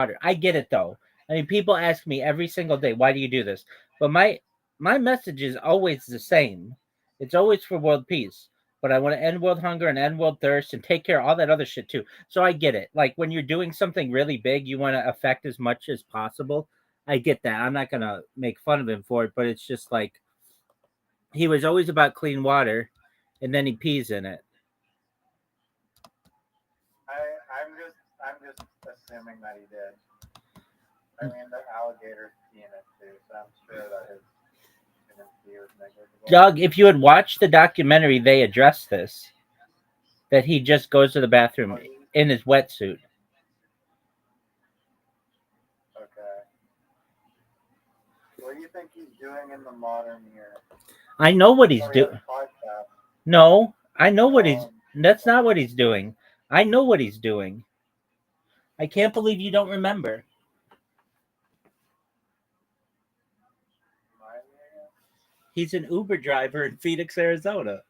water. I get it though. I mean, people ask me every single day, why do you do this? But my message is always the same. It's always for world peace. But I want to end world hunger and end world thirst and take care of all that other shit too. So I get it. Like when you're doing something really big, you want to affect as much as possible. I get that. I'm not gonna make fun of him for it, but it's just like he was always about clean water, and then he pees in it. I'm just assuming that he did. I mean, the alligators pee in it too, so I'm sure that his pee was negligible. Doug, if you had watched the documentary, they address this that he just goes to the bathroom Oh, he in his wetsuit. okay. What do you think he's doing in the modern year? I know what he's Oh, he has doing. a podcast. No, I know what he's. That's not what Okay. he's doing. I know what he's doing. I can't believe you don't remember. Remind me again? He's an Uber driver in Phoenix, Arizona.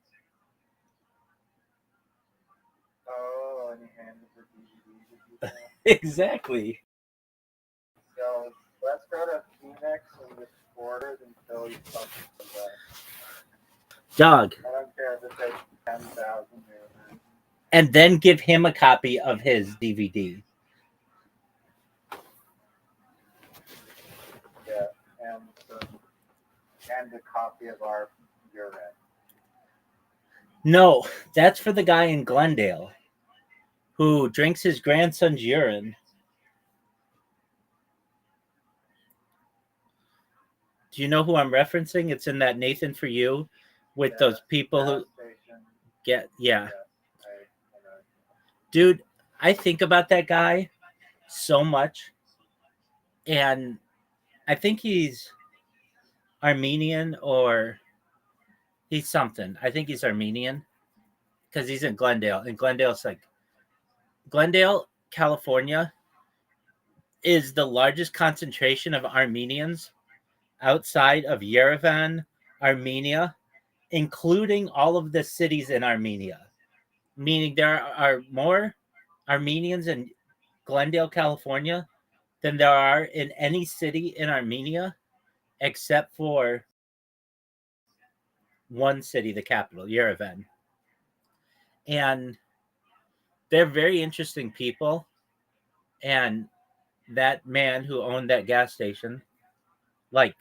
Oh, and he handed the DVD to people. Exactly. So let's go to Phoenix and just order until he fucking comes back. Doug. I don't care if it takes 10,000 years. And then give him a copy of his DVD. Yeah, and and a copy of our urine. No, that's for the guy in Glendale who drinks his grandson's urine. Do you know who I'm referencing? It's in that Nathan for You with Yeah, those people gas who station. get, yeah. Yeah, I know. Dude, I think about that guy so much. And I think he's Armenian or he's something. I think he's Armenian because he's in Glendale. And Glendale's like, Glendale, California is the largest concentration of Armenians outside of Yerevan, Armenia, including all of the cities in Armenia. Meaning there are more Armenians in Glendale, California than there are in any city in Armenia except for one city, the capital, Yerevan. And they're very interesting people. And that man who owned that gas station, like,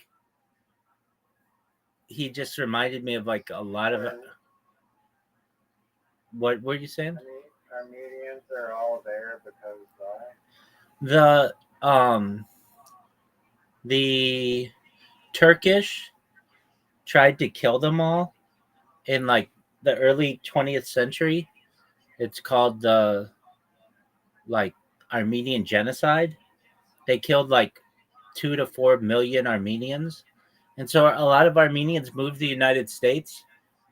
he just reminded me of like a lot of Where what were you saying? Armenians are all there because why? The um the Turkish tried to kill them all in like the early 20th century. It's called the like Armenian genocide. They killed like 2 to 4 million Armenians. And so a lot of Armenians moved to the United States,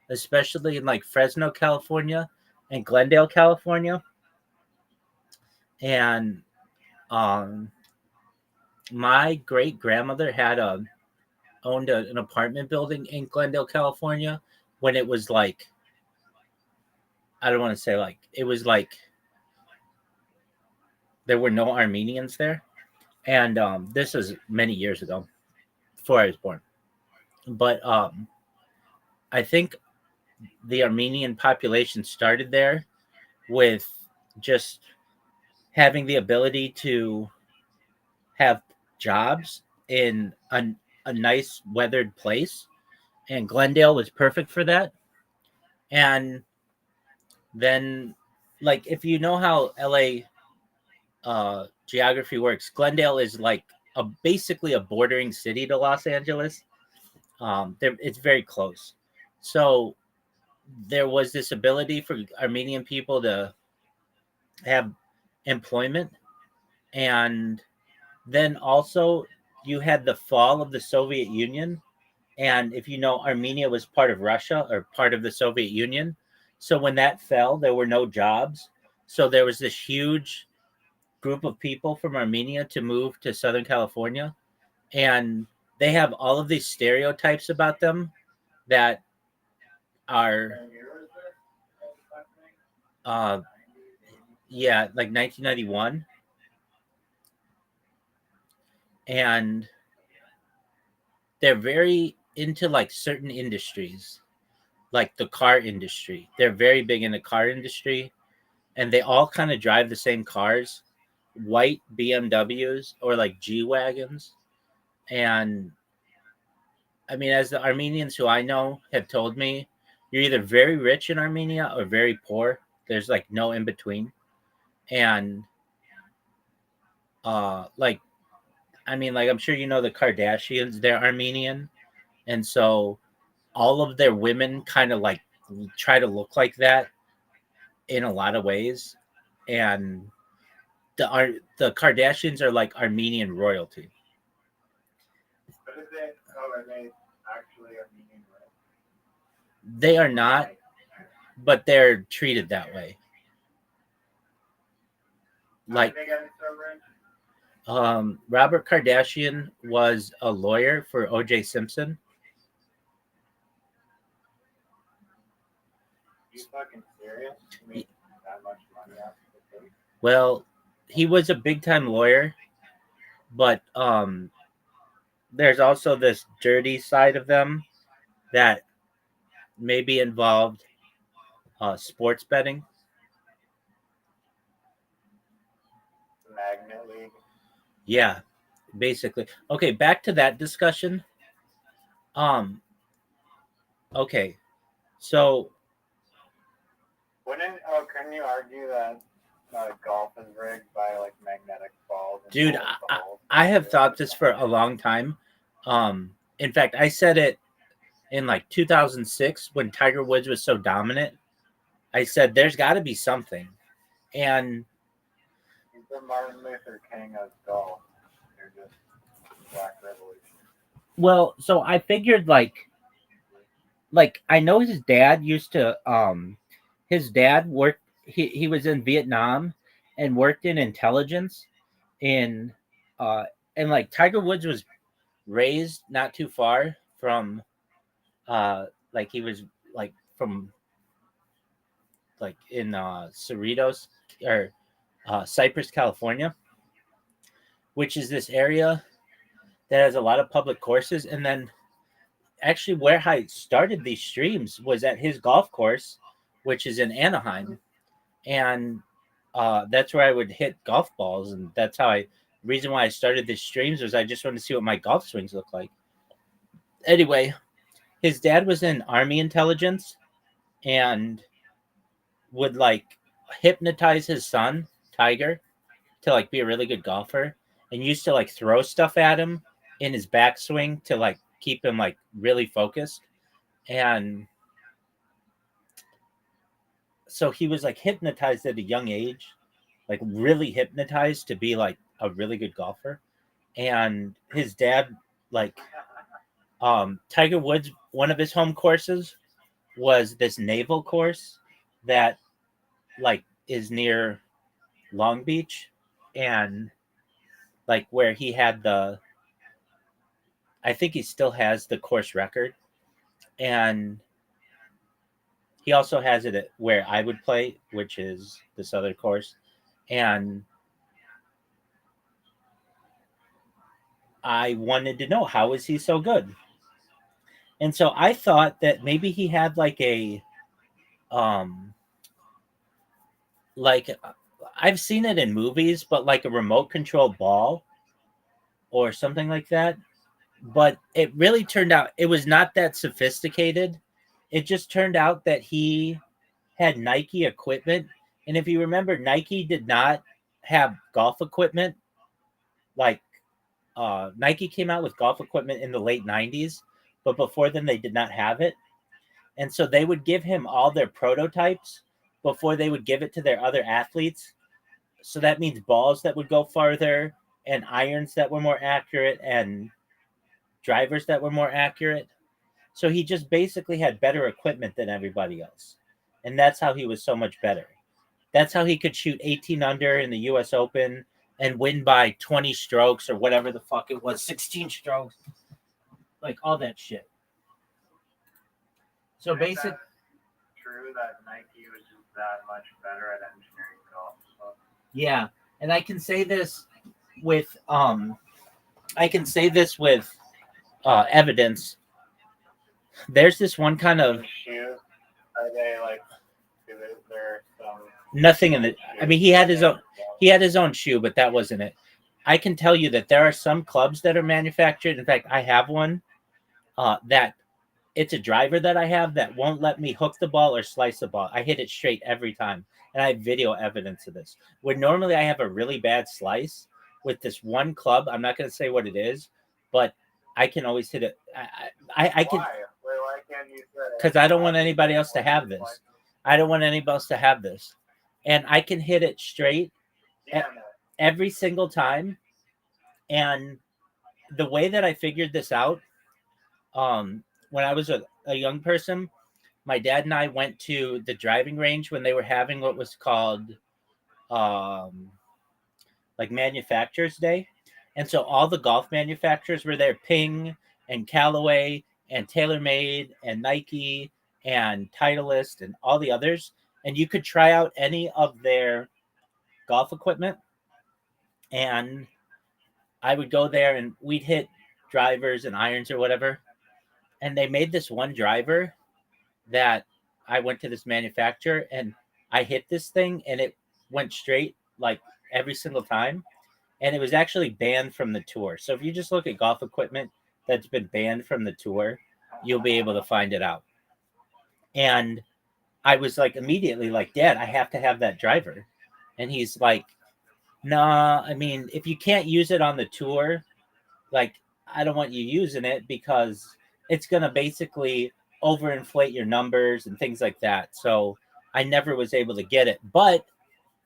especially in like Fresno, California and Glendale, California. And um my great grandmother had owned an apartment building in Glendale, California when it was like I don't want to say like it was like there were no Armenians there. And this was many years ago before I was born. But I think the Armenian population started there with just having the ability to have jobs in a nice weathered place. And Glendale was perfect for that. And then, like, if you know how LA geography works, Glendale is like basically a bordering city to Los Angeles. It's very close. So there was this ability for Armenian people to have employment. And then also, you had the fall of the Soviet Union. And if you know, Armenia was part of Russia or part of the Soviet Union. So when that fell, there were no jobs. So there was this huge group of people from Armenia to move to Southern California. And they have all of these stereotypes about them that are, When you were there, uh, 90s, 80s. yeah, like 1991. and they're very into like certain industries, like the car industry. They're very big in the car industry, and they all kind of drive the same cars, white BMWs or like G wagons. And I mean, as the Armenians who I know have told me, you're either very rich in Armenia or very poor. There's like no in between. And like I mean, like I'm sure you know the Kardashians, they're Armenian, and so all of their women kind of like try to look like that in a lot of ways. And the Kardashians are like Armenian royalty. But is it? Oh, are they actually Armenian, right? They are not, but they're treated that way. How Like did they get so rich? Robert Kardashian was a lawyer for O.J. Simpson. You fucking serious? You make that much money off of the cake? Well, he was a big time lawyer, but there's also this dirty side of them that maybe involved sports betting. Magnet League. Yeah, basically. Okay, back to that discussion. Um, okay, so Couldn't you argue that golf is rigged by like magnetic balls and dude, balls? I have thought this for a long time. In fact, I said it in like 2006 when Tiger Woods was so dominant. I said there's got to be something, and He's the Martin Luther King of golf. They're just Black Revolution. well, so I figured like I know his dad used to his dad worked he was in Vietnam and worked in intelligence in uh and like Tiger Woods was raised not too far from like he was like from like in Cerritos or Cypress, California, which is this area that has a lot of public courses. And then actually where I started these streams was at his golf course, which is in Anaheim. And that's where I would hit golf balls. And that's how reason why I started these streams was I just wanted to see what my golf swings look like. Anyway, his dad was in Army intelligence and would like hypnotize his son, Tiger, to like be a really good golfer and used to like throw stuff at him in his backswing to like keep him like really focused. And so he was like hypnotized at a young age, like really hypnotized to be like a really good golfer. And his dad, like, Tiger Woods, one of his home courses was this naval course that like is near Long Beach and like where he had I think he still has the course record. And he also has it at where I would play, which is this other course. And I wanted to know how is he so good? And so I thought that maybe he had um like I've seen it in movies, but like a remote control ball or something like that. But it really turned out it was not that sophisticated. It just turned out that he had Nike equipment. And if you remember, Nike did not have golf equipment. Like Nike came out with golf equipment in the late 90s, but before then they did not have it. And so they would give him all their prototypes before they would give it to their other athletes. So that means balls that would go farther and irons that were more accurate and drivers that were more accurate. So he just basically had better equipment than everybody else. And that's how he was so much better. That's how he could shoot 18 under in the US Open and win by 20 strokes or whatever the fuck it was, 16 strokes. Like all that shit. So basically, true that Nike was just that much better at engineering golf. So. yeah. And I can say this with I can say this with evidence. There's this one kind of His shoes, are they like, there some nothing in the. I shoes mean, he had that his they own. He had his own shoe, but that wasn't it. I can tell you that there are some clubs that are manufactured. In fact, I have one that it's a driver that I have that won't let me hook the ball or slice the ball. I hit it straight every time, and I have video evidence of this. When normally I have a really bad slice with this one club, I'm not going to say what it is, but I can always hit it. I can Why? Why can't you say because I don't want obviously anybody else to one of have his this. license? I don't want anybody else to have this, and I can hit it straight Damn it. every single time. And the way that I figured this out, when I was a young person, my dad and I went to the driving range when they were having what was called um, like Manufacturers Day. And so all the golf manufacturers were there, Ping and Callaway and TaylorMade and Nike and Titleist and all the others. And you could try out any of their golf equipment. And I would go there and we'd hit drivers and irons or whatever. And they made this one driver that I went to this manufacturer and I hit this thing and it went straight like every single time. And it was actually banned from the tour. So if you just look at golf equipment that's been banned from the tour, you'll be able to find it out. And I was like immediately like, Dad, I have to have that driver. And he's like, nah, I mean, if you can't use it on the tour, like I don't want you using it because it's gonna basically overinflate your numbers and things like that. So I never was able to get it. But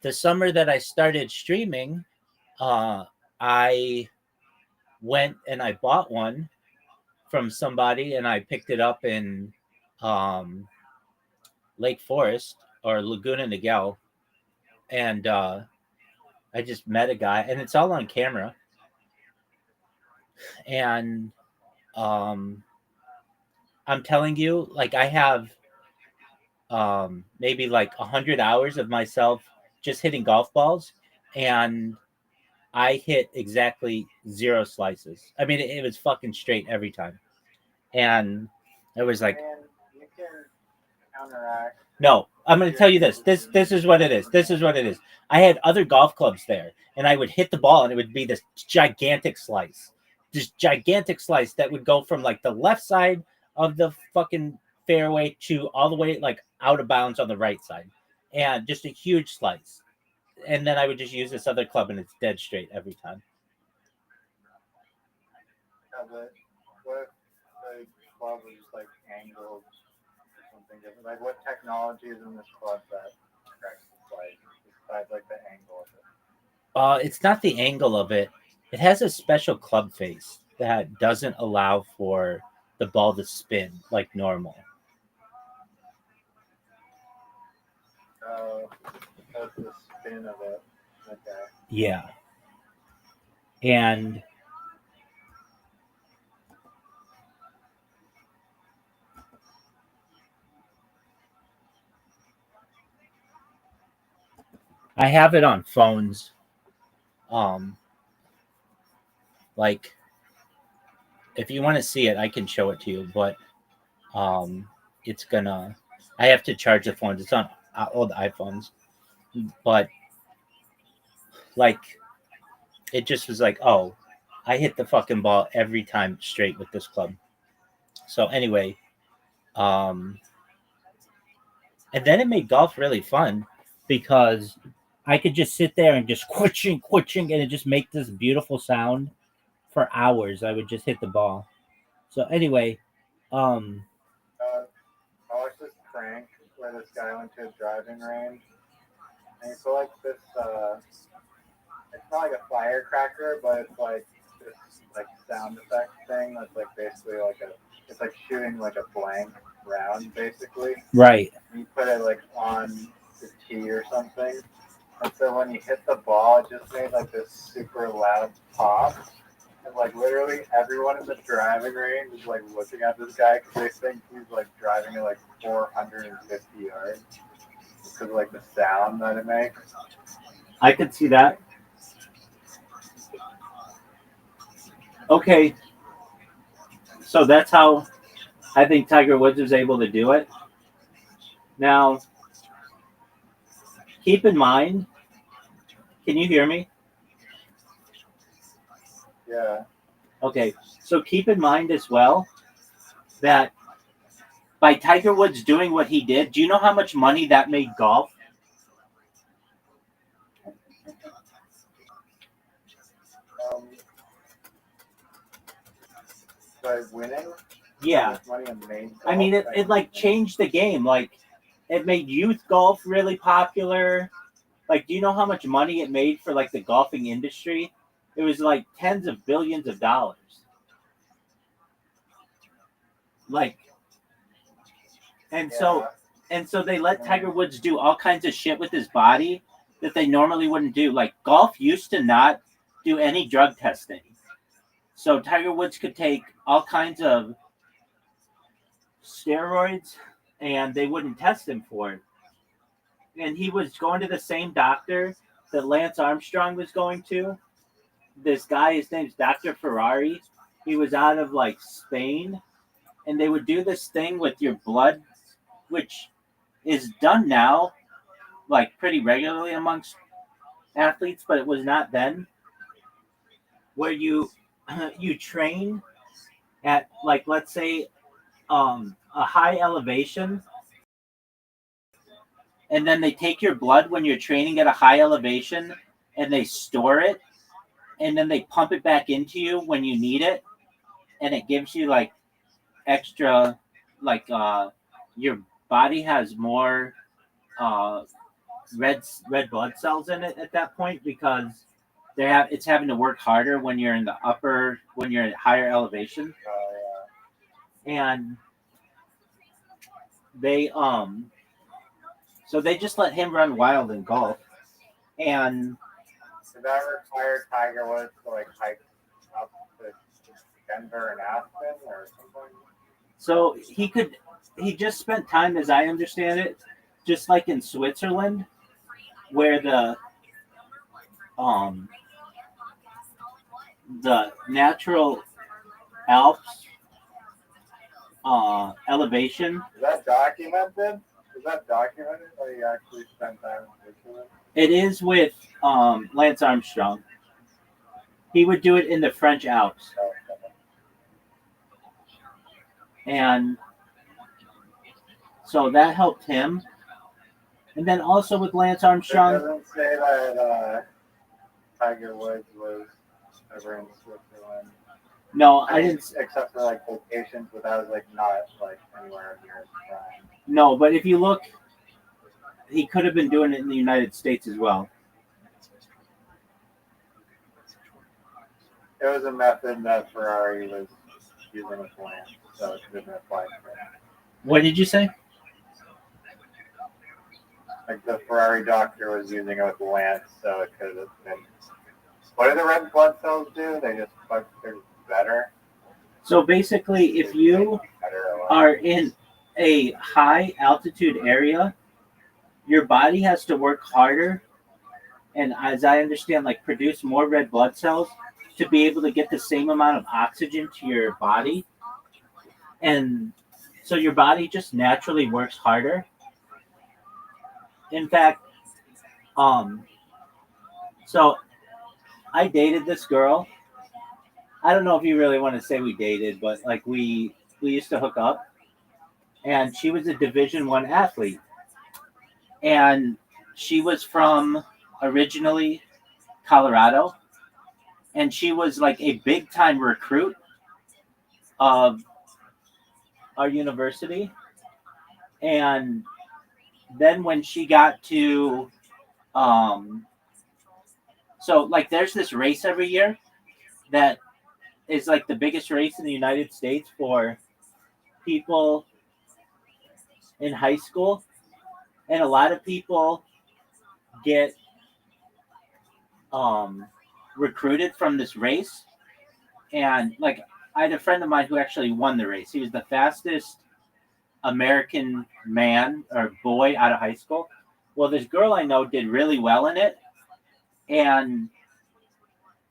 the summer that I started streaming, I went and I bought one from somebody and I picked it up in um, Lake Forest or Laguna Niguel. And I just met a guy and it's all on camera. And um, I'm telling you, like I have maybe like 100 hours of myself just hitting golf balls, and I hit exactly zero slices. I mean, it was fucking straight every time, and it was I like, mean, you can counteract no, I'm going to tell your you this. This is what it is. This is what it is. I had other golf clubs there, and I would hit the ball, and it would be this gigantic slice that would go from like the left side of the fucking fairway to all the way like out of bounds on the right side, and just a huge slice. And then I would just use this other club, and it's dead straight every time. it. What if the club was just like angled or something different? Like what technology is in this club that corrects the flight besides like the angle of it? It's not the angle of it. It has a special club face that doesn't allow for the ball to spin like normal. Uh, that's the spin of it. Okay. Yeah. And I have it on phones. Um, like if you want to see it, I can show it to you, but um, it's gonna. I have to charge the phones. It's on old iPhones, but like it just was like, oh, I hit the fucking ball every time straight with this club. So anyway, um, and then it made golf really fun because I could just sit there and just quitching, and it just make this beautiful sound for hours. I would just hit the ball. So anyway, um, Uh, I watched this prank where this guy went to a driving range and he put like this. It's not like a firecracker, but it's like this like sound effect thing that's like basically like a. It's like shooting like a blank round basically. right. And you put it like on the tee or something. And so when you hit the ball, it just made like this super loud pop. And like literally everyone in the driving range is like looking at this guy because they think he's like driving at like 450 yards because of like the sound that it makes. I could see that. Okay, so that's how I think Tiger Woods was able to do it. Now, keep in mind, can you hear me? Yeah. Okay, so keep in mind as well that by Tiger Woods doing what he did, do you know how much money that made golf? Um, by winning, how Yeah, much money it made I mean, golf? it like changed the game. Like, it made youth golf really popular. Like, do you know how much money it made for like the golfing industry? It was like tens of billions of dollars. Like, and so Yeah. and so they let Tiger Woods do all kinds of shit with his body that they normally wouldn't do. Like golf used to not do any drug testing. So Tiger Woods could take all kinds of steroids and they wouldn't test him for it. And he was going to the same doctor that Lance Armstrong was going to. This guy, his name's Dr. Ferrari. He was out of like Spain. And they would do this thing with your blood, which is done now, like pretty regularly amongst athletes, but it was not then. Where you train at like let's say a high elevation, and then they take your blood when you're training at a high elevation, and they store it, and then they pump it back into you when you need it, and it gives you like extra, like your body has more uh, red blood cells in it at that point because it's having to work harder when you're in the upper when you're at higher elevation. Oh And they so they just let him run wild in golf. And yeah. Did that require Tiger Woods to like hike up to Denver and Aspen or something? so he just spent time, as I understand it, just like in Switzerland where um the natural Alps elevation. Is that documented? Is that documented that he actually spent time in Switzerland? It is with Lance Armstrong. He would do it in the French Alps. Oh, And so that helped him. And then also with Lance it Armstrong, doesn't say that Tiger Woods was ever in Switzerland. no, I didn't. Except for like locations, but that was like not like anywhere near his prime. No, but if you look, he could have been doing it in the United States as well. It was a method that Ferrari was using with Lance, so it could have been applied for him. What did you say? Like the Ferrari doctor was using it with Lance, so it could have been. What do the red blood cells do? They just they're better. So basically, if you are in a high altitude area, your body has to work harder, and as I understand, like produce more red blood cells to be able to get the same amount of oxygen to your body. And so your body just naturally works harder. In fact, um, so I dated this girl. I don't know if you really want to say we dated, but like we used to hook up, and she was a Division 1 athlete, and she was from originally Colorado, and she was like a big time recruit of our university. And then when she got to so like there's this race every year that is like the biggest race in the United States for people in high school, and a lot of people get um recruited from this race. And like I had a friend of mine who actually won the race. He was the fastest American man or boy out of high school. Well, this girl I know did really well in it, and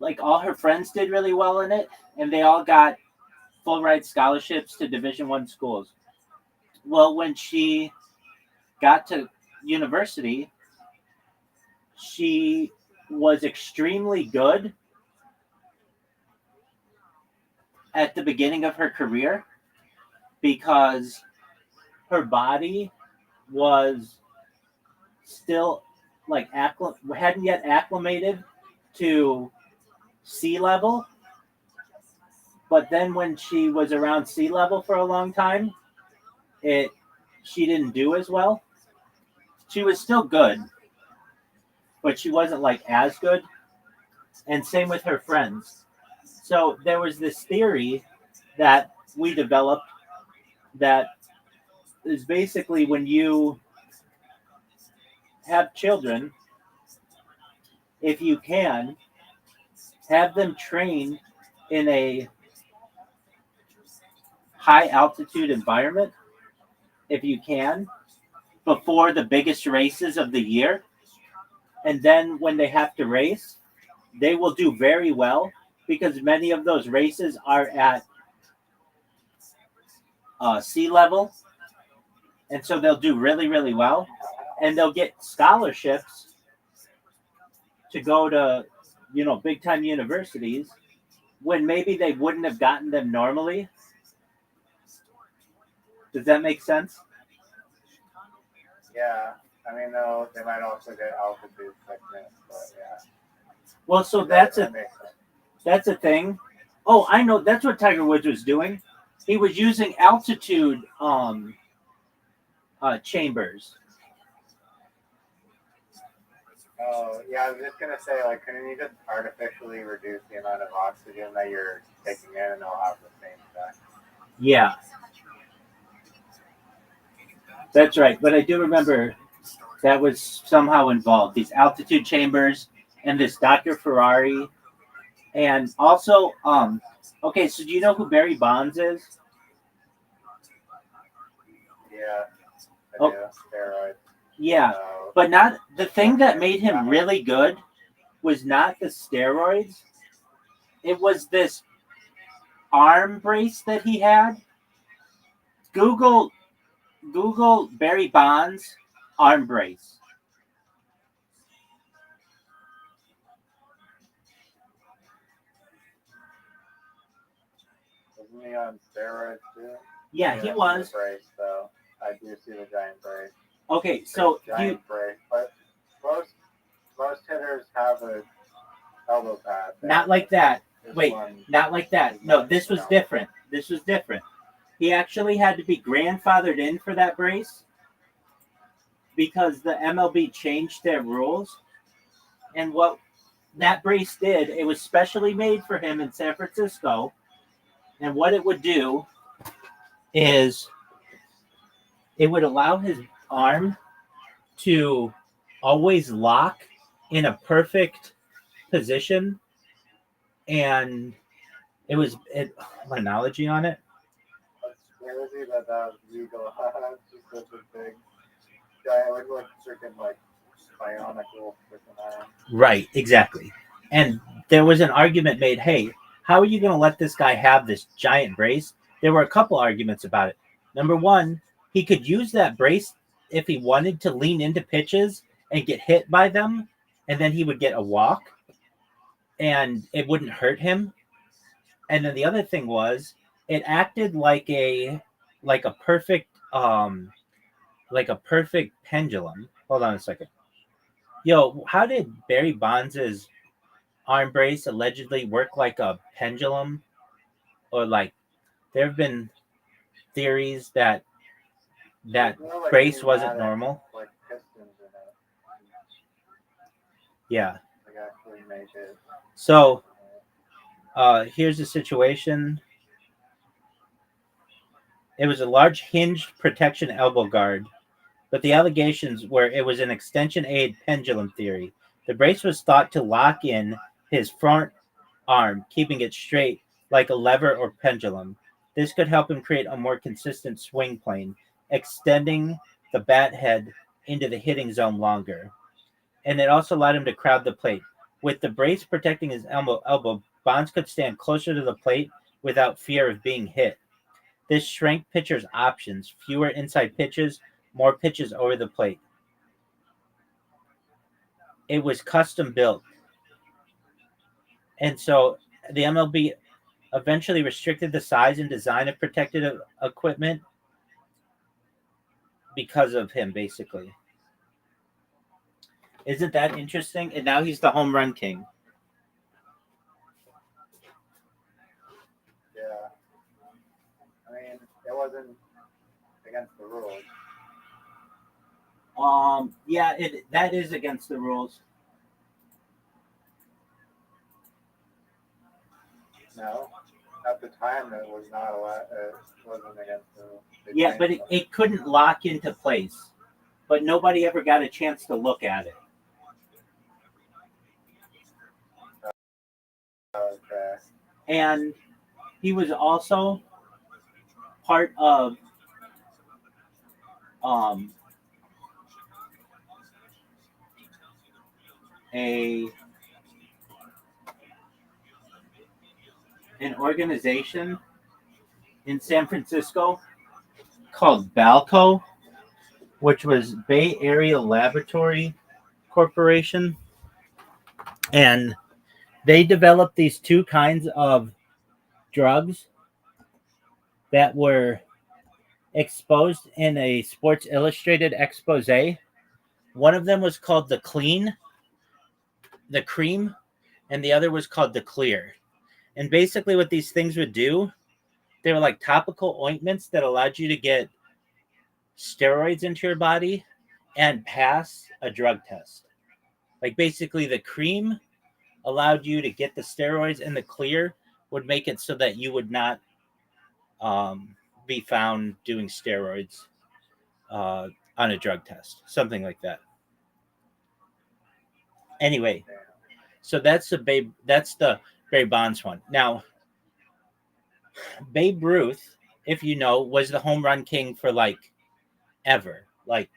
like all her friends did really well in it, and they all got full ride scholarships to Division I schools. Well, when she got to university, she was extremely good at the beginning of her career because her body was still like hadn't yet acclimated to sea level. But then when she was around sea level for a long time, it she didn't do as well. She was still good, but she wasn't like as good. And same with her friends. So there was this theory that we developed that is basically when you have children, if you can, have them train in a high altitude environment, if you can, before the biggest races of the year. And then when they have to race, they will do very well because many of those races are at sea level. And so they'll do really, really well. And they'll get scholarships to go to, big time universities when maybe they wouldn't have gotten them normally. Does that make sense? Yeah. I mean, though, they might also get altitude sickness, but yeah. Well, so That makes sense. that's a thing. Oh, I know. That's what Tiger Woods was doing. He was using altitude chambers. Oh, yeah, I was just going to say, like, couldn't you just artificially reduce the amount of oxygen that you're taking in and it'll have the same effect? Yeah, that's right. But I do remember that was somehow involved. These altitude chambers and this Dr. Ferrari. And also, okay, so do you know who Barry Bonds is? Yeah, I Oh. do. Steroids. Yeah, So, but not the thing that made him really good was not the steroids. It was this arm brace that he had. Google Barry Bonds arm brace. wasn't he on steroids too? Yeah, he was. The brace, so I do see the giant brace. Okay, so Giant brace, but most hitters have a elbow pad. not like that. This Wait, one not like that. No, this was different. This was different. He actually had to be grandfathered in for that brace because the MLB changed their rules. And what that brace did, it was specially made for him in San Francisco. And what it would do is it would allow his arm to always lock in a perfect position. And it was my analogy on it. It's crazy that was legal. It's just such a big giant, like freaking like bionic little freaking arm. Right, exactly. And there was an argument made, hey, how are you going to let this guy have this giant brace? There were a couple arguments about it. Number one, he could use that brace if he wanted to lean into pitches and get hit by them, and then he would get a walk, and it wouldn't hurt him. And then the other thing was, it acted like a perfect pendulum. Hold on a second. Yo, how did Barry Bonds's arm brace allegedly work like a pendulum? Or like there have been theories that brace wasn't normal. Like pistons in it. Yeah. Like actually make it. So here's the situation. It was a large hinged protection elbow guard, but the allegations were it was an extension aid pendulum theory. The brace was thought to lock in his front arm, keeping it straight like a lever or pendulum. This could help him create a more consistent swing plane, extending the bat head into the hitting zone longer. And it also allowed him to crowd the plate. With the brace protecting his elbow, Bonds could stand closer to the plate without fear of being hit. This shrank pitchers' options, fewer inside pitches, more pitches over the plate. It was custom built. And so the MLB eventually restricted the size and design of protective equipment because of him, basically. Isn't that interesting? And now he's the home run king. Yeah. I mean, it wasn't against the rules. Yeah, that is against the rules. No. At the time, it was not allowed. It wasn't against the rules. Yeah, but it couldn't lock into place. But nobody ever got a chance to look at it. Okay. And he was also part of um, a an organization in San Francisco called Balco, which was Bay Area Laboratory Corporation, and they developed these two kinds of drugs that were exposed in a Sports Illustrated expose. One of them was called the cream, and the other was called the clear. And basically, what these things would do, they were like topical ointments that allowed you to get steroids into your body and pass a drug test. Like basically, the cream allowed you to get the steroids, and the clear would make it so that you would not be found doing steroids on a drug test, something like that. Anyway, so that's the Barry Bonds one. Now, Babe Ruth, if you know, was the home run king for like ever, like,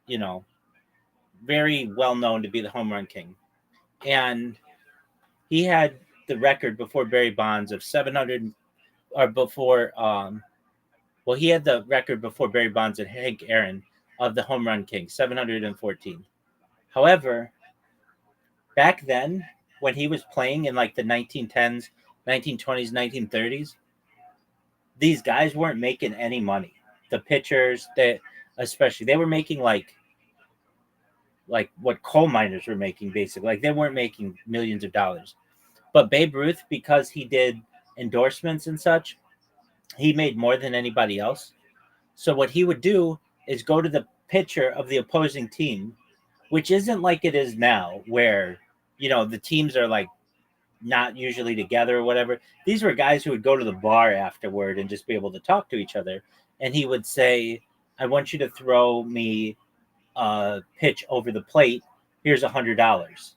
you know, very well known to be the home run king, and he had the record before Barry Bonds of 700, or before well, he had the record before Barry Bonds and Hank Aaron of the home run king, 714. However, back then, when he was playing in like the 1910s, 1920s, 1930s, these guys weren't making any money. The pitchers, that especially, they were making like what coal miners were making, basically. Like they weren't making millions of dollars. But Babe Ruth, because he did endorsements and such, he made more than anybody else. So what he would do is go to the pitcher of the opposing team, which isn't like it is now, where the teams are like not usually together or whatever. These were guys who would go to the bar afterward and just be able to talk to each other. And he would say, "I want you to throw me a pitch over the plate. Here's $100."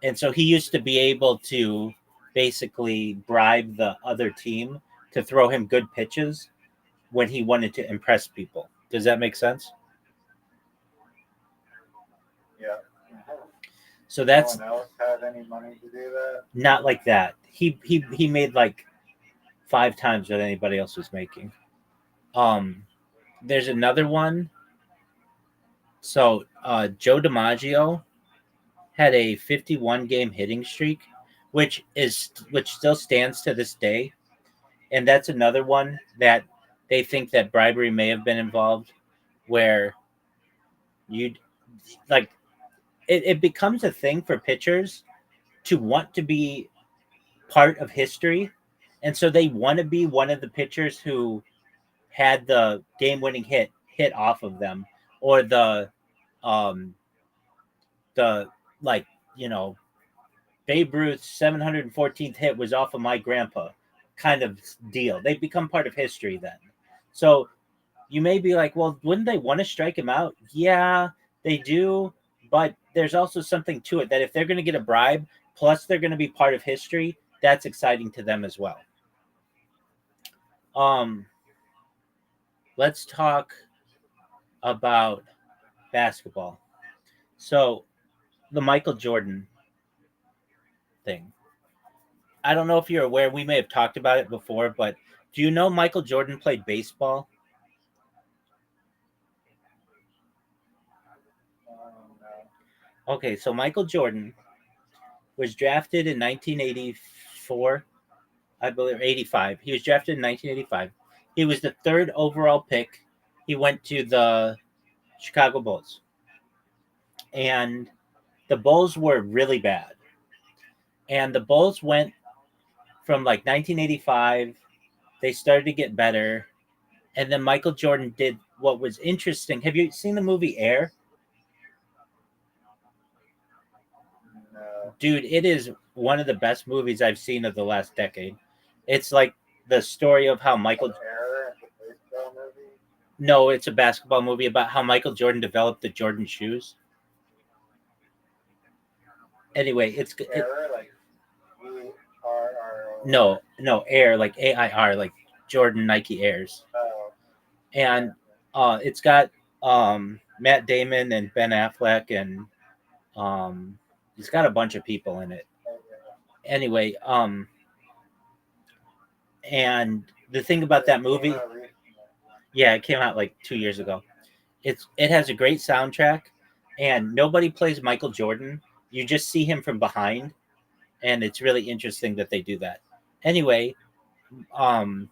And so he used to be able to basically bribe the other team to throw him good pitches when he wanted to impress people. Does that make sense? Yeah. So that's no one else had any money to do that? not like that. He made like 5 times what anybody else was making. There's another one. So Joe DiMaggio had a 51 game hitting streak, which still stands to this day. And that's another one that they think that bribery may have been involved, where you like it becomes a thing for pitchers to want to be part of history, and so they want to be one of the pitchers who had the game-winning hit off of them, or um the like Babe Ruth's 714th hit was off of my grandpa kind of deal. They become part of history then. So you may be like, well, wouldn't they want to strike him out? Yeah, they do. But there's also something to it that if they're going to get a bribe, plus they're going to be part of history, that's exciting to them as well. Let's talk about basketball. So the Michael Jordan thing. I don't know if you're aware, we may have talked about it before, but do you know Michael Jordan played baseball? No. Okay, so Michael Jordan was drafted in 1984, I believe, 85. He was drafted in 1985. He was the third overall pick. He went to the Chicago Bulls. And the Bulls were really bad. And the Bulls went from like 1985, they started to get better. And then Michael Jordan did what was interesting. Have you seen the movie Air? No. Dude, it is one of the best movies I've seen of the last decade. It's like the story of how Michael. Error in the baseball movie. No, it's a basketball movie about how Michael Jordan developed the Jordan shoes. Anyway, Error like ERR. no Air like AIR like Jordan Nike Airs, Oh. and it's got Matt Damon and Ben Affleck and um, it's got a bunch of people in it. Anyway, and the thing about that movie, yeah, it came out like 2 years ago. It has a great soundtrack, and nobody plays Michael Jordan. You just see him from behind, and it's really interesting that they do that. Anyway, um,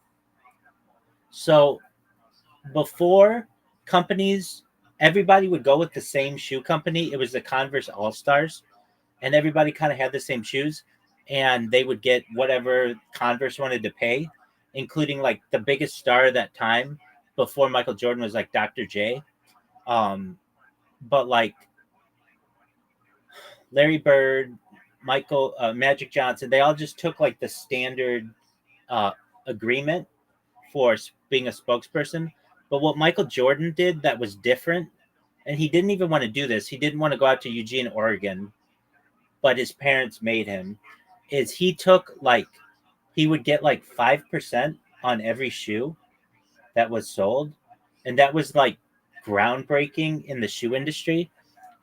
so before companies, everybody would go with the same shoe company. It was the Converse All Stars, and everybody kind of had the same shoes, and they would get whatever Converse wanted to pay, including like the biggest star of that time before Michael Jordan was like Dr. J. But like Larry Bird, Michael Magic Johnson, they all just took like the standard uh, agreement for being a spokesperson. But what Michael Jordan did that was different, and he didn't even want to do this. He didn't want to go out to Eugene, Oregon, but his parents made him. Is he took like he would get like 5% on every shoe that was sold, and that was like groundbreaking in the shoe industry.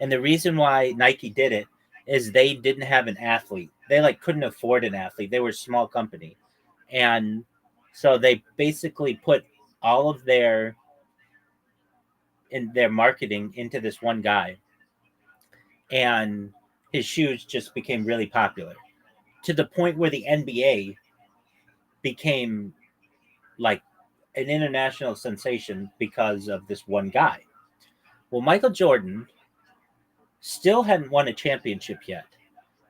And the reason why Nike did it is they didn't have an athlete. They like couldn't afford an athlete. They were a small company. And so they basically put all of their marketing into this one guy. And his shoes just became really popular to the point where the NBA became like an international sensation because of this one guy. Well, Michael Jordan still hadn't won a championship yet.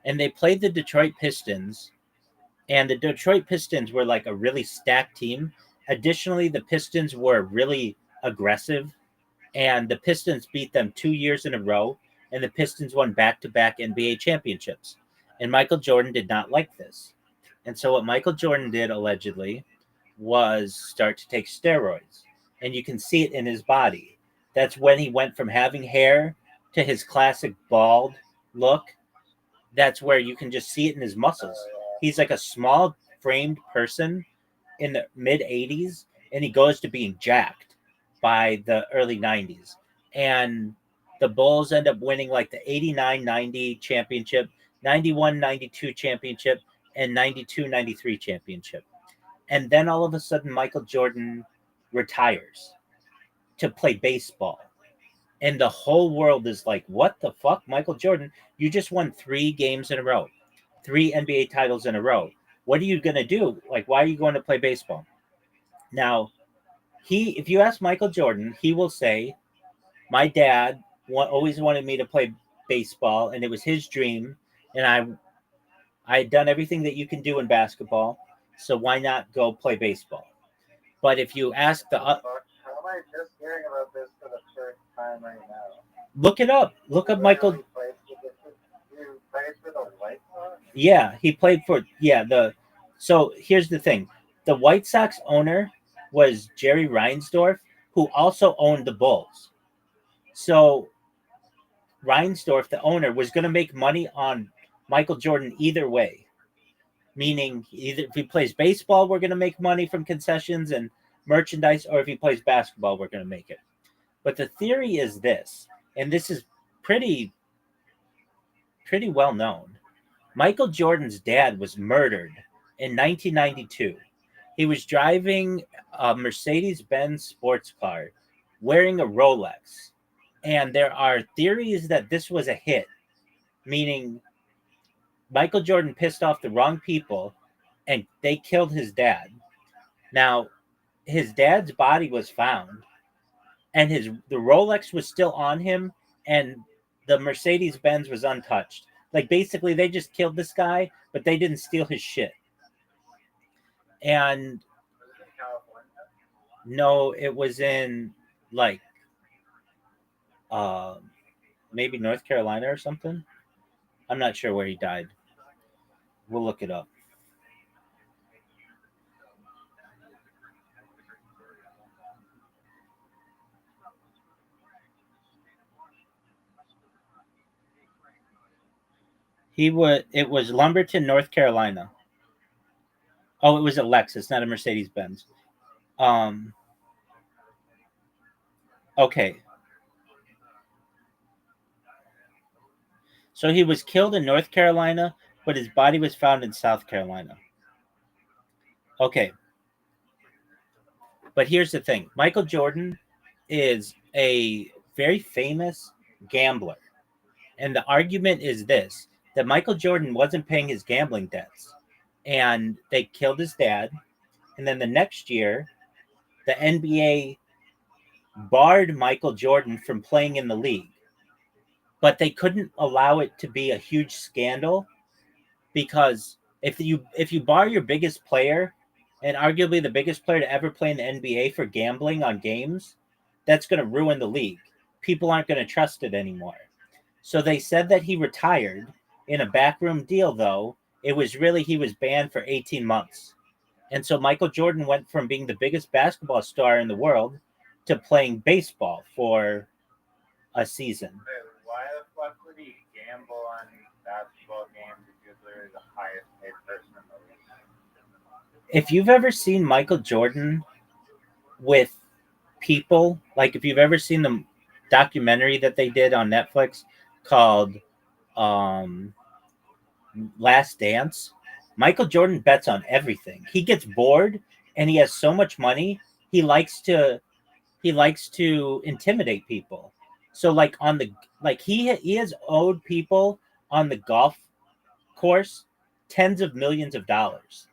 And they played the Detroit Pistons, and the Detroit Pistons were like a really stacked team. Additionally, the Pistons were really aggressive, and the Pistons beat them 2 years in a row, and the Pistons won back-to-back NBA championships. And Michael Jordan did not like this. And so what Michael Jordan did allegedly was start to take steroids. And you can see it in his body. That's when he went from having hair to his classic bald look. That's where you can just see it in his muscles. He's like a small framed person in the mid 80s, and he goes to being jacked by the early 90s. And the Bulls end up winning like the 89-90 championship, 91-92 championship, and 92-93 championship. And then all of a sudden, Michael Jordan retires to play baseball. And the whole world is like, what the fuck, Michael Jordan? You just won 3 games in a row, 3 NBA titles in a row. What are you going to do? Like, why are you going to play baseball? Now, if you ask Michael Jordan, he will say, my dad always wanted me to play baseball, and it was his dream. And I had done everything that you can do in basketball. So why not go play baseball? But if you ask How am I just hearing about this for the first time right now? look it up. Look up Michael. You played for the White Sox? Yeah, he played for the. So here's the thing: the White Sox owner was Jerry Reinsdorf, who also owned the Bulls. So Reinsdorf, the owner, was going to make money on Michael Jordan either way. Meaning, either if he plays baseball, we're going to make money from concessions and merchandise, or if he plays basketball, we're going to make it. But the theory is this, and this is pretty well known. Michael Jordan's dad was murdered in 1992. He was driving a Mercedes Benz sports car wearing a Rolex. And there are theories that this was a hit, meaning Michael Jordan pissed off the wrong people and they killed his dad. Now, his dad's body was found and the Rolex was still on him and the Mercedes Benz was untouched. Like basically they just killed this guy, but they didn't steal his shit. And no, it was in like uh maybe North Carolina or something. I'm not sure where he died. We'll look it up. It was Lumberton, North Carolina. Oh, it was a Lexus, not a Mercedes Benz. Um okay. So he was killed in North Carolina, but his body was found in South Carolina. Okay. But here's the thing. Michael Jordan is a very famous gambler. And the argument is this, that Michael Jordan wasn't paying his gambling debts. And they killed his dad. And then the next year, the NBA barred Michael Jordan from playing in the league. But they couldn't allow it to be a huge scandal because if you bar your biggest player and arguably the biggest player to ever play in the NBA for gambling on games, that's going to ruin the league. People aren't going to trust it anymore. So they said that he retired in a backroom deal, though. It was really he was banned for 18 months. And so Michael Jordan went from being the biggest basketball star in the world to playing baseball for a season. Why the fuck would he gamble on basketball games if he was literally the highest paid person in the league? If you've ever seen Michael Jordan with people, like if you've ever seen the documentary that they did on Netflix called Last Dance, Michael Jordan bets on everything. He gets bored and he has so much money, he likes to intimidate people. So like on the like he has owed people on the golf course tens of millions of dollars.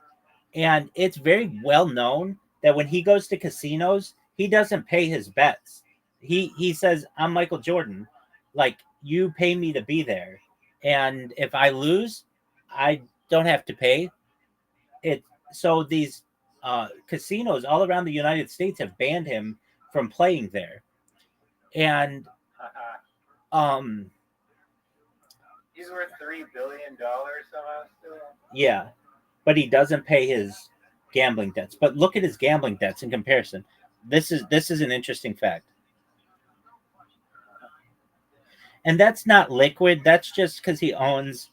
And it's very well known that when he goes to casinos, he doesn't pay his bets. He says, "I'm Michael Jordan. Like you pay me to be there. And if I lose, I don't have to pay." It so these casinos all around the United States have banned him from playing there. And um He's worth $3 billion somehow still. yeah, but he doesn't pay his gambling debts. But look at his gambling debts in comparison. This is an interesting fact. And that's not liquid. That's just because he owns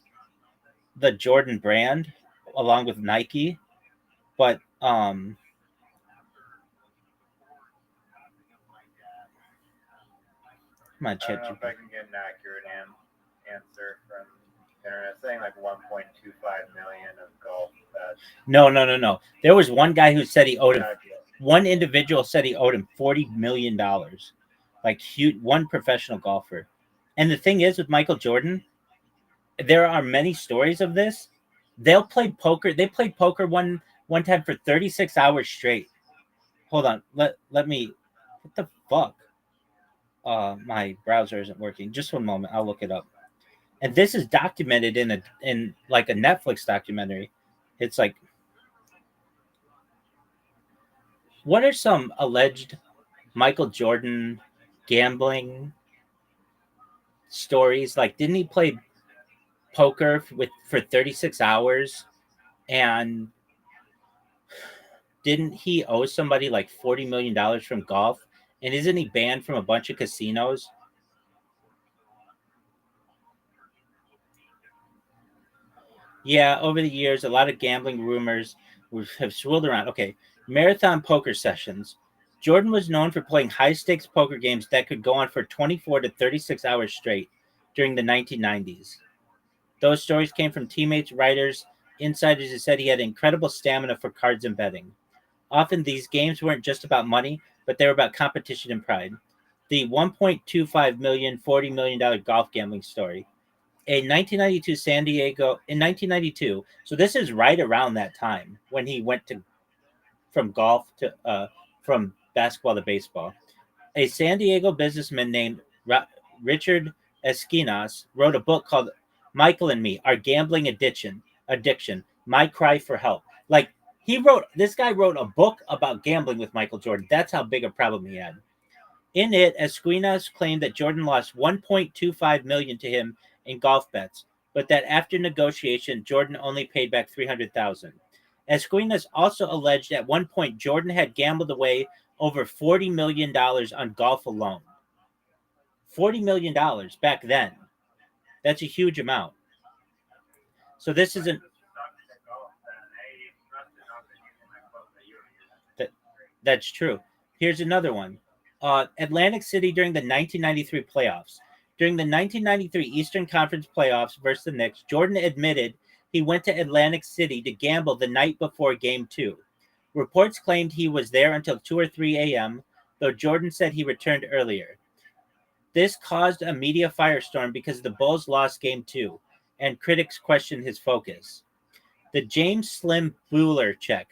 the Jordan brand along with Nike. But come on, I don't know if I can get an accurate answer from the internet. Saying like 1.25 million of golf bets. No. There was one guy who said he owed him. One individual said he owed him $40 million, like huge, one professional golfer. And the thing is with Michael Jordan, there are many stories of this. They'll play poker. They played poker one time for 36 hours straight. Hold on. Let me. What the fuck? My browser isn't working. Just one moment. I'll look it up. And this is documented in like a Netflix documentary. It's like, what are some alleged Michael Jordan gambling stories? Like, didn't he play poker for 36 hours? And didn't he owe somebody like $40 million from golf? And isn't he banned from a bunch of casinos? Yeah, over the years, a lot of gambling rumors have swirled around. Okay, marathon poker sessions. Jordan was known for playing high stakes poker games that could go on for 24 to 36 hours straight during the 1990s. Those stories came from teammates, writers, insiders who said he had incredible stamina for cards and betting. Often these games weren't just about money, but they were about competition and pride. The 1.25 million, $40 million golf gambling story. A 1992 San Diego in 1992. So this is right around that time when he went to from golf to from basketball to baseball. A San Diego businessman named Richard Esquinas wrote a book called Michael and Me: Our Gambling Addiction, My Cry for Help. Like this guy wrote a book about gambling with Michael Jordan. That's how big a problem he had. In it, Esquinas claimed that Jordan lost 1.25 million to him in golf bets, but that after negotiation, Jordan only paid back 300,000. Esquinas also alleged at one point Jordan had gambled away over $40 million on golf alone. $40 million back then. That's a huge amount. So this isn't that's true. Here's another one. Atlantic City during the 1993 playoffs. During the 1993 Eastern Conference playoffs versus the Knicks, Jordan admitted he went to Atlantic City to gamble the night before Game 2. Reports claimed he was there until 2 or 3 a.m., though Jordan said he returned earlier. This caused a media firestorm because the Bulls lost Game 2, and critics questioned his focus. The James Slim Bueller check.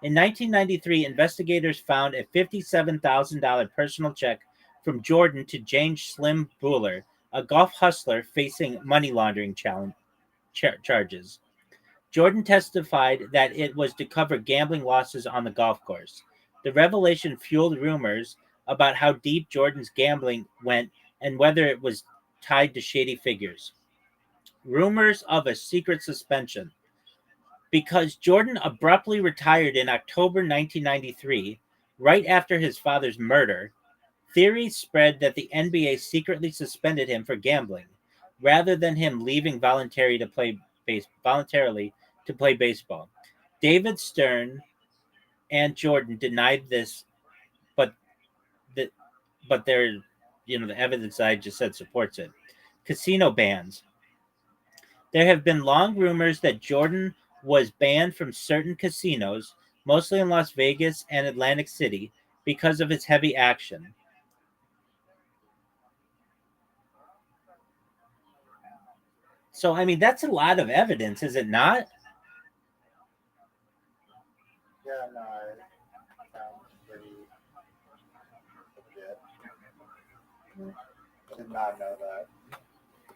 In 1993, investigators found a $57,000 personal check from Jordan to James Slim Bueller, a golf hustler facing money laundering charges. Jordan testified that it was to cover gambling losses on the golf course. The revelation fueled rumors about how deep Jordan's gambling went and whether it was tied to shady figures. Rumors of a secret suspension. Because Jordan abruptly retired in October 1993, right after his father's murder, theories spread that the NBA secretly suspended him for gambling, rather than him leaving voluntarily to play baseball. David Stern and Jordan denied this, but the, but there, the evidence I just said supports it. Casino bans. There have been long rumors that Jordan was banned from certain casinos, mostly in Las Vegas and Atlantic City, because of his heavy action. So, I mean, that's a lot of evidence, is it not? Yeah, no, it sounds pretty legit. Did not know that.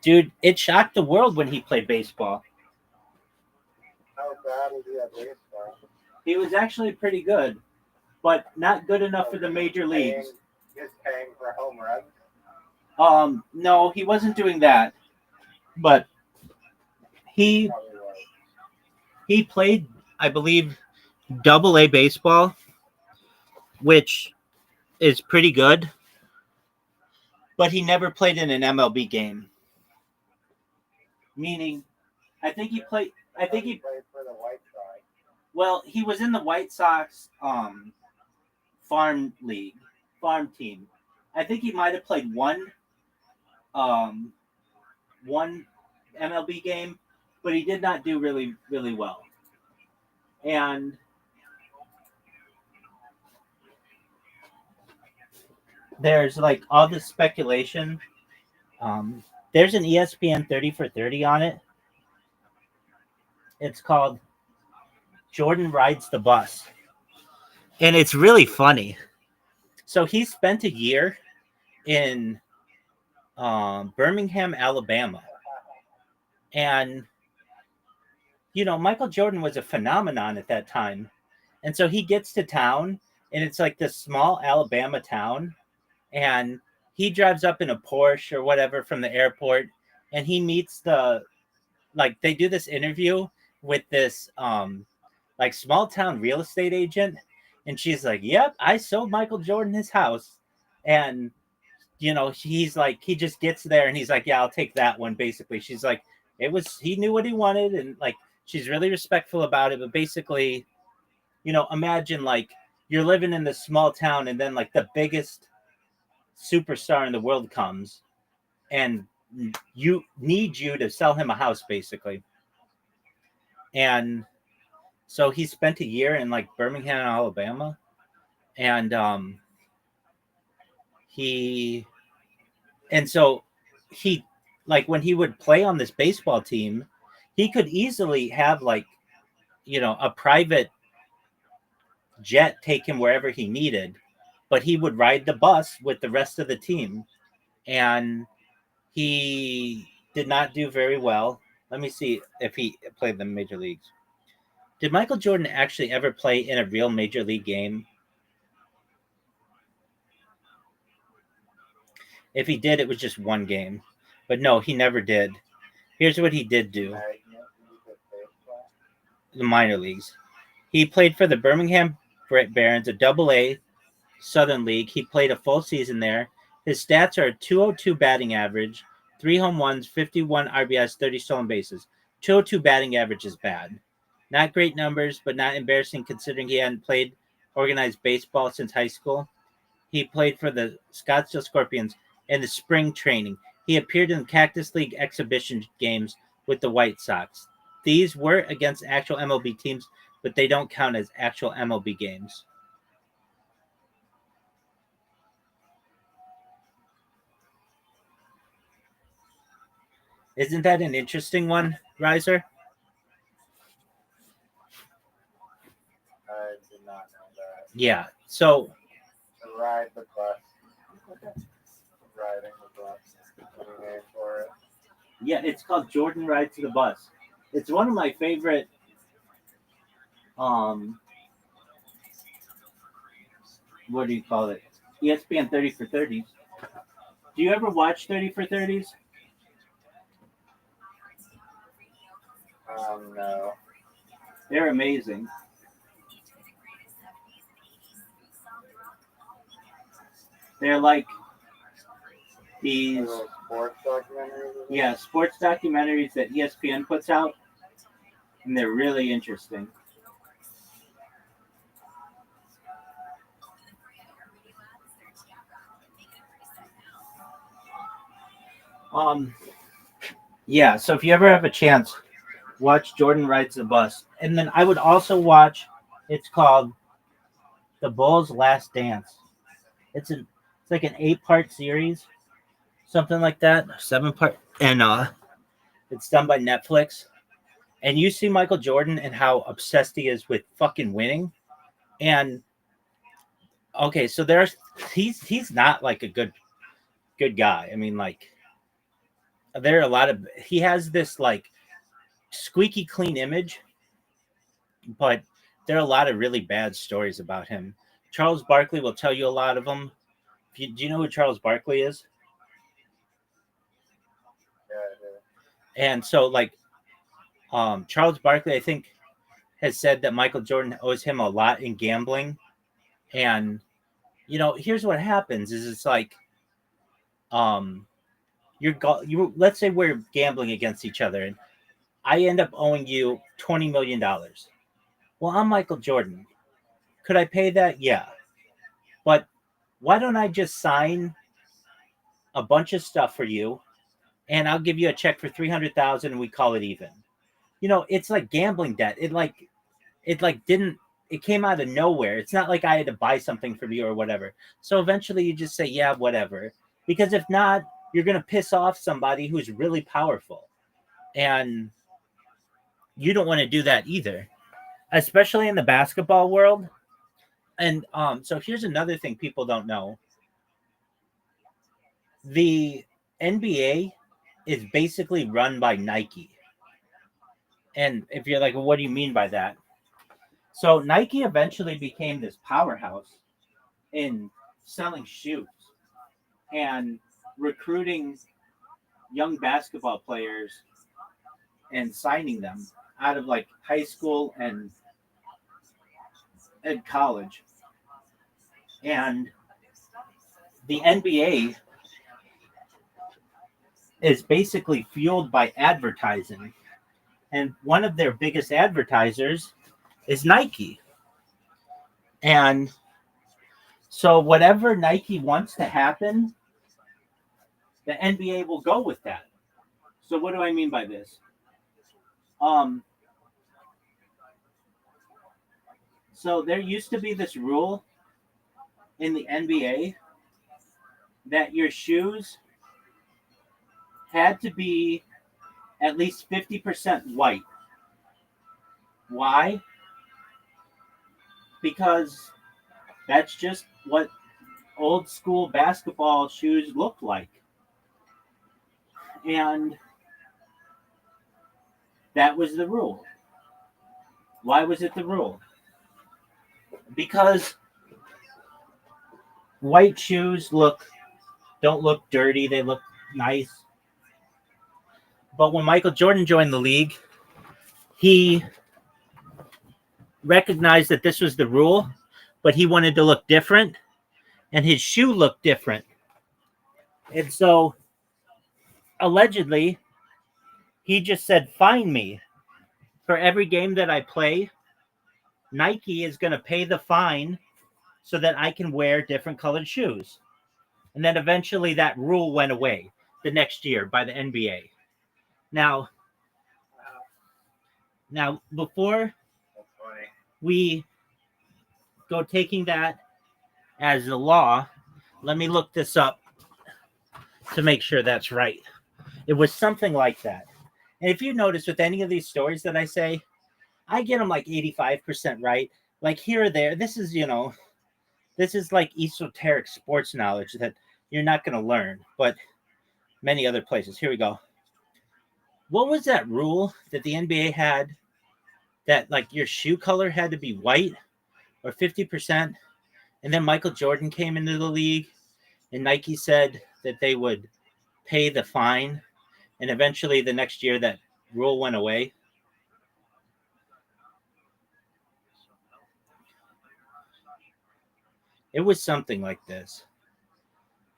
Dude, it shocked the world when he played baseball. How bad was he at baseball? He was actually pretty good, but not good enough for the major leagues. He was paying for home runs? No, he wasn't doing that. But he played, I believe, double A baseball, which is pretty good. But he never played in an MLB game. Meaning, I think he played played for the White Sox. Well, he was in the White Sox farm team. I think he might have played one MLB game, but he did not do really, really well. And there's like all this speculation. There's an ESPN 30 for 30 on it. It's called Jordan Rides the Bus. And it's really funny. So he spent a year in Birmingham, Alabama. And, Michael Jordan was a phenomenon at that time. And so he gets to town, and it's like this small Alabama town. And he drives up in a Porsche or whatever from the airport, and he meets they do this interview with this small town real estate agent, and she's like, "Yep, I sold Michael Jordan his house." And he's like, he just gets there and he's like, "Yeah, I'll take that one." Basically, she's like, he knew what he wanted, and like she's really respectful about it, but basically, imagine like you're living in this small town, and then like the biggest superstar in the world comes, and you to sell him a house, basically. And so he spent a year in like Birmingham, Alabama, and he and so he like when he would play on this baseball team, he could easily have like a private jet take him wherever he needed, but he would ride the bus with the rest of the team, and he did not do very well. Let me see if he played the major leagues. Did Michael Jordan actually ever play in a real major league game? If he did, it was just one game. But no, he never did. Here's what he did do: the minor leagues. He played for the Birmingham Barons, a double-A Southern League. He played a full season there. His stats are a 202 batting average, 3 home runs, 51 RBIs, 30 stolen bases. 202 batting average is bad. Not great numbers, but not embarrassing considering he hadn't played organized baseball since high school. He played for the Scottsdale Scorpions in the spring training. He appeared in the Cactus League exhibition games with the White Sox. These were against actual MLB teams, but they don't count as actual MLB games. Isn't that an interesting one, Riser? I did not know that. Yeah. So Ride the bus. Riding the bus. What a name for it. yeah, it's called Jordan Rides the Bus. It's one of my favorite what do you call it? ESPN 30 for 30s. Do you ever watch 30 for 30s? No. They're amazing. They're like these sports documentaries? Yeah, sports documentaries that ESPN puts out, and they're really interesting. Yeah, so if you ever have a chance, watch Jordan Rides the Bus. And then I would also watch, it's called The Bulls Last Dance. It's like an 8-part series, something like that, 7-part, and it's done by Netflix. And you see Michael Jordan and how obsessed he is with fucking winning. And okay, so he's not like a good guy. I mean, like there are a lot of he has this like squeaky clean image, but there are a lot of really bad stories about him. Charles Barkley will tell you a lot of them. Do you know who Charles Barkley is? Yeah, I do. And so like Charles Barkley, I think, has said that Michael Jordan owes him a lot in gambling. And here's what happens: is it's like, you let's say we're gambling against each other, and I end up owing you $20 million. Well, I'm Michael Jordan. Could I pay that? Yeah, but why don't I just sign a bunch of stuff for you, and I'll give you a check for 300,000, and we call it even. It's like gambling debt. It didn't it came out of nowhere. It's not like I had to buy something from you or whatever. So eventually you just say, yeah, whatever. Because if not, you're going to piss off somebody who's really powerful. And you don't want to do that either, especially in the basketball world. And so here's another thing people don't know. The NBA is basically run by Nike. And if you're like, well, what do you mean by that? So Nike eventually became this powerhouse in selling shoes and recruiting young basketball players and signing them out of like high school and college. And the NBA is basically fueled by advertising. And one of their biggest advertisers is Nike. And so whatever Nike wants to happen, the NBA will go with that. So what do I mean by this? So there used to be this rule in the NBA that your shoes had to be at least 50% white. Why? Because that's just what old school basketball shoes looked like. And that was the rule. Why was it the rule? Because white shoes don't look dirty, they look nice. But when Michael Jordan joined the league, he recognized that this was the rule, but he wanted to look different, and his shoe looked different. And so, allegedly, he just said, "Fine me. For every game that I play, Nike is going to pay the fine so that I can wear different colored shoes." And then eventually that rule went away the next year by the NBA. Now, before we go taking that as the law, let me look this up to make sure that's right. It was something like that. And if you notice with any of these stories that I say, I get them like 85% right. Like here or there, this is like esoteric sports knowledge that you're not going to learn, but many other places. Here we go. What was that rule that the NBA had that like your shoe color had to be white or 50%? And then Michael Jordan came into the league and Nike said that they would pay the fine. And eventually the next year that rule went away. It was something like this.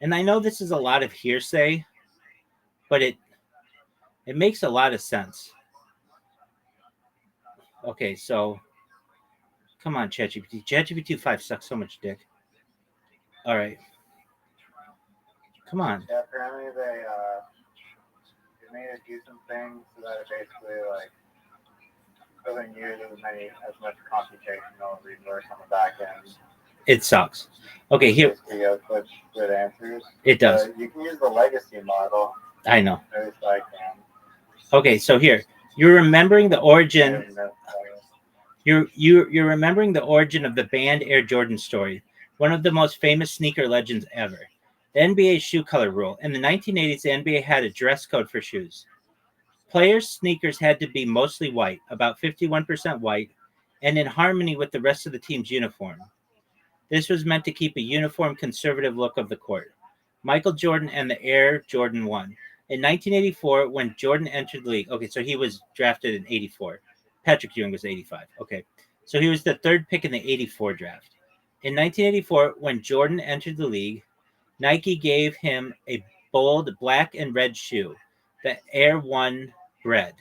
And I know this is a lot of hearsay, but it makes a lot of sense. Okay, so come on, ChatGPT. ChatGPT 5 sucks so much dick. All right. Come on. Yeah, apparently they made it do some things so that it basically like doesn't use as much computational resource on the back end. It sucks. Okay, here. Outputs with answers. It does. You can use the legacy model. I know. At least I can. Okay, so here. You're remembering the origin. You're remembering the origin of the banned Air Jordan story, one of the most famous sneaker legends ever. The NBA's shoe color rule. In the 1980s, the NBA had a dress code for shoes. Players' sneakers had to be mostly white, about 51% white, and in harmony with the rest of the team's uniform. This was meant to keep a uniform, conservative look of the court. Michael Jordan and the Air Jordan 1. In 1984, when Jordan entered the league, okay, so he was drafted in 84. Patrick Ewing was 85. Okay, so he was the third pick in the 84 draft. In 1984, when Jordan entered the league, Nike gave him a bold black and red shoe, the Air 1 Red.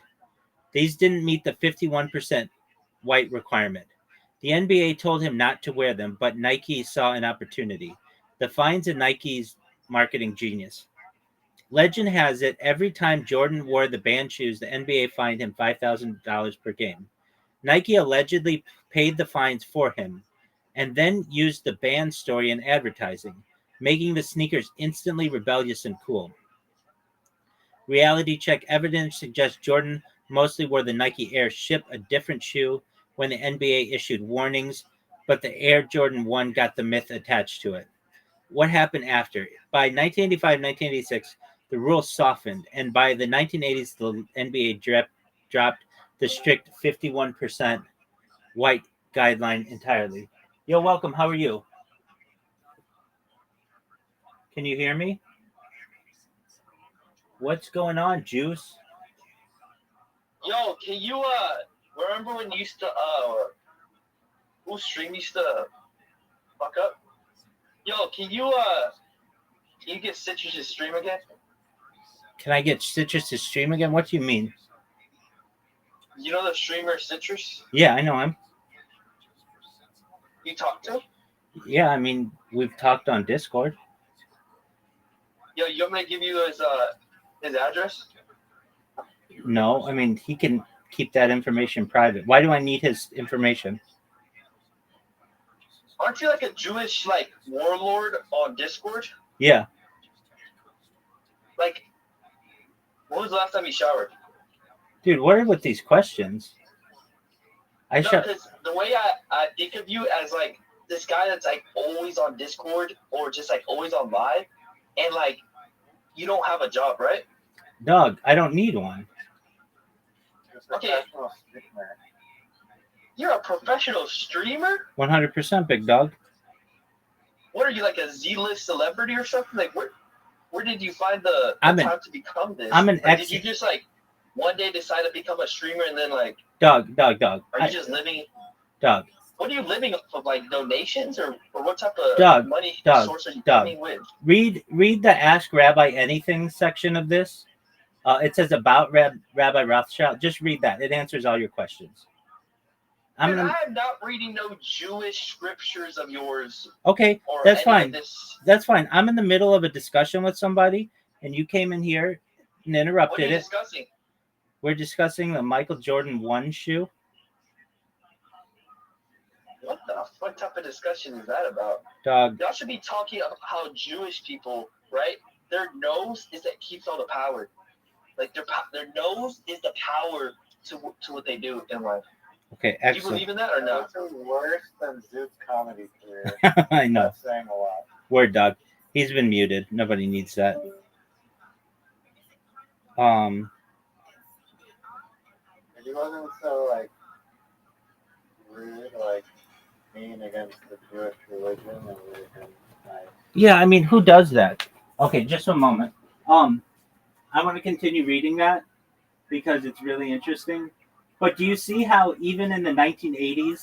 These didn't meet the 51% white requirement. The NBA told him not to wear them, but Nike saw an opportunity. The fines of Nike's marketing genius. Legend has it, every time Jordan wore the banned shoes, the NBA fined him $5,000 per game. Nike allegedly paid the fines for him and then used the banned story in advertising, making the sneakers instantly rebellious and cool. Reality check evidence suggests Jordan mostly wore the Nike Air Ship, a different shoe, when the NBA issued warnings, but the Air Jordan 1 got the myth attached to it. What happened after? By 1985-1986, the rules softened, and by the 1980s, the NBA dropped the strict 51% white guideline entirely. Yo, welcome. How are you? Can you hear me? What's going on, Juice? Yo, can you remember when you used to whose stream used to fuck up? Yo, can you get Citrus to stream again? Can I get Citrus to stream again? What do you mean? You know the streamer Citrus? Yeah, I know him. You talked to him? Yeah, I mean, we've talked on Discord. Yo, you want me to give you his address? No, I mean he can keep that information private. Why do I need his information? Aren't you like a Jewish like warlord on Discord? Yeah, Like, when was the last time you showered? dude. What are with these questions? I No, shut. because the way I think of you as like this guy that's like always on Discord or just like always on live, and like you don't have a job, right? Dog, I don't need one. Okay. Professional streamer. You're a professional streamer? 100% big dog. What are you, like a Z-list celebrity or something? Like where did you find the I'm time to become this? I'm an like, ex- did you just like one day decide to become a streamer and then like Dog. are you just living? Dog. What are you living off of, like donations or what type of Dog, money dog, source are you dog. coming with? Read the Ask Rabbi Anything section of this. It says about Rabbi Rothschild. Just read that. It answers all your questions. I'm not reading no Jewish scriptures of yours. Okay, Or that's any of fine. this. That's fine. I'm in the middle of a discussion with somebody, and you came in here and What are interrupted you it. discussing? We're discussing the Michael Jordan 1 shoe. What the fuck type of discussion is that about? Dog. Y'all should be talking about how Jewish people, right? Their nose is that keeps all the power. Like their nose is the power to what they do in life. Okay, Do you excellent. believe in that or no? That's worse than Zeus' comedy career. I know. That's saying a lot. Word dog. He's been muted. Nobody needs that. If he wasn't so like rude, like mean against the Jewish religion, it would have been nice. Yeah, I mean, who does that? Okay, just a moment. I want to continue reading that because it's really interesting. But do you see how even in the 1980s,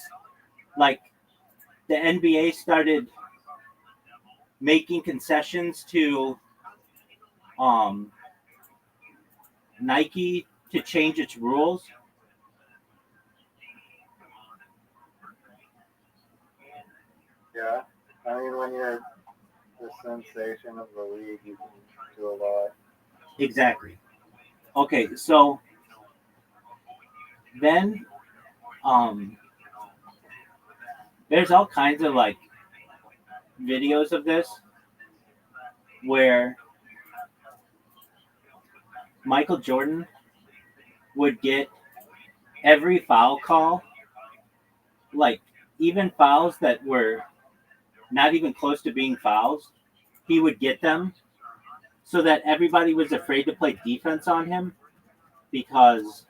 like the NBA started making concessions to Nike to change its rules? Yeah, I mean when you're the sensation of the league, you can do a lot. Exactly. Okay, so then there's all kinds of like videos of this where Michael Jordan would get every foul call, like even fouls that were not even close to being fouls, he would get them so that everybody was afraid to play defense on him because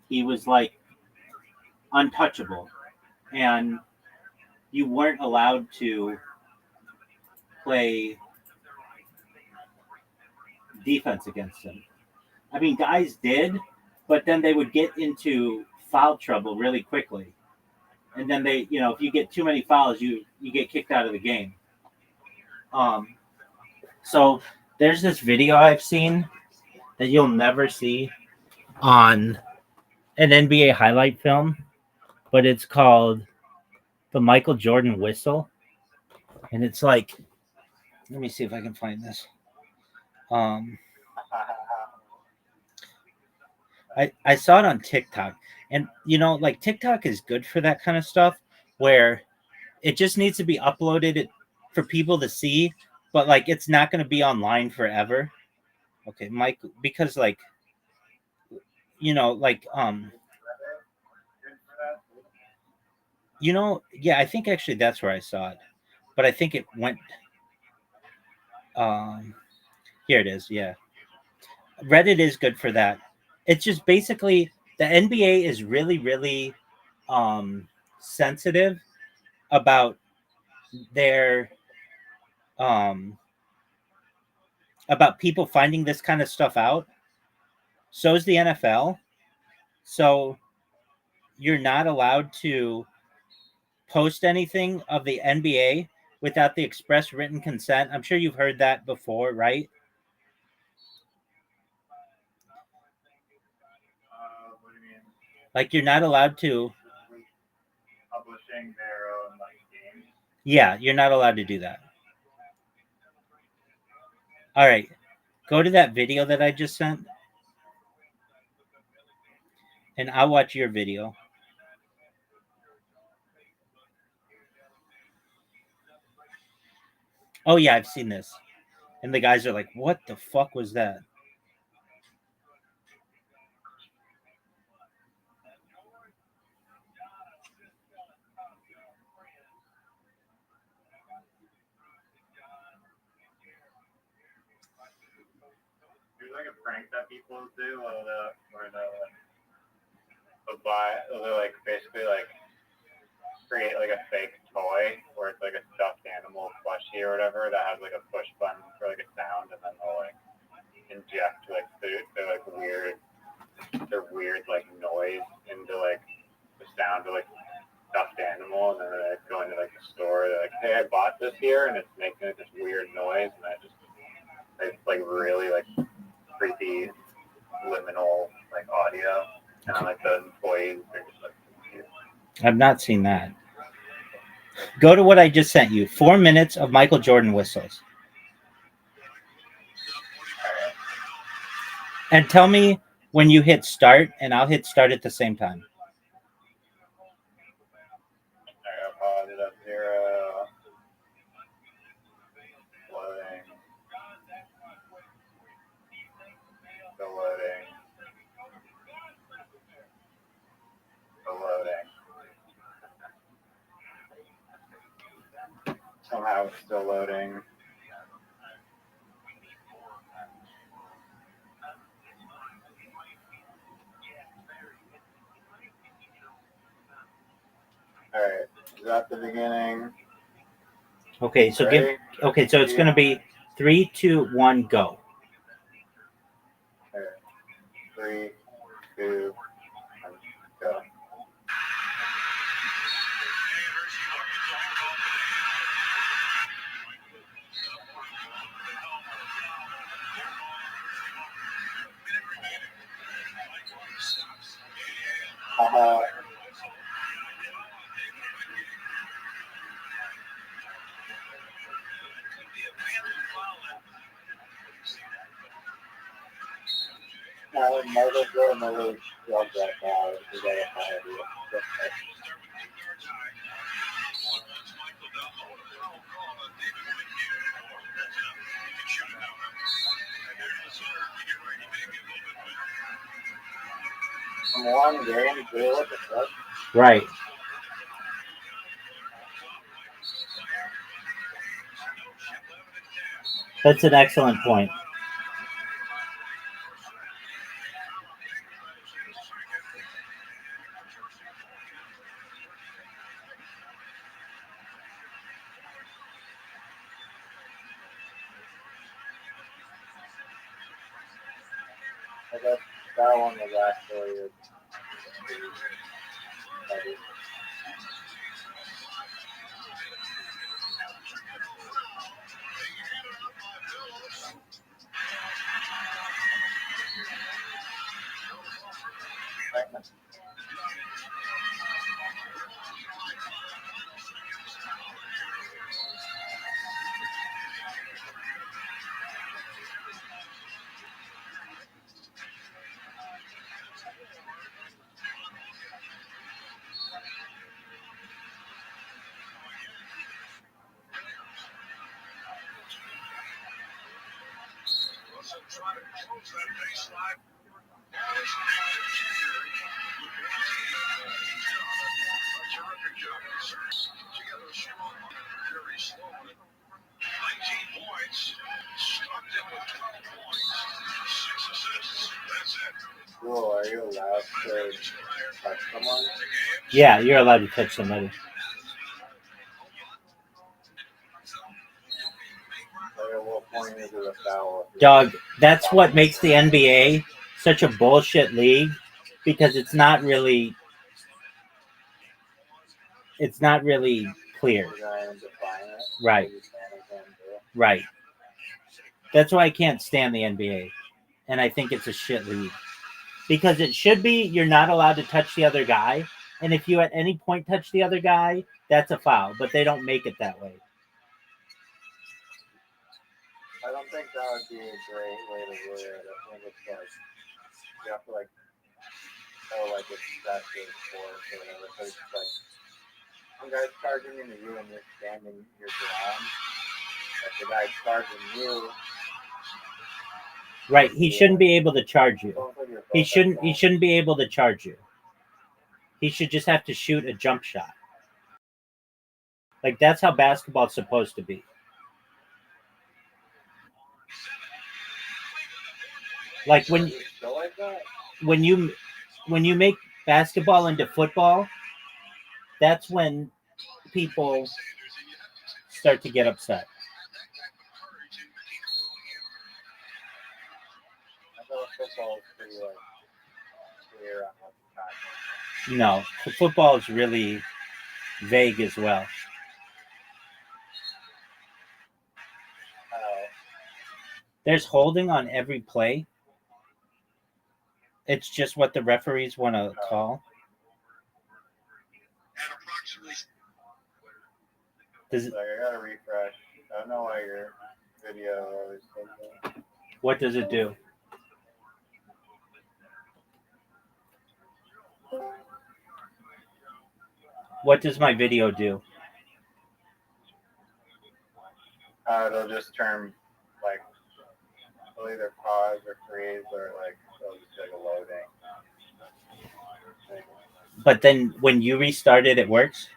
he was like untouchable and you weren't allowed to play defense against him. I mean, guys did, but then they would get into foul trouble really quickly. And then they, if you get too many fouls, you get kicked out of the game. So there's this video I've seen that you'll never see on an NBA highlight film, but it's called the Michael Jordan whistle. And it's like, let me see if I can find this. I saw it on TikTok, and like TikTok is good for that kind of stuff where it just needs to be uploaded for people to see, but like it's not going to be online forever. Okay, Mike, because like yeah, I think actually that's where I saw it, but I think it went. Here it is. Yeah, Reddit is good for that. It's just basically the NBA is really, really sensitive about their about people finding this kind of stuff out. So is the NFL. So you're not allowed to post anything of the NBA without the express written consent. I'm sure you've heard that before, right? What do you mean? Like you're not allowed to. Publishing their own like games. Yeah, you're not allowed to do that. All right. Go to that video that I just sent, and I'll watch your video. Oh, yeah, I've seen this. And the guys are like, what the fuck was that? There's like a prank that people do where they'll buy, they'll like basically like create like a fake toy where it's like a stuffed animal plushie or whatever that has like a push button for like a sound, and then they'll like inject like their weird like noise into like the sound of like stuffed animal, and then they like, go into like the store. They're like, "Hey, I bought this here, and it's making this weird noise," and it's like really like creepy liminal like audio, and like the employees are just like confused. I've not seen that. Go to what I just sent you. 4 minutes of Michael Jordan whistles. And tell me when you hit start, and I'll hit start at the same time. Alright, I'll pause it up 0. Loading. Still loading. Still loading. Somehow it's still loading. Alright, is that the beginning? Okay, so Ready? so it's gonna be 3, 2, 1, go. Alright. 3, 2, 1, go. Michael Jordan really loved that guy. He got a high idea. From one game, dude, what the fuck? Right. That's an excellent point. I guess that one was actually cool. Are you allowed to touch someone? Yeah, you're allowed to touch somebody. What point is it a foul? Dog, that's what makes the NBA such a bullshit league, because it's not really clear. Right. Right. That's why I can't stand the NBA. And I think it's a shit league. Because it should be you're not allowed to touch the other guy. And if you at any point touch the other guy, that's a foul. But they don't make it that way. I don't don't think that would be a great way to do it. I think it's like you have to like show like excessive force or whatever. So it's like one guy's charging into you and you're standing your ground. Like the guy's charging you. Right. He shouldn't be able to charge you. Like you're He both shouldn't. at He fault. shouldn't be able to charge you. He should just have to shoot a jump shot. Like that's how basketball's supposed to be. Like Is it still like that? when you make basketball into football, that's when people start to get upset. I thought football is pretty like clear on what's happening. No, football is really vague as well. There's holding on every play. It's just what the referees want to call. Does it, Like I gotta refresh. I don't know why your video always does that. what does it do? What does my video do? It'll just turn like it'll either pause or freeze or like it'll just be like a loading. But then when you restart it, it works.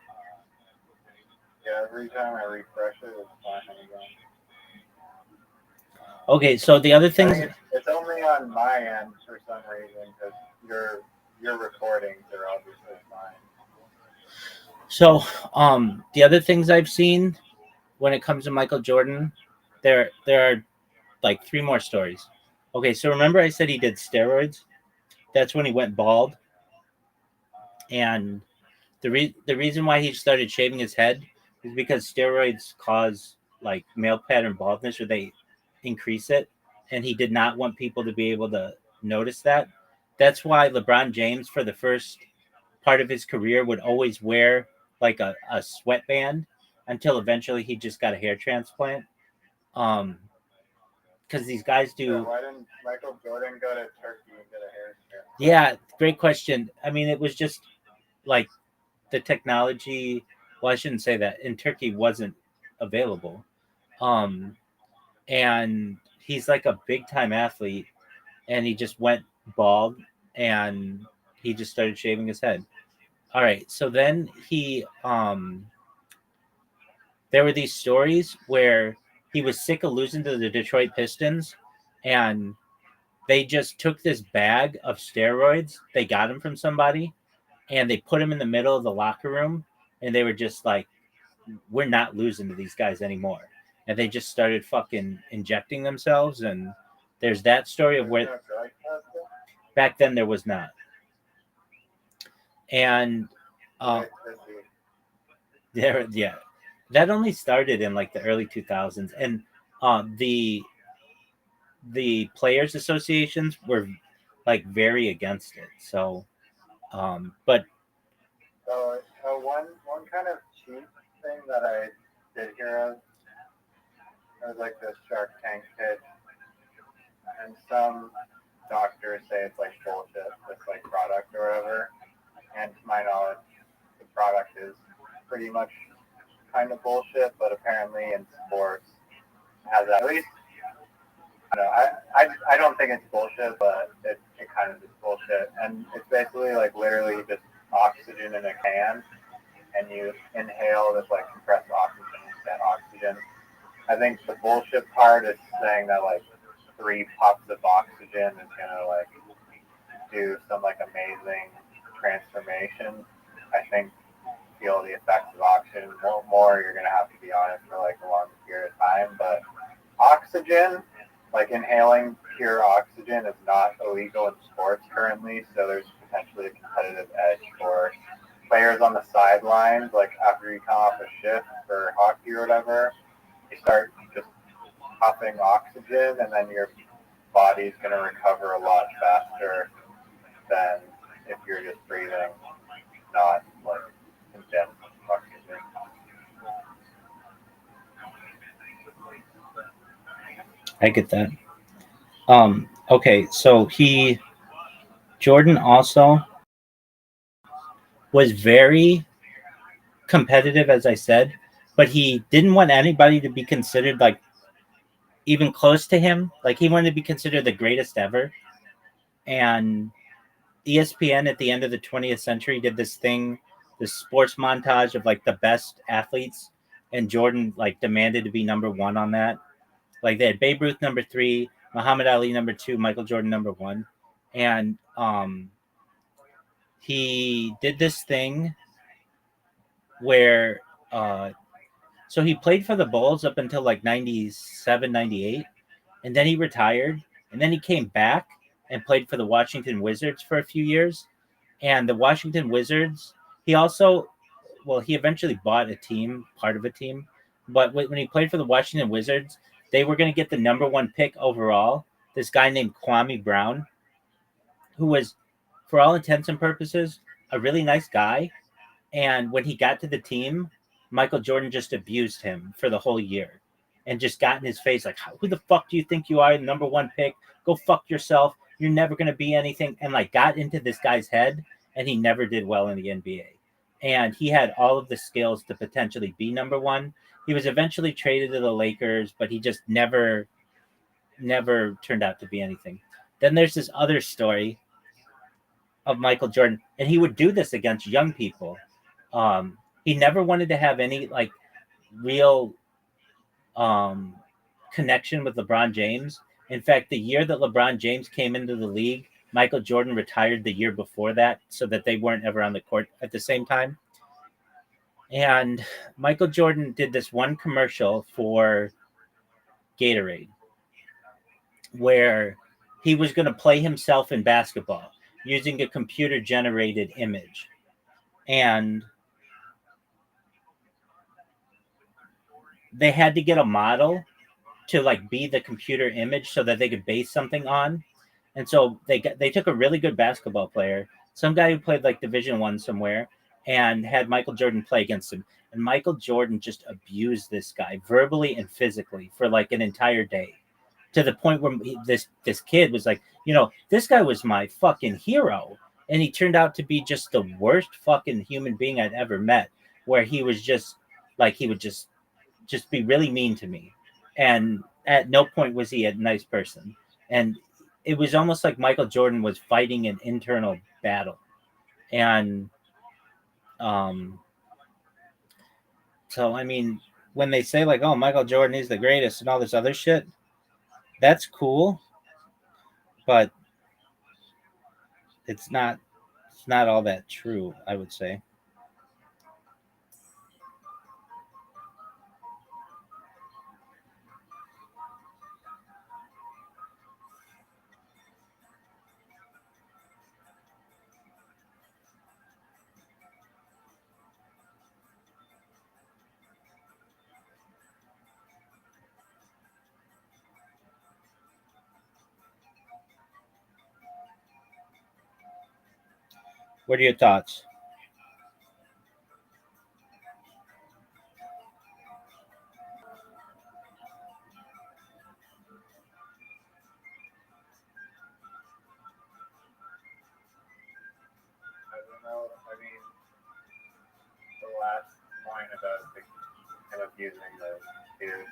Yeah, every time I refresh it, it's fine again. Okay, so the other I things. think it's only on my end for some reason because your recordings are obviously fine. So, the other things I've seen when it comes to Michael Jordan, there are like three more stories. Okay, so remember I said he did steroids? That's when he went bald, and the reason why he started shaving his head is because steroids cause like male pattern baldness, or they increase it, and he did not want people to be able to notice that. That's why LeBron James, for the first part of his career, would always wear like a sweatband until eventually he just got a hair transplant. Because these guys Yeah, do. why didn't Michael Jordan go to Turkey and get a hair transplant? Yeah, great question. I mean, it was just like the technology. Well, I shouldn't say that. In Turkey, wasn't available. Um, and he's like a big time athlete, and he just went bald, and he just started shaving his head. All right, so then there were these stories where he was sick of losing to the Detroit Pistons, and they just took this bag of steroids. They got him from somebody, and they put him in the middle of the locker room, and they were just like, "We're not losing to these guys anymore." And they just started fucking injecting themselves, and there's that story of where There's no drug testing? back then there was not. And It could be. there, yeah, that only started in like the early 2000s, and the players associations were like very against it. So, but So one kind of cheap thing that I did hear of was like this Shark Tank pitch, and some doctors say it's like bullshit, this like product or whatever. And to my knowledge, the product is pretty much kind of bullshit, but apparently in sports has at least. I don't know. I don't think it's bullshit, but it kind of is bullshit. And it's basically like literally just oxygen in a can, and you inhale this like compressed oxygen, that oxygen. I think the bullshit part is saying that like 3 puffs of oxygen is gonna like do some like amazing transformation. I think feel the effects of oxygen more you're gonna have to be on it for like a long period of time. But oxygen, like inhaling pure oxygen, is not illegal in sports currently, so there's potentially a competitive edge for players on the sidelines. Like after you come off a shift for hockey or whatever, you start just puffing oxygen, and then your body's going to recover a lot faster than if you're just breathing not like condensed oxygen. I get that. Okay, so Jordan also was very competitive, as I said, but he didn't want anybody to be considered like even close to him. Like he wanted to be considered the greatest ever. And ESPN at the end of the 20th century did this thing, this sports montage of like the best athletes, and Jordan like demanded to be number one on that. Like they had Babe Ruth number three, Muhammad Ali number two, Michael Jordan number one, and he did this thing where so he played for the Bulls up until like 97, 98, and then he retired, and then he came back and played for the Washington Wizards for a few years. And the Washington Wizards, he also, well, he eventually bought a team, part of a team, but when he played for the Washington Wizards, they were going to get the number one pick overall. This guy named Kwame Brown, who was, for all intents and purposes, a really nice guy. And when he got to the team, Michael Jordan just abused him for the whole year and just got in his face like, who the fuck do you think you are? Number one pick. Go fuck yourself. You're never going to be anything. And like got into this guy's head, and he never did well in the NBA. And he had all of the skills to potentially be number one. He was eventually traded to the Lakers, but he just never turned out to be anything. Then there's this other story of Michael Jordan, and he would do this against young people. He never wanted to have any like real um, connection with LeBron James. In fact, the year that LeBron James came into the league, Michael Jordan retired the year before that, so that they weren't ever on the court at the same time. And Michael Jordan did this one commercial for Gatorade where he was going to play himself in basketball using a computer generated image. And they had to get a model to like be the computer image so that they could base something on. And so they took a really good basketball player, some guy who played like Division 1 somewhere, and had Michael Jordan play against him. And Michael Jordan just abused this guy verbally and physically for like an entire day, to the point where this kid was like, this guy was my fucking hero, and he turned out to be just the worst fucking human being I'd ever met. Where he was just like he would just be really mean to me, and at no point was he a nice person. And it was almost like Michael Jordan was fighting an internal battle. And um so I mean, when they say like, oh, Michael Jordan is the greatest and all this other shit, that's cool, but it's not all that true, I would say. What are your thoughts? I don't know. I mean, the last point about him abusing the dude,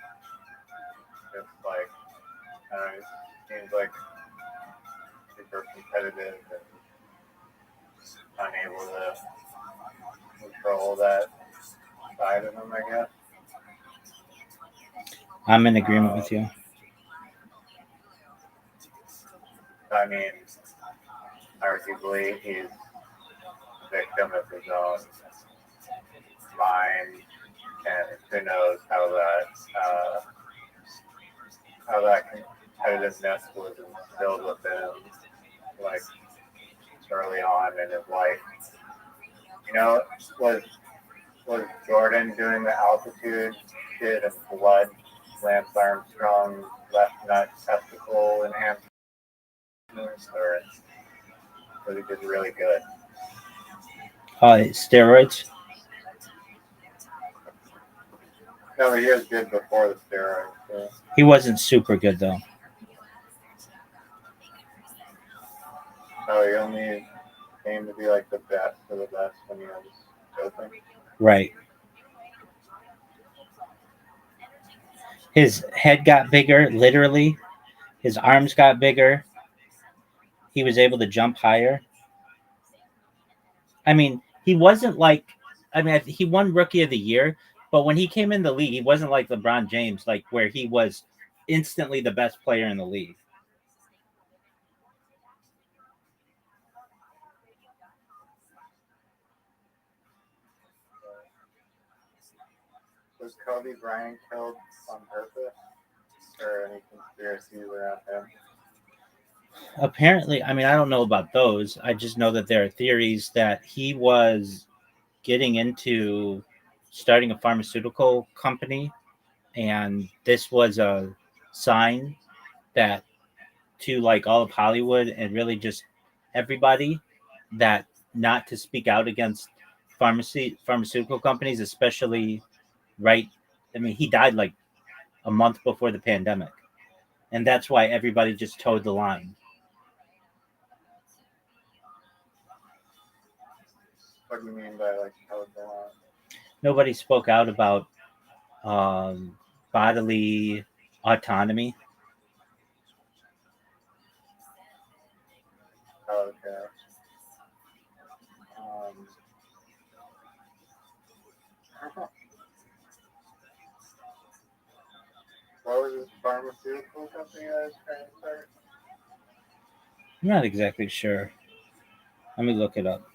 just like, it seems like super competitive and unable to control that side of him, I guess. I'm in agreement with you. I mean, arguably, he's a victim of his own mind, and who knows how that competitiveness was instilled within him, like early on in his life. You know, was Jordan doing the altitude shit and blood, Lance Armstrong left nut testicle enhancements, or was he just really good? Steroids. No, but he was good before the steroids. So. He wasn't super good though. Oh, he only came to be like the best of the best when he was doping. Right. His head got bigger, literally. His arms got bigger. He was able to jump higher. I mean, he wasn't like, I mean, he won Rookie of the Year, but when he came in the league, he wasn't like LeBron James, like where he was instantly the best player in the league. Was Kobe Bryant killed on purpose? Or any conspiracies around him? Apparently, I mean, I don't know about those. I just know that there are theories that he was getting into starting a pharmaceutical company, and this was a sign that to like all of Hollywood and really just everybody that not to speak out against pharmaceutical companies, especially right. I mean, he died like a month before the pandemic, and that's why everybody just towed the line. What do you mean by like how it's on? Nobody spoke out about bodily autonomy. Oh, okay. Um, what was his pharmaceutical company that was trying to start? I'm not exactly sure. Let me look it up.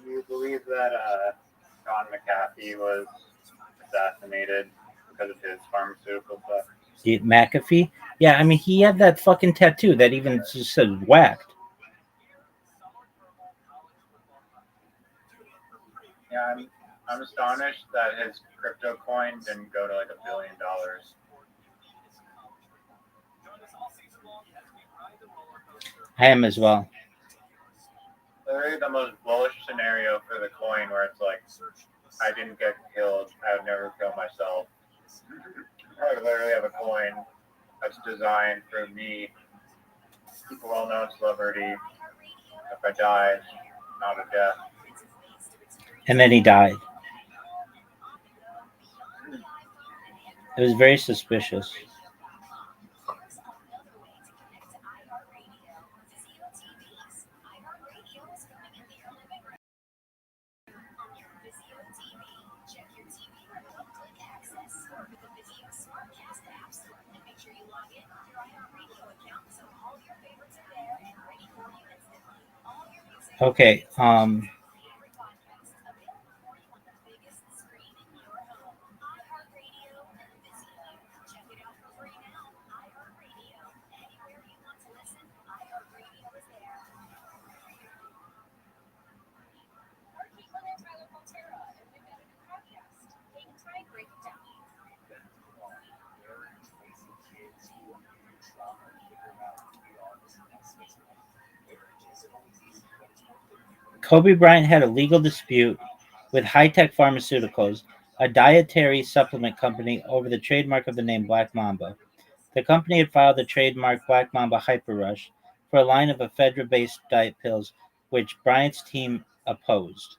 Do you believe that John McAfee was assassinated because of his pharmaceutical stuff? McAfee. Yeah, I mean, he had that fucking tattoo that even just said whacked. Yeah, I'm astonished that his crypto coin didn't go to like $1 billion. I am as well. Literally the most bullish scenario for the coin where it's like, I didn't get killed, I would never kill myself. I would literally have a coin that's designed for me, a well-known celebrity. If I die, not a death. And then he died. It was very suspicious. Okay. Kobe Bryant had a legal dispute with High-Tech Pharmaceuticals, a dietary supplement company, over the trademark of the name Black Mamba. The company had filed the trademark Black Mamba Hyper Rush for a line of ephedra-based diet pills, which Bryant's team opposed,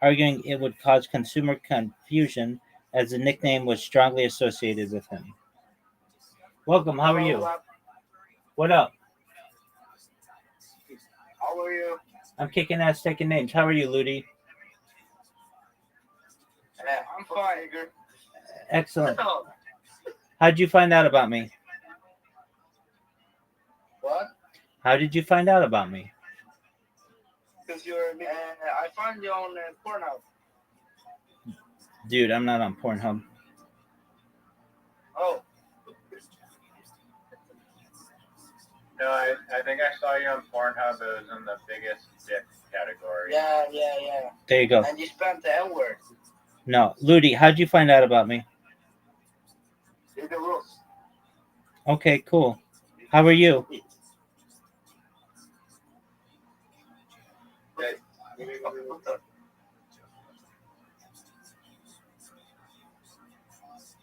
arguing it would cause consumer confusion as the nickname was strongly associated with him. Welcome, how are you? What up? How are you? I'm kicking ass taking names. How are you, Ludi? I'm fine, Igor. Excellent. How'd you find out about me? What? How did you find out about me? Because you're. I found you on Pornhub. Dude, I'm not on Pornhub. Oh. No, I think I saw you on Pornhub. It was in the biggest dick category. Yeah. There you go. And you spent the L word. No, Ludi, how'd you find out about me? Read the rules. Okay, cool. How are you?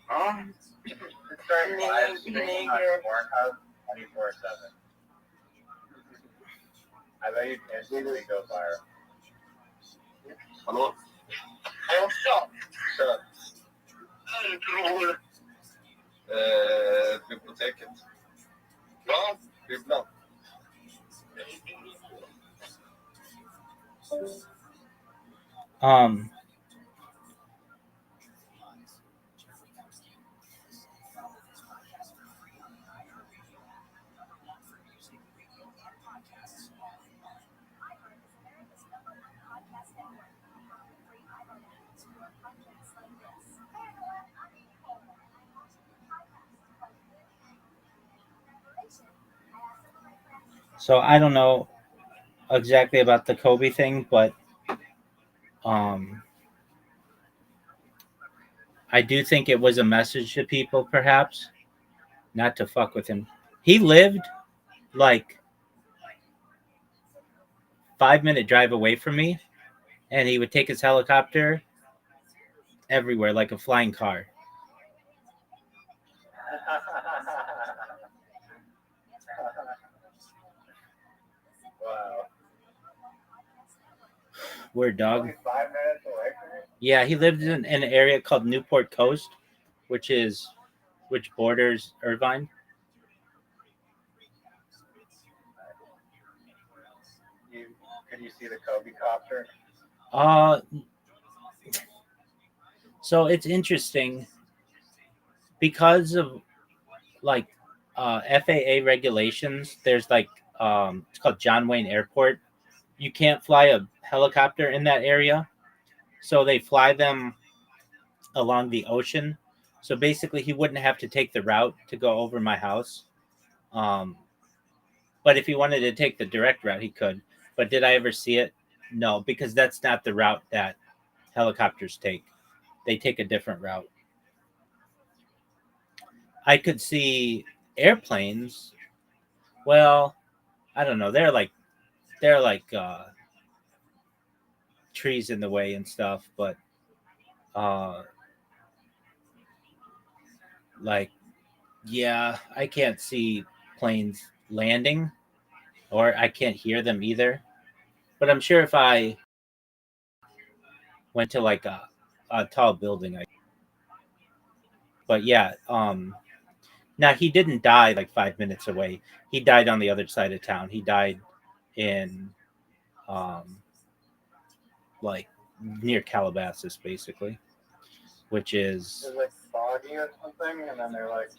Huh? Start live streaming on Pornhub 24/7. I bet you'd instantly go viral. Hallå? Ja, så. Jag tror... Biblioteket. Ja, bibblan. So I don't know exactly about the Kobe thing, but I do think it was a message to people, perhaps, not to fuck with him. He lived like 5-minute drive away from me, and he would take his helicopter everywhere like a flying car. Wow. Weird dog. Only 5 minutes away from you? Yeah, he lived in an area called Newport Coast, which borders Irvine. Can you see the Kobe copter? So it's interesting because of like FAA regulations. There's like it's called John Wayne Airport. You can't fly a helicopter in that area, so they fly them along the ocean. So basically, he wouldn't have to take the route to go over my house. Um, but if he wanted to take the direct route, he could. But did I ever see it? No, because that's not the route that helicopters take. They take a different route. I could see airplanes. Well, I don't know. They're like trees in the way and stuff, but uh like yeah, I can't see planes landing or I can't hear them either. But I'm sure if I went to like a tall building, but yeah, now he didn't die like 5 minutes away. He died on the other side of town. He died in um like near Calabasas basically, which is It was like foggy or something, and then they're like,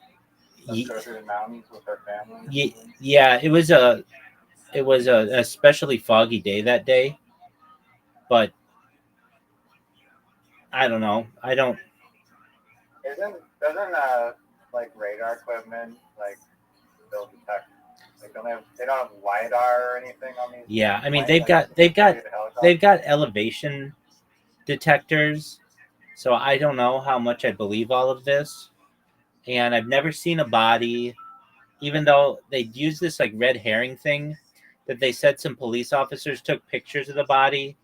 let's go through the mountains with our family. Yeah, it was a especially foggy day that day, but I don't know. I don't. Doesn't like radar equipment like still detect? Like they don't have lidar or anything on these? Yeah, I mean planes, they've got elevation detectors, so I don't know how much I believe all of this, and I've never seen a body, even though they use this like red herring thing that they said some police officers took pictures of the body.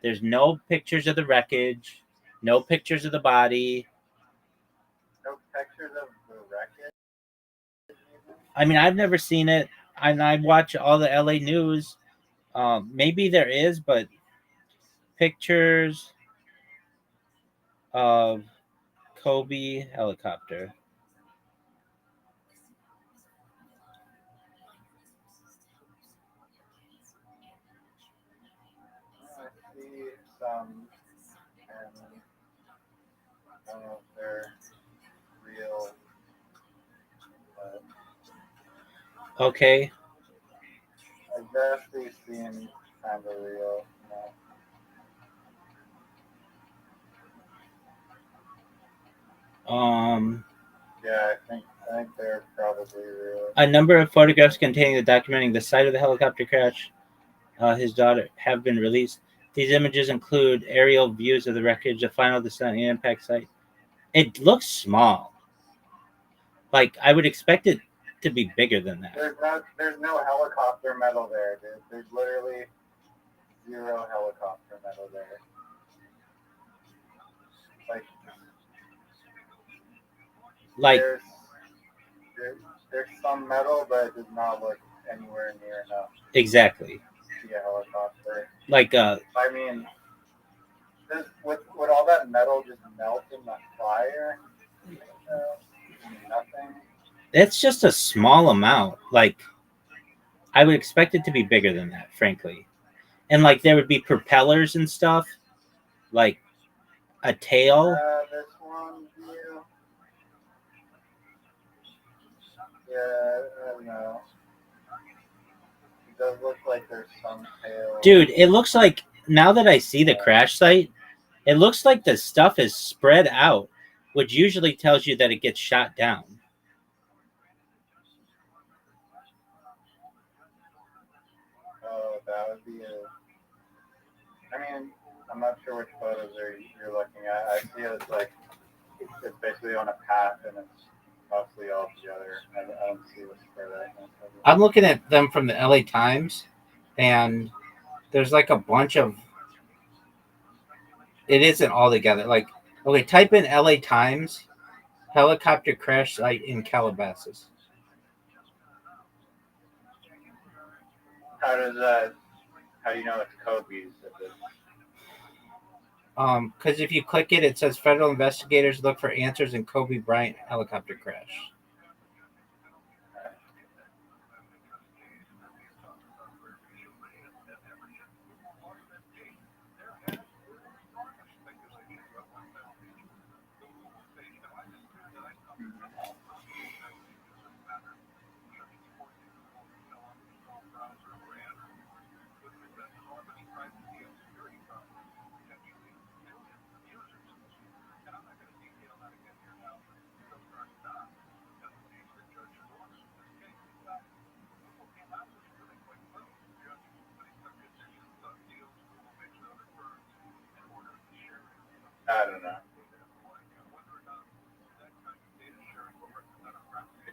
There's no pictures of the wreckage, no pictures of the body. No pictures of the wreckage. I mean, I've never seen it, and I watch all the LA news. Maybe there is, but pictures of Kobe helicopter. I see some, and I don't know if they're real. But Okay. I guess they seem kind of real. You know? Um. Yeah, I think they're probably real. A number of photographs containing the documenting the site of the helicopter crash, his daughter, have been released. These images include aerial views of the wreckage, the final descent and impact site. It looks small. Like I would expect it to be bigger than that. There's no helicopter metal there, dude. There's literally zero helicopter metal there. Like there's some metal, but it does not look anywhere near enough exactly. to be a helicopter. Like I mean, would all that metal just melt in the fire? Nothing. it's just a small amount. Like I would expect it to be bigger than that, frankly. And like there would be propellers and stuff, like a tail. This one view. Yeah, I don't know. It does look like there's some tail. Dude, it looks like now that I see the crash site, it looks like the stuff is spread out, which usually tells you that it gets shot down. Oh, that would be I mean, I'm not sure which photos you're looking at. I see it as like it's basically on a path and it's mostly all together. I don't see what's spread out. I'm looking at them from the LA Times, and there's like a bunch of. It isn't all together. Like, okay, type in LA Times helicopter crash site in Calabasas. How do you know it's Kobe's? Because if you click it, it says federal investigators look for answers in Kobe Bryant helicopter crash. I don't know.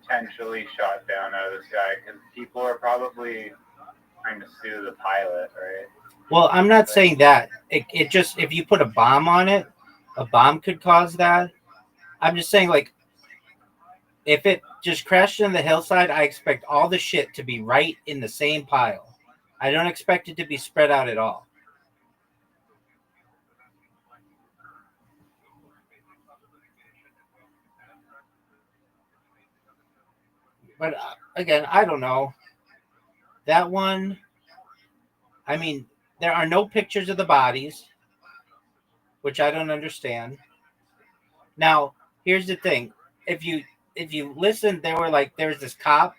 Potentially shot down out of the sky because people are probably trying to sue the pilot, right? Well, I'm not saying that. It just, if you put a bomb on it, a bomb could cause that. I'm just saying, like, if it just crashed on the hillside, I expect all the shit to be right in the same pile. I don't expect it to be spread out at all. But again, I don't know. That one, I mean, there are no pictures of the bodies, which I don't understand. Now, here's the thing. If you listen, there was this cop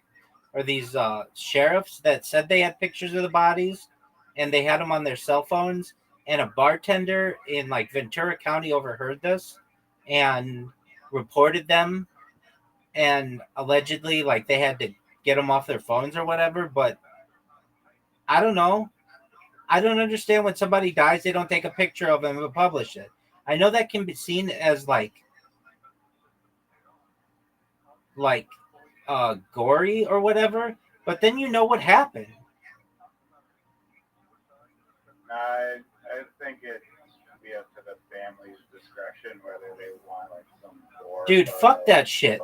or these sheriffs that said they had pictures of the bodies and they had them on their cell phones, and a bartender in like Ventura County overheard this and reported them, and allegedly like they had to get them off their phones or whatever. But I don't know. I don't understand when somebody dies, they don't take a picture of them and publish it. I know that can be seen as like gory or whatever, but then you know what happened. I think it should be up to the family's discretion whether they want like some gore. Dude, fuck that shit.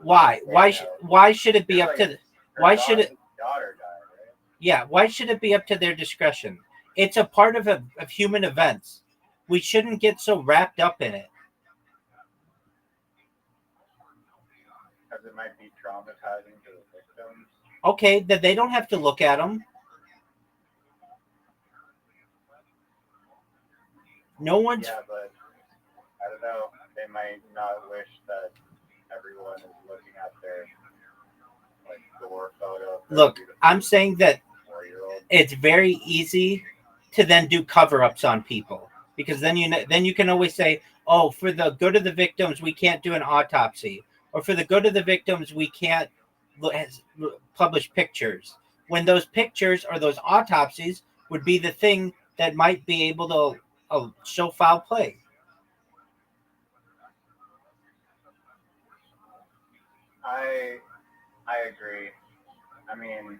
Why? Why should it be up to? Why should it? Daughter died, right? Yeah. Why should it be up to their discretion? It's a part of human events. We shouldn't get so wrapped up in it. Because it might be traumatizing to the victims. Okay, then they don't have to look at them. No one's. Yeah, but I don't know. They might not wish that everyone is looking at their like gore photo. Look, I'm saying that it's very easy to then do cover-ups on people, because then you can always say, "Oh, for the good of the victims, we can't do an autopsy," or for the good of the victims, we can't publish pictures. When those pictures or those autopsies would be the thing that might be able to show foul play. I agree. I mean,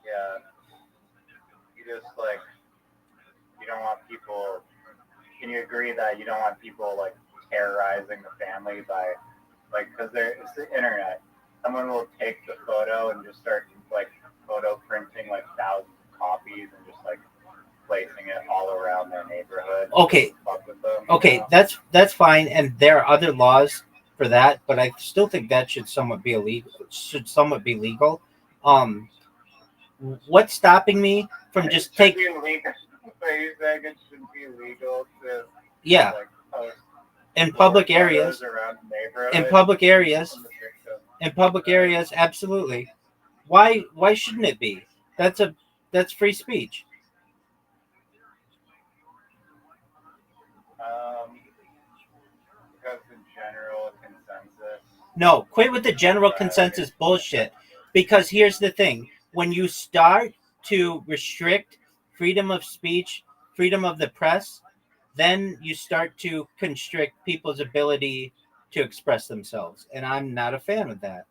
yeah, you just like you don't want people. Can you agree that you don't want people like terrorizing the family by like because it's the internet. Someone will take the photo and just start like photo printing like thousands of copies and just like placing it all around their neighborhood. Okay, Fuck with them, okay, that's fine, and there are other laws for that, but I still think that should somewhat be illegal. Should somewhat be legal. Um, what's stopping me from It just should take? be illegal. So you saying it should be legal to Yeah, like post in public areas, photos around the neighborhood in public areas, from the victim? in public areas, absolutely. Why shouldn't it be? That's free speech. Because the general consensus. No, quit with the general consensus bullshit. Because here's the thing: when you start to restrict freedom of speech, freedom of the press, then you start to constrict people's ability to express themselves, and I'm not a fan of that.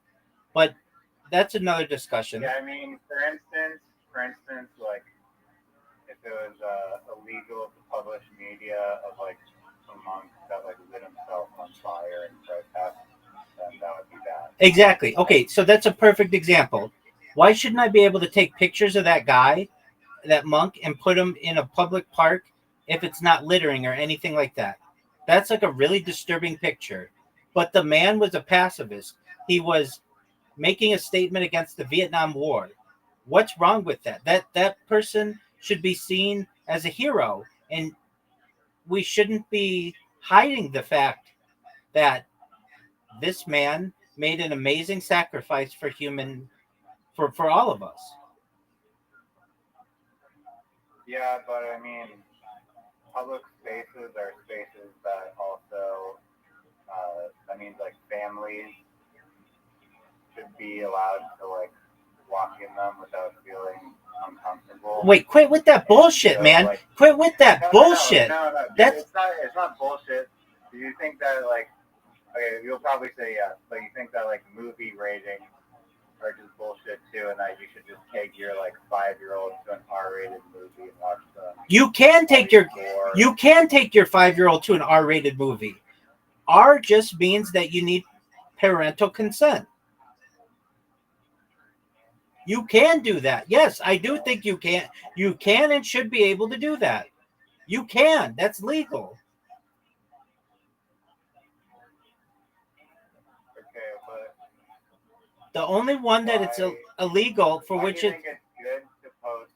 But that's another discussion. Yeah, I mean, for instance, like if it was illegal to publish media of like a monk that like lit himself on fire in protest, then that would be bad. Exactly. Okay, so that's a perfect example. Why shouldn't I be able to take pictures of that guy, that monk, and put him in a public park if it's not littering or anything like that? That's like a really disturbing picture. But the man was a pacifist. He was making a statement against the Vietnam War. What's wrong with that? That person should be seen as a hero, and we shouldn't be hiding the fact that this man made an amazing sacrifice for all of us. Yeah, but I mean, public spaces are spaces that also that means like families should be allowed to like walk in them without feeling uncomfortable. Wait, quit with that bullshit, So, man. like, Quit with that no, bullshit. dude, That's it's not bullshit. Do you think that like okay, you'll probably say yes, but you think that like movie ratings are just bullshit too, and that you should just take your like 5-year-old to an R-rated movie and watch them. you can take your 5-year-old to an R-rated movie. R just means that you need parental consent. You can do that. Yes, I do think you can. You can and should be able to do that. You can. That's legal. Okay, but The only one that it's illegal for why which do you it think it's good to post?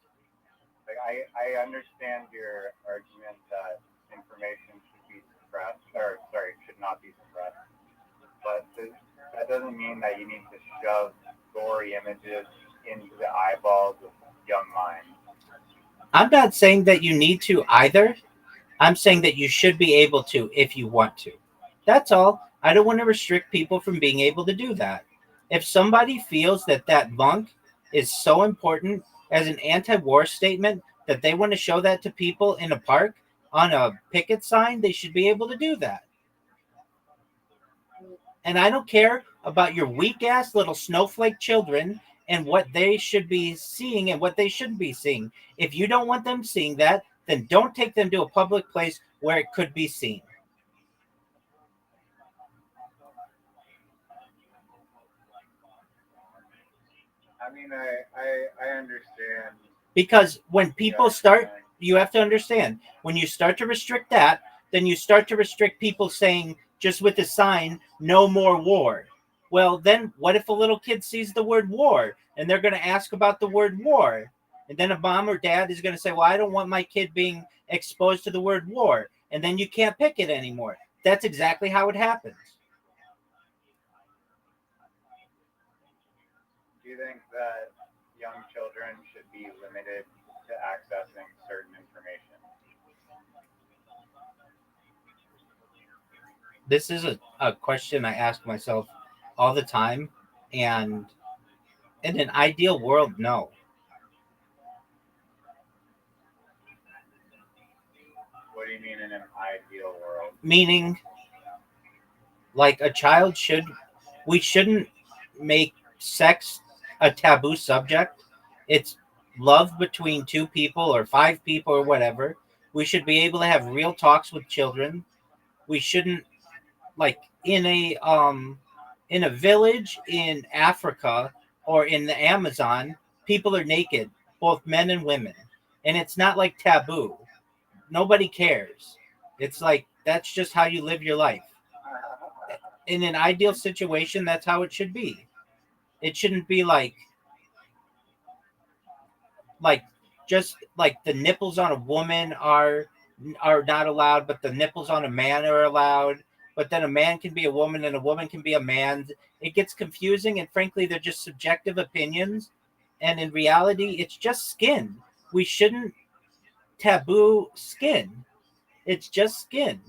Like, I understand your argument that information should be suppressed, or sorry, should not be suppressed. But that doesn't mean that you need to shove gory images into the eyeballs of young minds. I'm not saying that you need to either. I'm saying that you should be able to if you want to. That's all. I don't want to restrict people from being able to do that. If somebody feels that that monk is so important as an anti-war statement that they want to show that to people in a park on a picket sign, they should be able to do that. And I don't care about your weak ass little snowflake children and what they should be seeing and what they shouldn't be seeing. If you don't want them seeing that, then don't take them to a public place where it could be seen. I mean, I understand. Because when people Yeah, start, you have to understand, when you start to restrict that, then you start to restrict people saying, just with the sign, no more war. Well, then what if a little kid sees the word war and they're going to ask about the word war? And then a mom or dad is going to say, well, I don't want my kid being exposed to the word war. And then you can't pick it anymore. That's exactly how it happens. do you think that young children should be limited to accessing certain information? this is a question I ask myself all the time, and in an ideal world, no. What do you mean in an ideal world? Meaning, like a child should, we shouldn't make sex a taboo subject. It's love between two people or five people or whatever. We should be able to have real talks with children. We shouldn't, like, in a village in Africa or in the Amazon, people are naked, both men and women. And it's not like taboo. Nobody cares. It's like that's just how you live your life. In an ideal situation, that's how it should be. It shouldn't be like just like the nipples on a woman are not allowed, but the nipples on a man are allowed. But then a man can be a woman and a woman can be a man. It gets confusing, and frankly, they're just subjective opinions. And in reality, it's just skin. We shouldn't taboo skin. It's just skin.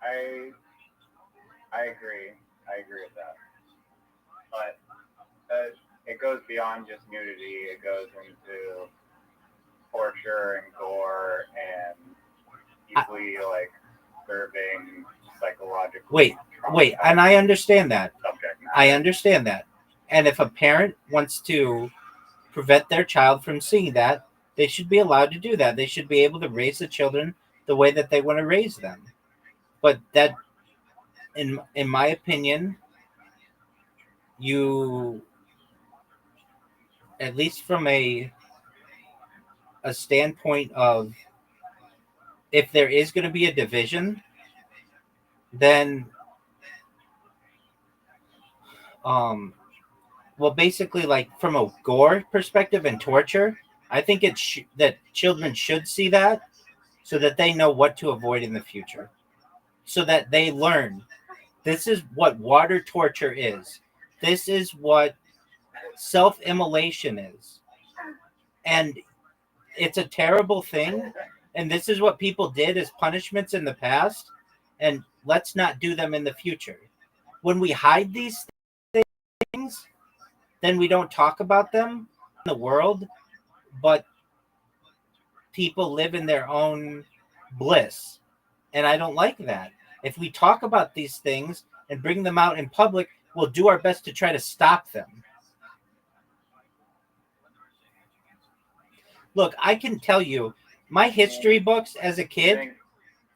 I I agree. I agree with that. But it goes beyond just nudity. It goes into torture and gore and deeply like disturbing Wait, psychologically wait, and I understand that. subject I matter. understand that. And if a parent wants to prevent their child from seeing that, they should be allowed to do that. They should be able to raise the children the way that they want to raise them. But that, in my opinion, you, at least from a standpoint of, if there is going to be a division, then um well, basically, like from a gore perspective and torture, I think that children should see that so that they know what to avoid in the future, so that they learn this is what water torture is. This is what self-immolation is. And it's a terrible thing. And this is what people did as punishments in the past. And let's not do them in the future. When we hide these things, then we don't talk about them in the world, but people live in their own bliss. And I don't like that. If we talk about these things and bring them out in public, we'll do our best to try to stop them. Look, I can tell you, my history books as a kid,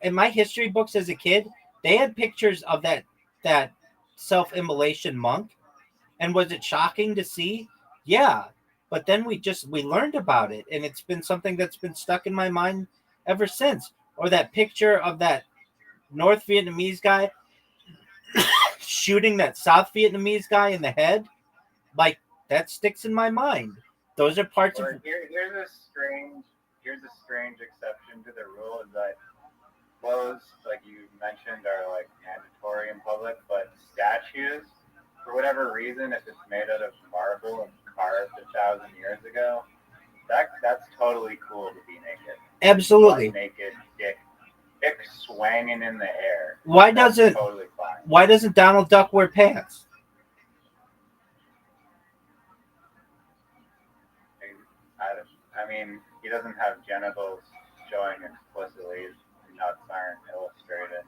in my history books as a kid, they had pictures of that self-immolation monk. And was it shocking to see? Yeah. But then we learned about it, and it's been something that's been stuck in my mind ever since. Or that picture of that North Vietnamese guy shooting that South Vietnamese guy in the head, like that sticks in my mind. Those are parts of. Or here's a strange exception to the rule is that clothes, like you mentioned, are like mandatory in public, but statues, for whatever reason, if it's made out of marble and carved 1,000 years ago, that's totally cool to be naked. Absolutely. Butt naked, dick swanging in the air. Why That's doesn't totally fine. why doesn't Donald Duck wear pants? I mean, he doesn't have genitals showing explicitly. His nuts aren't illustrated,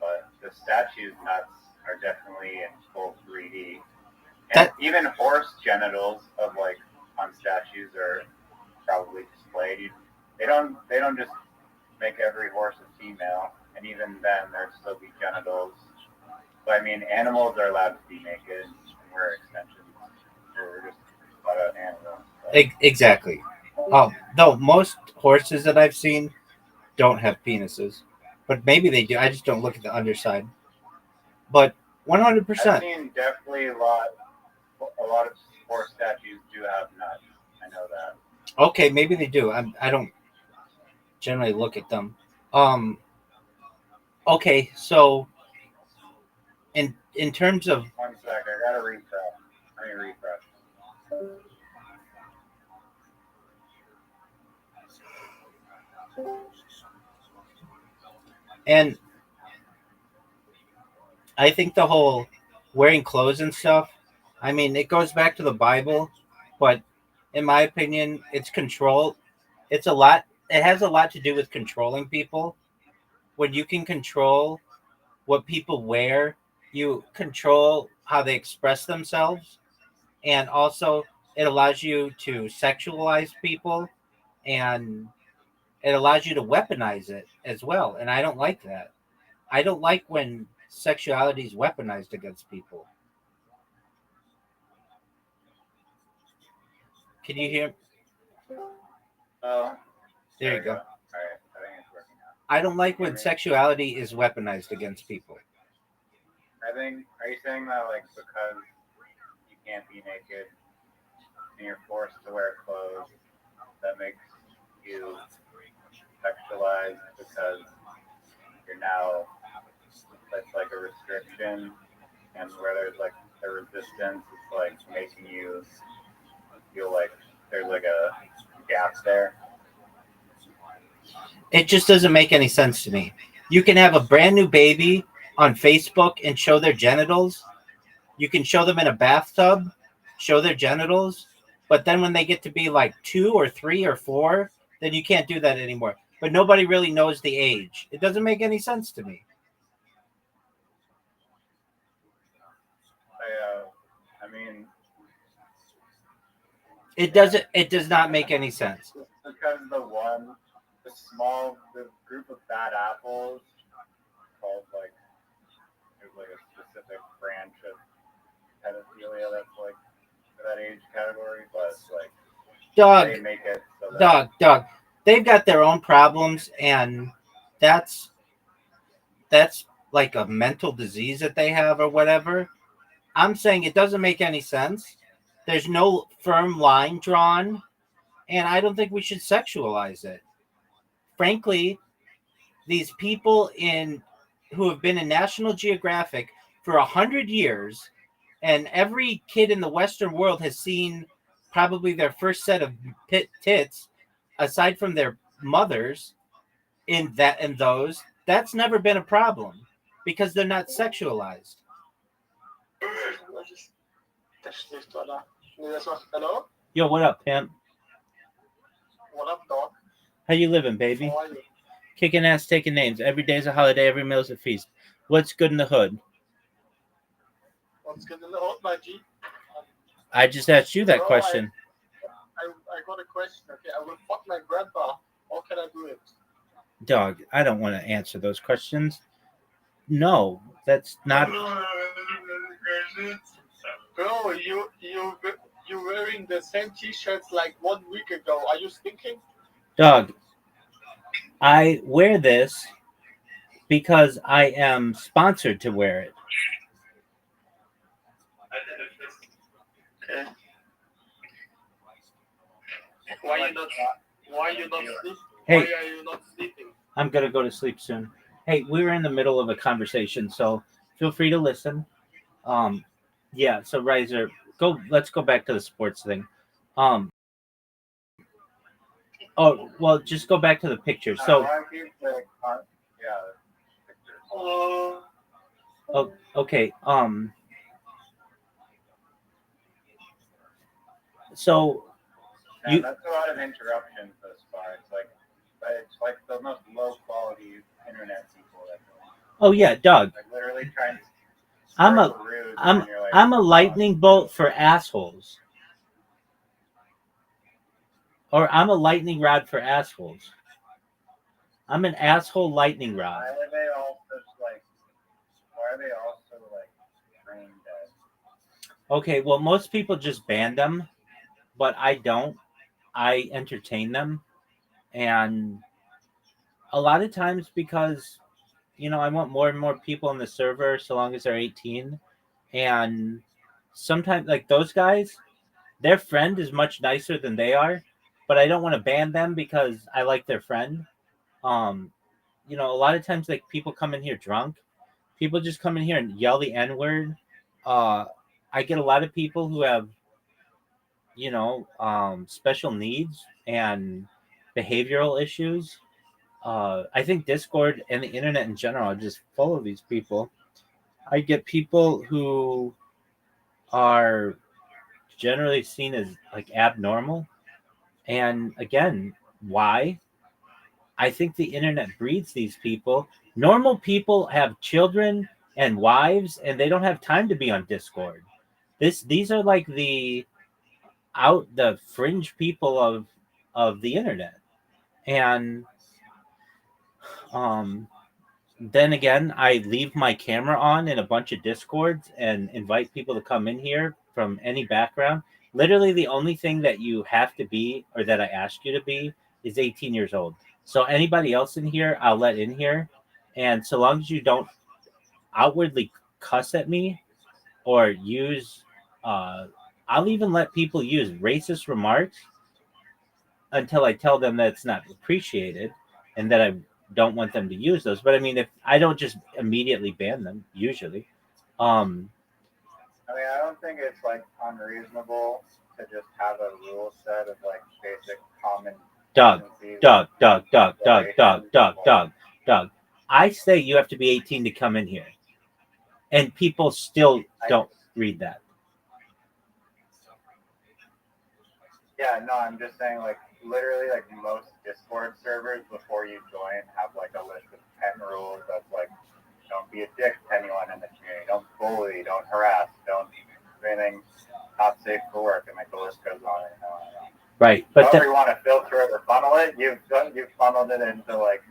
but the statue's nuts are definitely in full 3D. And That even horse genitals of like on statues are probably displayed. They don't just make every horse a female, and even then there'd still be genitals. But I mean, animals are allowed to be naked, and we're extensions. We're just about animals. So. exactly. Though most horses that I've seen don't have penises, but maybe they do. I just don't look at the underside. But I've 100%. seen definitely a lot of horse statues do have nuts. I know that. Okay, maybe they do. I don't generally look at them. Um. Okay, so in terms of, One sec, I gotta refresh. Let me refresh. And I think the whole wearing clothes and stuff, I mean, it goes back to the Bible, but in my opinion, it's control. It's a lot. It has a lot to do with controlling people. When you can control what people wear, you control how they express themselves, and also it allows you to sexualize people, and it allows you to weaponize it as well. And I don't like that. I don't like when sexuality is weaponized against people. Can you hear? Oh, There there you we go. go. All right, I think it's working now. I don't like Hear when me? sexuality is weaponized against people. I think. Are you saying that like because you can't be naked and you're forced to wear clothes, that makes you sexualized because you're now it's like a restriction, and where there's like a resistance, it's like making you feel like there's like a gap there. It just doesn't make any sense to me. You can have a brand new baby on Facebook and show their genitals. You can show them in a bathtub, show their genitals. But then when they get to be like 2 or 3 or 4, then you can't do that anymore. But nobody really knows the age. It doesn't make any sense to me. I mean, It doesn't. It does not make any sense. because the group of bad apples called like there's like a specific branch of pedophilia that's like for that age category, but like Dog, they make it so that dog. They've got their own problems, and that's that's like a mental disease that they have or whatever. I'm saying it doesn't make any sense. There's no firm line drawn, and I don't think we should sexualize it. Frankly, these people in who have been in National Geographic for 100 years, and every kid in the Western world has seen probably their first set of tits, aside from their mothers. In those, that's never been a problem because they're not sexualized. Hello? Yo, what up, pimp? What up, dog? How you living, baby? How are you? Kicking ass, taking names. Every day's a holiday. Every meal's a feast. What's good in the hood? What's good in the hot, my G? I just asked you that Bro, question. I got a question, okay? I will fuck my grandpa. How can I do it? Dog, I don't want to answer those questions. No, that's not. Bro, you wearing the same t-shirts like 1 week ago. Are you stinking? Dog, I wear this because I am sponsored to wear it. Okay. Why you not? Why you not sleep? Hey. Why are you not sleeping? I'm going to go to sleep soon. Hey, we were in the middle of a conversation, so feel free to listen. Yeah, so Riser, let's go back to the sports thing. Oh, well, just go back to the picture. So, yeah. oh, okay. So And that's a lot of interruptions thus far. It's like the most low quality internet people that. Oh yeah, Doug. Like literally trying to. I'm a lightning bolt for assholes. Or I'm a lightning rod for assholes. I'm an asshole lightning rod. Why are they all trained as? Okay, well, most people just ban them, but I don't. I entertain them, and a lot of times because I want more and more people on the server so long as they're 18, and sometimes like those guys, their friend is much nicer than they are, but I don't want to ban them because I like their friend. A lot of times like people come in here drunk. People just come in here and yell the N-word. I get a lot of people who have, special needs and behavioral issues. I think Discord and the internet in general are just full of these people. I get people who are generally seen as like abnormal. And again, why? I think the internet breeds these people. Normal people have children and wives, and they don't have time to be on Discord. These are like the fringe people of the internet. And um then again, I leave my camera on in a bunch of Discords and invite people to come in here from any background. Literally, the only thing that you have to be, or that I ask you to be, is 18 years old. So anybody else in here, I'll let in here. And so long as you don't outwardly cuss at me or use, uh, I'll even let people use racist remarks until I tell them that it's not appreciated and that I don't want them to use those. But I mean, if I don't just immediately ban them, usually. Um, I mean, I don't think it's like unreasonable to just have a rule set of like basic common Doug, decencies Doug, Doug, Doug, and Doug, Doug, relations. Doug, Doug, Doug. I say you have to be 18 to come in here, and people still I, don't read that. yeah, no, I'm just saying like literally like most Discord servers before you join have like a list of 10 rules that's like don't be a dick to anyone in the community, don't bully, don't harass, don't do anything not safe for work, and like the list goes on and on and on. Right, but However you want to filter it or funnel it, you've funneled it into like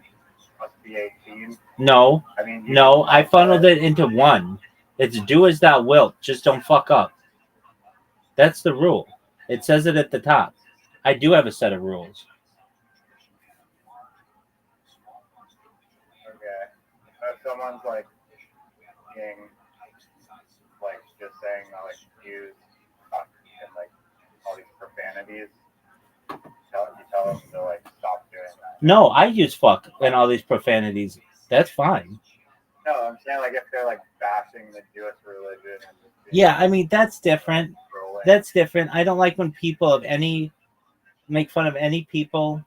must be 18. no, I mean, no, I funneled it into one. It's do as thou wilt, just don't fuck up. That's the rule. It says it at the top. I do have a set of rules. Okay. If someone's like being like just saying like use fuck and like all these profanities, you tell them to like stop doing that. No, I use fuck and all these profanities. That's fine. No, I'm saying like if they're like bashing the Jewish religion and just being Yeah, I like mean that's different. trolling. That's different. I don't like when people of any make fun of any people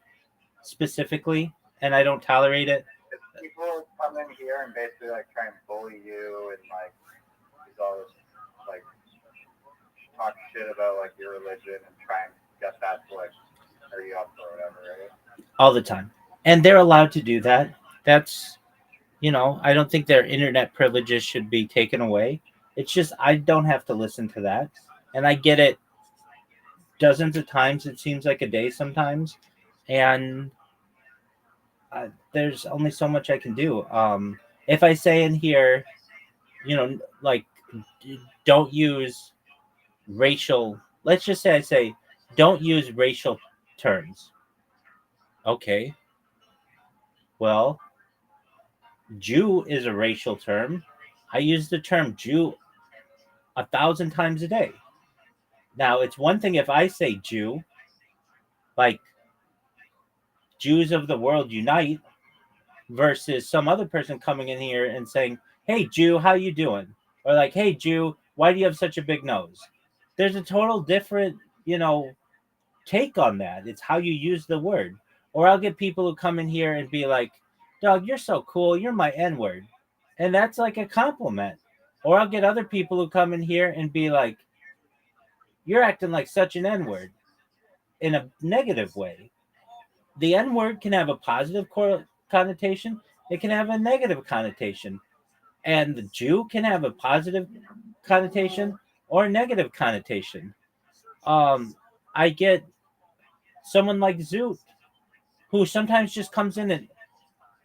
specifically, and I don't tolerate it. If people come in here and basically like try and bully you and like use all this like talk shit about like your religion and try and get that to like stir you up or whatever, right? All the time. And they're allowed to do that. That's, I don't think their internet privileges should be taken away. It's just, I don't have to listen to that. And I get it dozens of times. It seems like a day sometimes. And there's only so much I can do. If I say in here, like, don't use let's just say I say, don't use racial terms. Okay. Well, Jew is a racial term. I use the term Jew 1,000 times a day. Now, it's one thing if I say Jew, like Jews of the world unite, versus some other person coming in here and saying, "Hey, Jew, how you doing?" Or like, "Hey, Jew, why do you have such a big nose?" There's a total different, take on that. It's how you use the word. Or I'll get people who come in here and be like, "Dog, you're so cool. You're my N word," and that's like a compliment. Or I'll get other people who come in here and be like, "You're acting like such an N word," in a negative way. The N word can have a positive connotation. It can have a negative connotation, and the Jew can have a positive connotation or a negative connotation. Um, I get someone like Zoot who sometimes just comes in and,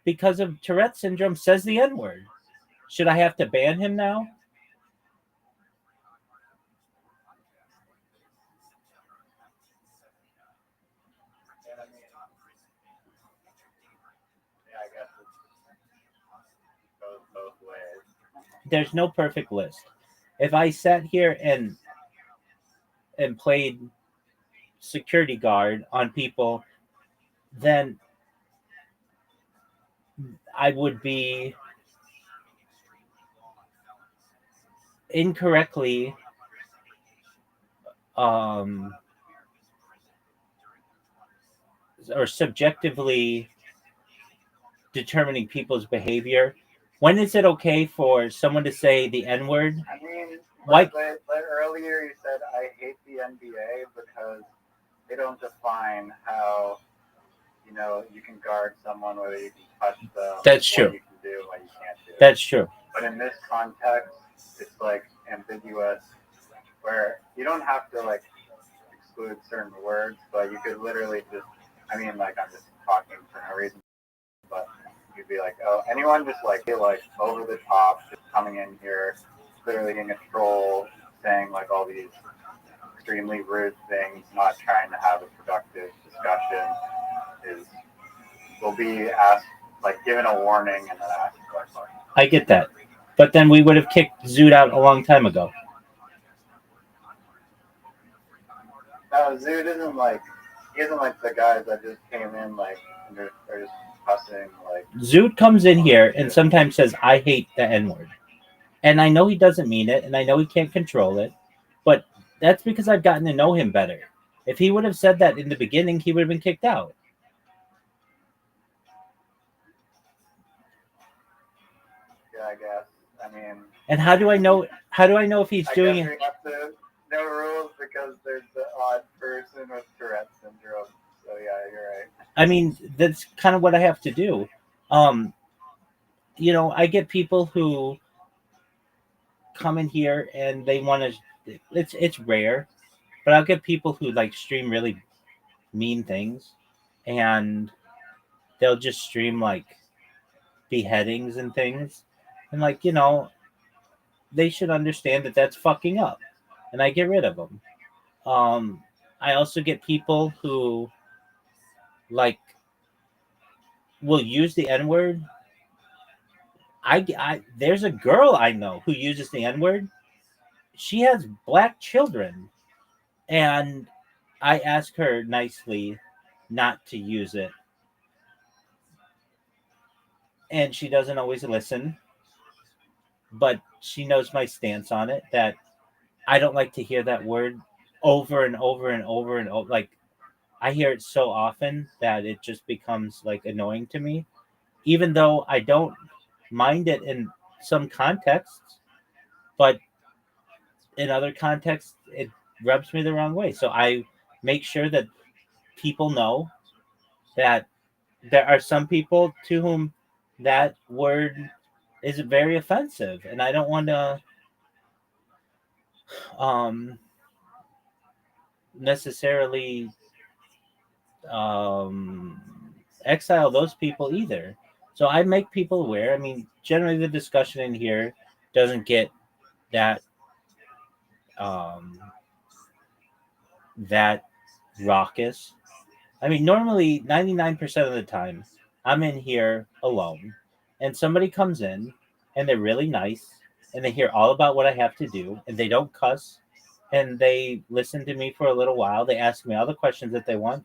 because of Tourette syndrome, says the N word. Should I have to ban him now? And I mean, yeah, I guess it goes both ways. There's no perfect list. If I sat here and played security guard on people, then I would be incorrectly um, or subjectively determining people's behavior. When is it okay for someone to say the N word? I mean, Why? like earlier you said I hate the NBA because they don't define how you can guard someone, whether you can touch them, That's what true. you can do, what you can't do. That's true. But in this context, it's like ambiguous, where you don't have to like exclude certain words, but you could literally just, I mean, like I'm just talking for no reason, but you'd be like, oh, anyone just like over the top, just coming in here, clearly being a troll, saying like all these extremely rude things, not trying to have a productive discussion, is will be asked like given a warning and then asked questions. I get that. But then we would have kicked Zoot out a long time ago. No, Zoot isn't like he isn't like the guys that just came in like and they're just cussing like. Zoot comes in here and sometimes says, I hate the N word. And I know he doesn't mean it, and I know he can't control it, but that's because I've gotten to know him better. If he would have said that in the beginning, he would have been kicked out. Yeah, I guess. I mean. And how do I know? How do I know if he's doing it? it? We have to know rules because there's the odd person with Tourette syndrome. So yeah, you're right. I mean, that's kind of what I have to do. I get people who come in here and they want to. It's rare, but I'll get people who like stream really mean things, and they'll just stream like beheadings and things, and like they should understand that that's fucking up, and I get rid of them. I also get people who like will use the N word. There's a girl I know who uses the N word. She has black children, and I ask her nicely not to use it, and she doesn't always listen. But she knows my stance on it. That I don't like to hear that word over and over and over and over. Like I hear it so often that it just becomes like annoying to me, even though I don't mind it in some contexts, but in other contexts, it rubs me the wrong way. So I make sure that people know that there are some people to whom that word is very offensive, and I don't want to um, necessarily um, exile those people either. So I make people aware. I mean, generally the discussion in here doesn't get that um, that raucous. I mean, normally 99% of the time, I'm in here alone, and somebody comes in, and they're really nice, and they hear all about what I have to do, and they don't cuss, and they listen to me for a little while. They ask me all the questions that they want,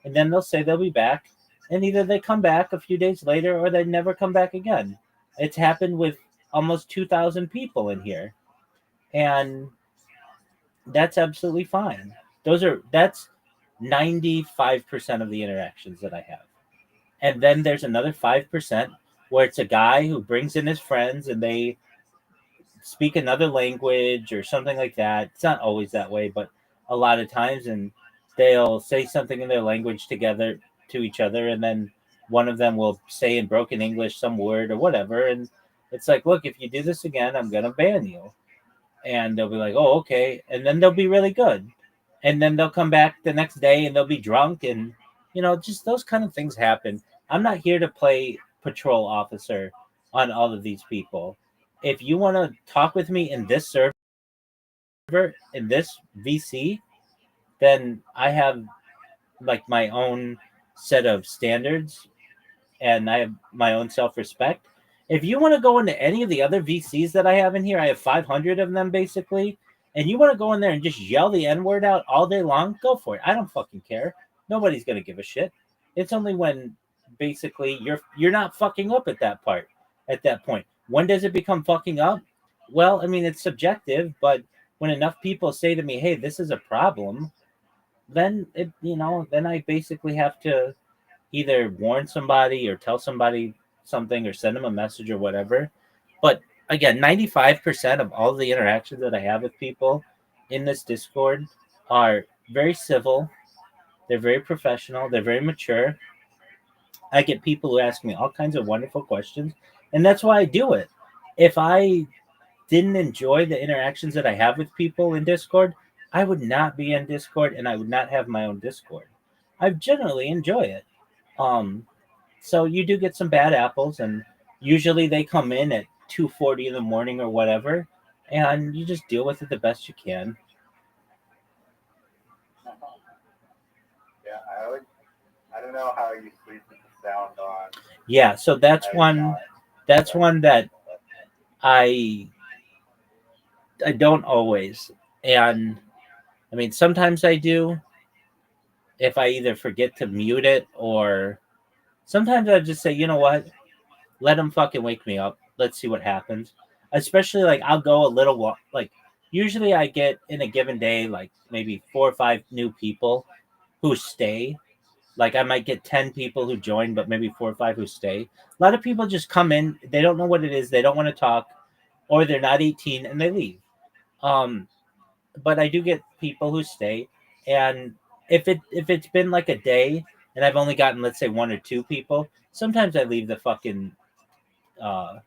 and then they'll say they'll be back, and either they come back a few days later or they never come back again. It's happened with almost 2,000 people in here, and that's absolutely fine. That's 95% of the interactions that I have. And then there's another 5% where it's a guy who brings in his friends and they speak another language or something like that. It's not always that way, but a lot of times, and they'll say something in their language together to each other, and then one of them will say in broken English some word or whatever, and it's like, look, if you do this again, I'm gonna ban you. And they'll be like, oh, okay, and then they'll be really good, and then they'll come back the next day and they'll be drunk, and just those kind of things happen. I'm not here to play patrol officer on all of these people. If you want to talk with me in this server, in this VC, then I have like my own set of standards, and I have my own self-respect. If you want to go into any of the other VCs that I have in here, I have 500 of them basically, and you want to go in there and just yell the N-word out all day long, go for it. I don't fucking care. Nobody's going to give a shit. It's only when basically you're not fucking up at that point. When does it become fucking up? Well, I mean, it's subjective, but when enough people say to me, hey, this is a problem, then then I basically have to either warn somebody or tell somebody something or send them a message or whatever. But again, 95% of all the interactions that I have with people in this Discord are very civil. They're very professional. They're very mature. I get people who ask me all kinds of wonderful questions, and that's why I do it. If I didn't enjoy the interactions that I have with people in Discord, I would not be in Discord and I would not have my own Discord. I generally enjoy it. Um, so you do get some bad apples, and usually they come in at 2:40 in the morning or whatever, and you just deal with it the best you can. Yeah, I don't know how you sleep with the sound on. Yeah, so that's I do one. not. That's one that I I don't always, and I mean sometimes I do if I either forget to mute it or sometimes I just say, you know what, let them fucking wake me up. Let's see what happens. Especially like I'll go a little like usually I get in a given day like maybe 4 or 5 new people who stay. Like I might get 10 people who join, but maybe 4 or 5 who stay. A lot of people just come in, they don't know what it is, they don't want to talk, or they're not 18 and they leave. Um, but I do get people who stay, and if it's been like a day and I've only gotten let's say 1 or 2 people, sometimes I leave the fucking uh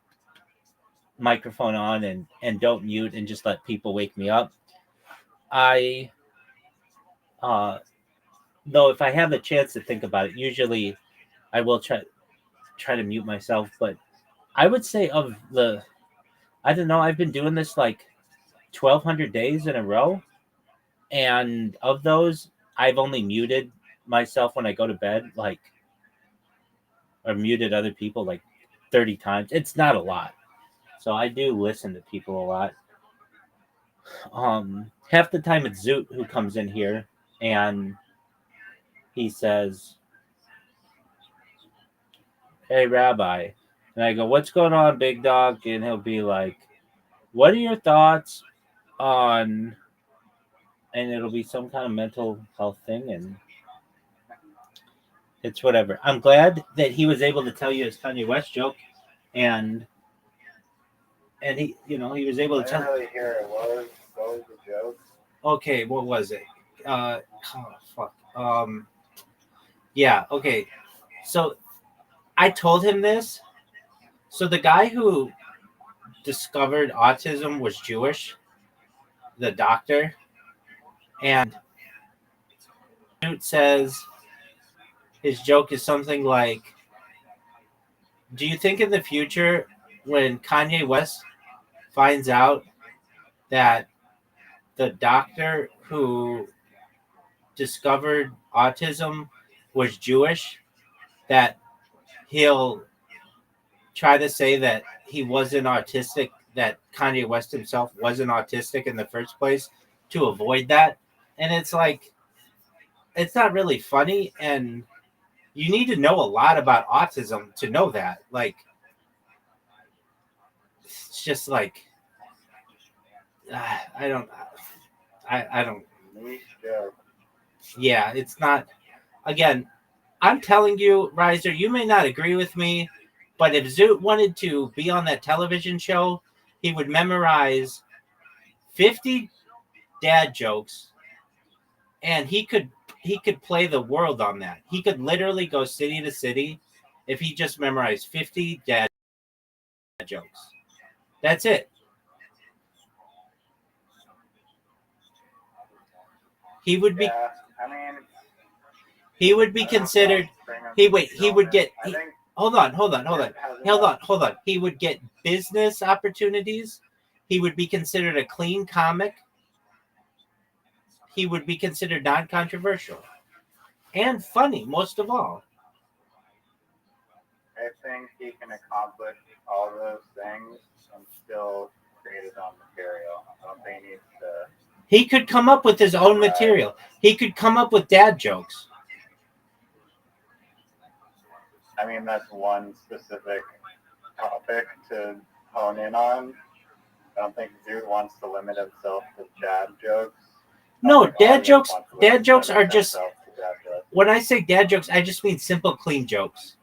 microphone on and don't mute and just let people wake me up. I uh though if I have the chance to think about it, usually I will try to mute myself, but I would say of the I don't know, I've been doing this like 1200 days in a row, and of those I've only muted myself when I go to bed, like, or muted other people like 30 times. It's not a lot. So I do listen to people a lot. Half the time it's Zoot who comes in here and he says, "Hey, Rabbi." And I go, "What's going on, big dog?" And he'll be like, "What are your thoughts on," and it'll be some kind of mental health thing. And it's whatever. I'm glad that he was able to tell you his Kanye West joke. And he, he was able I to didn't tell. really hear it. What was the joke? Okay, what was it? Oh, fuck. Yeah, okay. So I told him this. So the guy who discovered autism was Jewish, the doctor, and Newt says his joke is something like, "Do you think in the future, when Kanye West finds out that the doctor who discovered autism was Jewish, that he'll try to say that he wasn't autistic, that Kanye West himself wasn't autistic in the first place to avoid that?" And it's like, it's not really funny. And you need to know a lot about autism to know that. Like, it's just like, I don't, I don't, Niche joke. yeah, it's not, again, I'm telling you, Riser, you may not agree with me, but if Zoot wanted to be on that television show, he would memorize 50 dad jokes, and he could play the world on that. He could literally go city to city if he just memorized 50 dad jokes. That's it. He would be Yeah, I mean, he would be I don't know considered if bring him he to wait he would get I think hold on it has hold on. He would get business opportunities. He would be considered a clean comic. He would be considered non-controversial and funny, most of all. I think he can accomplish all those things and still create his own material. I don't think he needs to. He could come up with his own material. He could come up with dad jokes. I mean, that's one specific topic to hone in on. I don't think Zoot wants to limit himself to dad jokes. No, dad jokes are just, when I say dad jokes, I just mean simple, clean jokes.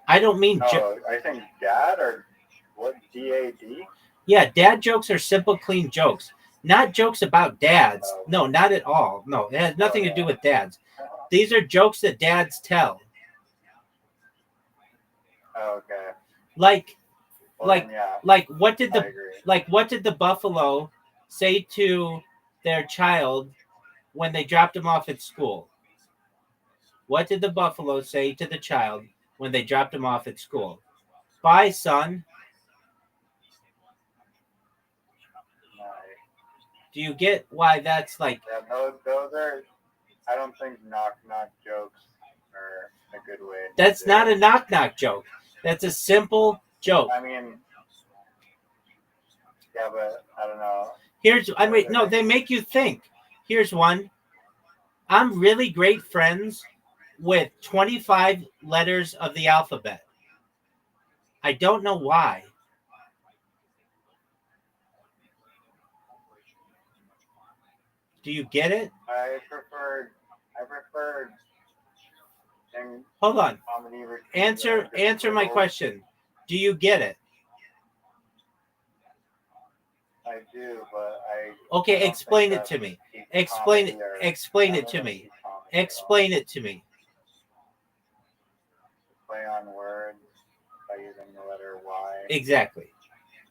I don't mean I think dad or what? DAD? yeah, dad jokes are simple, clean jokes. Not jokes about dads. No, not at all. No, it has nothing to do with dads. These are jokes that dads tell. Okay. Like Well, like then, yeah, like what did the buffalo say to their child when they dropped him off at school? What did the buffalo say to the child when they dropped him off at school? Bye, son. Nice. Do you get why that's like Yeah, those are. I don't think knock jokes are a good way. that's not a knock knock joke. That's a simple joke. I mean, yeah, but I don't know. No, they make you think. Here's one. I'm really great friends with 25 letters of the alphabet. I don't know why. Do you get it? I prefer. Hold on. Comedy Answer my question. Do you get it? I do, but Okay, explain it to me. Explain it to me. Explain it to me. Play on words by using the letter Y. Exactly.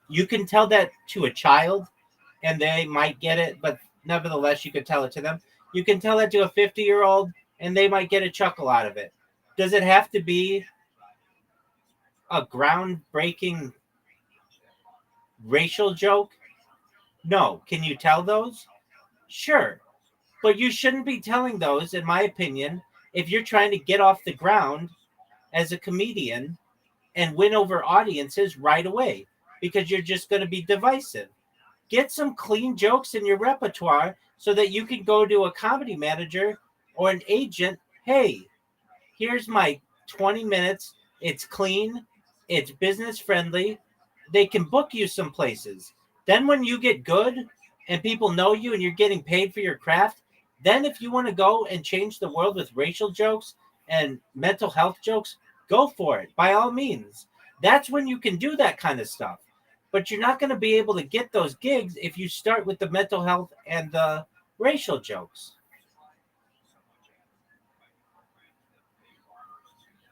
You can tell that to a child and they might get it, but nevertheless, you can tell it to them. You can tell that to a 50-year-old and they might get a chuckle out of it. Does it have to be a groundbreaking racial joke? No. Can you tell those? Sure. But you shouldn't be telling those, in my opinion, if you're trying to get off the ground as a comedian and win over audiences right away, because you're just going to be divisive. Get some clean jokes in your repertoire so that you can go to a comedy manager or an agent. Hey, here's my 20 minutes. It's clean. It's business friendly. They can book you some places. Then when you get good and people know you and you're getting paid for your craft, then if you want to go and change the world with racial jokes and mental health jokes, go for it. By all means. That's when you can do that kind of stuff. But you're not going to be able to get those gigs if you start with the mental health and the racial jokes.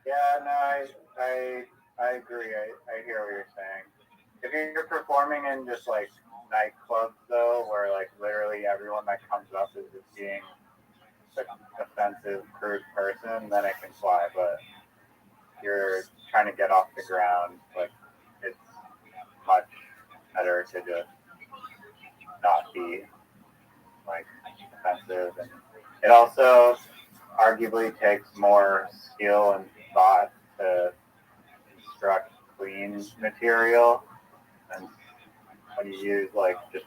Yeah, no, I agree. I hear what you're saying. If you're performing in just like nightclubs though, where like literally everyone that comes up is just being an offensive, crude person, then it can fly. But if you're trying to get off the ground, like it's much better to just not be like offensive, and it also arguably takes more skill and thought to construct clean material, and when you use like just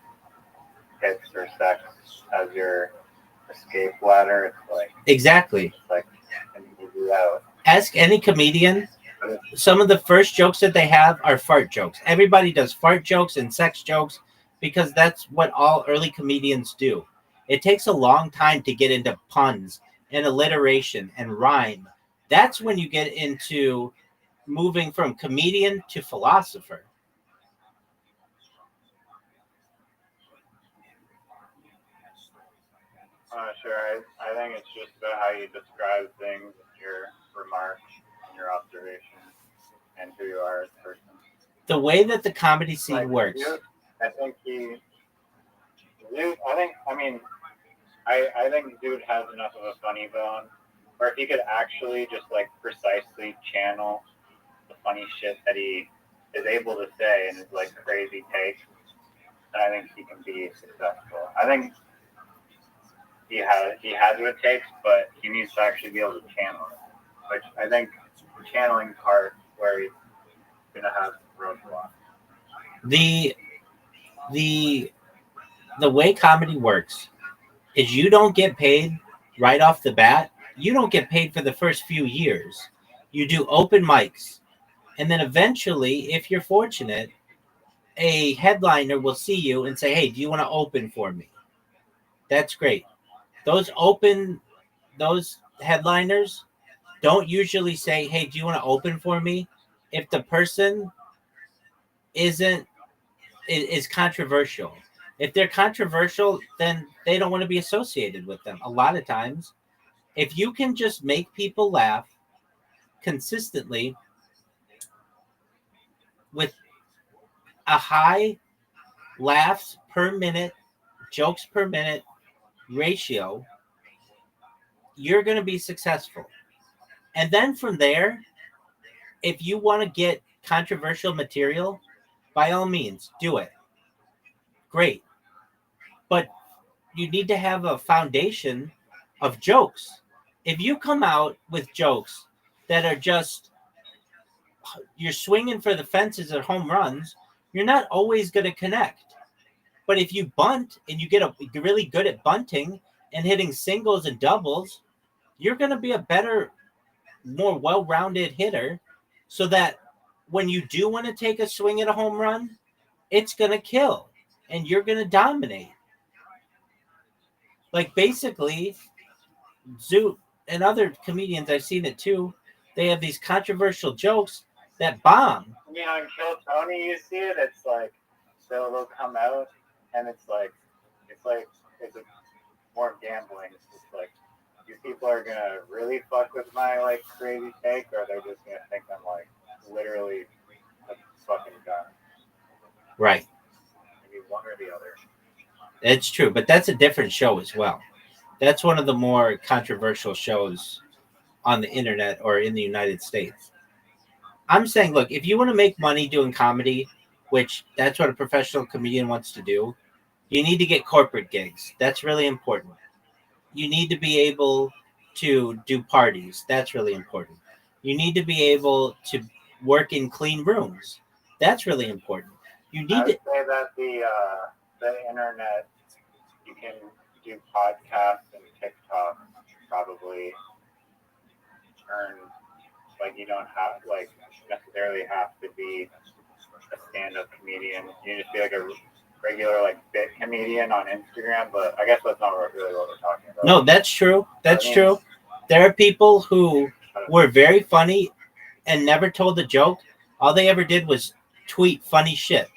hits or sex as your escape ladder, it's like Exactly. it's like and you do that. Ask any comedian. Some of the first jokes that they have are fart jokes. Everybody does fart jokes and sex jokes because that's what all early comedians do. It takes a long time to get into puns and alliteration and rhyme. That's when you get into moving from comedian to philosopher. Sure. I think it's just about how you describe things, your remarks, and your observations, and who you are as a person. The way that the comedy scene Like, works. I think I think dude has enough of a funny bone, or if he could actually just like precisely channel the funny shit that he is able to say in his like crazy takes, then I think he can be successful. I think he has what it takes, but he needs to actually be able to channel it. Which I think the channeling part where he's gonna have roadblocks. The the way comedy works is you don't get paid right off the bat. You don't get paid for the first few years. You do open mics. And then eventually, if you're fortunate, a headliner will see you and say, "Hey, do you want to open for me?" That's great. Those headliners, don't usually say, "Hey, do you want to open for me?" If the person isn't is controversial. If they're controversial, then they don't want to be associated with them. A lot of times, if you can just make people laugh consistently with a high laughs per minute, jokes per minute ratio, you're going to be successful. And then from there, if you want to get controversial material, by all means, do it. Great. But you need to have a foundation of jokes. If you come out with jokes that are just you're swinging for the fences at home runs, you're not always going to connect. But if you bunt and you're really good at bunting and hitting singles and doubles, you're going to be a better, more well-rounded hitter, so that when you do want to take a swing at a home run, it's going to kill and you're going to dominate. Like basically, Zoot and other comedians, I've seen it too. They have these controversial jokes that bomb. You know, in Kill Tony, you see it. It's like they'll come out, and it's a more gambling. It's like these people are gonna really fuck with my like crazy take, or they're just gonna think I'm like literally a fucking gun. Right. Maybe one or the other. It's true, but that's a different show as well. That's one of the more controversial shows on the internet or in the United States. I'm saying, look, if you want to make money doing comedy, which that's what a professional comedian wants to do, you need to get corporate gigs. That's really important. You need to be able to do parties. That's really important. You need to be able to work in clean rooms. That's really important. You I need would to. say that the internet, you can do podcasts and TikTok, probably earn, like you don't have like necessarily have to be a stand-up comedian. You just be like a regular like bit comedian on Instagram, but I guess that's not really what we're talking about. No, that's true. That's true. There are people who were very funny and never told a joke. All they ever did was tweet funny shit.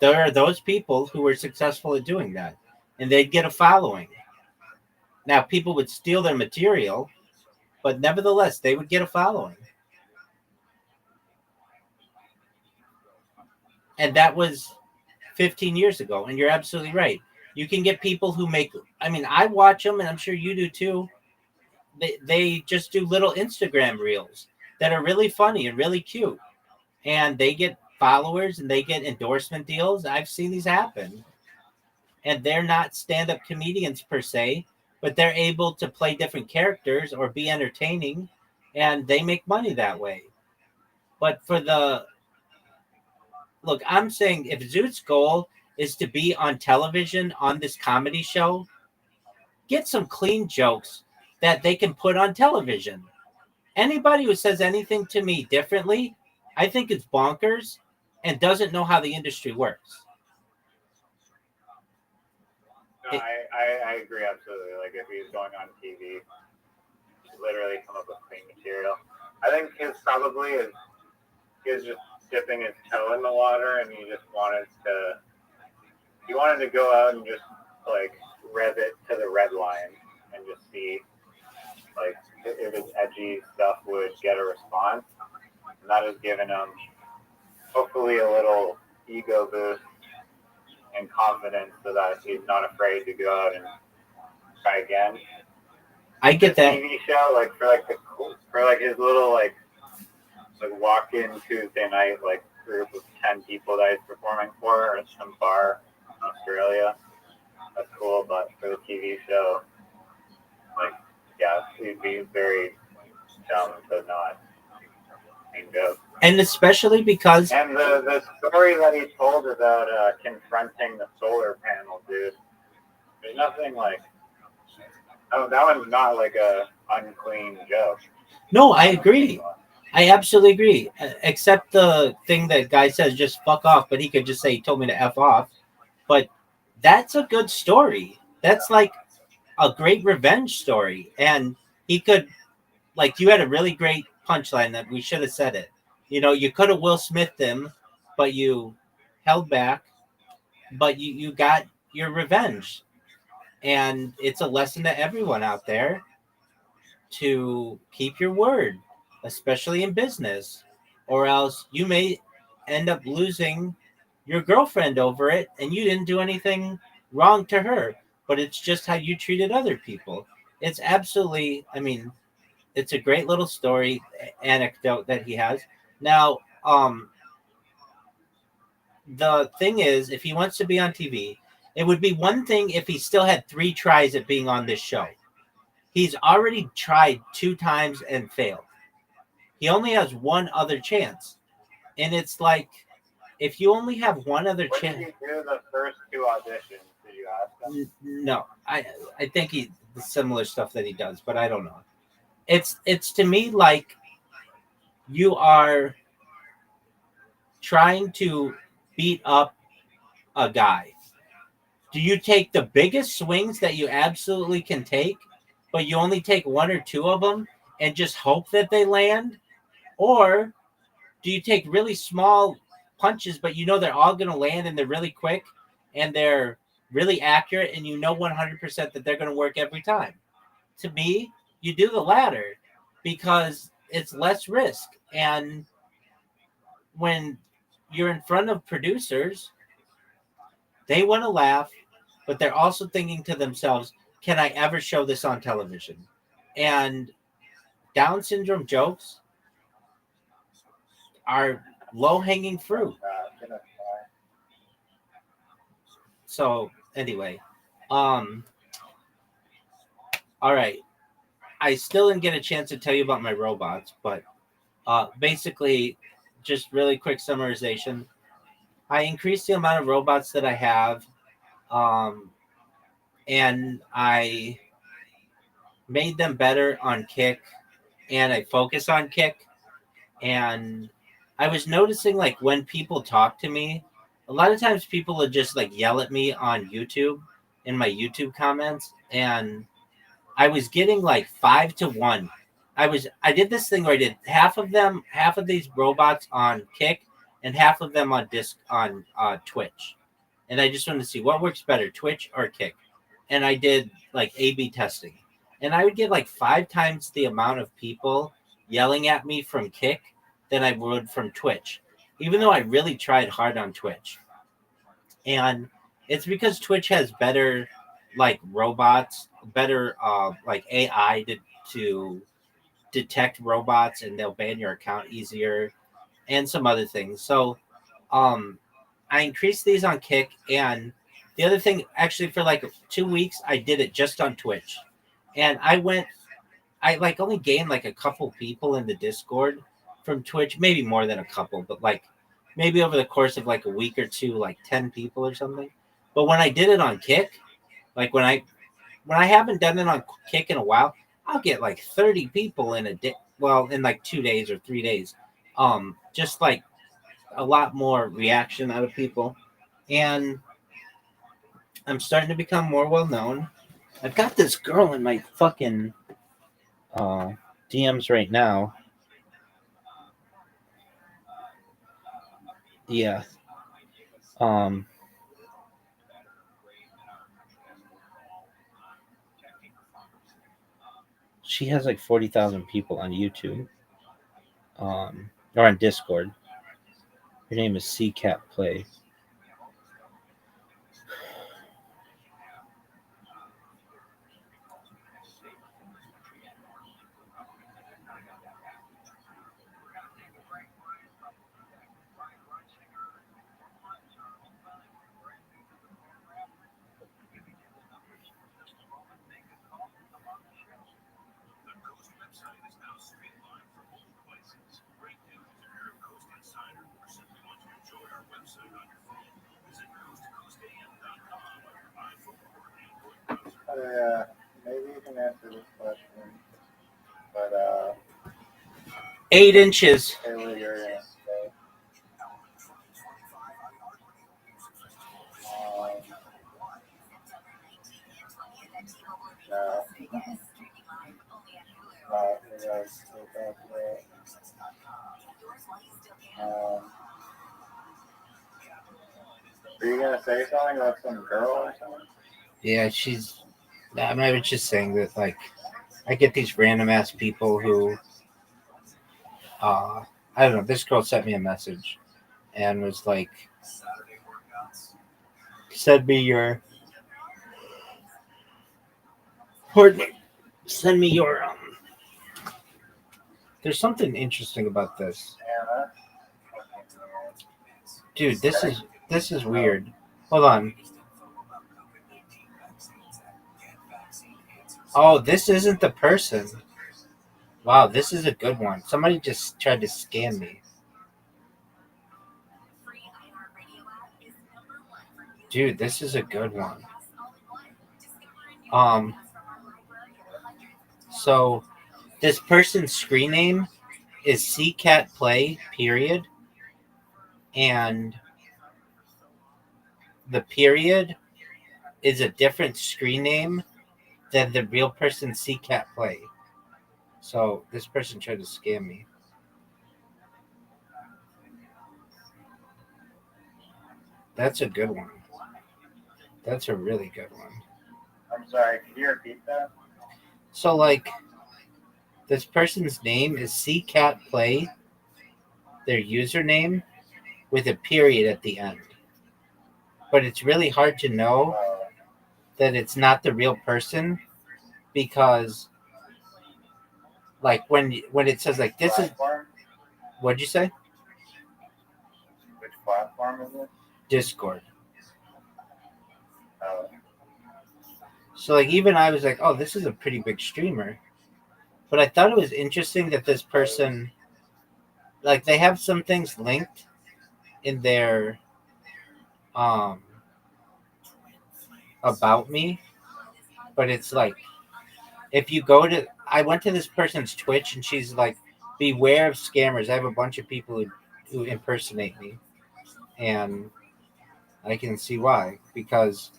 There are those people who were successful at doing that, and they'd get a following. Now, people would steal their material, but nevertheless, they would get a following. And that was 15 years ago, and you're absolutely right. You can get people who make, I mean, I watch them, and I'm sure you do too. They just do little Instagram reels that are really funny and really cute, and they get followers and they get endorsement deals. I've seen these happen, and they're not stand-up comedians per se, but they're able to play different characters or be entertaining, and they make money that way. But for the look, I'm saying if Zoot's goal is to be on television on this comedy show, get some clean jokes that they can put on television. Anybody who says anything to me differently, I think it's bonkers and doesn't know how the industry works. No, I agree absolutely. Like if he's going on TV, literally come up with clean material. I think he was just dipping his toe in the water, and he wanted to go out and just like rev it to the red line and just see like if his edgy stuff would get a response. And that has given him hopefully a little ego boost and confidence so that he's not afraid to go out and try again. I get that. TV show, like for his little like walk-in Tuesday night like group of 10 people that he's performing for at some bar in Australia. That's cool, but for the TV show, like yeah, he'd be very dumb to not go. And especially because and the story that he told about confronting the solar panel, dude. There's nothing like that one's not like a unclean joke. No, I agree. I absolutely agree. Except the thing that guy says, just fuck off, but he could just say, he told me to F off. But that's a good story. That's like a great revenge story. And he could, like you had a really great punchline that we should have said it. You could have Will Smith him, but you held back. But you got your revenge, and it's a lesson to everyone out there to keep your word, especially in business, or else you may end up losing your girlfriend over it, and you didn't do anything wrong to her, but it's just how you treated other people. It's absolutely, I mean, it's a great little story anecdote that he has. Now, the thing is, if he wants to be on TV, it would be one thing if he still had 3 tries at being on this show. He's already tried 2 times and failed. He only has one other chance. And it's like, if you only have one other What did chance. you do the first 2 auditions? Did you ask him? No, I think he the similar stuff that he does, but I don't know. It's to me like you are trying to beat up a guy. Do you take the biggest swings that you absolutely can take, but you only take 1 or 2 of them and just hope that they land? Or do you take really small punches, but you know they're all going to land and they're really quick and they're really accurate and you know 100% that they're going to work every time? To me, you do the latter because it's less risk. And when you're in front of producers, they want to laugh, but they're also thinking to themselves, can I ever show this on television? And Down syndrome jokes are low hanging fruit. So anyway, all right. I still didn't get a chance to tell you about my robots, but basically, just really quick summarization. I increased the amount of robots that I have, um, and I made them better on Kick, and I focus on Kick. And I was noticing, like, when people talk to me, a lot of times people would just like yell at me on YouTube in my YouTube comments, and I was getting like 5 to 1. I did this thing where I did half of these robots on Kick and half of them on Twitch, and I just wanted to see what works better, Twitch or Kick, and I did like A/B testing, and I would get like 5 times the amount of people yelling at me from Kick than I would from Twitch, even though I really tried hard on Twitch, and it's because Twitch has better like robots, better like AI to detect robots, and they'll ban your account easier, and some other things. So, I increased these on Kick, and the other thing, actually, for like 2 weeks, I did it just on Twitch, and I like only gained like a couple people in the Discord from Twitch, maybe more than a couple, but like maybe over the course of like a week or two, like 10 people or something. But when I did it on Kick, like when I haven't done it on Kick in a while, I'll get like 30 people in a day. Well, in like 2 days or 3 days. Just like a lot more reaction out of people. And I'm starting to become more well known. I've got this girl in my fucking uh, DMs right now. Yeah. Um, she has like 40,000 people on YouTube, or on Discord. Her name is CCat Play. Maybe you can answer this question, but 8 inches. Taylor, you're gonna say. No. No, you're Are you gonna say something about some girl or something? Yeah, she's. I was just saying that, like, I get these random ass people who, I don't know. This girl sent me a message and was like, "Send me your, pardon me, send me your." There's something interesting about this, Anna. dude. This is weird. Hold on. Oh, this isn't the person. Wow, this is a good one. Somebody just tried to scam me. Dude, this is a good one. So this person's screen name is CCat Play, period. And the period is a different screen name than the real person CCat Play. So this person tried to scam me. That's a good one. That's a really good one. I'm sorry, can you repeat that? So, like, this person's name is CCat Play, their username, with a period at the end. But it's really hard to know that it's not the real person because, like, when it says, like, this platform? is. What'd you say? Which platform is it? Discord. Oh. So, like, even I was like, oh, this is a pretty big streamer. But I thought it was interesting that this person, like, they have some things linked in their about me, but it's like, if you go to, I went to this person's Twitch and she's like, beware of scammers. I have a bunch of people who impersonate me, and I can see why, because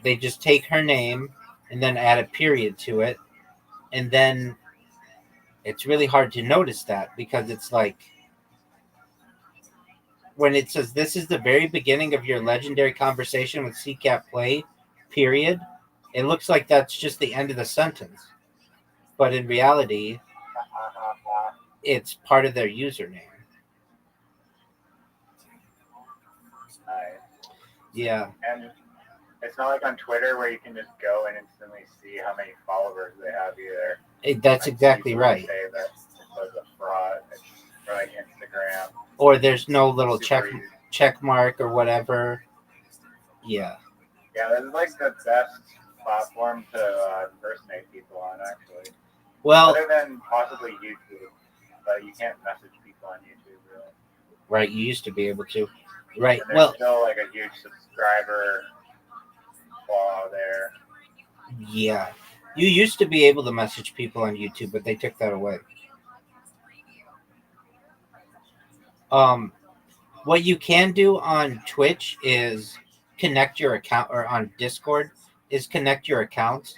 they just take her name and then add a period to it, and then it's really hard to notice that because it's like, when it says this is the very beginning of your legendary conversation with CCat Play, period, it looks like that's just the end of the sentence. But in reality, it's part of their username. Nice. Yeah. And it's not like on Twitter where you can just go and instantly see how many followers they have either. That's exactly right. Say that it was a fraud, or like Instagram. Or there's no little check mark or whatever. Yeah. Yeah, this is like the best platform to impersonate people on, actually. Well, other than possibly YouTube, but you can't message people on YouTube, really. Right, you used to be able to. Right. And there's still like a huge subscriber flaw there. Yeah. You used to be able to message people on YouTube, but they took that away. What you can do on Twitch is connect your account, or on Discord is connect your accounts.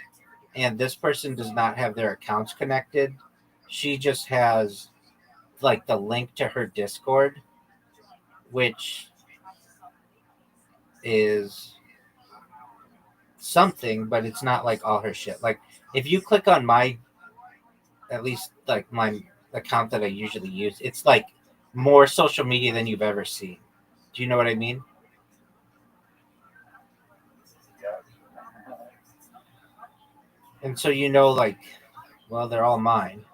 And this person does not have their accounts connected. She just has like the link to her Discord, which is something, but it's not like all her shit. Like, if you click on my, at least like my account that I usually use, it's like more social media than you've ever seen. Do you know what I mean? Yeah. And so, like, well, they're all mine.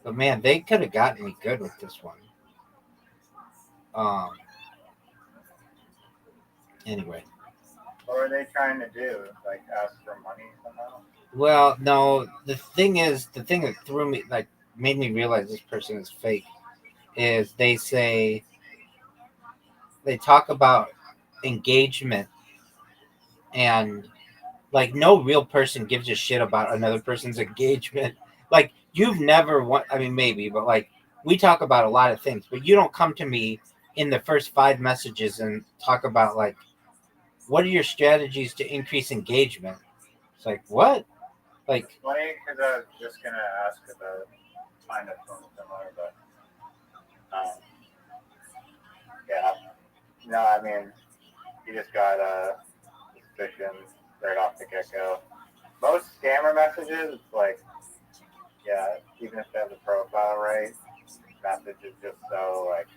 But man, they could have gotten me good with this one. Anyway. What are they trying to do? Like ask for money somehow? Well, no. The thing that threw me, like, made me realize this person is fake, is they talk about engagement, and like, no real person gives a shit about another person's engagement. Like, you've never I mean, maybe, but like, we talk about a lot of things, but you don't come to me in the first 5 messages and talk about, like, what are your strategies to increase engagement? It's like, what? Like, It's funny because I was just gonna ask about kind of something similar, but yeah. No, I mean, you just got a suspicion right off the get go. Most scammer messages, it's like, yeah, even if they have the profile right, message is just so like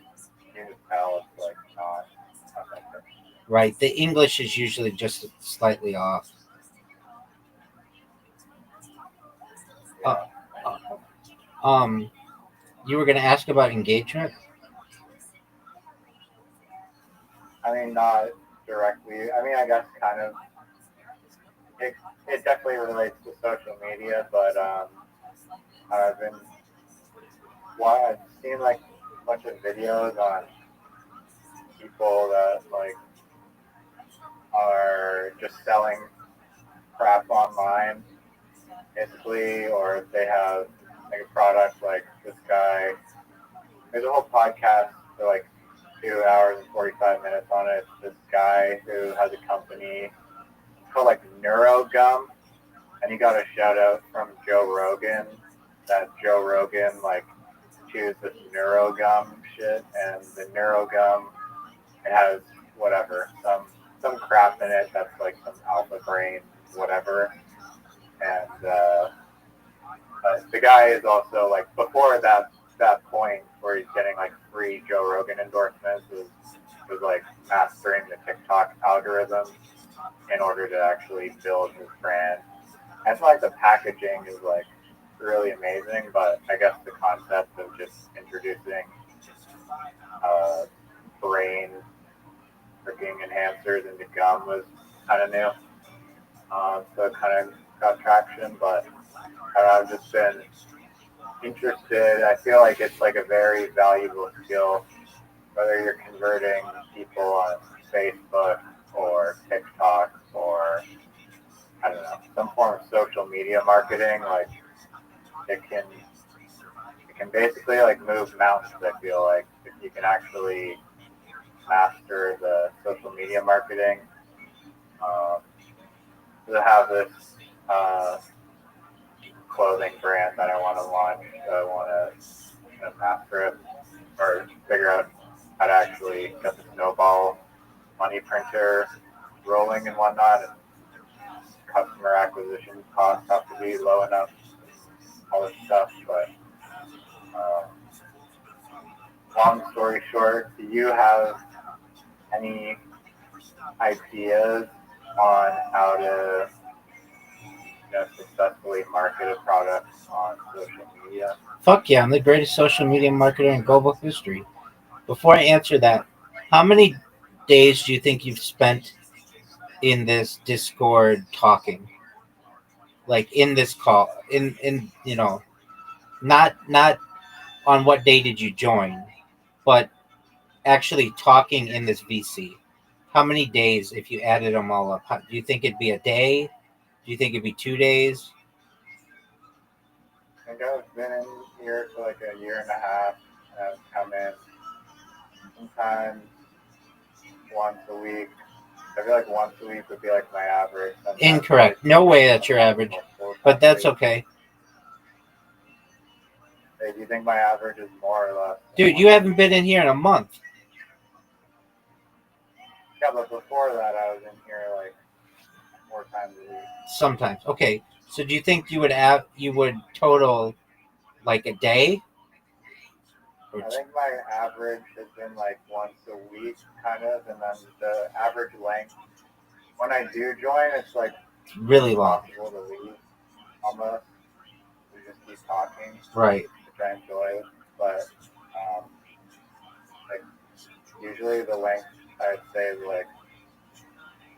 you can just tell it's like not authentic. right, the English is usually just slightly off. Uh, Yeah. um, you were going to ask about engagement? I mean, not directly. I mean, I guess kind of. It, it definitely relates to social media, but I've been, well, I've seen like a bunch of videos on people that like are just selling crap online, basically, or they have like a product like this guy. There's a whole podcast for like 2 hours and 45 minutes on it. This guy who has a company called like Neurogum, and he got a shout out from Joe Rogan. That Joe Rogan like chews this Neurogum shit, and the Neurogum it has whatever some crap in it that's like some alpha brain whatever, and the guy is also like before that point where he's getting like free Joe Rogan endorsements was like mastering the TikTok algorithm in order to actually build his brand. I feel like the packaging is like really amazing, but I guess the concept of just introducing brain freaking enhancers into gum was kind of new. So it kind of got traction, but I've just been interested. I feel like it's like a very valuable skill, whether you're converting people on Facebook or TikTok or I don't know some form of social media marketing. Like it can basically like move mountains. I feel like if you can actually master the social media marketing. Um, to have this uh, clothing brand that I want to launch, I want to master it or figure out how to actually get the snowball money printer rolling and whatnot, and customer acquisition costs have to be low enough, all this stuff. But um, long story short, do you have any ideas on how to successfully market a product on social media? Fuck yeah, I'm the greatest social media marketer in global history. Before I answer that, how many days do you think you've spent in this Discord talking? Like in this call, in not on what day did you join, but actually talking in this VC. How many days, if you added them all up? Do you think it'd be a day? Do you think it'd be 2 days? I think I've been in here for like a year and a half. I've come in sometimes once a week. I feel like once a week would be like my average. Sometimes Incorrect. No way that's your average, but that's okay. Hey, do you think my average is more or less? Dude, you haven't been in here in a month. Yeah, but before that, I was in here like 4 times a week. Sometimes. Okay. So do you think you would total like a day? I think my average has been like once a week, kind of, and then the average length. When I do join, it's like Really long. impossible to leave. Almost, we just keep talking, Right. which I enjoy. But like usually the length I'd say is like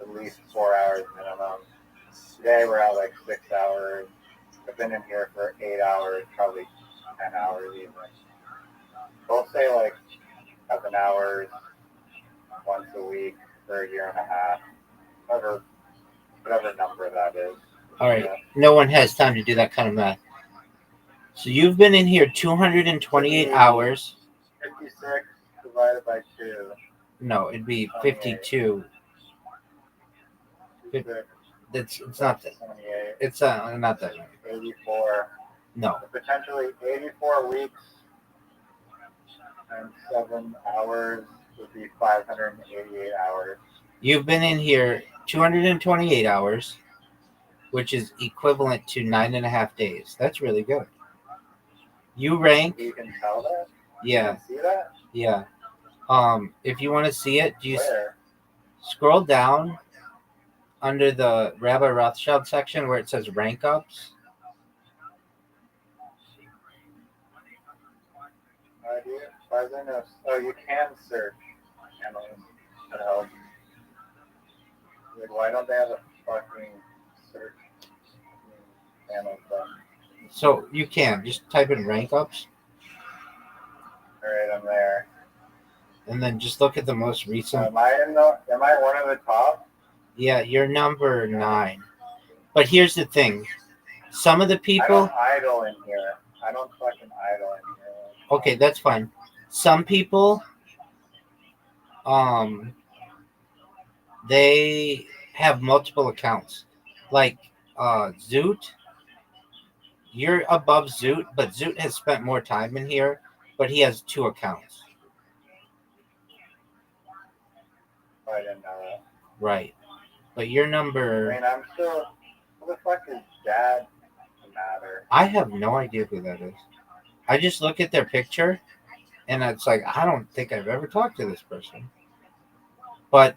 at least 4 hours minimum. Today we're at like 6 hours. I've been in here for 8 hours, probably 10 hours even. We'll say like 7 hours once a week for a year and a half, whatever number that is. All right. Yeah. No one has time to do that kind of math. So you've been in here 228 hours. 56 divided by 2. No, it'd be 52. 56. it's not that. 28, It's not that many. 84. No. Potentially 84 weeks and 7 hours would be 588 hours. You've been in here 228 hours, which is equivalent to 9.5 days. That's really good. You rank. You can tell that? You Yeah, can see that? yeah. If you want to see it, do you Where? scroll down under the Rabbi Rothschild section where it says rank ups? Idea? Why is there no? Oh, you can search. Analyst. That helps. Like, why don't they have a fucking search panel button? So you can just type in rank ups Alright, I'm there. and then just look at the most recent. Am I one of the top? Yeah, you're number 9. But here's the thing. Some of the I people. don't idle in here. I don't fucking idle in here. Okay, that's fine. Some people, they have multiple accounts. Like Zoot, you're above Zoot, but Zoot has spent more time in here, but he has 2 accounts. Oh, I didn't know that. Right. But you're I number. mean, I'm still. Who the fuck is Dad Matter? I have no idea who that is. I just look at their picture, and it's like, I don't think I've ever talked to this person. But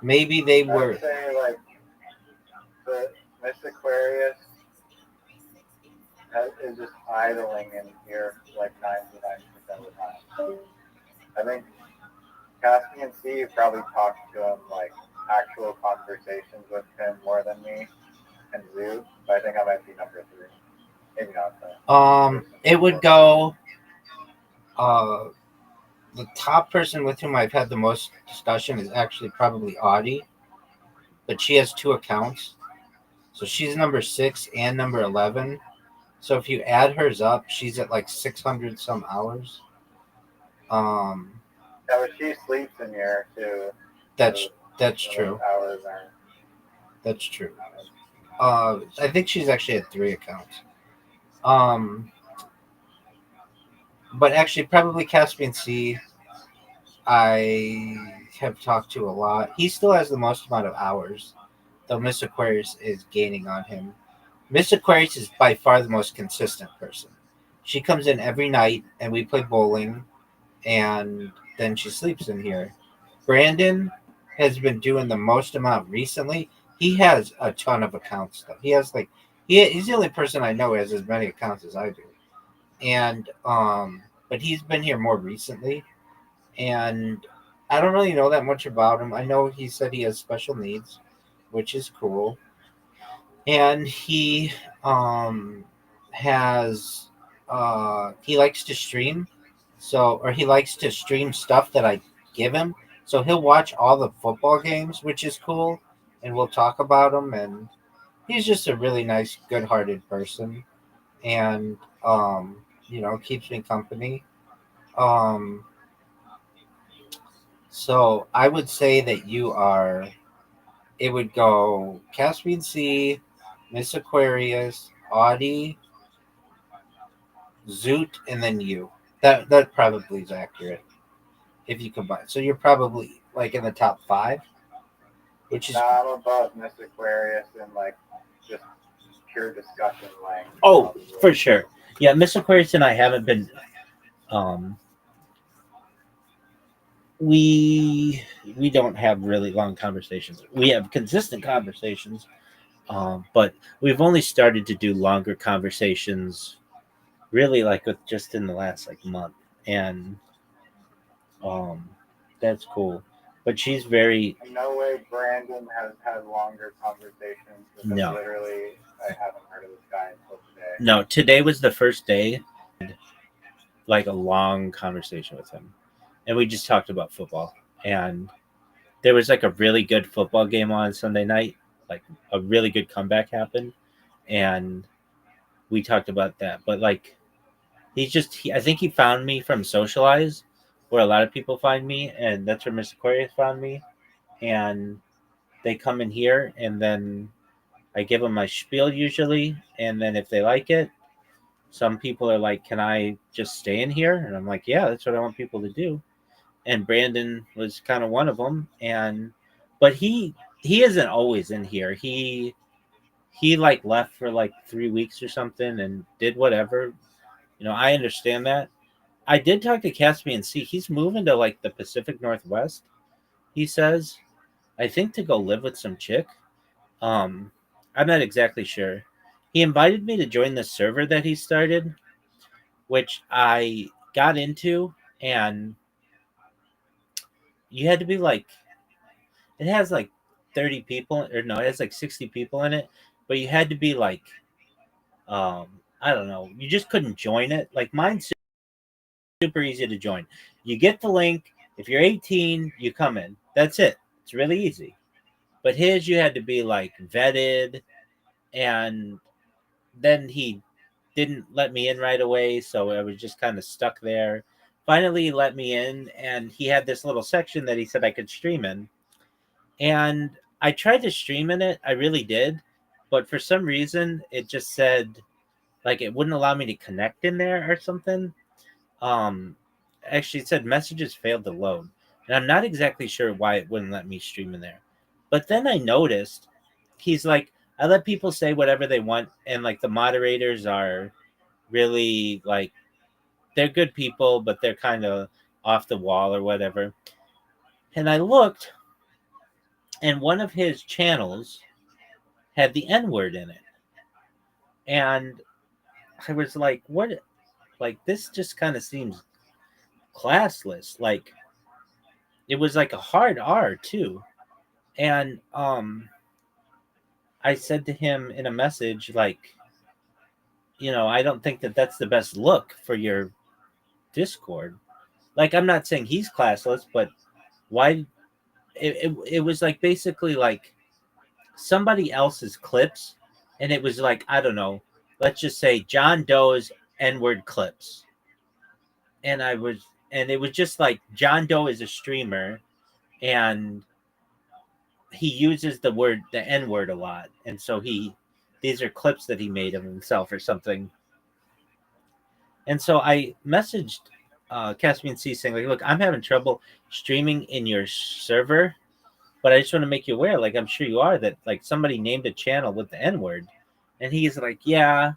maybe they I were. would say, like, the Miss Aquarius is just idling in here like 99% of the time. I think Caspian C, you probably talked to him like actual conversations with him more than me and Zoo, but I think I might be number 3. Maybe not that. It would go. The top person with whom I've had the most discussion is actually probably Audie, but she has 2 accounts, so she's number 6 and number 11. So if you add hers up, she's at like 600 some hours. Yeah, but she sleeps in here too. That's So true. hours aren't. That's true. I think she's actually at 3 accounts. But actually, probably Caspian C. I have talked to a lot. He still has the most amount of hours, though Miss Aquarius is gaining on him. Miss Aquarius is by far the most consistent person. She comes in every night, and we play bowling, and then she sleeps in here. Brandon has been doing the most amount recently. He has a ton of accounts, though. He has like he's the only person I know who has as many accounts as I do, and but he's been here more recently, and I don't really know that much about him. I know he said he has special needs, which is cool, and he has he likes to stream, or he likes to stream stuff that I give him. So he'll watch all the football games, which is cool, and we'll talk about them. And he's just a really nice, good-hearted person, and keeps me company. Um, so I would say that you are. It would go Caspian C, Miss Aquarius, Audie, Zoot, and then you. That probably is accurate if you combine. So you're probably like in the top 5, which is. I'm above Miss Aquarius in like just pure discussion length. Oh, probably. for sure. Yeah, Miss Aquarius and I haven't been. We don't have really long conversations. We have consistent conversations, but we've only started to do longer conversations, really like with just in the last like month, and that's cool. But she's very. In no way Brandon has had longer conversations because No. literally I haven't heard of this guy until today. No, today was the first day, like a long conversation with him, and we just talked about football. And there was like a really good football game on Sunday night, like a really good comeback happened, and we talked about that. But like, I think he found me from Socialize, where a lot of people find me, and that's where Miss Aquarius found me, and they come in here, and then I give them my spiel usually, and then if they like it, some people are like, "Can I just stay in here?" And I'm like, "Yeah, that's what I want people to do." And Brandon was kind of one of them, and but he isn't always in here. He like left for like 3 weeks or something and did whatever. I understand that. I did talk to Caspian C. He's moving to like the Pacific Northwest. He says, I think to go live with some chick. Um, I'm not exactly sure. He invited me to join the server that he started, which I got into, and you had to be like, it has like 30 people, or no, it has like 60 people in it, but you had to be like, I don't know, you just couldn't join it. Like mine's super easy to join. You get the link. If you're 18, you come in. That's it. It's really easy. But his, you had to be like vetted, and then he didn't let me in right away, so I was just kind of stuck there. Finally, he let me in, and he had this little section that he said I could stream in. And I tried to stream in it. I really did. But for some reason, it just said, like, it wouldn't allow me to connect in there or something. Um, Actually, it said messages failed to load. And I'm not exactly sure why it wouldn't let me stream in there. But then I noticed he's like, I let people say whatever they want. And, like, the moderators are really, like, they're good people, but they're kind of off the wall or whatever. And I looked, and one of his channels had the N word in it. And I was like, what? Like, this just kind of seems classless. Like, it was like a hard R, too. And I said to him in a message, like, I don't think that that's the best look for your Discord. Like, I'm not saying he's classless, but why? It was like basically like somebody else's clips, and it was like, I don't know, let's just say John Doe's N-word clips. And it was just like John Doe is a streamer, and he uses the N-word a lot. And so these are clips that he made of himself or something. And so I messaged Caspian C saying, like, look, I'm having trouble streaming in your server, but I just want to make you aware, like, I'm sure you are, that like somebody named a channel with the N-word. And he's like, yeah,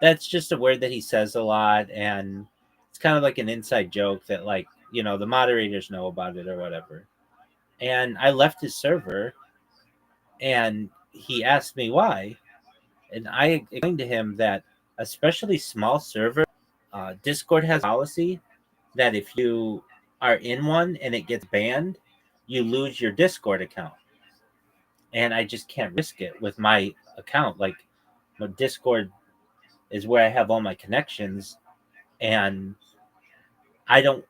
that's just a word that he says a lot, and it's kind of like an inside joke that, like, the moderators know about it or whatever. And I left his server, and he asked me why, and I explained to him that, especially small servers, Discord has a policy that if you are in one and it gets banned, you lose your Discord account. And I just can't risk it with my account. Like, Discord is where I have all my connections, and I don't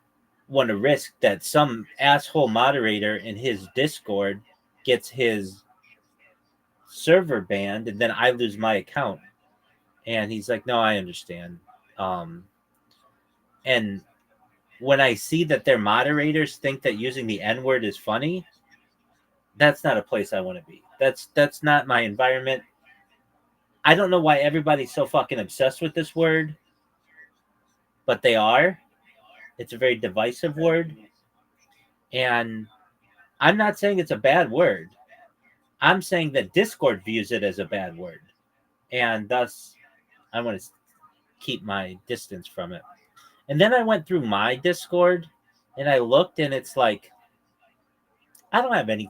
want to risk that some asshole moderator in his Discord gets his server banned and then I lose my account. And he's like, no, I understand. And when I see that their moderators think that using the N-word is funny, that's not a place I want to be. That's not my environment. I don't know why everybody's so fucking obsessed with this word, but they are. It's a very divisive word. And I'm not saying it's a bad word. I'm saying that Discord views it as a bad word. And thus, I want to keep my distance from it. And then I went through my Discord and I looked, and it's like, I don't have any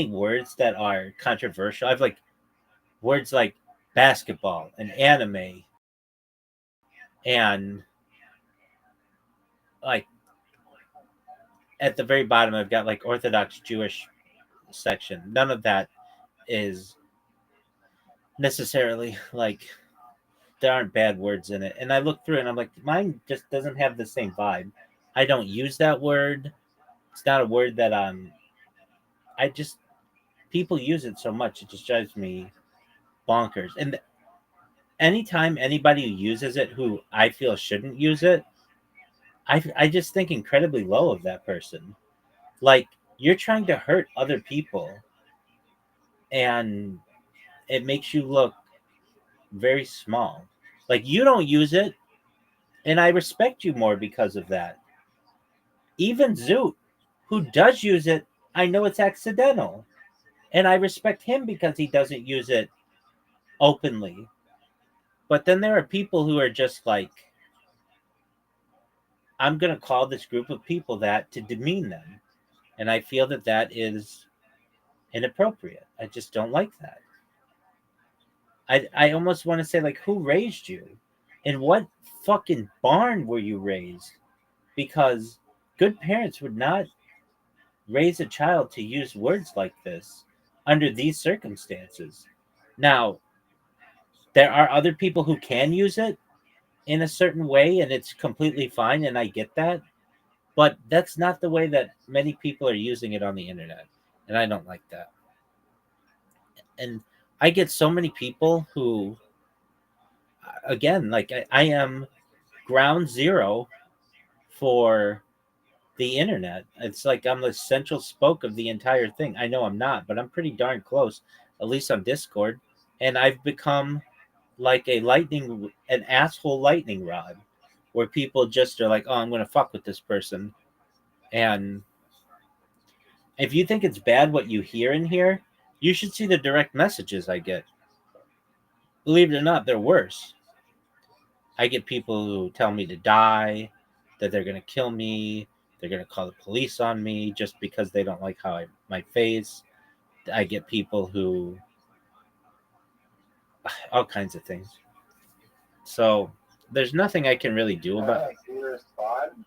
words that are controversial. I have like words like basketball and anime and like at the very bottom, I've got like Orthodox Jewish section. None of that is necessarily like, there aren't bad words in it. And I look through it and I'm like, mine just doesn't have the same vibe. I don't use that word. It's not a word that people use it so much, it just drives me bonkers. And anytime anybody who uses it who I feel shouldn't use it, I just think incredibly low of that person. Like, you're trying to hurt other people, and it makes you look very small. Like, you don't use it, and I respect you more because of that. Even Zoot, who does use it, I know it's accidental, and I respect him because he doesn't use it openly. But then there are people who are just like, I'm going to call this group of people that to demean them. And I feel that that is inappropriate. I just don't like that. I almost want to say, like, who raised you? In what fucking barn were you raised? Because good parents would not raise a child to use words like this under these circumstances. Now, there are other people who can use it in a certain way, and it's completely fine, and I get that. But that's not the way that many people are using it on the internet, and I don't like that. And I get so many people who, again, like I am ground zero for the internet. It's like I'm the central spoke of the entire thing. I know I'm not, but I'm pretty darn close, at least on Discord. And I've become like an asshole lightning rod, where people just are like, oh, I'm going to fuck with this person. And if you think it's bad what you hear in here, you should see the direct messages I get. Believe it or not, they're worse. I get people who tell me to die, that they're going to kill me, they're going to call the police on me just because they don't like my face. I get people who, all kinds of things. So there's nothing I can really do about it. Do you respond?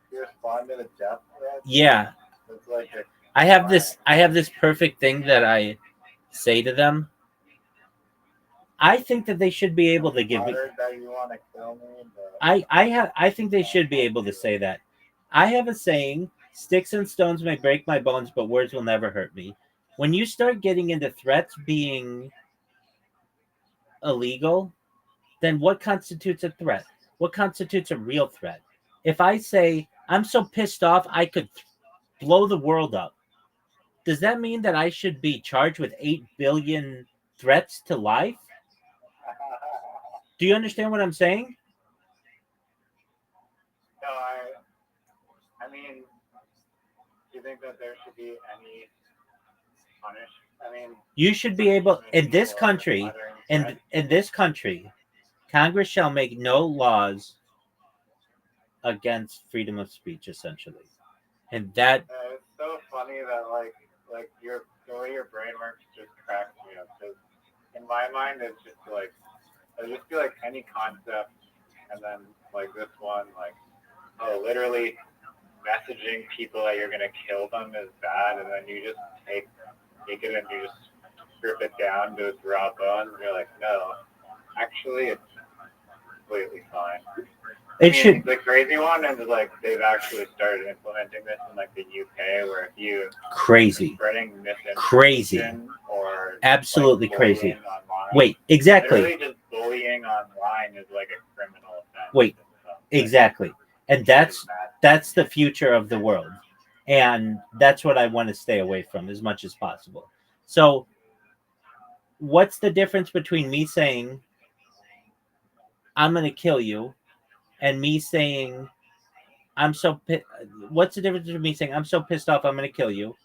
Do you respond to the death threat? Yeah. It's like I have this perfect thing that I say to them. I think that they should be able to give me. That you want to kill me, but I think they should be able to say that. I have a saying: sticks and stones may break my bones, but words will never hurt me. When you start getting into threats being illegal, then what constitutes a threat? What constitutes a real threat? If I say I'm so pissed off I could blow the world up, does that mean that I should be charged with 8 billion threats to life? Do you understand what I'm saying? no, I mean, do you think that there should be any punish? I mean, You should be able in this country, in this country, Congress shall make no laws against freedom of speech, essentially. And that it's so funny that like the way your brain works just cracks me up. Because in my mind, it's just like it'll just be like any concept, and then like this one, like literally messaging people that you're gonna kill them is bad, and then you just take it and you just strip it down to its raw bones, and you're like, no, actually, it's completely fine. should. The crazy one is like they've actually started implementing this in like the UK, where if you Crazy. spreading misinformation Crazy. or absolutely like, crazy. Online, Wait, exactly. literally just bullying online is like a criminal offense. Wait, exactly. And that's the future of the world. And that's what I want to stay away from as much as possible. So what's the difference between me saying I'm going to kill you and me saying what's the difference between me saying I'm so pissed off I'm going to kill you,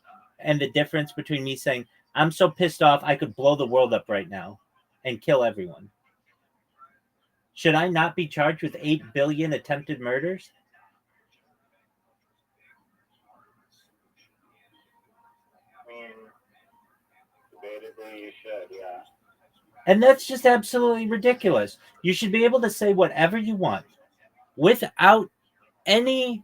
and the difference between me saying I'm so pissed off I could blow the world up right now and kill everyone? Should I not be charged with 8 billion attempted murders? I mean, debatably you should, yeah. And that's just absolutely ridiculous. You should be able to say whatever you want without any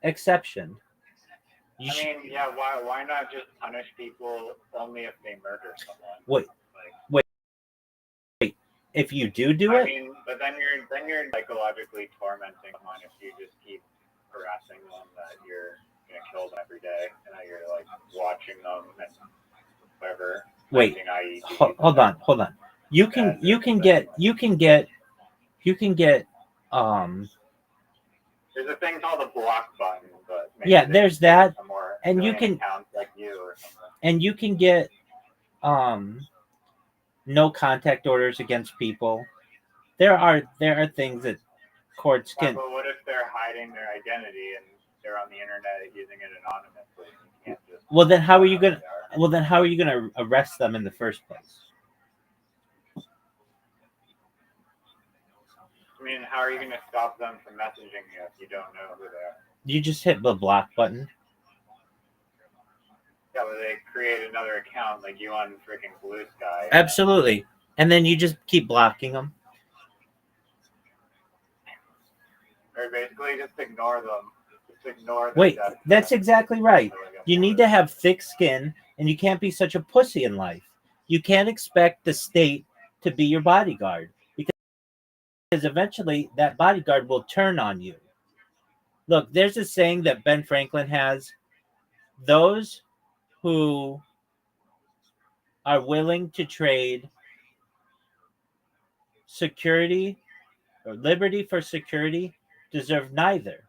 exception. Why not just punish people only if they murder someone? Wait. If you do it, I mean, but then you're psychologically tormenting someone if you just keep harassing them that you're gonna kill them every day and that you're like watching them and whatever. Wait, hold on. You can get There's a thing called a block button, but maybe Yeah, they there's just get that, a more and you million can accounts like you or something. and you can get no contact orders against people. There are things that courts Yeah, can. but what if they're hiding their identity and they're on the internet using it anonymously? You can't just Well, then how are you find out gonna? who they are. Well, then how are you gonna arrest them in the first place? I mean, how are you going to stop them from messaging you if you don't know who they are? You just hit the block button. Yeah, but they create another account like you on freaking Blue Sky. Absolutely, and then you just keep blocking them. Or basically just ignore them. Just ignore their Wait, death that's threats. exactly right. Until they get You need bored. to have thick skin, and you can't be such a pussy in life. You can't expect the state to be your bodyguard because eventually that bodyguard will turn on you. Look, there's a saying that Ben Franklin has: those who are willing to trade security or liberty for security deserve neither.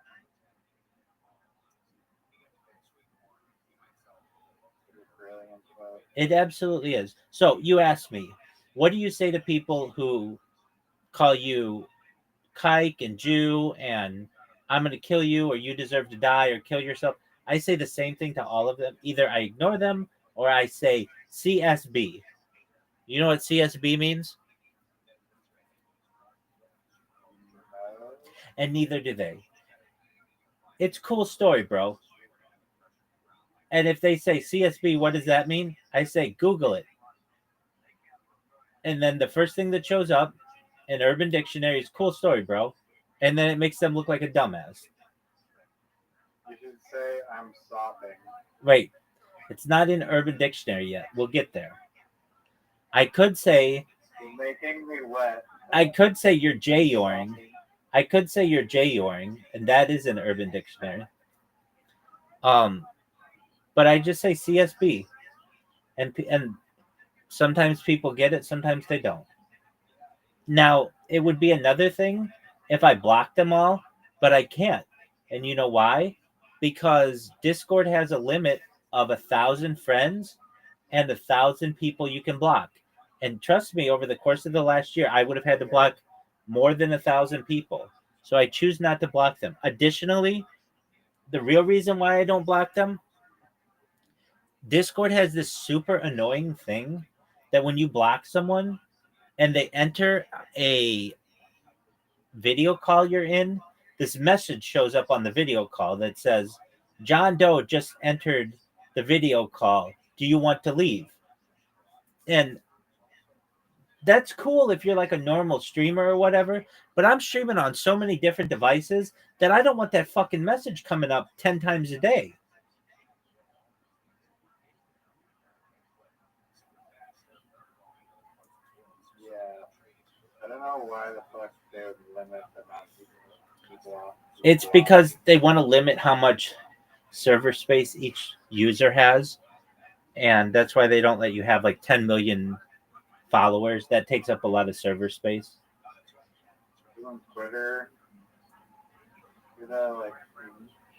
Really into it. It absolutely is. So you ask me, what do you say to people who call you kike and Jew and I'm going to kill you or you deserve to die or kill yourself? I say the same thing to all of them. Either I ignore them or I say CSB. You know what CSB means? And neither do they. It's a cool story, bro. And if they say CSB, what does that mean? I say Google it. And then the first thing that shows up in Urban Dictionary is cool story, bro. And then it makes them look like a dumbass. You should say I'm sopping. Wait, it's not in Urban Dictionary yet. We'll get there. I could say You're making me wet. you're J-yoring. I could say you're J-yoring, and that is in Urban Dictionary. But I just say CSB, and sometimes people get it, sometimes they don't. Now it would be another thing if I blocked them all, but I can't, and you know why? Because Discord has a limit of 1,000 friends and 1,000 people you can block. And trust me, over the course of the last year, I would have had to block more than 1,000 people. So I choose not to block them. Additionally, the real reason why I don't block them, Discord has this super annoying thing that when you block someone and they enter a video call you're in, this message shows up on the video call that says, John Doe just entered the video call. Do you want to leave? And that's cool if you're like a normal streamer or whatever, but I'm streaming on so many different devices that I don't want that fucking message coming up 10 times a day. Yeah. I don't know why the fuck they would limit the amount of people off. It's because they want to limit how much server space each user has, and that's why they don't let you have like 10 million followers. That takes up a lot of server space. On Twitter, you know, like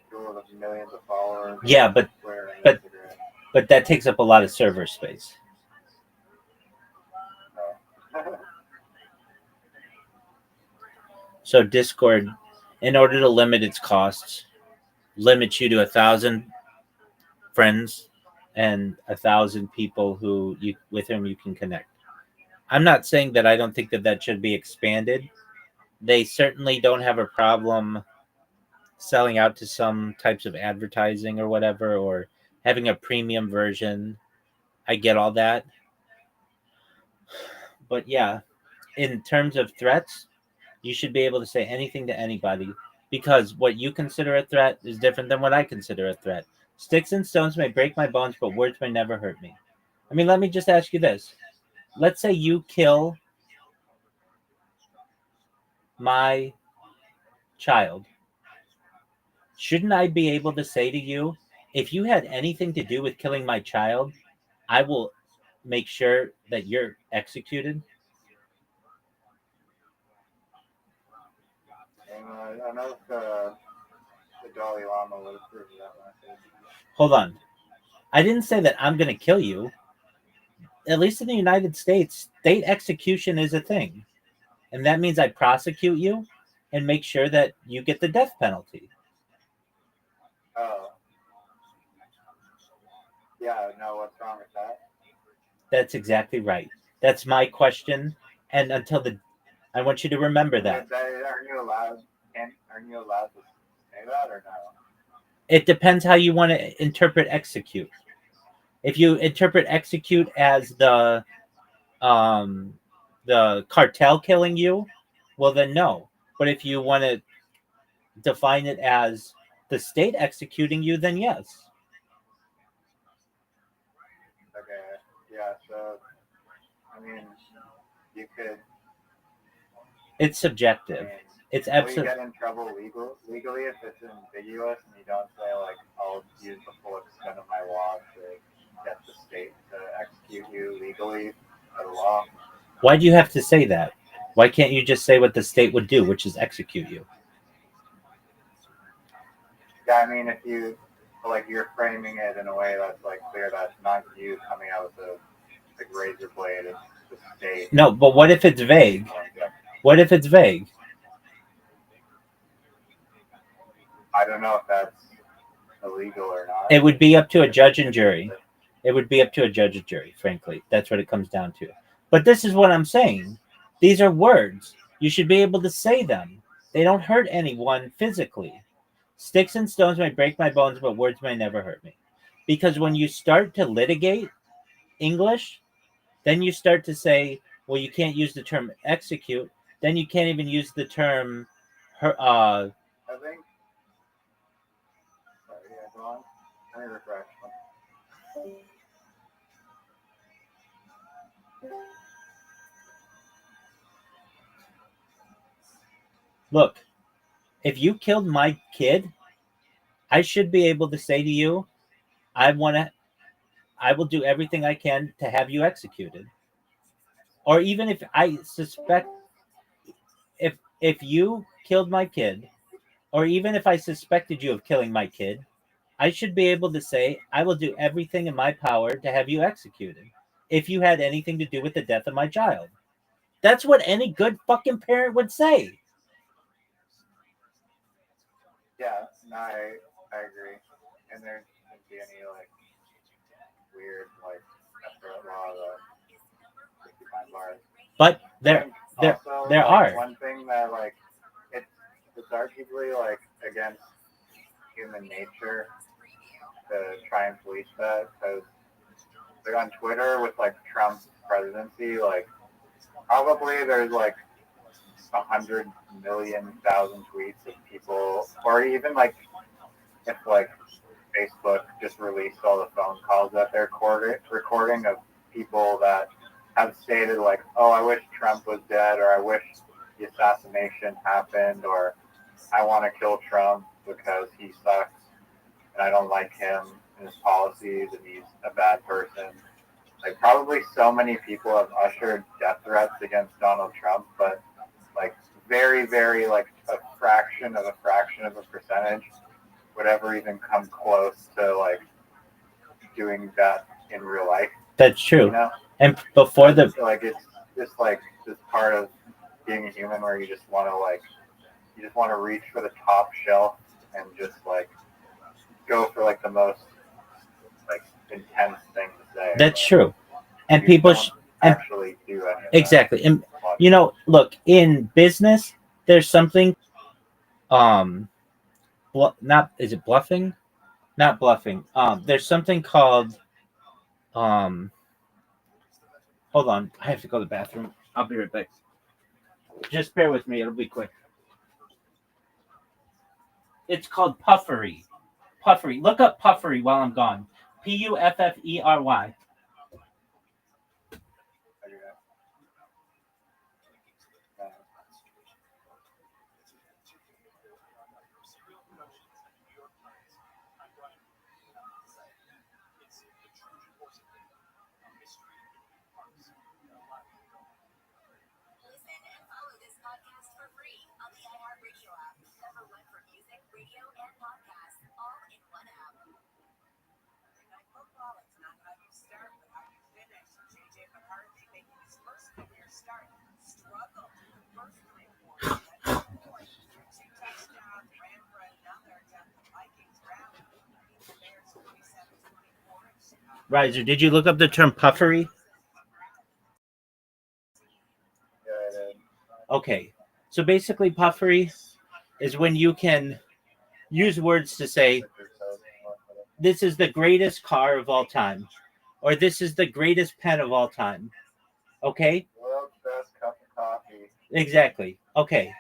people with millions of followers. Yeah, but Twitter and but- Instagram. but that takes up a lot of server space. So Discord, in order to limit its costs, limits you to 1,000 friends and 1,000 people who you with whom you can connect. I'm not saying that I don't think that that should be expanded. They certainly don't have a problem selling out to some types of advertising or whatever, or having a premium version. I get all that. But yeah, in terms of threats, you should be able to say anything to anybody because what you consider a threat is different than what I consider a threat. Sticks and stones may break my bones, but words may never hurt me. I mean, let me just ask you this. Let's say you kill my child. Shouldn't I be able to say to you, if you had anything to do with killing my child, I will make sure that you're executed? And I know the Dalai Lama would approve of that message. Hold on. I didn't say that I'm going to kill you. At least in the United States, state execution is a thing. And that means I prosecute you and make sure that you get the death penalty. Oh. Yeah, no, what's wrong with that? That's exactly right. That's my question. And I want you to remember that. Aren't you allowed to say that or no? It depends how you want to interpret execute. If you interpret execute as the cartel killing you, well then no. But if you want to define it as the state executing you, then yes. Okay. Yeah, so I mean you could It's subjective. It's will you absolutely. get in trouble legally if it's ambiguous and you don't say like I'll use the full extent of my law to get the state to execute you legally by law? Why do you have to say that? Why can't you just say what the state would do, which is execute you? Yeah, I mean if you you're framing it in a way that's like clear that's not you coming out with a razor blade, it's the state. No, but what if it's vague? What if it's vague? I don't know if that's illegal or not. It would be up to a judge and jury. It would be up to a judge and jury, frankly. That's what it comes down to. But this is what I'm saying. These are words. You should be able to say them. They don't hurt anyone physically. Sticks and stones may break my bones, but words may never hurt me. Because when you start to litigate English, then you start to say, well, you can't use the term execute. Then you can't even use the term I think. Sorry, yeah, go on. Let me refresh. look, if you killed my kid, I should be able to say to you, I will do everything I can to have you executed. Or even if I suspect if you killed my kid, or even if I suspected you of killing my kid, I should be able to say, I will do everything in my power to have you executed if you had anything to do with the death of my child. That's what any good fucking parent would say. Yeah, no, I agree. And there shouldn't be any weird separate law that 65 bars. But there also, are. One thing that it's arguably against human nature to try and police that because on Twitter with Trump's presidency, probably there's 100,000,000 tweets of people, or even if Facebook just released all the phone calls that they're recording of people that have stated oh, I wish Trump was dead, or I wish the assassination happened, or I want to kill Trump because he sucks and I don't like him and his policies and he's a bad person. Probably so many people have ushered death threats against Donald Trump, but very, very a fraction of a percentage would ever even come close to doing that in real life. That's true. You know? And before it's just this part of being a human where you just want to reach for the top shelf and just go for the most intense thing to say. That's true. And people actually do any of exactly. That. And look, in business, there's something not is it bluffing? Not bluffing. There's something called hold on, I have to go to the bathroom. I'll be right back. Just bear with me, it'll be quick. It's called puffery. Puffery. Look up puffery while I'm gone. Puffery. Listen and follow this podcast for free on the iHeartRadio app. #1 for music, radio, and podcasts. Riser, did you look up the term puffery? Yeah, I did. Okay. So basically, puffery is when you can use words to say, this is the greatest car of all time, or this is the greatest pen of all time. Okay? World's best cup of coffee. Exactly. Okay.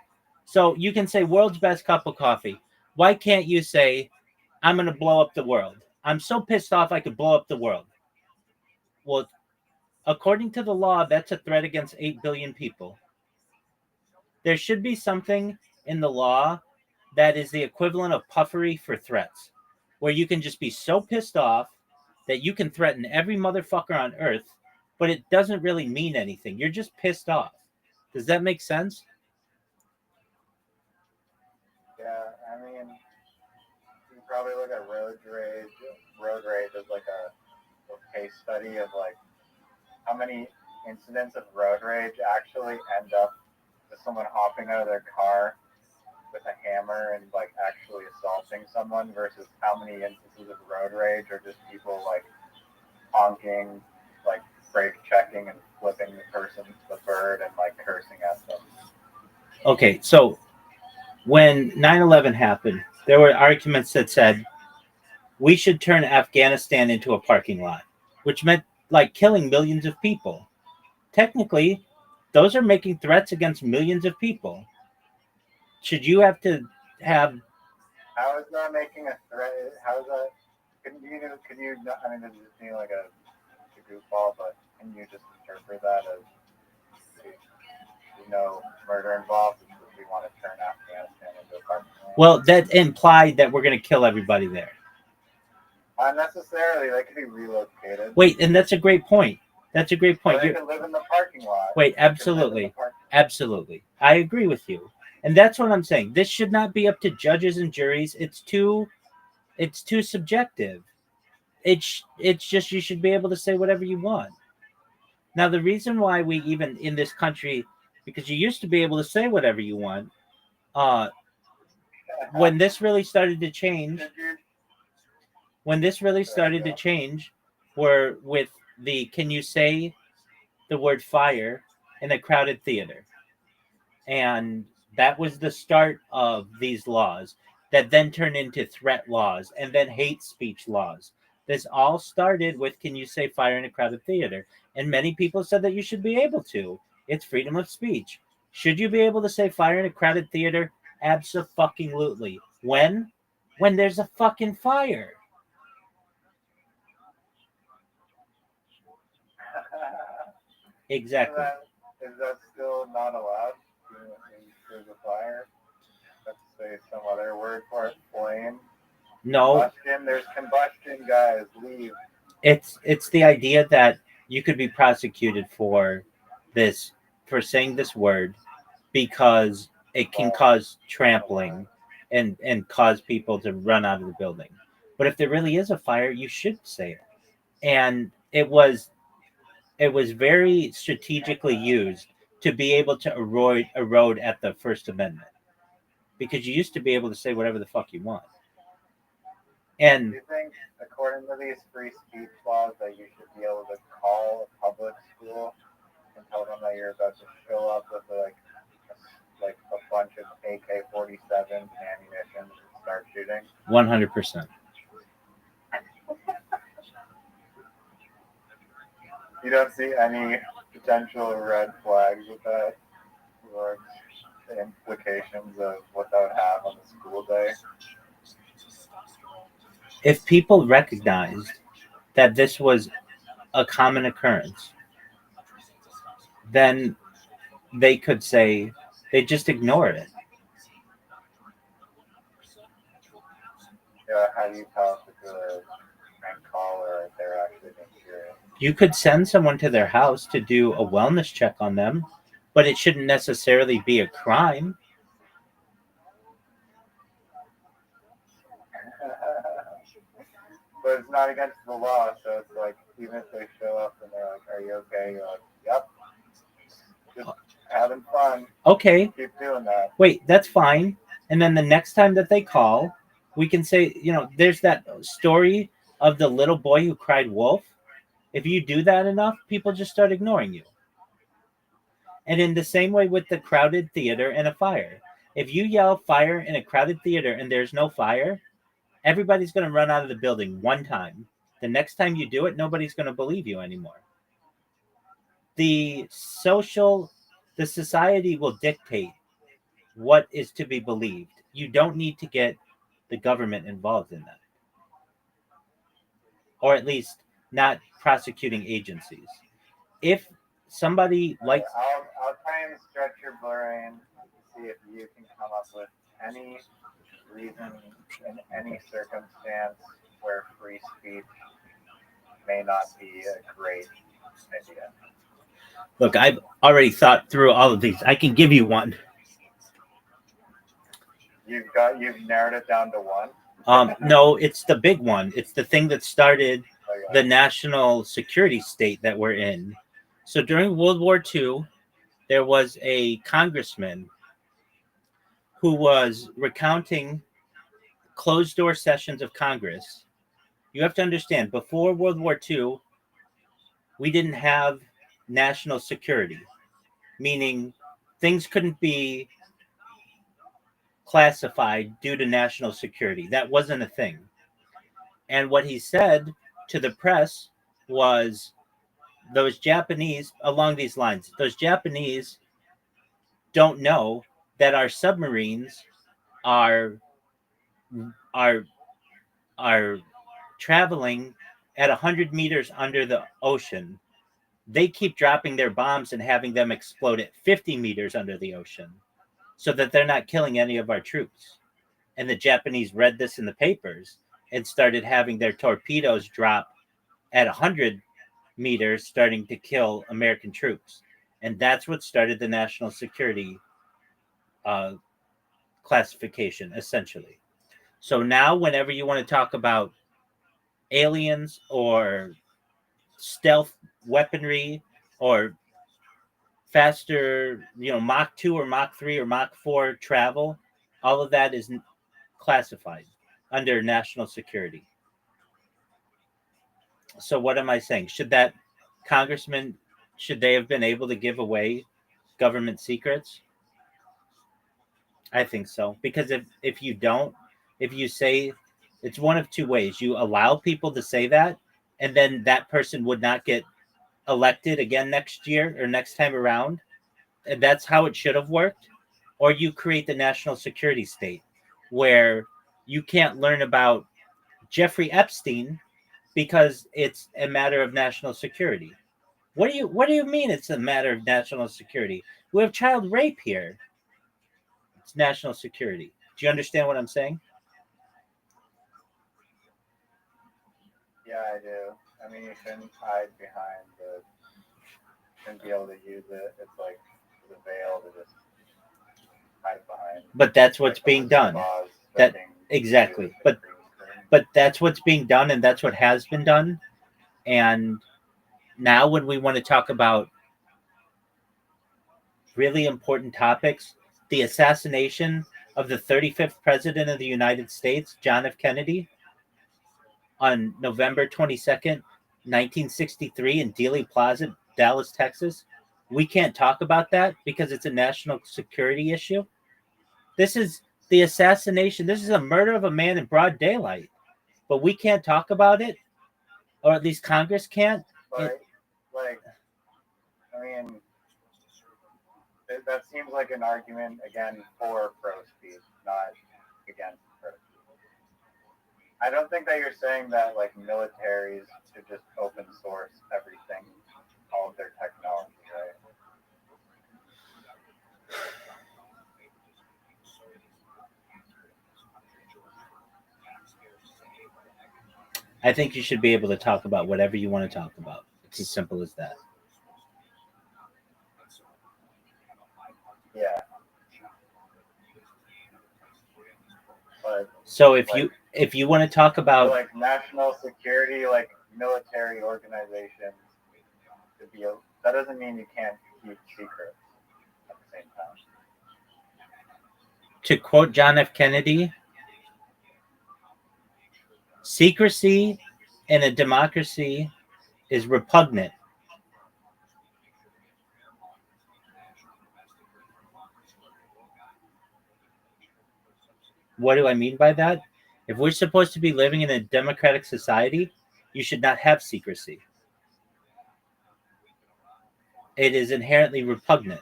So you can say world's best cup of coffee. Why can't you say, I'm going to blow up the world? I'm so pissed off I could blow up the world. Well, according to the law, that's a threat against 8 billion people. There should be something in the law that is the equivalent of puffery for threats, where you can just be so pissed off that you can threaten every motherfucker on earth, but it doesn't really mean anything. You're just pissed off. Does that make sense? Yeah, I mean, you probably look at road rage. Road rage is like a case study of like how many incidents of road rage actually end up with someone hopping out of their car with a hammer and like actually assaulting someone versus how many instances of road rage are just people like honking, like brake checking and flipping the bird and like cursing at them. Okay, so when 9/11 happened, there were arguments that said we should turn Afghanistan into a parking lot, which meant like killing millions of people. Technically, those are making threats against millions of people. Should you have to have How is that making a threat? How is that? Can you? I mean, this is just being like a goofball, but can you just interpret that as murder involved? We want to turn Afghanistan into a parking lot. well, that implied that we're going to kill everybody there. Not necessarily. They could be relocated. Wait, and that's a great point. That's a great point. Or they can live in the parking lot. Wait, absolutely. Absolutely. I agree with you. And that's what I'm saying. This should not be up to judges and juries. It's too subjective. It's just you should be able to say whatever you want. Now the reason why we even in this country, because you used to be able to say whatever you want, when this really started to change, were with the can you say the word fire in a crowded theater. And that was the start of these laws that then turned into threat laws and then hate speech laws. This all started with can you say fire in a crowded theater? And many people said that you should be able to. It's freedom of speech. Should you be able to say fire in a crowded theater? Abso-fucking-lutely. When? When there's a fucking fire. Exactly. Is that still not allowed? There's a fire. Let's say some other word for it. Flame. No. Combustion. There's combustion, guys. Leave. It's the idea that you could be prosecuted for this for saying this word because it can cause trampling and cause people to run out of the building. But if there really is a fire, you should say it. And it was very strategically used to be able to erode at the First Amendment. Because you used to be able to say whatever the fuck you want. And do you think, according to these free speech laws, that you should be able to call a public school and tell them that you're about to show up with like a bunch of AK-47s and ammunition and start shooting? 100%. You don't see any potential red flags with that, or the implications of what that would have on the school day? If people recognized that this was a common occurrence, then they could say they just ignore it. Yeah, how do you tell if it's a prank call or if they're actually being serious? You could send someone to their house to do a wellness check on them, but it shouldn't necessarily be a crime. But it's not against the law, so it's like even if they show up and they're like, "Are you okay?" You're like, "Yep." Just having fun. Okay, Keep doing that. wait, that's fine. And then the next time that they call, we can say, there's that story of the little boy who cried wolf. If you do that enough, people just start ignoring you. And in the same way with the crowded theater and a fire, if you yell fire in a crowded theater and there's no fire, everybody's going to run out of the building one time. The next time you do it, nobody's going to believe you anymore. The society will dictate what is to be believed. You don't need to get the government involved in that, or at least not prosecuting agencies. If somebody likes, I'll try and stretch your brain to see if you can come up with any reason in any circumstance where free speech may not be a great idea. look, I've already thought through all of these. I can give you one. You've narrowed it down to one. No, it's the big one. It's the thing that started the national security state that we're in. So during World War II, there was a congressman who was recounting closed door sessions of Congress. You have to understand, before World War II, we didn't have national security, meaning things couldn't be classified due to national security. That wasn't a thing. And what he said to the press was those Japanese, along these lines, those Japanese don't know that our submarines are are are traveling at 100 meters under the ocean. They keep dropping their bombs and having them explode at 50 meters under the ocean so that they're not killing any of our troops. And the Japanese read this in the papers and started having their torpedoes drop at 100 meters, starting to kill American troops. And that's what started the national security classification, essentially. So now, whenever you want to talk about aliens or stealth weaponry or faster, Mach 2 or Mach 3 or Mach 4 travel, all of that is classified under national security. So what am I saying? Should that congressman, should they have been able to give away government secrets? I think so. Because if you don't, if you say, it's one of two ways. You allow people to say that, and then that person would not get elected again next year or next time around. And that's how it should have worked. Or you create the national security state where you can't learn about Jeffrey Epstein because it's a matter of national security. What do you mean it's a matter of national security? We have child rape here. It's national security. Do you understand what I'm saying? Yeah, I do. I mean, you shouldn't hide behind the. Shouldn't be able to use it. It's like the veil to just hide behind. But that's what's being done. That exactly. But that's what's being done, and that's what has been done. And now, when we want to talk about really important topics, the assassination of the 35th president of the United States, John F. Kennedy, on November 22nd, 1963, in Dealey Plaza, Dallas, Texas. We can't talk about that because it's a national security issue. This is the assassination. This is a murder of a man in broad daylight. But we can't talk about it, or at least Congress can't. I mean, that seems like an argument, again, for pro-speech, not against pro-speech. I don't think that you're saying that, like, militaries should just open source everything, all of their technology, right? I think you should be able to talk about whatever you want to talk about. It's as simple as that. Yeah. But so if you want to talk about like national security, like military organizations, that doesn't mean you can't keep secrets. To quote John F. Kennedy, secrecy in a democracy is repugnant. What do I mean by that? If we're supposed to be living in a democratic society, you should not have secrecy. It is inherently repugnant.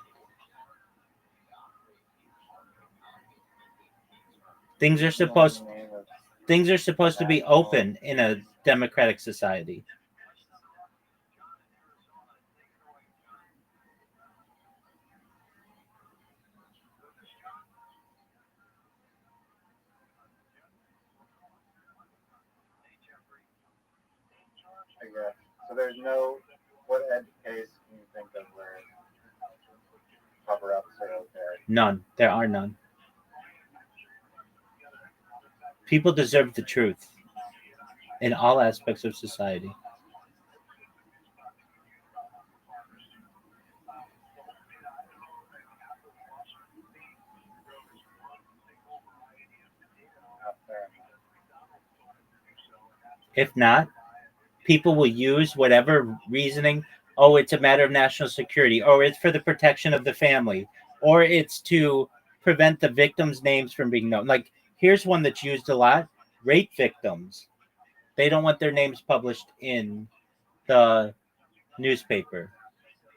Things are supposed things are supposed to be open in a democratic society. I guess. So there's no, what edge case can you think of where cover-ups are okay? None. There are none. People deserve the truth in all aspects of society. Not fair. If not, people will use whatever reasoning. Oh, it's a matter of national security, or it's for the protection of the family, or it's to prevent the victims' names from being known. Like, here's one that's used a lot: rape victims. They don't want their names published in the newspaper.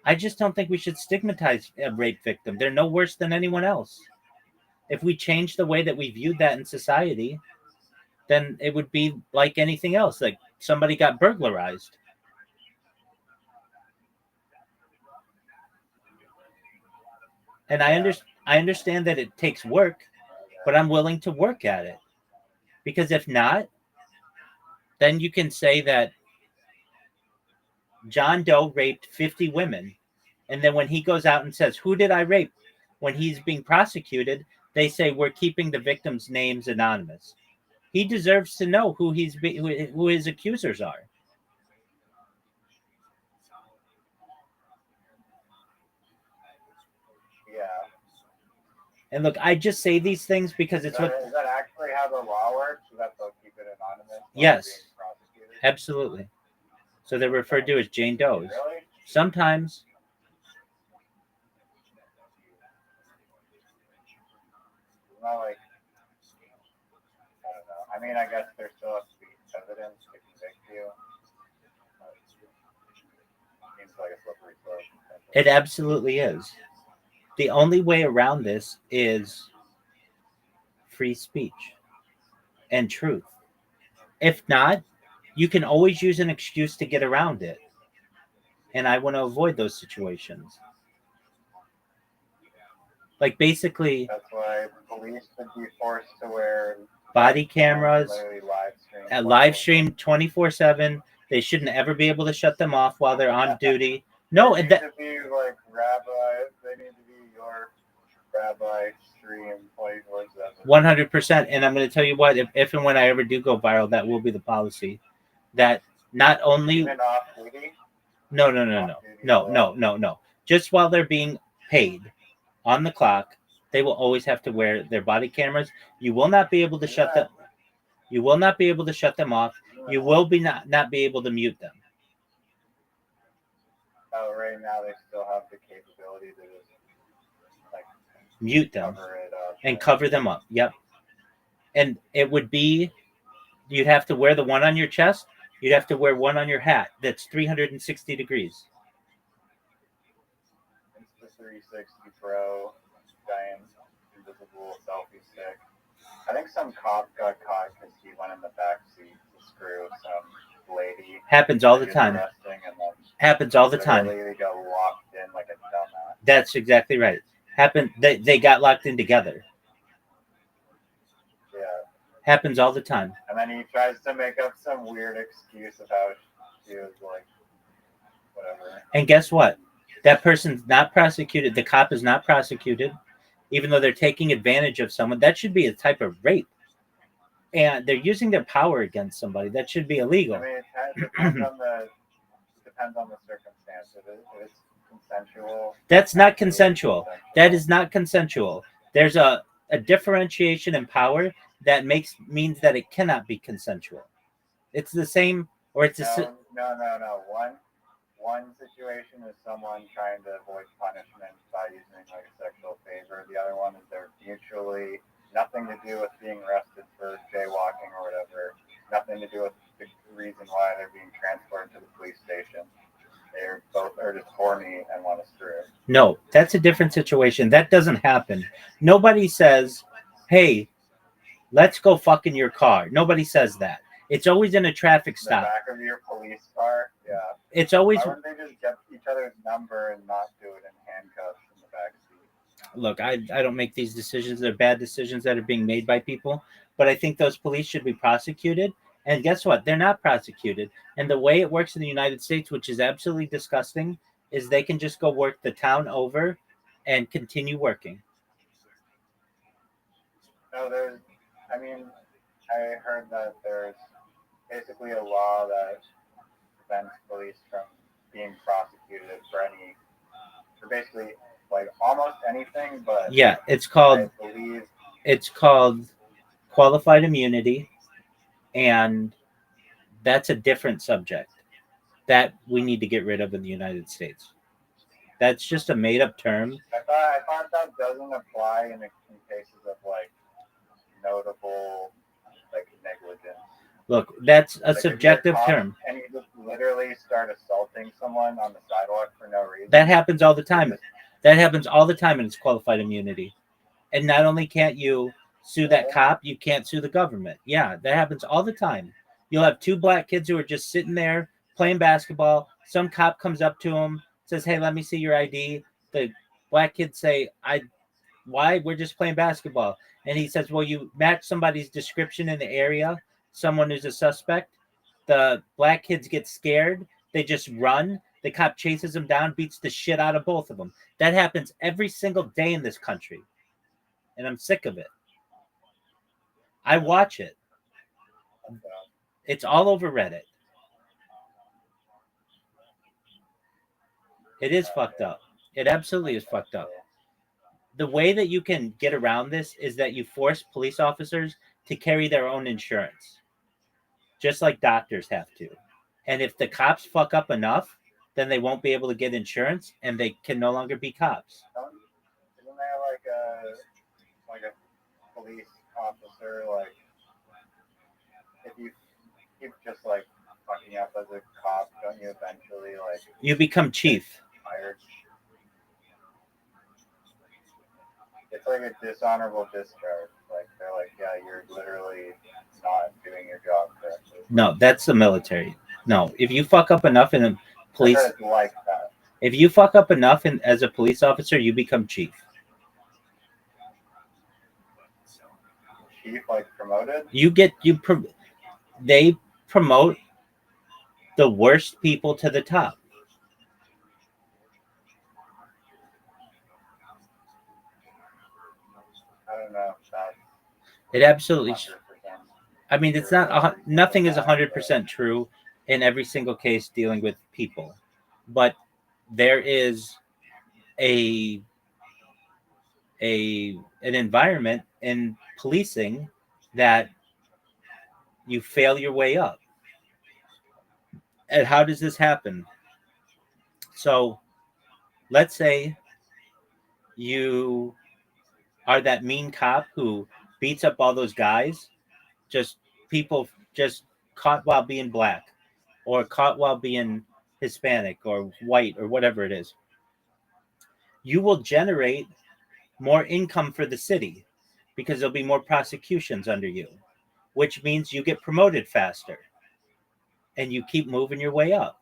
I just don't think we should stigmatize a rape victim. They're no worse than anyone else. If we change the way that we viewed that in society, then it would be like anything else. Like somebody got burglarized. And I understand that it takes work, but I'm willing to work at it. Because if not, then you can say that John Doe raped 50 women. And then when he goes out and says, "Who did I rape?" when he's being prosecuted, they say, "We're keeping the victims' names anonymous." He deserves to know who who his accusers are. Yeah. And look, I just say these things because it's what. Is that actually how the law works? Is that they'll keep it anonymous? while Yes. being prosecuted? Absolutely. So they're referred to as Jane Does. Really? Sometimes. It's not like, I don't know. I mean, I guess there still has to be evidence to convict you. But it seems like a slippery slope. It absolutely is. The only way around this is free speech and truth. If not, you can always use an excuse to get around it. And I want to avoid those situations. Like basically, That's why police would be forced to wear body cameras, literally live stream 24/7. They shouldn't ever be able to shut them off while they're on duty. No, they and need that to be like rabbi. They need to be your rabbi stream 24/7. 100%. And I'm going to tell you what, if and when I ever do go viral, that will be the policy. That not only Even off duty. no. Just while they're being paid on the clock, they will always have to wear their body cameras. You will not be able to shut them. You will not be able to shut them off. You will be not be able to mute them. Oh, right now they still have the capability to just like Mute them cover it up and cover them up. Yep. And it would be, you'd have to wear the one on your chest. You'd have to wear one on your hat. That's 360 degrees. It's the 360 Pro giant invisible selfie stick. I think some cop got caught because he went in the back seat to screw some lady. Happens all the time. Arresting, and then Happens all the time. literally they got locked in like a dumbass. That's exactly right. They got locked in together. Yeah. Happens all the time. And then he tries to make up some weird excuse of how she was like, whatever. And guess what? That person's not prosecuted. The cop is not prosecuted, even though they're taking advantage of someone. That should be a type of rape. And they're using their power against somebody. That should be illegal. I mean, it depends on the circumstance. If it's consensual. That's not consensual. That is not consensual. There's a a differentiation in power that means that it cannot be consensual. It's the same, or it's No. One situation is someone trying to avoid punishment by using like a sexual favor. The other one is they're mutually nothing to do with being arrested for jaywalking or whatever. Nothing to do with the reason why they're being transported to the police station. They're both are just horny and want to screw. No, that's a different situation. That doesn't happen. Nobody says, "Hey, let's go fuck in your car." Nobody says that. It's always in a traffic The stop. back of your police car, yeah. It's always Why wouldn't they just get each other's number and not do it in handcuffs in the back seat? look. I don't make these decisions. They're bad decisions that are being made by people. But I think those police should be prosecuted. And guess what? They're not prosecuted. And the way it works in the United States, which is absolutely disgusting, is they can just go work the town over and continue working. No, I mean, I heard that there's basically a law that prevents police from being prosecuted for basically like almost anything, but Yeah, I believe it's called qualified immunity, and that's a different subject that we need to get rid of in the United States. That's just a made up term. I thought that doesn't apply in cases of like notable like negligence. Look, that's a Like if you're subjective caught term. and you just literally start assaulting someone on the sidewalk for no reason. That happens all the time. That happens all the time, and it's qualified immunity. And not only can't you sue that cop, you can't sue the government. Yeah, that happens all the time. You'll have two black kids who are just sitting there playing basketball. Some cop comes up to them, says, "Hey, let me see your ID." The black kids say, Why? We're just playing basketball." And he says, "Well, you match somebody's description in the area, someone who's a suspect." The black kids get scared. They just run. The cop chases them down, beats the shit out of both of them. That happens every single day in this country. And I'm sick of it. I watch it. It's all over Reddit. It is fucked up. It absolutely is fucked up. The way that you can get around this is that you force police officers to carry their own insurance, just like doctors have to. And if the cops fuck up enough, then they won't be able to get insurance and they can no longer be cops. Isn't there like a police officer like if you keep just like fucking up as a cop, don't you eventually like You become chief. fired? It's like a dishonorable discharge. Like they're like, yeah, you're literally not doing your job correctly. No, that's the military. No, if you fuck up enough in the police, It's like that. if you fuck up enough as a police officer, you become chief. Chief like promoted? They promote the worst people to the top. I don't know if that's It absolutely. 100%. I mean, it's not. Nothing is 100% true in every single case dealing with people, but there is an environment in policing that you fail your way up. And how does this happen? So, let's say you are that mean cop who beats up all those guys, just people just caught while being black or caught while being Hispanic or white or whatever it is. You will generate more income for the city because there'll be more prosecutions under you, which means you get promoted faster and you keep moving your way up.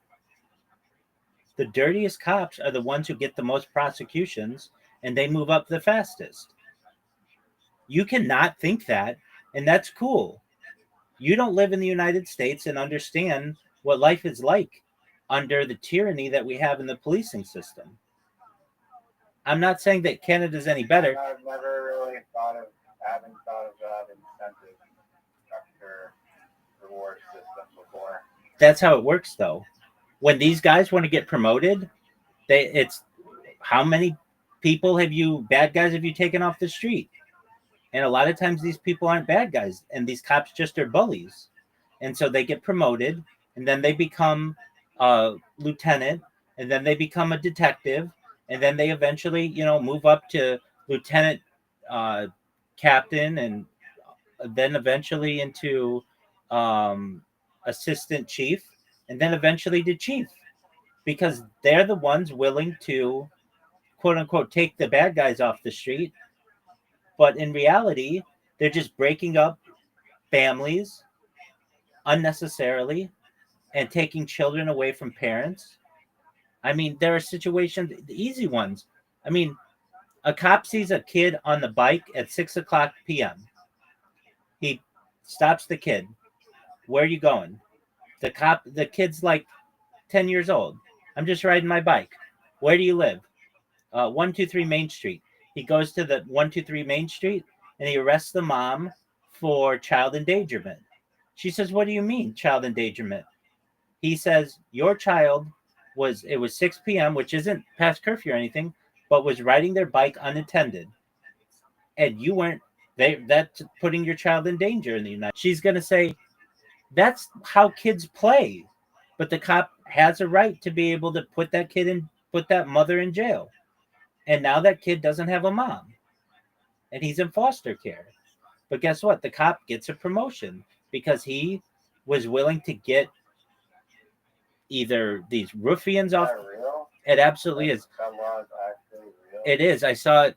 The dirtiest cops are the ones who get the most prosecutions and they move up the fastest. You cannot think that, and that's cool. You don't live in the United States and understand what life is like under the tyranny that we have in the policing system. I'm not saying that Canada's any better. I've never really haven't thought of that incentive structure reward system before. That's how it works, though. When these guys want to get promoted, it's how many bad guys have you taken off the street? And a lot of times these people aren't bad guys, and these cops just are bullies. And so they get promoted, and then they become a lieutenant, and then they become a detective, and then they eventually, move up to lieutenant, uh, captain, and then eventually into um, assistant chief, and then eventually to chief, because they're the ones willing to quote unquote take the bad guys off the street, but in reality, they're just breaking up families unnecessarily and taking children away from parents. I mean, there are situations, the easy ones. I mean, a cop sees a kid on the bike at 6 o'clock p.m. He stops the kid. Where are you going? The kid's like 10 years old. I'm just riding my bike. Where do you live? 123 Main Street. He goes to the 123 Main Street and he arrests the mom for child endangerment. She says, "What do you mean, child endangerment?" He says, "Your child it was 6 p.m., which isn't past curfew or anything, but was riding their bike unattended. And you weren't, that's putting your child in danger in the United States." She's going to say, "That's how kids play." But the cop has a right to be able to put that mother in jail. And now that kid doesn't have a mom and he's in foster care. But guess what? The cop gets a promotion because he was willing to get either these ruffians Is off. that real? It absolutely is. That law is actually real. It is. I saw it.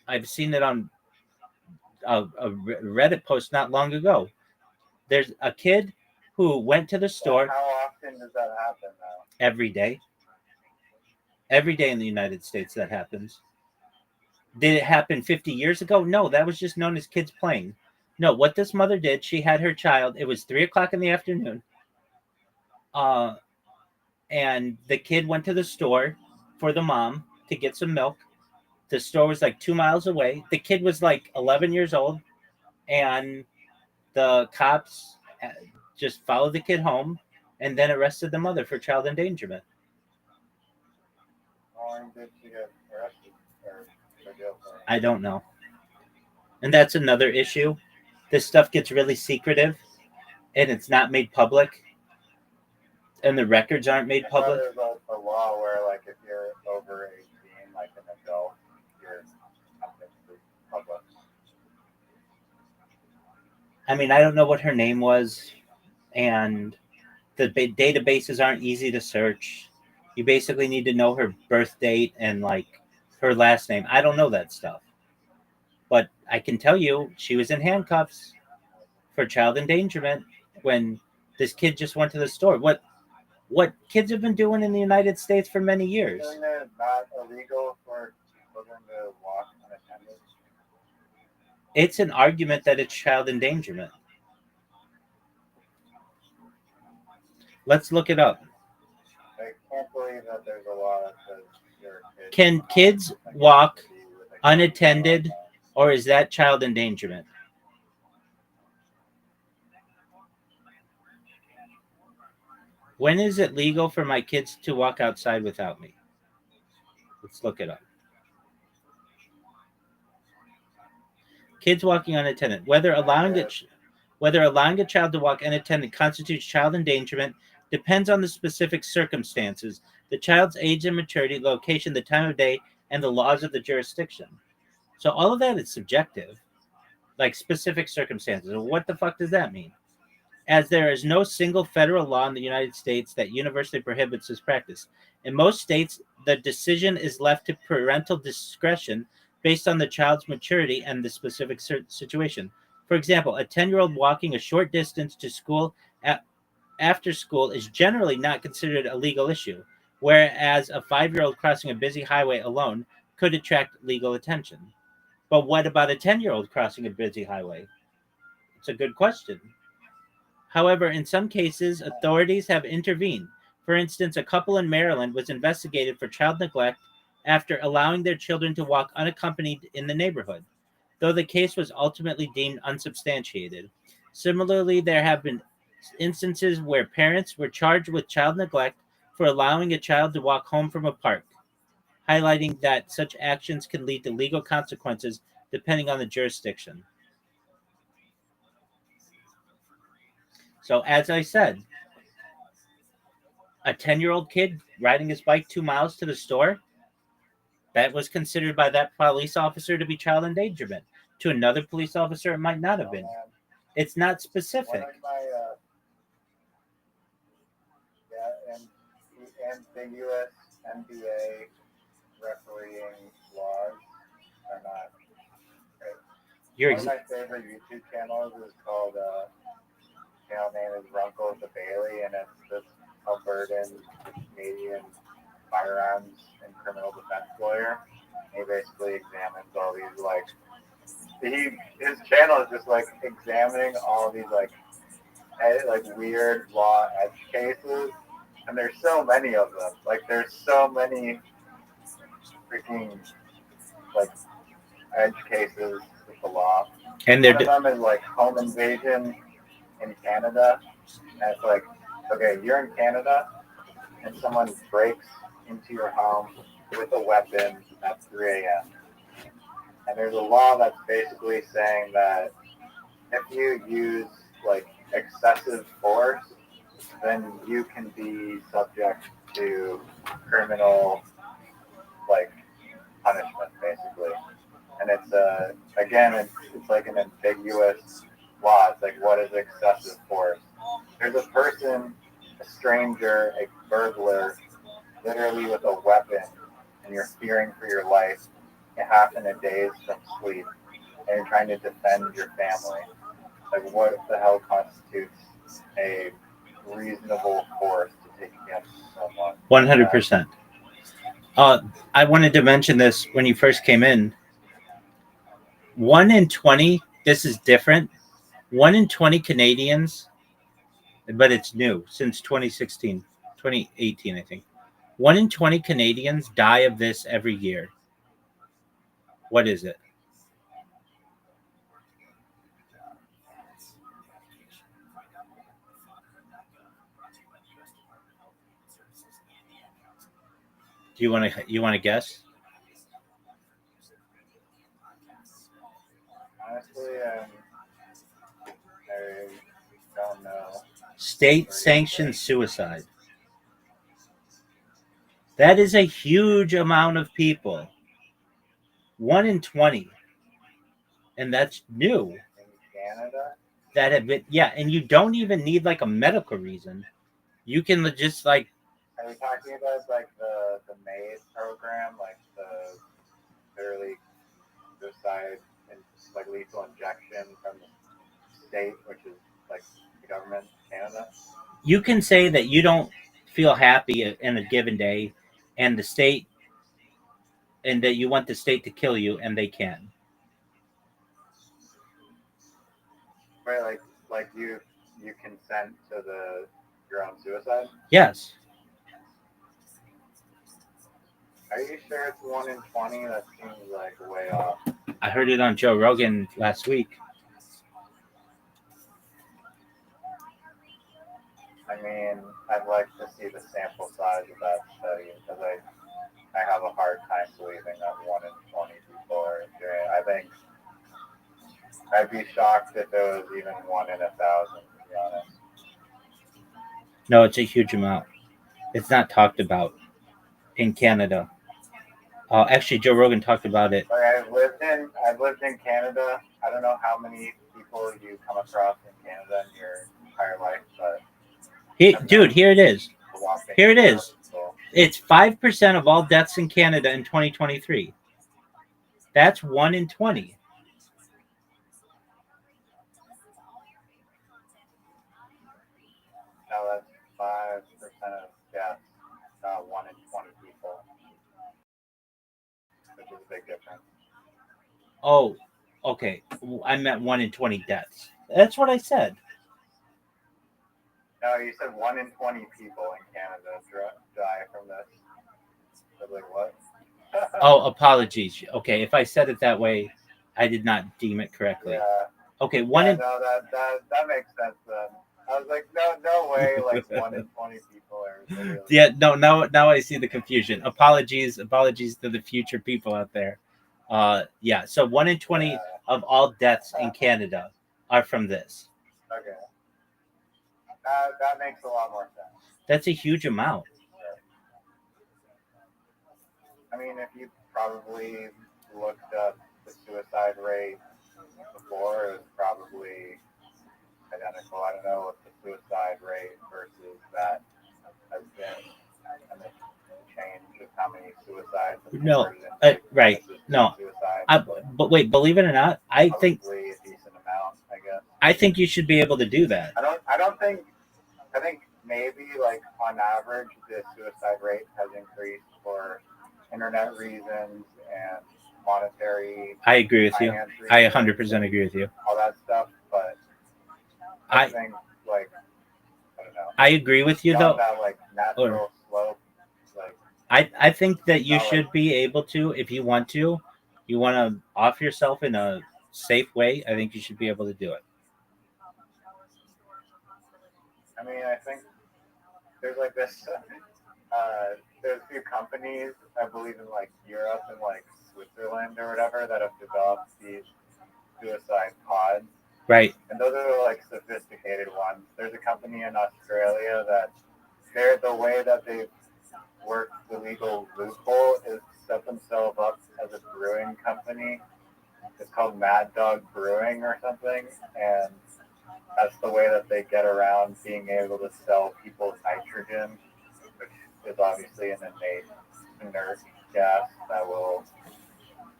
I've seen it on a Reddit post not long ago. There's a kid who went to the store. How often does that happen now? Every day. Every day in the United States that happens. Did it happen 50 years ago? No, that was just known as kids playing. No, what this mother did, she had her child. It was 3 o'clock in the afternoon. Uh, and the kid went to the store for the mom to get some milk. The store was like 2 miles away. The kid was like 11 years old, and the cops just followed the kid home and then arrested the mother for child endangerment. How long did she get arrested or for jail for? I don't know. And that's another issue. This stuff gets really secretive and it's not made public. And the records aren't made public. There's a law where, like, if you're over 18, like an adult, you're not public. I mean, I don't know what her name was, and the databases aren't easy to search. You basically need to know her birth date and like her last name. I don't know that stuff, but I can tell you she was in handcuffs for child endangerment when this kid just went to the store. What kids have been doing in the United States for many years. Isn't it not illegal for children to walk unattended? It's an argument that it's child endangerment. Let's look it up. I can't believe that there's a law that says you're a kid. Can kids walk unattended, or is that child endangerment? When is it legal for my kids to walk outside without me? Let's look it up. Kids walking unattended. Whether allowing a child to walk unattended constitutes child endangerment depends on the specific circumstances, the child's age and maturity, location, the time of day, and the laws of the jurisdiction. So all of that is subjective, like specific circumstances. What the fuck does that mean? As there is no single federal law in the United States that universally prohibits this practice. In most states, the decision is left to parental discretion based on the child's maturity and the specific situation. For example, a 10-year-old walking a short distance to school after school is generally not considered a legal issue, whereas a 5-year-old crossing a busy highway alone could attract legal attention. But what about a 10-year-old crossing a busy highway? It's a good question. However, in some cases, authorities have intervened. For instance, a couple in Maryland was investigated for child neglect after allowing their children to walk unaccompanied in the neighborhood, though the case was ultimately deemed unsubstantiated. Similarly, there have been instances where parents were charged with child neglect for allowing a child to walk home from a park, highlighting that such actions can lead to legal consequences depending on the jurisdiction. So, as I said, a 10-year-old kid riding his bike 2 miles to the store, that was considered by that police officer to be child endangerment. To another police officer, it might not have been. Man. It's not One specific. of my and the U.S. NBA refereeing laws are not. You're One of my favorite YouTube channels is called channel name is Runkle the Bailey, and it's this Albertan Canadian firearms and criminal defense lawyer. He basically examines all these his channel is just like examining all these like weird law edge cases, and there's so many of them. Like there's so many freaking like edge cases with the law. and One they're of them is like home invasion in Canada. And it's like, okay, you're in Canada and someone breaks into your home with a weapon at 3 a.m. And there's a law that's basically saying that if you use like excessive force, then you can be subject to criminal like punishment, basically. And it's again, it's like an ambiguous law. It's like, what is excessive force? There's a person, a stranger, a burglar, literally with a weapon, and you're fearing for your life. It happened in days from sleep, and you're trying to defend your family. Like, what the hell constitutes a reasonable force to take against someone? 100%. I wanted to mention this when you first came in. 1 in 20, this is different. 1 in 20 Canadians, but it's new since 2016, 2018, I think. 1 in 20 Canadians die of this every year. What is it? Do you want to guess? Honestly, I don't know. State sanctioned suicide. That is a huge amount of people. 1 in 20. And that's new. In Canada? That have been, yeah, and you don't even need like a medical reason. You can just like, Are we talking about like the MAID program, like the early suicide and like lethal injection from the state, which is like the government of Canada? you can say that you don't feel happy in a given day, and the state, and that you want the state to kill you, and they can. Right, like you consent to your own suicide? Yes. Are you sure it's 1 in 20? That seems like way off. I heard it on Joe Rogan last week. I mean, I'd like to see the sample size of that study because I have a hard time believing that 1 in 20 people are doing it. I think I'd be shocked if it was even 1 in 1,000, to be honest. No, it's a huge amount. It's not talked about in Canada. Actually, Joe Rogan talked about it. Like I've lived in Canada. I don't know how many people you come across in Canada in your entire life, but Dude, here it is. walking Here it is. people. It's 5% of all deaths in Canada in 2023. That's 1 in 20. No, that's 5% of deaths, not 1 in 20 people, which is a big difference. Oh, okay. I meant 1 in 20 deaths. That's what I said. No, you said 1 in 20 people in Canada die from this. I was like, what? Oh, apologies. Okay, if I said it that way, I did not deem it correctly. Yeah. Okay, one Yeah, in no, that makes sense then. I was like, no way, like 1 in 20 people are literally. yeah, no, now I see the confusion. Apologies to the future people out there. Yeah. So 1 in 20 Yeah. of all deaths in Canada are from this. Okay. That makes a lot more sense. That's a huge amount. I mean, if you probably looked up the suicide rate before, it was probably identical. I don't know what the suicide rate versus that has been, and the change of how many suicides have No, converted into right. assisted No, suicide. but wait, believe it or not, I think Probably a decent amount, I guess. you should be able to do that. I don't think. I think maybe like on average the suicide rate has increased for internet reasons and monetary I agree with you. finance I reasons, 100% agree with you. all that stuff. But I think like I don't know. I agree with you Beyond though. that like natural slope, like I think that you not should like be able to, if you want to, you want to off yourself in a safe way. I think you should be able to do it. I mean I think there's like this there's a few companies I believe in like Europe and like Switzerland or whatever that have developed these suicide pods. Right. And those are the like sophisticated ones. There's a company in Australia that they're the way that they've worked the legal loophole is set themselves up as a brewing company. It's called Mad Dog Brewing or something, and that's the way that they get around being able to sell people nitrogen, which is obviously an inert gas that will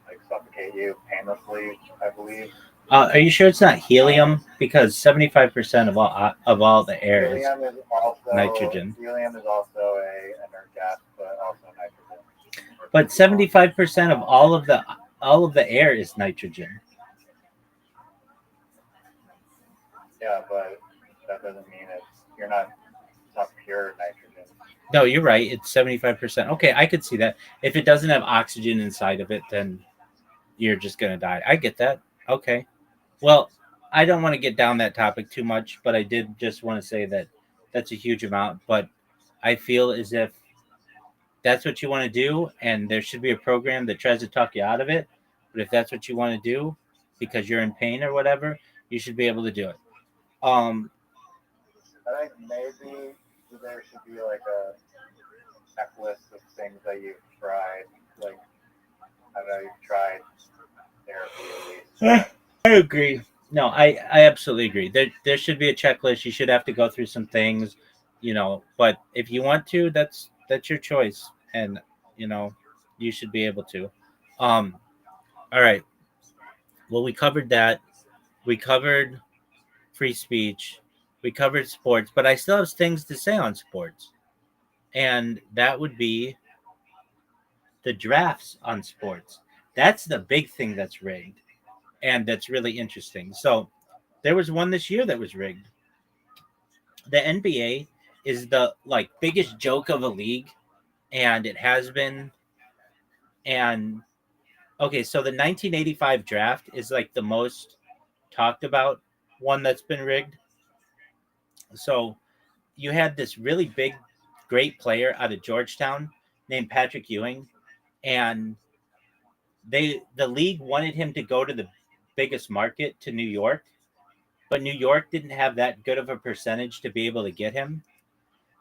like suffocate you painlessly, I believe. Are you sure it's not helium? Because 75% of all the air is nitrogen. Helium is also a inert gas, but also nitrogen. But 75% of all of the air is nitrogen. Yeah, but that doesn't mean it's not pure nitrogen. No, you're right. It's 75%. Okay, I could see that. If it doesn't have oxygen inside of it, then you're just gonna die. I get that. Okay. Well, I don't want to get down that topic too much, but I did just want to say that that's a huge amount. But I feel as if that's what you want to do, and there should be a program that tries to talk you out of it. But if that's what you want to do because you're in pain or whatever, you should be able to do it. Um, I think maybe there should be like a checklist of things that you've tried. Like I don't know, you've tried therapy at least. I agree. No, I absolutely agree. There should be a checklist. You should have to go through some things, But if you want to, that's your choice, and you know you should be able to. Um, all right. Well, we covered that. We covered free speech. We covered sports, but I still have things to say on sports, and that would be the drafts on sports. That's the big thing that's rigged, and that's really interesting. So there was one this year that was rigged. The NBA is the biggest joke of a league, and it has been. And okay, so the 1985 draft is like the most talked about one that's been rigged. So you had this really big, great player out of Georgetown named Patrick Ewing, and the league wanted him to go to the biggest market, to New York, but New York didn't have that good of a percentage to be able to get him.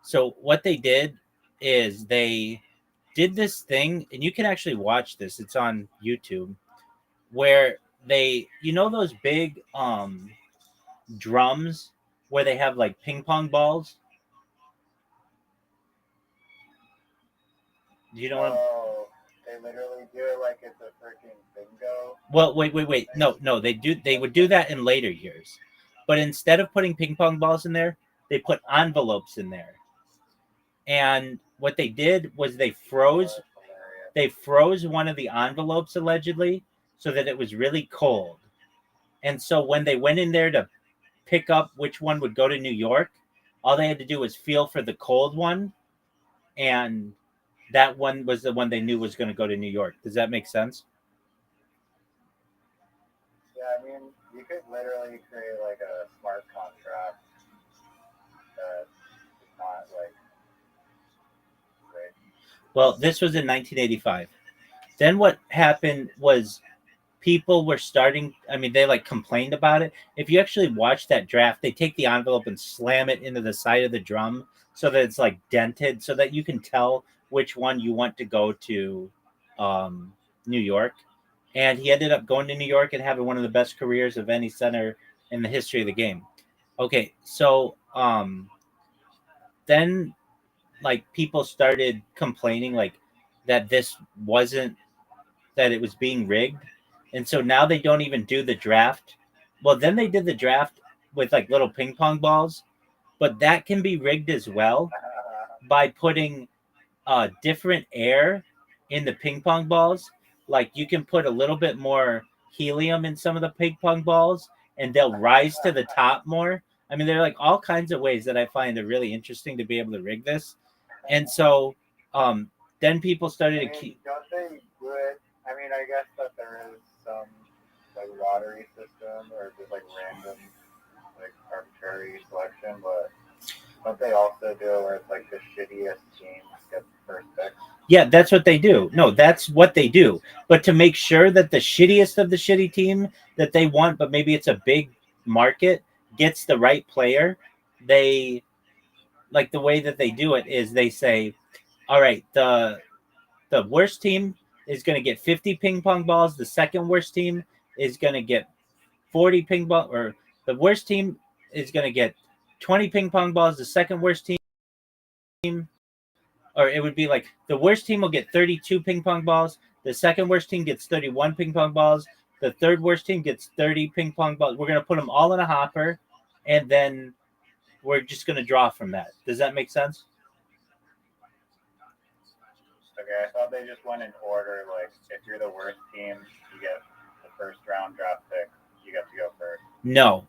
So what they did is they did this thing, and you can actually watch this. It's on YouTube, where those big drums where they have like ping pong balls. Do you know what I'm? Oh, they literally do it like it's a freaking bingo. Well, wait. No. They would do that in later years, but instead of putting ping pong balls in there, they put envelopes in there. And what they did was they froze one of the envelopes allegedly so that it was really cold. And so when they went in there to pick up which one would go to New York, all they had to do was feel for the cold one, and that one was the one they knew was going to go to New York. Does that make sense? Yeah, I mean, you could literally create like a smart contract that is not like great. Well, this was in 1985. Then what happened was people were starting, I mean, they like complained about it. If you actually watch that draft, they take the envelope and slam it into the side of the drum so that it's like dented so that you can tell which one you want to go to um, New York. And he ended up going to New York and having one of the best careers of any center in the history of the game. Okay, so then like people started complaining like that this wasn't, that it was being rigged. And so now they don't even do the draft. Well, then they did the draft with like little ping pong balls, but that can be rigged as well by putting different air in the ping pong balls. Like you can put a little bit more helium in some of the ping pong balls and they'll rise to the top more. I mean, there are like all kinds of ways that I find are really interesting to be able to rig this. And so um, then people started I to mean, keep. don't they would? I mean, I guess that there is some like lottery system or just like random, like arbitrary selection, but don't they also do it where it's like the shittiest team gets first pick? Yeah, that's what they do. No, that's what they do. But to make sure that the shittiest of the shitty team that they want, but maybe it's a big market, gets the right player, they like the way that they do it is they say, all right, the worst team is going to get 50 ping pong balls. The second worst team is going to get 40 ping pong, or the worst team is going to get 20 ping pong balls. The second worst team, or it would be like the worst team will get 32 ping pong balls. The second worst team gets 31 ping pong balls. The third worst team gets 30 ping pong balls. We're going to put them all in a hopper, and then we're just going to draw from that. Does that make sense? Okay, I thought they just went in order. Like, if you're the worst team, you get the first round draft pick. You get to go first. No.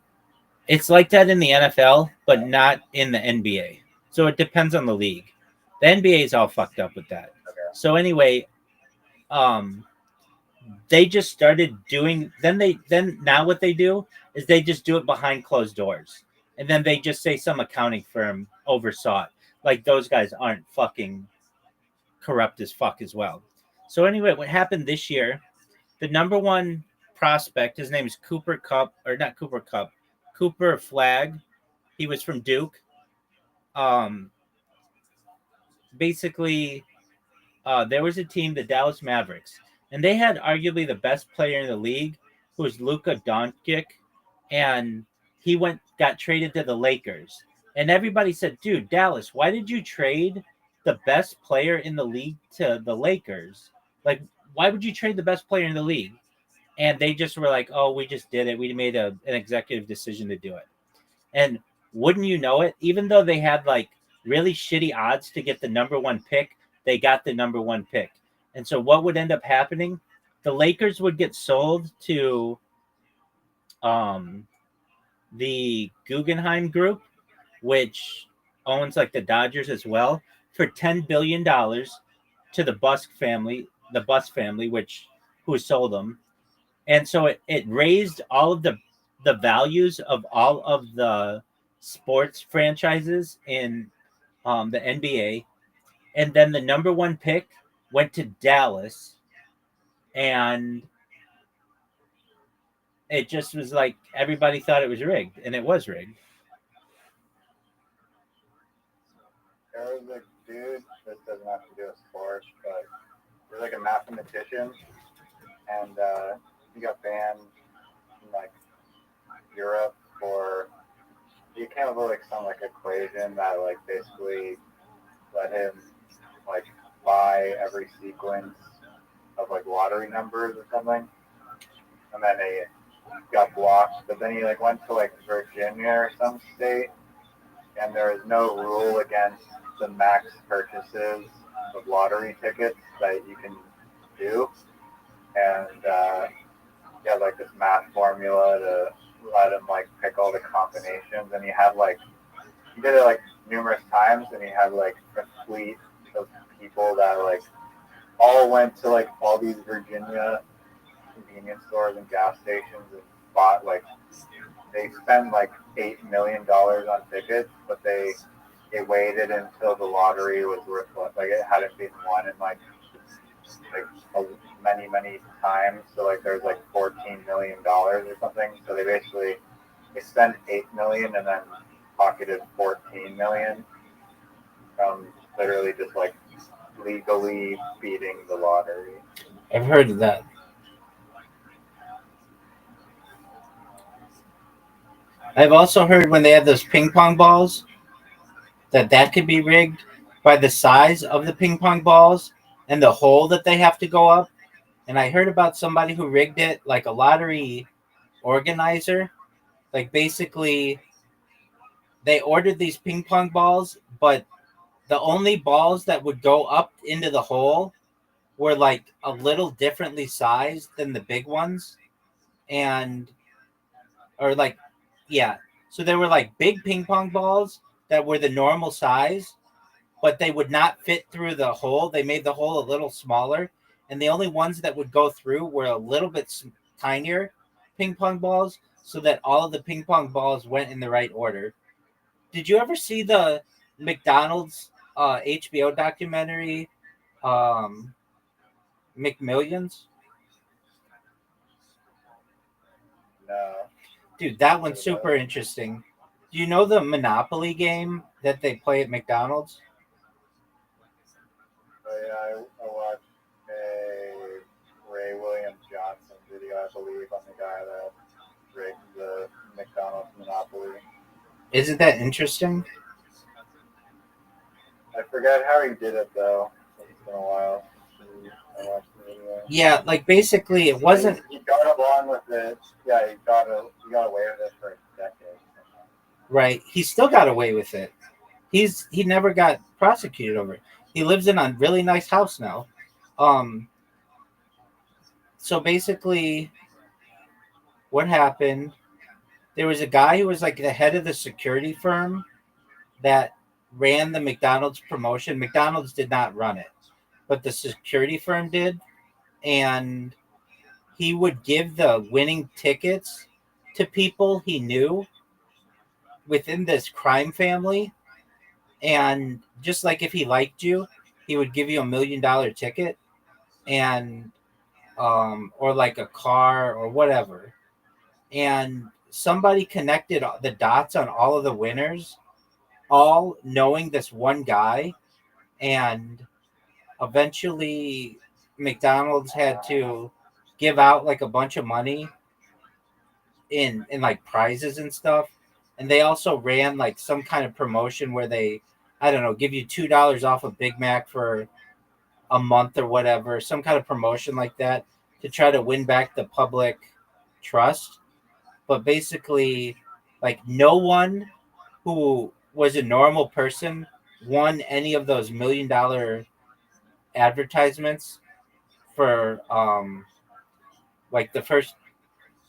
It's like that in the NFL, but not in the NBA. So it depends on the league. The NBA is all fucked up with that. Okay. So anyway, um, they just started doing. Then now what they do is they just do it behind closed doors, and then they just say some accounting firm oversaw it. Like those guys aren't fucking corrupt as fuck as well. So anyway, what happened this year? The number one prospect, his name is Cooper Cup, or not Cooper Cup, Cooper Flag. He was from Duke. Um, basically, there was a team, the Dallas Mavericks, and they had arguably the best player in the league, who was Luka Doncic, and he got traded to the Lakers. And everybody said, "Dude, Dallas, why did you trade the best player in the league to the Lakers? Like, why would you trade the best player in the league?" And they just were like, "Oh, we just did it. We made an executive decision to do it." And wouldn't you know it, even though they had like really shitty odds to get the number one pick, they got the number one pick. And so what would end up happening? The Lakers would get sold to um, the Guggenheim Group, which owns like the Dodgers as well, for $10 billion to the Bus family, which who sold them. And so it raised all of the values of all of the sports franchises in the NBA. And then the number one pick went to Dallas, and it just was like everybody thought it was rigged, and it was rigged. There was a dude, this doesn't have to do with sports, but he was like a mathematician, and he got banned in like Europe for, he came up with like some like equation that like basically let him like buy every sequence of like lottery numbers or something, and then he got blocked. But then he like went to like Virginia or some state, and there is no rule against the max purchases of lottery tickets that you can do, and he had like this math formula to let him like pick all the combinations, and he did it like numerous times, and he had like a fleet of people that like all went to like all these Virginia convenience stores and gas stations and bought like, they spent like $8 million on tickets, but they waited until the lottery was worth, like it hadn't been won in like like many times. So like there's like $14 million or something. So they spent $8 million and then pocketed $14 million from literally just like legally beating the lottery. I've heard of that. I've also heard when they have those ping pong balls that could be rigged by the size of the ping pong balls and the hole that they have to go up. And I heard about somebody who rigged it like a lottery organizer. Like basically, they ordered these ping pong balls, but the only balls that would go up into the hole were like a little differently sized than the big ones. And, or like, yeah. So there were like big ping pong balls that were the normal size, but they would not fit through the hole. They made the hole a little smaller, and the only ones that would go through were a little bit tinier ping pong balls, so that all of the ping pong balls went in the right order. Did you ever see the McDonald's HBO documentary, McMillions? No. Dude, that one's super interesting. Do you know the Monopoly game that they play at McDonald's? But yeah, I watched a Ray William Johnson video, I believe, on the guy that rigged the McDonald's Monopoly. Isn't that interesting? I forget how he did it though. It's been a while since I watched the video. Yeah, like basically it wasn't He got along with it. Yeah, he got away with it for decades. right. He still got away with it. He never got prosecuted over it. He lives in a really nice house now. Um so basically what happened, there was a guy who was like the head of the security firm that ran the McDonald's promotion. McDonald's did not run it, but the security firm did, and he would give the winning tickets to people he knew within this crime family. And just like if he liked you, he would give you $1 million ticket, and or like a car or whatever. And somebody connected the dots on all of the winners, all knowing this one guy, and eventually McDonald's had to give out like a bunch of money in like prizes and stuff. And they also ran like some kind of promotion where they, I don't know, give you $2 off a Big Mac for a month or whatever, some kind of promotion like that to try to win back the public trust. But basically, like no one who was a normal person won any of those $1 million advertisements for like the first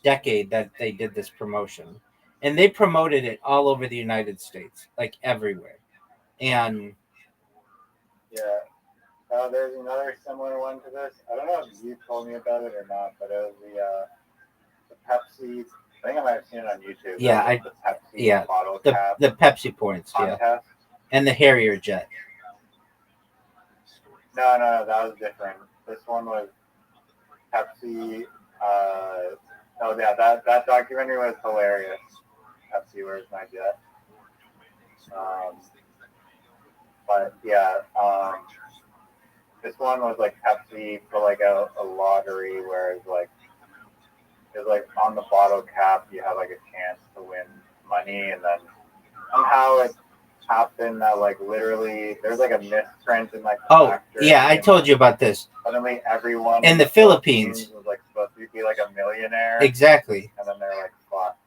decade that they did this promotion. And they promoted it all over the United States, like everywhere. And Yeah. There's another similar one to this. I don't know if you told me about it or not, but it was the Pepsi. I think I might have seen it on YouTube. Yeah, the Pepsi bottle cap the Pepsi points, contest. yeah, and the Harrier jet. No, that was different. This one was Pepsi. Oh yeah, that documentary was hilarious. Pepsi, where's my jet? But yeah, this one was like Pepsi for like a lottery, where it's like on the bottle cap you have like a chance to win money, and then somehow it happened that like literally there's like a misprint in like the factory. Yeah, I told you about this. Suddenly everyone in the Philippines was like supposed to be like a millionaire. Exactly. And then they're like, fuck.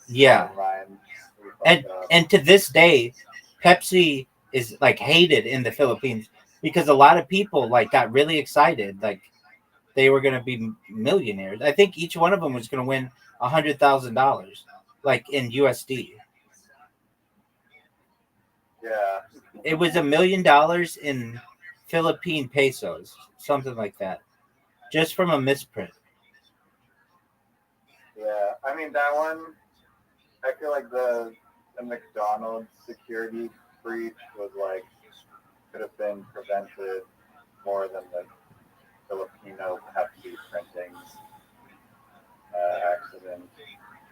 Yeah. And to this day, Pepsi is like hated in the Philippines because a lot of people like got really excited, like they were gonna be millionaires. I think each one of them was gonna win $100,000, like in USD. Yeah. It was $1 million in Philippine pesos, something like that, just from a misprint. Yeah, I mean that one. I feel like the McDonald's security breach was like could have been prevented more than the Filipino Pepsi printing accident.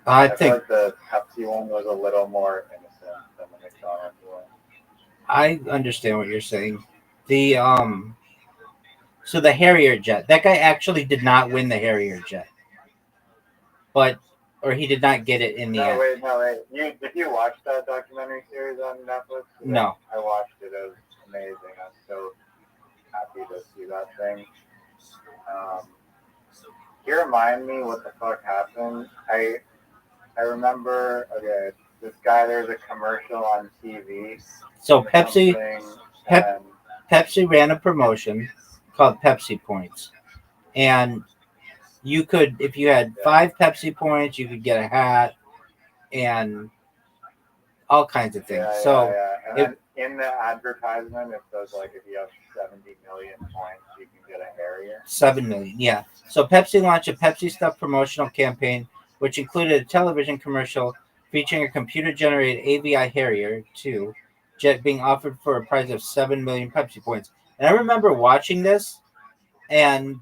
I feel think like the Pepsi one was a little more innocent than the McDonald's one. I understand what you're saying. The so the Harrier jet. That guy actually did not win the Harrier jet, but or he did not get it in the No, end. wait, no, wait. Did you watch that documentary series on Netflix? No. I watched it. It was amazing. I was so happy to see that thing. Can you remind me what the fuck happened? I remember. Okay, this guy. There's a commercial on TV. So or something, and Pepsi ran a promotion called Pepsi Points, and you could, if you had 5 Pepsi points, you could get a hat and all kinds of things. So And then in the advertisement, it says like if you have 70 million points, you can get a Harrier. 7 million, yeah. So Pepsi launched a Pepsi Stuff promotional campaign, which included a television commercial featuring a computer-generated AVI Harrier 2 jet being offered for a price of 7 million Pepsi points. And I remember watching this and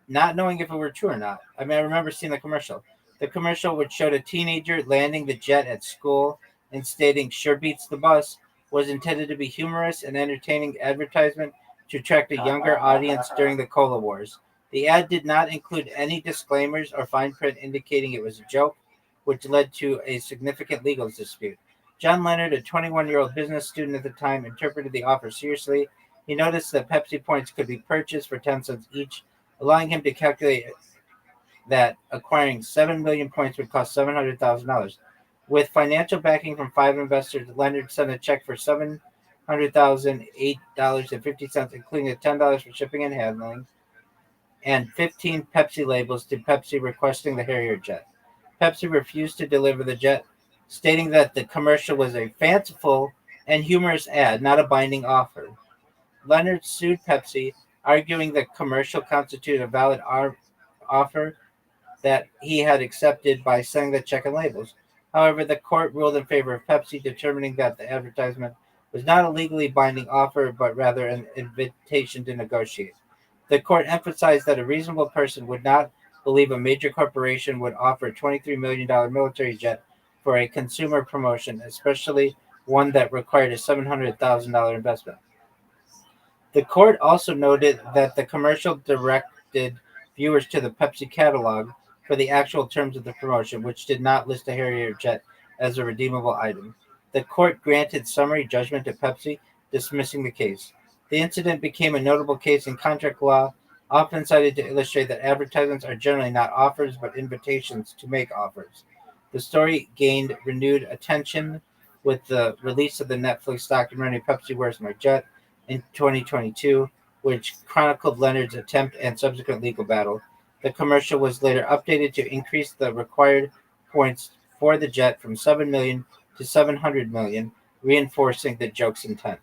not knowing if it were true or not. I mean, I remember seeing the commercial. The commercial, which showed a teenager landing the jet at school and stating "sure beats the bus," was intended to be humorous and entertaining advertisement to attract a younger audience during the Cola Wars. The ad did not include any disclaimers or fine print indicating it was a joke, which led to a significant legal dispute. John Leonard, a 21-year-old business student at the time, interpreted the offer seriously. He noticed that Pepsi points could be purchased for 10 cents each, allowing him to calculate that acquiring 7 million points would cost $700,000. With financial backing from 5 investors, Leonard sent a check for $700,008.50, including $10 for shipping and handling, and 15 Pepsi labels to Pepsi requesting the Harrier jet. Pepsi refused to deliver the jet, stating that the commercial was a fanciful and humorous ad, not a binding offer. Leonard sued Pepsi, arguing the commercial constituted a valid offer that he had accepted by sending the check and labels. However, the court ruled in favor of Pepsi, determining that the advertisement was not a legally binding offer, but rather an invitation to negotiate. The court emphasized that a reasonable person would not believe a major corporation would offer a $23 million military jet for a consumer promotion, especially one that required a $700,000 investment. The court also noted that the commercial directed viewers to the Pepsi catalog for the actual terms of the promotion, which did not list a Harrier jet as a redeemable item. The court granted summary judgment to Pepsi, dismissing the case. The incident became a notable case in contract law, often cited to illustrate that advertisements are generally not offers but invitations to make offers. The story gained renewed attention with the release of the Netflix documentary Pepsi Where's My Jet in 2022, which chronicled Leonard's attempt and subsequent legal battle. The commercial was later updated to increase the required points for the jet from 7 million to 700 million, reinforcing the joke's intent.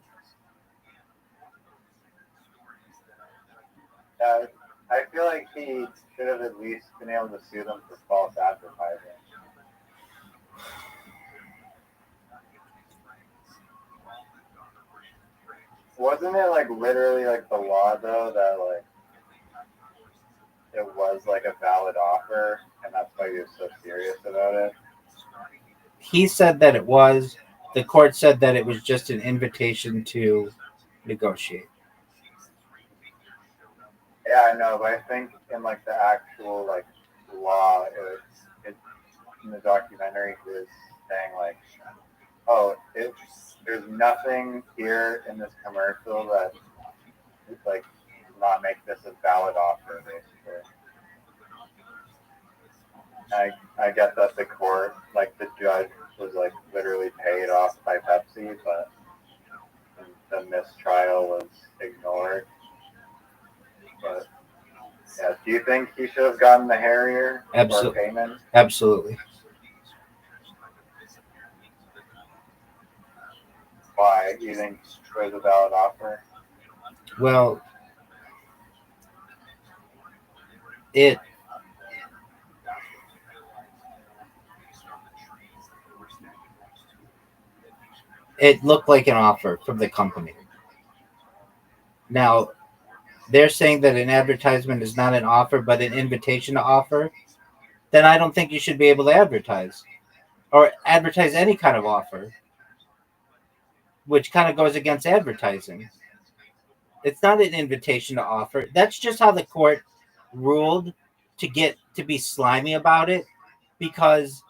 I feel like he should have at least been able to sue them for false advertising. Wasn't it like literally like the law though that like it was like a valid offer and that's why he was so serious about it? He said that it was. The court said that it was just an invitation to negotiate. Yeah, I know, but I think in like the actual like law, it in the documentary he was saying like, oh, there's nothing here in this commercial that like does not make this a valid offer, basically. I get that the court, like the judge, was like literally paid off by Pepsi, but the mistrial was ignored. But yeah, do you think he should have gotten the Harrier or payment? Absolutely. Why? Do you think it was a valid offer? Well, it looked like an offer from the company. Now, they're saying that an advertisement is not an offer but an invitation to offer, then I don't think you should be able to advertise or advertise any kind of offer, which kind of goes against advertising. It's not an invitation to offer. That's just how the court ruled to get to be slimy about it because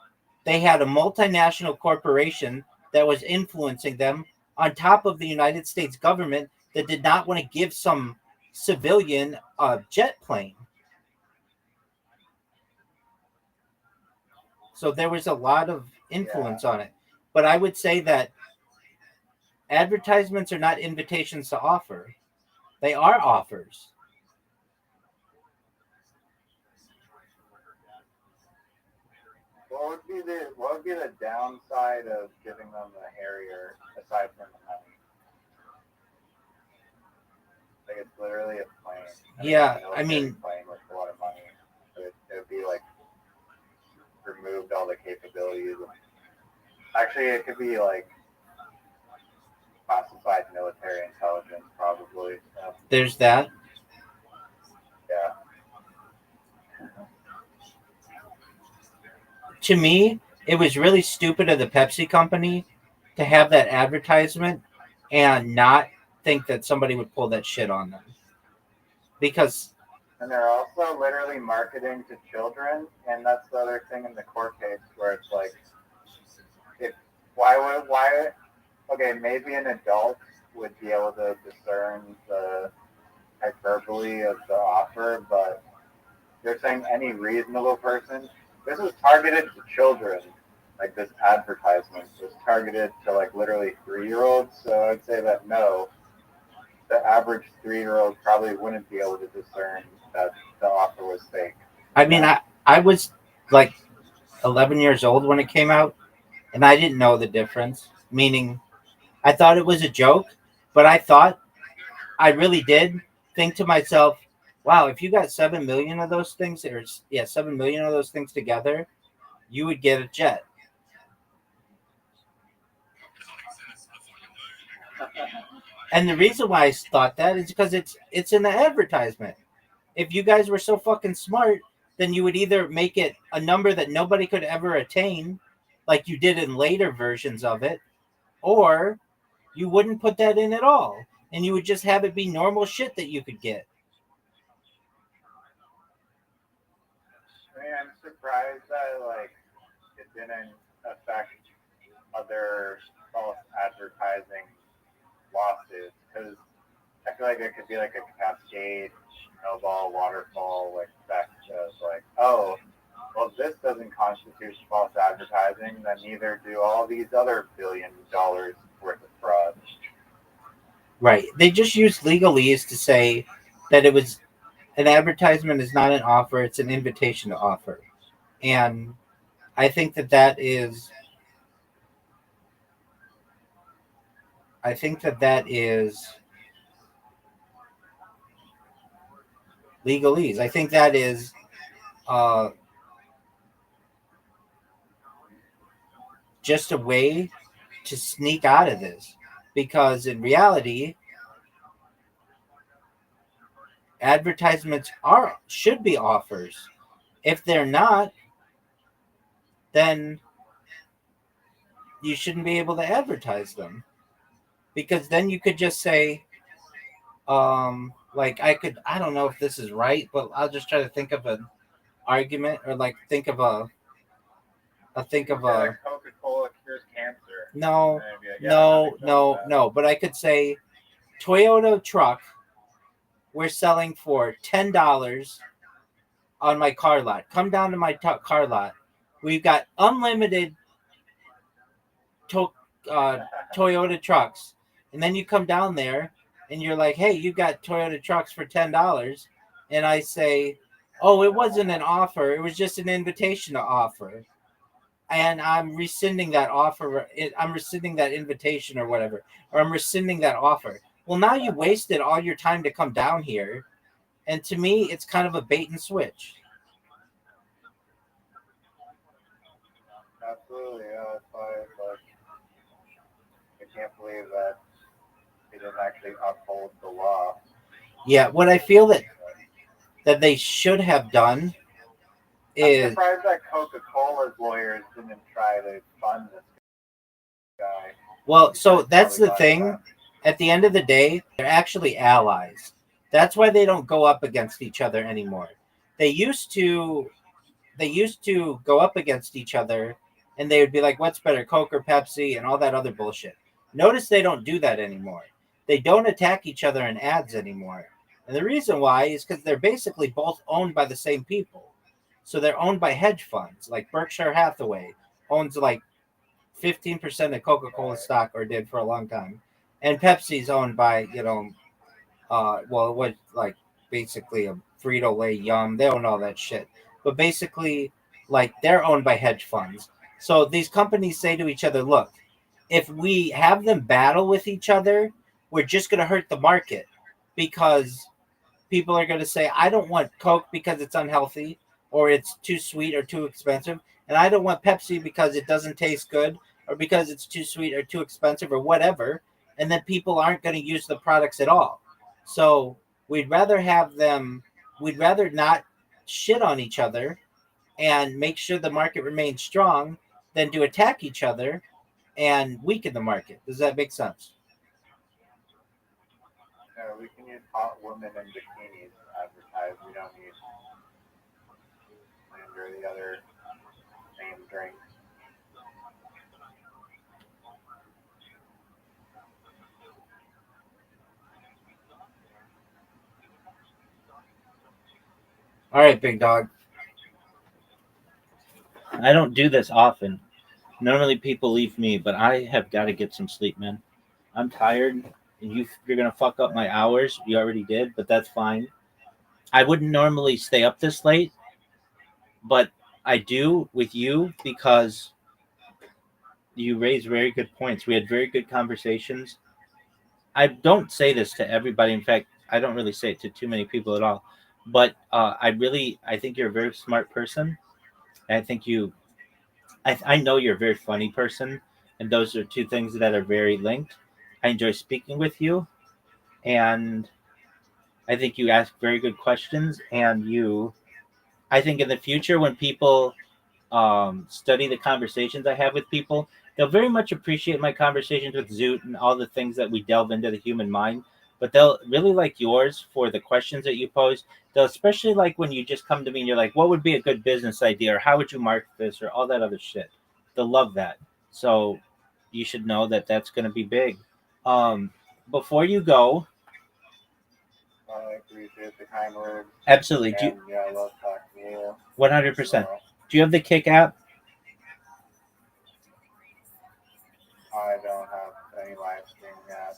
they had a multinational corporation that was influencing them on top of the United States government that did not want to give some civilian jet plane. So there was a lot of influence on it. But I would say that advertisements are not invitations to offer. They are offers. What would be the downside of giving them the Harrier aside from the money? Like it's literally a plane. Yeah, I mean, plane with a lot of money. It would be like removed all the capabilities. Actually, it could be like classified military intelligence, probably. There's that. Yeah. To me, it was really stupid of the Pepsi company to have that advertisement and not think that somebody would pull that shit on them. Because And they're also literally marketing to children, and that's the other thing in the court case where it's like, if why? Okay, maybe an adult would be able to discern the hyperbole of the offer, but you're saying any reasonable person. This is targeted to children. Like this advertisement was targeted to like literally 3-year-olds. So I'd say that no, the average 3-year-old probably wouldn't be able to discern that the offer was fake. I mean, I was like 11 years old when it came out, and I didn't know the difference. Meaning, I thought it was a joke, but I really did think to myself, wow, if you got 7 million of those things, or 7 million of those things together, you would get a jet. And the reason why I thought that is because it's in the advertisement. If you guys were so fucking smart, then you would either make it a number that nobody could ever attain, like you did in later versions of it, or you wouldn't put that in at all, and you would just have it be normal shit that you could get. I mean, I'm surprised that like it didn't affect other false advertising lawsuits because I feel like it could be like a cascade, snowball, waterfall like effect of like, oh, well, this doesn't constitute false advertising, then neither do all these other $1 billion worth of fraud. Right. They just used legalese to say that it was an advertisement is not an offer, it's an invitation to offer. And I think that that is I think that that is legalese. I think that is uh, just a way to sneak out of this. Because in reality, advertisements should be offers. If they're not, then you shouldn't be able to advertise them. Because then you could just say, like I don't know if this is right, but I'll just try to think of an argument or like think of a Coca-Cola cures cancer. no, no. But I could say Toyota truck we're selling for $10 on my car lot. Come down to my car lot. We've got unlimited to- uh, Toyota trucks, and then you come down there and you're like, "Hey, you got Toyota trucks for $10," and I say, "Oh, it wasn't an offer. It was just an invitation to offer." And I'm rescinding that offer. I'm rescinding that invitation or whatever, or I'm rescinding that offer. Well, now you wasted all your time to come down here, and to me, it's kind of a bait and switch. Absolutely, yeah. That's why like, I can't believe that they didn't actually uphold the law. Yeah, what I feel that they should have done I'm is surprised that Coca-Cola's lawyers didn't try to fund this guy. well, These so guys that's probably the got thing. At the end of the day, they're actually allies. That's why they don't go up against each other anymore. They used to go up against each other and they would be like, what's better, Coke or Pepsi, and all that other bullshit. Notice they don't do that anymore. They don't attack each other in ads anymore. And the reason why is because they're basically both owned by the same people. So they're owned by hedge funds. Like Berkshire Hathaway owns like 15% of Coca Cola stock, or did for a long time. And Pepsi's owned by, what, like, basically a Frito Lay Yum. They own all that shit. But basically, like, they're owned by hedge funds. So these companies say to each other, look, if we have them battle with each other, we're just going to hurt the market because people are going to say, I don't want Coke because it's unhealthy or it's too sweet or too expensive. And I don't want Pepsi because it doesn't taste good or because it's too sweet or too expensive or whatever. And then people aren't going to use the products at all. So we'd rather we'd rather not shit on each other and make sure the market remains strong than to attack each other and weaken the market. Does that make sense? we can use hot women in bikinis to advertise. We don't need slander the other same drink. All right, big dog. I don't do this often. Normally people leave me, but I have got to get some sleep, man. I'm tired, and you're gonna fuck up my hours. You already did, but that's fine. I wouldn't normally stay up this late, but I do with you because you raise very good points. We had very good conversations. I don't say this to everybody. In fact, I don't really say it to too many people at all. But I think you're a very smart person. I think I know you're a very funny person, and those are two things that are very linked. I enjoy speaking with you, and I think you ask very good questions. I think in the future, when people study the conversations I have with people, they'll very much appreciate my conversations with Zoot and all the things that we delve into the human mind. But they'll really like yours for the questions that you pose. They'll especially like when you just come to me and you're like, "What would be a good business idea?" or "How would you market this?" or all that other shit. They'll love that. So you should know that that's going to be big. Um, Before you go, I appreciate the kind words. absolutely, And yeah, I love talking to you. 100%. So Do you have the Kick app? I don't have any live stream yet.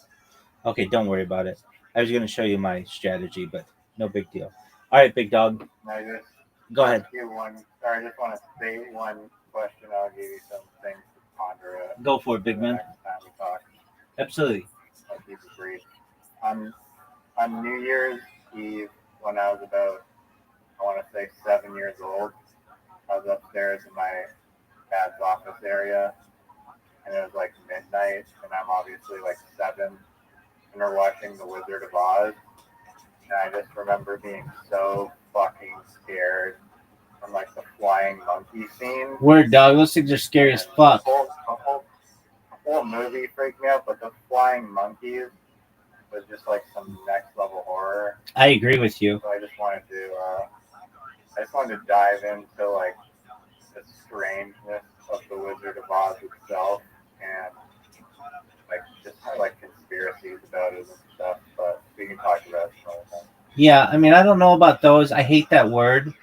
Okay, don't worry about it. I was going to show you my strategy, but no big deal. All right, big dog. I just Go ahead. ask you one, or I just want to state one question. I'll give you some things to ponder Go for it, for big the man. next time we talk. Absolutely. I'll keep it brief. On on New Year's Eve, when I was about, I want to say 7 years old, I was upstairs in my dad's office area, and it was like midnight, and I'm obviously like 7, and we're watching The Wizard of Oz, and I just remember being so fucking scared from like the flying monkey scene. Word, dog. Those things are scary as And fuck. the whole movie freaked me out, but the flying monkeys was just like some next level horror. I agree with you. So I just wanted to dive into like the strangeness of the Wizard of Oz itself and like just like conspiracies about it and stuff. But we can talk about it some other time. Yeah, I mean, I don't know about those. I hate that word.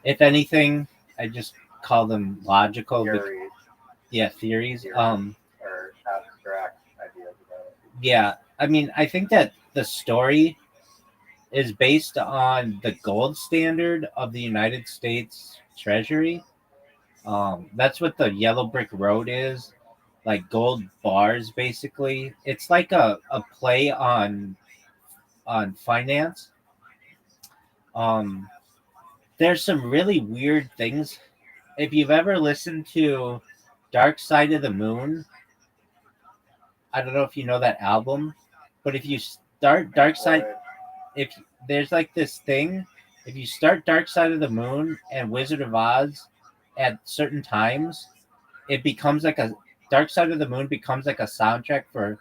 If anything, I just call them logical. Theories, Yeah, theories. or abstract ideas about it. Yeah, I mean, I think that the story is based on the gold standard of the United States Treasury. That's what the yellow brick road is, like gold bars, basically. It's like a play on finance. Um, there's some really weird things. If you've ever listened to Dark Side of the Moon, I don't know if you know that album, but if you start Dark Side, What if there's like this thing. If you start Dark Side of the Moon and Wizard of Oz at certain times, it becomes like a Dark Side of the Moon becomes like a soundtrack for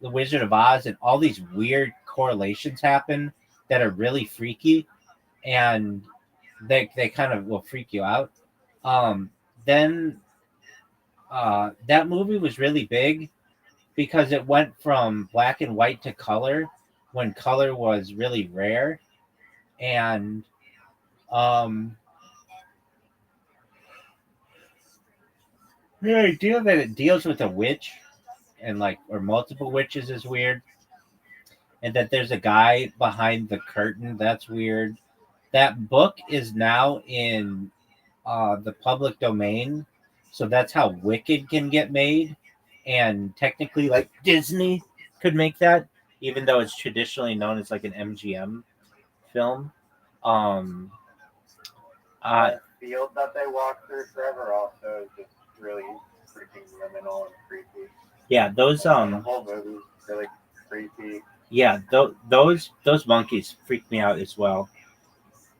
the Wizard of Oz, and all these weird correlations happen that are really freaky, and they kind of will freak you out. Um, then that movie was really big because it went from black and white to color when color was really rare, and um, the idea that it deals with a witch and like or multiple witches is weird, and that there's a guy behind the curtain, that's weird. That book is now in the public domain, so that's how Wicked can get made, and technically like Disney could make that, even though it's traditionally known as like an MGM film. um uh That field that they walk through forever also is just really freaking liminal and creepy. yeah, those The whole movie is really creepy. yeah, those monkeys freaked me out as well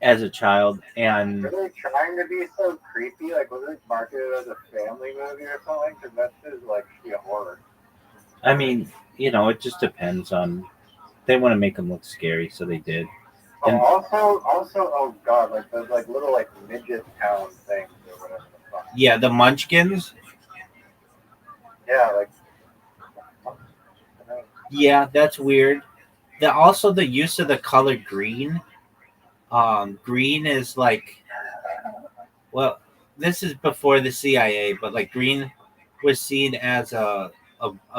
as a child. And Were they trying to be so creepy? Like, was it marketed as a family movie or something? Because that's just like be a horror. I mean, it just depends on, they want to make them look scary, so they did. Oh, And also, oh god, like those like little like midget town things or whatever the fuck. yeah, the Munchkins. Yeah, like. Yeah, that's weird. Also the use of the color green. Green is like, well, this is before the CIA, but like green was seen as a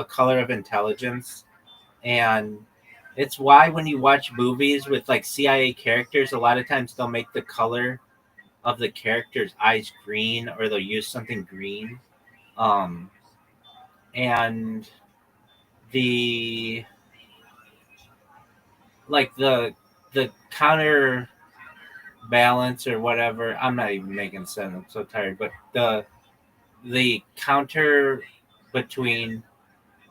color of intelligence, and it's why when you watch movies with like CIA characters, a lot of times they'll make the color of the character's eyes green, or they'll use something green. Um, and the like the counter balance or whatever. I'm not even making sense. I'm so tired. But the counter between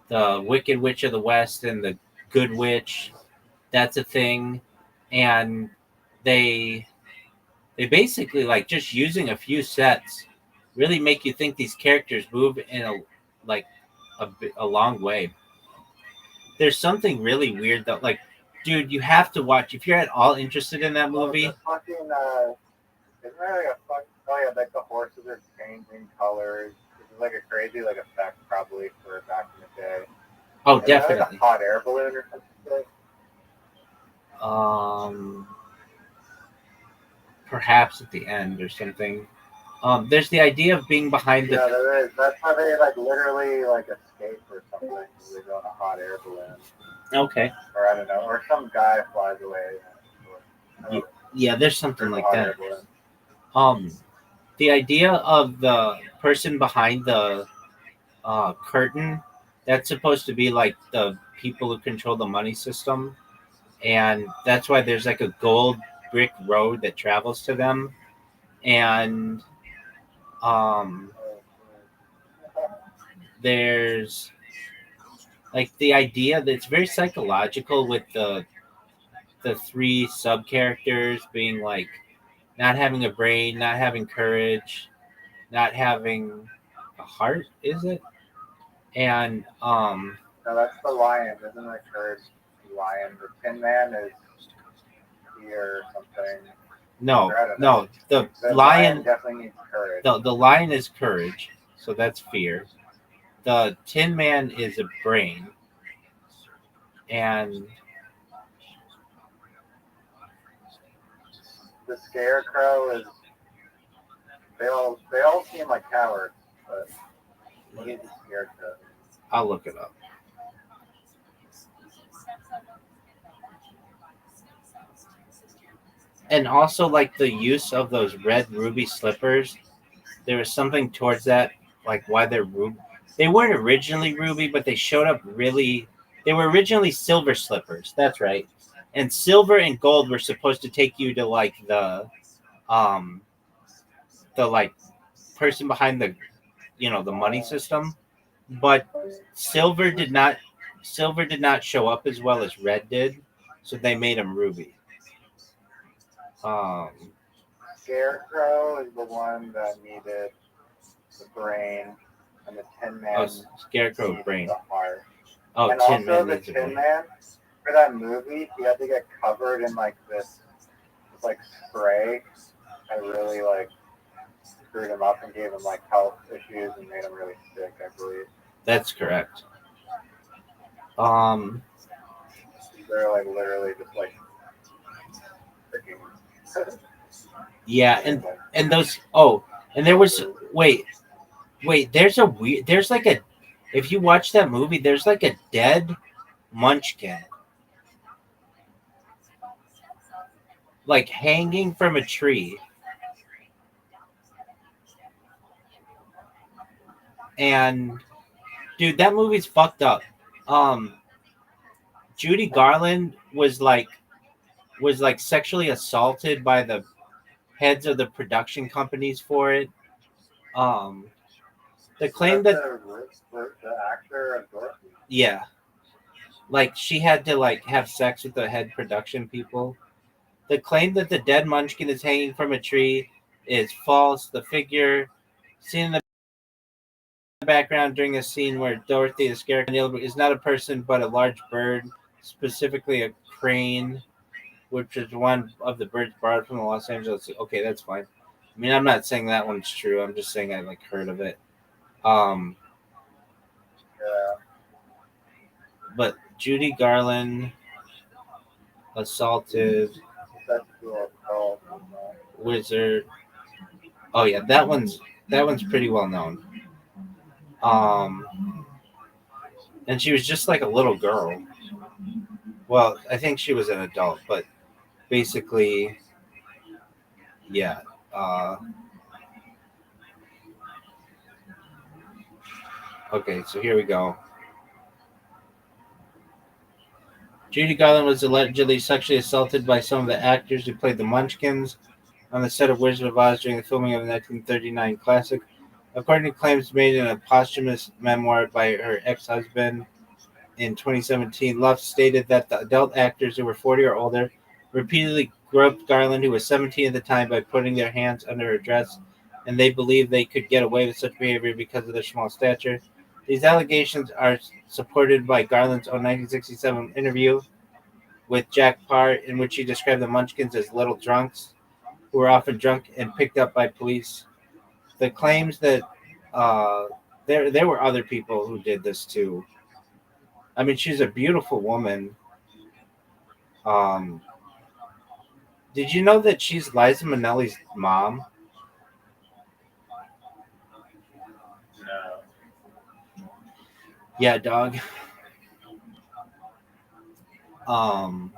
the Wicked Witch of the West and the Good Witch, that's a thing. And they they basically, like, just using a few sets really make you think these characters move in like a long way. There's something really weird though. Like, dude, you have to watch if you're at all interested in that movie. The fucking, isn't there like a fuck? Oh yeah, like the horses are changing colors. This is like a crazy like effect probably for back in the day. Oh, Is that like definitely. a hot air balloon or something? Um, Perhaps at the end or something. There's the idea of being behind Yeah, the. there is. That's how they like literally like escape or something. They go on a hot air balloon, Okay. or I don't know, or some guy flies away. Yeah, there's something There's a like hot that. air balloon. The idea of the person behind the curtain, that's supposed to be like the people who control the money system, and that's why there's like a gold brick road that travels to them, and um, there's like the idea that it's very psychological with the three sub characters being like not having a brain, not having courage, not having a heart, is it? And No, that's the lion. Isn't it courage? Lion. The Tin Man is fear or something. no, Or I don't no, know. the The lion, definitely needs courage. the lion is courage, so that's fear. The Tin Man is a brain, and The Scarecrow is. They all seem like cowards, but he's a scarecrow. I'll look it up. And also like the use of those red ruby slippers, there was something towards that, like why they're ruby. They weren't originally ruby, but they showed up really. They were originally silver slippers. That's right. And silver and gold were supposed to take you to like um the like person behind the the money system, but silver did not show up as well as red did, so they made them ruby. Scarecrow is the one that needed the brain, and the Tin Man Scarecrow needed brain. the heart. Oh, And Tin also Man the needs a Tin brain. Man, for that movie, he had to get covered in like this like spray. I really like screwed him up and gave him like health issues and made him really sick, I believe. That's correct. They're like literally just like freaking Yeah, and those. Oh, and there was. Wait. There's a weird. There's like a. If you watch that movie, there's like a dead munchkin, like hanging from a tree. And dude, that movie's fucked up. Um, Judy Garland was like sexually assaulted by the heads of the production companies for it. Um, the claim that the actor of Dorothy. yeah, like she had to like have sex with the head production people. The claim that the dead munchkin is hanging from a tree is false. The figure seen in the background during a scene where Dorothy the Scarecrow is not a person but a large bird, specifically a crane, which is one of the birds borrowed from the Los Angeles. Okay, that's fine. I mean, I'm not saying that one's true. I'm just saying I like heard of it. Yeah. But Judy Garland assaulted Sexual assault. wizard. Oh yeah, that one's pretty well known. Um, and she was just like a little girl. Well, I think she was an adult, but basically, yeah. Okay, so here we go. Judy Garland was allegedly sexually assaulted by some of the actors who played the Munchkins on the set of Wizard of Oz during the filming of the 1939 classic. According to claims made in a posthumous memoir by her ex-husband in 2017, Luft stated that the adult actors who were 40 or older repeatedly groped Garland, who was 17 at the time, by putting their hands under her dress, and they believed they could get away with such behavior because of their small stature. These allegations are supported by Garland's own 1967 interview with Jack Parr, in which he described the Munchkins as little drunks who were often drunk and picked up by police. The claims that there were other people who did this too. I mean, she's a beautiful woman. Um, did you know that she's Liza Minnelli's mom? No. Yeah, dog. Um,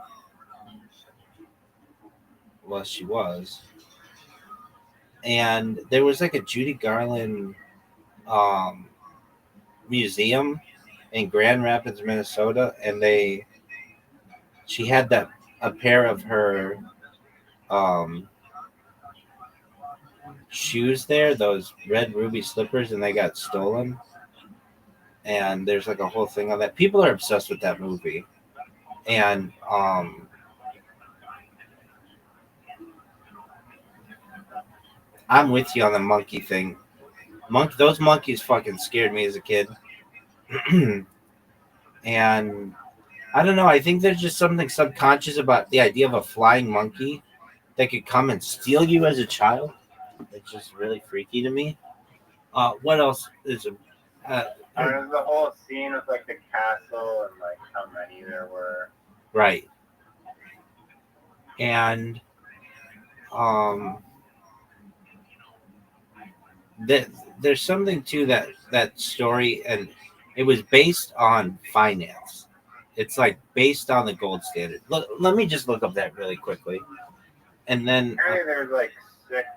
well, she was. And there was like a Judy Garland um, museum in Grand Rapids, Minnesota, and she had that a pair of her um, shoes there, those red ruby slippers, and they got stolen. And there's like a whole thing on that. People are obsessed with that movie, and I'm with you on the monkey thing. Those monkeys fucking scared me as a kid. And I don't know. I think there's just something subconscious about the idea of a flying monkey that could come and steal you as a child. It's just really freaky to me. What else is I mean, there's the whole scene with like the castle and like how many there were. right? And um, that there's something to that story, and it was based on finance. It's like based on the gold standard. Let me just look up that really quickly, and then Apparently, there's like 6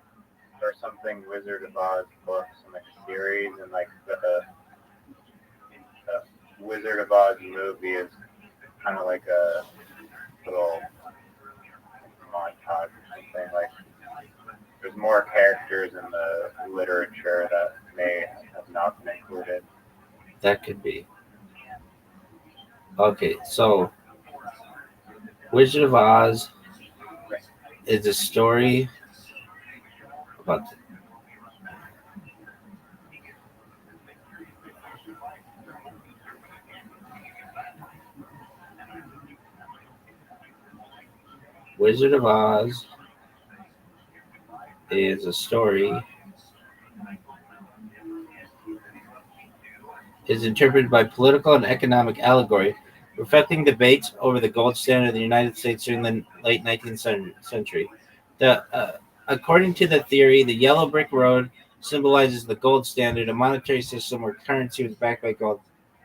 or something Wizard of Oz books in like a series, and like the Wizard of Oz movie is kind of like a little montage or something. Like there's more characters in the literature that may have not been included. that could be okay. So Wizard of Oz is a story about Wizard of Oz is a story is interpreted by political and economic allegory, reflecting debates over the gold standard of the United States during the late 19th century. According to the theory, the yellow brick road symbolizes the gold standard, a monetary system where currency was backed by gold,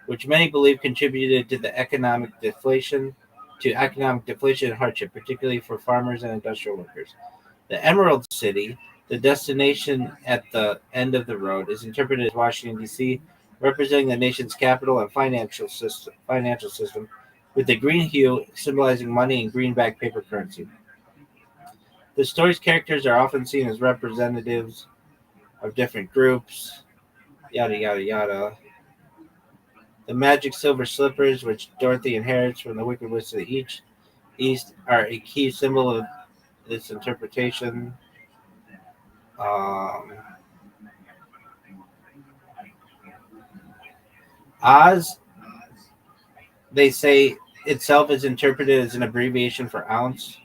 which many believe contributed to economic deflation and hardship, particularly for farmers and industrial workers. The Emerald City, the destination at the end of the road, is interpreted as Washington, D.C., representing the nation's capital and financial system, with the green hue symbolizing money and greenback paper currency. The story's characters are often seen as representatives of different groups, yada yada yada. The magic silver slippers, which Dorothy inherits from the Wicked Witch of the East, are a key symbol of this interpretation. Um, Oz, they say, itself is interpreted as an abbreviation for ounce.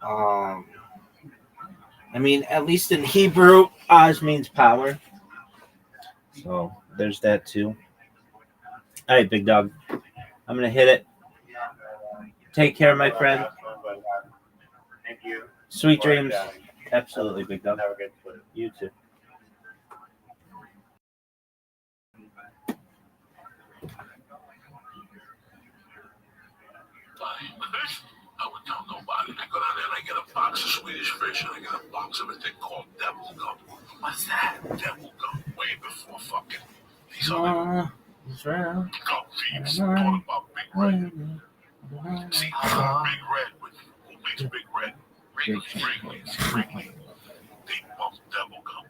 Um, I mean, at least in Hebrew, Oz means power. So there's that too. All right, big dog. I'm gonna hit it. Take care, my friend. Thank you. Sweet dreams. Absolutely, big dog. Have a good sleep. You too. I would tell nobody. I go down there and I get a box of Swedish fish and I get a box of a thing called devil gum. What's that? Devil gum. Way before fucking these other gum thieves thought about Big Red. See, Big Red, who makes Big Red? Wrigley. They bumped devil gum.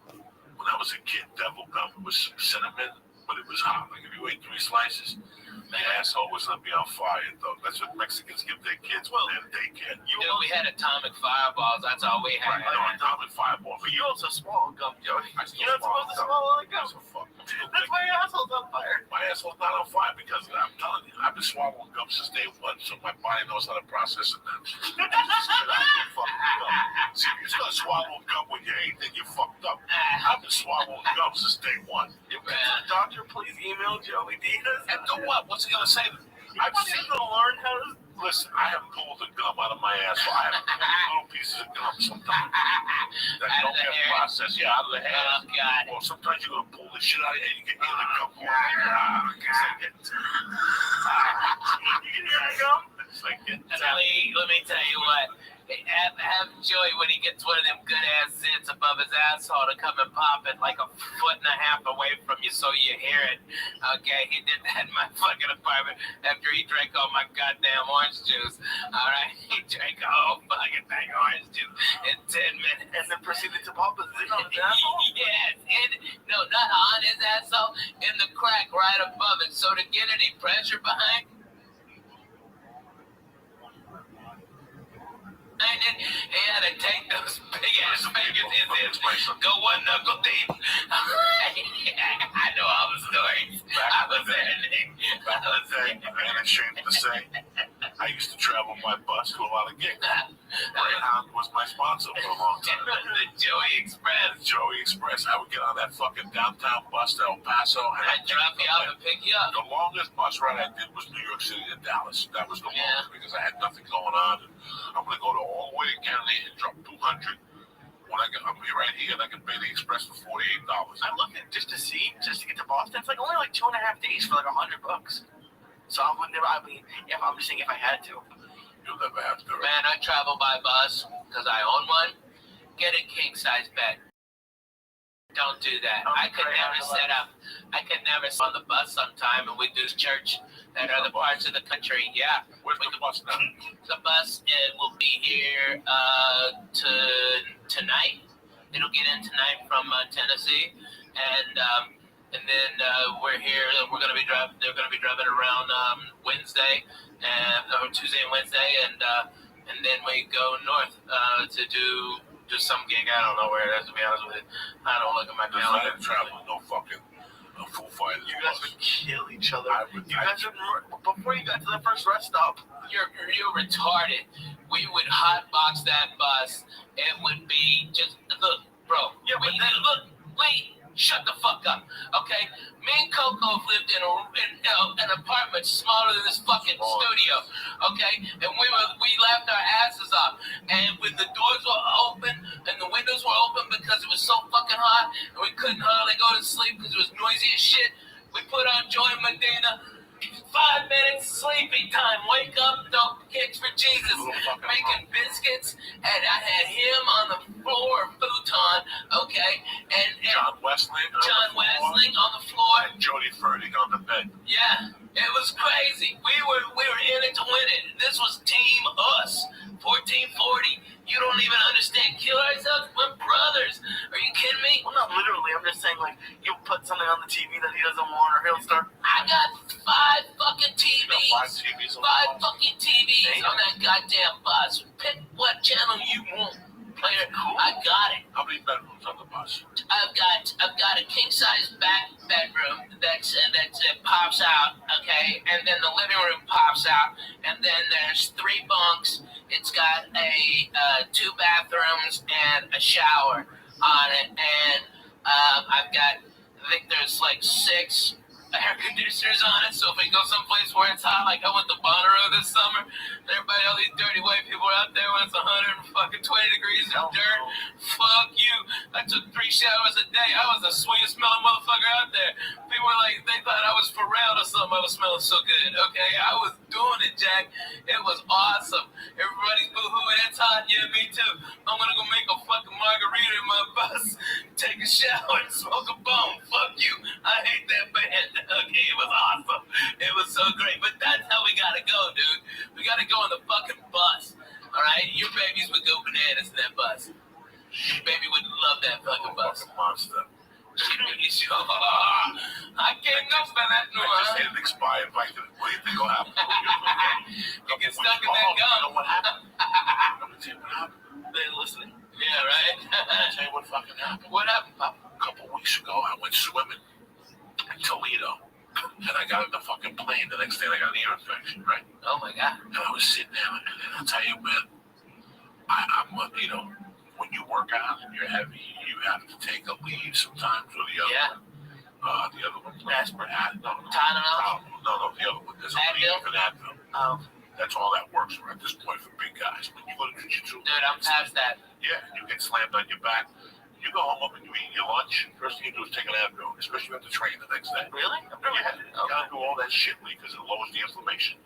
When I was a kid, devil gum was some cinnamon, but it was hot. Like if you ate 3 slices, the asshole was gonna be on fire, though. That's what Mexicans give their kids when they're in daycare. We had atomic fireballs. That's all we had. Right, I know atomic fireball. But you also swallow gum, Joey. You're not supposed to swallow the gum. That's why your asshole's on fire. My asshole's not on fire because of that. I'm telling you, I've been swallowing gum since day one, so my body knows how to process it now. See, you're just gonna swallow gum when you're 8, then you're fucked up. I've been swallowing gum since day one. Doctor, please email Joey Diaz. And do what? What's he gonna say? I've seen to learn how to. Listen, I have pulled the gum out of my ass. So I have little pieces of gum sometimes that don't get processed. Yeah, out of the hair. Oh, God. Or sometimes you're gonna pull the shit out of your head and you get the gum. You hear gum? It's like getting Let me tell you what. Have Joey, when he gets one of them good ass zits above his asshole, to come and pop it like a 1.5 feet away from you so you hear it. Okay, he did that in my fucking apartment after he drank all my goddamn orange juice. All right, he drank a whole fucking thing of orange juice in 10 minutes. and then proceeded to pop his zit on his asshole. Yes, no, not on his asshole, in the crack right above it. So to get any pressure behind it, he had to take those big ass fingers in there, go one knuckle deep. I know all the stories. I was there, Nick. And ashamed to say, I used to travel by bus to a lot of gigs. Greyhound was my sponsor for a long time. The Joey Express. Joey Express. I would get on that fucking downtown bus to El Paso. And I'd drop you off and pick you up. The longest bus ride I did was New York City to Dallas. That was the longest because I had nothing going on. And I'm going to go to all the way to Kennedy and drop 200. When I'm here right here, and I can pay the express for $48. I looked at just to get to Boston. It's like only like 2.5 days for like $100. So I wouldn't. I mean, if I'm just saying, if I had to. You'll never have to. Man, I travel by bus because I own one. Get a king size bed. Don't do that. I could never sit up. I could never sit on the bus sometime, and we do church at other parts of the country. Yeah. Where's the bus now? The bus will be here tonight. It'll get in tonight from Tennessee, and then we're here. We're gonna be driving. They're gonna be driving around Wednesday or Tuesday and Wednesday, and and then we go north to do some gig. I don't know where it is, to be honest with you. I don't look at my There's calendar. not travel, no fucking Foo Fighters. You guys would kill each other. would- You guys would, before you got to the first rest stop. You're retarded. We would hotbox that bus. It would be just look, bro. Yeah, but then look. Wait. Shut the fuck up. Okay. Me and Coco have lived in an apartment smaller than this fucking studio. Okay, and we laughed our asses off. And when the doors were open and the windows were open because it was so fucking hot and we couldn't hardly go to sleep because it was noisy as shit, we put on Joy Medina. 5 minutes sleeping time. Wake up, dope kicks for Jesus. Making biscuits, and I had him on the floor, futon. Okay, and John Wesley on the floor. and Jody Ferdig on the bed. Yeah, it was crazy. We were in it to win it. This was Team Us. 1440. You don't even understand. Kill ourselves. We're brothers. Are you kidding me? Well, not literally. I'm just saying, like, you put something on the TV that he doesn't want, or he'll start. I got 5 fucking TVs. 5 TVs on the 5 bus. fucking TVs on that goddamn bus. Pick what channel you want. Player, I got it. How many bedrooms on the bus? I've got a king size back bedroom that pops out, okay, and then the living room pops out, and then there's 3 bunks. It's got a 2 bathrooms and a shower on it, and I think there's like 6 air conditioners on it, so if we go someplace where it's hot, like I went to Bonnaroo this summer, everybody, all these dirty white people are out there when it's 120 degrees and dirt. Fuck you. I took 3 showers a day. I was the sweetest smelling motherfucker out there. People were like, they thought I was Pharrell or something. I was smelling so good. Okay, I was doing it, Jack. It was awesome. Everybody's boo-hooing. It's hot. Yeah, me too. I'm gonna go make a fucking margarita in my bus, take a shower, and smoke a bone. Fuck you. I hate that band. Okay, it was awesome. It was so great. But that's how we gotta go, dude. We gotta go on the fucking bus. Alright? Your babies would go bananas in that bus. Your baby would love that fucking bus. Fucking monster. I can't go for that no I just hit an expired Viking. What do you think will happen? You get stuck in that You know gum. what happened? I'm gonna tell you what happened. They're listening. Yeah, right? I'll tell you what fucking happened. What happened, Papa? A couple weeks ago, I went swimming in Toledo. And I got on the fucking plane. The next day, I got an ear infection, right? Oh my god. And I was sitting there, and I'll tell you, man, I'm, you know, when you work out and you're heavy, you have to take a leave sometimes, or the other Yeah. one. The other one, aspirin. No, Tylenol? No, the other one. There's a Advil? leave for Advil. That's all that works for at this point for big guys. When you go to jiu-jitsu, Dude, I'm past that. yeah, you get slammed on your back. You go home and you eat your lunch. First thing you do is take an Advil, especially if you have to train the next day. Really? I've never Yeah, had it. you gotta do all that shit because it lowers the inflammation.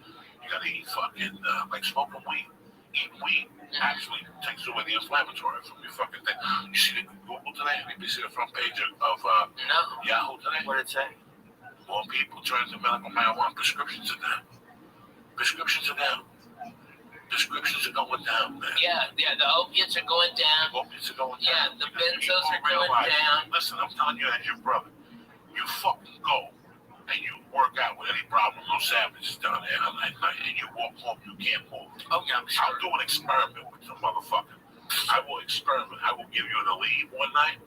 You gotta eat fucking, like smoking weed. Eating weed actually takes away the inflammatory from your fucking thing. You see the Google today? Anybody see the front page of No. Yahoo today? What did it say? More people turn to medical marijuana. Prescriptions are down. Prescriptions are down. Prescriptions are going down, man. Yeah, the opiates are going down. Opiates are going Yeah, down. the Because benzos people are going realize- down. Listen, I'm telling you as your brother. You fucking go and you work out with any problem, no savages down there at night, and you walk home, you can't move. Oh, yeah, I'm I'll do an experiment with some motherfucker. I will experiment. I will give you an Aleve one night,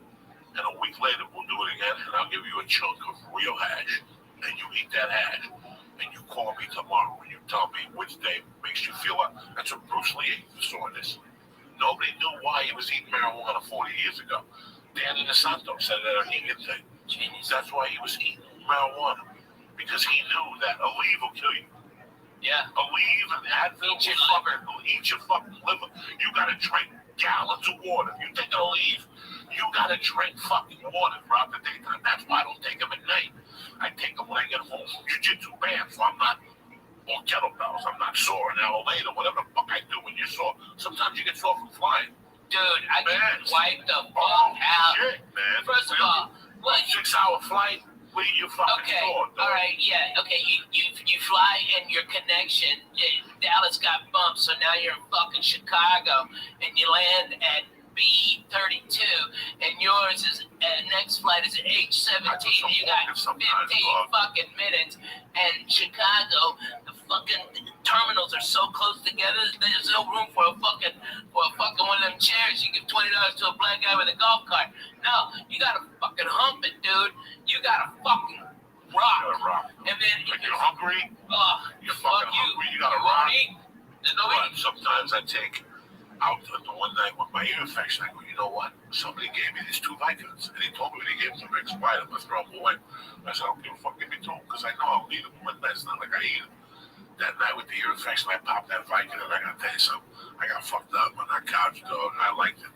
and a week later we'll do it again, and I'll give you a chunk of real hash, and you eat that hash, and you call me tomorrow, and you tell me which day makes you feel up. That's what Bruce Lee saw this. Nobody knew why he was eating marijuana 40 years ago. Danny DeSanto said that on Egan thing. Genius. That's why he was eating marijuana, because he knew that Aleve will kill you. Yeah. Aleve and Advil Eat your will eat your fucking liver. You gotta drink gallons of water. If you take an Aleve, you gotta drink fucking water throughout the daytime. That's why I don't take them at night. I take them when I get home from jiu-jitsu band, so I'm not, or kettlebells, I'm not sore an hour later, whatever the fuck I do when you're sore. Sometimes you get sore from flying. Dude, I Man. can wipe the fuck Oh, out. shit, man. First of all, what you 6-hour flight, where you fucking Okay, sore, dog. all right, yeah, okay. You fly and your connection. Dallas got bumped, so now you're in fucking Chicago, and you land at B32, and yours is next flight is at H17. You got 15 fucking minutes, and Chicago, the fucking terminals are so close together. There's no room for a fucking one of them chairs. You give $20 to a black guy with a golf cart. No, you gotta fucking hump it, dude. You gotta fucking rock. And then When you're hungry, you're fuck fucking you. hungry. You gotta You won't rock. eat. There's no But eating. sometimes I take out the one night with my ear infection. I go, you know what? Somebody gave me these 2 Vicodins, and he told me when he gave them to me expired, I'm gonna throw them away. I said, I don't give a fuck, give me 2 because I know I'll need them one night. It's not like I eat them. That night with the ear infection, I popped that Vicodin, and I gotta tell you something. I got fucked up on that couch, dog. I liked it.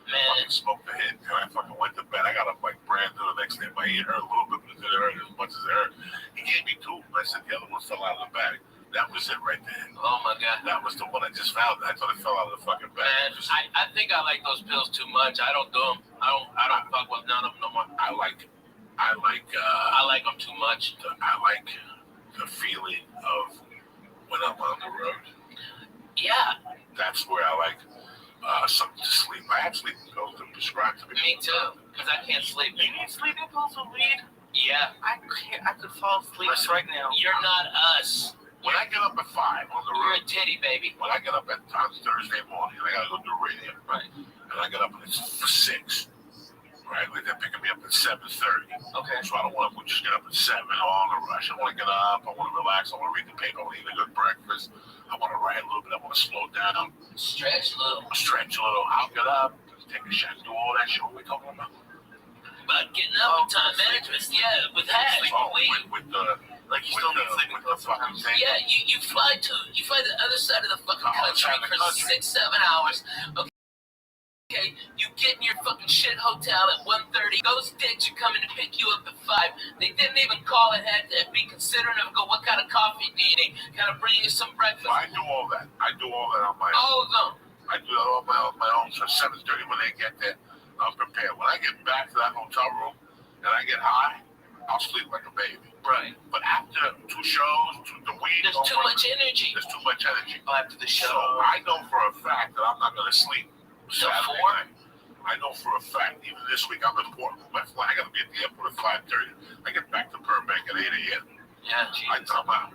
Man, Fucking smoked the hit, and I fucking went to bed. I got up like brand new the next day. My ear hurt a little bit, but it didn't hurt as much as it hurt. He gave me 2. I said the other one fell out of the bag. That was it right there. oh my god. That was the one I just found. I thought it fell out of the fucking bag. Man, I think I like those pills too much. I don't do them. I don't fuck with none of them no more. I like I like them too much. I like the feeling of when I'm on the road. Yeah, That's where I like something to sleep. I have sleeping pills that are prescribed to me. me too. Because I can't sleep. You need sleeping pills with weed? Yeah, I can't. I could fall asleep Listen, right now. you're not us. When I get up at 5 on the You're road, a titty baby. when I get up on Thursday morning, I gotta go do radio. Right. And I get up and it's 6. Right? Like they're picking me up at 7:30. Okay. So I don't want to just get up at 7 all in a rush. I want to get up. I want to relax. I want to read the paper. I want to eat a good breakfast. I want to write a little bit. I want to slow down, Stretch a little. stretch a little. I'll get up, take a shot, do all that shit. What we talking about? But getting up and time management, yeah, with hash, Oh, weed. with the Like you with still the, need sleeping with the pills fucking sometimes. thing. Yeah, you fly to the other side of the fucking Oh, country outside the for country. 6-7 hours. Okay, you get in your fucking shit hotel at 1:30. Those dicks are coming to pick you up at 5. They didn't even call and had to be considerate of go, what kind of coffee do you need? Kind of bring you some breakfast. So I do all that. I do all that on my own. All of them. I do that all on my own. So 7:30 when they get there, I'm prepared. When I get back to that hotel room and I get high, I'll sleep like a baby. Right. But after 2 shows, the weed, There's too much energy. There's too much energy. After the So show. I know for a fact that I'm not going to sleep Saturday 4? night. I know for a fact, even this week, I'm in Portland. My flight, I got to be at the airport at 5:30. I get back to Burbank at 8 a.m. Yeah, I Jesus. come out.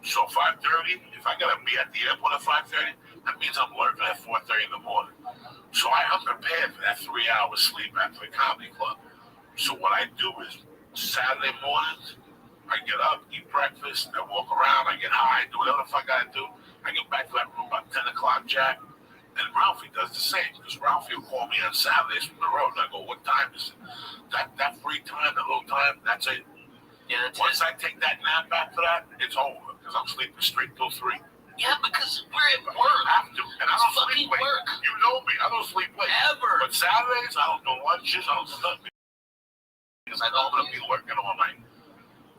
So 5:30, if I got to be at the airport at 5:30, that means I'm lurking at 4:30 in the morning. So I'm prepared for that 3 hours sleep after the comedy club. So what I do is Saturday mornings, I get up, eat breakfast, I walk around, I get high, do whatever the fuck I do. I get back to that room about 10 o'clock, Jack. And Ralphie does the same, because Ralphie will call me on Saturdays from the road, and I go, what time is it? That free time, that little time, that's it. Yeah, that's Once it. I take that nap after that, it's over, because I'm sleeping straight till 3. Yeah, because we're at work. I have to, and I don't It's sleep fucking late. work. You know me, I don't sleep late. Ever. But Saturdays, I don't do lunches, I don't do nothing. Because I know I'm going to be working all night.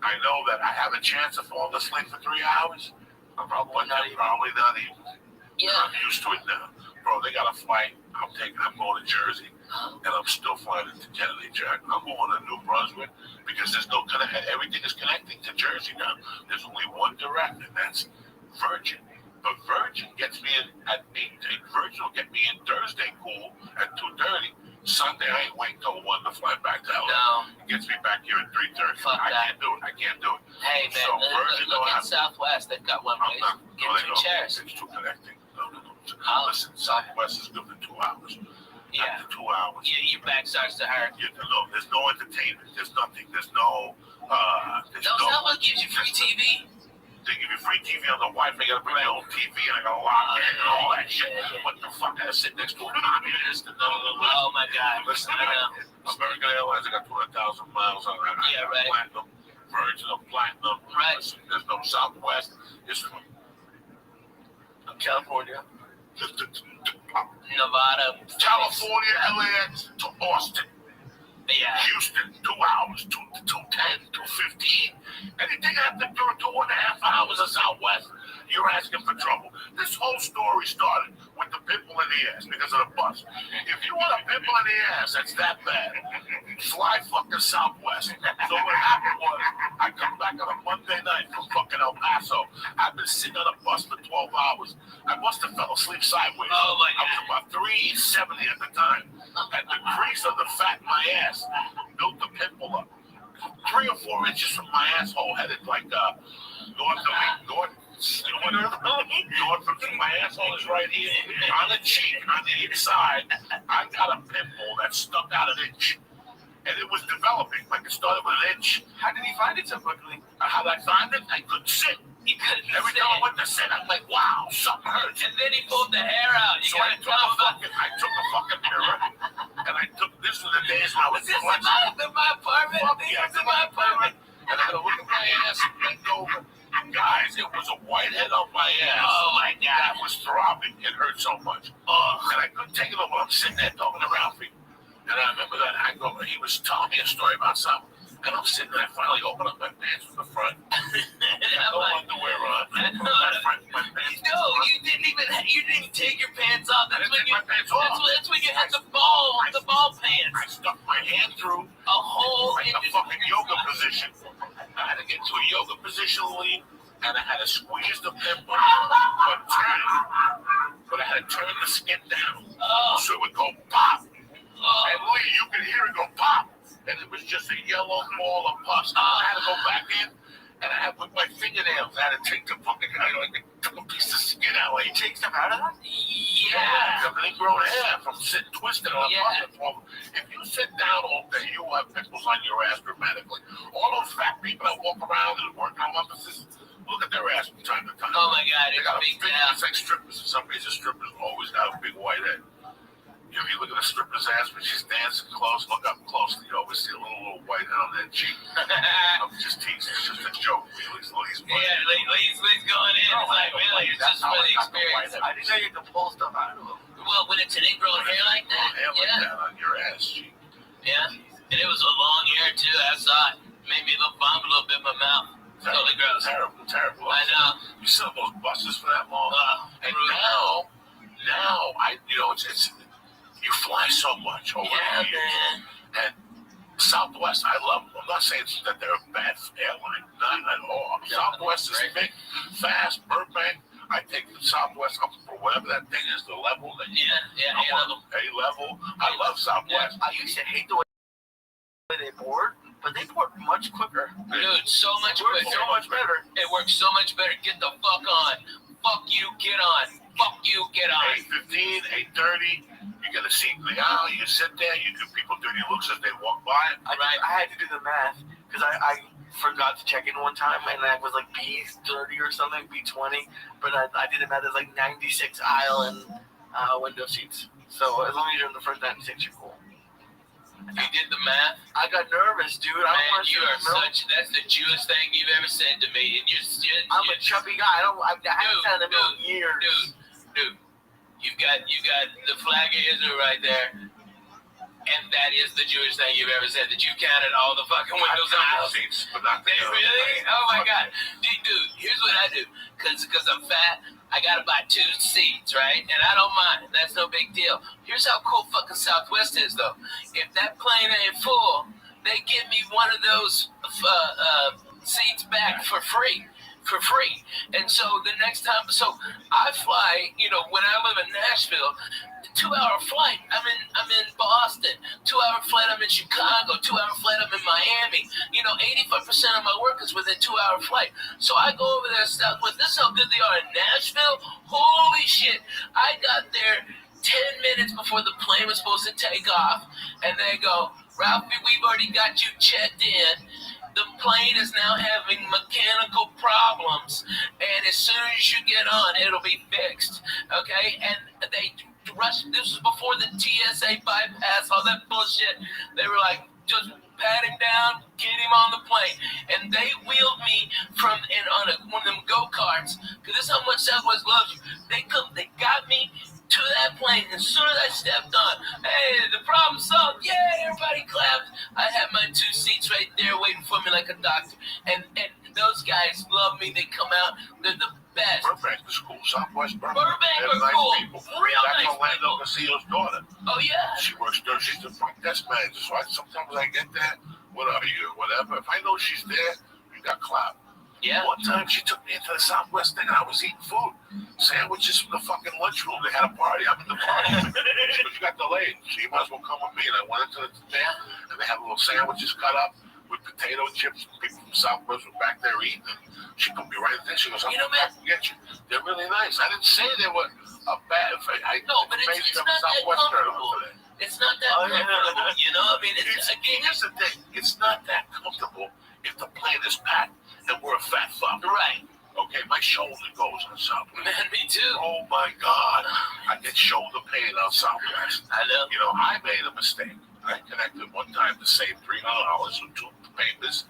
I know that I have a chance to fall asleep for 3 hours. I'm probably not even. Yeah. I'm used to it now. Bro, they got a flight. I'm going to Jersey, and I'm still flying into Kennedy, Jack. I'm going to New Brunswick because there's no everything is connecting to Jersey now. There's only one direct, and that's Virgin. But Virgin gets me in at 8. Virgin will get me in Thursday cool at 2:30. Sunday, I ain't waiting till 1 to fly back to LA. No. It gets me back here at 3:30. Fuck I that. can't do it. I can't do it. Hey, man, So Virgin look don't at have. Southwest. They've got one I'm place. not. Get No, they 2 don't. chairs. It's too connecting. No. Oh. Listen, Southwest is good for 2 hours. Yeah. After 2 hours, Your back starts to hurt. there's no entertainment. There's nothing. There's no. Southwest gives you free TV. They give you free TV on the Wi-Fi. You gotta bring your own TV, and I gotta lock in and all that shit. What the fuck? I gotta sit next to a communist and Oh my God. Listen, I know. American Airlines, I got 200,000 miles on that. Yeah, right. Platinum, Virgin of Platinum. Right. Listen, there's no Southwest. It's from California. Nevada. California, LAX to Austin. Yeah. Houston, 2 hours, 2:10, 2:15. Anything after 2.5 hours of Southwest, you're asking for trouble. This whole story started with the pimple in the ass because of the bus. If you want a pimple in the ass, that's that bad. Fly fucking Southwest. So what happened was, I come back on a Monday night from fucking El Paso. I've been sitting on a bus for 12 hours. I must have fell asleep sideways. Oh, my I was about 370 at the time. And the crease of the fat in my ass built the pimple up. 3 or 4 inches from my asshole headed like north of my asshole is right here. On the cheek, on the inside, I got a pimple that stuck out an inch. And it was developing, like it started with an inch. How did he find it so quickly? How did I find it? I couldn't sit. He couldn't Every time I went to sit, I'm like, wow, something hurts. And then he pulled the hair out. You So gotta tell him about I took a fucking mirror, and I took, this was the days when I was this is my apartment. Yeah, This is my apartment. and I had to look at my ass and bend over. Guys, it was a whitehead on my ass. Oh my God. That was throbbing. It hurt so much. And I couldn't take it over. I'm sitting there talking around people. And I remember that he was telling me a story about something. And I'm sitting there, I finally opened up my pants from the front. No underwear on. My pants. No, you didn't even take your pants off. I didn't take my pants off. That's when you had the ball pants. I stuck my hand through A hole like in a fucking yoga position. I had to get to a yoga position, Lee, and I had to squeeze the pimple, but I had to turn the skin down so it would go pop. And Lee, you could hear it go pop, and it was just a yellow ball of pus. I had to go back in, and I had with my fingernails. I had to take the fucking, took a piece of skin out. Like, you take stuff out of that? Yeah. Because they grow hair from sitting twisted on a Yeah. platform. If you sit down all day, you will have pimples on your ass dramatically. All those fat people that walk around and work on emphasis, look at their ass from time to time. Oh my God, They it's got a big big, now. it's like strippers. For some reason, strippers always got a big white head. If you look at a stripper's ass when she's dancing close, look up close, you always see a little white head on that cheek. I'm just teasing. It's just a joke. Lee's Lee's going in. It's like, really, it's just for the experience. I didn't know you could pull stuff out of them. Well, when it's an ingrown hair like that, Hair like that on your ass cheek. yeah. And it was a long hair too. I saw it. Made me vomit a little bit in my mouth. Totally gross. Terrible. I know. You sit on those buses for that long. And now, it's you fly so much over the years. Man. And Southwest, I love them. I'm not saying that they're a bad airline. Not at all. Southwest is big, fast, Burbank. I take the Southwest up for whatever that thing is, the level that A-level. I love Southwest. I used to hate the way they board, but they board much quicker. Dude, so much It works quicker. so much better. It works so much better. Get the fuck on. Fuck you, get on. Fuck you, get on. 8:15, 8:30. You get a seat in the aisle. You sit there. You give people dirty looks as they walk by. Right. I had to do the math because I forgot to check in one time and I was like B30 or something, B20, but I did the math as like 96 aisle and window seats. So as long as you're in the first 96, you're cool. You did the math? I got nervous, dude. I don't Man, want to you sit in are the middle. that's the Jewish thing you've ever said to me. And I'm a chubby guy. I haven't sat in the middle in years. Dude, you've got the flag of Israel right there. And that is the Jewish thing you've ever said, that you counted all the fucking windows in the house. Seats, but not They really? Oh my God. Dude, here's what I do. Cause I'm fat, I gotta buy 2 seats, right? And I don't mind. That's no big deal. Here's how cool fucking Southwest is though. If that plane ain't full, they give me one of those seats back for free. And so the next time, I fly, when I live in Nashville, 2-hour flight, I'm in Boston, 2-hour flight, I'm in Chicago, 2-hour flight, I'm in Miami. 85% of my work is within 2-hour flight. So I go over there and Southwest. This is how good they are in Nashville. Holy shit. I got there 10 minutes before the plane was supposed to take off, and they go, Ralphie, we've already got you checked in. The plane is now having mechanical problems, and as soon as you get on, it'll be fixed, okay? And they rushed, this was before the TSA bypass, all that bullshit. They were like, just pat him down, get him on the plane. And they wheeled me on one of them go-karts, because this is how much Southwest loves you. They got me to that plane. As soon as I stepped on, hey, the problem solved. Yay, everybody clapped. I had my 2 seats right there waiting for me like a doctor. And those guys love me. They come out. They're the best. Burbank is cool. Southwest Burbank. Burbank They're are cool. People. Real That's nice Orlando people. Casillo's daughter. Oh, yeah. She works there. She's the front desk manager. So sometimes I get there. What are you? Whatever. If I know she's there, you got clout. Yeah. One time she took me into the Southwest thing and I was eating food. Sandwiches from the fucking lunchroom. They had a party. I'm in the party. She got delayed. So you might as well come with me. And I went into the thing and they had little sandwiches cut up. with potato chips. People from Southwest were back there eating them. She told me right there. She goes, You know, man, get you. They're really nice. I didn't say they were a bad. No, but it's not that comfortable. It's not that comfortable. You know, I mean, again, here's the thing. It's not that comfortable if the plane is packed and we're a fat fuck. right. Okay, my shoulder goes on Southwest. Man, me too. Oh my God, I get shoulder pain on Southwest. I know. You know, I made a mistake. I connected one time to save $300 with two papers.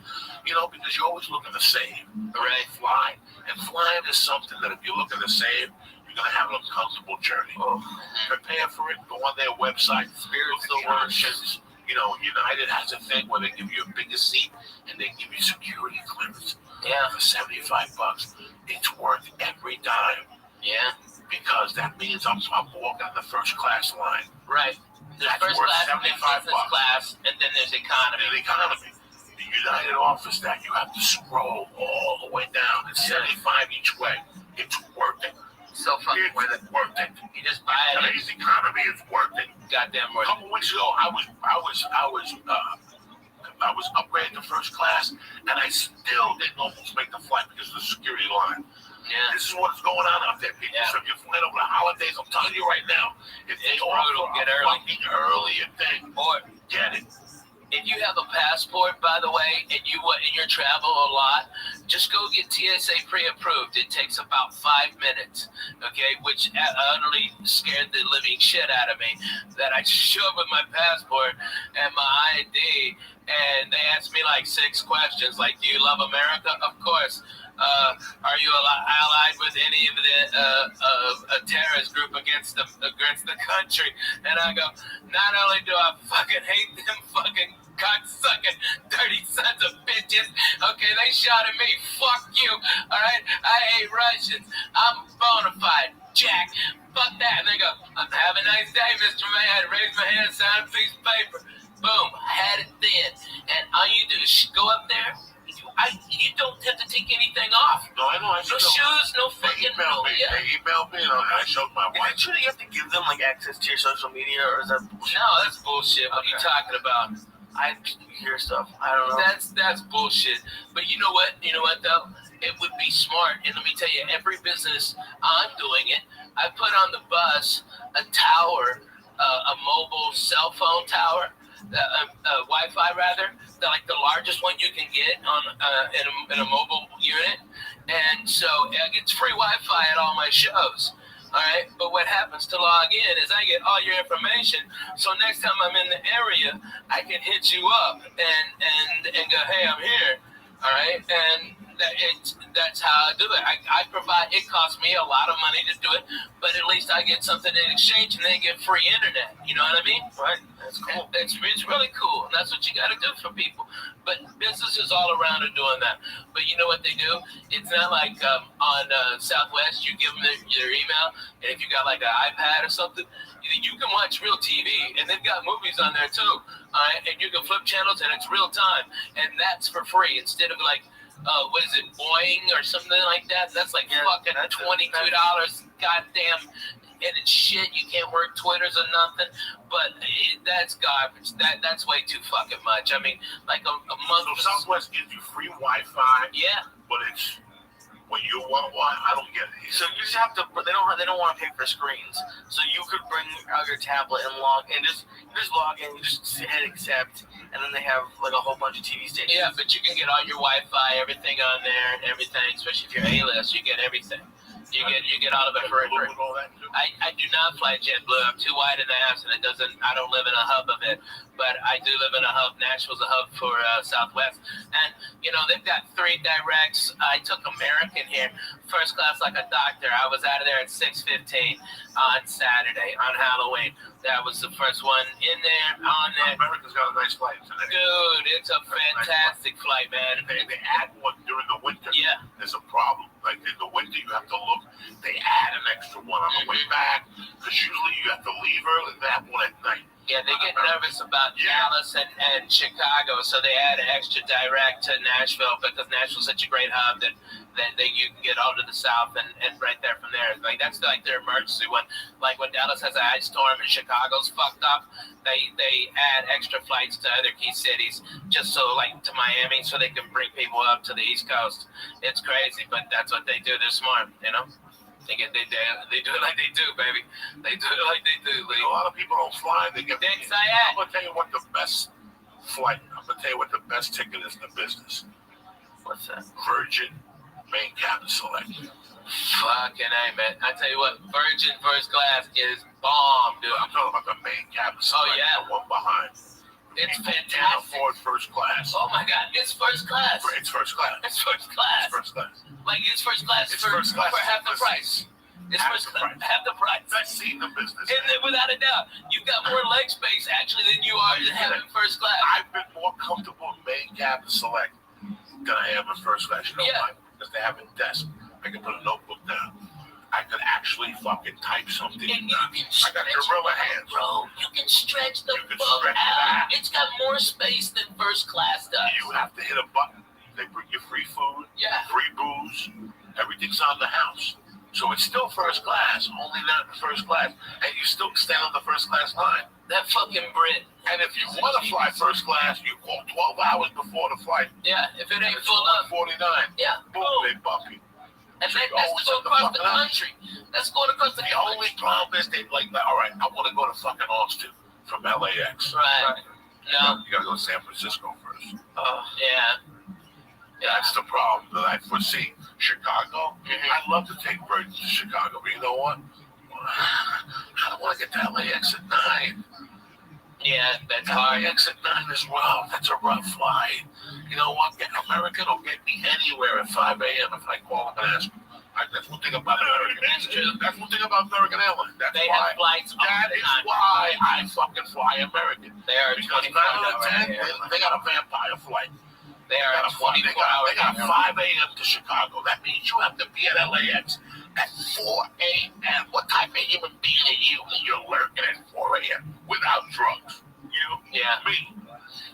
You know, because you're always looking to save. Right. Flying. And flying is something that if you're looking to save, you're going to have an uncomfortable journey. Oh. Prepare for it. Go on their website. Spirits Look at the options. You know, United has a thing where they give you a bigger seat and they give you security clearance. Yeah. For $75. It's worth every dime. Yeah. Because that means I'm walking on the first class line. Right. There's That's first worth class, $75. business class, and then there's economy. The economy. The United office that you have to scroll all the way down. It's $75 each way. It's worth it. So fucking worth it. Worth it. You just buy it. Today's economy is worth it. Goddamn A worth it. couple weeks ago, I was upgraded to first class, and I still didn't almost make the flight because of the security line. Yeah. This is what's going on out there, people. Yeah. So if you're flying over the holidays, I'm telling you right now, if they It's offer brutal. Get a early. fucking earlier thing, Or get it. if you have a passport, by the way, and you travel a lot, just go get TSA pre-approved. It takes about 5 minutes, okay? Which utterly scared the living shit out of me. That I show up with my passport and my ID, and they asked me like 6 questions, like, "Do you love America?" Of course. Are you allied with any of the a terrorist group against the country? And I go, not only do I fucking hate them fucking cocksucking dirty sons of bitches, okay, they shot at me, fuck you, all right? I hate Russians. I'm bona fide, Jack. Fuck that. And they go, have a nice day, Mr. May. I had to raise my hand, sign a piece of paper. Boom, had it then. And all you do is go up there. You don't have to take anything off. No, I know. No shoes, no fucking no. Yeah. They emailed me, and I showed my Is wife. it true that you have to give them like access to your social media, or is that bullshit? No, that's bullshit. What are you Okay. talking about? I hear stuff. I don't know. That's bullshit. But you know what? You know what though? It would be smart. And let me tell you, every business I'm doing it. I put on the bus a tower, a mobile cell phone tower, Wi-Fi rather, like the largest one you can get on in a mobile unit. And so it gets free Wi-Fi at all my shows. All right, but what happens to log in is I get all your information. So next time I'm in the area, I can hit you up and go, hey, I'm here. All right, and that's how I do it. I provide. It costs me a lot of money to do it, but at least I get something in exchange, and they get free internet. You know what I mean? Right. That's cool. It's really cool, and that's what you got to do for people. But businesses all around are doing that. But you know what they do? It's not like on Southwest, you give them their email, and if you got like an iPad or something, you can watch real TV, and they've got movies on there too. All right, and you can flip channels, and it's real time, and that's for free instead of like. What is it, Boeing or something like that? That's like fucking $22. Goddamn, and it's shit. You can't work Twitters or nothing. But that's garbage. That's way too fucking much. I mean, like a month. So Southwest gives you free Wi-Fi. Yeah. But it's when you want one, I don't get it. So you just have to. They don't want to pay for screens. So you could bring out your tablet and log and just log in. You just hit accept, and then they have like a whole bunch of TV stations. Yeah, but you can get all your Wi-Fi, everything on there, and everything. Especially if you're A-list, you get everything. You get all of it for free. I do not fly JetBlue. I'm too wide in the ass, and I don't live in a hub of it. But I do live in a hub. Nashville's a hub for Southwest. And, they've got 3 directs. I took American here, first class like a doctor. I was out of there at 6:15 on Saturday, on Halloween. That was the first one in there, on there. America's got a nice flight today. Dude, it's a fantastic flight, man. They add one during the winter. Yeah. There's a problem. Like in the winter, you have to look. They add an extra one on the way back because usually you have to leave early. They have one at night. Yeah, they get nervous about Dallas and Chicago, so they add extra direct to Nashville because Nashville's such a great hub that you can get all to the south and right there from there. Like that's like their emergency when Dallas has an ice storm and Chicago's fucked up, they add extra flights to other key cities just so like to Miami so they can bring people up to the East Coast. It's crazy, but that's what they do. They're smart, you know. They do it like they do, baby. They do it like they do. A lot of people don't fly. They get. Dicks I'm gonna tell you what the best flight. I'm gonna tell you what the best ticket is in the business. What's that? Virgin Main Cabin Select. Fucking A, man. I tell you what, Virgin First Class is bomb, dude. I'm talking about the Main Cabin Select. Yeah. The one behind. It's Can't fantastic. afford first class. Oh my God, it's first class. It's first class. It's first class. It's first class. Like it's first class It's for first class. for half the price. It's Half first the class, price. half the price. Best seat in the business. And then without a doubt, you've got more leg space actually than you are having first class. I've been more comfortable in Main Cabin Select than I am in first class. You know why? Because they have a desk. I can put a notebook down. I could actually fucking type something. And you down. can I got stretch gorilla it, hands. bro. You can stretch the You can fuck stretch it out. out. It's got more space than first class does. You have to hit a button. They bring you free food, Yeah. free booze. Everything's on the house. So it's still first class, only not in first class. And you still stand on the first class line. That fucking Brit. And if you want to fly first class, you call 12 hours before the flight. Yeah, if it And ain't it's full up. 49. Yeah, Boom, boom. they bump you. And So that, you that's always to go have to across fuck the it up. country. That's going across the The country. only problem is they like, all right, I want to go to fucking Austin from LAX. Right. No. You got to go to San Francisco first. Yeah. That's the problem that I foresee. Chicago, Mhm. I'd love to take Virgin to Chicago, but you know what? I don't want to get to LAX at 9. Yeah, that's hard. LAX at 9 is rough. That's a rough flight. You know what? American will get me anywhere at 5 a.m. if I call them and ask them. That's one thing about American. That's true. That's one thing about American Airlines. That's They why. have flights all That the is time. why I fucking fly American. They are Because 24 9 out of hours 10, here. they got a vampire flight. They They are got a 24 hours. They got 5 a.m. to Chicago. That means you have to be at LAX at 4 a.m. What type of human being are you when you're lurking at 4 a.m. without drugs? You? Yeah. Me?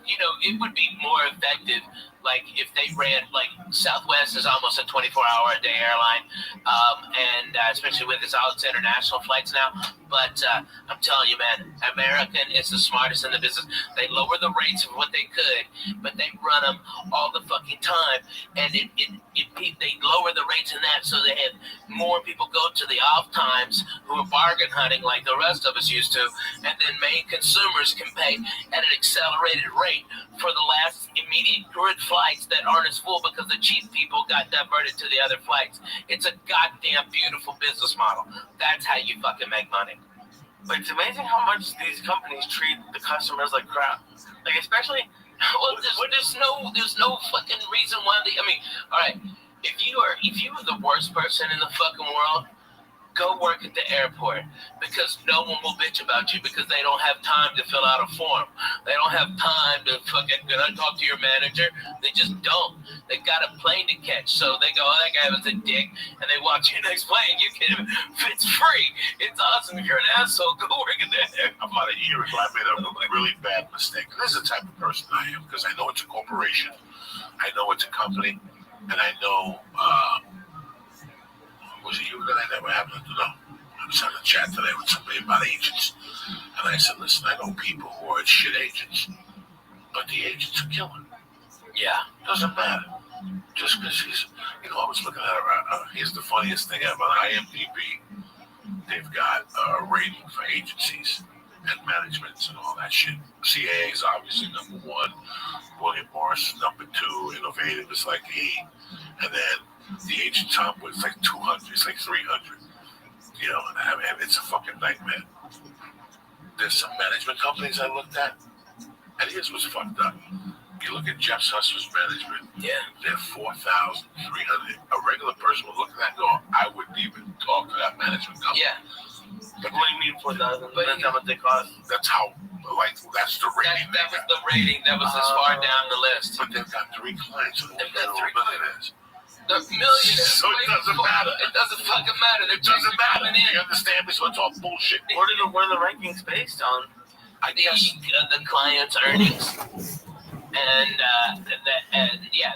You know, it would be more effective, like, if they ran, like, Southwest is almost a 24-hour-a-day airline, and especially with all its international flights now. But I'm telling you, man, American is the smartest in the business. They lower the rates of what they could, but they run them all the fucking time, and they lower the rates in that so they have more people go to the off times who are bargain hunting like the rest of us used to, and then main consumers can pay at an accelerated rate for the last immediate good flights that aren't as full because the cheap people got diverted to the other flights. It's a goddamn beautiful business model. That's how you fucking make money. Like, it's amazing how much these companies treat the customers like crap. Like, especially, Well, there's no fucking reason why they. I mean, all right, if you are the worst person in the fucking world, go work at the airport because no one will bitch about you because they don't have time to fill out a form. They don't have time to fucking talk to your manager. They just don't. They got a plane to catch, so they go, "Oh, that guy was a dick," and they watch your next plane. You can, it's free. It's awesome. If you're an asshole, go work at there. About a year ago, I made a really bad mistake. This is the type of person I am because I know it's a corporation, I know it's a company, and I know. Was it you that I never happened to know? I was having a chat today with somebody about agents, and I said, "Listen, I know people who are shit agents, but the agents are killing. Yeah. Doesn't matter. Just because he's, I was looking at here's the funniest thing ever. On IMDb, they've got a rating for agencies and managements and all that shit. CAA is obviously number 1. William Morris is number 2. Innovative is like 8. And then the agent top was like 200. It's like 300. I mean, it's a fucking nightmare. There's some management companies I looked at, and here's what's fucked up. You look at Jeff Susser's management. Yeah. They're 4,300. A regular person would look at that and go, I wouldn't even talk to that management company. Yeah. what do you mean 4,000? But That's how much they cost. That's how, that's the rating. That was the rating. That was as far down the list. But they've got 3 clients who They've got are 3 millionaires. The millionaires. So it doesn't matter. It doesn't fucking matter. They're It doesn't matter. coming in. You understand me? So it's all bullshit. What are the rankings based on? I guess the client's earnings,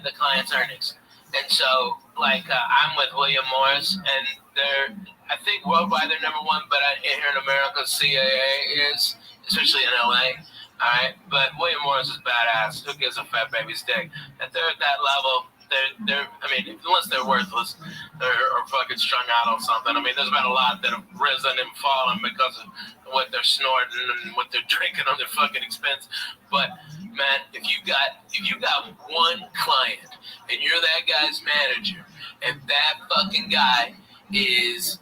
the client's earnings. And so, like, I'm with William Morris, and I think worldwide they're number one, but here in America, CAA is, especially in LA. All right, but William Morris is badass. Who gives a fat baby's dick? If they're at that level, I mean, unless they're worthless or fucking strung out on something. I mean, there's been a lot that have risen and fallen because of what they're snorting and what they're drinking on their fucking expense. But man, if you got one client and you're that guy's manager, and that fucking guy is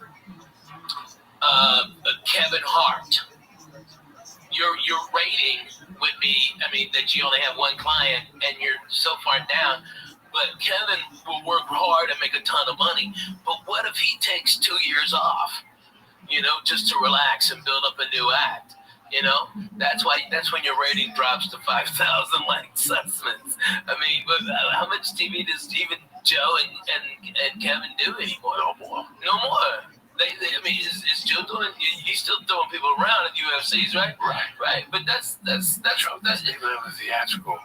Kevin Hart, your rating would be, I mean, that you only have one client and you're so far down. But Kevin will work hard and make a ton of money. But what if he takes 2 years off, just to relax and build up a new act? That's when your rating drops to 5,000 like assessments. I mean, but how much TV does even Joe and Kevin do anymore? No more. I mean, is Joe doing? He's still throwing people around at UFCs, right? Right. But that's even if it's theatrical.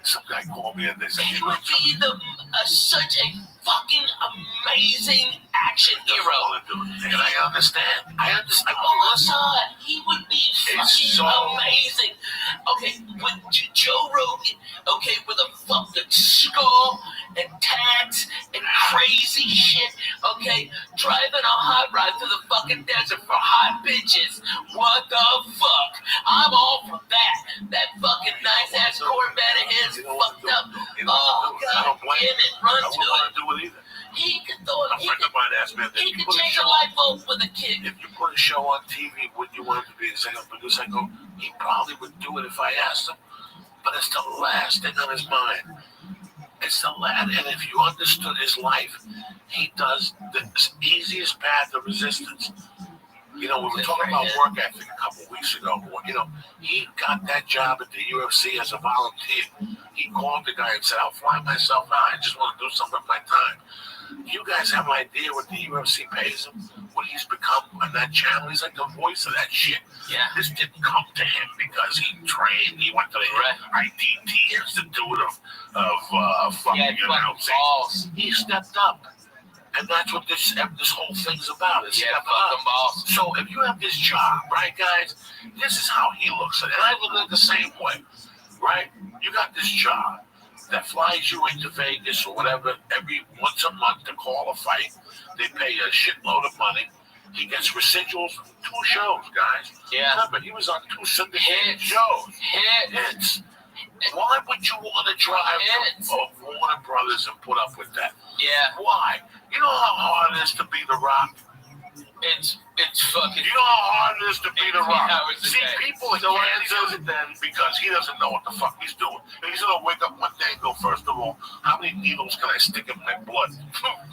Some guy called me and they said he would be such a fucking amazing action hero. And I understand. Oh my God, he would be fucking amazing. Okay, with Joe Rogan, okay, with a fucking skull and tats and crazy shit, okay, driving a hot rod through the fucking desert for hot bitches. What the fuck? I'm all for that. That fucking nice ass Corvette of his fucked up. Oh God damn it, run to it. He could throw it. He could change a light bulb with a kick. If you put a show on TV, would you want him to be executive producer? I go, he probably would do it if I asked him. But it's the last thing on his mind. It's the last. And if you understood his life, he does the easiest path of resistance. We were talking about work ethic a couple of weeks ago. He got that job at the UFC as a volunteer. He called the guy and said, I'll fly myself out. I just want to do something with my time. You guys have an idea what the UFC pays him? What he's become on that channel? He's like the voice of that shit. Yeah. This didn't come to him because he trained. He went to the IDT Institute of fucking announcing. He stepped up. And that's what this whole thing's about. It's fucking balls. So if you have this job, right, guys, this is how he looks at it. And I look at it the same way, right? You got this job that flies you into Vegas or whatever every once a month to call a fight. They pay a shitload of money. He gets residuals from 2 shows, guys. Yeah. Remember, he was on 2 syndicated shows. Hits. Why would you want to drive Warner Brothers and put up with that? Yeah. Why? You know how hard it is to be The Rock? It's fucking. You know how hard it is to be The Rock? See, people in So Kansas, because he doesn't know what the fuck he's doing. He's going to wake up one day and go, first of all, how many needles can I stick in my blood?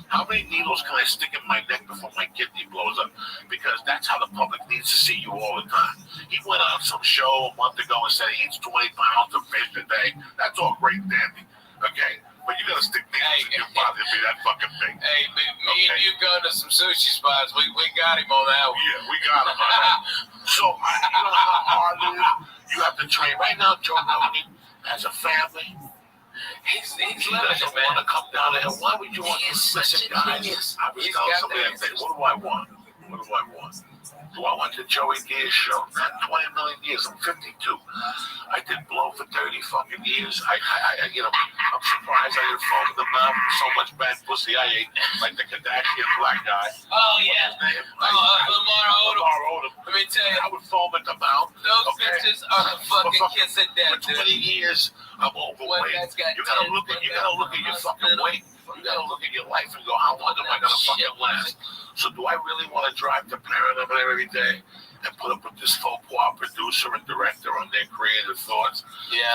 How many needles can I stick in my neck before my kidney blows up? Because that's how the public needs to see you all the time. He went on some show a month ago and said he eats 20 pounds of fish a day. That's all great and dandy. Okay? But you gotta stick needles in your body to be that fucking thing. Hey, me and you go to some sushi spots. We got him on that one. Yeah, we got him on that. So, you know how hard it is? You have to train. Right now, Joe Rogan has a family. He's He doesn't want to come down there. Why would you want to listen, guys? I was telling somebody that day, what do I want? What do I want? Do I want the Joey Diaz show? Not 20 million years. I'm 52. I did blow for 30 fucking years. I'm surprised I didn't fall in the mouth with so much bad pussy I ate, like the Kardashian black guy. Oh, yeah. Lamar Odom. Let me tell you. I would foam at the mouth. Those bitches are the fucking kiss of death, For 20 years, I'm overweight. You gotta look at your fucking weight. You gotta look at your life and go, how long am I gonna fucking last? So do I really want to drive to Paramount every day and put up with this faux pas producer and director on their creative thoughts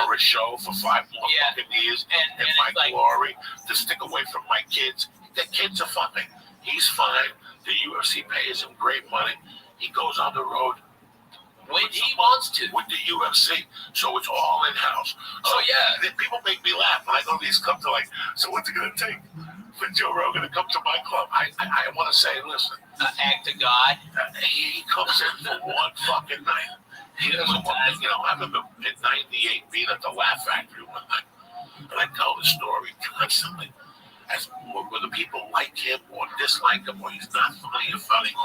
for a show for 5 more fucking years and my glory to stick away from my kids? The kids are fine. He's fine. The UFC pays him great money. He goes on the road when he wants to with the UFC, so it's all in house. So people make me laugh when I go to these clubs. They're like, "So what's it gonna take for Joe Rogan to come to my club?" I want to say, listen, act to God. He comes in for one fucking night, He doesn't want me, I remember in 98 being at the Laugh Factory one night. And I tell the story constantly. As whether people like him or dislike him or he's not funny or funny.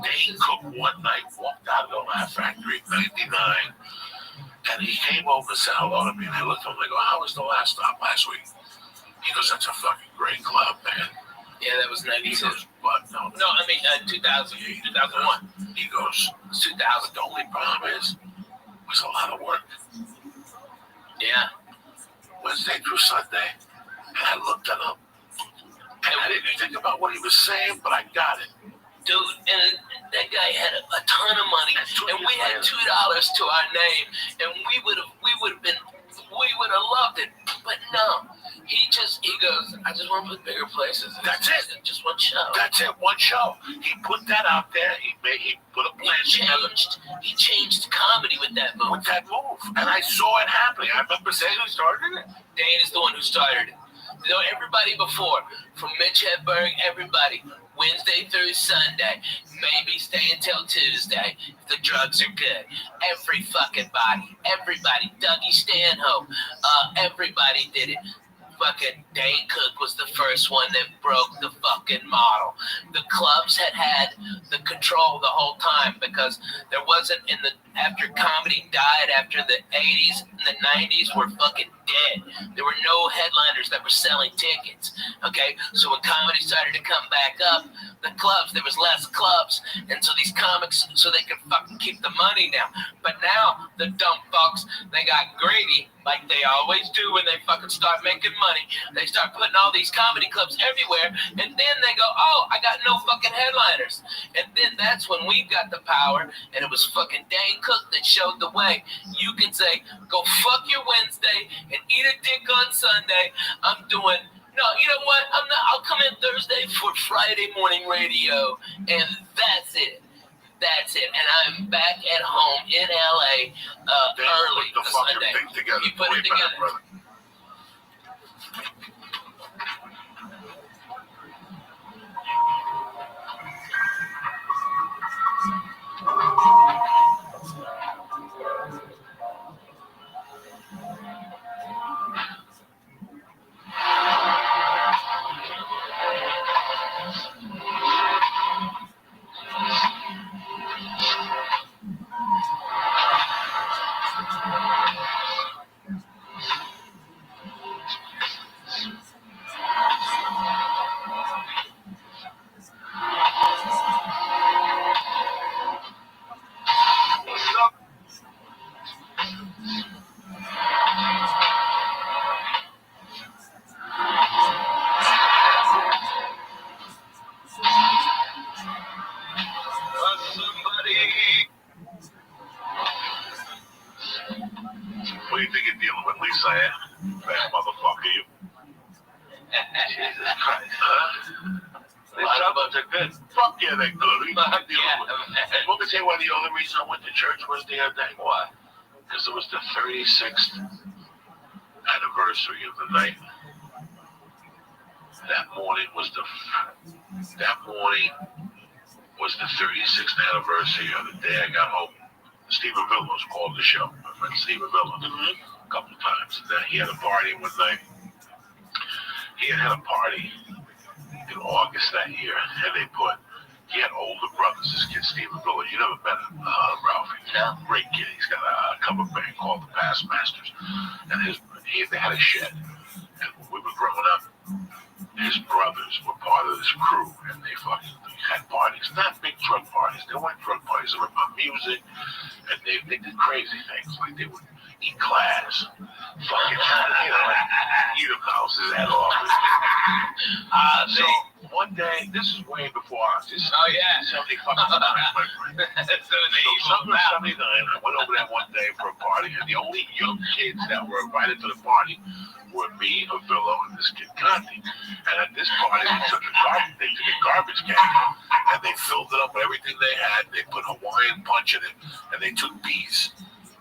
Dane Cook one night walked out of the Laugh Factory in 99 and he came over and said hello to me and I looked at him and I go, how was the last stop last week? He goes, that's a fucking great club, man. Yeah, that was 92. He goes, but no, 2000, 2001. He goes, 2000. the only problem is, it was a lot of work. Yeah. Wednesday through Sunday, and I looked at him, and I didn't think about what he was saying, but I got it. Dude, and that guy had a ton of money, and we had $2 to our name, and we would have loved it, but no. He goes, I just want to put bigger places. That's it. Just one show. That's it, one show. He put that out there. He put a plan together. He changed comedy with that move. With that move. And I saw it happening. I remember saying who started it. Dane is the one who started it. Everybody before, from Mitch Hedberg, everybody, Wednesday through Sunday, maybe stay until Tuesday if the drugs are good. Everybody, Dougie Stanhope, everybody did it. Fucking Dane Cook was the first one that broke the fucking model. The clubs had the control the whole time because there wasn't after comedy died after the 80s and the 90s were fucking dead. There were no headliners that were selling tickets. Okay, so when comedy started to come back up, the clubs, there was less clubs, and so these comics, so they could fucking keep the money down. But now the dumb fucks, they got greedy like they always do when they fucking start making money. They start putting all these comedy clubs everywhere, and then they go, oh, I got no fucking headliners. And then that's when we got the power, and it was fucking Dane Cook that showed the way. You can say, go fuck your Wednesday and eat a dick on Sunday. I'm doing, no, you know what? I'll come in Thursday for Friday morning radio, and that's it. That's it. And I'm back at home in LA early put the fucking Sunday. thing together. He put it together. Brother. What do you think you're dealing with, Lisa? Bad motherfucker, you. Jesus Christ. These troubles are good. Fuck yeah, they're good. Who you dealing with? Let me tell you why the only reason I went to church was the other day. Why? Because it was the 36th anniversary of the night. That morning was the 36th anniversary of the day I got home. Stephen Villos called the show. My friend Stephen Villos, a couple of times. And then he had a party one night. He had a party in August that year, and he had older brothers. This kid, Stephen Villos, you never met him, Ralphie. No. Great kid. He's got a cover band called the Past Masters. And they had a shed. And when we were growing up, his brothers were part of this crew, and they fucking had parties. Not big drug parties. They weren't drug parties. They were about music, and they did crazy things. Like they would eat glass, fucking, eat a mouse's head off. So one day, this is way before us. This is 70 fucking times, my friend. So 79, I went over there one day for a party, and the only young kids that were invited to the party were me, Avillo, and this kid Conti. And at this party, they took a garbage can, and they filled it up with everything they had. They put Hawaiian punch in it, and they took bees.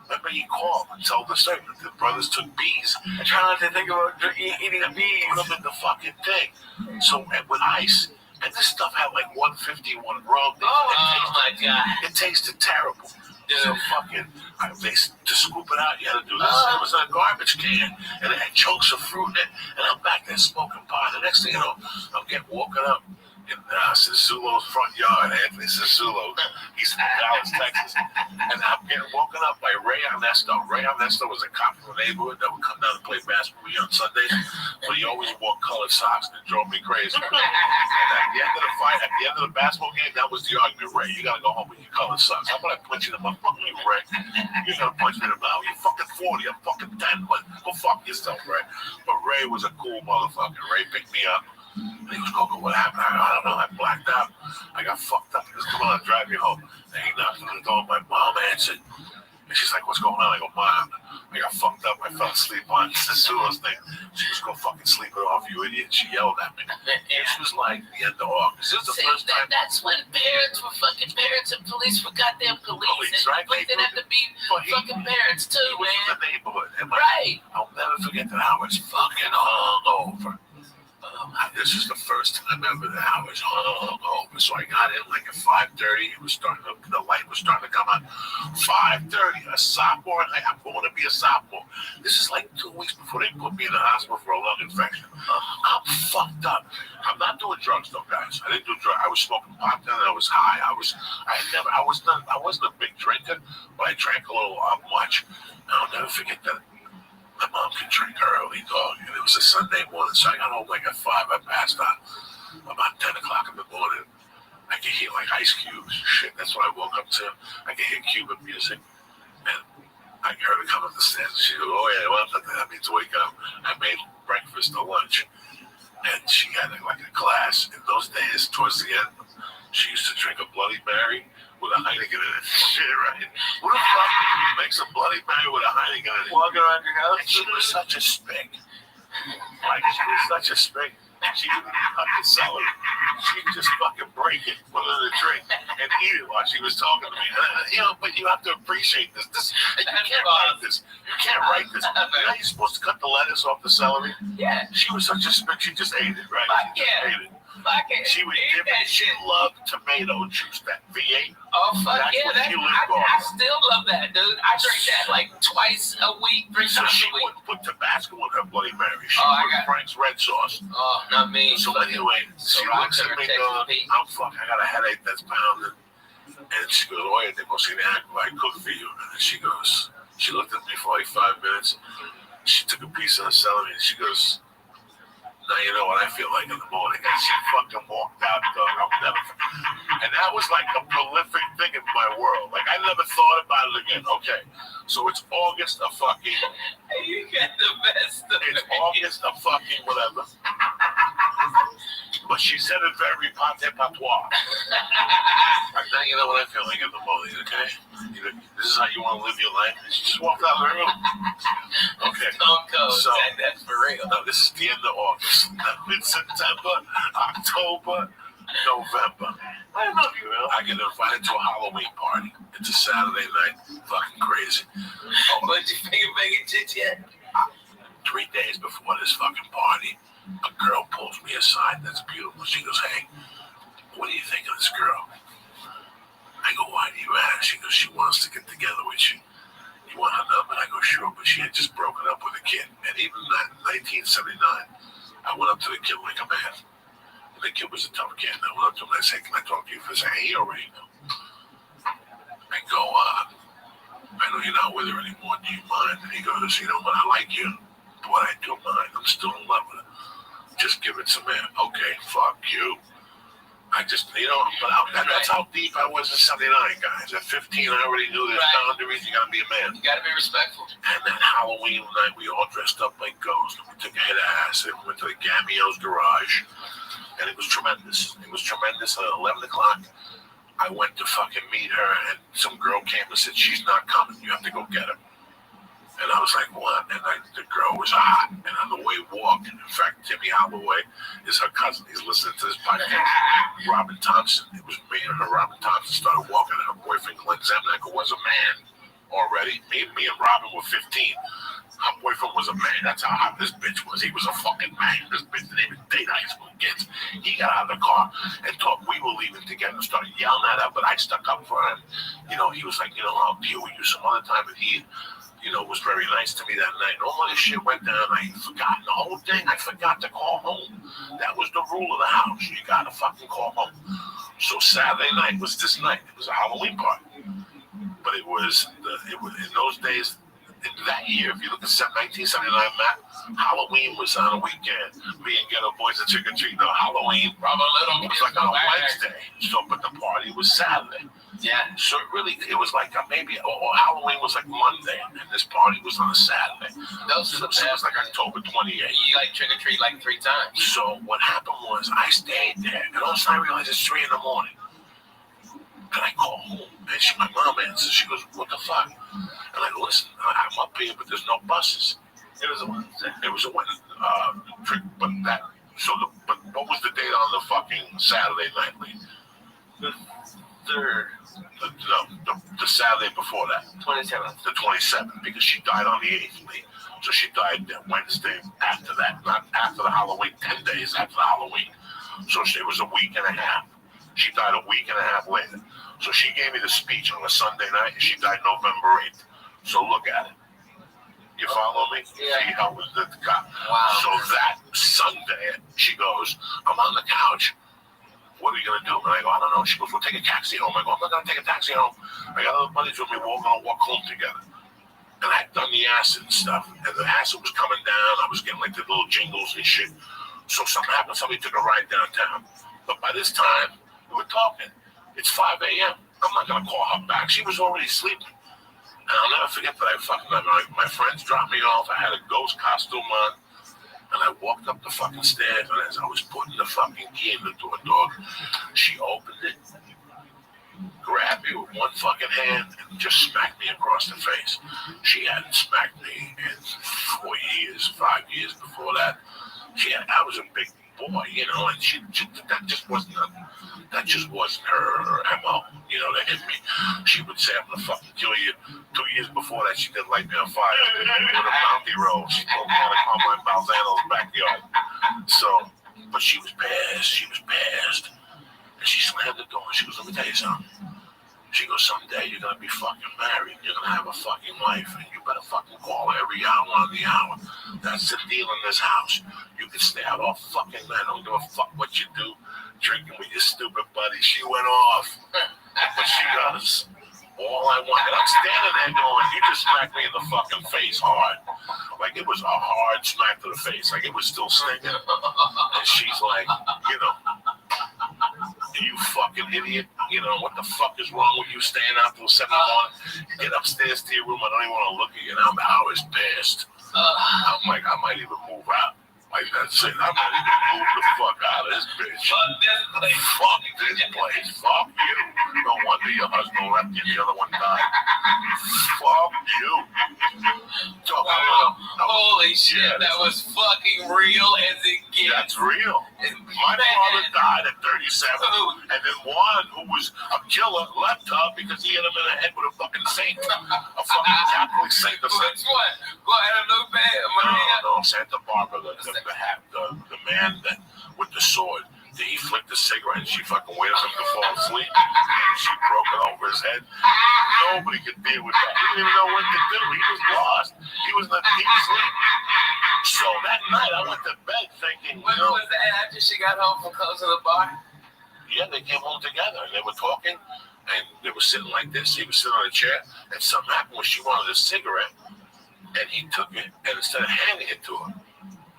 Remember, he called and told the servant the brothers took bees. I try not to think about eating a bee. Put them in the fucking thing. So, and with ice. And this stuff had like 151 rum. Oh my God. It tasted terrible. So fucking, to scoop it out, you had to do this. It was in a garbage can, and it had chunks of fruit in it. And I'm back there smoking pot. The next thing you know, I'm getting woken up in Sissulo's front yard. Anthony Sissulo, he's from Dallas, Texas. And I'm getting woken up by Ray Ernesto. Ray Ernesto was a cop from the neighborhood that would come down and play basketball with me on Sundays. But he always wore colored socks and it drove me crazy. And at the end of the fight, at the end of the basketball game, that was the argument. Ray, you gotta go home with your colored socks. How about I punch you in the mouth? Fuck you, Ray. You're gonna punch me in the mouth. You're fucking 40. I'm fucking 10. But go fuck yourself, Ray. But Ray was a cool motherfucker. Ray picked me up. And he was going, what happened? I don't know. I blacked out. I got fucked up. He goes, come on, I'll drive you home. And he knocked on the door. My mom answered. And she's like, what's going on? I go, Mom, I got fucked up. I fell asleep on Sissulo's thing. She was going to fucking sleep it off, you idiot. She yelled at me. This was like the end of August. This was the first time. That's when parents were fucking parents and police were goddamn police. Right? Police didn't have to be fucking parents too, man. The neighborhood. Right. I'll never forget that I was fucking hungover. This is the first time ever that I was hungover. So I got in like at 5:30. It was starting to, the light was starting to come on. 5:30, a sophomore, and I'm going to be a sophomore. This is like 2 weeks before they put me in the hospital for a lung infection. I'm fucked up. I'm not doing drugs though, guys. I didn't do drugs. I was smoking pot then. I was high. I wasn't a big drinker, but I drank a little much. I'll never forget that. My mom can drink early, dog. And it was a Sunday morning, so I got home like at 5. I passed out. About 10 o'clock in the morning, I could hear like ice cubes. Shit, that's what I woke up to. I could hear Cuban music. And I heard her come up the stairs. And she goes, oh yeah, well, that means wake up. I made breakfast or lunch. And she had like a glass. In those days, towards the end, she used to drink a Bloody Mary with a Heineken in it. Shit, right? Who the fuck makes a Bloody Mary with a Heineken in it? Walking around your house. And she was such a spig. Like, she was such a spig. She didn't cut the celery. She'd just fucking break it, put it in a drink, and eat it while she was talking to me. But you have to appreciate this. You can't write this. You can't write this. You know you're supposed to cut the lettuce off the celery? Yeah. She was such a spig. She just ate it, right? Fuck She just yeah. ate it. Fuck it. She would give it. She loved tomato juice, that V8. Oh, fuck That's yeah. what she lived I on. still love that, dude. I drink that like twice a week, 3 So times she a week. wouldn't put Tabasco in her Bloody Mary. She I put got- Frank's red sauce. Oh, not me. So anyway, she looks at me going, I'm fucking, I got a headache that's pounding. And she goes, oh, yeah, they go see the uncle I cook for you. And then she goes, she looked at me for like 5 minutes. She took a piece of the celery and she goes, now you know what I feel like in the morning. And she fucking walked out, dog. And that was like a prolific thing in my world. Like I never thought about it again. Okay, so it's August of fucking. You got the best of It's it. August of fucking whatever. But she said it very pate patois. Like now you know what I feel like in the morning. Okay, this is how you want to live your life. And she just walked out of the room. Okay, Stone Cold. So- That's for real. no, this is the end of August. Mid-September, October, November. I love you, man. I get invited to a Halloween party. It's a Saturday night. Fucking crazy. But you finger banging chicks yet? 3 days before this fucking party, a girl pulls me aside that's beautiful. She goes, hey, what do you think of this girl? I go, why do you ask? She goes, she wants to get together with you. You want her number? I go, sure, but she had just broken up with a kid. And even in 1979, I went up to the kid like a man. And the kid was a tough kid. I went up to him and I said, can I talk to you for a second? He already knew. I go, I know you're not with her anymore. Do you mind? And he goes, you know what? I like you, but I do mind. I'm still in love with her. Just give it some air. Okay, fuck you. I just, but that's how deep I was in 79, guys. At 15, I already knew there's boundaries. You gotta be a man. You gotta be respectful. And that Halloween night, we all dressed up like ghosts. We took a hit of acid. We went to the Gamio's garage. And it was tremendous. It was tremendous. At 11 o'clock, I went to fucking meet her. And some girl came and said, she's not coming. You have to go get her. And I was like, what? And the girl was hot. And on the way walking, in fact, Timmy Holloway is her cousin. He's listening to this podcast. Robin Thompson. It was me and her. Robin Thompson started walking. And her boyfriend, Glenn Zemnick, was a man already. Me and Robin were 15. Her boyfriend was a man. That's how hot this bitch was. He was a fucking man. This bitch didn't even date high school kids. He got out of the car and thought we were leaving together and started yelling at her, but I stuck up for him. You know, he was like, you know, I'll deal with you some other time. And he, you know, was very nice to me that night. And all this shit went down. I forgot the whole thing. I forgot to call home. That was the rule of the house. You gotta fucking call home. So Saturday night was this night. It was a Halloween party. But it was in those days, in that year, if you look at 1979 map, Halloween was on a weekend. Me and Ghetto Boys at Trick or Treat. No, Halloween was like on a Wednesday. So, but the party was Saturday. Yeah. So it was like maybe, or Halloween was like Monday, and this party was on a Saturday. Those So it was like October 28th. You like trick or treat like 3 times. So what happened was I stayed there, and all of a sudden I realized it's 3 in the morning. And I call home, and my mom answers. She goes, "What the fuck?" And I go, "Listen, I'm up here, but there's no buses." It was a Wednesday. It was a Wednesday. But what was the date on the fucking Saturday night, Lee? The 3rd. The Saturday before that. 27th. The 27th, because she died on the 8th, Lee. So she died that Wednesday after that, not after the Halloween, 10 days after the Halloween. So it was a week and a half. She died a week and a half later. So she gave me the speech on a Sunday night, and she died November 8th. So look at it. You follow me? Yeah. See how was the cop? Wow. So that Sunday, she goes, "I'm on the couch. What are we going to do?" And I go, "I don't know." She goes, "We'll take a taxi home." I go, "I'm not going to take a taxi home. I got other buddies with me. We're all going to walk home together." And I had done the acid and stuff. And the acid was coming down. I was getting like the little jingles and shit. So something happened. Somebody took a ride downtown. But by this time, we were talking. It's 5 a.m. I'm not going to call her back. She was already sleeping. And I'll never forget that my friends dropped me off. I had a ghost costume on. And I walked up the fucking stairs. And as I was putting the fucking key in the door, she opened it, grabbed me with one fucking hand, and just smacked me across the face. She hadn't smacked me in 4 years, 5 years before that. I was a big boy, you know, and that just wasn't her MO, you know, to hit me. She would say, "I'm gonna fucking kill you." 2 years before that, she did light me on fire with a bounty roll. She told me how to call my Balzano's backyard. So, but she was pissed. And she slammed the door. She goes, "Let me tell you something." She goes, "Someday you're gonna be fucking married. You're gonna have a fucking wife, and you better fucking call her every hour on the hour. That's the deal in this house. You can stay out all fucking night. I don't give a fuck what you do, drinking with your stupid buddy." She went off, but she goes, "All I want," and I'm standing there going, "You just smacked me in the fucking face hard." Like it was a hard smack to the face. Like it was still stinging. And she's like, you know, "You fucking idiot. You know, what the fuck is wrong with you staying out till 7 in the morning? Get upstairs to your room. I don't even want to look at you." And I was pissed. I'm like, I might even move out. Like that's it. I might even move the fuck out of this bitch. Fuck this place. Fuck this place. Fuck you. No wonder your husband left you and the other one died. Fuck you. So, Wow. Holy shit, that was fucking real as it gets. That's real. My father died at 37, and then one who was a killer left her because he hit him in the head with a fucking saint, a fucking Catholic saint. Which one? Go ahead and look back. No, Santa Barbara, the man that with the sword. He flicked a cigarette and she fucking waited for him to fall asleep. And she broke it over his head. Nobody could deal with that. He didn't even know what to do. He was lost. He was in a deep sleep. So that night I went to bed thinking, When was that after she got home from closing the bar? Yeah, they came home together and they were talking and they were sitting like this. He was sitting on a chair and something happened when she wanted a cigarette and he took it and instead of handing it to her,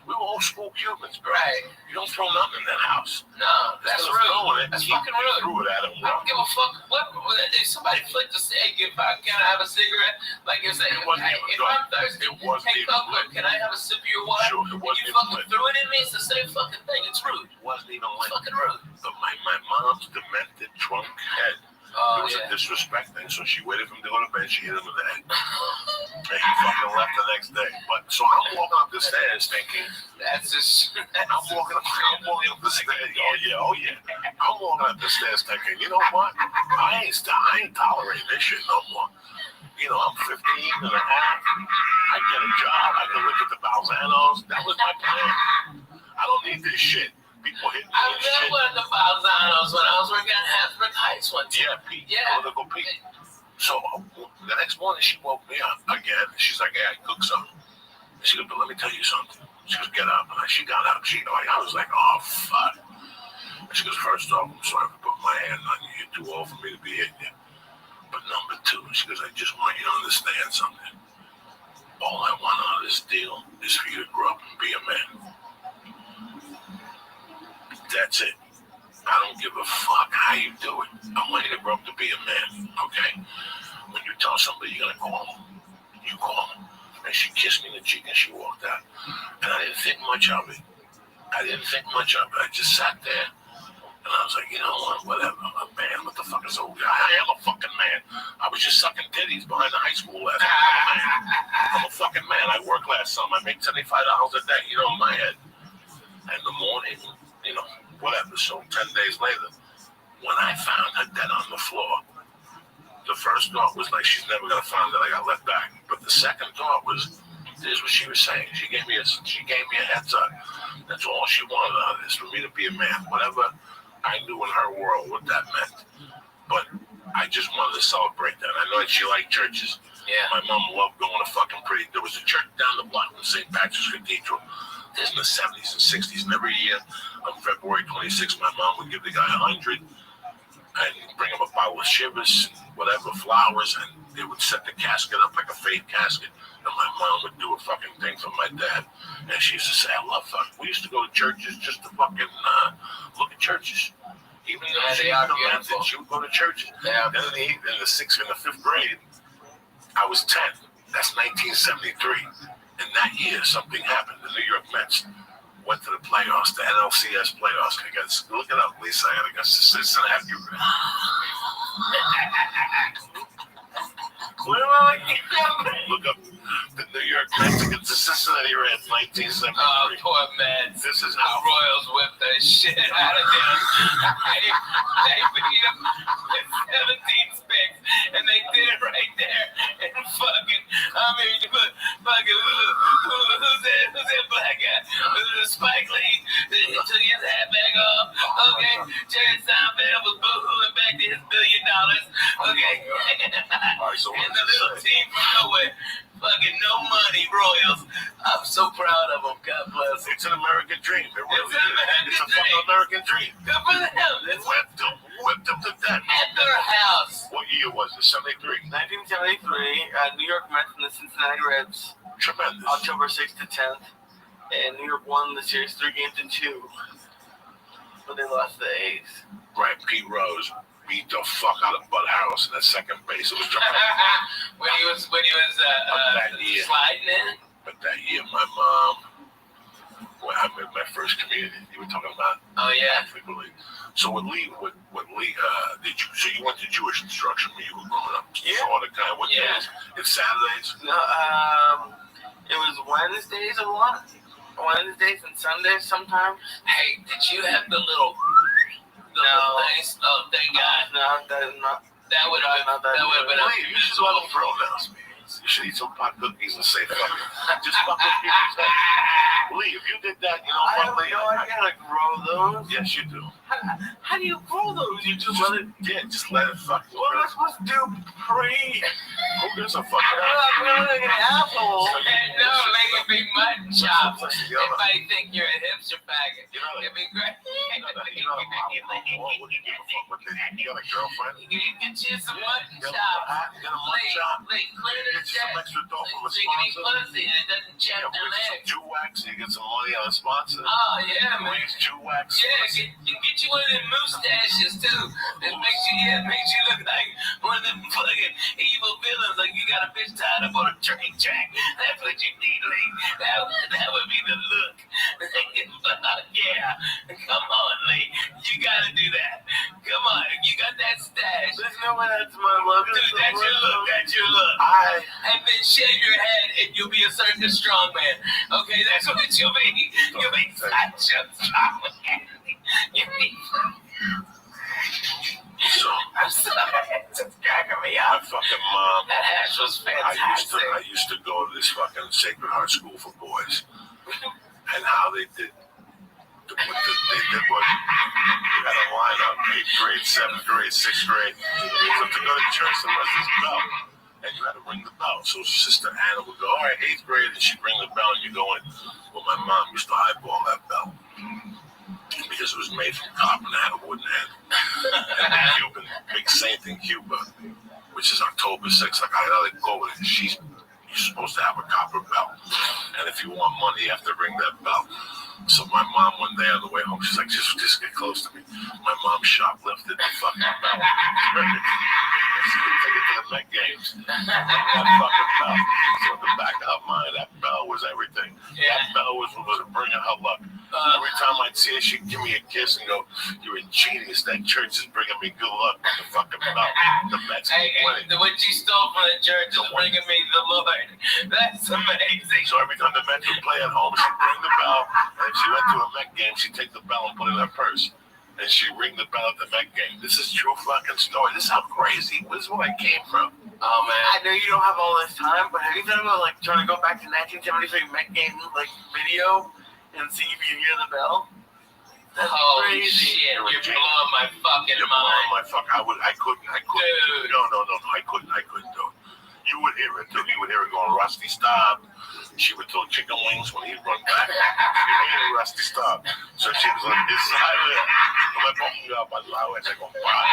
we were old school Cubans, bro. Right. You don't throw nothing in that house. No, that's rude. That's fucking rude. Threw it at him. I don't give a fuck. What if somebody flicked the egg? Can I have a cigarette? Like if It wasn't even if good. I'm thirsty, It wasn't hey, even Coco, can I have a sip of your water? Sure, it wasn't You even fucking lit. threw it in me. It's the same fucking thing. It's rude. It wasn't even It's lit. fucking rude. But my mom's demented drunk head. Oh, It was yeah. a disrespect thing, so she waited for him to go to bed. She hit him in the head, and he fucking left the next day. But so I'm walking up the stairs thinking, That's just. I'm walking up the stairs. Oh yeah. I'm walking up the stairs thinking, you know what? I ain't tolerating this shit no more. You I'm 15 and a half. I get a job. I can live at the Balzanos. That was my plan. I don't need this shit. People hit me I and was shit. at the Balzanos when I was working at Hasbrook Heights one time. Yeah, Pete. Yeah. Political Pete. So the next morning she woke me up again. She's like, "Hey, I cooked something." She goes, "But let me tell you something." She goes, "Get up." And she got up. I was like, "Oh fuck." And she goes, "First off, I'm sorry for putting my hand on you. You're too old for me to be hitting you. But number two," she goes, "I just want you to understand something. All I want out of this deal is for you to grow up and be a man. That's it. I don't give a fuck how you do it. I want you to grow up to be a man, okay? When you tell somebody you're gonna call them, you call them." And she kissed me in the cheek and she walked out. And I didn't think much of it. I just sat there and I was like, you know what, whatever. I'm a man. What the fuck is old guy? I am a fucking man. I was just sucking titties behind the high school last night. I'm a fucking man. I worked last summer. I make $75 a day, in my head. And in the morning, whatever. So 10 days later, when I found her dead on the floor, the first thought was like, she's never gonna find that I got let back. But the second thought was, this is what she was saying. She gave me a heads up. That's all she wanted out of this, for me to be a man. Whatever I knew in her world what that meant. But I just wanted to celebrate that. I know that she liked churches. Yeah. My mom loved going to fucking pretty. There was a church down the block in St. Patrick's Cathedral. There's in the 70s and 60s, and every year on February 26th, my mom would give the guy 100 and bring him a bottle of shivers, whatever, flowers, and they would set the casket up like a faith casket. And my mom would do a fucking thing for my dad. And she used to say, I love fucking. We used to go to churches just to fucking look at churches. Even though she was a method, she would go to churches. Yeah. Then in the 6th and the 5th grade, I was 10. That's 1973. And that year, something happened. The New York Mets went to the playoffs, the NLCS playoffs. Look it up, Lisa. I got Cincinnati. Look up the New York Mets against the Cincinnati Reds, 1973. Oh, poor Mets. This is How Royals whipped the shit out of them. They beat them with 17 spicks, and they did it right there. And fucking, who's that black guy? Spike Lee. He took his hat back off. Okay, Jerry Seinfeld was boo-hooing back to his $1 billion. Okay. All right, so And the little team from nowhere. Fucking no money, Royals. I'm so proud of them. God bless them. It's an American dream. It really It's an American is. It's a dream. fucking American dream. Good for them. It's Whipped them to death. at their house. What year was it? 73. 1973, New York Mets and the Cincinnati Reds, Tremendous. October 6th to 10th. And New York won the series 3-2. But they lost to the A's. Right, Pete Rose beat the fuck out of Bud Harrelson at second base. It was tremendous. when he was that year. sliding in. But that year, my mom, when I made my first community, you were talking about. Oh yeah. Frequently. So with Lee, so you went to Jewish instruction when you were growing up? Yeah. All the time. What Yeah. days? It's Saturdays. No, it was Wednesdays a lot. Wednesdays and Sundays sometimes. Hey, did you have the little things? Oh, thank God. No, that is not. That would have been Lee, you should love pronouns, man. You should eat some pot cookies and say fuck it. Just fuck with people's heads. Lee, if you did that, you know I what, have Lee? no idea how to grow those. Yes, you do. How do you grow those? You just let it. Yeah, just let it fuck. What am I supposed to do? Pre? Who gives a fuck? I'm like an asshole. No, make it be mutton chops. Listen, Everybody think you're a hipster faggot. You know It'd be great. what do you give a fuck with this? You got a girlfriend? You get you some mutton You got chops. a mutton chop? Like, clear the Get you some check. extra dough from a So you can eat sponsor? pussy and it doesn't check Yeah, their we get some legs. Jew wax, you get some money on a sponsor. Oh, yeah, man. Please, Jew wax. Yeah, get you one of them mustaches too. It makes you look like one of them fucking evil villains. Like you got a bitch tied up on a train track. That's what you need, Lee. That would be the look. Yeah, come on, Lee. You gotta do that. Come on, you got that stash. There's no way that's my look. Dude, that's your look. That's your look. And then shave your head, and you'll be a circus strongman. Okay, that's what you'll be. You'll be such a strongman. You'll be. So, I'm sorry, it's just cracking me up. my fucking mom. That hash was fantastic. I used to go to this fucking Sacred Heart School for Boys, and how they did. They did what you had to line up 8th grade, 7th grade, 6th grade. You have to go to church and rest this bell. And you had to ring the bell. So Sister Anna would go, all right, 8th grade, and she'd ring the bell, and you go in. Well, my mom used to eyeball that bell because it was made from copper and had a wooden head. And the Cuban, big saint in Cuba, which is October 6th, like I gotta go with it. You're supposed to have a copper bell. And if you want money, you have to ring that bell. So my mom one day on the way home, she's like, just get close to me. My mom shoplifted the fucking bell. She would take it to the Met games. That fucking bell. So in the back of her mind, that bell was everything. Yeah. That bell was bringing her luck. Every time I'd see her, she'd give me a kiss and go, "You're a genius. That church is bringing me good luck with the fucking bell." The Mets keep winning. What you stole from the church is bringing me the Lord. That's amazing. So every time the Mets would play at home, she'd ring the bell. And if she went to a Met game, she'd take the bell and put it in her purse. And she'd ring the bell at the Met game. This is true fucking story. This is how crazy. This is where I came from. Oh man. I know you don't have all this time, but have you thought about like trying to go back to 1973 Met game like video and see if you hear the bell? That's Holy crazy. shit, you're blowing my fucking mind. I couldn't. Dude. No, I couldn't do it. You would hear it, too. You would hear it going, Rusty, stop. She would throw chicken wings when he'd run back. You hear Rusty, stop. So she was like, it's highway. I'm talking about loud as I go by.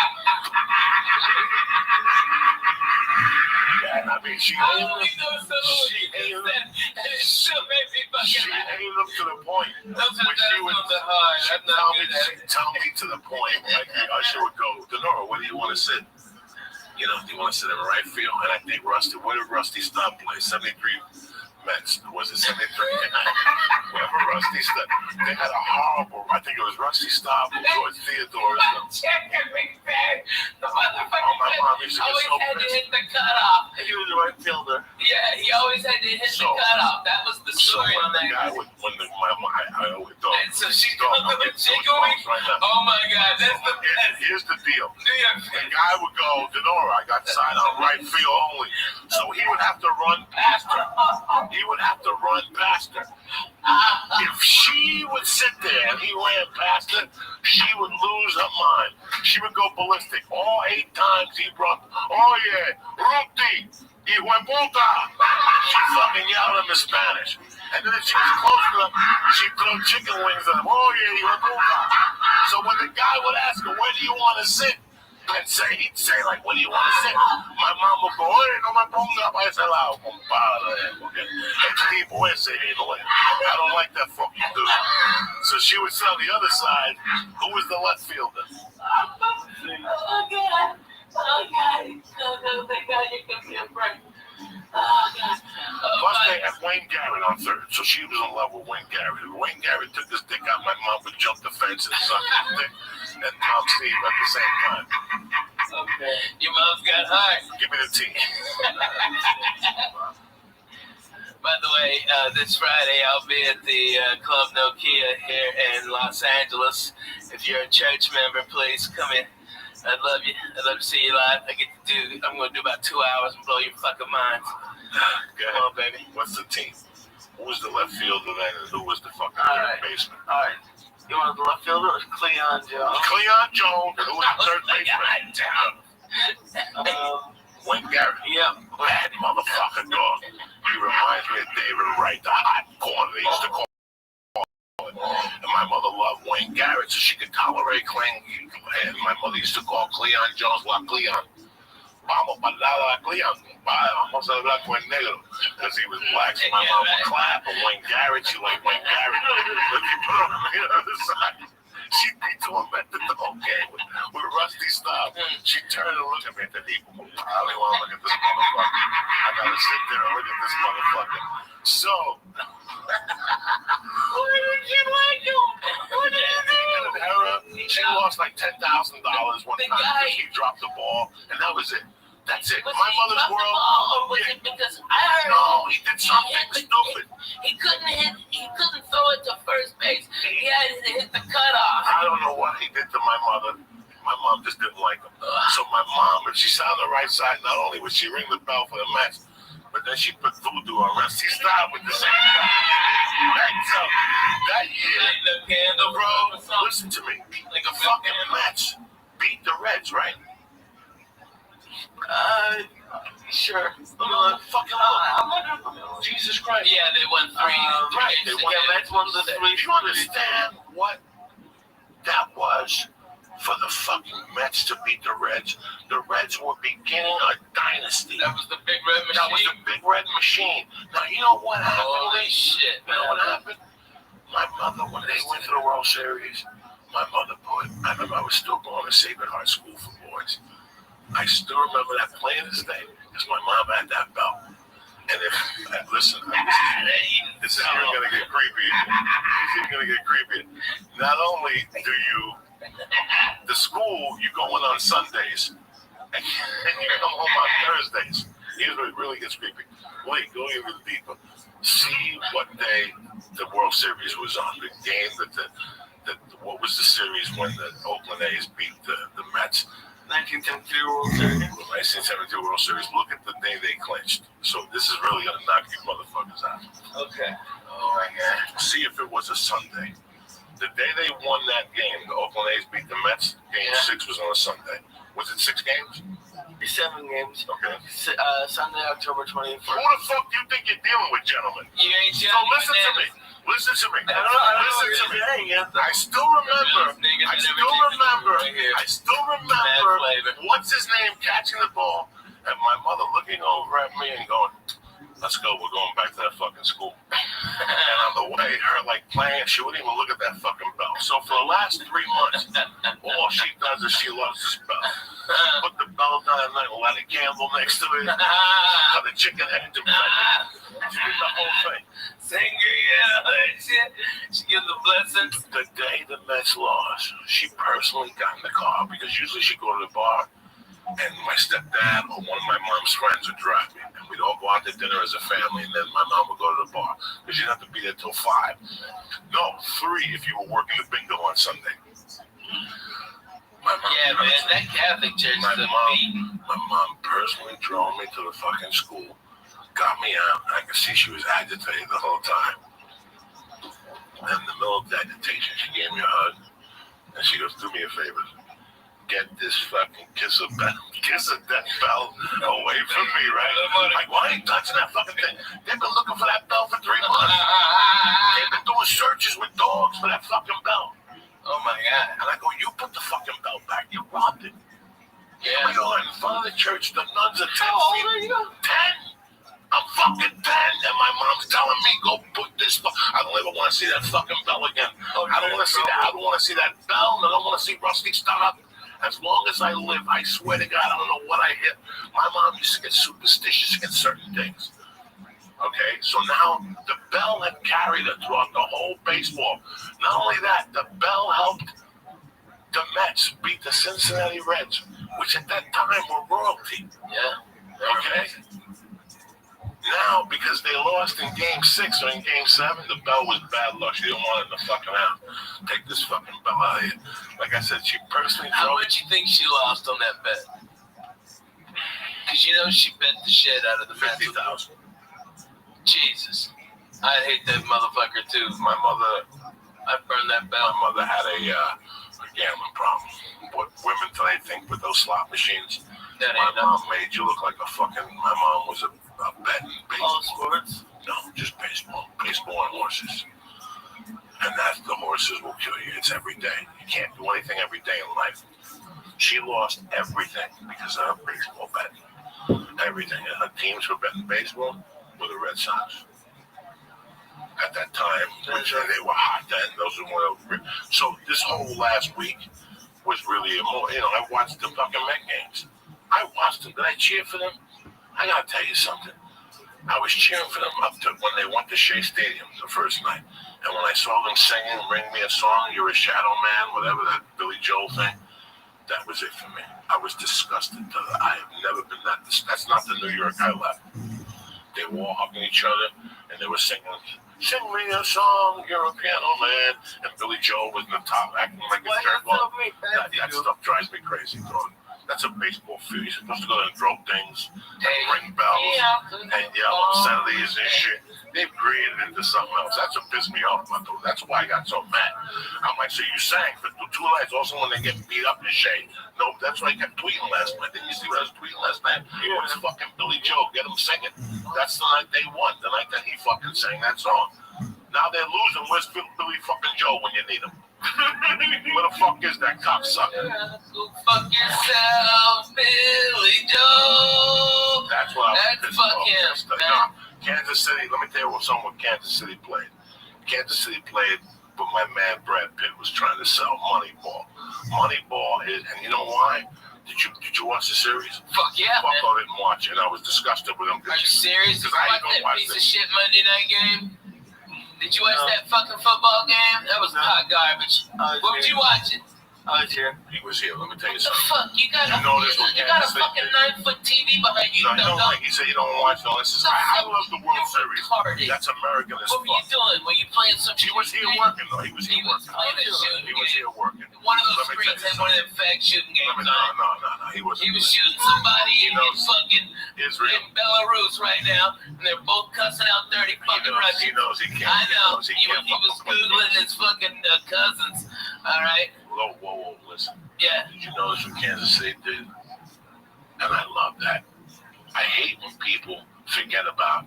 Yeah, I mean, she I aimed only know some of she you aimed said, and it still made me she fucking laugh. aimed them to the point. Those are When she would the hard. I'm not good at it. tell me to the point. Like the usher would go, Denora, where do you want to sit? You know, do you want to sit in right field? And I think Rusty, where did Rusty stop play? 73 Mets. Was it 73? Wherever Rusty stopped. They had a horrible, I think it was Rusty stop towards Theodore. Chicken wing fan. The motherfucker My mom used to get always so had to pissed. hit the cutoff. He was a right fielder. Yeah, he always had to hit the cutoff. That was the So story when on the that. guy would, I always thought, And so she Dog, comes I'm with getting chicken those wings. right now. Oh my god, that's the best. Here's the deal. New York The guy would go, Denora, I got signed on right field only. So he would have to run past her. He would have to run past her. If she would sit there and he ran past her, she would lose her mind. She would go ballistic. All 8 times he brought, oh yeah, Ruti, y hueputa. She fucking yelled at him in Spanish. And then if she was close enough, she'd throw chicken wings at him. Oh yeah, y hueputa. So when the guy would ask her, where do you want to sit? And he'd say, like, what do you want to sit? My mom would go, oye, no me ponga para ese lado, compadre. Porque el tipo ese, I don't like that fucking dude. So she would sit on the other side. Who was the left fielder? Oh god. Oh god. Oh thank god you can see a break. Oh god. Plus they had Wayne Garrett on third, so she was in love with Wayne Garrett. If Wayne Garrett took his dick out, my mom would jump the fence and suck his dick, and Tom Steve at the same time. Okay. Your mom's got heart. Give me the tea. By the way, this Friday I'll be at the Club Nokia here in Los Angeles. If you're a church member, please come in. I'd love you. I'd love to see you live. I'm going to do about 2 hours and blow your fucking minds. Go Come on, ahead. baby. What's the team? Who was the left fielder then, and who was the fucking All right. baseman? All right. You want the left fielder or Cleon Jones? Cleon Jones, who was the third baseman. Wayne Garrett. Yeah. Bad motherfucker dog. He reminds me of David Wright, the hot corner they used to call it. And my mother loved Wayne Garrett, so she could tolerate Cleon. And my mother used to call Cleon Jones La Cleon. Vamos para la Cleon. Vamos a hablar con el negro. Because he was black, so my mom would clap. And Wayne Garrett, she liked Wayne Garrett. But you put him on the other side. She'd be to him at the dog game with Rusty Stop. She'd turn and look at me and said, I really want to look at this motherfucker. I gotta sit there and look at this motherfucker. So, Why did you like him? What did you do? she lost like $10,000 one The time guy- because he dropped the ball, and that was it. That's it. Was My he mother's dropped the world. ball, or was Yeah. it because I heard No, he did something stupid. he couldn't throw it to first base. He had to hit the cutoff. I don't know what he did to my mother, My mom just didn't like him. So my mom, if she sat on the right side, not only would she ring the bell for the Mets, but then she put voodoo on Rusty Style with the same guy. Right? So that year, The candle, bro. listen to me, like a fucking Mets beat the Reds, right? Sure. Fucking Jesus Christ. Yeah, they won 3 Right, games they won. together. Mets won the Do 3. you understand what that was for the fucking Mets to beat the Reds? The Reds were beginning a dynasty. That was the big red machine. That was the big red machine. Now, you know what happened? Holy shit. You know what happened? My mother, when they went to the World Series, my mother I remember I was still going to Sacred Heart School for Boys. I still remember that plain as day because my mom had that belt. And if, listen, this is even going to get creepy. This is going to get creepy. Not only do the school, you go in on Sundays, and you come home on Thursdays. Here's where it really gets creepy. Wait, go even deeper. See what day the World Series was on. The game what was the series when the Oakland A's beat the Mets? 1972 World Series. 1972 World Series. Look at the day they clinched. So this is really going to knock you motherfuckers out. Okay. Oh my God. See if it was a Sunday. The day they won that game, the Oakland A's beat the Mets. Game 6 was on a Sunday. Was it 6 games? 7 games. Okay. Sunday, October 21st. Who the fuck do you think you're dealing with, gentlemen? You ain't So Johnny listen to me. Listen to me. I don't know Listen what to me. you're saying. I still remember. What's his name catching the ball, and my mother looking over at me and going, "Let's go. We're going back to that fucking school." And on the way, her like playing, she wouldn't even look at that fucking bell. So for the last 3 months, all she does is she loves this bell. She put the bell down at night, light a candle next to it, cut the chicken head to she did the whole thing. She gives the blessings. The day the Mets lost, she personally got in the car because usually she'd go to the bar and my stepdad or one of my mom's friends would drive me. And we'd all go out to dinner as a family, and then my mom would go to the bar because you'd have to be there till 5. No, 3 if you were working the bingo on Sunday. My mom, Yeah, man, that Catholic church is a beat. My mom personally drove me to the fucking school, got me out. I could see she was agitated the whole time. And in the middle of the agitation, she gave me a hug, and she goes, "Do me a favor. Get this fucking kiss of death bell away from me, right?" Like, why are you touching that fucking thing? They've been looking for that bell for 3 months. They've been doing searches with dogs for that fucking bell. Oh my God. And I go, "You put the fucking bell back. You robbed it." Yeah. We are in front of the church. The nuns are 10 How old feet. are you? 10. I'm fucking 10, and my mom's telling me, "Go put this." I don't ever want to see that fucking bell again. I don't want to see that. I don't want to see that bell. I don't want to see Rusty stop. As long as I live, I swear to God, I don't know what I hit. My mom used to get superstitious against certain things. Okay, so now the bell had carried her throughout the whole baseball. Not only that, the bell helped the Mets beat the Cincinnati Reds, which at that time were royalty. Yeah. Okay? Now, because they lost in Game 6 or in Game 7, the bell was bad luck. She didn't want it to fucking out. Take this fucking bell out of here. Like I said, she personally How drove. much you think she lost on that bet? Because you know she bet the shit out of the Mets. 50,000. Jesus. I'd hate that motherfucker too. My mother, I'd burn that bell. my mother had a gambling problem. What women today think with those slot machines. That My ain't mom nothing. made you look like a fucking. My mom was a betting All baseball. sports. No, just baseball and horses. And that's the horses will kill you. It's every day. You can't do anything every day in life. She lost everything because of her baseball betting. Everything. And her teams for betting baseball were the Red Sox. At that time, which they were hot then. Those were one of the. So this whole last week was really more. I watched the fucking Met games. I watched them. Did I cheer for them? I gotta tell you something. I was cheering for them up to when they went to Shea Stadium the first night. And when I saw them singing "Ring Me a Song," "You're a Shadow Man," whatever that Billy Joel thing, that was it for me. I was disgusted. I have never been that. That's not the New York I left. They were all hugging each other, and they were singing, "Sing me a song, you're a piano man," and Billy Joel was in the top acting like a jerk. That stuff drives me crazy, dog. That's a baseball field. You're supposed to go there and throw things, and ring bells, and yell obscenities and shit. They've created it into something else. That's what pissed me off, my dude. That's why I got so mad. I'm like, so you sang for 2 nights. Also, when they get beat up and shit. No, that's why I kept tweeting last night. Didn't you see what I was tweeting last night? It was fucking Billy Joel. Get him singing. That's the night they won. The night that he fucking sang that song. Now they're losing. Where's Billy fucking Joel when you need him? Where the fuck is that cocksucker? Go fuck yourself, Billy Joe. That's what I was pissed off. Fuck him. Kansas City, let me tell you what Kansas City played. Kansas City played, but my man Brad Pitt was trying to sell Moneyball. Moneyball is, and you know why? Did you watch the series? Fuck yeah, Fuck, man. I didn't watch it. I was disgusted with him. Are you serious? Did you I watch don't that watch piece it. of shit Monday night game? Did you watch that fucking football game? That was hot garbage. What was you watching? I was here. He was here. Let me tell you What the something. fuck? You got You know this was you got a Kansas City. fucking 9-foot TV behind you. No, like he said, you don't watch. No, this is. I love the World Series. Retarded. That's American as What were you fuck. doing? Were you playing some He shit? was here working, though. He was here He was working. playing a shooting He was game. here working. One of Let those me screens tell you had one of them fake shooting games. No. He wasn't. He was shooting somebody in fucking Israel. in Belarus right now, and they're both cussing out dirty fucking He Russians. knows he can't. I know. He He can't was fuck with googling his fucking cousins. All right. Whoa, listen. Yeah. Did you notice what Kansas City did? And I love that. I hate when people forget about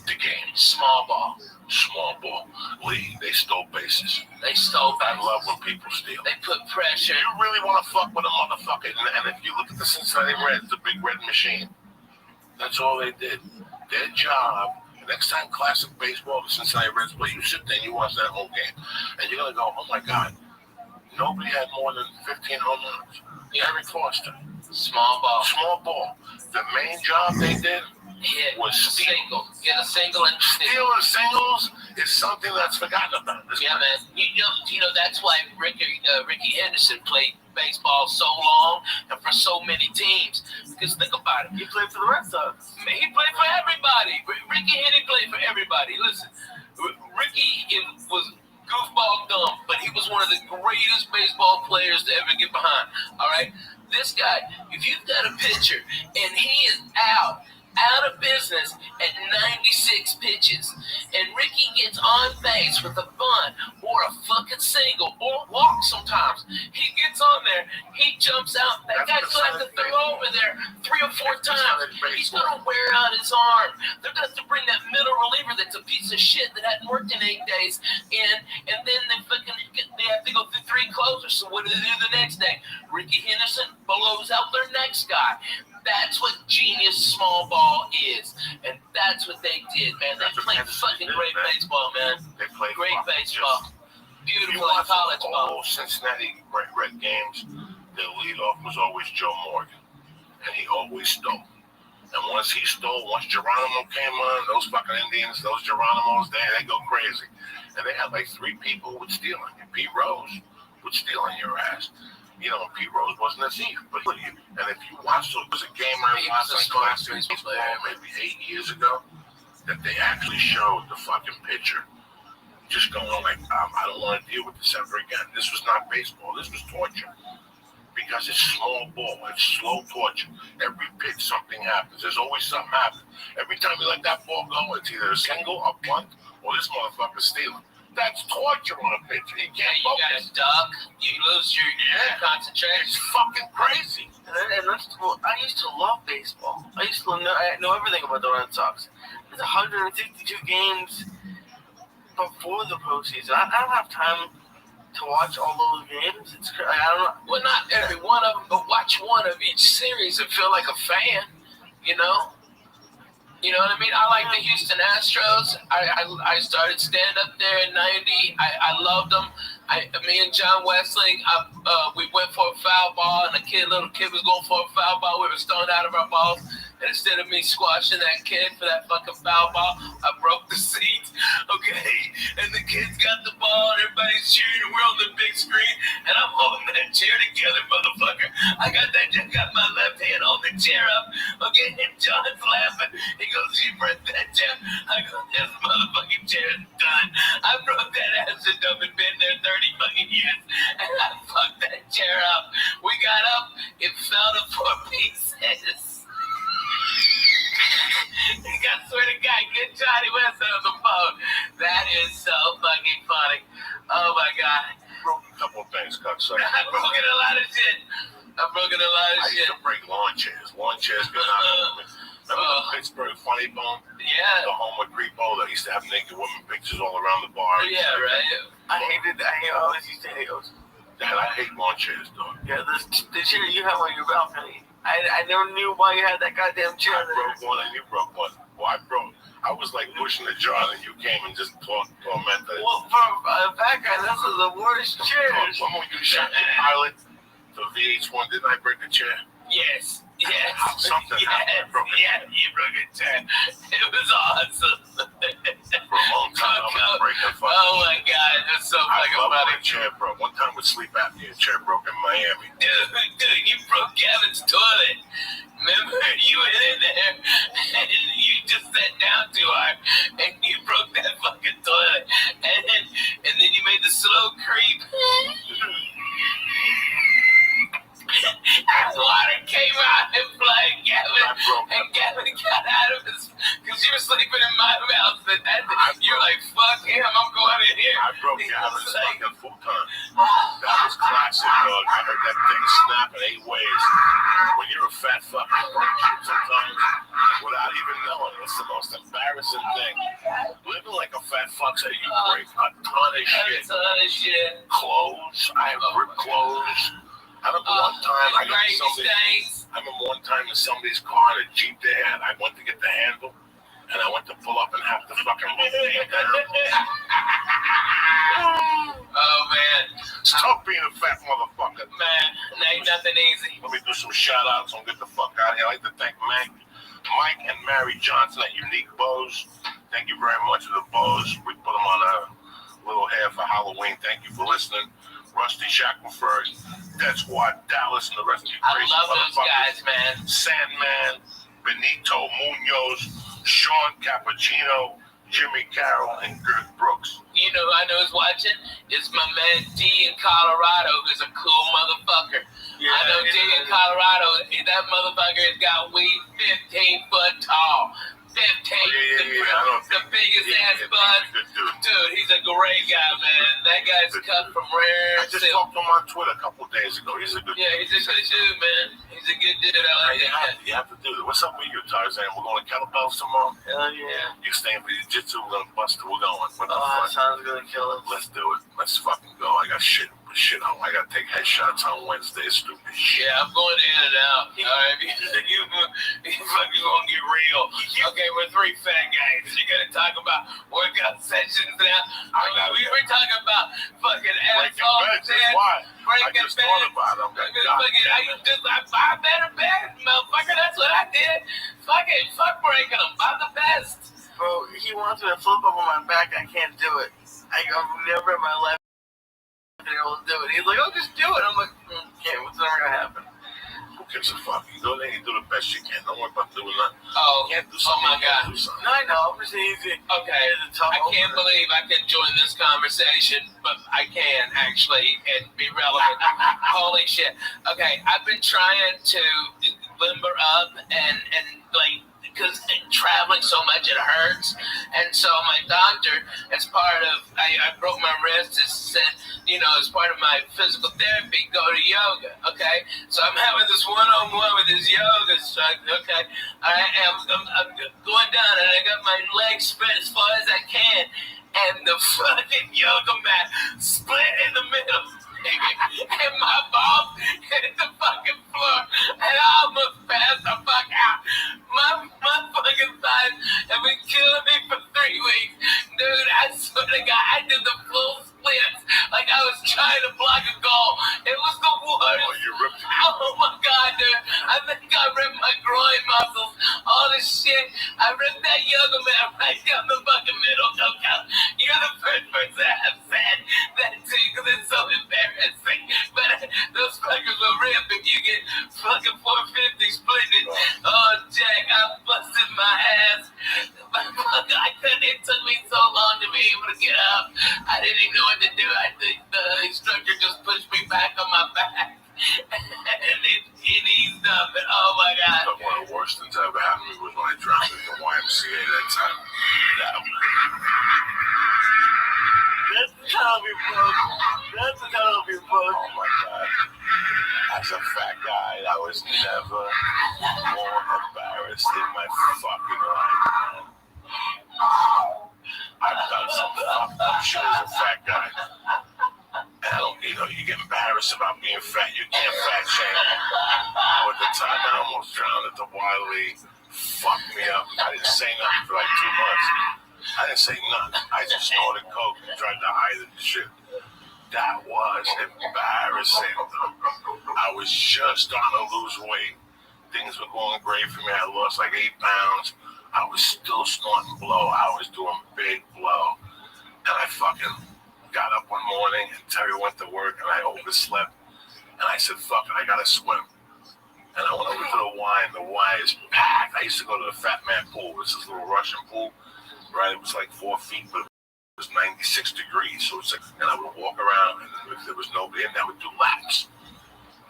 the game. Small ball. Small ball league. They stole bases. They stole I back. love when people steal. They put pressure. You really want to fuck with a motherfucker? And if you look at the Cincinnati Reds, the big red machine, that's all they did. Their job. Next time classic baseball, the Cincinnati Reds play, you sit there and you watch that whole game, and you're gonna go, oh my God, nobody had more than 15 home runs. Eric Foster. Small ball. Small ball. The main job they did Hit. was steal. Single. Get a single and steal. Stealing singles is something that's forgotten about. Yeah, man. You know that's why Ricky Henderson played baseball so long and for so many teams. Because think about it. He played for the Red Sox. Man, he played for everybody. Ricky Henry played for everybody. Listen, Ricky was goofball dumb, but he was one of the greatest baseball players to ever get behind. All right? This guy, if you've got a pitcher and he is out of business at 96 pitches, and Ricky gets on base with a bunt or a fucking single or walk sometimes, he gets on there, he jumps out, that guy's going to have to throw over there 3 or 4 times. He's going to wear out his arm. They're going to have to bring that middle reliever that's a piece of shit that hadn't worked in 8 days in, and then they have to go through 3 closers. So what do they do the next day? Ricky Henderson blows out their next guy. That's what genius small ball is, and that's what they did, man. They played fucking great baseball, man. They played Great baseball. Beautiful college ball. Cincinnati Red games, their leadoff was always Joe Morgan, and he always stole. And once Geronimo came on, those fucking Indians, those Geronimos, they go crazy. And they had like 3 people with stealing. Pete Rose would steal on your ass. You know, Pete Rose wasn't a thief, but and if you watched, it was a game I watched on Classic Baseball maybe 8 years ago, that they actually showed the fucking pitcher just going like, I don't want to deal with this ever again. This was not baseball. This was torture. Because it's small ball. It's slow torture. Every pitch, something happens. There's always something happening. Every time you let that ball go, it's either a single, a bunt, or this motherfucker's stealing. That's torture on a pitcher. He can't You got focus. to duck. You lose your concentration. It's fucking crazy. And that's, well, I used to love baseball. I know everything about the Red Sox. There's 152 games before the postseason. I don't have time to watch all those games. It's I don't know. Well, not every one of them, but watch one of each series and feel like a fan, you know? You know what I mean? I like the Houston Astros. I started stand up there in '90. I loved them. Me and John Westling, we went for a foul ball, and little kid was going for a foul ball. We were stoned out of our balls. And instead of me squashing that kid for that fucking foul ball, I broke the seat. Okay? And the kids got the ball and everybody's cheering and we're on the big screen and I'm holding that chair together, motherfucker. I got my left hand on the chair up. Okay? And John's laughing. He goes, you broke that chair? I go, this motherfucking chair is done. I broke that ass and I've been there 30 fucking years. And I fucked that chair up. We got up. It fell to 4 pieces. I swear to God, get Johnny West on the phone. That is so fucking funny. Oh my God. Broke a couple of things, cocksucker. I've broken a lot of shit. I used to break lawn chairs. Lawn chairs get out of me. Remember the Pittsburgh Funny Bone? Yeah. The home with Repo that used to have naked women pictures all around the bar. Yeah, right. I always used to hate those. Dad, I hate lawn chairs, dog. Yeah, the chair you have on your balcony. I never knew why you had that goddamn chair I there. broke one and you broke one. Well, I was like pushing the jar and you came and just tormented it. Well, for a fat guy, those are the worst chairs. When you shot the pilot for VH1, didn't I break a chair? Yes. Something happened. I broke it. Yeah, you broke a chair. It was awesome. For a long time, I was breaking fucking. Oh my God, that's so I fucking love funny. my chair broke. One time with sleep apnea, a chair broke in Miami. Dude, you broke Gavin's toilet. Remember, you went in there and you just sat down too hard and you broke that fucking toilet. And then you made the slow creep. And water came out and flooded Gavin. And Gavin got out of his, because you were sleeping in my house. And you're like, fuck him, I'm going in here. I broke Gavin's fucking futon. That was classic, dog. I heard that thing snap in 8 ways. When you're a fat fuck, you break shit sometimes without even knowing. It's the most embarrassing thing. Living like a fat fuck, so you break a ton of shit. Clothes. I have ripped clothes. I remember one time I remember one time in somebody's car in a Jeep they had. I went to get the handle and I went to pull up and have to fucking roof came down. Oh man. It's tough being a fat motherfucker. Man, ain't nothing easy. Let me do some shout outs and get the fuck out of here. I'd like to thank Mike and Mary Johnson at Unique Bows. Thank you very much for the bows. We put them on a little hair for Halloween. Thank you for listening. Rusty Shackelford, Dead Squad, Dallas, and the rest of you crazy I love those guys, man. Sandman, Benito Munoz, Sean Cappuccino, Jimmy Carroll, and Girth Brooks. You know who I know is watching? It's my man D in Colorado, who's a cool motherfucker. Yeah, I know D in Colorado, that motherfucker has got weed 15 foot tall. 15, the biggest ass bud. Dude, he's a great guy, man. That guy's cut from rare. I just talked to him on Twitter a couple of days ago. He's a good dude. Yeah, he's a good dude, man. He's a good dude. I like that. You have to do it. What's up with you, Tarzan? We're going to kettlebells tomorrow? Hell yeah. You staying for jiu-jitsu? We're going to bust it. We're going. What the That fuck? sounds gonna kill us. Let's do it. Let's fucking go. I got shit on. I got to take headshots on Wednesday. Stupid shit. Yeah, I'm going to In and Out. All right, you fucking gonna get real. Okay, we're 3 fat guys. You're gonna talk about workout sessions now. We're talking about fucking asshole. I just thought about them. I buy better beds, motherfucker. That's what I did. Fuck breaking them. Buy the best. Bro, he wants me to flip up on my back. I can't do it. I've never in my life been able to do it. He's like, oh, just do it. I'm like, okay, what's never gonna happen? Who gives a fuck? You go there and you do the best you can. Don't worry about doing nothing. Oh, You can't do something. my God. No, I know. It's easy. Okay, I can't believe I can join this conversation, but I can actually and be relevant. Holy shit. Okay, I've been trying to limber up and like, because traveling so much, it hurts. And so my doctor, as part of, I broke my wrist, said, as part of my physical therapy, go to yoga, okay? So I'm having this one-on-one with this yoga instructor, okay? I'm going down, and I got my legs spread as far as I can, and the fucking yoga mat split in the middle. And my balls hit the fucking floor, and I almost passed the fuck out. My fucking thighs have been killing me for 3 weeks. Dude, I swear to God, I did the full splits like I was trying to block a goal. It was the worst. Oh, you ripped it. Oh my God, dude. I think I ripped my groin muscles, all this shit. I ripped that yoga mat right down the fucking middle, Coco. You're the first person I've said that to because it's so embarrassing. But those fuckers were ripped and you get fucking 450 splitted. Oh, Jack, I busted my ass. I couldn't. It took me so long to be able to get up. I didn't even know what to do. I think the instructor just pushed me back on my back. And it eased up. And oh my God. But one of the worst things that ever happened to me was when I drowned at the YMCA that time. That's the time we broke. That's the time we broke. Oh my God. As a fat guy, I was never more embarrassed in my fucking life, man. I've done some fucked up shit as a fat guy. And I don't, you get embarrassed about being fat, you can't fat shame. At the time, I almost drowned at the Wiley. Fucked me up. I didn't say nothing for like 2 months. I didn't say nothing. I just snorted coke and tried to hide the shit. That was embarrassing. I was just starting to lose weight. Things were going great for me. I lost like 8 pounds. I was still snorting blow. I was doing big blow. And I fucking got up one morning and Terry went to work and I overslept. And I said, fuck it, I gotta swim. And I went over to the Y and the Y is packed. I used to go to the Fat Man pool. It's this little Russian pool, right? It was like 4 feet, but it was 96 degrees. So it's like, and I would walk around and if there was nobody in there, I would do laps.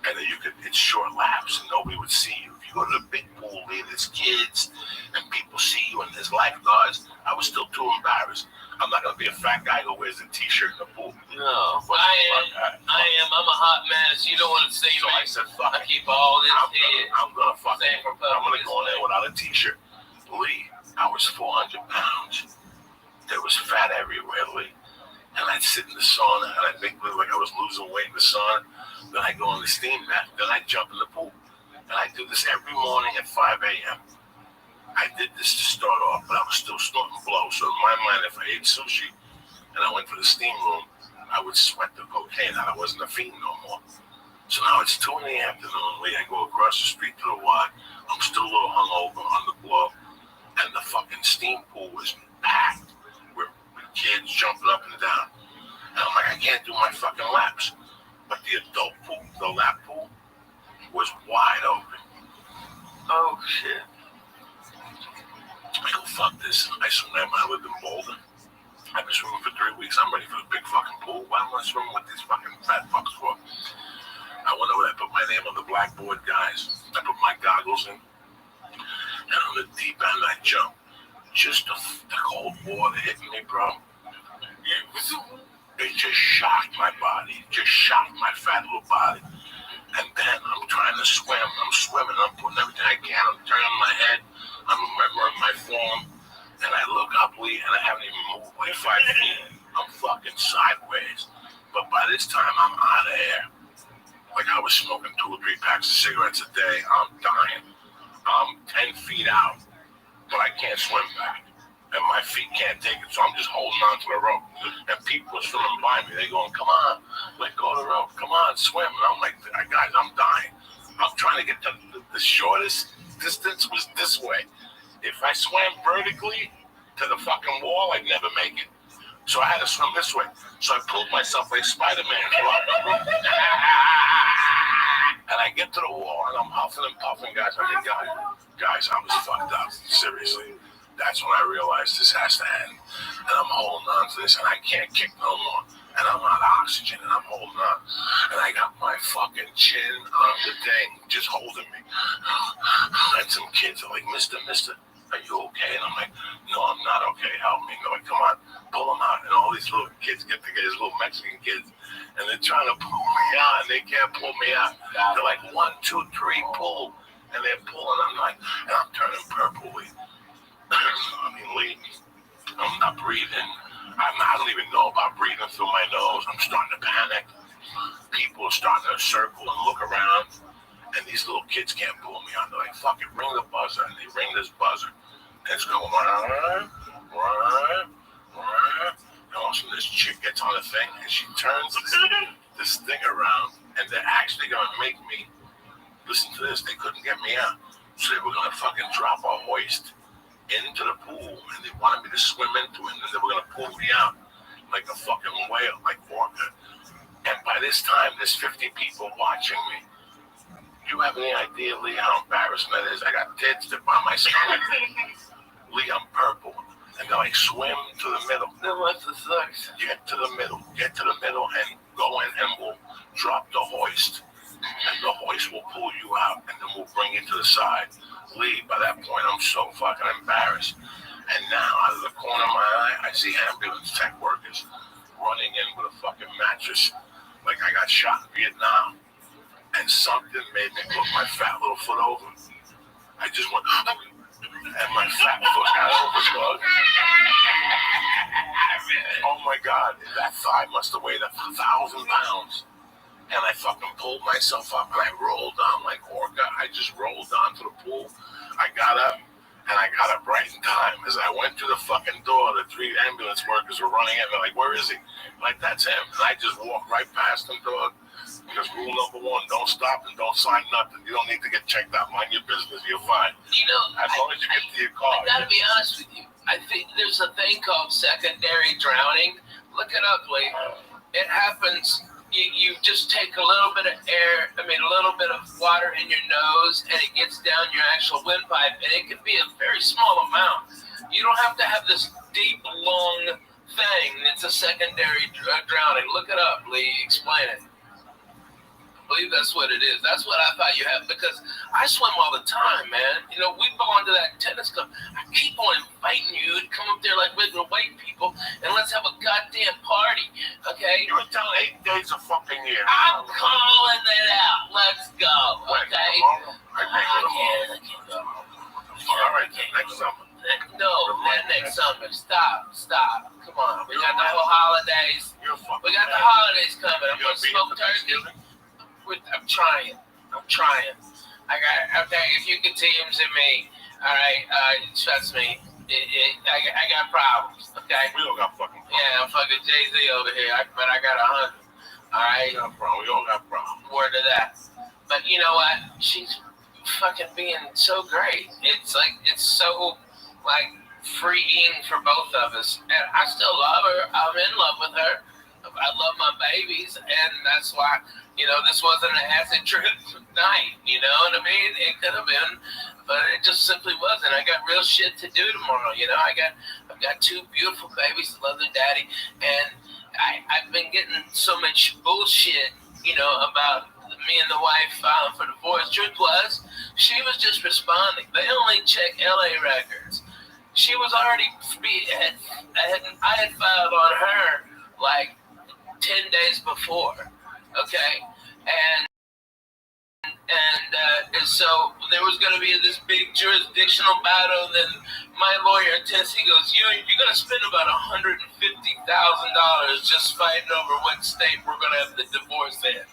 And then it's short laps and nobody would see you. If you go to the big pool, there's kids and people see you and there's lifeguards. I was still too embarrassed. I'm not going to be a fat guy who wears a t-shirt in the pool. No, I am. I'm a hot mess. You don't want to see so me. I said, fuck I keep all this I'm going to go in there without a t-shirt. Lee, I was 400 pounds. There was fat everywhere, Lee. And I'd sit in the sauna and I'd make me like I was losing weight in the sauna. Then I'd go on the steam mat. Then I'd jump in the pool. And I do this every morning at 5 a.m. I did this to start off, but I was still snorting blow. So in my mind, if I ate sushi and I went to the steam room, I would sweat the cocaine out. I wasn't a fiend no more. So now it's 2 in the afternoon. I go across the street to the Y. I'm still a little hungover on the blow. And the fucking steam pool was packed with kids jumping up and down. And I'm like, I can't do my fucking laps. But the adult pool, the lap pool, was wide open. Oh, shit. I go, fuck this. I swam. I lived in Boulder. I've been swimming for 3 weeks. I'm ready for the big fucking pool. Why am I swimming with these fucking fat fucks for? I went over there, put my name on the blackboard, guys. I put my goggles in. And on the deep end, I jumped. Just the cold water hitting me, bro. It just shocked my body. Just shocked my fat little body. And then I'm trying to swim. I'm swimming. I'm putting everything I can. I'm turning my head. I'm remembering my form. And I look up, Lee, and I haven't even moved like 5 feet. I'm fucking sideways. But by this time, I'm out of air. Like I was smoking 2 or 3 packs of cigarettes a day. I'm dying. I'm 10 feet out. But I can't swim back. And my feet can't take it, so I'm just holding on to the rope. And people are swimming by me. They're going, come on, let go of the rope. Come on, swim. And I'm like, guys, I'm dying. I'm trying to get the shortest distance was this way. If I swam vertically to the fucking wall, I'd never make it. So I had to swim this way. So I pulled myself like Spider-Man. And I get to the wall, and I'm huffing and puffing, guys. I mean, guys, I was fucked up. Seriously. That's when I realized this has to end. And I'm holding on to this, and I can't kick no more. And I'm out of oxygen, and I'm holding on. And I got my fucking chin on the thing, just holding me. And some kids are like, mister, are you okay? And I'm like, no, I'm not okay. Help me. And they're like, come on, pull them out. And all these little kids get together, these little Mexican kids, and they're trying to pull me out. And they can't pull me out. They're like, 1, 2, 3, pull. And they're pulling. I'm like, and I'm turning purple. I mean, Lee, I'm not breathing. I don't even know about breathing through my nose. I'm starting to panic. People are starting to circle and look around. And these little kids can't pull me out. They're like, fuck it, ring the buzzer. And they ring this buzzer. And it's going, and all of a sudden this chick gets on the thing and she turns this thing around. And they're actually going to make me, listen to this, they couldn't get me out. So they were gonna fucking drop a hoist into the pool, and they wanted me to swim into it, and then they were gonna pull me out like a fucking whale, like orca. And by this time, there's 50 people watching me. You have any idea, Lee, how embarrassing that is? I got dead stiff on my stomach. Lee, I'm purple. And then I swim to the middle. Then what's the sucks? Get to the middle, and go in, and we'll drop the hoist. And the hoist will pull you out, and then we'll bring you to the side. Lee, by that point, I'm so fucking embarrassed. And now, out of the corner of my eye, I see ambulance tech workers running in with a fucking mattress like I got shot in Vietnam. And something made me put my fat little foot over. I just went, and my fat foot got over, dog. Oh my God, that thigh must have weighed 1,000 pounds. And I fucking pulled myself up and I rolled down like orca. I just rolled down to the pool. I got up, and I got up right in time. As I went to the fucking door, the 3 ambulance workers were running at me like, where is he? Like, that's him. And I just walked right past him, dog. Because rule number 1, don't stop and don't sign nothing. You don't need to get checked out. Mind your business. You're fine. You know, As long as you get to your car. I gotta be honest with you. I think there's a thing called secondary drowning. Look it up, Lee. It happens. You just take a little bit of air, a little bit of water in your nose, and it gets down your actual windpipe, and it can be a very small amount. You don't have to have this deep, long thing. It's a secondary drowning. Look it up, Lee. Explain it. I believe that's what it is. That's what I thought you had, because I swim all the time, man. You know, we belong to that tennis club. I keep on inviting you to come up there like regular white people and let's have a goddamn party, okay? You were telling 8 days a fucking year. I'm calling it out. Let's go, When? okay? Tomorrow? I can't go I tomorrow. can't go. All right, then, next summer. No, not next summer. Stop. Come on. We got the whole holidays. You're fucking We got the mad. holidays coming. I'm You gonna gonna be smoke here for turkey. Thanksgiving? I'm trying. Okay, if you can teams in me, all right, trust me, I got problems, okay? We don't got fucking problems. Yeah, I'm fucking Jay-Z over here, but I got 100, all right? We got problems. We all got problems. Word to that. But you know what? She's fucking being so great. It's so, like, freeing for both of us. And I still love her. I'm in love with her. I love my babies, and that's why, you know, this wasn't an acid trip night, you know what I mean? It could have been, but it just simply wasn't. I got real shit to do tomorrow, you know? I've got 2 beautiful babies that love their daddy, and I've been getting so much bullshit, you know, about me and the wife filing for divorce. Truth was, she was just responding. They only check LA records. She was already, I had filed on her, like, 10 days before, okay? And so there was going to be this big jurisdictional battle, and then my lawyer in Tennessee goes, you're going to spend about $150,000 just fighting over what state we're going to have the divorce in,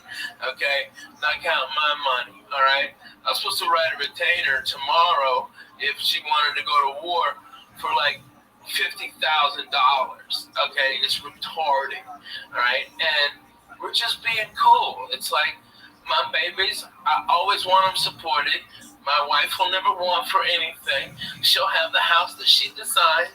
okay? Not counting my money, all right? I was supposed to write a retainer tomorrow if she wanted to go to war for like $50,000, okay? It's retarded, all right? And we're just being cool. It's like, my babies, I always want them supported. My wife will never want for anything. She'll have the house that she designed,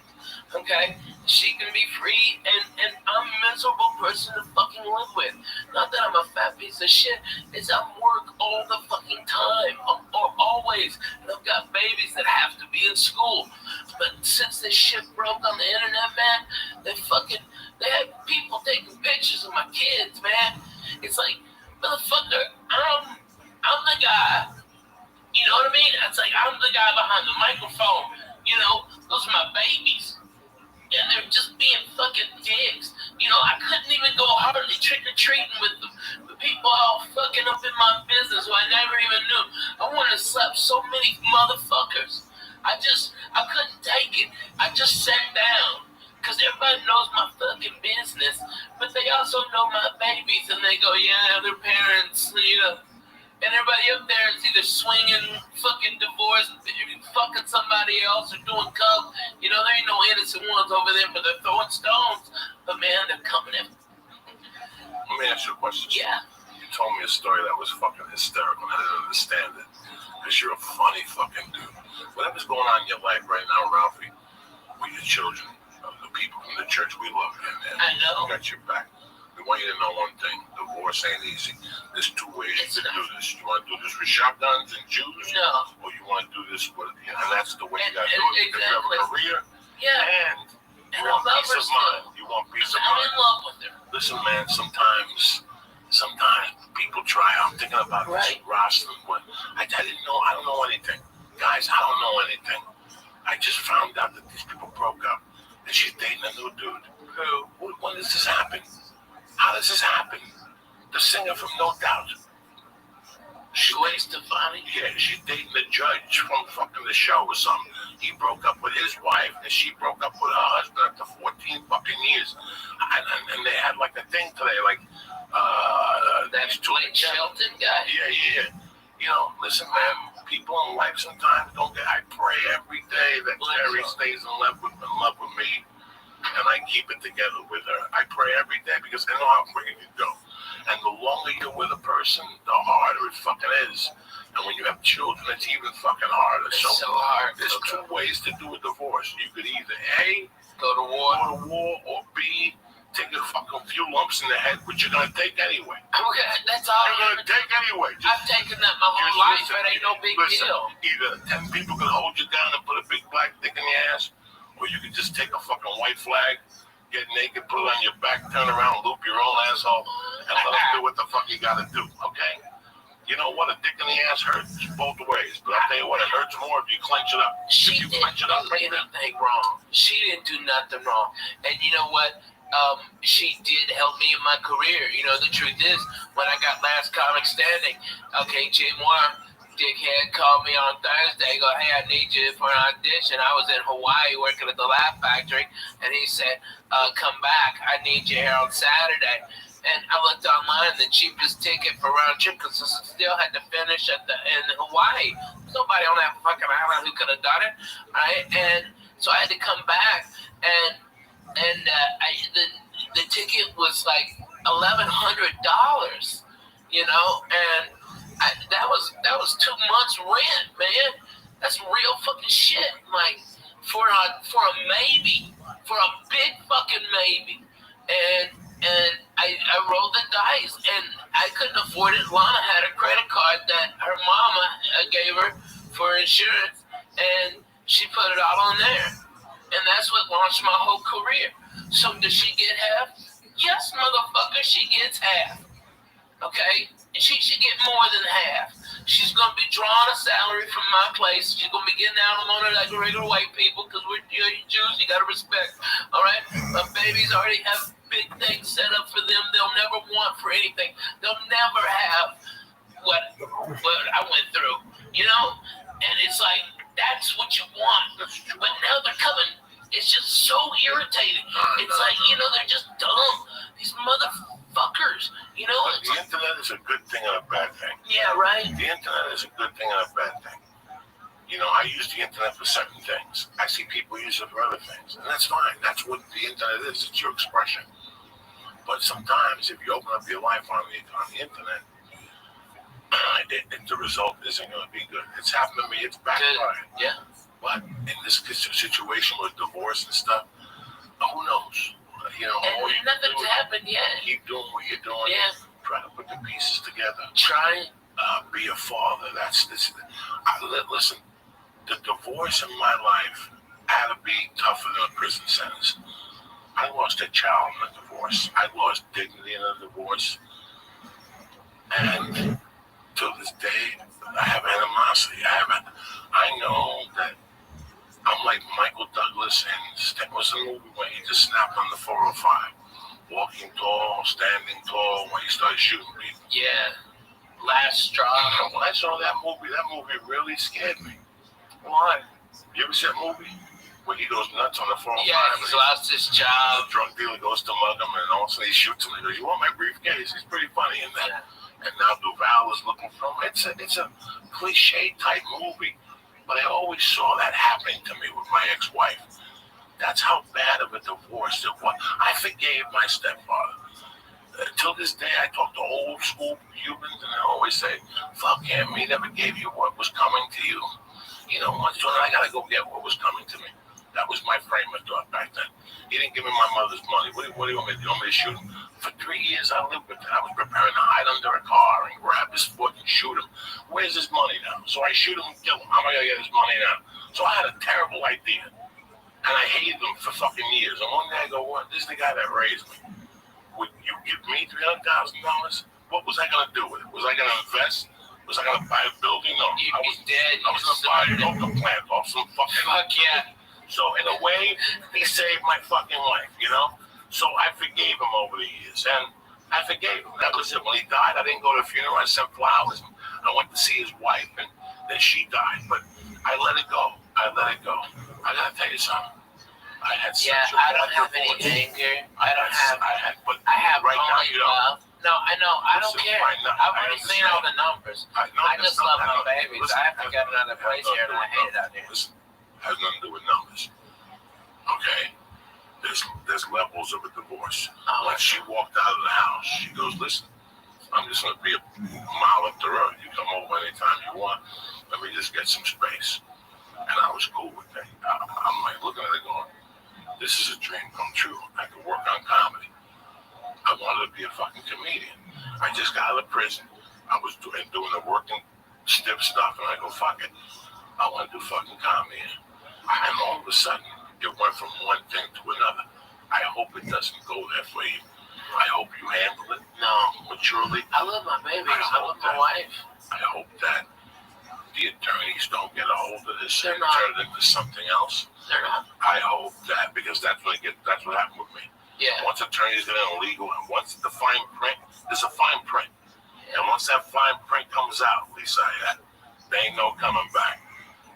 okay? She can be free, and I'm a miserable person to fucking live with. Not that I'm a fat piece of shit, it's I work all the fucking time, or always. And I've got babies that have to be in school. But since this shit broke on the internet, man, they had people taking pictures of my kids, man. It's like, motherfucker, I'm the guy. You know what I mean? It's like I'm the guy behind the microphone. You know, those are my babies. And they're just being fucking dicks. You know, I couldn't even go hardly trick-or-treating with them. The people all fucking up in my business who I never even knew. I wanted to slap so many motherfuckers. I couldn't take it. I just sat down. Because everybody knows my fucking business. But they also know my babies. And they go, yeah, their parents, you know. And everybody up there is either swinging, fucking divorced, fucking somebody else, or doing coke. You know, there ain't no innocent ones over there, but they're throwing stones. But man, they're coming in. Let me ask you a question. Yeah. You told me a story that was fucking hysterical, and I didn't understand it. because you're a funny fucking dude. Whatever's going on in your life right now, Ralphie, with your children, the people from the church we love, and I know. we got your back. We want you to know one thing: divorce ain't easy. There's two ways It's to do not. this. You want to do this with shotguns and Jews, No. or you want to do this with, and that's the way you got to do And- it. Because you have a exactly. career, Yeah. and And you I want love peace her of still. mind. You want peace of I'm mind. in love with her. Listen, man, sometimes people try. I'm thinking about this Right. Rothschild one. I didn't know. I don't know anything. Guys, I don't know anything. I just found out that these people broke up and she's dating a new dude. When does this happen? How does this happen? The singer from No Doubt. Gwen Stefani. Yeah, she's dating the judge from fucking the show or something. He broke up with his wife and she broke up with her husband after 14 fucking years. And they had like a thing today, like, That Blake Shelton guy. Yeah. You know, listen, man, people in life sometimes don't get. I pray every day that Terry stays in love with me, and I keep it together with her. I pray every day because I know how quick it can go. And the longer you're with a person, the harder it fucking is. And when you have children, it's even fucking harder. It's so hard. There's two ways to do a divorce. You could either A, Go to war. go to war, or B, take a fucking few lumps in the head, which you're gonna take anyway. Okay, that's all. You're gonna take anyway. I've taken that my whole life. It ain't no big deal. Either 10 people can hold you down and put a big black dick in your ass, or you can just take a fucking white flag, get naked, put it on your back, turn around, loop your own asshole, and let us do what the fuck you gotta do, okay? You know what? A dick in the ass hurts both ways, but I'll tell you what, it hurts more if you clench it up. She If you didn't clench it up, do anything wrong. She didn't do nothing wrong. And you know what? She did help me in my career. You know, the truth is, when I got Last Comic Standing, okay, Jay Moore, dickhead, called me on Thursday, go, hey, I need you for an audition. I was in Hawaii working at the Laugh Factory, and he said, come back. I need you here on Saturday. And I looked online, the cheapest ticket for round trip, because I still had to finish in Hawaii. Nobody on that fucking island who could have done it, right? And so I had to come back, and the ticket was like $1,100, you know, and that was 2 months rent, man. That's real fucking shit. Like for a maybe, for a big fucking maybe, and I rolled the dice, and I couldn't afford it. Lana had a credit card that her mama gave her for insurance, and she put it all on there. And that's what launched my whole career. So does she get half? Yes, motherfucker, she gets half. Okay? And she should get more than half. She's going to be drawing a salary from my place. She's going to be getting alimony like regular white people because we're Jews. You got to respect. All right? My babies already have big things set up for them. They'll never want for anything. They'll never have what I went through. You know? And it's like, that's what you want. But now they're coming. It's just so irritating. It's like, you know, they're just dumb. These motherfuckers. You know? But the internet is a good thing and a bad thing. Yeah, right? The internet is a good thing and a bad thing. You know, I use the internet for certain things. I see people use it for other things. And that's fine. That's what the internet is. It's your expression. But sometimes if you open up your life on the internet, the result isn't going to be good. It's happened to me. It's backfired. Yeah. But in this situation with divorce and stuff, who knows? You know, all you And nothing's do is happened yet. keep doing what you're doing. Yeah. Try to put the pieces together. Trying. Be a father. Listen, the divorce in my life had to be tougher than a prison sentence. I lost a child in a divorce. I lost dignity in a divorce. And to this day, I have animosity. I know that I'm like Michael Douglas in what's the movie when he just snapped on the 405? Walking tall, standing tall, when he started shooting people. Yeah. Last straw. When I saw that movie really scared me. Why? You ever see that movie? Where he goes nuts on the 405? Yeah, he's lost his The job. drug dealer goes to mug him, and all of a sudden he shoots him. And he goes, "You want my briefcase?" He's pretty funny in that. And now Duval is looking for him. It's a cliche type movie, but I always saw that happening to me with my ex-wife. That's how bad of a divorce it was. I forgave my stepfather. Till this day, I talk to old school Cubans, and I always say, "Fuck him. He never gave you what was coming to you." Once I gotta go get what was coming to me. That was my frame of thought back then. He didn't give me my mother's money. What do you want me to do? You want me to shoot him? For 3 years, I lived with it. I was preparing to hide under a car and grab his foot and shoot him. Where's his money now? So I shoot him and kill him. How am I gonna get his money now? So I had a terrible idea, and I hated him for fucking years. And one day I go, "What? This is the guy that raised me. Would you give me $300,000? What was I gonna do with it? Was I gonna invest? Was I gonna buy a building? No, You'd be dead. I was gonna buy a yoga plant off some fucking. Fuck yeah. So in a way, he saved my fucking life, So I forgave him over the years, and I forgave him. That was it. When he died, I didn't go to the funeral. I sent flowers. I went to see his wife, and then she died. But I let it go. I gotta tell you something. I had such a I don't have any anger. I have right now, only love. No, I know. I don't care. Right now, I've already seen all the numbers. I just love my babies. Listen, I have to get another place here, and I hate it out here. Listen, has nothing to do with numbers. Okay? There's levels of a divorce. When she walked out of the house, she goes, "Listen, I'm just going to be a mile up the road. You come over anytime you want. Let me just get some space." And I was cool with that. I'm like looking at it going, this is a dream come true. I could work on comedy. I wanted to be a fucking comedian. I just got out of prison. I was doing the working stiff stuff, and I go, "Fuck it. I want to do fucking comedy." And all of a sudden, it went from one thing to another. I hope it doesn't go there for you. I hope you handle it maturely. I love my babies. I love my wife. I hope that the attorneys don't get a hold of this They're and not. turn it into something else. They're not. I hope that, because that's what happened with me. Yeah. Once attorneys get illegal, and once the fine print, there's a fine print. And once that fine print comes out, Lisa, there ain't no coming back.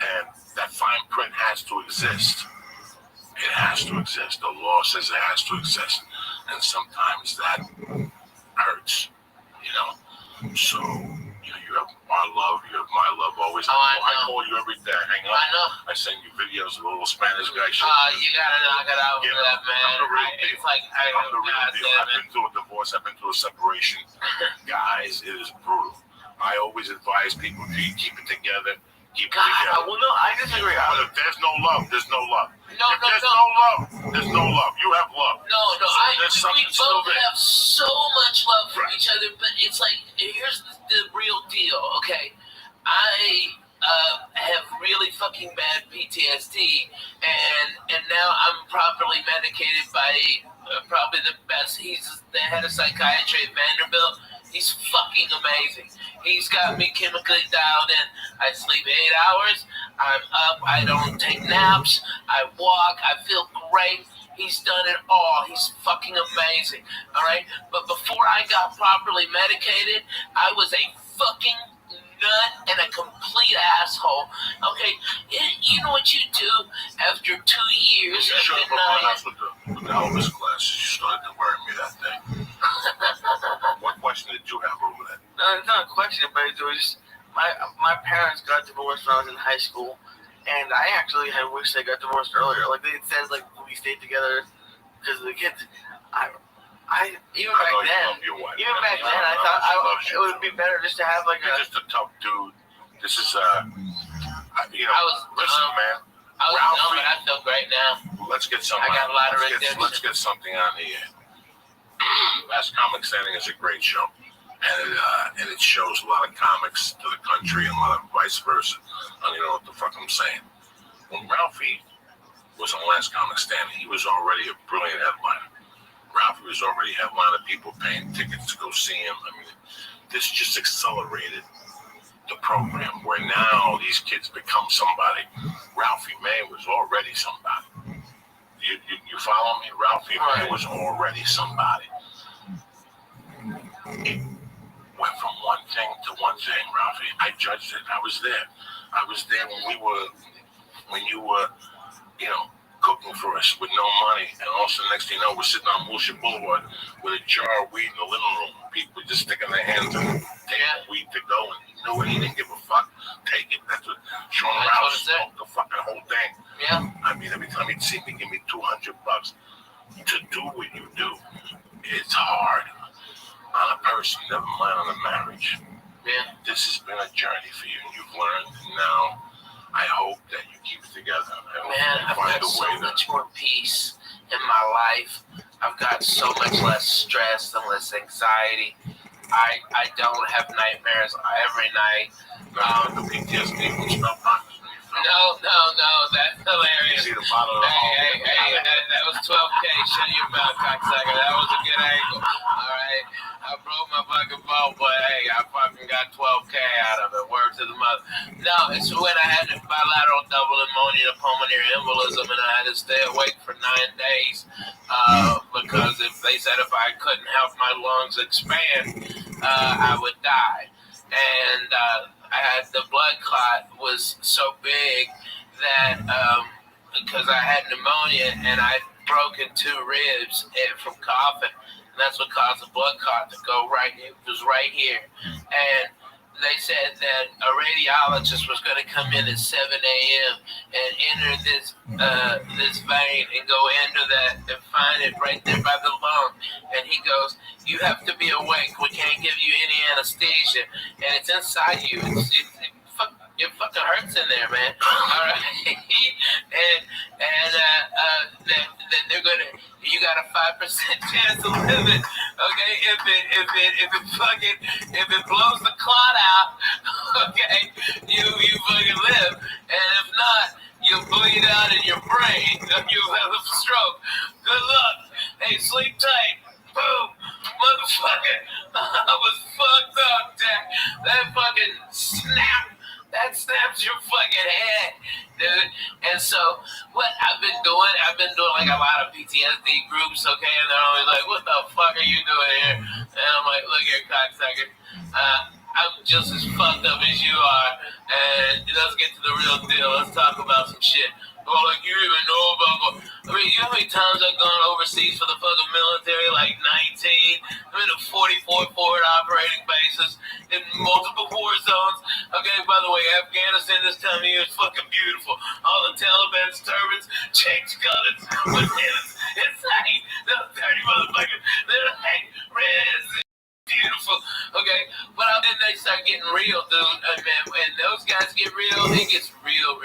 And that fine print has to exist. It has to exist. The law says it has to exist. And sometimes that hurts, So, you have our love, you have my love always. I I call you every day. Hang on. I know. I send you videos of a little Spanish guy. You gotta knock it out with that, man. I'm the real deal. It's like, I'm the real deal. I've it. been through a divorce. I've been through a separation. Guys, it is brutal. I always advise people to keep it together. Keep it together. Well, no, I disagree. But if there's no love, there's no love. No, If there's no love, there's no love. You have love. No, There's we something still both there. have so much love for Right. each other, but it's like, here's the real deal, okay? I have really fucking bad PTSD, and now I'm properly medicated by probably the best. He's the head of psychiatry at Vanderbilt. He's fucking amazing. He's got me chemically dialed in. I sleep 8 hours. I'm up. I don't take naps. I walk. I feel great. He's done it all. He's fucking amazing. All right? But before I got properly medicated, I was a fucking nut and a complete asshole. Okay? You know what you do after 2 years You of should have put midnight? my house with the Elvis classes. You started to worry me that day. What question did you have over that? No, it's not a question, but it was just my parents got divorced when I was in high school, and I actually had wished they got divorced earlier. Like it says, like we stayed together because of the kids. I even I back know you then, love your wife. I thought She loves it you. would be better just to have like You're a. just a tough dude. This is I was listen, dumb. man. I was Ralphie. dumb, but I feel great now. Let's get something. I got a lot of redemption. Let's get something on the air. Last Comic Standing is a great show, and it shows a lot of comics to the country and a lot of vice versa. I don't know what the fuck I'm saying. When Ralphie was on Last Comic Standing, he was already a brilliant headliner. Ralphie was already headlining, people paying tickets to go see him. I mean, this just accelerated the program where now these kids become somebody. Ralphie May was already somebody. You follow me? Ralphie May was already somebody. It went from one thing to one thing, Ralphie. I judged it. I was there. I was there when you were, cooking for us with no money. And also, next thing you know, we're sitting on Wilshire Boulevard with a jar of weed in the living room. People just sticking their hands in, taking weed to go. And you know what? He didn't give a fuck. Take it. That's what Sean Rouse smoked the fucking whole thing. Yeah. I mean, every time he'd see me, give me $200 to do what you do. It's hard. on a person, never mind on a marriage. Yeah. This has been a journey for you, and you've learned. And now, I hope that you keep it together. Man, I've got so much more peace in my life. I've got so much less stress and less anxiety. I don't have nightmares every night. The PTSD from smell pockets when you fell. No, that's hilarious. See the bottle of the Hey, that was 12K. Shut your mouth, cocksucker. That was a good angle. All right. I broke my fucking boat, but hey, I fucking got 12K out of it. Word to the mother. No, it's when I had bilateral double pneumonia, pulmonary embolism, and I had to stay awake for 9 days because if they said if I couldn't help my lungs expand, I would die. And I had the blood clot was so big that because I had pneumonia and I'd broken 2 ribs from coughing. And that's what caused the blood clot to go right. It was right here. And they said that a radiologist was going to come in at 7 a.m. and enter this vein and go into that and find it right there by the lung. And he goes, "You have to be awake. We can't give you any anesthesia, and it's inside you. It fucking hurts in there, man." All right, and they're gonna. You got a 5% chance of living. Okay, if it blows the clot out, okay, you fucking live, and if not, you'll bleed out in your brain. You'll have a stroke. Good luck. Hey, sleep tight. Boom, motherfucker. I was fucked up, Jack. That fucking snap. That snaps your fucking head, dude. And so, what I've been doing like a lot of PTSD groups, okay? And they're always like, "What the fuck are you doing here?" And I'm like, "Look here, cocksucker. I'm just as fucked up as you are. And let's get to the real deal. Let's talk about some shit." Well, like, you even know about, I mean, you know how many times I've gone overseas for the fucking military? Like 19. I'm in a 44 forward operating bases in multiple war zones. Okay, by the way, Afghanistan this time of year is fucking beautiful. All the Taliban's turbans, change colors, with it's like, those dirty motherfuckers, they're like, red, beautiful, okay? But then they start getting real, dude. I mean, when those guys get real, it gets real.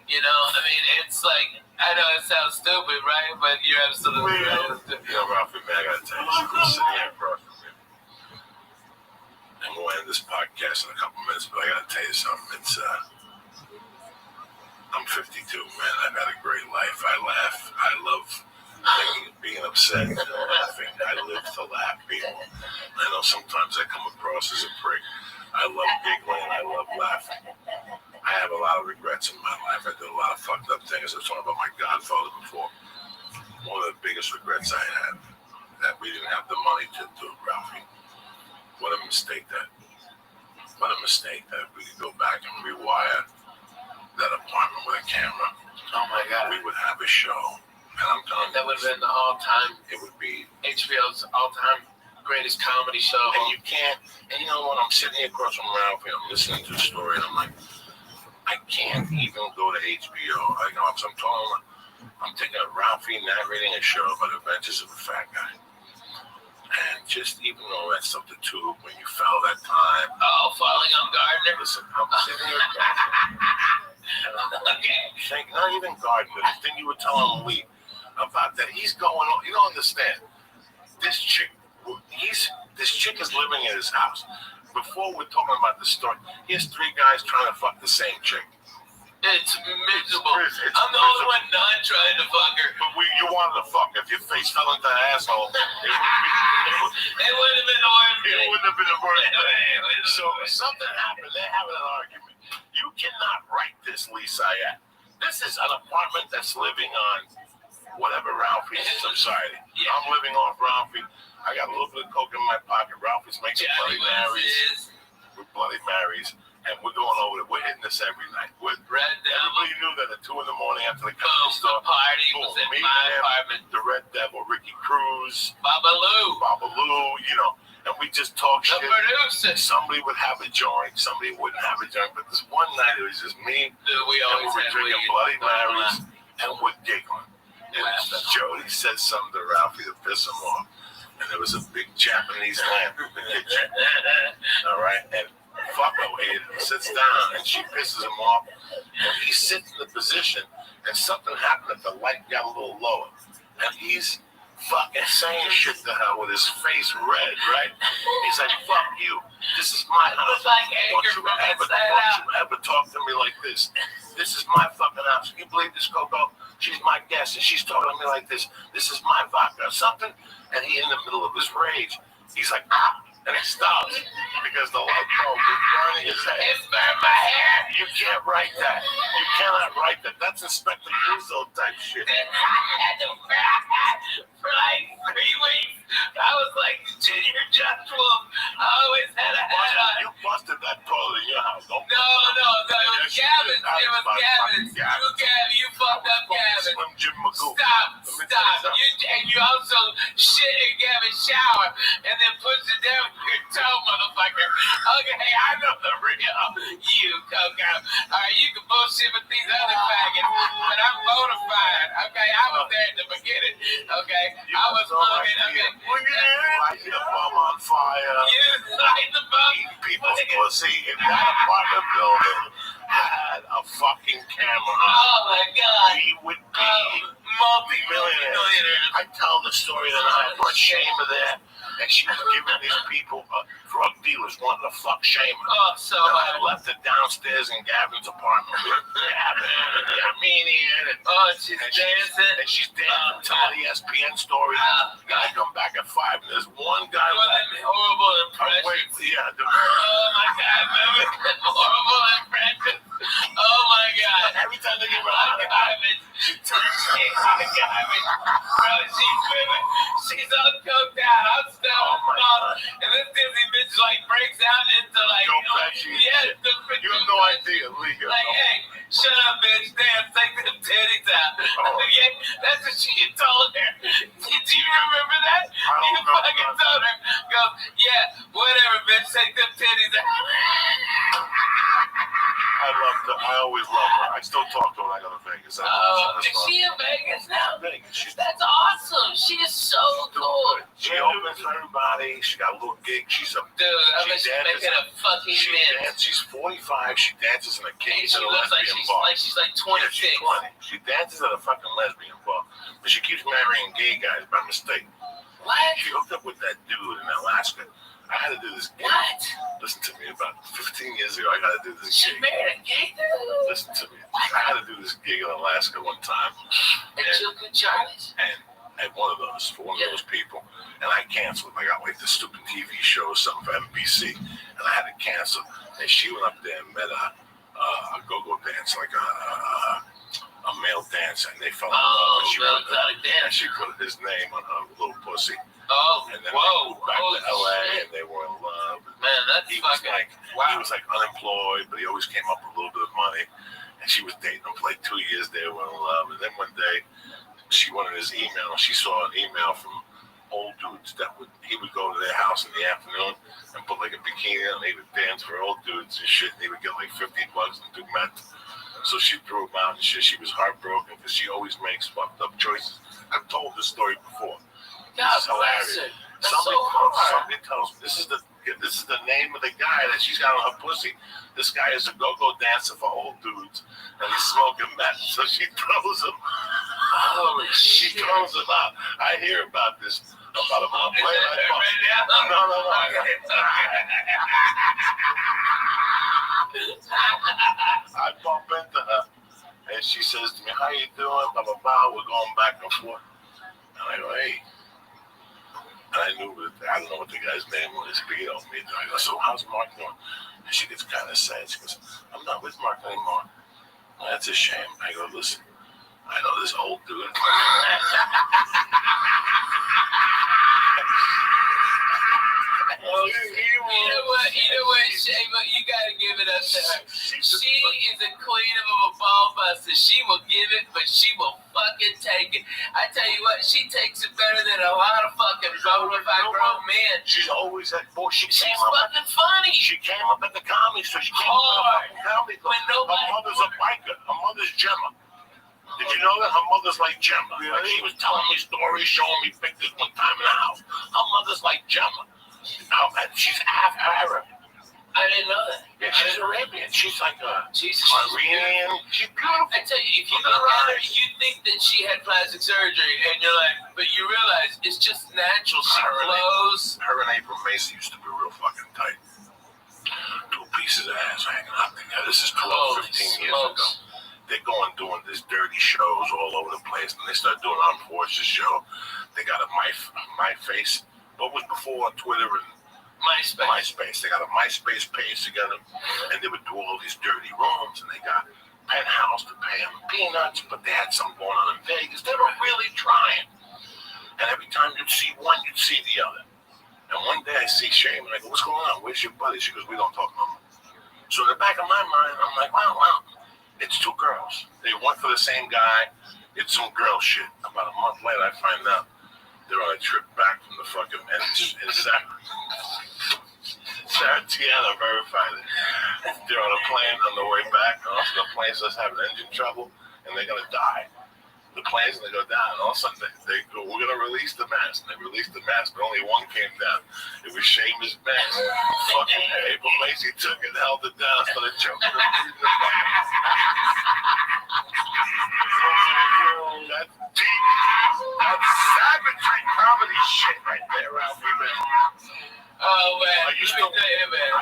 You know, I mean, it's like, I know it sounds stupid, right? But you're absolutely right. Yeah, Ralphie, man, I gotta tell you something. I'm sitting here across from you. And we'll end this podcast in a couple minutes, but I gotta tell you something. It's, I'm 52, man. I've had a great life. I laugh. I love being upset and laughing. I live to laugh, people. I know sometimes I come across as a prick. I love giggling and I love laughing. I have a lot of regrets in my life. I did a lot of fucked up things. I was talking about my godfather before. One of the biggest regrets I had, that we didn't have the money to do, Ralphie. What a mistake that we could go back and rewire that apartment with a camera. Oh my God. We would have a show. And I'm telling you, that would have been the all-time, it would be HBO's all-time greatest comedy show. And you can't, and you know what, I'm sitting here across from Ralphie, I'm listening to the story, and I'm like, I can't even go to HBO. I'm thinking of Ralphie narrating a show about adventures of a fat guy. And just even all that stuff, the tube, when you fell that time. Oh, falling on Gardner. Listen, I'm sitting here saying, not even Gardner, the thing you were telling Lee about that, he's going on, you don't understand. This chick is living in his house. Before we're talking about the story, here's 3 guys trying to fuck the same chick. It's miserable. I'm the only one not trying to fuck her. But you wanted to fuck. If your face fell into the asshole, it wouldn't have been the worst thing. It wouldn't have been the worst thing. So if something happened, they're having an argument. You cannot write this, Lisa. This is an apartment that's living on whatever Ralphie's society. Yeah. I'm living off Ralphie. I got a little bit of coke in my pocket. Ralphie's making Bloody Marys. With Bloody Marys. And we're going over it. We're hitting this every night. Everybody knew that at 2 a.m. after the company store. The party was in my apartment. The Red Devil, Ricky Cruz. Babalu, you know. And we just talk shit. The producer. Somebody would have a joint. Somebody wouldn't have a joint. But this one night, it was just me. Dude, we always were drinking Bloody Marys. And we're giggling. And Jody said something to Ralphie to piss him off. And there was a big Japanese lamp in the kitchen. All right, and fucko here sits down and she pisses him off, and he sits in the position, and something happened that the light got a little lower, and he's fucking saying shit to her with his face red, right? He's like, "Fuck you! This is my house. like Don't you ever talk to me like this? This is my fucking house. Can you believe this, Coco? She's my guest, and she's talking to me like this. This is my vodka or something." And he, in the middle of his rage, he's like, "Ah!" And he stops because the light bulb is burning his head. It's burned my hair. You can't write that. You cannot write that. That's Inspector Clouseau type shit. I had to wear for like 3 weeks. I was like Junior Just Wolf. I always had a hat on. You busted that toilet in your house. Don't No, it was Gavin's. It was Gavin's. You fucked up Gavin. Slim Jim Magoo. Stop. And you also shit in Gavin's shower and then push it down with your toe, motherfucker. Okay, I know the real you, Coco. Alright, you can bullshit with these other faggots, but I'm bona fide. Okay, I was there at the beginning. Okay, I was looking. Okay. Light the bomb on fire. You light the bomb. Eating people's pussy in that apartment building. Had a fucking camera. Oh my God. We would be multi-millionaires. I tell the story that I brought Shamer there, and she was giving these people, drug dealers wanted to fuck Shamer. Oh, so and I left her downstairs in Gavin's apartment with Gavin and the Armenian. Oh, she's dancing. And she's dancing to the ESPN story. And I come back at 5, and there's one guy left. Horrible impression. Wait, yeah. Oh my God, remember the horrible impression? Oh my God. Every time they give her Oh, garbage. She's garbage. Bro, she's screaming. She's all coked out. I'm still and this Disney bitch like breaks out into like, you have no idea, Liga. Like, hey, shut up, bitch. Damn, take them titties out. Okay, that's what she told her. Did you remember that? You fucking told her. Go, yeah, whatever, bitch. Take them titties out. I loved her. I always loved her. I still talk to her when I go to Vegas. Is she in Vegas now? That's awesome. She is so cool. She opens for everybody. She got a little gig. She's a dude. I bet she's making a fucking mint. She's 45. She dances in a cage at a lesbian bar. She's like 26. Yeah, she dances at a fucking lesbian bar, but she keeps marrying gay guys by mistake. What? She hooked up with that dude in Alaska. I had to do this gig. What? Listen to me. About 15 years ago, I got to do this gig. She married a gay dude? Listen to me. I had to do this gig in Alaska one time. And Charlie's? And one of those, for one of those people. And I canceled. I got like this stupid TV show or something for NBC. And I had to cancel. And she went up there and met a go-go dancer, like a male dancer. And they fell in love. And she put his name on her little pussy. Oh, and then they moved back to LA and they were in love. Man, that's he was like, he was like unemployed, but he always came up with a little bit of money. And she was dating him for like 2 years. They were in love. And then one day, she wanted his email. She saw an email from old dudes that he would go to their house in the afternoon and put like a bikini on. And he would dance for old dudes and shit. And he would get like $50 and do meth. So she threw him out and shit. She was heartbroken because she always makes fucked up choices. I've told this story before. God bless her. Somebody tells me this is the name of the guy that she's got on her pussy. This guy is a go-go dancer for old dudes, and he's smoking meth. So she throws him. Holy shit! She throws him out. I hear about this about a month later. No. I bump into her, and she says to me, "How you doing?" Blah blah blah. We're going back and forth, and I go, "Hey." And I knew I don't know what the guy's name was, but he told me. I go, "So how's Mark doing?" And she gets kind of sad. She goes, "I'm not with Mark anymore." Well, that's a shame. I go, "Listen, I know this old dude." You know what, Shayma, you gotta give it up to her. She is a queen of a ball buster. She will give it, but she will fucking take it. I tell you what, she takes it better than a lot of fucking bonafide grown men. She's always at bullshit. She's fucking funny. She came up at the comedy store. She came up at the comedy store. Her mother's a biker. Her mother's Gemma. Did you know that her mother's like Gemma? Like she was telling me stories, showing me pictures one time in the house. Her mother's like Gemma. And she's half Arab. I didn't know that. Yeah, she's Arabian. She's like a Jesus. Iranian. She's beautiful. I tell you, if you look at her, you think that she had plastic surgery, and you're like, but you realize it's just natural. She glows. Her and April Macy used to be real fucking tight. Two pieces of ass hanging out together. This is 12, 15 years ago. They're going doing these dirty shows all over the place, and they start doing Unfortunate show. They got a my face. What was before Twitter and MySpace. They got a MySpace page together, and they would do all these dirty rooms, and they got Penthouse to pay them peanuts, but they had something going on in Vegas. They were really trying. And every time you'd see one, you'd see the other. And one day I see Shane, and I go, what's going on? Where's your buddy? She goes, we don't talk no more. So in the back of my mind, I'm like, wow, it's two girls. They went for the same guy. It's some girl shit. About a month later, I find out they're on a trip back from the fucking in Sarah Tiana verified it. They're on a plane on the way back. Also, the plane starts having engine trouble, and they're gonna die. The plane's gonna go down, and all of a sudden they go, we're gonna release the mask. And they released the mask, but only one came down. It was Seamus mask. Fucking April Macy took it, held it down, started choking her. That's deep. That's savagery comedy shit right there, Ralphie, man. Oh man, Are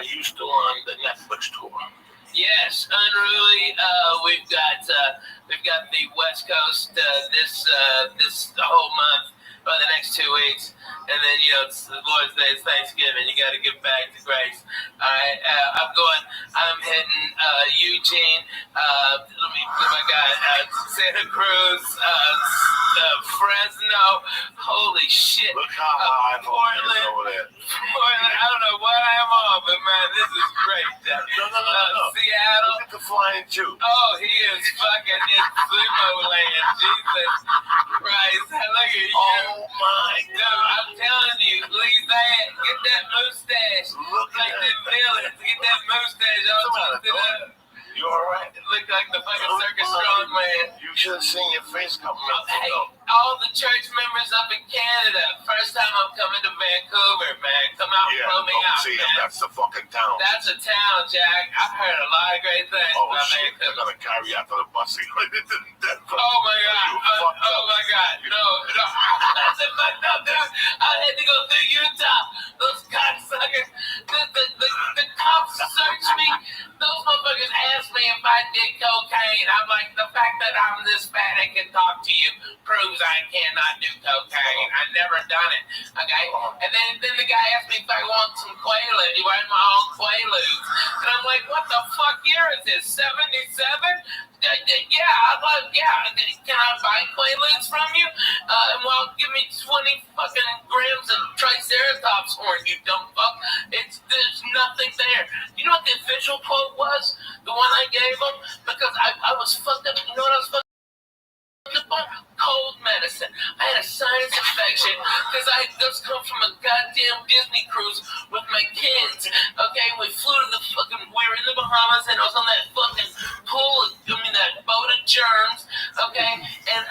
you still on the Netflix tour? Yes, unruly. We've got the West Coast this whole month, or the next 2 weeks, and then it's the Lord's Day, it's Thanksgiving. You got to get back to grace. All right, I'm hitting Eugene. My God, Santa Cruz, Fresno. Holy shit! Look how high Portland. over there. Portland. I don't know what I'm on, but man, this is great. No. Seattle. Look at the flying too. Oh, he is fucking in sumo land. Jesus Christ. Look at you. Oh my Dude, God. I'm telling you, Lisa, get that mustache. Look Like at the villains, get that mustache all twisted up. You alright? Look like the fucking circus strongman. You should have seen your face coming out. Hey, all the church members up in Canada. First time I'm coming to Vancouver, man. Come out and blow me out, see, man. that's the fucking town. That's a town, Jack. I've heard a lot of great things Oh about shit, they're Vancouver. gonna carry you out to the bus. Oh my God. Oh my God. No. That's a fucked up, dude. I had to go through Utah. Those cocksuckers. The cops searched me. Those motherfuckers asked me if I did cocaine. I'm like, the fact that I'm this fat and can talk to you proves I cannot do cocaine. I've never done it. Okay? And then the guy asked me if I want some Quaaludes. He wanted my own Quaaludes. And I'm like, what the fuck year is this? 77? Can I buy Quaaludes from you? Well, give me 20 fucking grams of Triceratops horn, you dumb fuck. There's nothing there. You know what the official quote was? The one I gave him? Because I was fucked up. You know what I was fucked up? Cold medicine. I had a sinus infection because I had just come from a goddamn Disney cruise with my kids. Okay, we flew to we were in the Bahamas, and I was on that fucking that boat of germs. Okay, and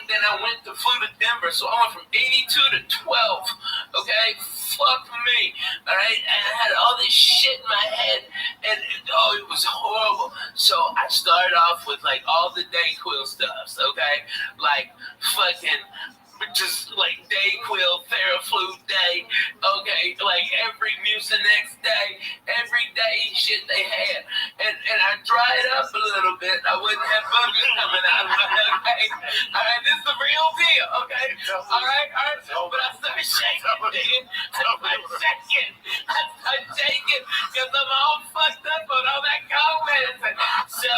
then I flew to Denver, so I went from 82 to 12. Okay, fuck me. All right, and I had all this shit in my head, and it was horrible. So I started off with like all the Dayquil stuffs. Okay. Like fucking just like Dayquil, Theraflu Day, okay, like every Mucinex day, every day shit they had. And I dried up a little bit. I wouldn't have boogers coming out of my head, okay? Alright, this is the real deal, okay? Alright, but I started shaking, dude. I started shaking because I'm all fucked up on all that cold medicine. So,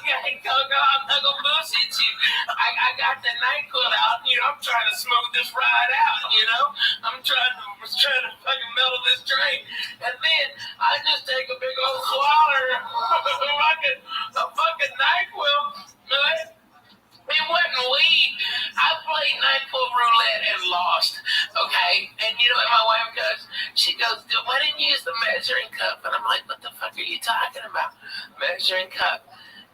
okay, Coco, I'm not gonna bullshit you. I got the NyQuil out, I'm trying to smooth this ride out, I'm trying to fucking mellow this drink. And then I just take a big old swallow a fucking NyQuil, right? It wasn't weed. I played NyQuil roulette and lost, okay? And you know what my wife does? She goes, why didn't you use the measuring cup? And I'm like, what the fuck are you talking about? Measuring cup.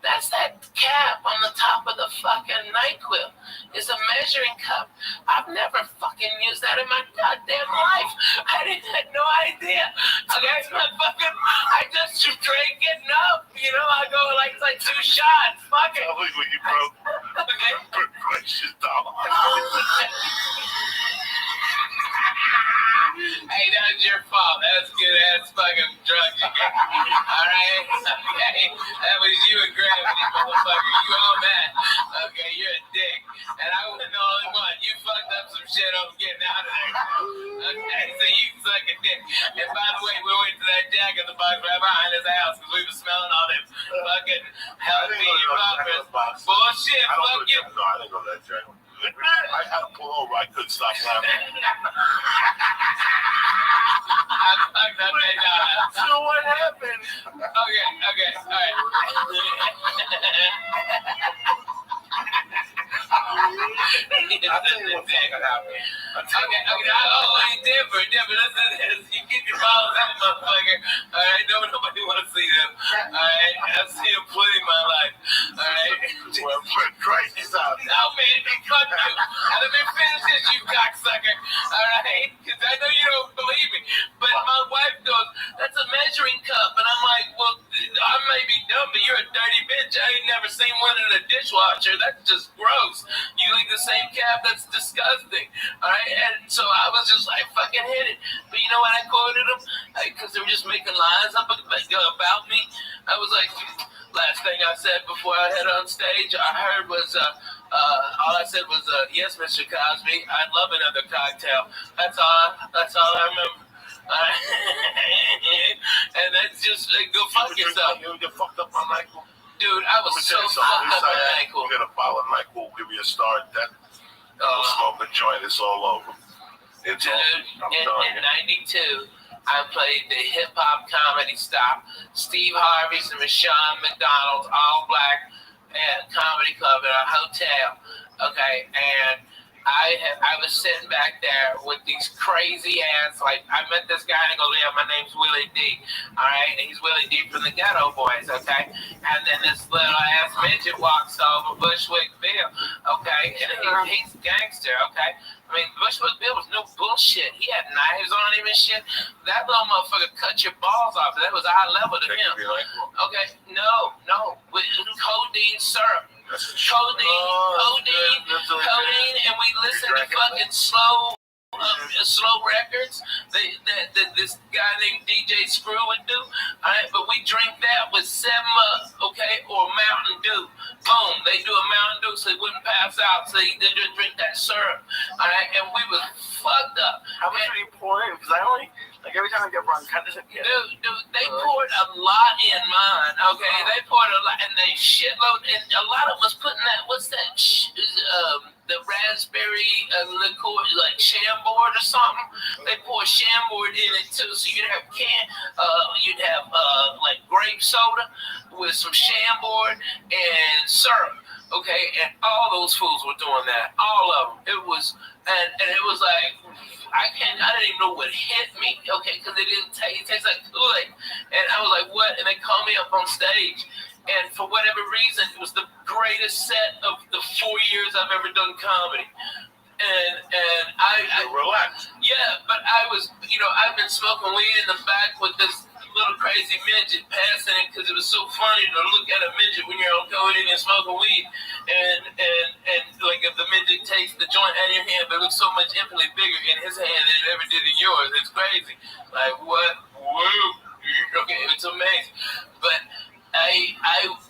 That's that cap on the top of the fucking NyQuil. It's a measuring cup. I've never fucking used that in my goddamn life. I had no idea. Okay, I just drank it enough. You know, I go like 2 shots. Fuck it. I look like you broke. Okay. Precious dollar. Hey, that was your fault. That's good ass fucking drugs you got. Alright? Okay. That was you and gravity, motherfucker. You all that. Okay, you're a dick. And I wasn't the only one. You fucked up some shit on getting out of there. Okay, so you suck a dick. And by the way, we went to that Jack in the Box right behind his house because we were smelling all them fucking healthy fuckers. Bullshit, fuck you. No, I didn't go to that Jack. I had to pull over. I couldn't stop laughing. I fucked up that dog. So what happened? Okay, alright. Different. Listen, you get your balls out, motherfucker. Alright, nobody want to see them. Alright, I've seen them plenty in my life. Alright. Well, Christ is out. No, man, fuck you. Let me finish this, you cocksucker. Alright? Because I know you don't believe me. But my wife goes, that's a measuring cup. And I'm like, well, I may be dumb, but you're a dirty bitch. I ain't never seen one in a dishwasher. That's just gross. You leave the same cap, that's disgusting. Alright? And so I was just like, fucking hit it. But you know what I quoted them? Because they were just making lies up about me. I was like, last thing I said before I head on stage, I heard was, all I said was, yes, Mr. Cosby, I'd love another cocktail. That's all I remember. And that's just, go fuck yourself. You get fucked up on NyQuil? Dude, I was so fucked up on NyQuil. You get a bottle of NyQuil, give you a star, then smoke a joint, it's all over. It's dude, all, in 92, I played the hip-hop comedy stop. Steve Harvey's and Michonne McDonald's, all black, at comedy club at a hotel. Okay, and I was sitting back there with these crazy ass, like, I met this guy and he goes, yeah, my name's Willie D. Alright, and he's Willie D from the Ghetto Boys, okay? And then this little ass midget walks over, Bushwick Bill, okay? And he's gangster, okay? I mean, Bushwick Bill was no bullshit. He had knives on him and shit. That little motherfucker cut your balls off. That was high level to him. Okay, no, with codeine syrup. Codeine, and we listen to fucking slow records that this guy named DJ Screw would do. Alright, but we drink that with 7-Up, okay, or Mountain Dew. Boom, they do a Mountain Dew so they wouldn't pass out, so they just drink that syrup. Alright, and we was fucked up. How much did he pour in? Because I only, like, every time I get bronchitis, Dude, they poured a lot in mine, okay? They poured a lot, and they shitload, and a lot of us putting that, what's that, the raspberry liqueur, like Chambord or something. They pour Chambord in it too, so you'd have like grape soda with some Chambord and syrup. Okay, and all those fools were doing that. All of them. It was, and it was like, I didn't even know what hit me. Okay, because it didn't taste. It tastes like Kool-Aid, and I was like, what? And they called me up on stage. And for whatever reason, it was the greatest set of the 4 years I've ever done comedy. And I relaxed. Yeah, but I was, I've been smoking weed in the back with this little crazy midget passing it because it was so funny to look at a midget when you're on codeine and smoking weed. And like if the midget takes the joint out of your hand, but it looks so much infinitely bigger in his hand than it ever did in yours. It's crazy. Like, what? Whoa. Okay, it's amazing. But I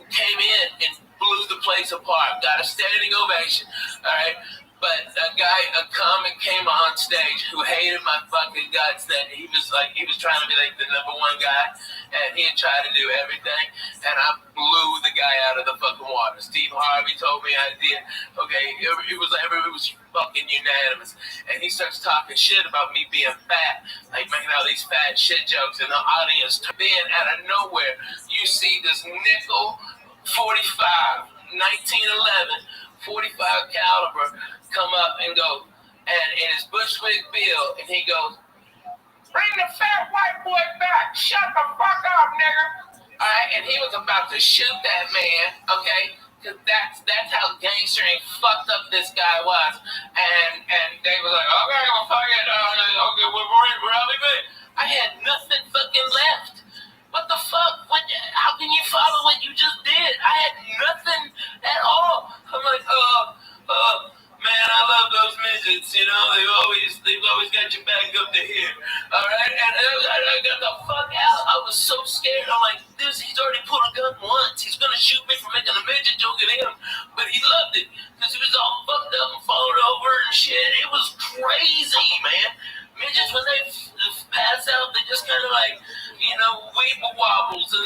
came in and blew the place apart. Got a standing ovation. All right. But a comic came on stage who hated my fucking guts. That he was trying to be like the number one guy, and he had tried to do everything, and I blew the guy out of the fucking water. Steve Harvey told me I did. Okay, it was fucking unanimous, and he starts talking shit about me being fat, like making all these fat shit jokes, and the audience. Then out of nowhere, you see this nickel 45, 1911, 45 caliber. Come up and go, and it's Bushwick Bill, and he goes, bring the fat white boy back, shut the fuck up, nigga. All right, and he was about to shoot that man. Okay, because that's how gangster and fucked up this guy was. And they were like, okay, well, fuck it. Okay, we're really good. I had nothing fucking left. What the fuck? How can you follow what you just did? I had nothing at all. I'm like, man, I love those midgets. You know, they've always got your back up to here. All right, and I got the fuck out. I was so scared. I'm like, he's already pulled a gun once. He's gonna shoot me for making a midget joke at him, but he loved it because he was all fucked up and falling over and shit. It was crazy, man. Midgets, when they pass out, they just kind of like, weeble wobbles, and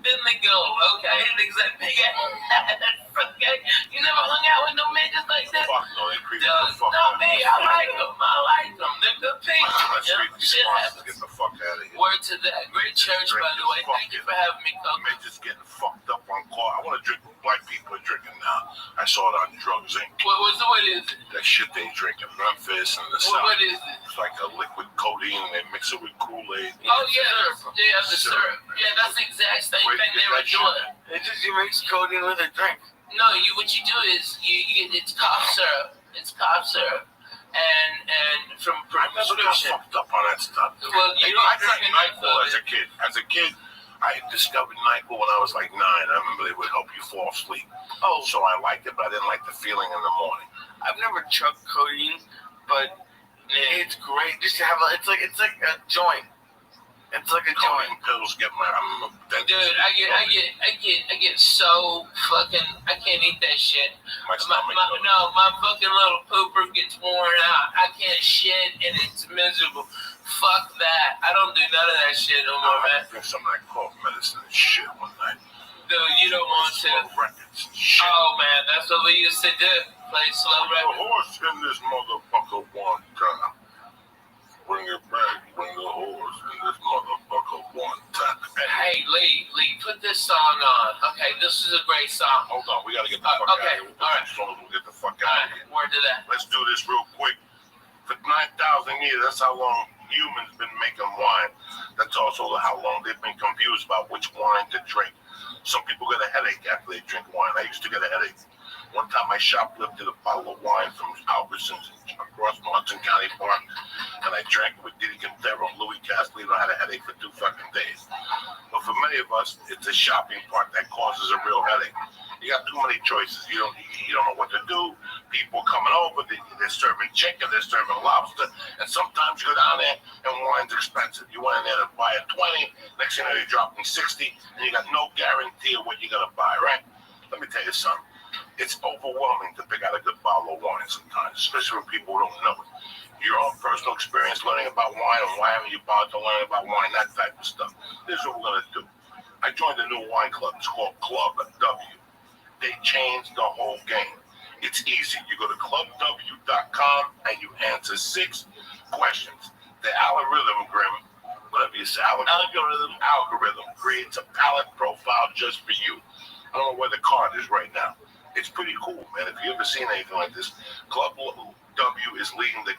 then they go, okay? Things like big ass, okay? You never hung out with no midgets like that? Fuck no, they creep Dude, the fuck not out. me. I like them. They're good people. Shit happens. Get the fuck out of here. Word to that. Great church, by the way. Thank you for having me, Coco. Midgets getting fucked up on call. I want to drink what black people are drinking now. I saw it on Drugs Inc. What is it? That shit they drink in Memphis and the What South. is it? It's like a liquid codeine and they mix it with Kool-Aid. Oh, yeah. Yeah, the syrup. Yeah, that's the exact same thing they were doing. It's just you mix codeine with a drink. No, what you do is it's cough syrup. It's cough syrup, and from I never got prescription. fucked up on that stuff. Well, you don't I drank drink enough NyQuil of as a kid. As a kid, I discovered NyQuil when I was like 9. I remember they would help you fall asleep. Oh, So I liked it, but I didn't like the feeling in the morning. I've never chugged codeine, but it's great. Just to have it's like a joint. It's like a joint. Codeine pills get my. I'm a dentist. Dude, I get so fucking. I can't eat that shit. My stomach. My fucking little pooper gets worn out. I can't shit, and it's miserable. Fuck that. I don't do none of that shit no more, I man. drink some of that cough medicine and shit one night. Dude, you don't want to. Slow records and shit. Oh man, that's what we used to do. Play slow The records. horse in this motherfucker one time. Bring it back, bring the horse in this motherfucker one time. Hey, Lee, put this song on. Okay, this is a great song. Hold on, we gotta get the fuck okay, out of here. all right. We'll get the fuck All out of right, here. word to that. Let's do this real quick. For 9,000 years, that's how long humans been making wine. That's also how long they've been confused about which wine to drink. Some people get a headache after they drink wine. I used to get a headache. One time I shoplifted a bottle of wine from Albertsons across Hudson County Park, and I drank it with Diddy Quintero and Louis Castellino. I had a headache for 2 fucking days. But for many of us, it's a shopping part that causes a real headache. You got too many choices. You don't know what to do. People coming over, they're serving chicken, they're serving lobster, and sometimes you go down there and wine's expensive. You went in there to buy a 20, next thing you know you're dropping 60, and you got no guarantee of what you're gonna buy, right? Let me tell you something. It's overwhelming to pick out a good bottle of wine sometimes, especially when people don't know it. Your own personal experience learning about wine and why haven't you bothered to learn about wine, that type of stuff. This is what we're gonna do. I joined a new wine club. It's called Club W. They changed the whole game. It's easy. You go to clubw.com and you answer 6 questions. The algorithm, whatever you say, algorithm creates a palette profile just for you. I don't know where the card is right now. It's pretty cool, man. If you ever seen anything like this, Club W is leading the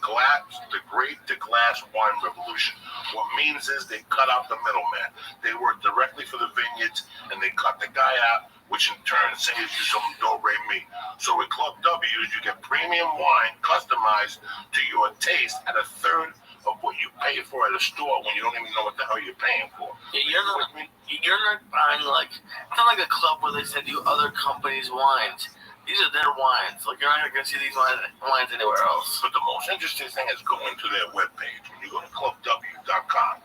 grape to glass wine revolution. What means is they cut out the middleman. They work directly for the vineyards and they cut the guy out, which in turn saves you some do-re-mi. So with Club W, you get premium wine customized to your taste at a third of what you pay for at a store when you don't even know what the hell you're paying for. Yeah, you're not buying it's not like a club where they send you other companies' wines. These are their wines. Like you're not gonna see these wines anywhere else. But the most interesting thing is going to their webpage. When you go to clubw.com,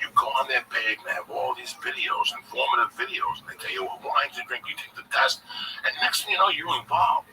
you go on their page and they have all these videos, informative videos, and they tell you what wines to drink. You take the test, and next thing you know, you're involved.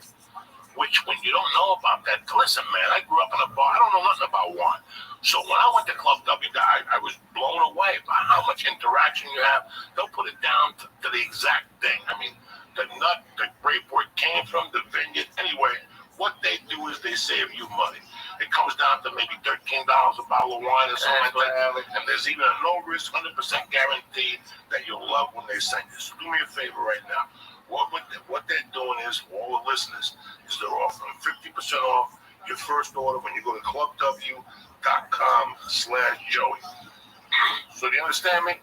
Which, when you don't know about that, listen, man, I grew up in a bar. I don't know nothing about wine. So when I went to Club W, I was blown away by how much interaction you have. They'll put it down to the exact thing. I mean, the nut, the grape, where it came from, the vineyard. Anyway, what they do is they save you money. It comes down to maybe $13 a bottle of wine or something like that. And there's even a no-risk, 100% guarantee that you'll love when they send you. So do me a favor right now. What they're doing is, for all the listeners, is they're offering 50% off your first order when you go to clubw.com/Joey. So do you understand me?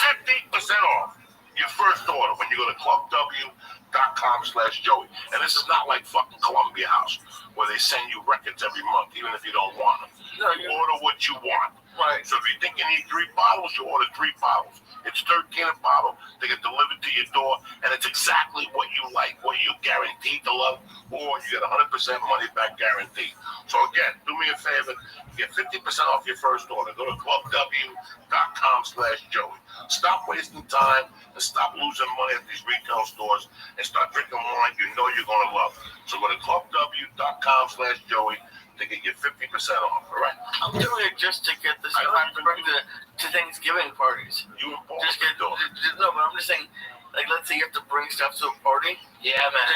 50% off your first order when you go to clubw.com/Joey. And this is not like fucking Columbia House where they send you records every month, even if you don't want them. No, You order what you want. Right. So if you think you need 3 bottles, you order 3 bottles. It's $13 a bottle. They get delivered to your door, and it's exactly what you like, what you guaranteed to love, or you get 100% money back guarantee. So again, do me a favor, get 50% off your first order. Go to clubw.com/Joey. Stop wasting time and stop losing money at these retail stores and start drinking wine you know you're going to love. So go to clubw.com/Joey to get your 50% off, all right? I'm doing it just to get this. I don't have to bring to Thanksgiving parties. You and Paul Just get do it. no, but I'm just saying. Like, let's say you have to bring stuff to a party. Yeah, man.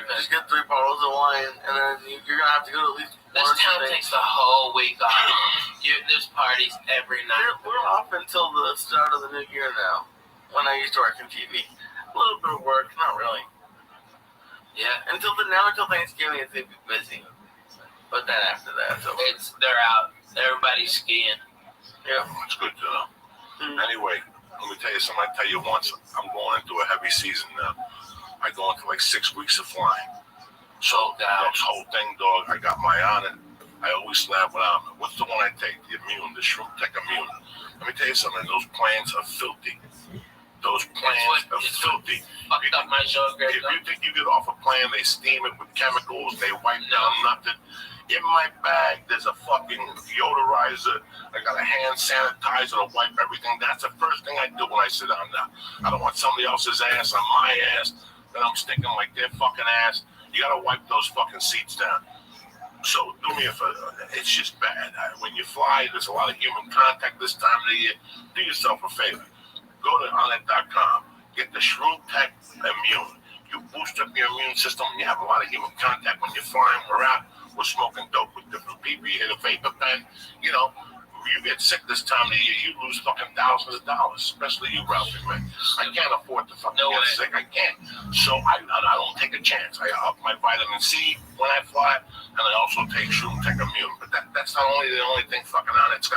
Just get 3 bottles of wine, and then you're gonna have to go to at least. This town takes the whole week off. There's parties every night. We're off until the start of the new year now. When I used to work in TV, a little bit of work, not really. Yeah. Until Thanksgiving, it's gonna be busy. But then after that, so They're out. Everybody's skiing. yeah. It's good to know. Anyway, let me tell you something. I tell you once, I'm going into a heavy season now. I go into like 6 weeks of flying. So this whole thing, dog, I got my on it. I always slap what I'm. What's the one I take? The Immune, the Shroom Tech Immune. Let me tell you something. Those planes are filthy. Those planes are filthy. Fucked up my show. If you think you get off a plane, they steam it with chemicals, they wipe down nothing. In my bag, there's a fucking deodorizer. I got a hand sanitizer to wipe everything. That's the first thing I do when I sit down now. I don't want somebody else's ass on my ass. Then I'm stinking like their fucking ass. You gotta wipe those fucking seats down. So do me a favor. It's just bad. When you fly, there's a lot of human contact this time of the year. Do yourself a favor. Go to onit.com. Get the Shroom Tech Immune. You boost up your immune system and you have a lot of human contact when you're flying. We're out. We're smoking dope with different people. You hit a vapor pen. You know, you get sick this time of the year, you lose fucking thousands of dollars, especially you, Ralphie, man. I can't afford to fucking get sick. I can't. So I don't take a chance. I up my vitamin C when I fly, and I also take Shroom Tech Immune. But that's not only the only thing fucking on it.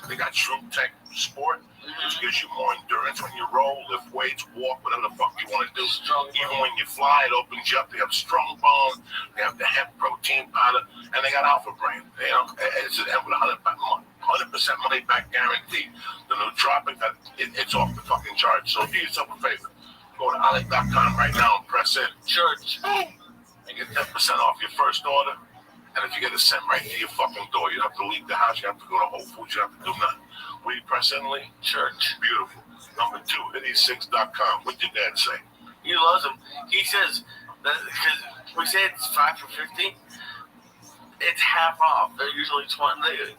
They got Shroom Tech Sport. Which gives you more endurance when you roll, lift weights, walk, whatever the fuck you want to do. Even when you fly, it opens you up. They have strong bone. They have the hemp protein powder, and they got Alpha Brain. You know, it's with 100% money back guarantee. The nootropic, it's off the fucking charts. So do yourself a favor. Go to Alec.com right now and press in. Church. And get 10% off your first order. And if you get it sent right to your fucking door, you don't have to leave the house. You have to go to Whole Foods. You have to do nothing. What do you press in, Lee? Church. Beautiful. Number 2, hitty6.com. What'd your dad say? He loves them. He says that because we say it's 5 for $50. It's half off. They're usually 20.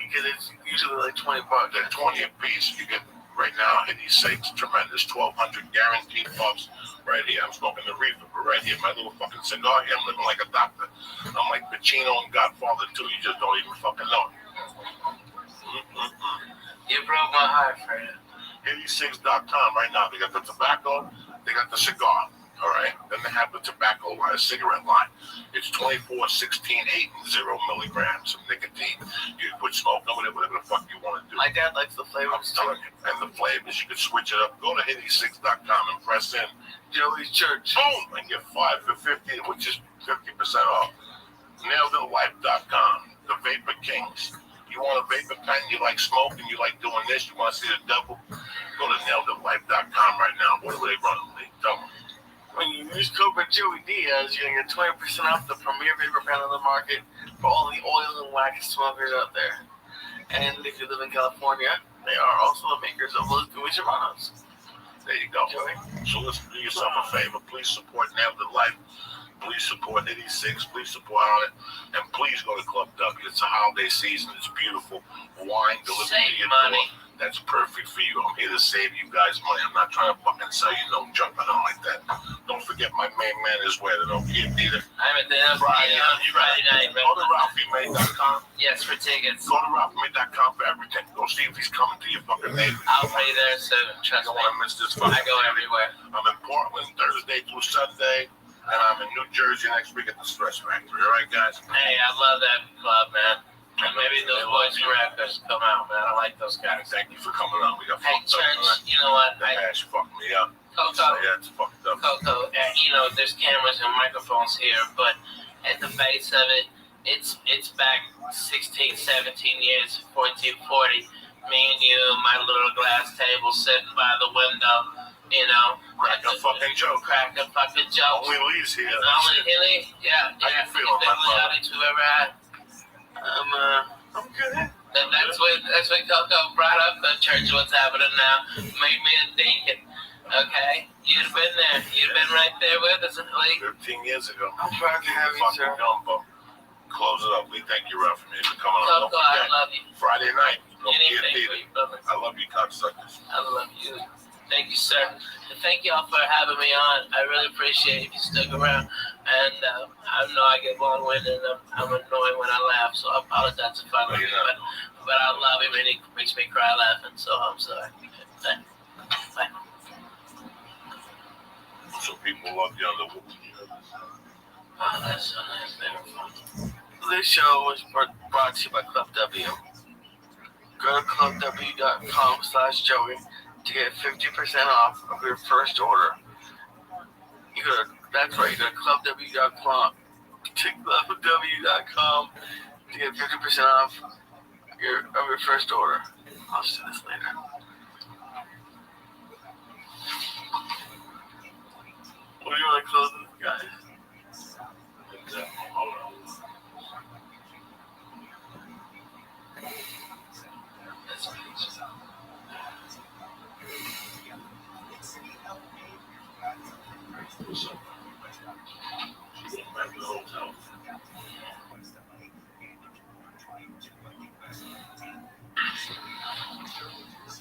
Because it's usually like $20. They're 20 a piece. You get right now. Hitty6, tremendous. 1,200 guaranteed puffs. Right here. I'm smoking the reefer, but right here, my little fucking cigar here. I'm living like a doctor. I'm like Pacino and Godfather too. You just don't even fucking know it. You broke my heart, Fred. hitty6.com right now. They got the tobacco. They got the cigar. All right. Then they have the tobacco line, cigarette line. It's 24, 16, 8, and 0 milligrams of nicotine. You can put smoke over it, whatever the fuck you want to do. My dad likes the flavors. I'm telling you. And the flavors, you can switch it up. Go to hitty6.com and press in Joey's Church. Boom! And get 5 for $50, which is 50% off. NailedItLife.com. The Vapor Kings. You want a vapor pen, you like smoking, you like doing this, you want to see the double, go to NailedItLife.com right now. What are they running, Lee? Tell me. When you use code Joey Diaz, you're going to get 20% off the premier vapor pen on the market for all the oil and wax smokers out there. And if you live in California, they are also the makers of Los Gooey Hermanos. There you go. Joey. So let's do yourself a favor. Please support Nailed It Life. Please support 86. Please support on it. And please go to Club W. It's a holiday season. It's beautiful. Wine delivered to your door. That's perfect for you. I'm here to save you guys money. I'm not trying to fucking sell you no junk or nothing like that. Don't forget my main man is where they don't get either. I'm at the Friday night. Go to RalphieMay.com. Yes, for tickets. Go to RalphieMay.com for everything. Go see if he's coming to your fucking neighborhood. I'll be there soon. Trust You don't me. want to miss this fucking I go everywhere. I'm in Portland Thursday through Sunday. And I'm in New Jersey next week at the Stress Factory. All right, guys? Hey, I love that club, man. And maybe those boys from Raptors come out, man. I like those guys. Thank you for coming on. We got Hey, fucked up. Church, you know what? The hash fucked me up. Coco, Yeah, it's fucked up. Coco, you know, there's cameras and microphones here, but at the base of it, it's back 16, 17 years, 14, 40. Me and you, my little glass table sitting by the window, you know. Crack a fucking joke. Crack a fucking joke. Only Lee's here. Only Hilly? Yeah. How you feeling, my brother? That you ever had. I'm good. That's what Coco brought up the church. What's happening now? Made me a deacon. Okay, you'd have been there. You'd have been right there with us, Lee. 13 years ago. I'm proud to have you, sir. Gumbo. Close it up, Lee. Thank you, Ralph, for coming on. Coco, I love you. Friday night. Don't Anything forget for theater. you, brother. I love you, cocksuckers. I love you. Thank you, sir. And thank you all for having me on. I really appreciate if you stuck around. And I know I get long-winded and I'm annoying when I laugh, so I apologize if I love you. But I love him and he makes me cry laughing, so I'm sorry. Bye. So people love you on the wall. Oh, that's so nice. They were fun. This show was brought to you by Club W. Go to clubw.com/Joey to get 50% off of your first order. That's right, you go to clubw.com to get 50% off your first order. I'll just do this later. What do you want to close this, guys? Hold on.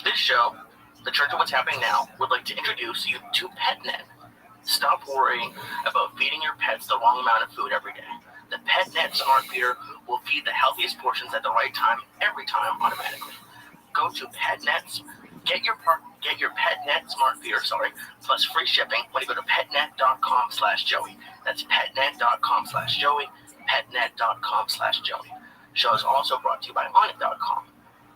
This show, The Church of What's Happening Now, would like to introduce you to PetNet. Stop worrying about feeding your pets the wrong amount of food every day. The PetNet Smart Feeder will feed the healthiest portions at the right time, every time, automatically. Go to PetNet, get your PetNet Smart Feeder, plus free shipping when you go to petnet.com/Joey. That's petnet.com/Joey, petnet.com/Joey. Show is also brought to you by Onnit.com.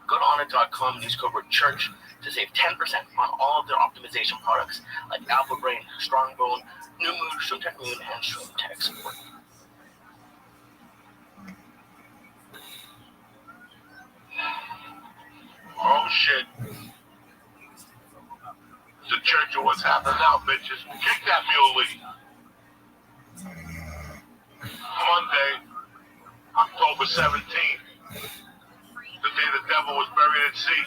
Go to Onnit.com and use code word CHURCH to save 10% on all of their optimization products like Alpha Brain, Strongbone, New Mood, ShroomTech Moon, and ShroomTech Support. Oh shit. The Church of What's Happening Now, bitches. Kick that muley. Monday, October 17th. The day the devil was buried at sea.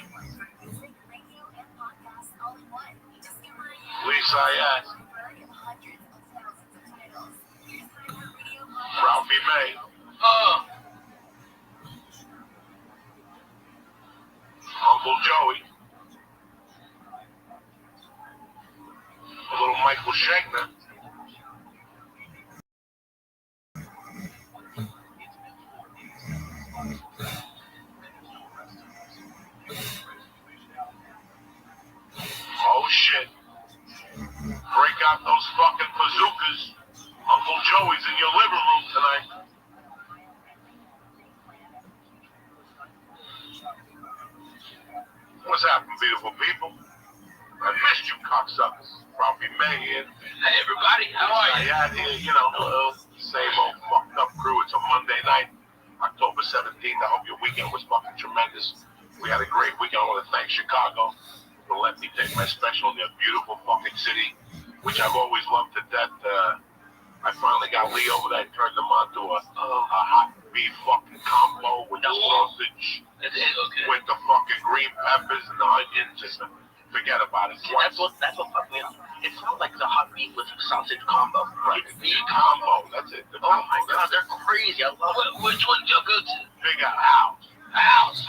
Lisa Ayat. Ralphie May. Uncle Joey. A little Michael Shankner. Oh shit. Break out those fucking bazookas. Uncle Joey's in your living room tonight. What's happening, beautiful people? I missed you, cocksuckers. Ralphie May here. Hey, everybody. How are you? Yeah, here, you know, same old fucked up crew. It's a Monday night, October 17th. I hope your weekend was fucking tremendous. We had a great weekend. I want to thank Chicago for letting me take my special in their beautiful fucking city, which I've always loved to death. I finally got Lee over there. I turned them on to a hot beef fucking combo with the sausage, with the fucking green peppers and the onions. Just forget about it. See, that's what fucked me up. It sounds like the hot beef with sausage combo. Right, the combo. That's it. The combo. Oh my god, they're crazy. I love it. Which one did you go to? Big house. House.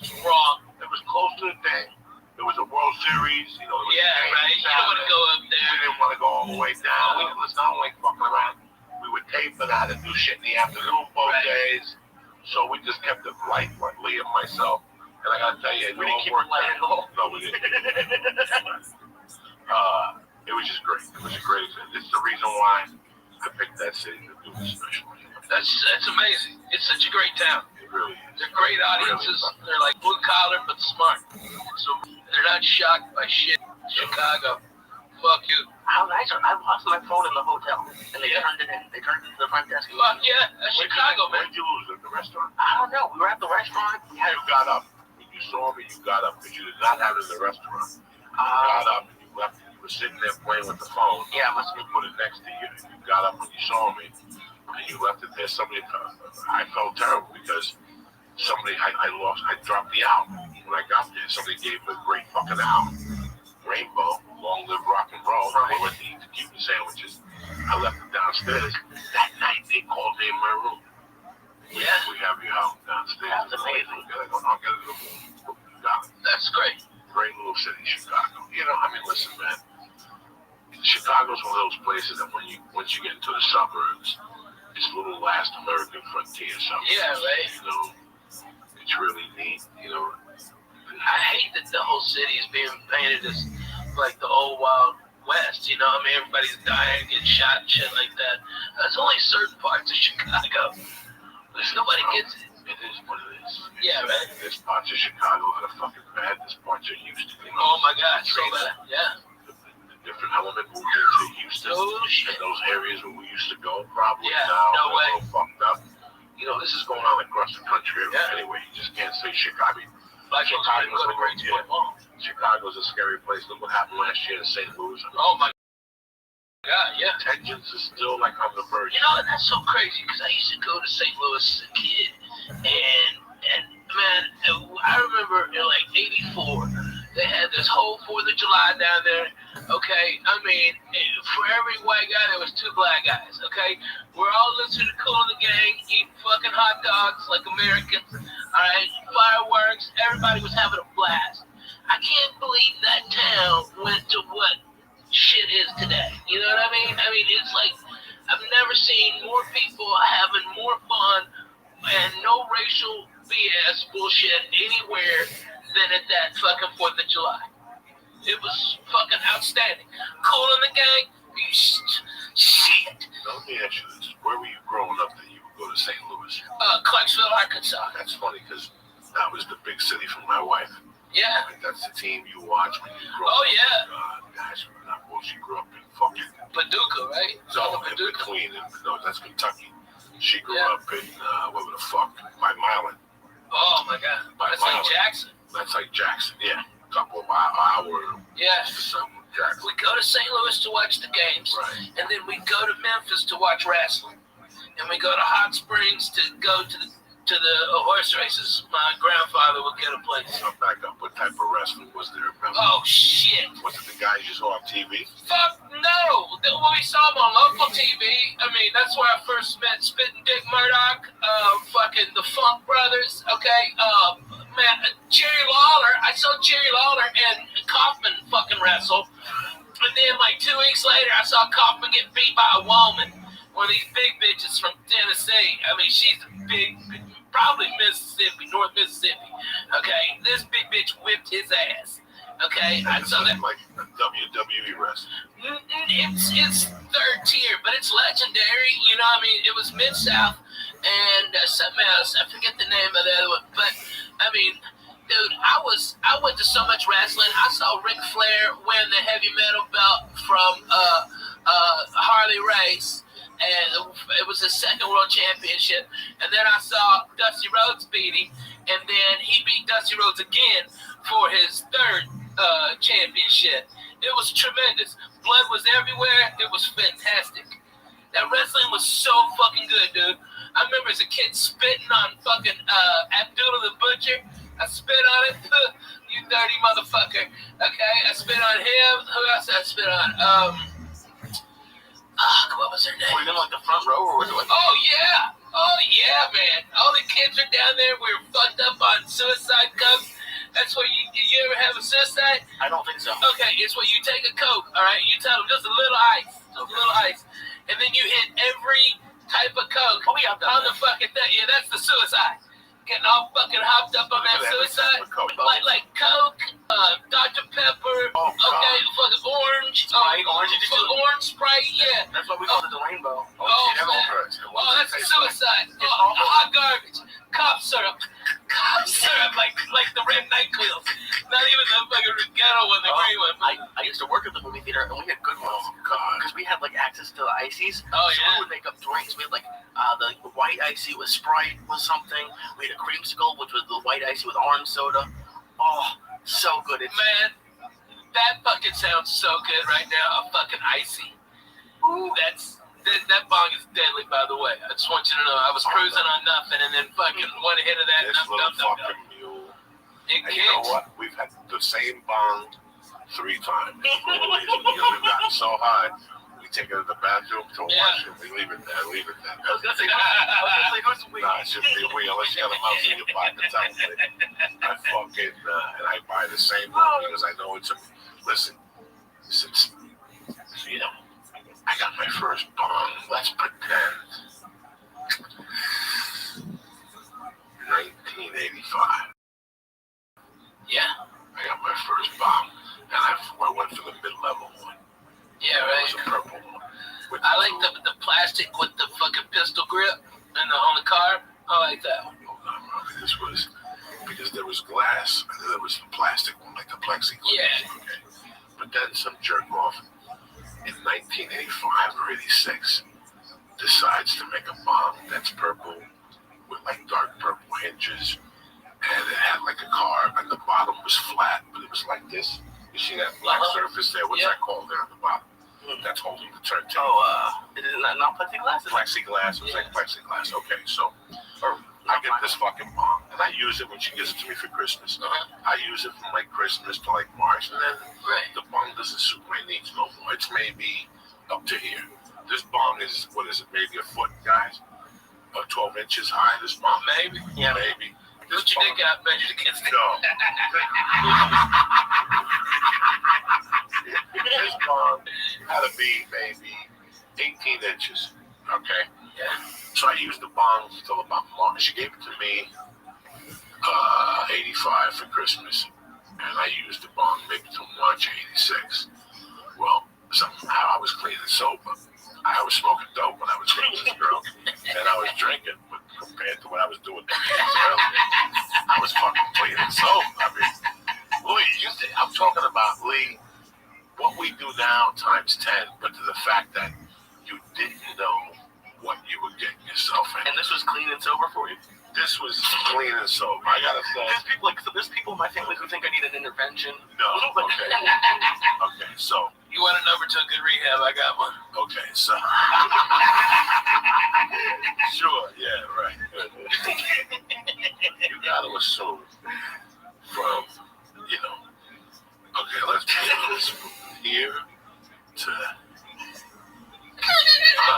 Strong. It was close to the thing. There was a World Series, you know. Yeah, right. You don't want to go up We there. didn't want to go all the way down. We didn't listen. I don't like fucking around. We would tape for that and do shit in the afternoon both days. So we just kept it light, Lee and myself. And I gotta tell you, We didn't keep it light at all. No, we didn't. It was just great. It was a great event. This is the reason why I picked that city to do this special. That's amazing. It's such a great town. It really is. They're great audiences. They're like blue collar but smart. So they're not shocked by shit. Chicago. Fuck you. How nice are I lost my phone in the hotel and they turned it in. They turned it to the front desk. Fuck yeah, that's Chicago, man. Where'd you lose it? The restaurant? I don't know. We were at the restaurant. We had You got up. When you saw me, you got up. Because you did not have it in the restaurant. You got up and you left. You were sitting there playing with the phone. Yeah, I must You put it next to you. You got up when you saw me. And you left it there. Somebody, I felt terrible because somebody, I dropped the album. When I got there, somebody gave me a great fucking album. Rainbow, Long Live Rock and Roll. I went to eat the Cuban sandwiches. I left it downstairs. That night, they called me in my room. Yeah. We have your album downstairs. That's amazing. I'll get it. You got it. That's great. Great little city, Chicago. You know, I mean, listen, man. Chicago's one of those places that once you get into the suburbs, it's a little last American frontier something. Yeah, right. You know, it's really neat. You know, I hate that the whole city is being painted as like the old Wild West, you know? I mean, everybody's dying, getting shot and shit like that. There's only certain parts of Chicago. Nobody gets it. It is what it is. Yeah, right. There's parts of Chicago that are fucking bad. There's parts are used to. Oh my God, so bad. Yeah. The different element moved into Houston. Oh shit. And those areas where we used to go, probably Yeah, now no they're way. a little fucked up. You know, this is going on across the country anyway. You just can't say Chicago. Like Chicago's go to Great Point Mall. Chicago's a scary place. Look what happened last year in St. Louis. Oh my God, yeah. Tensions is still like on the verge. You know, and that's so crazy because I used to go to St. Louis as a kid, and man, I remember in like '84 they had this whole 4th of July down there. Okay, I mean, for every white guy there was 2 black guys. Okay, we're all listening to Kool and the Gang, eating fucking hot dogs like Americans. All right, fireworks. Everybody was having a blast. I can't believe that town went to what shit is today. You know what I mean? I mean, it's like I've never seen more people having more fun and no racial BS bullshit anywhere than at that fucking 4th of July. It was fucking outstanding. Kool and the Gang, shit. Now, let me ask you this. Where were you growing up that you would go to St. Louis? Clarksville, Arkansas. That's funny because that was the big city for my wife. Yeah. Like, that's the team you watch when you grow up. Oh, yeah. Guys, she grew up in fucking Paducah, right? no, in between. No, that's Kentucky. She grew up in, what the fuck, by Milan. Oh, my God. By That's like Milan. Jackson. That's like Jackson, yeah. A couple of hours. Yeah. Jackson. We go to St. Louis to watch the games, Right. and then we go to Memphis to watch wrestling, and we go to Hot Springs to go to the horse races. My grandfather would get a place. So back up. What type of wrestling was there in Memphis? Oh shit! Was it the guys you saw on TV? Fuck no! When we saw him on local TV, I mean that's where I first met Spittin' Dick Murdoch, fucking the Funk Brothers. Okay, man, Jerry Lawler. I saw Jerry Lawler and Kaufman fucking wrestle. And then, like 2 weeks later, I saw Kaufman get beat by a woman. One of these big bitches from Tennessee. I mean, she's a big, probably Mississippi, North Mississippi. Okay, this big bitch whipped his ass. Okay, I saw that. Like WWE wrestling. It's third tier, but it's legendary. You know, I mean, it was Mid-South and something else. I forget the name of the other one, but I mean. Dude, I went to so much wrestling. I saw Ric Flair win the heavy metal belt from Harley Race, and it was his second world championship. And then I saw Dusty Rhodes beat him, and then he beat Dusty Rhodes again for his third championship. It was tremendous. Blood was everywhere. It was fantastic. That wrestling was so fucking good, dude. I remember as a kid spitting on fucking Abdullah the Butcher. I spit on it. You dirty motherfucker. Okay, I spit on him. Who else did I spit on? What was her name? Were you in like the front row or was it like? Oh yeah, man. All the kids are down there. We were fucked up on suicide cups. That's where you ever have a suicide? I don't think so. Okay, it's where you take a Coke. All right, you tell them just a little ice, and then you hit every type of Coke on the fucking thing. Yeah, that's the suicide. Getting all fucking hopped up on that suicide. Like Coke, Dr. Pepper, okay, fucking orange. Orange Sprite, yeah. That's what we call it, the rainbow. Man. Oh, that's a suicide. Hot garbage. Cops syrup, like the red NyQuil. Not even the fucking ghetto one, the green one. I used to work at the movie theater, and we had good ones because we had like access to the ices. Oh, so yeah. we would make up drinks. We had like the white icy with Sprite was something. We had a creamsicle, which was the white icy with orange soda. Oh, so good. Man, that fucking sounds so good right now. A fucking icy. Ooh, that bong is deadly, by the way. I just want you to know. I was cruising on nothing, and then fucking one hit of that. This little fucking mule. It And you know kicks. what? We've had the same bong 3 times. We've gotten so high. We take it to the bathroom to wash it. We leave it there. I was gonna say, who's we? Nah, it's just the way, unless you got a mouse in your pocket. I fucking, and I buy the same one because I know it's a, listen, since, you know, I got my first bong, let's pretend, 1985. Yeah. I got my first bong, and I went for the mid-level one. Yeah, It right. was a purple one. I like the plastic with the fucking pistol grip and on the car. I like that one. Oh, no, Robbie, this was, because there was glass, and then there was the plastic one, like the plexiglass. Yeah. Okay. But then some jerk off in 1985 or 86 decides to make a bong that's purple with like dark purple hinges, and it had like a car, and the bottom was flat, but it was like this. You see that black surface there? What's that called there on the bottom? That's holding the turntable. Is it not plexiglass? Plexiglass. It was like plexiglass. Okay, so I get this fucking bong, and I use it when she gives it to me for Christmas. I use it from like Christmas to like March, and then the bong doesn't suit my needs no more. It's maybe up to here. This bong is, what is it, maybe a foot, guys? 12 inches high, this bong. Maybe. Yeah, maybe. Put your dick out, measure against it. No. This bong had to be maybe 18 inches, okay? Yeah. So I used the bong till about March. She gave it to me 85 for Christmas, and I used the bong maybe till March 86. Well, somehow I was clean and sober. I was smoking dope when I was with this girl, and I was drinking, but compared to what I was doing 2 years earlier, I was fucking clean and sober. I mean, Lee, I'm talking about, Lee, what we do now times 10, but to the fact that you didn't know what you were getting yourself in. And this was clean and sober for you? This was clean and sober. I gotta say. There's people in my family who think I need an intervention. No. Okay. Okay. So. You want a number to a good rehab? I got one. Okay. So. Sure. Yeah. Right. You gotta assume from, you know. Okay. Let's put this from here to.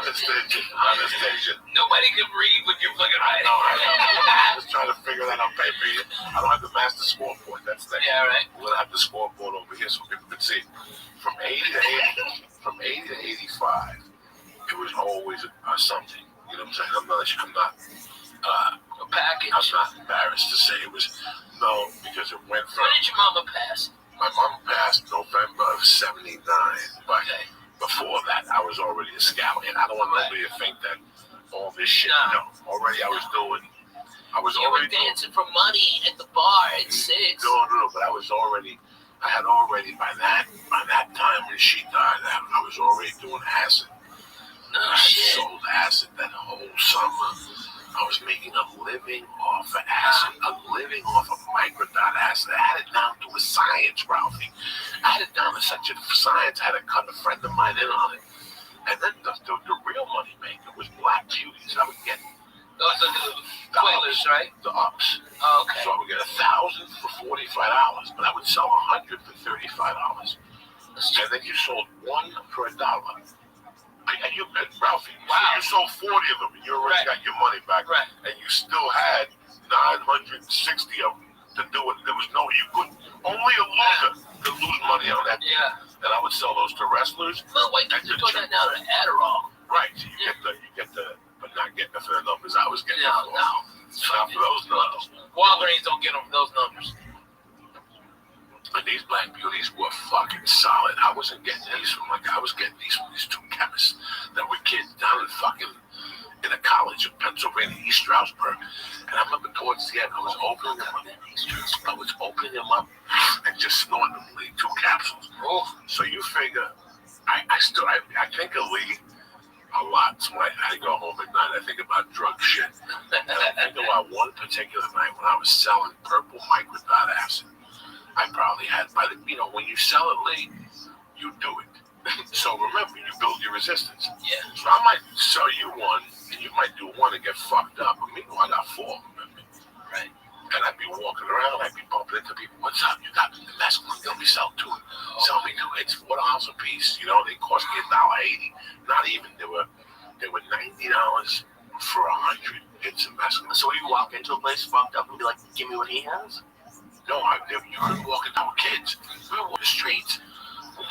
Anesthesia. Nobody can read with your fucking I eyes. know. I was trying to figure that out paper. I don't have the master scoreboard. That's the thing. Yeah, right. We're gonna have the scoreboard over here so people can see. From 80 to 85, it was always something. You know what I'm saying? I'm not A package. I'm not embarrassed to say it was because it went from. When did your mama pass? My mom passed November of '79, but before that, I was already a scout, and I don't want nobody to think that all this shit. No, already I was doing. I was You already were dancing for money at the bar at 6. No, but I had already by that time when she died, I was already doing acid. No I shit. sold acid that whole summer. I was making a living off of acid, a living off of microdot acid. I had it down to a science, Ralphie. I had it down to such a science. I had to cut a friend of mine in on it. And then the real money maker was Black Beauties. I would get Those are the Quailers, right? the ups. Oh, okay. So I would get 1,000 for $45, but I would sell 100 for $35. And then you sold one for $1. Ralphie, Wow. you sold 40 of them, and you already got your money back, Right. and you still had 960 of them to do it. There was you couldn't, only a loser could lose money on that. Yeah. And I would sell those to wrestlers. Well, wait, you're doing that now to Adderall. Right, so you get the, but not getting the numbers I was getting. No. Not for those numbers. Walgreens don't get them for those numbers. But these Black Beauties were fucking solid. I wasn't getting these from I was getting these from these two chemists that were kids down in a college in Pennsylvania, Strasbourg. And I'm looking towards the end. I was opening them up and just snorting them, Lee, 2 capsules. Oh, So you figure, I think of Lee a lot. So when I go home at night, I think about drug shit. And I think about one particular night when I was selling purple mic without acid. I probably had, when you sell it, Lee, you do it. So remember, you build your resistance. yeah. So I might sell you one, and you might do one and get fucked up. But meanwhile, I got 4. Remember? Right. And I'd be walking around, I'd be bumping into people. What's up? You got the mescaline? Let me sell 2. Sell me 2. It's $4 a piece. You know, they cost me $1.80. Not even. They were $90 for 100 hits of mescaline. So you walk into a place fucked up and be like, give me what he has? No, you couldn't walk into our kids. We were on the streets.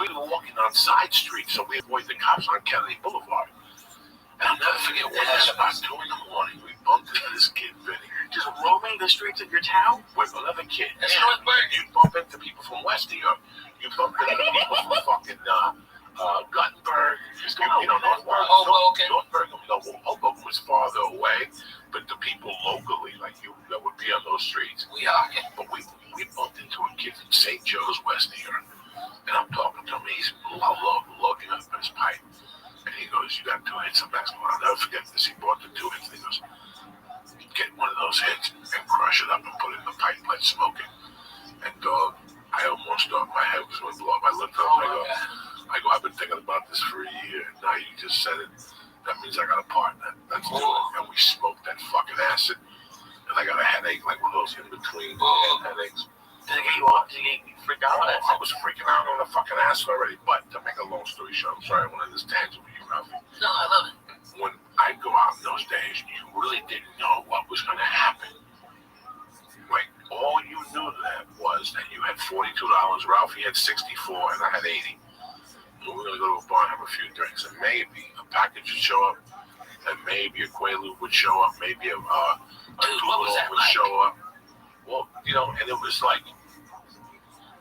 We were walking on side streets, so we avoid the cops on Kennedy Boulevard. And I'll never forget when it was about 2 in the morning, we bumped into this kid, Vinny. Just roaming the streets of your town? With another kid. That's Yeah. Northburg. You bump into people from West New York. You bump into people from fucking Guttenberg. You know, Northburg. Hoboken. Northburg, Hoboken was farther away, but the people locally, like you, that would be on those streets. We are. But we bumped into a kid from St. Joe's, West New York. And I'm talking to him. He's loading up his pipe. And he goes, you got 2 hits of mescaline. I'll never forget this. He bought the 2 hits. And he goes, get one of those hits and crush it up and put it in the pipe, let smoke it. And dog, I almost thought my head was going to blow up. I looked up and I go, I've been thinking about this for a year. Now you just said it. That means I got a partner. Let's do it. And we smoked that fucking acid. And I got a headache, like one of those in-between headaches. Did it get you off? Did you freak out on that? I was freaking out on the fucking acid already. But to make a long story short, I'm sorry I went on this tangent with you, Ralphie. No, I love it. When I go out in those days, you really didn't know what was going to happen. Like, all you knew that was that you had $42, Ralphie had 64, and I had 80. And we were going to go to a bar and have a few drinks, and maybe a package would show up, and maybe a Quaalude would show up, maybe a what was that would like? show up. Well, and it was like...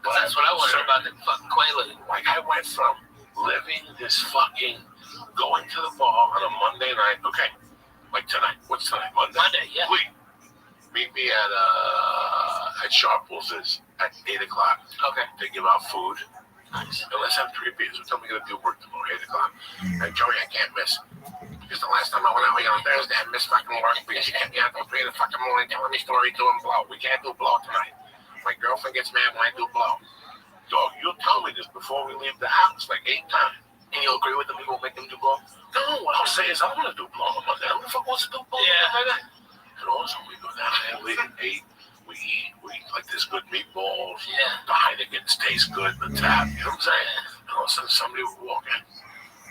That's what I wanted about the fucking Quaalude. Like, I went from living this fucking... going to the bar on a Monday night. Okay, like tonight. What's tonight? Monday, yeah. Please meet me at Sharples at 8 o'clock. Okay. They give out food. Nice. And let's have 3 beers. What time are we gonna do work tomorrow? 8 o'clock. And Joey, I can't miss. Because the last time I went out here on Thursday, I missed fucking work because you kept me out till 3 in the fucking morning telling me stories doing blow. We can't do blow tonight. My girlfriend gets mad when I do blow. Dog, you'll tell me this before we leave the house, like 8 times. And you'll agree with them? You won't make them do blow? No, what I'll say is I don't want to do blow on Monday. Who the fuck wants to do blow? Yeah. And also we go down there, we eat like this good meatballs. Yeah. The Heineken's taste good, the tap, you know what I'm saying? And all of a sudden somebody would walk in.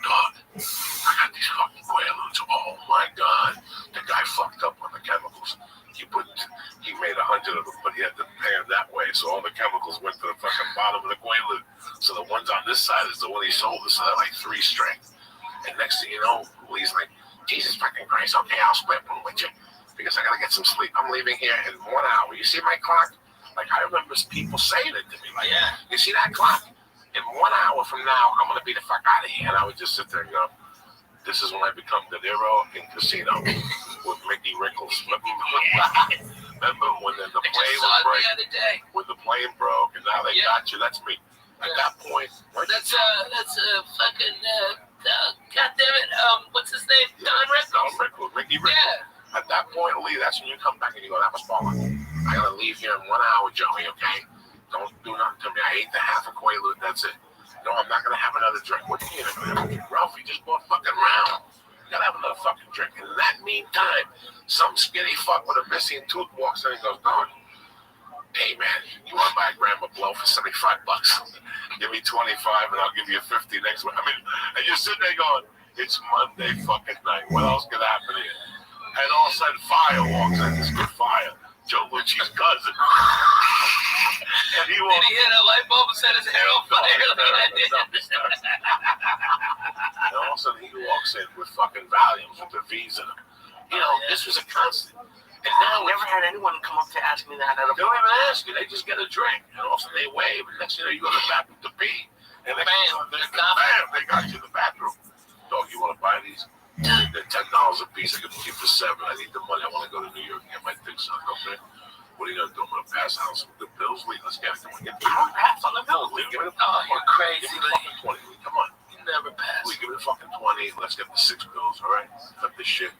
Dog, I got these fucking Quaaludes. Oh my God. The guy fucked up on the chemicals. He made 100 of them, but he had to pay them that way. So all the chemicals went to the fucking bottom of the Quaalude. So the ones on this side is the one he sold. So they're like 3 strength. And next thing you know, Lee's like, Jesus fucking Christ, okay, I'll split one with you. Because I gotta get some sleep. I'm leaving here in 1 hour. You see my clock? Like, I remember people saying it to me. Like, Yeah. You see that clock? In 1 hour from now, I'm gonna be the fuck out of here. And I would just sit there and go, this is when I become De Niro in Casino with Mickey Rickles. Remember when the I plane just saw was it break? the other day. When the plane broke and now they got you, that's me. At that point, right? That's fucking goddamn it, what's his name? Don Don Rickles. Rickles, Mickey Rickles. Yeah. At that point, Lee, that's when you come back and you go, that was falling. I gotta leave here in 1 hour, Joey, okay? Don't do nothing to me. I ate the half a Quaalude, that's it. No, I'm not gonna have another drink. What do you mean? Ralphie just bought fucking round. Gotta have another fucking drink. And in that meantime, some skinny fuck with a missing tooth walks in and goes, Don, hey man, you wanna buy a gram of blow for $75? Give me 25 and I'll give you 50 next week. I mean, and you're sitting there going, it's Monday fucking night. What else could happen here? And all of a sudden, Fire walks in. This good Fire, Joe Lucci's cousin. And he walks. Did he hit a light bulb and set his hair on fire? And all of a sudden, he walks in with fucking Valiums with the V's in them. You know, this was a constant. And now, I never had anyone come up to ask me that. they don't even ask you. They just get a drink. And all of a sudden, they wave. And next thing you know, you go to the bathroom to pee. And they Bam, they got you in the bathroom. Dog, you want to buy these? They're $10 a piece. I can keep for $7. I need the money. I want to go to New York and get my dick sucked. Okay. What are you gonna do? I'm gonna pass out some good pills, Lee. Let's get it. Come on, get I don't pass on the bills, Lee. Lee. Give me the Oh, you're crazy, Give me the fucking 20, Lee. Come on. You never pass. Lee, give me the fucking 20. Let's get the 6 pills. All right. Cut this shit.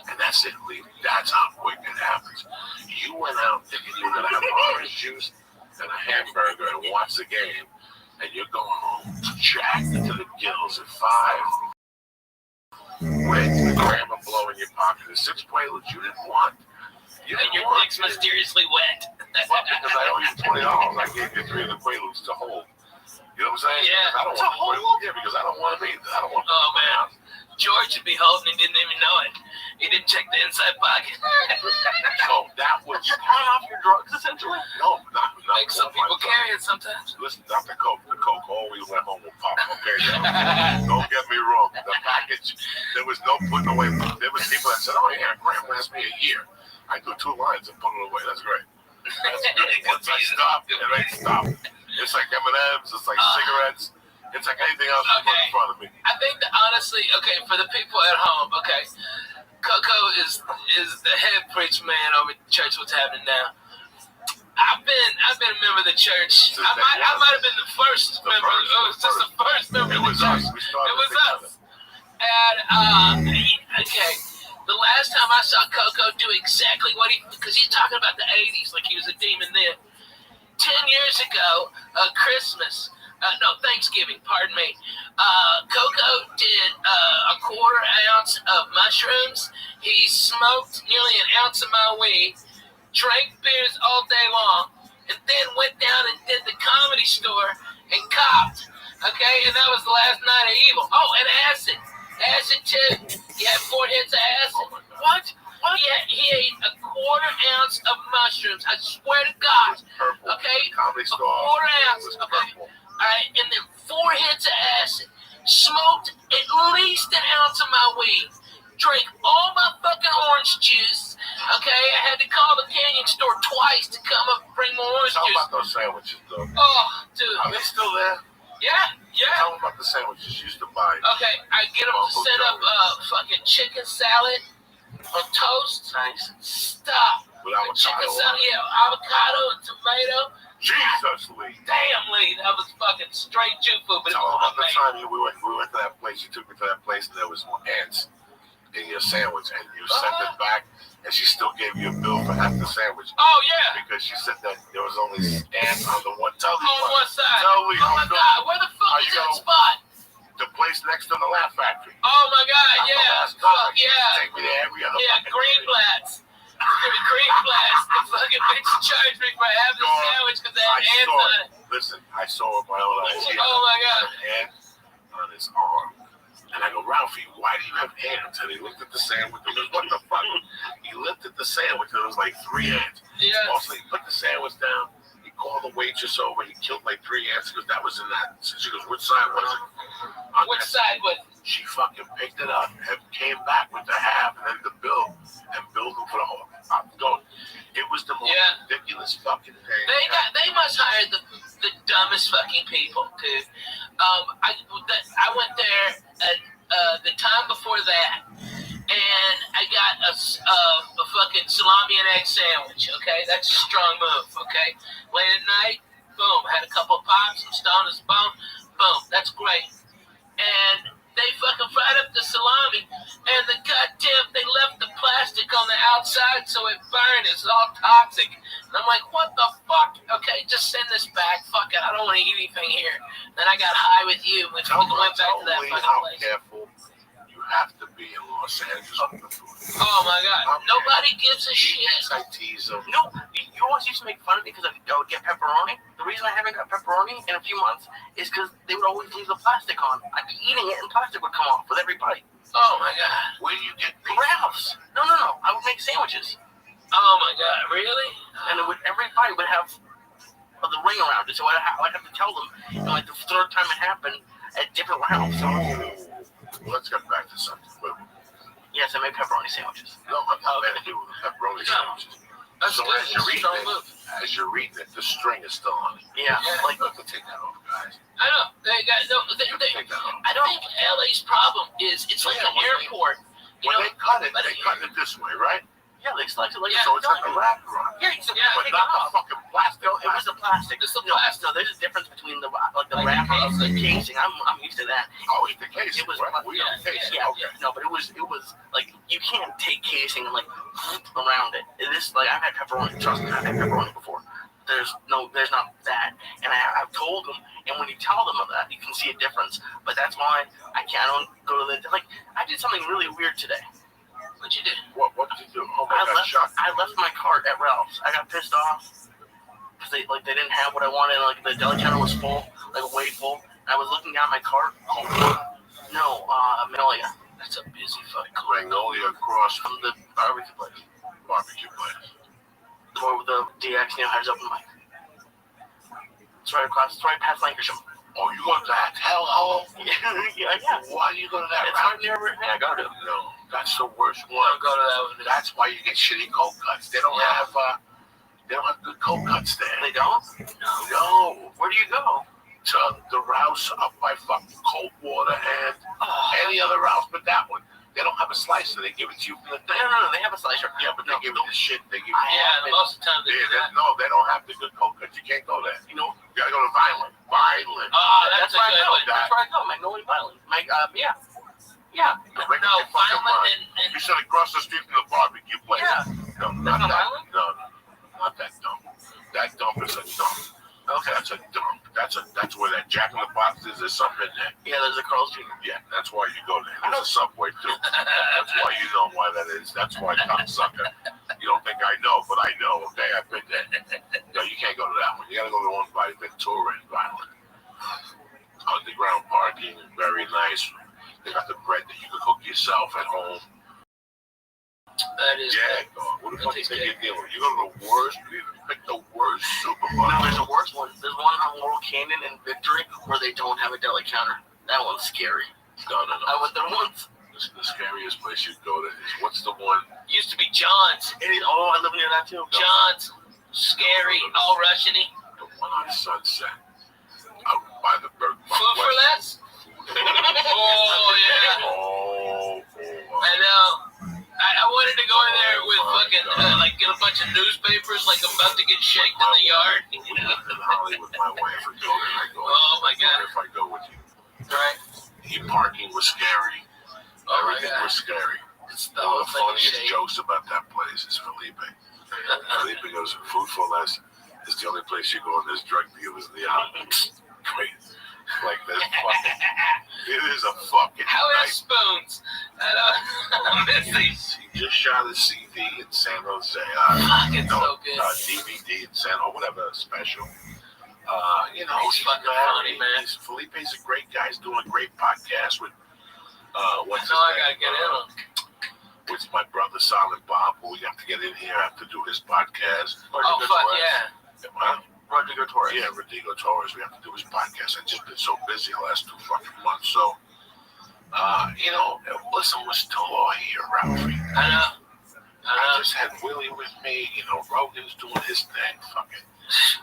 And that's it, Lee. That's how quick it happens. You went out thinking you were gonna have orange juice and a hamburger and watch the game, and you're going home jacked to the gills at 5. With the grandma blowing your pocket. The 6 Quaaludes you didn't want. You And didn't your want dick's it. mysteriously wet. Well, because I owe you $20. I gave you 3 of the Quaaludes to hold. You know what I'm saying? Yeah. Because I don't To want hold? Quaaludes. Yeah, because I don't want them either. I don't want them. Oh, man. George would be holding, he didn't even know it. He didn't check the inside pocket. So that was You're paying off your drugs, essentially? no, not Like some all my people time. carry it sometimes. Listen, not the coke. The coke always went home with pop. Okay, don't get me wrong. The package, there was no putting away. There was people that said, "Oh yeah, Graham lasts me a year." I do 2 lines and put it away. That's great. That's great. Once I stop, it ain't stop. It's like M&Ms. It's like cigarettes. It's like anything else you put in front of me. I think that honestly, okay, for the people at home, okay, Coco is the head preacher man over at church. What's happening now? I've been a member of the church. I might have been the first member. It was just the first member It of the was church. us. We started It was together. us. And okay, the last time I saw Coco do exactly what because he's talking about the '80s, like he was a demon then. 10 years ago, Christmas. No, Thanksgiving, pardon me. Coco did a quarter ounce of mushrooms. He smoked nearly an ounce of my weed, drank beers all day long, and then went down and did the Comedy Store and copped. Okay, and that was the last night of evil. Oh, and acid. Acid too. He had 4 hits of acid. What? He ate a quarter ounce of mushrooms. I swear to God. Purple. Okay? Comedy A Store. quarter ounce. Was Okay. purple. Alright, and then 4 hits of acid, smoked at least an ounce of my weed, drank all my fucking orange juice. Okay, I had to call the Canyon store twice to come up and bring more orange Tell me juice. about those sandwiches, though. Oh, dude. Are they still there? Yeah. Tell me about the sandwiches you used to buy. Okay, I get them to set up fucking chicken salad on toast. Nice. Stop. With Chicken avocado. salad, yeah, avocado and tomato. Jesus, Lee. Damn, Lee, that was fucking straight Jew food, but it Tell was me about the amazing. time we went to that place. You took me to that place and there was ants in your sandwich and you sent it back and she still gave you a bill for half the sandwich Oh, yeah. because she said that there was only ants on the one. Tell me On one side. Tell me Oh my God, where the fuck Are is you that gonna- spot? the place next to the Laugh Factory. Oh my God, Not the yeah. last Fuck time. yeah. Take me there every other Yeah, fucking Greenblatt's. Greenblatt's. The fucking bitch charged me for having the sandwich because they had ants on it. Listen, I saw it with my own eyes. He had Oh my God. an ant on his arm. And I go, Ralphie, why do you have ants? And he looked at the sandwich and he goes, what the fuck? He lifted the sandwich and it was like 3 ants. Yeah. Also, he put the sandwich down. He called the waitress over. He killed like 3 ants. He goes, that was in that. So she goes, which side was it? On Which that side was it? She fucking picked it up and came back with the half and then the bill and billed him for the whole. I'm going. It was the most Yeah. ridiculous fucking thing. They must hire the dumbest fucking people, dude. I went there at the time before that, and I got a fucking salami and egg sandwich. Okay, that's a strong move. Okay, late at night, boom, had a couple of pops, I'm stoned as a bone, boom, that's great. And they fucking fried up the salami, and the goddamn, they left the plastic on the outside so it burned. It's all toxic. And I'm like, what the fuck? Okay, just send this back. Fuck it, I don't want to eat anything here. Then I got high with you, and we Tell fucking went back to that me fucking how place. careful you have to be in Los Angeles with the food. Oh my God, nobody gives a shit. I tease them. No, you always used to make fun of me because I would get pepperoni. The reason I haven't got pepperoni in a few months is because they would always leave the plastic on. I'd be eating it and plastic would come off with every bite. Oh my God. When you get Ralph's. No. I would make sandwiches. Oh my God, really? And every bite would have the ring around it. So I'd have to tell them, and like the 3rd time it happened at different Ralph's. So, let's get back to something. yes, I make pepperoni sandwiches. No, I'm not going to do the pepperoni sandwiches. That's So good. as you're Strong eating move. it, the string is still on it. Yeah. Like, look, take that off, guys. I know. They got no. Take that off. I think LA's problem is it's like an airport. When they cut it this way, right? Yeah, they slice it like So it's like a wrap around. Yeah, But take it not off. the fucking plastic. No, it was the plastic. It's the No, plastic. no, there's a difference between the wrapper of the casing. I'm used to that. Oh, it's the casing. It was right? We have casing. yeah. Okay. No, but it was like you can't take casing and like around it. It is like I've had pepperoni. Trust me, I've had pepperoni before. There's not that. And I've told them, and when you tell them of that, you can see a difference. But that's why I don't go to the like. I did something really weird today. What'd you do? What did you do? Oh my God, shocked. I left my cart at Ralph's. I got pissed off because they didn't have what I wanted. Like the deli counter was full, like way full. I was looking down my cart. No, Magnolia. That's a busy fucking Magnolia across From the barbecue place. barbecue place. The one with the DX has open mic. It's right across. It's right past Lancashire. Oh, you go to that hellhole? yeah. Why do you go to that It's route? right near where I go to. No, that's the worst one. Don't go to that one. That's why you get shitty cold cuts. They don't have good cold cuts there. They don't? No. Where do you go? To the Rouse up by fucking Coldwater and any other Rouse but that one. They don't have a slicer. They give it to you from the thing. No. They have a slicer. Yeah, but they give you the shit. They give you Yeah, most of the time they do that. no, they don't have the good cold cuts. You can't go there. You know, You gotta go to Violent. Oh, that's a where I good go. one. That's where I go. Magnolia Violent. Yeah. Yeah. No, Violent and You said across the street from the barbecue place. Yeah. No, That's not not that. Violent? No, not that dump. That dump is a dump. Okay. That's a dump. That's where that Jack in the Box is. There's something in there. Yeah, there's a Carl's Jr. Yeah, that's why you go there. There's a Subway too. That's why you know why that is. That's why cocksucker. You don't think I know, but I know. Okay, I've been there. No, you can't go to that one. You gotta go to the one by Ventura and Violent. Underground parking, very nice. They got the bread that you can cook yourself at home. that is Yeah, dog. What the fuck you think you're dealing with? You go to the worst. You pick the worst No, supermarket. there's a worse one. There's one on Laurel Canyon and Victory where they don't have a deli counter. That one's scary. No. I went there once. The scariest place you go to is what's the one? used to be John's. I live near that too. John's, scary, all Russian-y. The one on Sunset. Out by the Berg. Food for less? Oh, yeah. Oh, I know. I wanted to go in there with fucking, get a bunch of newspapers, like I'm about to get shaked in the yard. in Hollywood, my wife would go there. I go. Oh, my God. If I go with you, Right? parking was scary. Oh, my Everything God. was scary. It's One of the thing funniest shake. jokes about that place is Felipe. Felipe goes, "Food for less is the only place you go and there's drug dealers in the alley." Great. Like this fucking. It is a fucking. How night. is spoons? I'm missing. He just shot a CD in San Jose. Fucking so good. DVD in San Jose, whatever special. He's fucking funny, man. Felipe's a great guy. He's doing a great podcast with. What's his I name? gotta get in on. With my brother Silent Bob, who we have to get in here. I have to do his podcast. Oh, fuck yeah. Huh? Rodrigo Torres. Yeah, Rodrigo Torres. We have to do his podcast. I've just been so busy the last 2 fucking months. So, listen, we're still all here, Ralphie. I know. I just had Willie with me. Rogan's doing his thing. Fucking,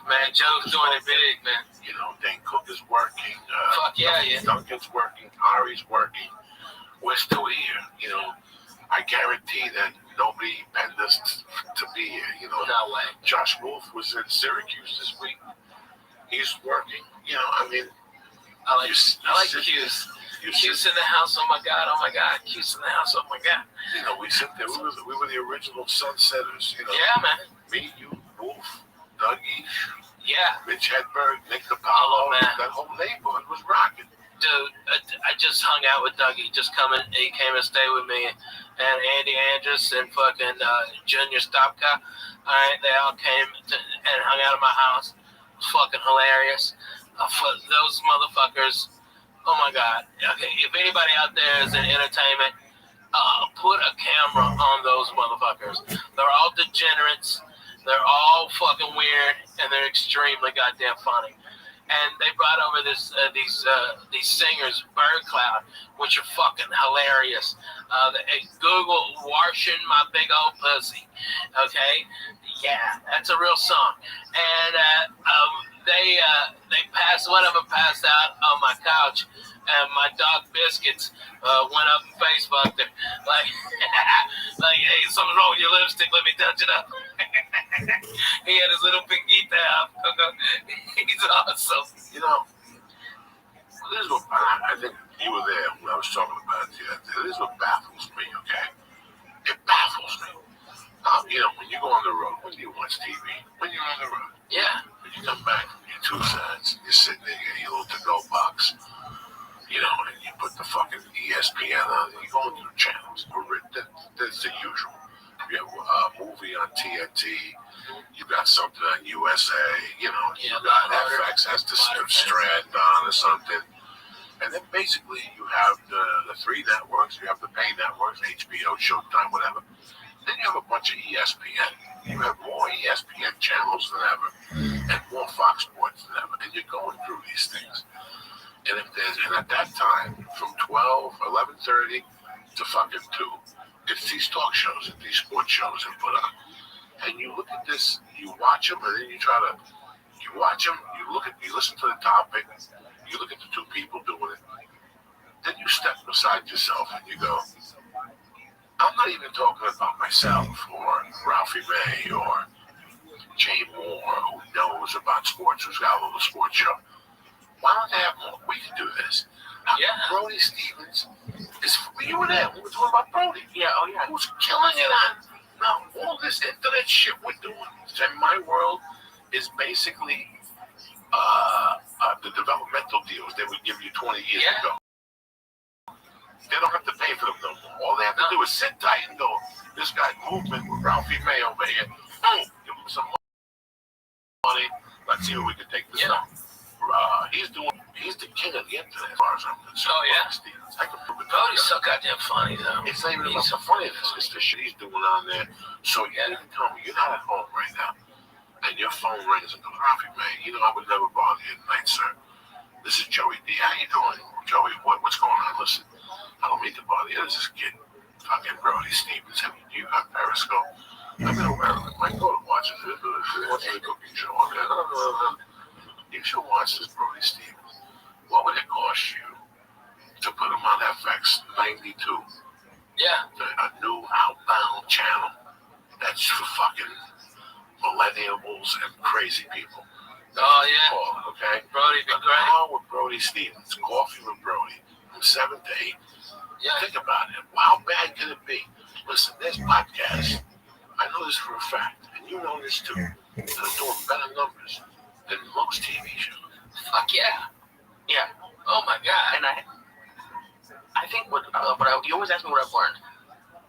Man, Joe's doing it big, man. Dane Cook is working. Fuck yeah. Duncan's working. Ari's working. We're still here. I guarantee that nobody penned us to be here. No way. Josh Wolf was in Syracuse this week. He's working. I like sit- Q's. You Q's sit, in the house, oh my God. Q's in the house, oh my God. we sit there. We were the original Sunsetters. Yeah, man. Me, you, Wolf, Dougie, Yeah. Mitch Hedberg, Nick DiPaolo. Oh, man. That whole neighborhood was rocking. Dude, I just hung out with Dougie. He came and stayed with me. And Andy Andrus and fucking Junior Stopka. All right, they all came and hung out at my house. It was fucking hilarious. Those motherfuckers. Oh my God. Okay, if anybody out there is in entertainment, put a camera on those motherfuckers. They're all degenerates. They're all fucking weird, and they're extremely goddamn funny. And they brought over these singers, Bird Cloud, which are fucking hilarious. Google "Washing My Big Old Pussy." Okay, yeah, that's a real song. And they passed, one of them passed out on my couch, and my dog Biscuits went up and face fucked her. Like, hey, something's wrong with your lipstick, let me touch it up. He had his little pinguita out. He's awesome. You know, this is what I think you were there when I was talking about it the other day. This is what baffles me, okay? It baffles me. You know, when you go on the road, when you watch TV, when you're on the road, Yeah. when you come back from your 2 cents, you're sitting there getting your little to-go box, you know, and you put the fucking ESPN on, and you go into the channels. That's the usual. You have a movie on TNT, you got something on USA, you know, you got FX has the Strand on or something. And then basically you have the 3 networks, you have the pay networks, HBO, Showtime, whatever. Then you have a bunch of ESPN. You have more ESPN channels than ever and more Fox Sports than ever. And you're going through these things. And at that time, from 11:30 to fucking 2, it's these talk shows and these sports shows and put on. And you look at this, you watch them, and then you watch them, you listen to the topic, you look at the 2 people doing it, then you step beside yourself and you go, I'm not even talking about myself or Ralphie May or Jay Moore, who knows about sports, who's got a little sports show. Why don't they have more? We can do this. Brody Stevens you were there. We were talking about Brody. Yeah, oh yeah. Who's killing it on? Now, all this internet shit we're doing in my world is basically the developmental deals they would give you 20 years ago. They don't have to pay for them no more. All they have to do is sit tight and go, this guy movement with Ralphie May over here. Boom, give him some money. Let's see where we can take this up. He's the king of the internet as far as I'm concerned. Oh, yeah. I can prove it. Brody's so goddamn funny, though. It's not even about the funniness. It's the shit he's doing on there. So you gotta tell me, you're not at home right now. And your phone rings and goes, Ralphie May, you know I would never bother you tonight, sir. This is Joey D. How you doing? Joey, what's going on? Listen, I don't mean to bother you. This is kid, fucking Brody Stevens. You got Periscope. I've been aware of it. My daughter watches it. Watches the cooking show on there. You should watch this Brody Stevens. What would it cost you to put him on FX 92? Yeah. A new outbound channel that's for fucking millennials and crazy people. Oh, yeah. Okay? Brody be great. Now with Brody Stevens, Coffee with Brody, from 7 to 8. Yeah. Think about it. How bad can it be? Listen, there's podcasts. I know this for a fact, and you know this too. They're doing better numbers than most TV shows. Fuck yeah. Yeah. Oh, my God. And I think you always ask me what I've learned.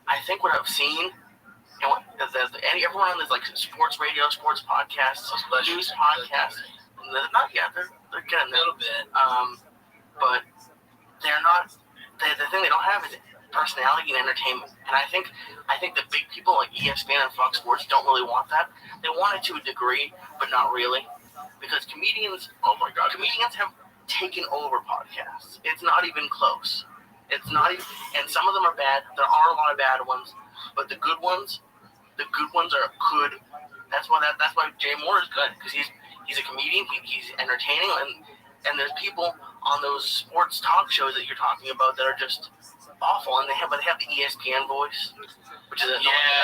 I think what I've seen, and what everyone on this like sports radio, sports podcasts, news podcasts, they're getting A little bit. but they're not. The thing they don't have is personality and entertainment. And I think the big people like ESPN and Fox Sports don't really want that. They want it to a degree, but not really, because comedians. Oh my God. Comedians have taken over podcasts. It's not even close. It's not even, and some of them are bad. There are a lot of bad ones, but the good ones are good. That's why Jay Moore is good, because he's a comedian. He's entertaining, and there's people on those sports talk shows that you're talking about that are just awful, and they have the ESPN voice, which is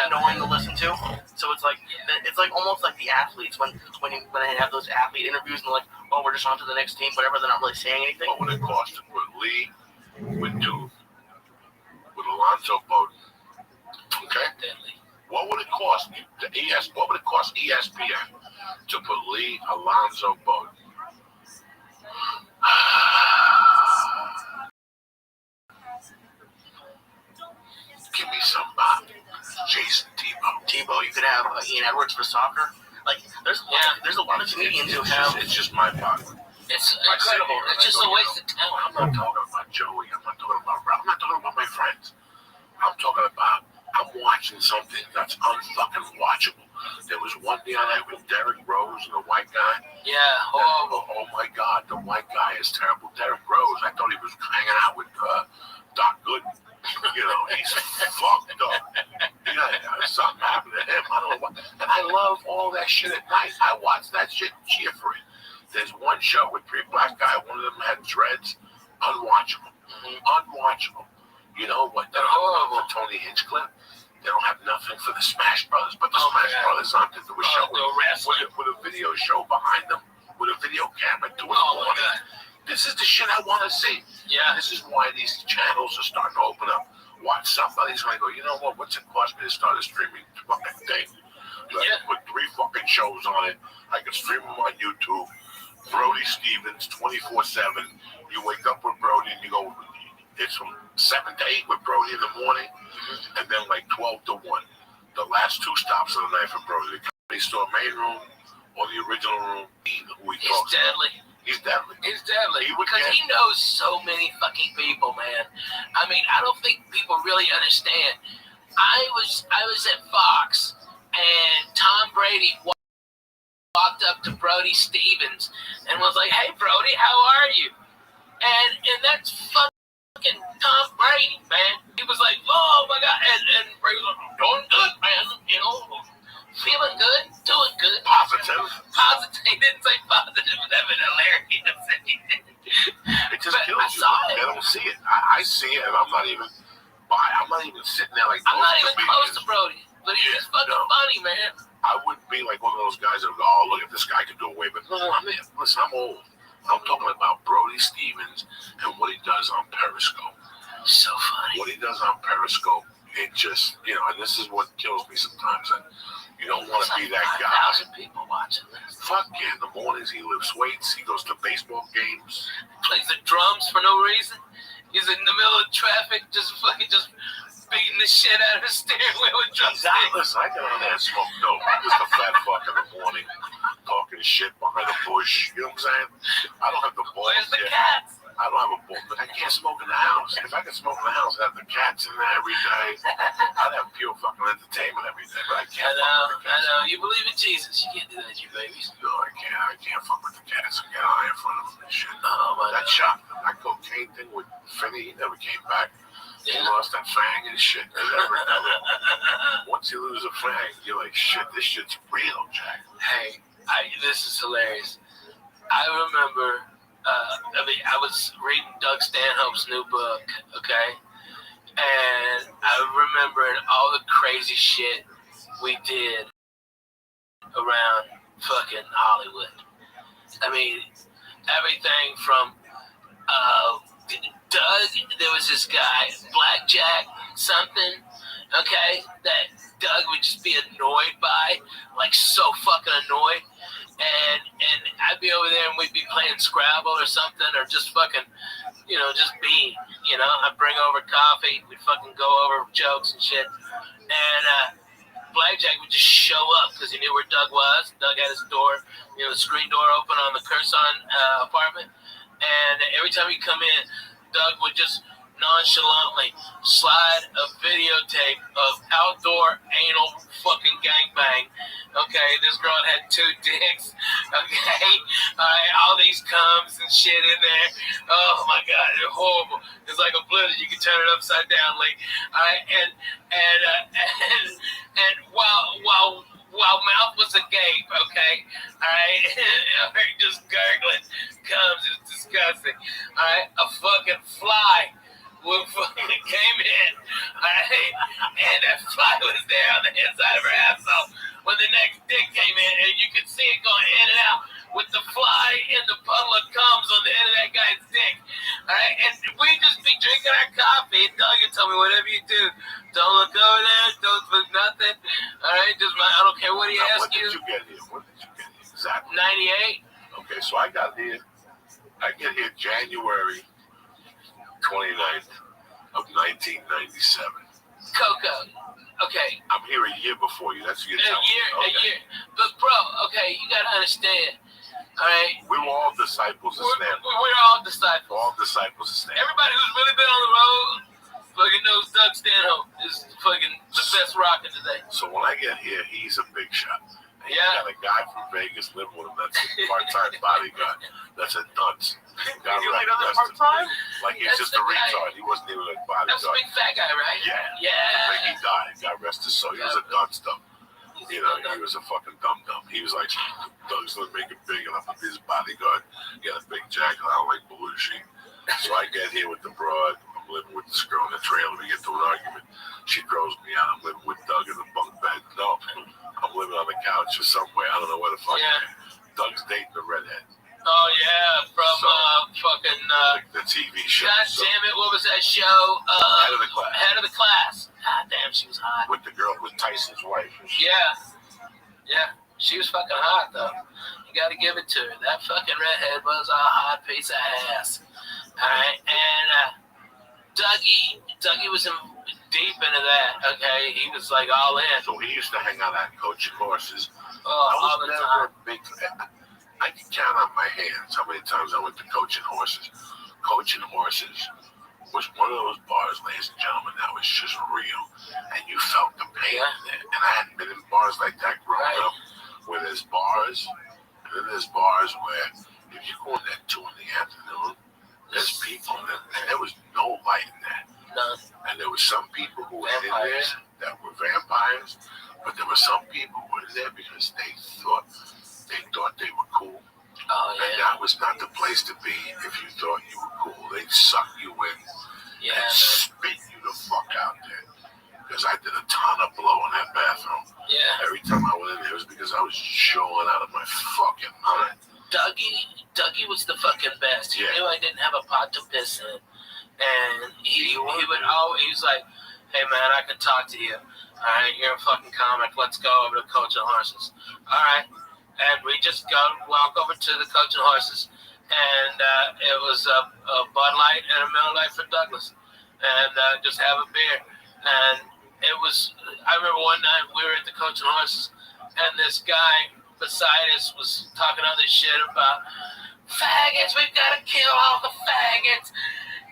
annoying to listen to. So it's like almost like the athletes when they have those athlete interviews and they're like, oh, we're just on to the next team, whatever. They're not really saying anything. What would it cost to put Lee with Alonzo Bowden? Okay. What would it cost What would it cost ESPN to put Lee Alonzo Bowden? Give me somebody. Jason Tebow, you could have Ian Edwards for soccer. Like there's a lot of comedians who have. It's just my pocket. It's incredible. It's just a waste of talent. I'm not talking about Joey. I'm not talking about Rob. I'm not talking about my friends. I'm watching something that's unfucking watchable. There was one the other night with Derrick Rose and the white guy. Yeah. Oh my God, the white guy is terrible. Derrick Rose, I thought he was hanging out with Doc Gooden. You know, he's fucked up. Something happened to him. I don't know what. And I love all that shit at night. I watch that shit and cheer for it. There's one show with 3 black guys. One of them had dreads. Unwatchable. Unwatchable. You know what? They don't have nothing for Tony Hinchcliffe. They don't have nothing for the Smash Brothers. But the Smash Brothers aren't to do a show with a video show behind them, with a video camera doing all of that. This is the shit I want to see. Yeah. This is why these channels are starting to open up. Watch somebody's going to go, you know what? What's it cost me to start a streaming fucking thing? Like, put 3 fucking shows on it. I can stream them on YouTube. Brody Stevens, 24/7. You wake up with Brody and you go, it's from 7 to 8 with Brody in the morning, and then like 12 to 1. The last 2 stops of the night for Brody. The Comedy Store main room or the original room. He's deadly. He's deadly. He's deadly because he knows so many fucking people, man. I mean, I don't think people really understand. I was at Fox, and Tom Brady walked up to Brody Stevens and was like, "Hey, Brody, how are you?" And that's fucking Tom Brady, man. He was like, "Oh my God," and Brady was like, "I'm doing good, man. You know, feeling good, doing good, positive." He didn't say positive, but that was hilarious. It just kills you. They don't see it. I see it, and I'm not even sitting there like. I'm not even close to Brody, but he's just fucking funny, man. I wouldn't be like one of those guys that would go, "Oh, look at this guy can do away." But no, listen, I'm old. I'm talking about Brody Stevens and what he does on Periscope. So funny. What he does on Periscope, it just, you know, and this is what kills me sometimes. And you don't want to be that guy. 5,000 people watching this. Fuck yeah, in the mornings he lifts weights. He goes to baseball games. Plays the drums for no reason. He's in the middle of traffic, just beating the shit out of his steering wheel with drumsticks. Listen, I get on there and smoke dope. I'm just a fat fuck in the morning, talking shit behind a bush. You know what I'm saying? I don't have the balls. Where's the cats? I don't have a ball, but I can't smoke in the house. If I could smoke in the house, I'd have the cats in there every day. I'd have pure fucking entertainment every day, but I can't fuck with the cats. I know. You believe in Jesus. You can't do that to your babies. No, I can't fuck with the cats and get high in front of them and shit. That shot, that cocaine thing with Finney, he never came back. He lost that fang and shit. Once you lose a fang, you're like, shit, this shit's real, Jack. Hey, this is hilarious. I remember, I was reading Doug Stanhope's new book, okay? And I remembered all the crazy shit we did around fucking Hollywood. I mean, everything from, Doug, there was this guy, Blackjack something, okay, that Doug would just be annoyed by, like so fucking annoyed. And I'd be over there and we'd be playing Scrabble or something, or just fucking, you know, just being, you know, I'd bring over coffee, we'd fucking go over jokes and shit. And Blackjack would just show up because he knew where Doug was. Doug had his door, you know, the screen door open on the Curson apartment. And every time he'd come in, Doug would just nonchalantly slide a videotape of outdoor anal fucking gangbang. Okay, this girl had 2 dicks. Okay, all these cums and shit in there. Oh my God, they're horrible. It's like a blizzard. You can turn it upside down, like. And while mouth was agape, okay, all right, just gurgling comes. It's disgusting. All right, a fucking fly would fucking came in, all right, and that fly was there on the inside of her asshole when the next dick came in, and you could see it going in and out with the fly and the puddle of cums on the end of that guy's dick, all right, and we'd just be drinking our coffee, and Doug would tell me, whatever you do, don't look over there, don't look nothing, all right, I don't care what he asks you. When did you get here? Exactly. 98. Okay, so I get here January 29th of 1997. Coco. Okay. I'm here a year before you. That's what you're telling A me. year. But bro, okay, you gotta understand. All right. We were all disciples of Stanford. We're all disciples. All disciples of Stanford. Everybody who's really been on the road fucking knows Doug Stanhope is fucking the best rocker today. So when I get here, he's a big shot. And Yeah. You got a guy from Vegas living with him that's a part-time bodyguard. That's a dunce. You like other part-time? Like he's That's just the a guy. retard. He wasn't even a That's a bodyguard. big fat guy, right? Yeah. Yeah. Like he died. God rest his soul. He was a dunce though. You know, he was a fucking dum-dum. He was like, Doug's gonna make it big enough to be his bodyguard. He got a big jacket. I don't like Belushi. So I get here with the broad. I'm living with this girl in the trailer. We get to an argument. She throws me out. I'm living with Doug in the bunk bed. No, I'm living on the couch or somewhere. I don't know where the fuck. Yeah. Doug's dating the redhead. Oh yeah, from fucking. The TV show. God So, damn it! What was that show? Head of the Class. Head of the Class. God damn, she was hot. With the girl with Tyson's wife. Yeah, she was fucking hot though. You got to give it to her. That fucking redhead was a hot piece of ass. All right, and Dougie was deep into that. Okay, he was like all in. So he used to hang out at coaching horses. Oh, I all was the never time. a big. I can count on my hands how many times I went to coaching horses. Coaching horses was one of those bars, ladies and gentlemen, that was just real, and you felt the pain in it. And I hadn't been in bars like that growing up, where there's bars, and then there's bars where if you go in at 2 p.m, there's people, and there was no light in that. None. And there were some people who were in there Vampires. that were vampires, but there were some people who were there because they thought they were cool. Oh And yeah. that was not the place to be if you thought you were cool. They'd suck you in Yeah. and spit you the fuck out there. Because I did a ton of blow in that bathroom. Yeah. Every time I went in there, it was because I was chilling out of my fucking mind. Dougie was the fucking best. He Yeah. knew I didn't have a pot to piss in, and he would always. He was like, "Hey man, I can talk to you. All right, you're a fucking comic. Let's go over to Coach and Horses. All right." And we just walk over to the Coach and Horses, and it was a Bud Light and a Miller Lite for Douglas, and just have a beer. And it was. I remember one night we were at the Coach and Horses, and this guy beside us was talking all this shit about faggots. We've got to kill all the faggots.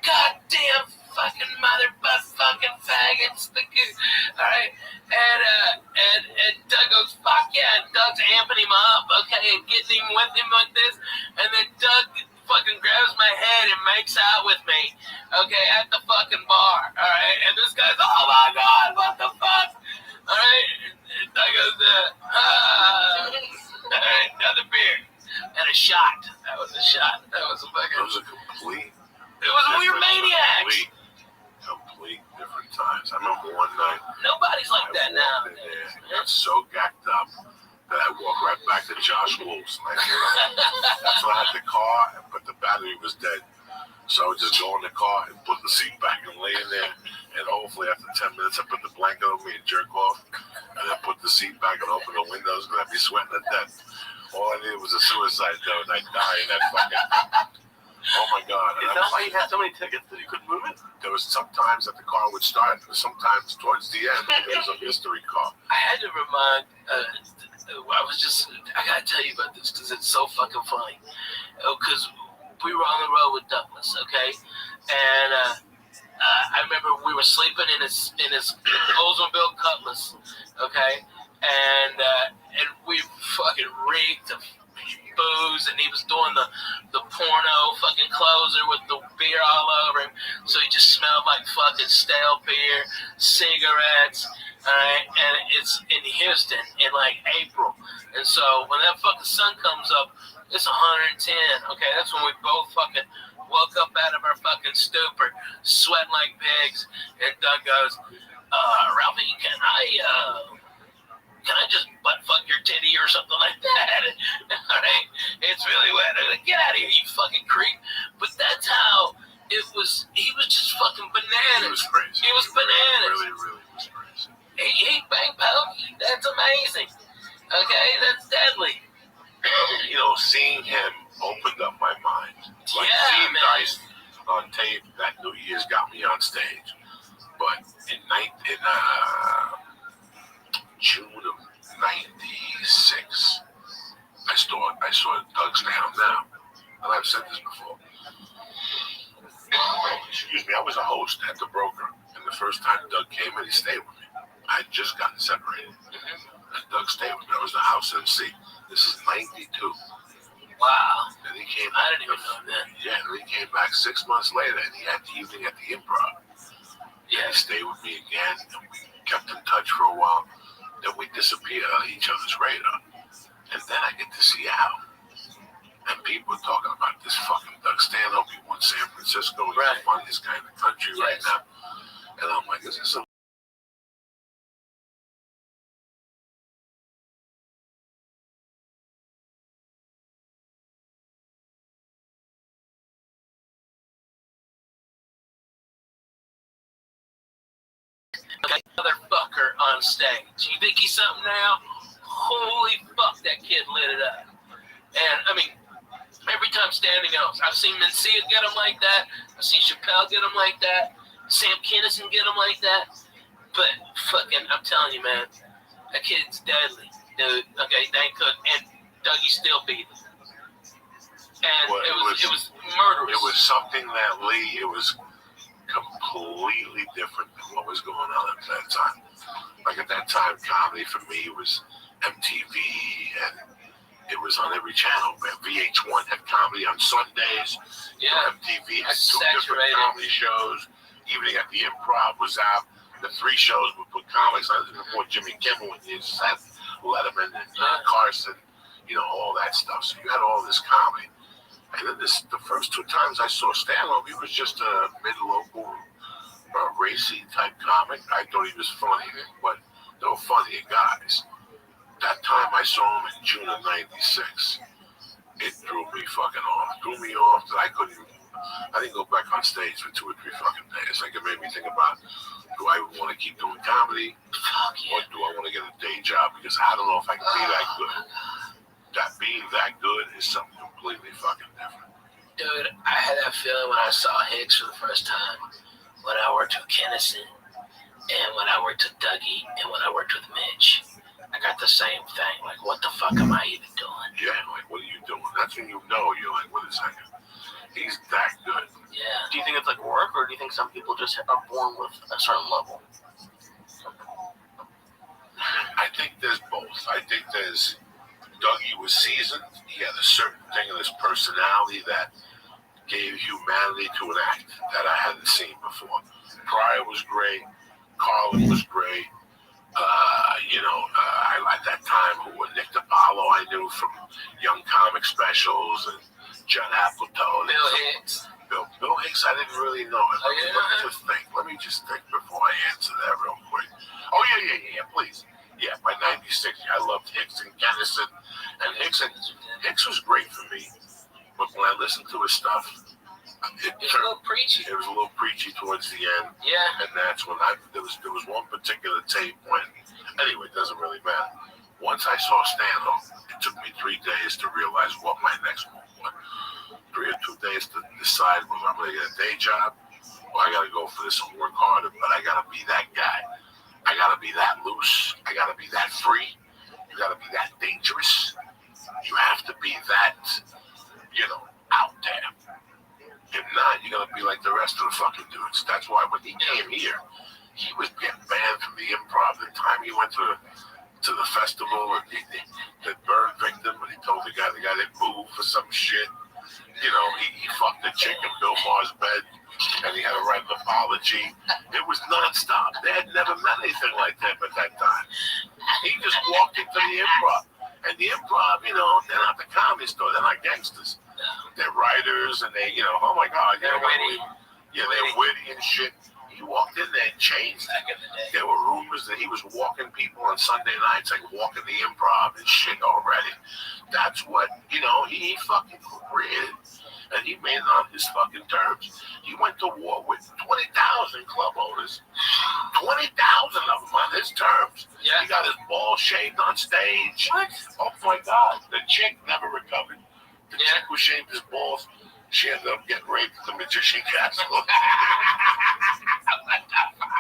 Goddamn fucking motherfucking faggots. All right, and Doug goes, fuck yeah. And Doug's amping him up, okay, and getting him with him like this. And then Doug fucking grabs my head and makes out with me, okay, at the fucking bar. All right, and this guy's, oh my god, what the fuck? All right, and Doug goes, all right, another beer and a shot. That was a shot. That was a fucking. It was a complete. We were maniacs. Complete different times. I remember one night. Nobody's like that now. I got so gacked up that I walked right back to Josh Wolf's. Like, so I had the car, but the battery was dead. So I would just go in the car and put the seat back and lay in there. And hopefully after 10 minutes, I put the blanket on me and jerk off. And then put the seat back and open the windows because I'd be sweating to death. All I needed was a suicide note and I'd die in that fucking... Oh my God. Is that why you had so many tickets that you couldn't move it? There was sometimes that the car would start, sometimes towards the end, it was a mystery car. I had to remind. I gotta tell you about this because it's so fucking funny. Because we were on the road with Douglas, okay, and I remember we were sleeping in his Oldsmobile Cutlass, okay, and we fucking reeked of booze, and he was doing the porno fucking closer with the beer all over him, so he just smelled like fucking stale beer, cigarettes, alright, and it's in Houston in like April, and so when that fucking sun comes up, it's 110, okay, that's when we both fucking woke up out of our fucking stupor, sweating like pigs, and Doug goes, Ralphie, can I just butt fuck your titty or something like that? All right, it's really wet. I'm like, get out of here, you fucking creep. But that's how it was. He was just fucking bananas. He was crazy. He was bananas. Really, really was crazy. He bang pokey. That's amazing. Okay, that's deadly. You know, seeing him opened up my mind. Like Yeah, seeing man. Dice on tape that New Year's got me on stage. But in June of '96, I saw Doug's Down Now, and I've said this before. Excuse me, I was a host at the Broker, and the first time Doug came in, he stayed with me. I had just gotten separated, and Doug stayed with me. I was the house MC. This is '92. Wow. And he came. I didn't even know that. Yeah, and he came back 6 months later, and he had the evening at the Improv. Yeah. He stayed with me again, and we kept in touch for a while. Then we disappeared out of each other's radar. And then I get to Seattle. And people are talking about this fucking Doug Stanhope. He won San Francisco. He's the funniest guy in the country right now. And I'm like, is this a motherfucker on stage? You think he's something now? Holy fuck, that kid lit it up. And I mean, every time standing else, I've seen Mencia get him like that. I've seen Chappelle get him like that. Sam Kinison get him like that. But fucking, I'm telling you, man, that kid's deadly, dude. Okay, thank good. And Dougie still beat him. And well, it was murderous. It was something that Lee, it was completely different than what was going on at that time. Like at that time, comedy for me was MTV, and it was on every channel. VH1 had comedy on Sundays. Yeah. MTV had two different comedy shows. Evening at the Improv was out. The three shows would put comics on before Jimmy Kimmel and you just had Letterman and Carson, you know, all that stuff. So you had all this comedy. And then the first two times I saw Stanhope, he was just a mid-local, racy type comic. I thought he was funny, but they were funny guys. That time I saw him in June of '96, it threw me fucking off. Threw me off that I didn't go back on stage for 2 or 3 fucking days. Like it made me think about, do I want to keep doing comedy? Or do I want to get a day job? Because I don't know if I can be that good. That being that good is something completely fucking different. Dude, I had that feeling when I saw Hicks for the first time, when I worked with Kennison, and when I worked with Dougie, and when I worked with Mitch. I got the same thing. Like, what the fuck am I even doing? Yeah, like, what are you doing? That's when you know. You're like, wait a second. He's that good. Yeah. Do you think it's like work, or do you think some people just are born with a certain level? I think there's both. I think there's Dougie was seasoned. He had a certain thing in his personality that gave humanity to an act that I hadn't seen before. Pryor was great. Carlin was great. I like that time who Nick DiPaolo I knew from Young Comic Specials and Judd Apatow. Bill Hicks. Bill Hicks, I didn't really know him. Let me just think before I answer that real quick. Oh, yeah, please. Yeah, by '96, I loved Hicks and Kennison. And Hicks was great for me. But when I listened to his stuff, it was a little preachy. It was a little preachy towards the end. Yeah. And that's when there was one particular tape when, anyway, it doesn't really matter. Once I saw Stanhope, it took me 3 days to realize what my next move was. 3 or 2 days to decide whether I'm going to get a day job or I got to go for this and work harder, but I got to be that guy. I got to be that loose. I got to be that free. You got to be that dangerous. You have to be that, out there. If not, you're going to be like the rest of the fucking dudes. That's why when he came here, he was getting banned from the Improv. The time he went to the festival and the burn victim, and he told the guy didn't move for some shit. He fucked the chick in Bill Maher's bed, and he had to write an apology. It was nonstop. They had never met anything like that at that time. He just walked into the Improv. And the Improv, they're not the comedy store. They're not gangsters. They're writers, and oh my God, they're witty. Yeah, they're witty and shit. He walked in there and changed it. There were rumors that he was walking people on Sunday nights, like walking the Improv and shit already. That's what, he fucking created. And he made it on his fucking terms. He went to war with 20,000 club owners. 20,000 of them on his terms. Yeah. He got his balls shaved on stage. What? Oh my God. The chick never recovered. The Yeah. chick who shaved his balls, she ended up getting raped at the Magician Castle. What the fuck?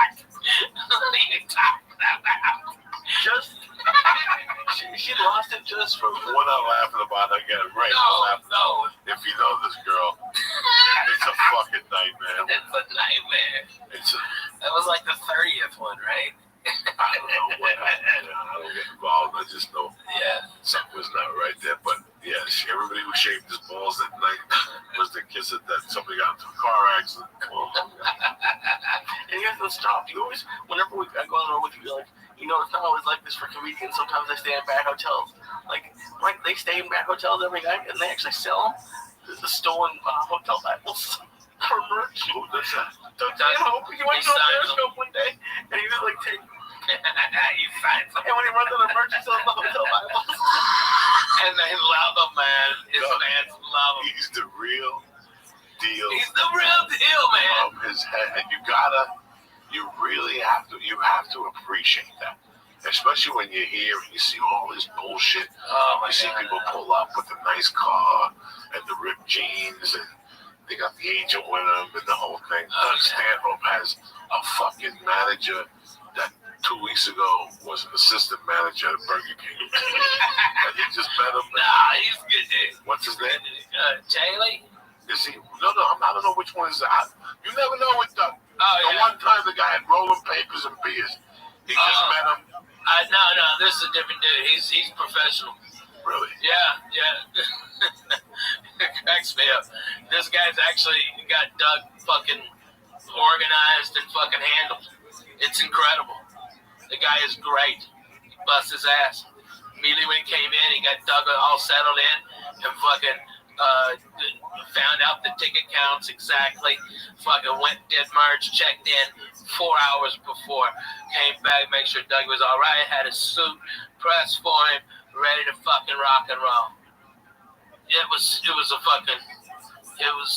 What are you talking about? She lost it just from. We're not laughing about her getting raped. No. If you know this girl, it's a fucking nightmare. It's a nightmare. It's a, That was like the 30th one, right? I don't know what happened. I don't get involved. I just know something was not right there. But yeah, everybody who shaved his balls that night was the kiss that somebody got into a car accident. And you have to stop. You always, whenever I go on the road with you, you're like, you know, it's not always like this for comedians. Sometimes they stay in bad hotels. Like they stay in bad hotels every night, and they actually sell the stolen hotel Bibles for merch. Who does that? Don't I hope he went to a Periscope one day, and he was like, take. He signs them. And when he runs out of merch, he sells the hotel Bibles. And they love him, man. His fans love him. He's the real deal. He's the real deal, man. Of his head, and you really have to appreciate that, especially when you're here and you see all this bullshit. Oh my You see God. people pull up with a nice car and the ripped jeans, and they got the agent with them and the whole thing. Doug Stanhope has a fucking manager that 2 weeks ago was an assistant manager at Burger King. And you just met him. Nah, he's good, dude. What's his name? Jaylee? Is he? No, I don't know which one is that. You never know with Doug. Oh, The yeah. one time the guy had rolling papers and beers. He just met him. No, this is a different dude. He's professional. Really? Yeah. It cracks me up. This guy's actually got Doug fucking organized and fucking handled. It's incredible. The guy is great. He busts his ass. Immediately when he came in, he got Doug all settled in and fucking found out the ticket counts exactly. Fucking went, did merge, checked in 4 hours before. Came back, make sure Doug was all right. Had his suit pressed for him, ready to fucking rock and roll.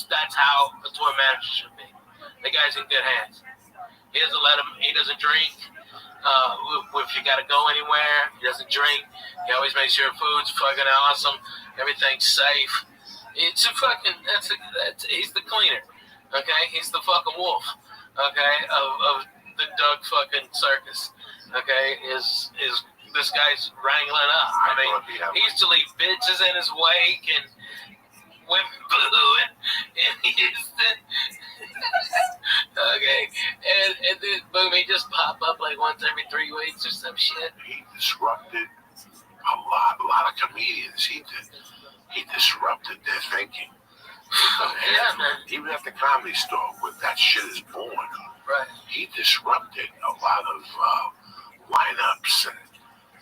That's how a tour manager should be. The guy's in good hands. He doesn't drink. If you gotta go anywhere, he doesn't drink. He always makes sure food's fucking awesome. Everything's safe. He's the cleaner. Okay? He's the fucking wolf. Okay? Of the Doug fucking circus. Okay? Is this guy's wrangling up. I mean, he used to leave bitches in his wake and women booing in Houston. Okay, and then boom, he just pop up like once every 3 weeks or some shit. He disrupted a lot of comedians. He disrupted their thinking. Yeah, man. Even at the Comedy Store, where that shit is born, Right. he disrupted a lot of lineups, and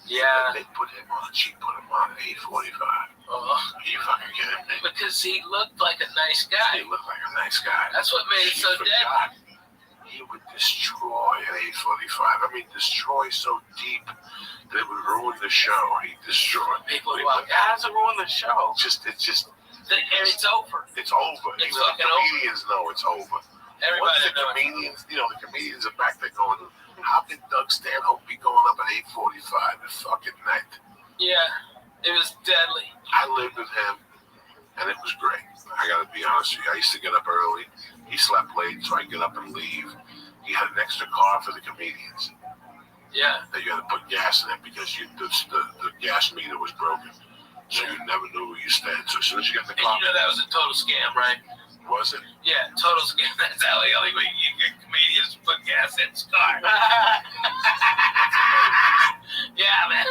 Yeah. they put him on at 8:45. Oh, Are you fucking kidding me? because he looked like a nice guy. He looked like a nice guy. That's what made it so deadly. forgot. He would destroy at 8:45. I mean, destroy so deep that it would ruin the show. He destroyed People people. walk How does it ruin the show? It's over. It's over. It's Even the fucking over. comedians know it's over. Everybody Once the knows. comedians are back there going, how can Doug Stanhope be going up at 8:45 at fucking night? Yeah, it was deadly. I lived with him, and it was great. I gotta be honest with you. I used to get up early. He slept late, so I'd get up and leave. He had an extra car for the comedians Yeah. that you had to put gas in it because the gas meter was broken. So you never knew where you stand. So as soon as you got the And car, you know that was a total scam, right? was it? Yeah, total scam. That's how the only way you get comedians to put gas in his car. Yeah, man.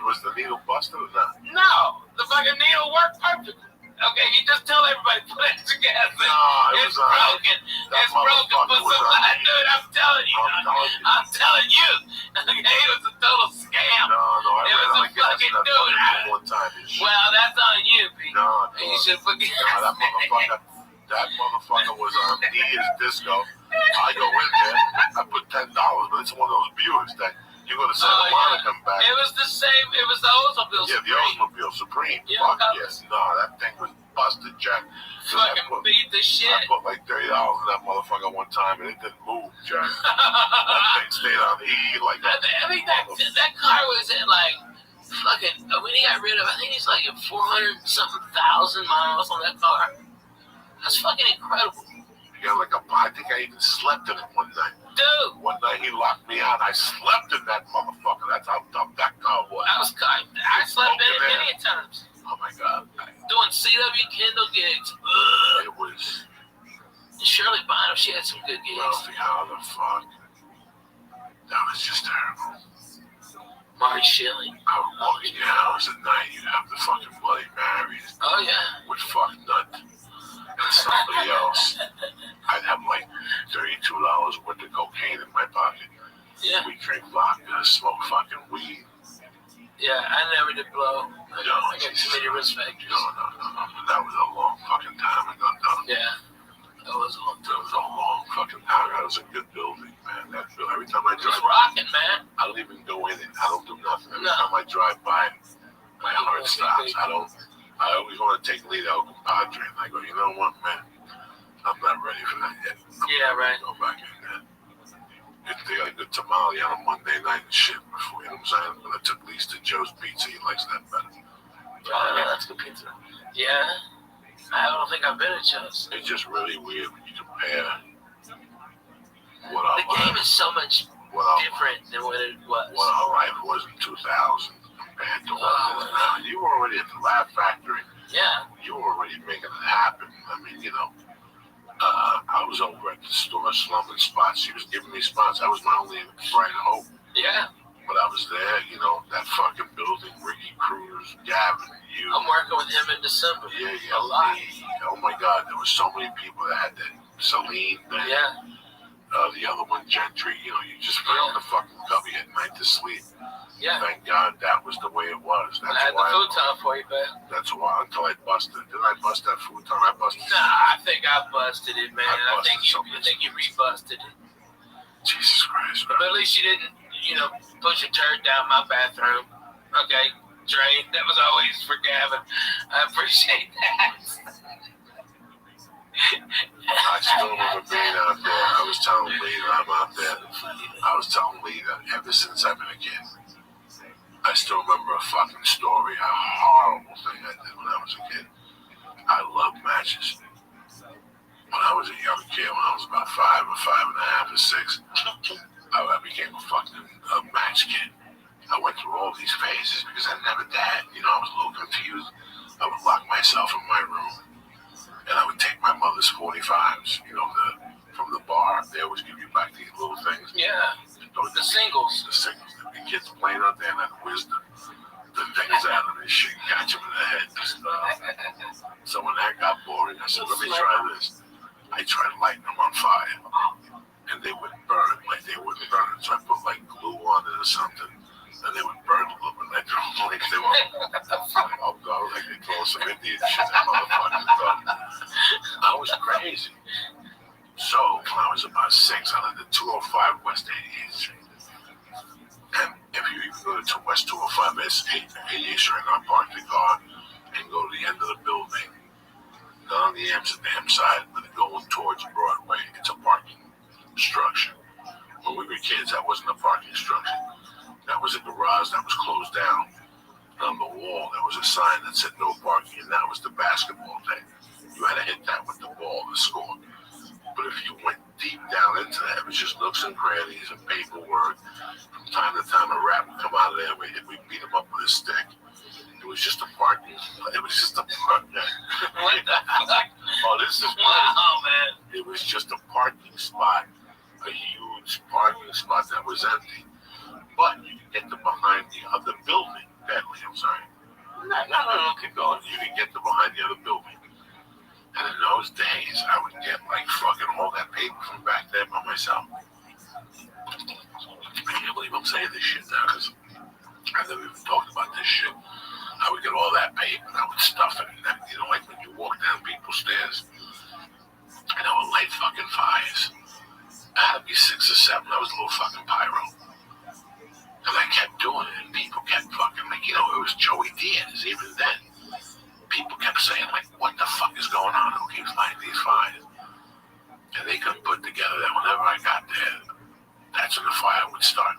Was the needle busted or not? No, the fucking needle worked perfectly. Okay, you just tell everybody put extra gas in. No, it It's was broken. that It's broken motherfucker for was some. Dude, I'm telling you. I'm telling you. Okay, it was a total scam. No, I It was ran a out of gas fucking in that dude. fucking one time. and shit. Well, that's on you, Pete. No, You should put gas that motherfucker was on New Year's disco. I go in there, I put $10, but it's one of those viewers that you go to Santa Monica and back. It was the same. It was the Oldsmobile Yeah, the Supreme. Oldsmobile Supreme. Yeah, Fuck that yes. No, that thing was busted, Jack. Fucking beat the shit. I put like $30 in that motherfucker one time and it didn't move, Jack. That thing stayed on E like that. I mean, that car was at like fucking. When he got rid of, I think he's like at 400-something thousand miles on that car. That's fucking incredible, Yeah, I think I even slept in it one night. dude. One night he locked me out. I slept in that motherfucker. That's how dumb that car was. I slept in it many times. Oh my God. Doing CW Kindle gigs. It was. Shirley Bonham, she had some good gigs. Wealthy, how the fuck? That was just terrible. Marty Shilling. I would walk in your house at night, you'd have the fucking Bloody Marys Oh yeah. with fuck nut and somebody else. I'd have like $32 worth of cocaine in my pocket. Yeah. We drink vodka, smoke fucking weed. Yeah, I never did blow. I got too many risk factors. No. That was a long fucking time ago, though. Yeah. That was a long time. That was a long fucking time. That was a good building, man. That building, every time I It was drive, rocking, man. I don't even go in it. I don't do nothing. Every No. time I drive by, my heart stops. I always want to take lead out compadre. And I go, you know what, man? I'm not ready for that yet. Yeah, right. Go back in there. They got a good tamale on a Monday night and shit before, you know what I'm saying? But I took Lise to Joe's Pizza. He likes that better. That's good pizza. Yeah. I don't think I've been at Joe's. It's just really weird when you compare what The game is so much different than what it was. What our life was in 2000 compared to what it is now. You were already at the Laugh Factory. Yeah. You were already making it happen. I mean, you know, I was over at the store slumming spots. She was giving me spots. That was my only bright hope. Yeah. But I was there, you know, that fucking building, Ricky Cruz, Gavin, you. I'm working with him in December. Yeah. A lot. Oh my God, there were so many people that had that. Celine, Yeah. The other one, Gentry, you know, you just found the fucking cubby at night to sleep. Yeah. Thank God that was the way it was. That's I had why the futon for you, man. That's why, until I busted. Didn't I bust that futon? I busted it. Nah, I think I busted it, man. I think you rebusted it. Jesus Christ, But at least you didn't, you know, push a turd down my bathroom. Okay, Dre, that was always for Gavin. I appreciate that. I still remember being out there. I was telling Lee that I'm out there. I was telling Lee that ever since I've been a kid, I still remember a fucking story, a horrible thing I did when I was a kid. I loved matches. When I was a young kid, when I was about 5 or 5.5 or 6, I became a fucking match kid. I went through all these phases because I never did. You know, I was a little confused. I would lock myself in my room, and I would take my mother's 45s, you know, from the bar. They always give you back these little things. Yeah, the singles. The singles. The kids playing out there and that wisdom. The things out of this shit, catch them in the head. So when that got boring, I said, let me try this. I tried lighting them on fire, and they would burn, like they wouldn't burn. So I put like glue on it or something, and they would burn a little bit. Like they were, oh God, like they throw some Indian shit. That motherfucker thought I was crazy. So when I was about 6, I lived at 205 West 88th Street. And if you even go to West 205, it's 88th Street, and I parked the car and go to the end of the building. Not on the Amsterdam side, but going towards Broadway. It's a parking structure. When we were kids, that wasn't a parking structure. That was a garage that was closed down. And on the wall, there was a sign that said no parking, and that was the basketball thing. You had to hit that with the ball to score. But if you went deep down into that, it was just nooks and crannies and paperwork. From time to time, a rat would come out of there, and we'd beat him up with a stick. It was just a parking. It was just a parking. What the fuck? Oh, this is wow, man. It was just a parking spot, a huge parking spot that was empty. But you could get to behind the other building. Deadly, I'm sorry. No, keep going. You could get to behind the other building. And in those days, I would get like fucking all that paper from back there by myself. I can't believe I'm saying this shit now because I never even talked about this shit. I would get all that paper and I would stuff it in that, you know, like when you walk down people's stairs and I would light fucking fires. I had to be 6 or 7. I was a little fucking pyro. And I kept doing it and people kept fucking like, you know, it was Joey Diaz even then. People kept saying like, what the fuck is going on? Who keeps lighting these fires? And they couldn't put together that whenever I got there, that's when the fire would start.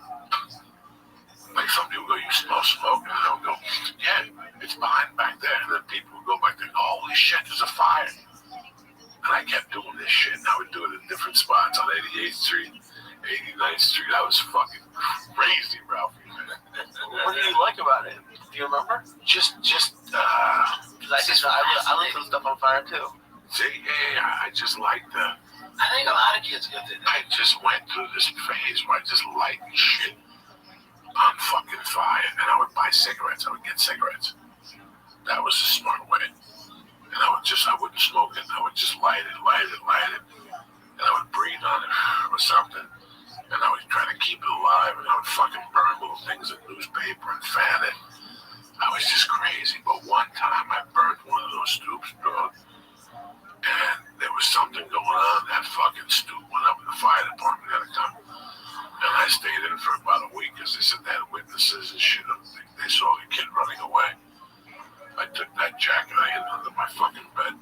Like some people go, you smell smoke, and they'll go, yeah, it's behind back there. And then people would go back there, oh, holy shit, there's a fire. And I kept doing this shit, and I would do it in different spots on 88th Street, 89th Street. I was fucking crazy, Ralphie, man. What did you like about it? Do you remember? Just, I lit some stuff on fire too. see, yeah, I just like the, I think a lot of kids go through that. I just went through this phase where I just lighting shit on fucking fire, and I would buy cigarettes. I would get cigarettes. That was the smart way. And I wouldn't smoke it. I would just light it, and I would breathe on it or something. And I would try to keep it alive. they saw the kid running away. I took that jacket, I hid it under my fucking bed.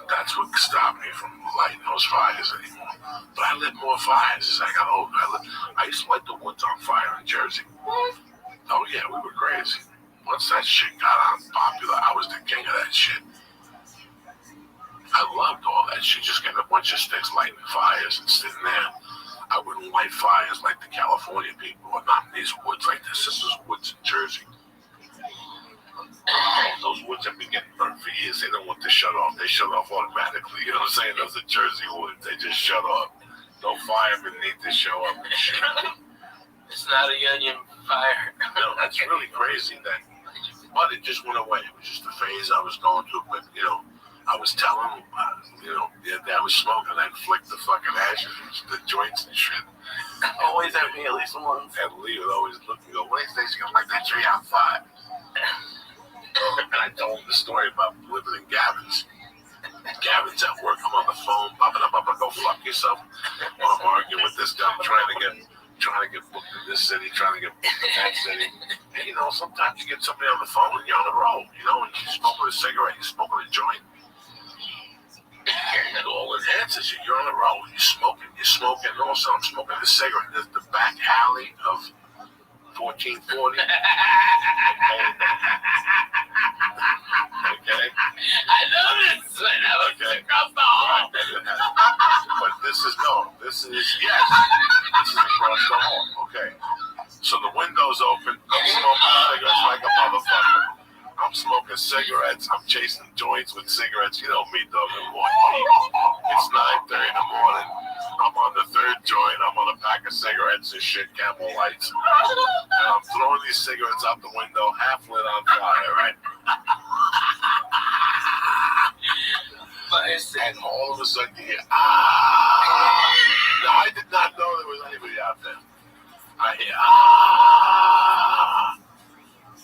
That's what stopped me from lighting those fires anymore. But I lit more fires as I got older. I used to light the woods on fire in Jersey. Oh yeah, we were crazy. Once that shit got unpopular, I was the king of that shit. I loved all that shit, just getting a bunch of sticks, lighting fires and sitting there. I wouldn't light fires like the California people, or not in these woods like this. This is woods in Jersey. Those woods have been getting burnt for years. They don't want to shut off. They shut off automatically. You know what I'm saying? Those are Jersey woods. They just shut off. No firemen need to show up and shit. It's not a union fire. No, that's really crazy. But it just went away. It was just a phase I was going through. But, I was telling them, I was smoking. I'd flick the fucking ashes, the joints and shit. Always have me at least once. And Lee would always look and go, Wednesday's going to light that tree on fire. And I told him the story about living in Gavin's. Gavin's at work. I'm on the phone. Go fuck yourself. I'm arguing with this guy. I'm trying to get booked in this city. Trying to get booked in that city. And sometimes you get somebody on the phone and you're on the road. And you're smoking a cigarette. You're smoking a joint. And it all enhances you. You're on the road. You're smoking. And also I'm smoking a cigarette. There's the back alley of 1440. Okay. I noticed when I was across the hall. But this is across the hall. Okay. So the window's open. I'm smoking cigarettes like a motherfucker. I'm smoking cigarettes. I'm chasing joints with cigarettes. You know me, dog. It's 9:30 in the morning. I'm on the third joint. I'm on a pack of cigarettes and shit, Camel Lights. And I'm throwing these cigarettes out the window, half lit on fire, right? And all of a sudden you hear, ah! Now, I did not know there was anybody out there. I hear, ah!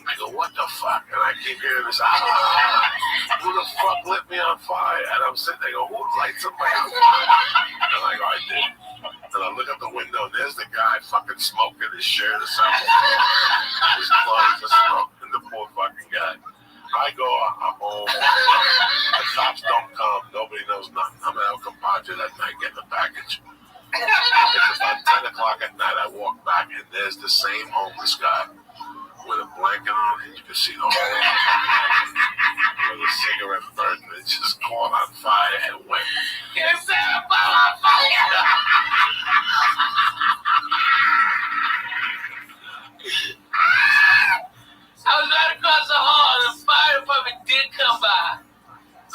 I go, what the fuck? And I keep hearing this, who the fuck lit me on fire? And I'm sitting there, who lit somebody on fire? And I go, I did. And I look out the window, and there's the guy fucking smoking his shirt or something. His clothes are smoking, the poor fucking guy. I go, I'm home. The cops don't come. Nobody knows nothing. I'm at El Compadre that night getting the package. It's about 10 o'clock at night. I walk back, and there's the same homeless guy with a blanket on, and you can see the whole with a cigarette burnt, and it just caught on fire and went. It's on fire! I was right across the hall, and the fire department did come by.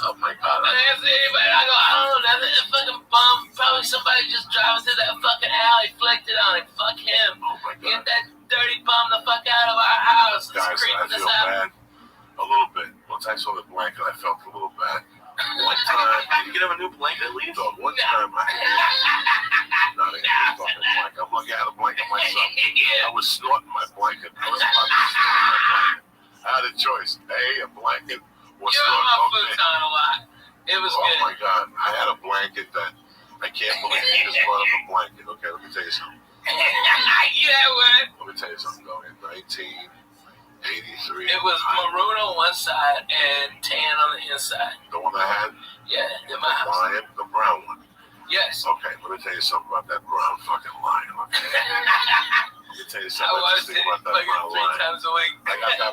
Oh my God. And I asked anybody, I go, I don't know, that's a fucking bum. Probably somebody just driving through that fucking alley, flicked it on him. Fuck him. Oh my God. Get that dirty bum the fuck out of our house. Guys, I feel bad. A little bit. Once I saw the blanket, I felt a little bad. One time, Did you get him a new blanket at least? dog, one time I had not a fucking blanket. I'm looking at a blanket myself. I was snorting my blanket. I was about to snort my blanket. I had a choice. A blanket or You were on my snort cocaine. futon a lot. It was Oh good. my God. I had a blanket that I can't believe you just brought up a blanket. Okay, let me tell you something. Yeah, what? Let me tell you something, though. In 1983. It was maroon on one side and tan on the inside. The one I had? Yeah, in my house. Lion, the brown one. Yes. Okay, let me tell you something about that brown fucking lion. Okay? Let me tell you I something watched it interesting about that like brown 3 lion. times a week. I got that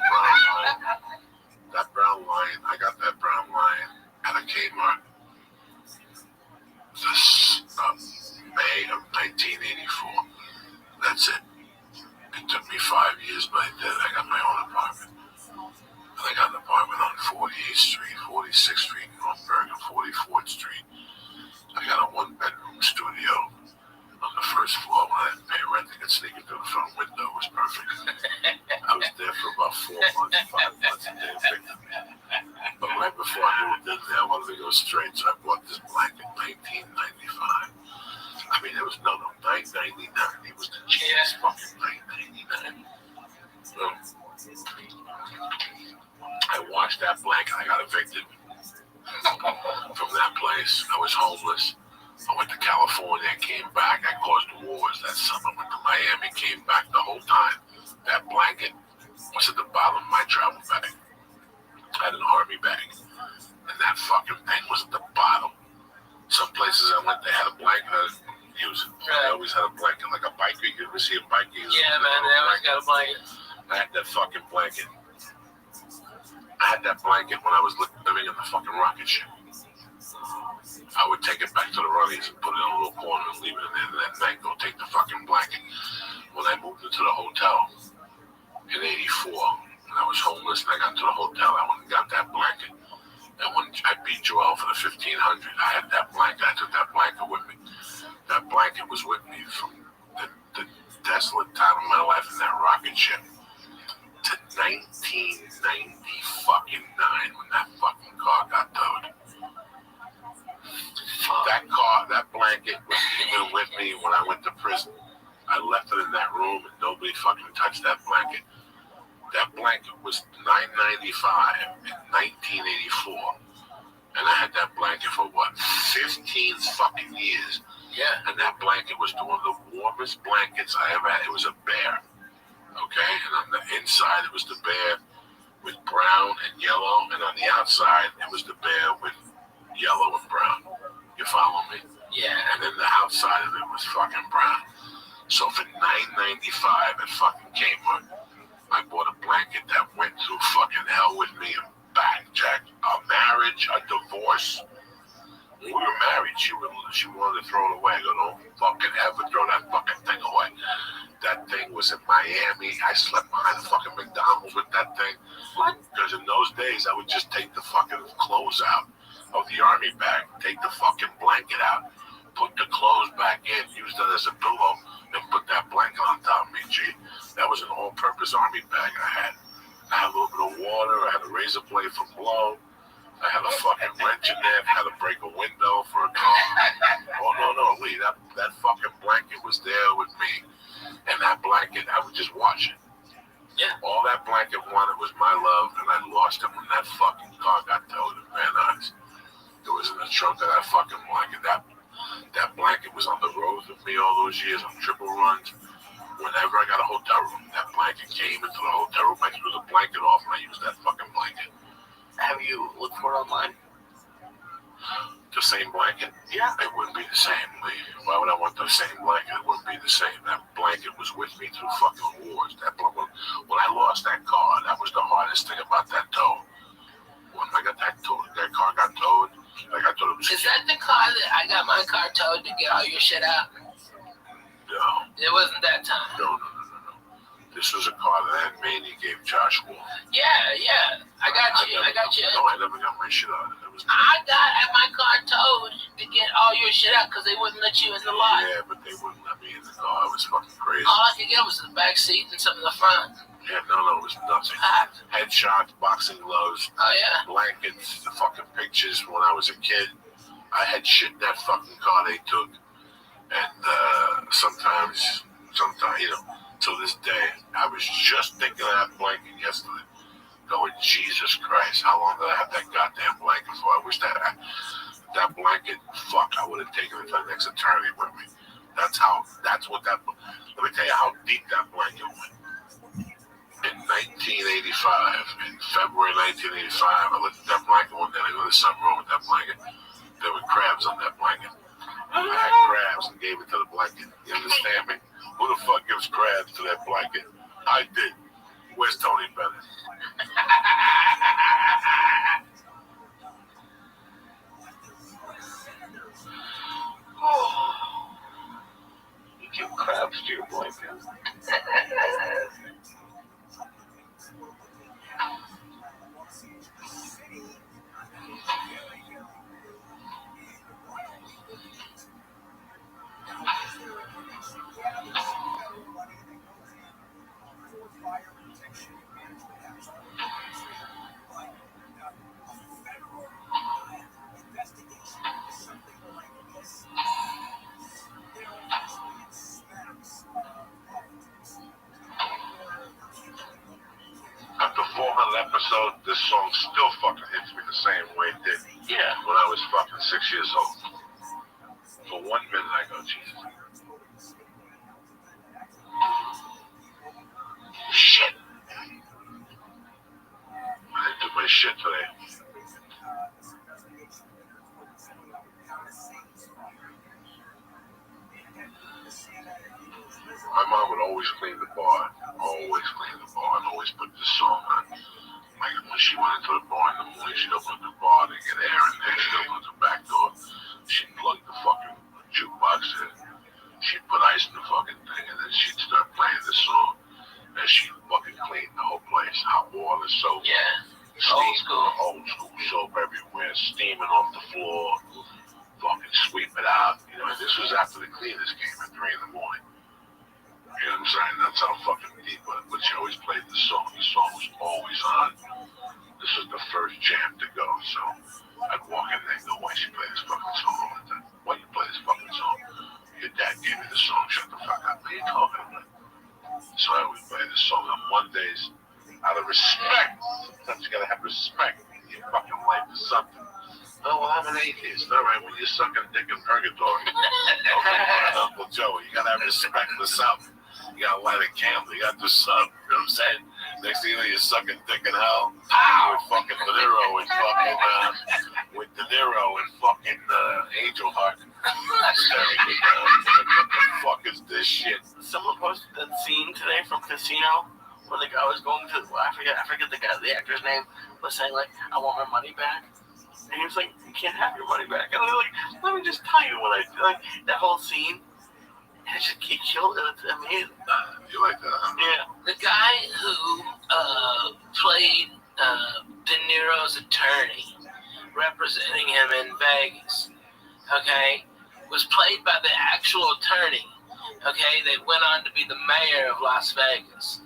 brown lion. I got that brown lion at a Kmart. This May of 1984. That's it. It took me 5 years, but I did. I got my own apartment. And I got an apartment on 48th Street, 46th Street, North Bergen, 44th Street. I got a 1-bedroom studio on the first floor. When I didn't pay rent, I could sneak into the front window. It was perfect. I was there for about 4 months, 5 months, and they evicted me. But right before I moved in there, I wanted to go straight, so I bought this blanket in 1995. I mean, it was, no, 999. It was the cheapest fucking 999. So, I washed that blanket. I got evicted from that place. I was homeless. I went to California, came back. I caused wars that summer. Went to Miami, came back the whole time. That blanket was at the bottom of my travel bag. I had an army bag, and that fucking thing was at the bottom. Some places I went, they had a blanket. I didn't use it. Right. I always had a blanket, like a biker. You ever see a biker? Yeah, man, they always got a blanket. I had that fucking blanket. I had that blanket when I was living in the fucking rocket ship. I would take it back to the runnies and put it in a little corner and leave it in there. And that night, go take the fucking blanket. When I moved into the hotel in '84, and I was homeless, and I got to the hotel, I went and got that blanket. And when I beat Joel for the 1500, I had that blanket. I took that blanket with me. That blanket was with me from the desolate time of my life in that rocket ship to 1990 fucking 9 when that fucking car got towed. That blanket was even with me when I went to prison. I left it in that room and nobody fucking touched that blanket. That blanket was $9.95 in 1984. And I had that blanket for what, 15 fucking years. Yeah. And that blanket was one of the warmest blankets I ever had. It was a bear. Okay? And on the inside it was the bear with brown and yellow, and on the outside it was the bear with yellow and brown. You follow me? Yeah. And then the outside of it was fucking brown. So for $9.95 at fucking Kmart, I bought a blanket that went through fucking hell with me and back, Jack. A marriage, a divorce. When we were married, she wanted to throw it away. I go, don't fucking ever throw that fucking thing away. That thing was in Miami. I slept behind the fucking McDonald's with that thing. What? Because in those days, I would just take the fucking clothes out of the army bag, take the fucking blanket out, put the clothes back in, use that as a pillow, and put that blanket on top of me, G. That was an all-purpose army bag I had. I had a little bit of water. I had a razor blade for blow. I had a fucking wrench in there. I had to break a window for a car. Oh, no, Lee. That fucking blanket was there with me. And that blanket, I would just watch it. Yeah. All that blanket wanted was my love, and I lost it when that fucking car got towed in Van Nuys. It was in the trunk of that fucking blanket. That blanket was on the road with me all those years on triple runs. Whenever I got a hotel room, that blanket came into the hotel room. I threw the blanket off, and I used that fucking blanket. Have you looked for it online? The same blanket? Yeah. It wouldn't be the same, Lee. Why would I want the same blanket? It wouldn't be the same. That blanket was with me through fucking wars. When I lost that car, that was the hardest thing about that tow. When I got that car got towed, like I thought it was. Is that the car that I got my car towed to get all your shit out? No. It wasn't that time. No. This was a car that Manny gave Josh Wall. Yeah. I got you. No, I never got my shit out. I got my car towed to get all your shit out because they wouldn't let you in the lot. Yeah, but they wouldn't let me in the car. It was fucking crazy. All I could get was the back seat and some of the front. Yeah, no, it was nothing. Headshots, boxing gloves, blankets, the fucking pictures from when I was a kid. I had shit in that fucking car they took. And sometimes, to this day, I was just thinking of that blanket yesterday. Going, Jesus Christ, how long did I have that goddamn blanket for? I wish that blanket, I would have taken it to the next eternity with me. Let me tell you how deep that blanket went. In 1985, in February 1985, I looked at that blanket one day. I go, there's something wrong with that blanket. There were crabs on that blanket. I had crabs and gave it to the blanket. You understand me? Who the fuck gives crabs to that blanket? I did. Where's Tony Bennett? You give crabs to your blanket. After 400 episodes, this song still fucking hits me the same way it did when I was fucking 6 years old. For 1 minute, I go, Jesus. Shit. shit today. My mom would always clean the bar. Always clean the bar and always put this song on. Like when she went into the bar in the morning, she'd open the bar to get air in there. She'd open the back door. She'd plug the fucking jukebox in. She'd put ice in the fucking thing, and then she'd start playing the song. And she'd fucking clean the whole place. Hot water, soap. Yeah. Old school soap everywhere, steaming off the floor. Fucking sweep it out. You know, this was after the cleaners came at 3 in the morning. You know what I'm saying? That's how fucking deep. But she always played the song. The song was always on. This was the first jam to go. So I'd walk in there and go, why she play this fucking song all the time? Why you play this fucking song? Your dad gave me the song. Shut the fuck up. What are you talking about? So I would play this song on Mondays out of respect. Sometimes you gotta have respect in your fucking life for something. Oh, well, I'm an atheist. All right, well, you're sucking dick in purgatory. Okay, Uncle Joe, you gotta have respect for something. You gotta light a candle. You gotta do something. You know what I'm saying? Next thing you know, you're sucking dick in hell. Pow! With fucking De Niro and fucking, with De Niro and fucking Angel Heart. What the fuck is this shit? Someone posted that scene today from Casino where the guy was going to, I forget the actor's name, was saying like, I want my money back. And he was like, you can't have your money back. And I was like, let me just tell you what I like. That whole scene, he killed it. It's amazing. You like that? Huh? Yeah. The guy who played De Niro's attorney, representing him in Vegas, okay, was played by the actual attorney, okay, that went on to be the mayor of Las Vegas.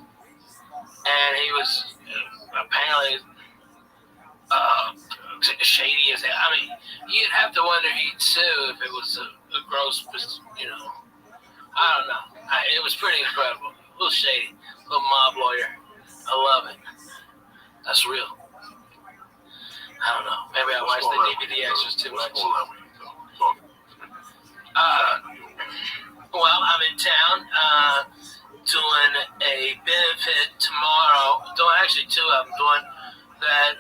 And he was apparently shady as hell. I mean, you'd have to wonder if he'd sue if it was a gross, you know, I don't know. It was pretty incredible. A little shady. A little mob lawyer. I love it. That's real. I don't know. Maybe I watched the DVD extras too much. Well, I'm in town doing a benefit tomorrow. Doing actually two of them. Doing that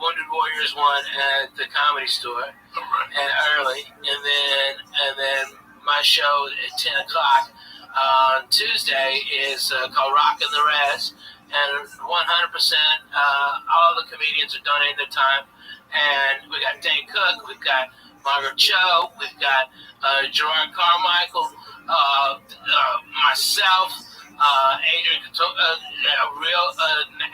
Wounded Warriors one at the Comedy Store and early, and then my show at 10 o'clock on Tuesday is called Rockin' the Rest, and 100% all the comedians are donating their time. And we got Dane Cook, we've got Margaret Cho, we've got Gerard Carmichael, myself, Adrian, a real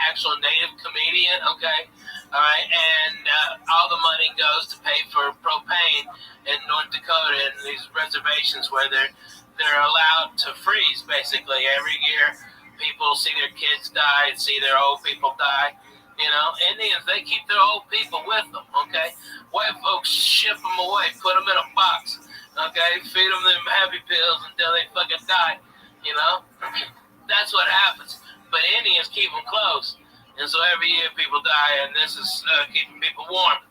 actual native comedian, okay? All right, and all the money goes to pay for propane in North Dakota and these reservations where they're allowed to freeze, basically. Every year, people see their kids die and see their old people die. You know, Indians, they keep their old people with them, okay? White folks ship them away, put them in a box, okay? Feed them them happy pills until they fucking die, you know? That's what happens. But Indians keep them close. And so every year people die, and this is keeping people warm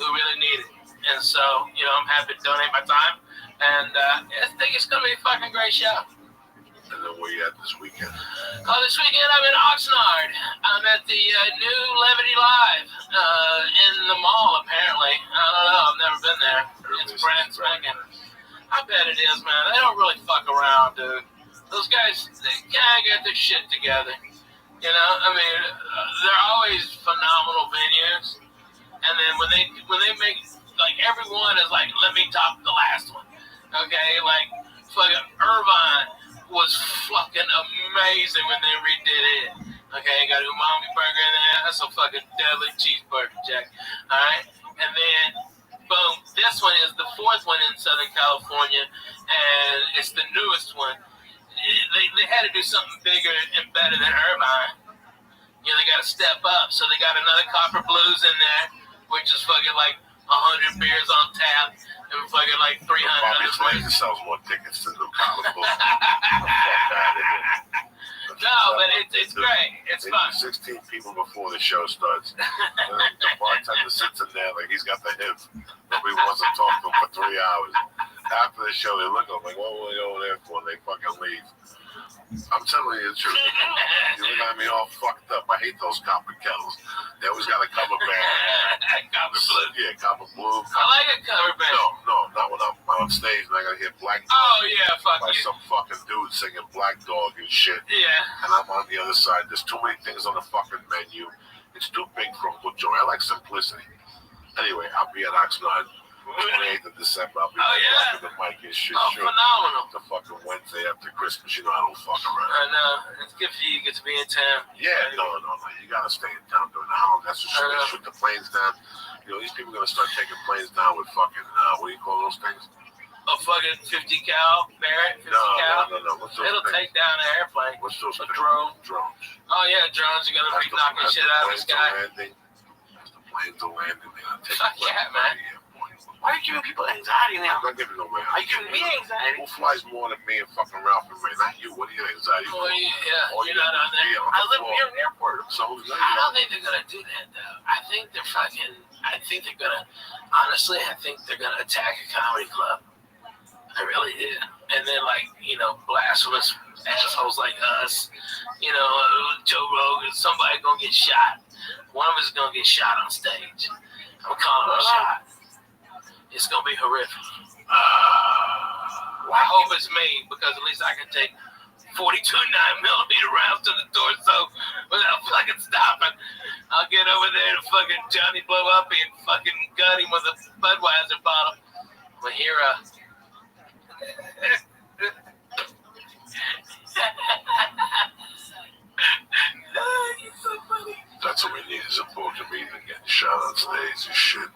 who really need it. And so, you know, I'm happy to donate my time. And I think it's going to be a fucking great show. And then where you at this weekend? Oh, this weekend I'm in Oxnard. I'm at the new Levity Live in the mall, apparently. I don't know. I've never been there. It's brand spanking. I bet it is, man. They don't really fuck around, dude. Those guys, they can't get their shit together. You know, I mean, they're always phenomenal venues. And then when they make, like, everyone is like, let me top the last one. Okay? Like, fucking Irvine was fucking amazing when they redid it. Okay, got a umami burger in there. That's a fucking deadly cheeseburger, Jack. Alright? And then, boom, this one is the fourth one in Southern California, and it's the newest one. They had to do something bigger and better than Irvine. You know, they got to step up. So they got another Copper Blues in there, which is fucking like 100 beers on tap and fucking like 300 other places. Sells more tickets to the Copper Blues. No, but it's great. It's fun. 16 people before the show starts. The bartender sits in there like he's got the hip. Nobody wants to talk to him for 3 hours. After the show, they look at him like, what were they over there for? And they fucking leave. I'm telling you the truth. You look at me all fucked up. I hate those copper kettles. They always got a cover band. Copper blue. Yeah, copper blue. I like a cover band. No, not when I'm on stage and I gotta hear Black Dog. Oh yeah, fuck By you. some fucking dude singing Black Dog and shit. Yeah. And I'm on the other side. There's too many things on the fucking menu. It's too big for Uncle Joe. I like simplicity. Anyway, I'll be at Oxnard 28th of December. I'll be rocking the mic and shit. Oh, phenomenal. The fucking Wednesday after Christmas. You know I don't fuck around. I know. It's good for you. You get to be in town. Yeah, no. You gotta stay in town during the holidays. That's what they shoot the planes down. You know, these people are gonna start taking planes down with fucking, what do you call those things? A fucking 50 cal Barrett, 50 cal. No. What's those It'll things? take down an airplane. What's those A things? drone. Drones. Oh yeah, drones are gonna be knocking shit out of the sky. The planes are landing. They're gonna take Fuck the yeah, planes man. out of the airport. Why are you giving people anxiety now? I'm not giving no man. Are you giving me anxiety? Who flies more than me and fucking Ralph and Ray? Not you. What are your anxiety for? Well, yeah, All you're you not gotta on do is be there. on I the live floor. near an airport. So who's I don't think they're gonna do that though. I think they're honestly, I think they're gonna attack a comedy club. I really do. And then blasphemous assholes like us, Joe Rogan, somebody gonna get shot. One of us is gonna get shot on stage. I'm calling him a shot. It's gonna be horrific. I hope it's me because at least I can take 42 9mm rounds to the torso without fucking stopping. I'll get over there to fucking Johnny Blow Up and fucking gut him with a Budweiser bottle. But here, you're so funny. That's what we need is a poor comedian getting shot on stage and shit.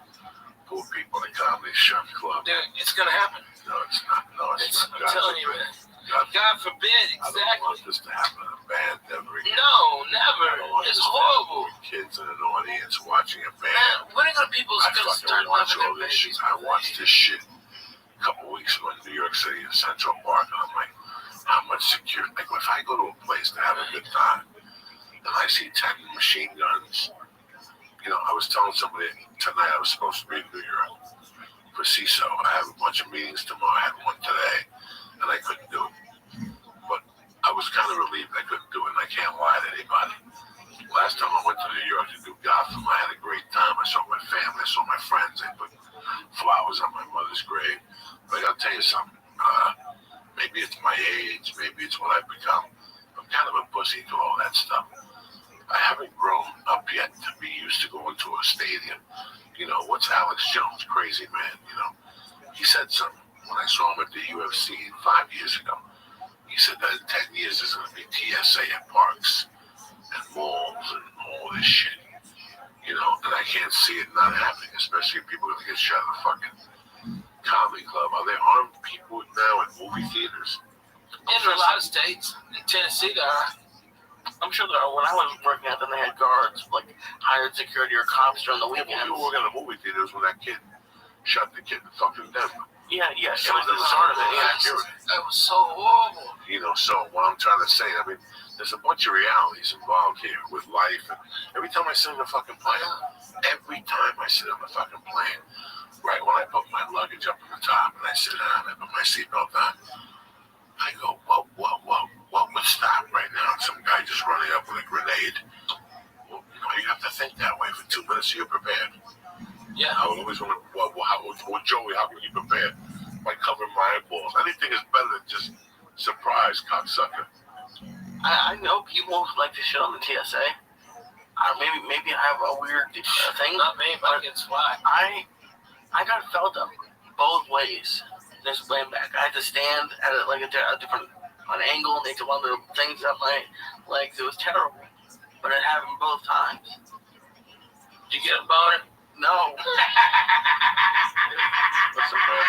Poor people in a comedy shop club. Dude, it's gonna happen. No, it's not. No, it's not. I'm telling you, man. God, God forbid, I don't exactly. want this to happen in a band ever again. No, I never. don't want It's this to horrible. happen with kids in an audience watching a band. Man, when are gonna people I gonna start fucking watch loving all their this shit. babies? I watched this shit a couple weeks ago in New York City in Central Park, and I'm like, how much security? Like, if I go to a place to have a good time, and I see 10 machine guns, I was telling somebody tonight I was supposed to be in New York for CISO. I have a bunch of meetings tomorrow. I had one today, and I couldn't do it. But I was kind of relieved I couldn't do it, and I can't lie to anybody. Last time I went to New York to do Gotham, I had a great time. I saw my family, I saw my friends. I put flowers on my mother's grave. But I gotta tell you something. Maybe it's my age, maybe it's what I've become. I'm kind of a pussy to all that stuff. I haven't grown up yet to be used to going to a stadium. What's Alex Jones, crazy man? He said something when I saw him at the UFC 5 years ago. He said that in 10 years there's going to be TSA at parks and malls and all this shit. And I can't see it not happening, especially if people are going to get shot at a fucking comedy club. Are there armed people now at movie theaters? In a lot of states, in Tennessee, there are. I'm sure there are. When I was working at them, they had guards, like hired security or cops during the Yeah, weekends. we were working at the movie theaters when that kid shot the kid in fucking Denver. Yeah. It was It the was start of it. yeah. Yeah. That was so horrible. So what I'm trying to say, there's a bunch of realities involved here with life. And every time I sit in the fucking plane, right when I put my luggage up on the top and I sit down and I put my seatbelt on, I go, what would stop right now? Some guy just running up with a grenade. Well, you have to think that way for 2 minutes so you're prepared. Yeah. I would always wonder, Joey, how can you prepare? By covering my eyeballs. Anything is better than just surprise, cocksucker. I know people who like to shit on the TSA. Maybe I have a weird thing. Not me, but it's why. I got felt up both ways. This way back, I had to stand at a different angle, and they took one of the things up my legs. It was terrible, but it happened both times. Did you get a boner? No. Listen, man.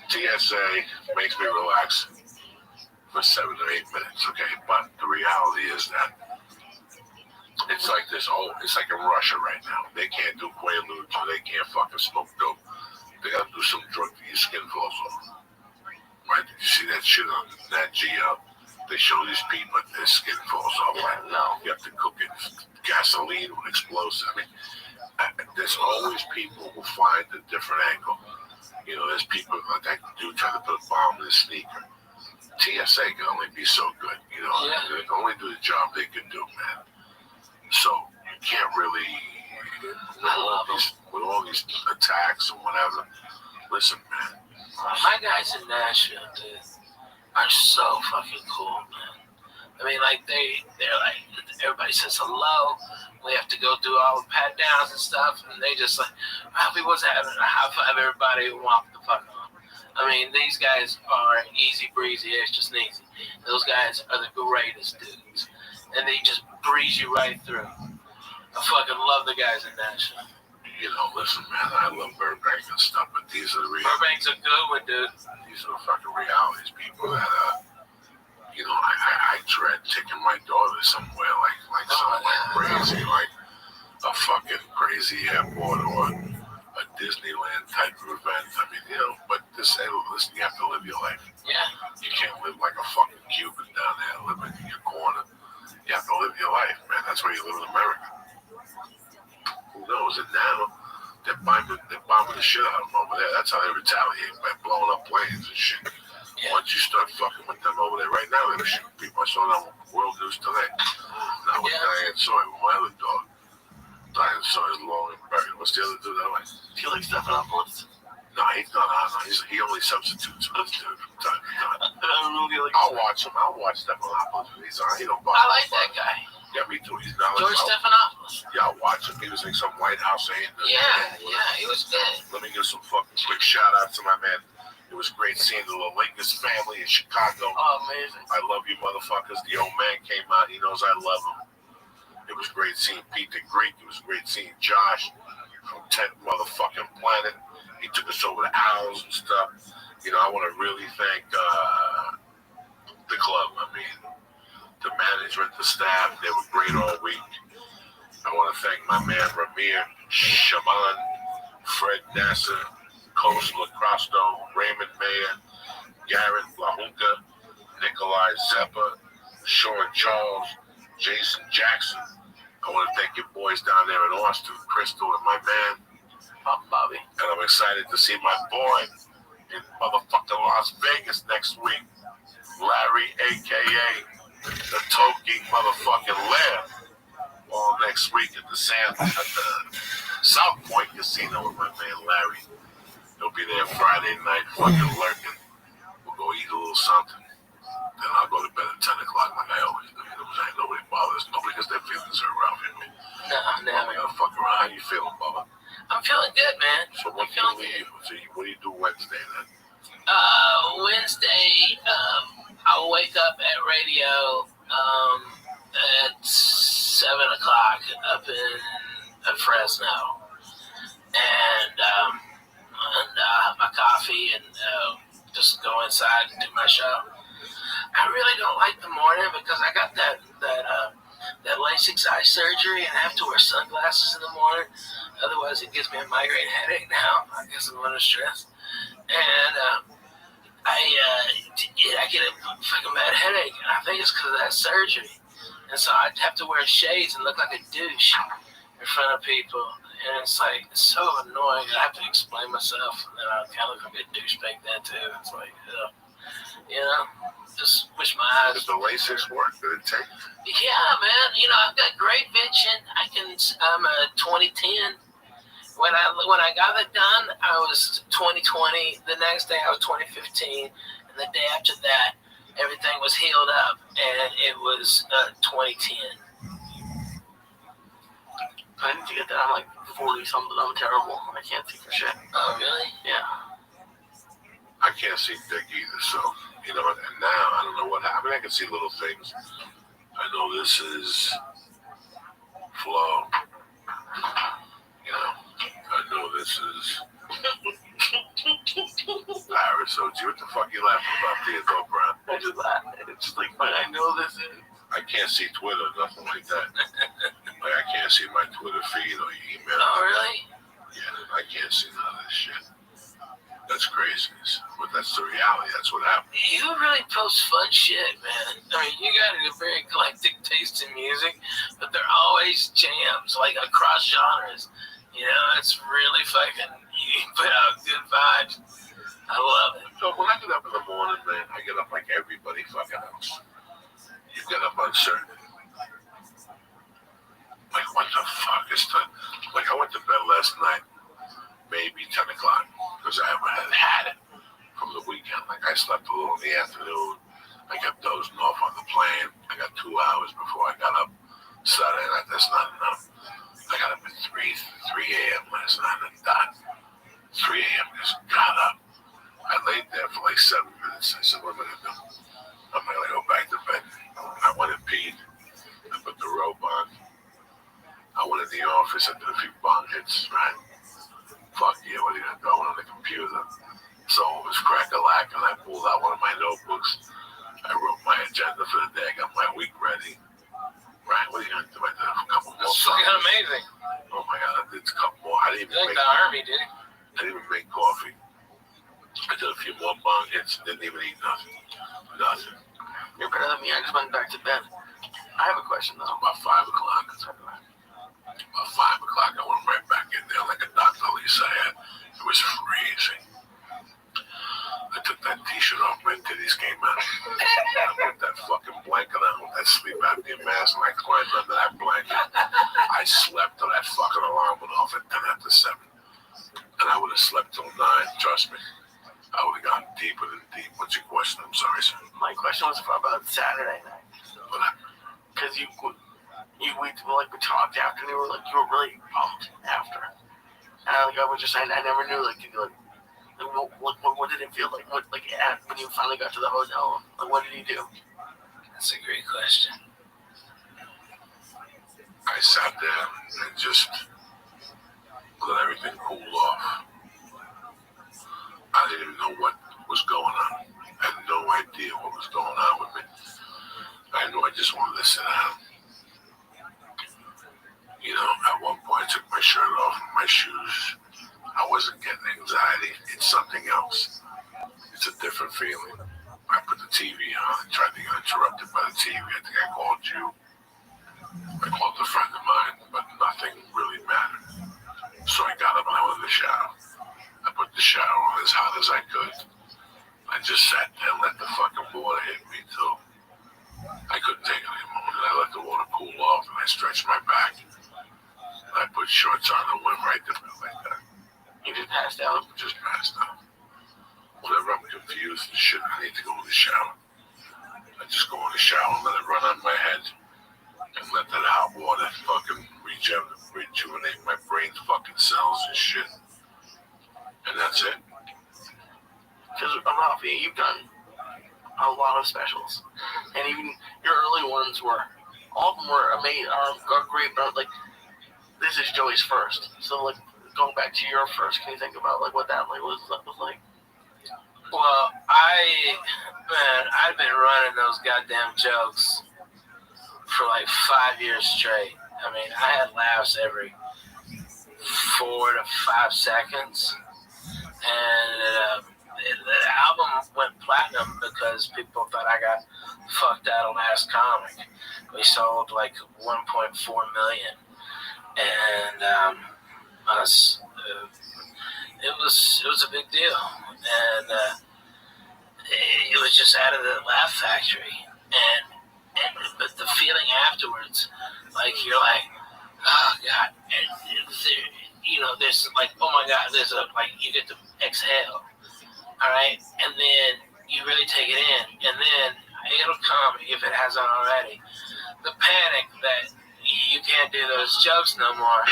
TSA makes me relax for 7 or 8 minutes, okay? But the reality is that it's like this. It's like in Russia right now. They can't do Quaaludes, or they can't fucking smoke dope. They gotta do some drug till your skin falls off. Right? Did you see that shit on Nat Geo? They show these people and their skin falls off. Right? No. You have to cook it gasoline with explosives. There's always people who find a different angle. There's people like that dude trying to put a bomb in his sneaker. TSA can only be so good. They can only do the job they can do, man. So you can't really, with all these attacks and whatever. Listen, man. My guys in Nashville, dude, are so fucking cool, man. I mean, like they're like everybody says hello. We have to go do all the pat downs and stuff, and they just like, Happy was having a high five everybody and walk the fuck on. I mean, these guys are easy breezy, extra sneezy. Those guys are the greatest dudes, and they just breeze you right through. I fucking love the guys in Nashville. You know, listen, man, I love Burbank and stuff, but these are the Burbank's a good one, dude. These are the fucking realities, people that you know, I dread taking my daughter somewhere like something like crazy, like a fucking crazy airport or a Disneyland type of event. I mean, you know, but to say, listen, you have to live your life. Yeah. You can't live like a fucking Cuban down there, living in your corner. You have to live your life, man. That's where you live in America. Who knows? And now they're bombing the shit out of them over there. That's how they retaliate, by blowing up planes and shit. Yeah. Once you start fucking with them over there right now, they're shooting people. I saw that on World News today. Now with Diane Sawyer, with my other dog. Diane Sawyer's long and buried. What's the other dude that way? Do you like Stephanopoulos? No, he's not on. He only substitutes for this dude from time to time. I don't really like. I'll watch him. I'll watch Stephanopoulos when he's on. He don't bother. I like that guy. Yeah, me too. He's not George Stephanopoulos. Yeah, I'll watch him. He was in some White House saying. Yeah, he was good. Let me give some fucking quick shout out to my man. It was great seeing the Lakers family in Chicago. Oh, amazing. I love you motherfuckers. The old man came out. He knows I love him. It was great seeing Pete the Greek. It was great seeing Josh from 10th motherfucking Planet. He took us over the Owls and stuff. You know, I want to really thank the club. I mean, the management, the staff, they were great all week. I want to thank my man Ramir, Shaman, Fred Nasser, Coach Lacrosto, Raymond Mayer, Garrett LaHunca, Nikolai Zeppa, Sean Charles, Jason Jackson. I want to thank your boys down there in Austin, Crystal, and my man, Bobby. And I'm excited to see my boy in motherfucking Las Vegas next week, Larry, a.k.a. the Toki motherfucking Lair, all next week at the South Point Casino with my man Larry. He'll be there Friday night, fucking lurking. We'll go eat a little something. Then I'll go to bed at 10 o'clock like I always do. You know what I'm saying? Nobody bothers. Nobody gets their feelings hurt around me. No. I'm gonna fuck around. How you feeling, Bubba? I'm feeling good, man. So what do you leave? So what do you do Wednesday then? Wednesday, I'll wake up at radio at 7 o'clock up in Fresno. And have my coffee and just go inside and do my show. I really don't like the morning because I got that LASIK eye surgery and I have to wear sunglasses in the morning. Otherwise, it gives me a migraine headache now. I guess I'm under stress. And I get a fucking bad headache. And I think it's because of that surgery. And so I have to wear shades and look like a douche in front of people. And it's like, it's so annoying. I have to explain myself. And I kind of look like a douchebag then, too. It's like, you know, just wish my eyes. Did the LASIK work? Did it take? Yeah, man. You know, I've got great vision. I'm a 2010. When I got it done, I was 2020. The next day, I was 2015. And the day after that, everything was healed up. And it was 2010. I need to get that. I'm like 40 something. I'm terrible. I can't see for shit. Oh, really? Yeah. I can't see dick either, so, you know, and now I don't know what happened. I can see little things. I know this is Flo. You know, I know this is Paris. So, what the fuck you laughing about, Theodore Brown? I just laugh. It's just like, I know this is. I can't see Twitter, nothing like that. Like, I can't see my Twitter feed or email. Oh, really? Yeah, I can't see none of this shit. That's crazy. But that's the reality. That's what happened. You really post fun shit, man. I mean, you got a very eclectic taste in music, but they're always jams, like across genres. You know, it's really fucking, you put out good vibes. I love it. So when I get up in the morning, man, I get up like everybody fucking else. You get up uncertain. office. I did a few bong hits, right? Fuck yeah, what are you gonna do? I went on the computer. So it was crack-a-lack, and I pulled out one of my notebooks. I wrote my agenda for the day. I got my week ready. Right, what are you gonna do? I did a couple more. That's fucking songs. amazing. Oh my god, I did a couple more. I didn't You're even like make the army, dude. I didn't even make coffee. I did a few more bong hits, didn't even eat nothing. Nothing. You're better than me. I just went back to bed. I have a question though. About 5 o'clock. About 5 o'clock, I went right back in there like a Dr. Lisa had. It was freezing. I took that t-shirt off, my titties came out. I put that fucking blanket on with that sleep apnea mask, and I climbed under that blanket. I slept till that fucking alarm went off at 10 after 7. And I would have slept till 9, trust me. I would have gone deeper than deep. What's your question? I'm sorry, sir. My question was about Saturday night. Because we talked after, and you were really pumped after. And I was just saying, I never knew what did it feel like? When you finally got to the hotel, what did you do? That's a great question. I sat there and just let everything cool off. I didn't even know what was going on. I had no idea what was going on with me. I knew I just wanted to sit down. You know, at one point I took my shirt off and my shoes. I wasn't getting anxiety. It's something else. It's a different feeling. I put the TV on and tried to get interrupted by the TV. I think I called you. I called a friend of mine, but nothing really mattered. So I got up and I went in the shower. I put the shower on as hot as I could. I just sat there and let the fucking water hit me too. I couldn't take it anymore. And I let the water cool off and I stretched my back. I put shorts on and went right to bed like that. You just passed out? Just passed out. Whenever I'm confused and shit, I need to go in the shower. I just go in the shower and let it run on my head. And let that hot water fucking rejuvenate my brain's fucking cells and shit. And that's it. Because Rafi, you've done a lot of specials. And even your early ones all of them were amazing, are great, but this is Joey's first. So going back to your first, can you think about what that was like? Well, I've been running those goddamn jokes for 5 years straight. I mean, I had laughs every 4 to 5 seconds. And the album went platinum because people thought I got fucked out of Last Comic. We sold 1.4 million. And it was a big deal. And it was just out of the Laugh Factory. But the feeling afterwards, you're oh God, and there's oh my God, there's you get to exhale, all right, and then you really take it in, and then it'll come if it hasn't already. The panic that you can't do those jokes no more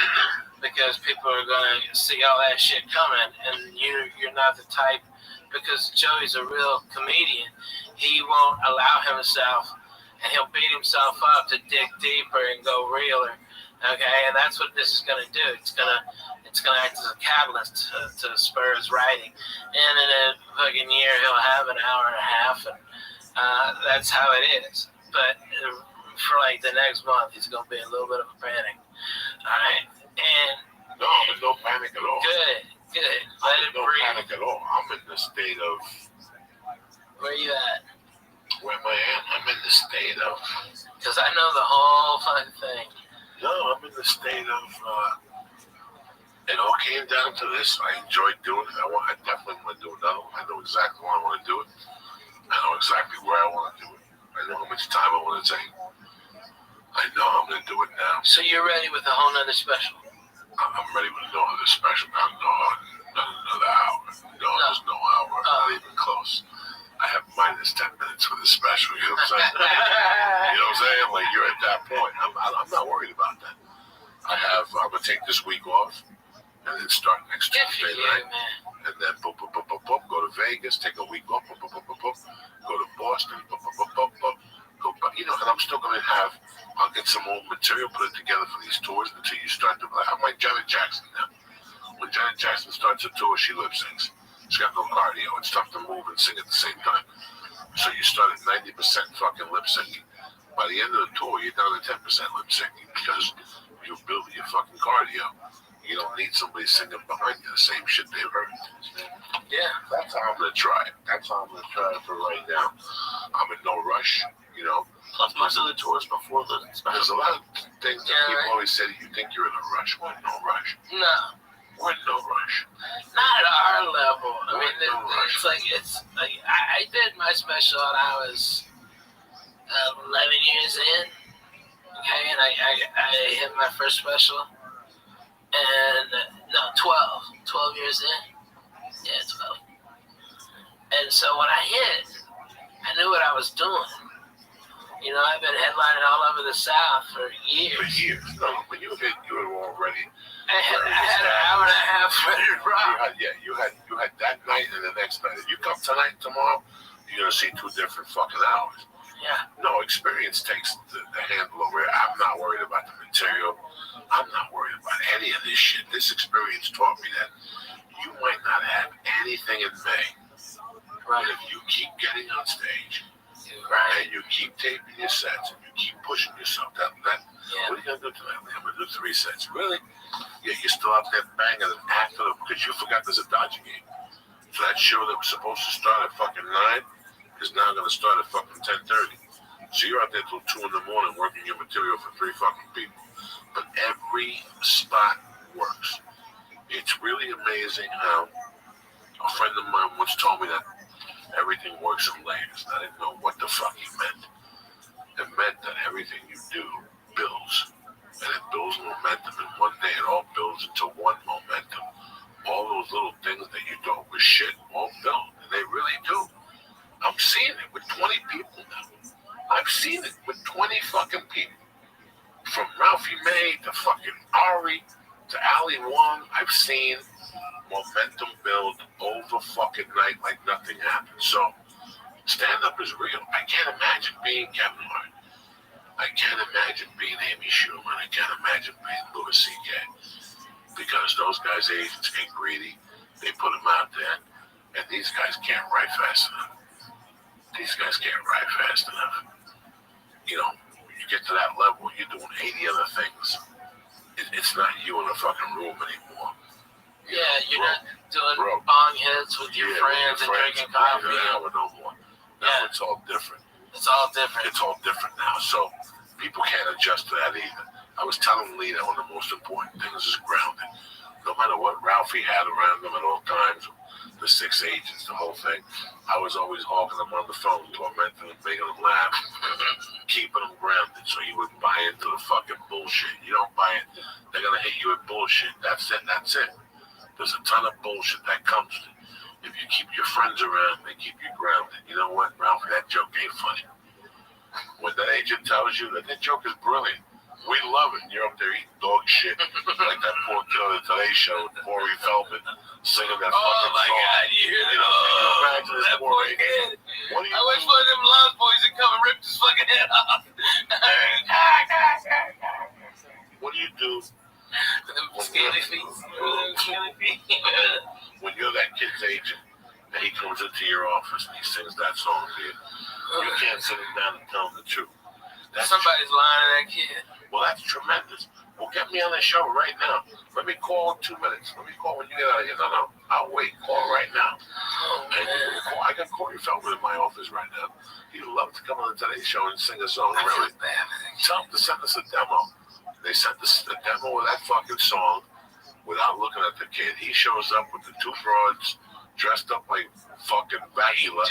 because people are gonna see all that shit coming, and you're not the type, because Joey's a real comedian. He won't allow himself. And he'll beat himself up to dig deeper and go realer, okay? And that's what this is going to do. It's going to act as a catalyst to spur his writing. And in a fucking year, he'll have an hour and a half, and that's how it is. But for the next month, he's going to be a little bit of a panic, all right? And no, there's no panic at all. Good. Let it no breathe. Panic at all. I'm in the state of. Where you at? Where am I at? I'm in the state of. Because I know the whole fucking thing. No, I'm in the state of. It all came down to this. I enjoyed doing it. I definitely want to do another one. I know exactly when I want to do it. I know exactly where I want to do it. I know how much time I want to take. I know I'm going to do it now. So you're ready with a whole nother special? I'm ready with no other special. Not another hour. No, there's no hour. Not even close. I have minus 10 minutes for the special. You know what I'm saying? You know what I'm saying? You're at that point. I'm not worried about that. I'm going to take this week off and then start next Tuesday night. And then go to Vegas, take a week off, go to Boston, Go, but and I'm still gonna have. I'll get some old material, put it together for these tours until you start to. I'm like Janet Jackson now. When Janet Jackson starts a tour, she lip syncs. She's got no cardio. It's tough to move and sing at the same time. So you start at 90% fucking lip syncing. By the end of the tour, you're down to 10% lip syncing because you build your fucking cardio. You don't need somebody singing behind you the same shit they've heard. Yeah. That's how I'm gonna try it. That's how I'm gonna try it for right now. I'm in no rush. Plus, most of the tours before the There's special. a lot of things that people always say that you think you're in a rush. We're in no rush. No, We're in no rush. not at our level. I We're mean, in no rush. it's like I did my special and I was 11 years in. Okay, and I hit my first special, and no, 12 years in. Yeah, 12. And so when I hit, I knew what I was doing. I've been headlining all over the South for years. For years. No, when you hit, you were already. I had an hour and a half ready to rock. You had that night and the next night. If you come tonight, tomorrow, you're gonna see 2 different fucking hours. Yeah. No, experience takes the handle over it. I'm not worried about the material. I'm not worried about any of this shit. This experience taught me that you might not have anything in May. Right. But if you keep getting on stage, right, and you keep taping your sets and you keep pushing yourself, what are you gonna do tonight? I'm gonna do 3 sets. Really? Yeah, you're still out there banging and after because you forgot there's a Dodger game. So that show that was supposed to start at fucking 9 is now gonna start at fucking 10:30. So you're out there till 2 in the morning working your material for 3 fucking people. But every spot works. It's really amazing how a friend of mine once told me that everything works in layers. I didn't know what the fuck he meant. It meant that everything you do builds. And it builds momentum. And one day it all builds into one momentum. All those little things that you thought was shit all build. And they really do. I'm seeing it with 20 people now. I've seen it with 20 fucking people. From Ralphie May to fucking Ari to Ali Wong, I've seen momentum build over fucking night like nothing happened. So stand-up is real. I can't imagine being Kevin Hart. I can't imagine being Amy Schumer. I can't imagine being Louis C.K. Because those guys' agents get greedy. They put them out there. And these guys can't write fast enough. These guys can't write fast enough. You get to that level, you're doing 80 other things. It's not you in a fucking room anymore. Yeah, you're not doing bong hits with your friends and drinking coffee. No more. Now it's all different. It's all different. It's all different now. So people can't adjust to that either. I was telling Lee that one of the most important things is grounding. No matter what Ralphie had around him at all times, the 6 agents, the whole thing, I was always hawking them on the phone, tormenting them, making them laugh, keeping them grounded so you wouldn't buy into the fucking bullshit. You don't buy it, they're going to hit you with bullshit. That's it. There's a ton of bullshit that comes to it. If you keep your friends around, they keep you grounded. You know what, Ralphie, that joke ain't funny. When that agent tells you that joke is brilliant, we love it. You're up there eating dog shit like that poor kid on the Today Show, Maury Feldman, singing that fucking song. Oh my God, you hear that? Imagine this That poor kid. What do you I wish one of them Lost Boys would come and rip his fucking head off. What do you do Scaly feet. when you're that kid's agent and he comes into your office and he sings that song to you? You can't sit him down and tell him the truth. Somebody's lying to that kid. Well, that's tremendous. Well, get me on the show right now. Let me call in 2 minutes. Let me call when you get out of here. No, I'll wait. Call right now. I got Corey Feldman in my office right now. He'd love to come on the Today Show and sing a song. Really. Tell him to send us a demo. They sent us a demo of that fucking song without looking at the kid. He shows up with the 2 broads dressed up like fucking Dracula.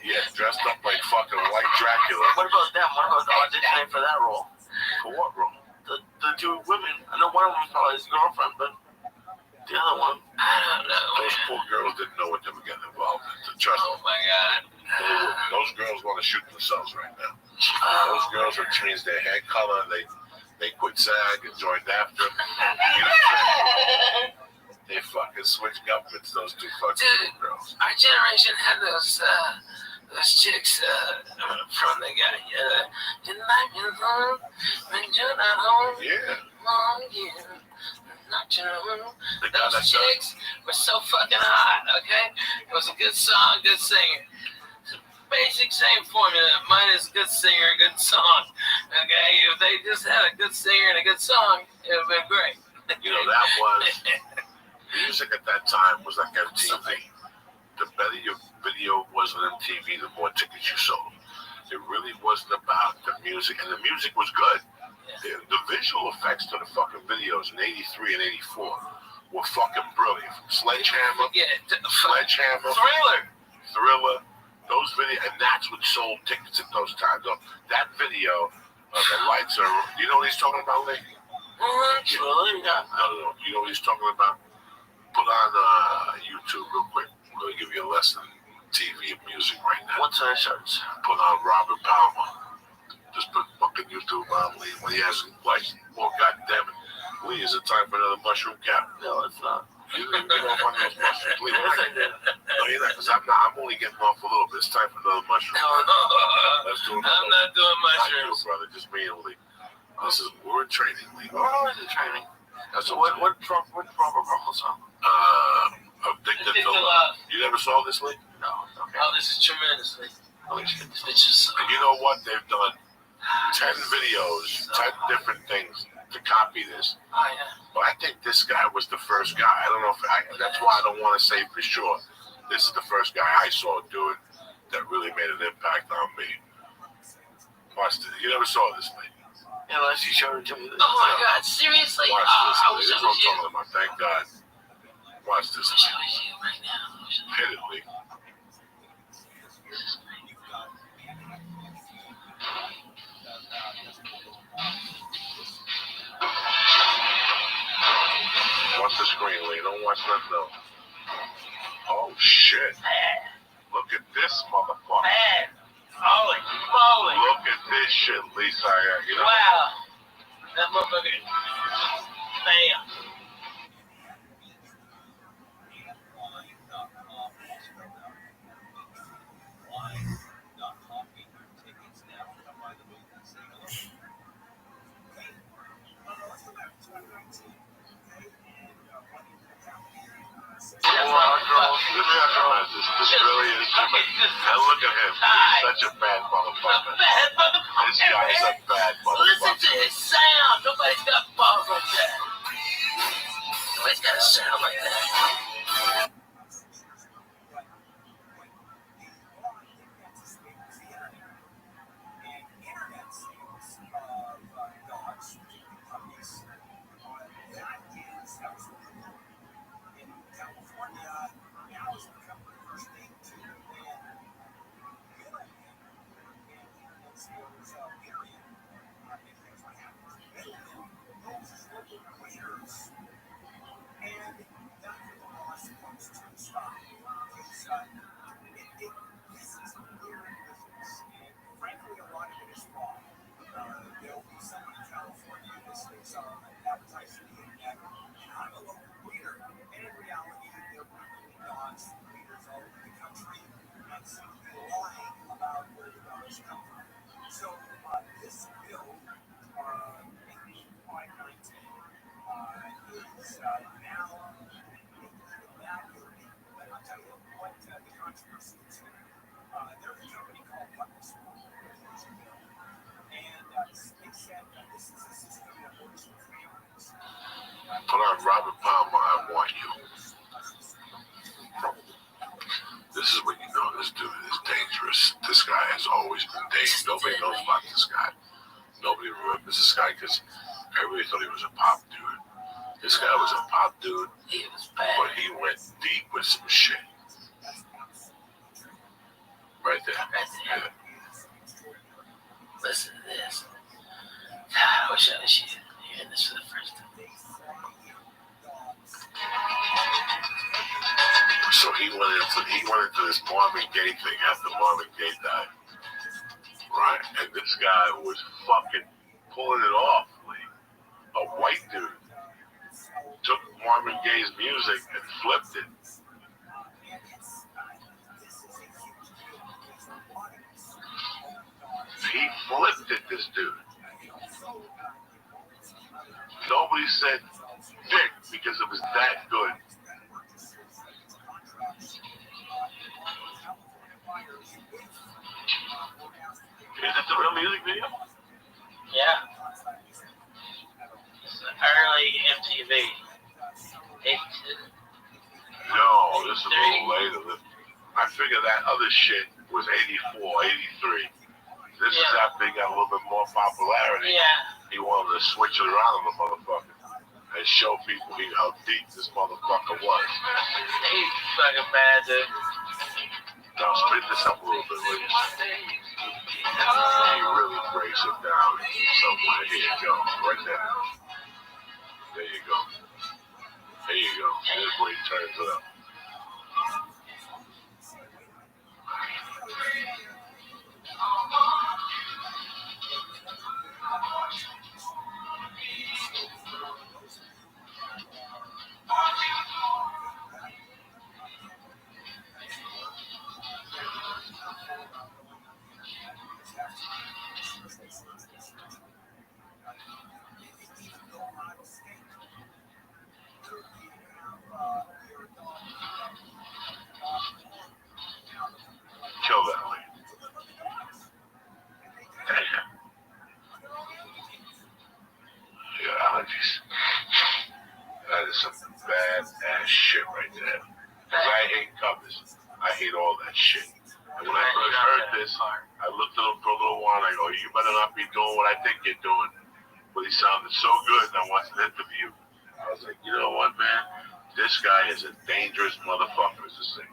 Yeah, dressed up like fucking white Dracula. What about them? What about the auditioning for that role? For what role? The 2 women. I know one of them was probably his girlfriend, but the other one, I don't know. Those poor girls didn't know what they were getting involved in. Trust me. Oh my God. Those girls want to shoot themselves right now. Those girls have changed their hair color. They quit SAG and joined after. They fucking switched governments, those 2 fucking girls. Our generation had those Those chicks from the guy, you like me home when you're not home. Yeah. Oh, yeah. Not you. The guy Those that chicks were so fucking hot, okay? It was a good song, good singer. Basic same formula. Mine is good singer, good song. Okay? If they just had a good singer and a good song, it would have been great. You know, that was music at that time was like MTV. The better your video was on MTV, the more tickets you sold. It really wasn't about the music, and the music was good. The visual effects to the fucking videos in '83 and '84 were fucking brilliant. Sledgehammer, Thriller, those videos, and that's what sold tickets at those times. That video, the lights are. You know what he's talking about, Lee? Thriller, yeah. No. You know what he's talking about? Put on YouTube real quick. I'm going to give you a lesson in TV and music right now. What's our search? Put on Robert Palmer. Just put fucking YouTube on Lee. When he has, like, well, goddamn it. Lee, is it time for another mushroom cap? No, it's not. You didn't get off on those mushrooms, Lee. No, you're not, because I'm only getting off a little bit. It's time for another mushroom. Let's do another. I'm not doing Not you, mushrooms. brother. Just me and Lee. We're in training, Lee. Oh, is it training? That's What Robert Russell song? Addicted to Love. You never saw this, Lee? No. Okay. Oh, this is tremendous. Let me just get this. It's just And you know what? They've done 10 videos, 10 different things to copy this. oh yeah. But I think this guy was the first guy. I don't know that's why I don't want to say for sure. This is the first guy I saw do it that really made an impact on me. Watch this. You never saw this, Lee. Unless you showed it to me. Oh my God! Seriously? Watch I this. wish This I is what was I'm you. talking about. Thank God. Watch this. I wish I was you right now. I wish I was Hit it, Lee. Watch the screen, Lee. Don't watch nothing else. Oh, shit. Look at this motherfucker. Man, holy moly! Look at this shit, Lisa. You know? Wow, that motherfucker. Bam. This really is. And look at him. He's such a bad motherfucker. This guy is a bad Listen to motherfucker. his sound. Nobody's got balls like that. Nobody's got a sound like that. Put on Robert Palmer, I Want You. This is what you know this dude is dangerous. This guy has always been dangerous. Nobody knows about this guy. Nobody remembers this guy because everybody thought he was a pop dude. This guy was a pop dude, He was bad. but he went deep with some shit. Right there. Yeah. Listen to this. God, I wish I was you. Hearing this for the first time. So he went into this Marvin Gaye thing after Marvin Gaye died. Right? And this guy was fucking pulling it off, Lee. A white dude took Marvin Gaye's music and flipped it. he flipped at this dude. Nobody said dick because it was that good. Is it the real music video? Yeah. It's early MTV. No, this is a little later. I figure that other shit was 84, 83. This is after he got a little bit more popularity. Yeah. He wanted to switch it around on the motherfucker and show people how deep this motherfucker was. He's fucking bad, dude. Now speed this up a little bit, please. He really breaks it down somewhere. Here you go, right there. There you go. There you go. Here's where he turns it up. Kill that lady. Damn. Your allergies. That is some bad ass shit right there. Because I hate covers. I hate all that shit. And when I first heard this, I looked at him for a little while and I go, you better not be doing what I think you're doing. But he sounded so good and I wanted an interview. I was like, you know what, man? This guy is a dangerous motherfucker to sing.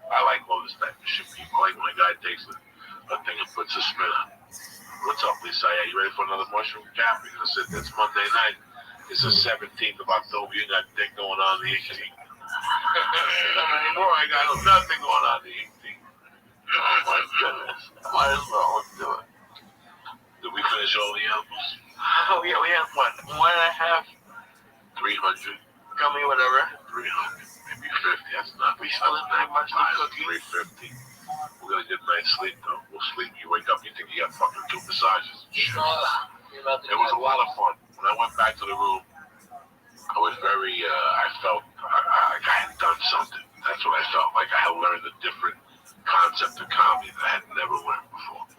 I like all this type of shit. People like when a guy takes a thing and puts a spin on it. What's up, Lisa? Are you ready for another mushroom cap? Because I said it's Monday night. It's the 17th of October. You got a thing going on the 18th. Not anymore. I got nothing going on the 18th. Oh my goodness. Might as well. Let's do it. Did we finish all the albums? Oh, yeah, we have what? 1.5 300. gummy, whatever. 300. Maybe 50. That's not. We split that much on cookies. 350. We're gonna get a nice sleep though. We'll sleep. You wake up, you think you got fucking 2 massages and shit. It was a lot of fun. When I went back to the room, I was very, I felt like I had done something. That's what I felt like. I had learned a different concept of comedy that I had never learned before.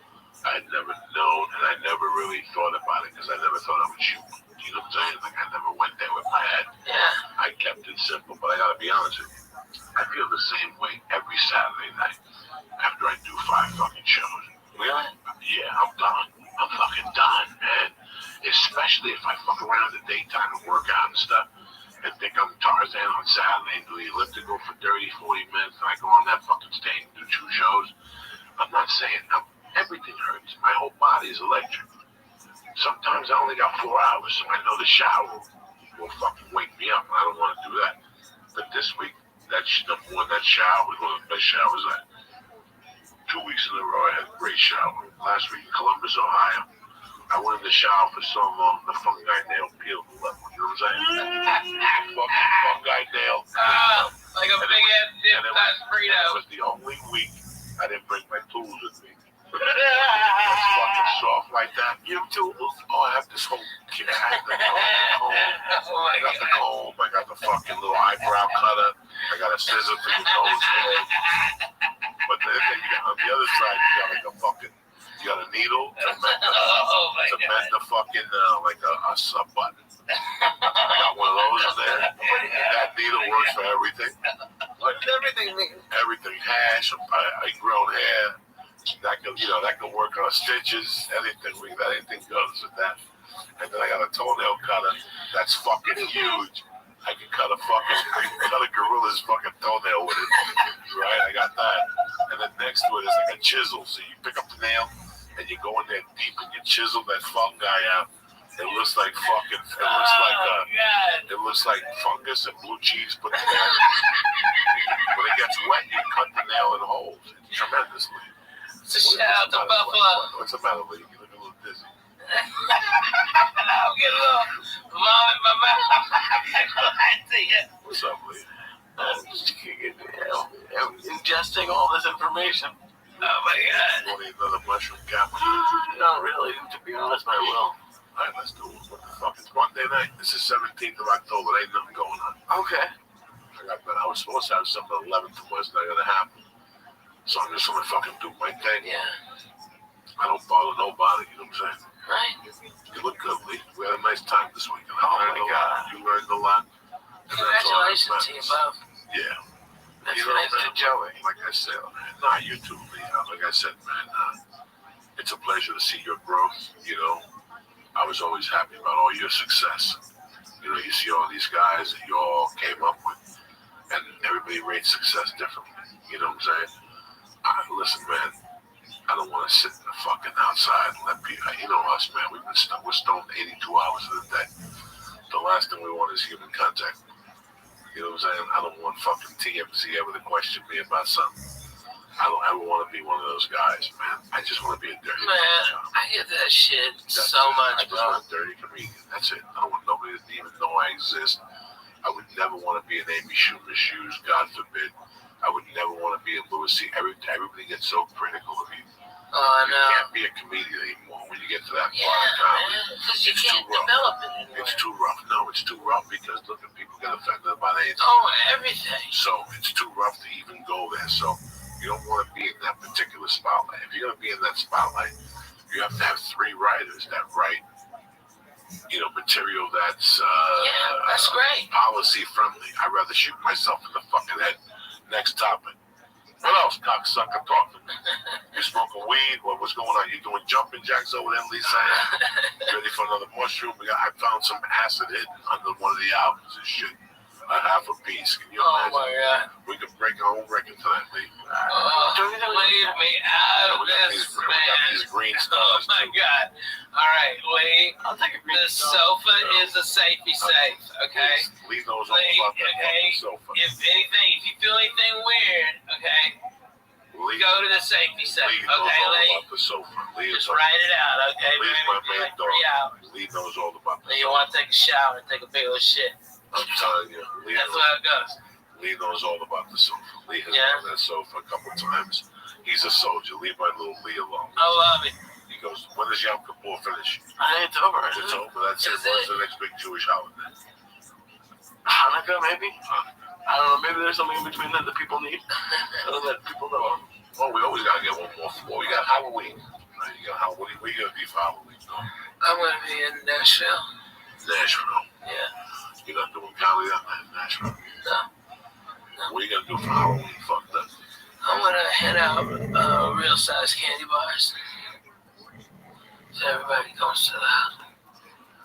I had never known, and I never really thought about it because I never thought I would shoot. You know what I'm saying? Like I never went there with my head. Yeah. I kept it simple, but I gotta be honest with you. I feel the same way every Saturday night after I do 5 fucking shows. Really? Yeah, I'm done. I'm fucking done, man. Especially if I fuck around in the daytime and work out and stuff and think I'm Tarzan on Saturday and do the elliptical for 30, 40 minutes and I go on that fucking stage and do 2 shows. I'm not saying everything hurts. My whole body is electric. Sometimes I only got 4 hours, so I know the shower will fucking wake me up. I don't want to do that. But this week, that shower was one of the best showers I had. 2 weeks in a row, I had a great shower. Last week in Columbus, Ohio, I went in the shower for so long, the fungi nail peeled the level. You know what I'm saying? Fucking fungi nail. Like a big ass dip size burrito. It was the only week I didn't bring my tools with me. It's fucking soft like that. You have tools? Oh, I have this whole kit. I have the comb. I got the comb. I got the fucking little eyebrow cutter. I got a scissor for your nose hair. But then on the other side, you got like a fucking, you got a needle to mend the fucking, like a sub button. I got one of those in there. That needle works for everything. What does everything mean? Everything, hash, grown hair. That can work on stitches, anything. Anything goes with that. And then I got a toenail cutter that's fucking huge. I can cut a gorilla's fucking toenail with it. Right? I got that. And then next to it is like a chisel. So you pick up the nail and you go in there deep and you chisel that fungi out. It looks like fucking. It looks like fungus and blue cheese put together. When it gets wet, you cut the nail in holes. It's tremendously. It's a shout out to Buffalo. What's the matter, lady? You look a little dizzy. I'll get a little mom in my mouth. What's up, lady? Ingesting all this information. Oh my god. Want to eat another mushroom cap? Not really, to be honest, but I will. Alright, let's do it. What the fuck? It's Monday night. This is 17th of October. There ain't nothing going on. Okay. I was supposed to have something 11th and was not gonna happen. So I'm just gonna fucking do my thing. Yeah. I don't bother nobody, you know what I'm saying? Right. You look good, Lee. We had a nice time this weekend. Oh my God. You learned a lot. And that's all that Congratulations to you matters. both. Yeah. That's You know, nice man, to Joey. like I said, nah, you too, Lee. Like I said, man, it's a pleasure to see your growth, you know. I was always happy about all your success. You know, you see all these guys that you all came up with, and everybody rates success differently. You know what I'm saying? Listen, man, I don't want to sit in the fucking outside and let people, you know us, man, we're stoned 82 hours of the day. The last thing we want is human contact. You know what I'm saying? I don't want fucking TMZ ever to question me about something. I don't ever want to be one of those guys, man. I just want to be a dirty Man, comedian. I get that shit so I much, just bro. want a dirty comedian. That's it. I don't want nobody to even know I exist. I would never want to be in Amy Schumer's shoes, God forbid. I would never want to be in Louis C. Everybody gets so critical of you. Oh, I You know. can't be a comedian anymore when you get to that Yeah, part of comedy. man, because you It's can't too rough. develop it anymore. It's too rough. No, it's too rough because look at people get offended about anything. Oh, everything. So it's too rough to even go there. So you don't want to be in that particular spotlight. If you're going to be in that spotlight, you have to have 3 writers that write, you know, material that's that's great. policy friendly. I'd rather shoot myself in the fucking head. Next topic. What else, cocksucker? Talk to me. You smoking weed? What's going on? You doing jumping jacks over there, Lisa? Ready for another mushroom? I found some acid hidden under one of the albums and shit. A half a piece. Can you Oh imagine? my god. We could break our own record tonight, Lee. Oh, leave me out of We got this, we got these man. green Oh stars. my too. god. Alright, Lee. I'll take a green The star. sofa is a safety safe, okay? Lee knows all Lee, about that okay, fucking sofa. if you feel anything weird, okay, Lee, go to the safety safe, Lee knows okay, all Lee? about the sofa. Lee is Just write it out, okay? Lee's Maybe my for man like dog. 3 hours. Lee knows all about the Then you sofa. want to take a shower and take a big old shit. I'm telling you, Lee That's knows, how it goes. Lee knows all about the sofa. Lee has Yeah. been on that sofa a couple times. He's a soldier. Leave my little Lee alone. I love it. He goes, when does Yom Kippur finish? It's over. It's over. That's it. Is When's it? the next big Jewish holiday? Hanukkah, maybe? I don't know. Maybe there's something in between that people need. So that people know. Well, we always gotta get one more. Well, we got Halloween. Right? You got Halloween. What are you gonna be for Halloween? I'm going to be in Nashville. Nashville. Yeah. You're not doing comedy that night in Nashville. No. What are you gonna do for Halloween? Fuck that. I'm going to hand out real size candy bars. So everybody comes to the house.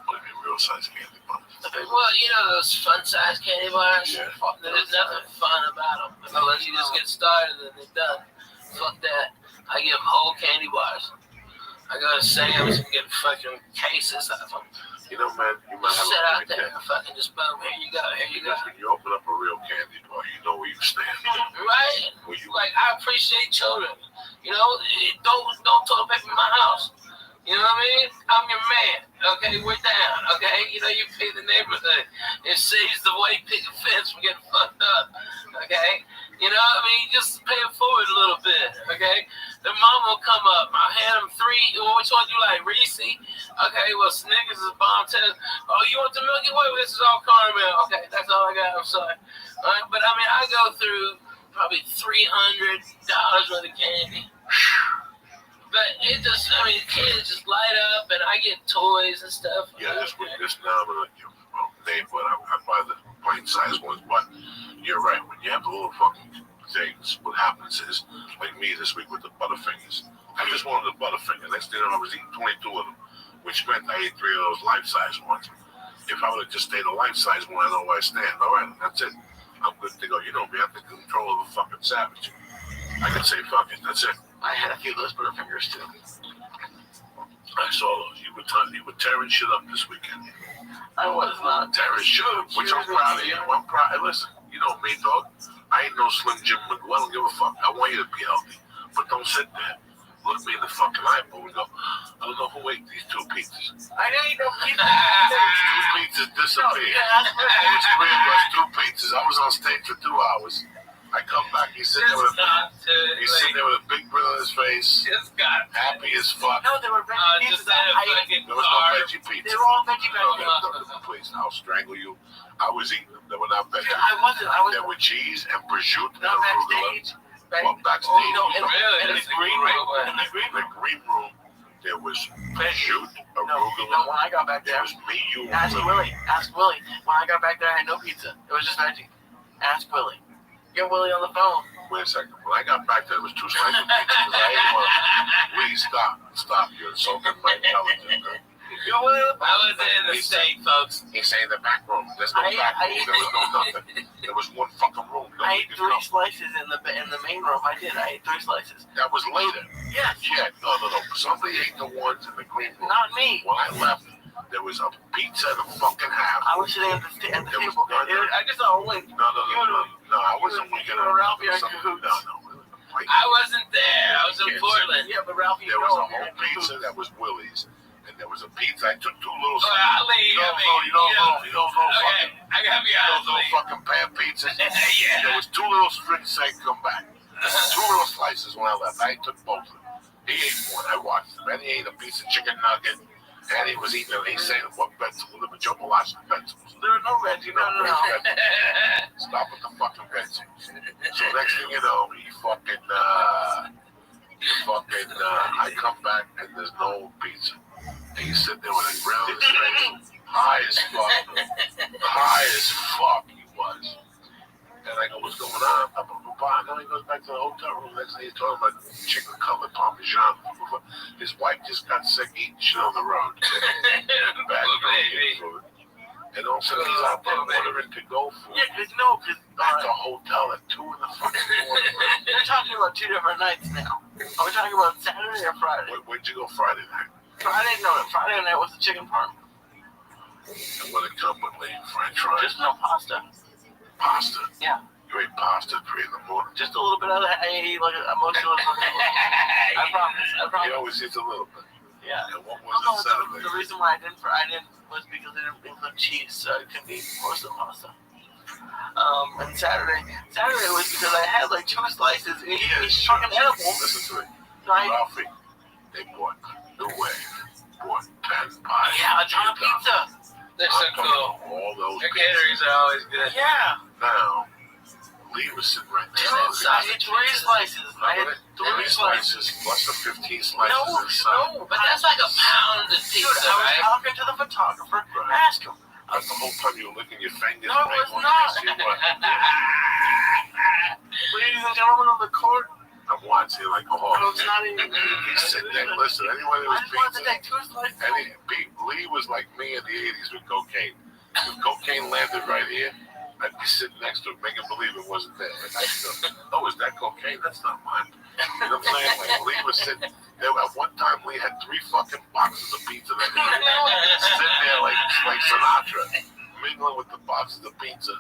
What do you mean real size candy bars? Well, you know those fun size candy bars? Yeah. There's nothing fun about them. Unless you just get started and they're done. Fuck that. I give whole candy bars. I go to Sam's and get fucking cases of them. You know, man, you might have Sit a out point there there. and fucking just boom, here you go, here you go. Because when you open up a real candy bar, you know where you stand. Right? When you, Like, I appreciate children. You know, don't toilet paper in my house. You know what I mean? I'm your man. Okay, we're down. Okay, you know you pay the neighborhood. It saves the white picket fence from getting fucked up. Okay, you know what I mean? Just pay it forward a little bit. Okay, the mom will come up. I had them 3. Which one you like, Reese? Okay, well Snickers is bomb test. Oh, you want the Milky Way? This is all caramel. Okay, that's all I got. I'm sorry. All right, but I mean, I go through probably $300 worth of candy. But it just, I mean, kids just light up, and I get toys and stuff. yeah, this now I'm gonna name, but I buy the plain size ones. But you're right. When you have the little fucking things, what happens is, like me this week with the Butterfingers. I just wanted the Butterfinger. Next thing I was eating 22 of them, which meant I ate 3 of those life-size ones. If I would have just stayed a life-size one, I know where I stand. All right, that's it. I'm good to go. You know me. I'm in control of a fucking savage. I can say fuck it. That's it. I had a few of those Butterfingers too. I saw those. You were tearing shit up this weekend. I was not. Tearing shit up, which I'm proud of you. I'm proud. Listen, you know me, dog. I ain't no Slim Jim McGill. I don't give a fuck. I want you to be healthy. But don't sit there. Look me in the fucking eyeball and go, I don't know who ate these 2 pizzas. I didn't know people. 2 pizzas disappeared. It was 3 of us, 2 pizzas. I was on stage for 2 hours. I I come back. He's sitting there with a big grin on his face, happy as fuck. No, they were veggie pizzas. There was no veggie pizza. They were all veggie No, please, I'll strangle you. I was eating them. They were not veggie. I wasn't. They were cheese and prosciutto and not arugula. backstage. Well, backstage. No, in Really? the green room. In the green The room. green room, there was prosciutto, No, arugula. when I got back There there, was me, you, ask Willie. Ask Willie. When I got back there, I had no pizza. It was just veggie. Ask Willie. Get Willie on the phone. Wait a second. When I got back there, there was 2 slices of pizza. I ate one. Please stop. You're insulting my intelligence. Get Willie on the phone. I was in the state, folks. He's saying the back room. There's no back room. There was no nothing. There was one fucking room. I Nobody ate could 3 come. slices in the main room. I did. I ate 3 slices. That was later. Yes. Yeah, no. Somebody ate the ones in the green room. Not me. When I left, there was a pizza and a fucking half. I was sitting at the There was table. none. I just saw Willie. No, I wasn't winking You were Ralphie or Cahoots. No. I wasn't there. I was in Portland. Yeah, but Ralphie, There was a whole pizza that was Willie's, and there was a pizza. I took 2 little. Ali, You don't know okay, fucking. I gotta be You honest don't know with you. fucking pan pizzas. Yeah. There was 2 little strings saying come back. 2 little slices when I left. I took both of them. He ate one. I watched him. And he ate a piece of chicken nugget. And he was eating it. He's saying what vegetables? The jambalaya vegetables. there are no veggie. No. Stop with the fucking vegetables. So next thing you know, I come back and there's no pizza. And he's sitting there with a grin on his face, high as fuck he was. And I go, what's going on? And then he goes back to the hotel room. Next thing he's talking about chicken cutlet parmesan. His wife just got sick eating shit on the road. Bad food. And all of a sudden he's out there ordering to go food. Yeah, because At the hotel at 2 in the fucking morning. we're talking about 2 different nights now. Are we talking about Saturday or Friday? Where'd you go Friday night? Friday night was the chicken parm. And what it come with, lady? French fries? Just no pasta. Pasta? Yeah. You ate pasta at 3 in the morning? Just a little bit of that. I ate like most of it. I promise. He always eats a little bit. Yeah. And what was it Saturday? The reason why I didn't was because they didn't include cheese, so I couldn't eat most of the pasta. And Saturday was because I had like 2 slices and it's fucking edible. Listen to it. So Ralphie, they bought New Wave, bought 10 pies. yeah, a ton of pizza. They're so cool. All those Their pizzas. caterings are always good. Yeah. Now, Lee was sitting right there. I ate 3 slices. I had 3 slices plus the 15 slices inside. No, But that's like a pound of Dude, pizza, I was right? talking to the photographer. Ask him. That's the whole time you were licking your fingers. No, it and was making not. one taste. You what? Ladies and gentlemen of the court, I'm watching like, oh, I was not even. he's sitting there. Listen, anyone who I was just wanted to pizza. take 2 slices. Lee was like me in the 80s with cocaine. If cocaine landed right here, I'd be sitting next to it, making believe it wasn't there. Like, oh, is that cocaine? That's not mine. You know what I'm saying? Like, Lee was sitting there. At one time, Lee had 3 fucking boxes of pizza that he was sitting there like Sinatra, mingling with the boxes of pizza.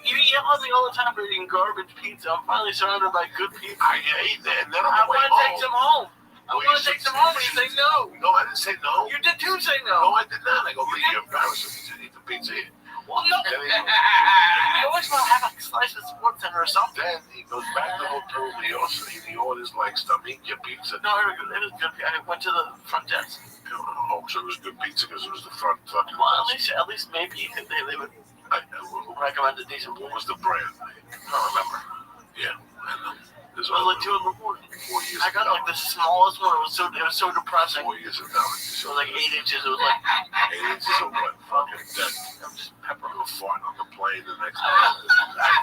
You yell at me all the time for eating garbage pizza. I'm finally surrounded by good pizza. I ate that, and then I on the way want to take some home. home. I want to take some home, and you say no. No, I didn't say no. You did too say No, no. I did not. I go, Lee, you're embarrassing me to eat the pizza here. Well, no. Then You always want to have a slice of Sports Center or something. Then he goes back to the hotel room. He orders like Staminka pizza. No, it was good. I went to the front desk. Oh, so it was good pizza because it was the front fucking. Well, at least maybe they would recommend a decent What one. was the brand? I don't remember. Yeah, I know. It was like 2 in the morning. 4 years. I got like the smallest one. It was so depressing. 4 years of It was like 8 inches. It was like 8 inches of what? Fucking dead. I'm just pepper. You were farting on the plane the next day.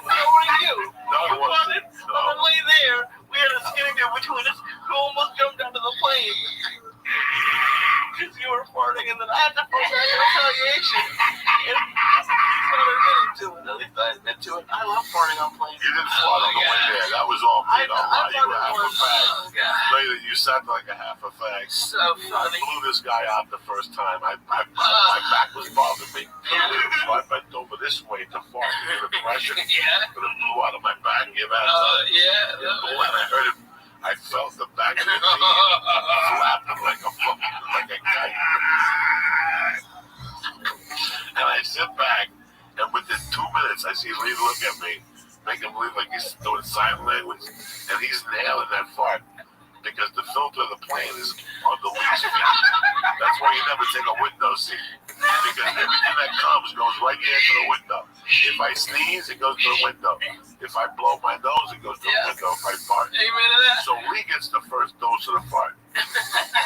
What are you? No, You it wasn't. wanted on the way there. We had a skinny dude between us who almost jumped out of the plane because you were farting, and then I had to post that retaliation. And he's not admitting to it. At least I admit to it. I love farting on planes. You didn't fart on the way there. That was all I paid off. You were half a fag. God, Later, you sat like a half a fag. so I funny. blew this guy out the first time. My back was bothering me. So I bent over this way to fart to give it pressure. Yeah. But it blew out of my back. Give out. Yeah. It blew out. I heard it. I felt the back of the knee flapping like a kite. And I sit back, and within 2 minutes, I see he's look at me, make him believe like he's doing sign language, and he's nailing that fart because the filter of the plane is on the least feet. That's why you never take a window seat because everything that comes goes right there to the window. If I sneeze, it goes to the window. If I blow my nose, it goes to the window. If I fart, Amen to that. so Lee gets the first dose of the fart.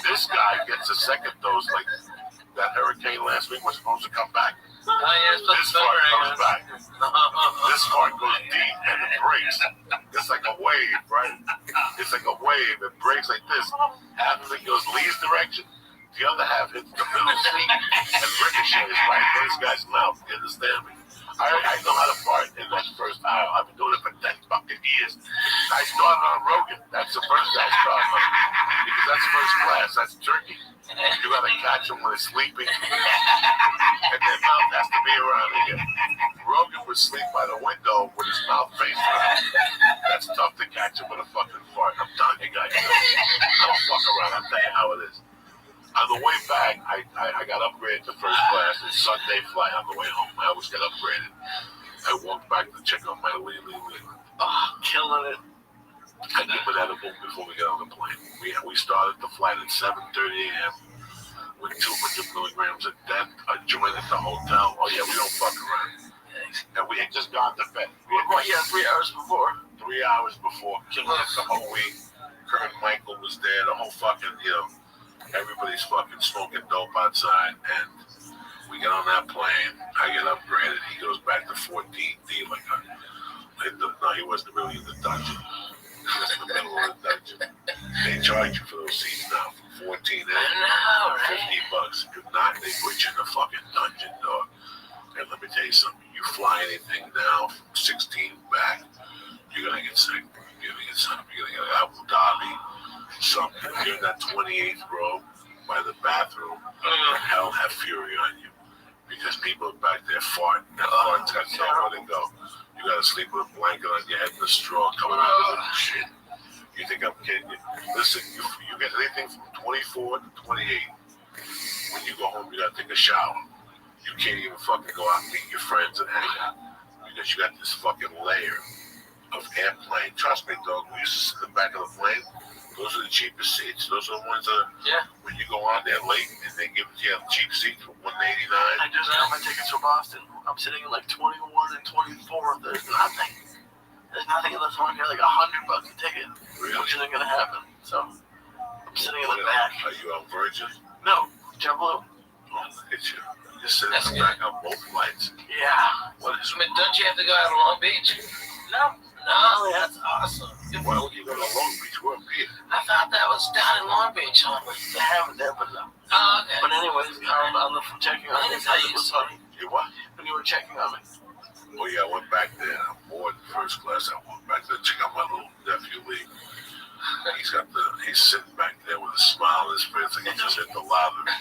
This guy gets a second dose, like that hurricane last week was supposed to come back. Oh, yeah, it's This fart comes back. This fart goes deep and it breaks. It's like a wave, right? It's like a wave. It breaks like this. Half of it goes Lee's direction. The other half hits the middle seat and ricochets right in this guy's mouth. You understand me? I know how to fart in that first aisle. I've been doing it for 10 fucking years. I started on Rogan. That's the first guy I started on. Because that's first class. That's turkey. You gotta catch them when they're sleeping. And their mouth has to be around here. Rogan would sleep by the window with his mouth facing out. That's tough to catch him with a fucking fart. I'm telling you guys. I don't fuck around. I'll tell you how it is. On the way back, I got upgraded to first class. It's Sunday flight on the way home. I always get upgraded. I walked back to check on my Lee. Oh, killing it. I give it edible before we get on the plane. We started the flight at 7:30 a.m. with 200 milligrams of death. A joint at the hotel. Oh yeah, we don't fuck around. And we had just gone to bed. Well, yeah, 3 hours before. 3 hours before. Killing it the whole week. Kurt Michael was there. The whole fucking, everybody's fucking smoking dope outside. And we get on that plane. I get upgraded. He goes back to 14D. No, he wasn't really in the dungeon. He was in the middle of the dungeon. They charge you for those seats now from 14 in, $50. If not, they put you in the fucking dungeon, dog. And let me tell you something. You fly anything now from 16 back, you're gonna get sick. You're gonna get something. You're gonna get Abu Dhabi, something. You're in that 28th row by the bathroom. Hell have fury on you because people are back there farting. That fart's got nowhere to go. You gotta sleep with a blanket on your head and a straw coming out of it. Shit. You think I'm kidding you? Listen, you get anything from 24 to 28. When you go home, you gotta take a shower. You can't even fucking go out and meet your friends and hang out because you got this fucking layer of airplane. Trust me, dog. We used to sit in the back of the plane. Those are the cheapest seats. Those are the ones that, when you go on there late and they give you a cheap seat for $189. I just got my tickets for Boston. I'm sitting in like 21 and 24. There's nothing. There's nothing unless I want to get like $100 a ticket, which isn't gonna happen. So I'm sitting in the back. Are you on Virgin? No, JetBlue. Oh, look at you. You're sitting in the back on both flights. Yeah. What is I mean, don't you have to go out to Long Beach? No. No, that's awesome. Why would you go to Long Beach? We're up here. I thought that was down in Long Beach, huh? They have it there, but no. Oh, okay. But anyways, on the checking on me, it was funny. You what? When you were checking on me. Oh yeah, I went back there. I'm bored in first class. I went back there to check out my little nephew Lee. He's sitting back there with a smile on his face like he just hit the lottery.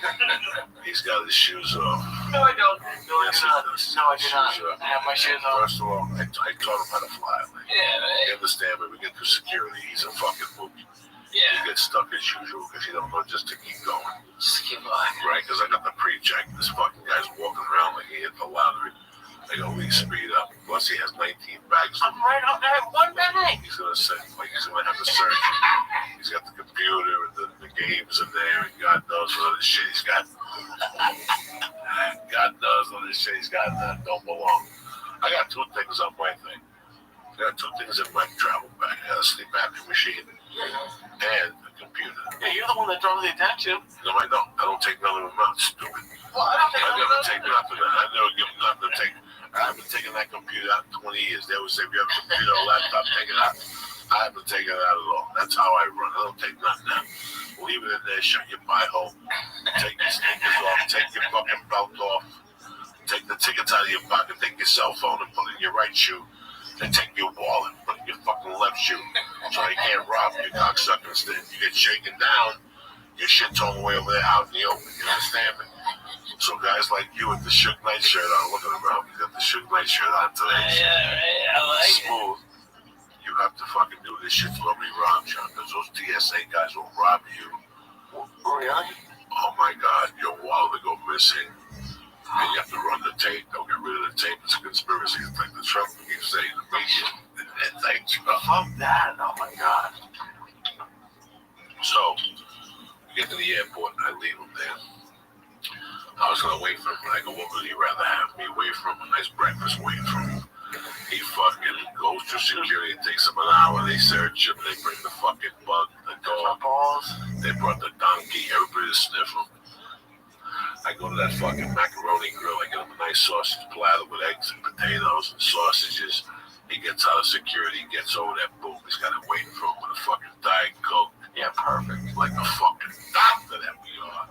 He's got his shoes off. No, I don't. No, I Yes, do not. he does. No, I do not. Shoes off. I have my shoes on. First of all, I taught him how to fly. Like, Yeah, you understand, when we get through security, he's a fucking movie. yeah. He gets stuck as usual because he don't know just to keep going. Just keep on. Right? Because I got the pre-check. This fucking guy's walking around like he hit the lottery. I go, Lee, speed up. Plus, he has 19 bags. I'm right on that one bag. He's gonna say, like, he's gonna have the search. He's got the computer and the games in there, and God knows what other shit he's got. God knows what other shit he's got that don't belong. I got two things on my thing. I got two things in my travel bag. I got a sleep apnea machine and a computer. Yeah, you're the one that draws the attention. No, I don't. I don't take none of them out. Stupid. Well, I don't think I I'm never gonna take nothing. I never give them nothing to take. I haven't taken that computer out in 20 years. They always say, if you have a computer or a laptop, take it out. I haven't taken it out at all. That's how I run. I don't take nothing out. Leave it in there, shut your pie hole. Take your sneakers off. Take your fucking belt off. Take the tickets out of your pocket. Take your cell phone and put it in your right shoe. And take your wallet and put it in your fucking left shoe. So they can't rob you, cocksucker. Instead, you get shaken down, your shit thrown away over there out in the open. You understand me? So guys like you with the Suge Knight shirt on, look at him out. You got the Suge Knight shirt on today. Yeah, I like it. Smooth. You have to fucking do this shit to nobody robs you, because those TSA guys will rob you. Really? Oh my God, your wallet will go missing. And you have to run the tape. They'll get rid of the tape. It's a conspiracy. It's like the Trump away from him. I go, what would he rather have? Me away from him, a nice breakfast away from him. He fucking goes through security. It takes him an hour. They search him. They bring the fucking bug, the dog. They brought the donkey. Everybody to sniff him. I go to that fucking macaroni grill. I get him a nice sausage platter with eggs and potatoes and sausages. He gets out of security, gets over that boom. He's got it waiting for him with a fucking Diet Coke. Yeah, perfect. Like a fucking doctor that we are.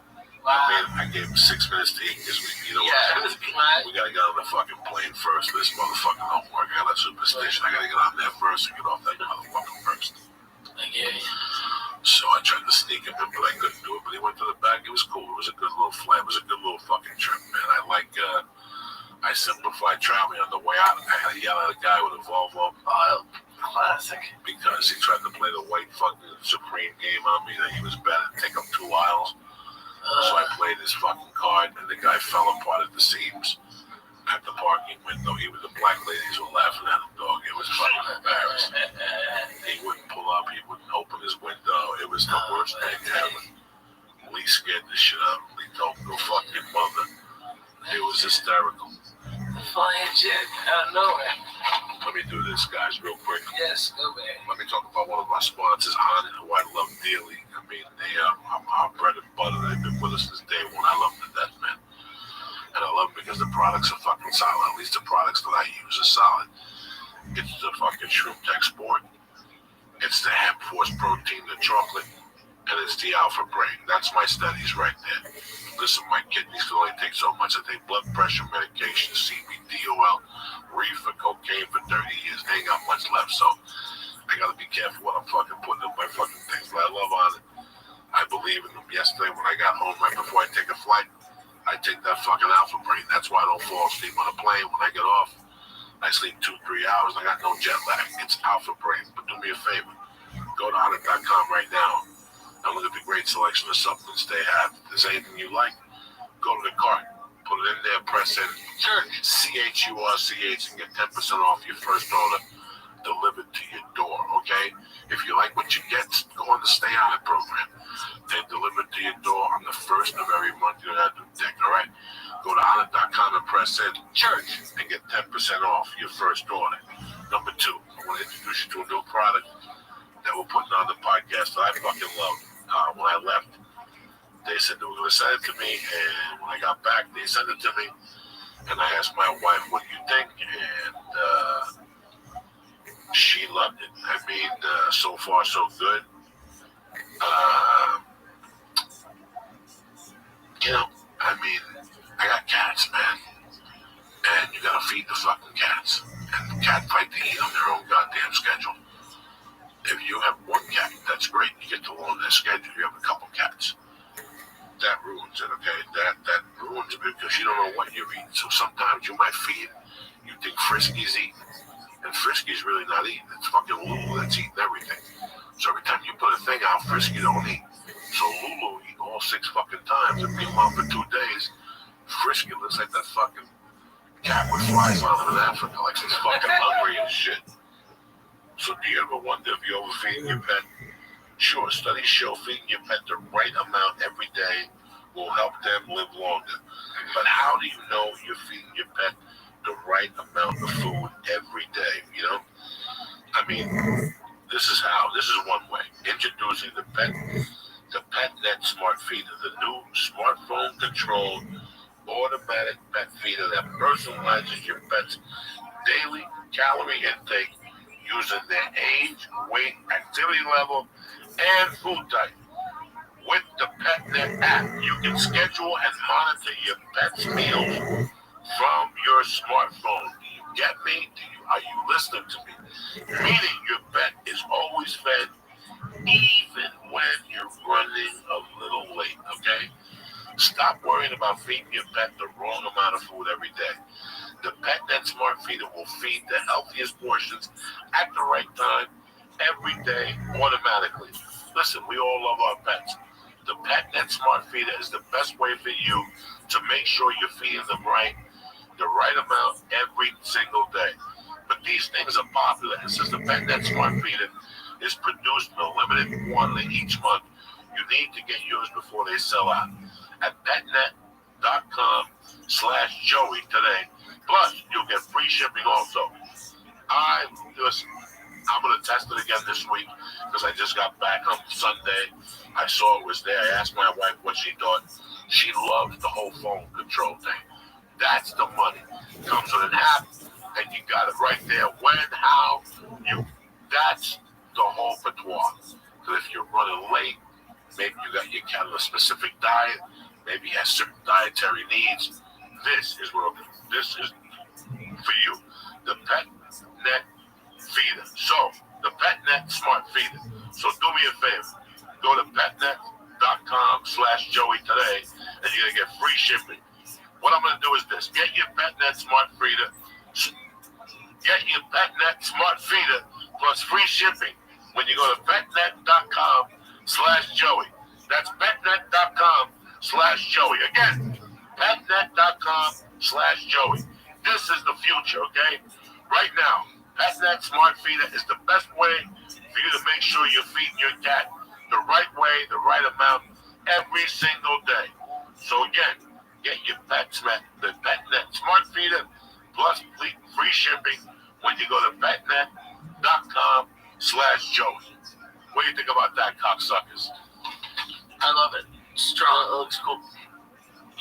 I gave him 6 minutes to eat because we gotta get on the fucking plane first. This motherfucker don't work. I got a superstition. I gotta get on there first and get off that motherfucker first. So I tried to sneak him in, but I couldn't do it. But he went to the back. It was cool. It was a good little flight. It was a good little fucking trip, man. I simplified traveling on the way out. I had to yell at a guy with a Volvo. Classic. Because he tried to play the white fucking Supreme game on me that he was better, take up 2 aisles. So I played his fucking card, and the guy fell apart at the seams at the parking window. Even the black ladies were laughing at him, dog. It was fucking embarrassing. He wouldn't pull up. He wouldn't open his window. It was the worst thing ever. Lee scared the shit out of him. Lee told him, go fuck your mother. It was hysterical. Flying jet out of nowhere. Let me do this, guys, real quick. Yes, go ahead. Let me talk about one of our sponsors, Honor, who I love dearly. I mean, they are our bread and butter. They've been with us since day one. I love them to death, man. And I love them because the products are fucking solid. At least the products that I use are solid. It's the fucking Shroom Tech Sport. It's the hemp force protein, the chocolate, and it's the Alpha Brain. That's my studies right there. Listen, my kidneys can only take so much. I take blood pressure medication, CBD oil, reefer, cocaine for 30 years. They ain't got much left, so I gotta be careful what I'm fucking putting in my fucking things. But I love on it. I believe in them. Yesterday when I got home, right before I take a flight, I take that fucking Alpha Brain. That's why I don't fall asleep on a plane when I get off. I sleep 2-3 hours. I got no jet lag. It's Alpha Brain. But do me a favor. Go to Honor.com right now and look at the great selection of supplements they have. If there's anything you like, go to the cart. Put it in there, press in CHURCH and get 10% off your first order delivered to your door, okay? If you like what you get, go on the Stay On It program. They deliver it to your door on the first of every month. You don't have to dick, all right? Go to Honor.com and press in church and get 10% off your first order. Number 2, I want to introduce you to a new product that we're putting on the podcast that I fucking love. When I left, they said they were going to send it to me, and when I got back, they sent it to me, and I asked my wife, what do you think? And she loved it. I mean, so far, so good. You know, I mean, I got cats, man, and you gotta feed the fucking cats, and cats fight to eat on their own goddamn schedule. If you have one cat, that's great. You get to learn their schedule. You have a couple cats. That ruins it, okay? That ruins it because you don't know what you're eating. So sometimes you might feed, you think Frisky's eating, and Frisky's really not eating. It's fucking Lulu that's eating everything. So every time you put a thing out, Frisky don't eat. So Lulu eat all 6 fucking times, and meanwhile for 2 days, Frisky looks like that fucking cat with flies on him in Africa, like he's fucking hungry and shit. So do you ever wonder if you're overfeeding your pet? Sure, studies show feeding your pet the right amount every day will help them live longer. But how do you know you're feeding your pet the right amount of food every day, you know? I mean, this is one way. Introducing the PetNet Smart Feeder, the new smartphone-controlled automatic pet feeder that personalizes your pet's daily calorie intake using their age, weight, activity level, and food type. With the PetNet app, you can schedule and monitor your pet's meals from your smartphone. Do you get me? Are you listening to me? Meaning your pet is always fed even when you're running a little late, okay? Stop worrying about feeding your pet the wrong amount of food every day. The PetNet Smart Feeder will feed the healthiest portions at the right time every day automatically. Listen, we all love our pets. The PetNet Smart Feeder is the best way for you to make sure you're feeding them the right amount every single day. But these things are popular, and since the PetNet Smart Feeder is produced in a limited quantity each month, you need to get yours before they sell out. At PetNet, petnet.com/Joey today. Plus, you'll get free shipping also. Listen, I'm going to test it again this week because I just got back on Sunday. I saw it was there. I asked my wife what she thought. She loves the whole phone control thing. That's the money. Comes with an app, and you got it right there. When, how, that's the whole patois. Because if you're running late, maybe you got your cat on a specific diet, maybe he has certain dietary needs. This is for you. The PetNet feeder. So, the PetNet Smart Feeder. So do me a favor. Go to petnet.com/Joey today, and you're going to get free shipping. What I'm going to do is this. Get your PetNet Smart Feeder. Get your PetNet Smart Feeder plus free shipping when you go to petnet.com/Joey. That's petnet.com/Joey. Again, petnet.com/Joey. This is the future, okay? Right now, PetNet Smart Feeder is the best way for you to make sure you're feeding your cat the right way, the right amount, every single day. So again, get your the PetNet Smart Feeder plus free shipping when you go to petnet.com/Joey. What do you think about that, cocksuckers? I love it. Strong. It looks cool.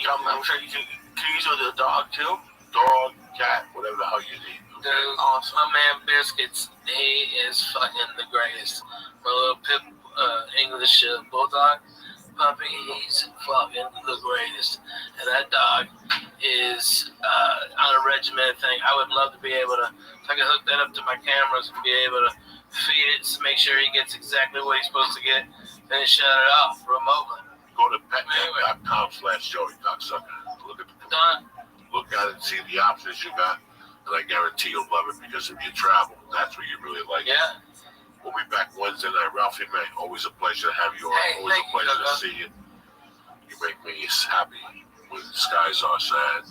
I'm sure you can use it with a dog too. Dog, cat, whatever the hell you need. Dude, awesome. My man Biscuits, he is fucking the greatest. My little English bulldog puppy, he's fucking the greatest. And that dog is on a regimented thing. I would love to be able to, if I could hook that up to my cameras and be able to feed it, to make sure he gets exactly what he's supposed to get, then shut it off remotely. Go to petnet.com/Joey, cocksucker. Look at look at it and see the options you got. And I guarantee you'll love it because if you travel, that's where you really like it. We'll be back Wednesday night. Ralphie May, always a pleasure to have you on. Hey, always a pleasure to see you. You make me happy when the skies are sad.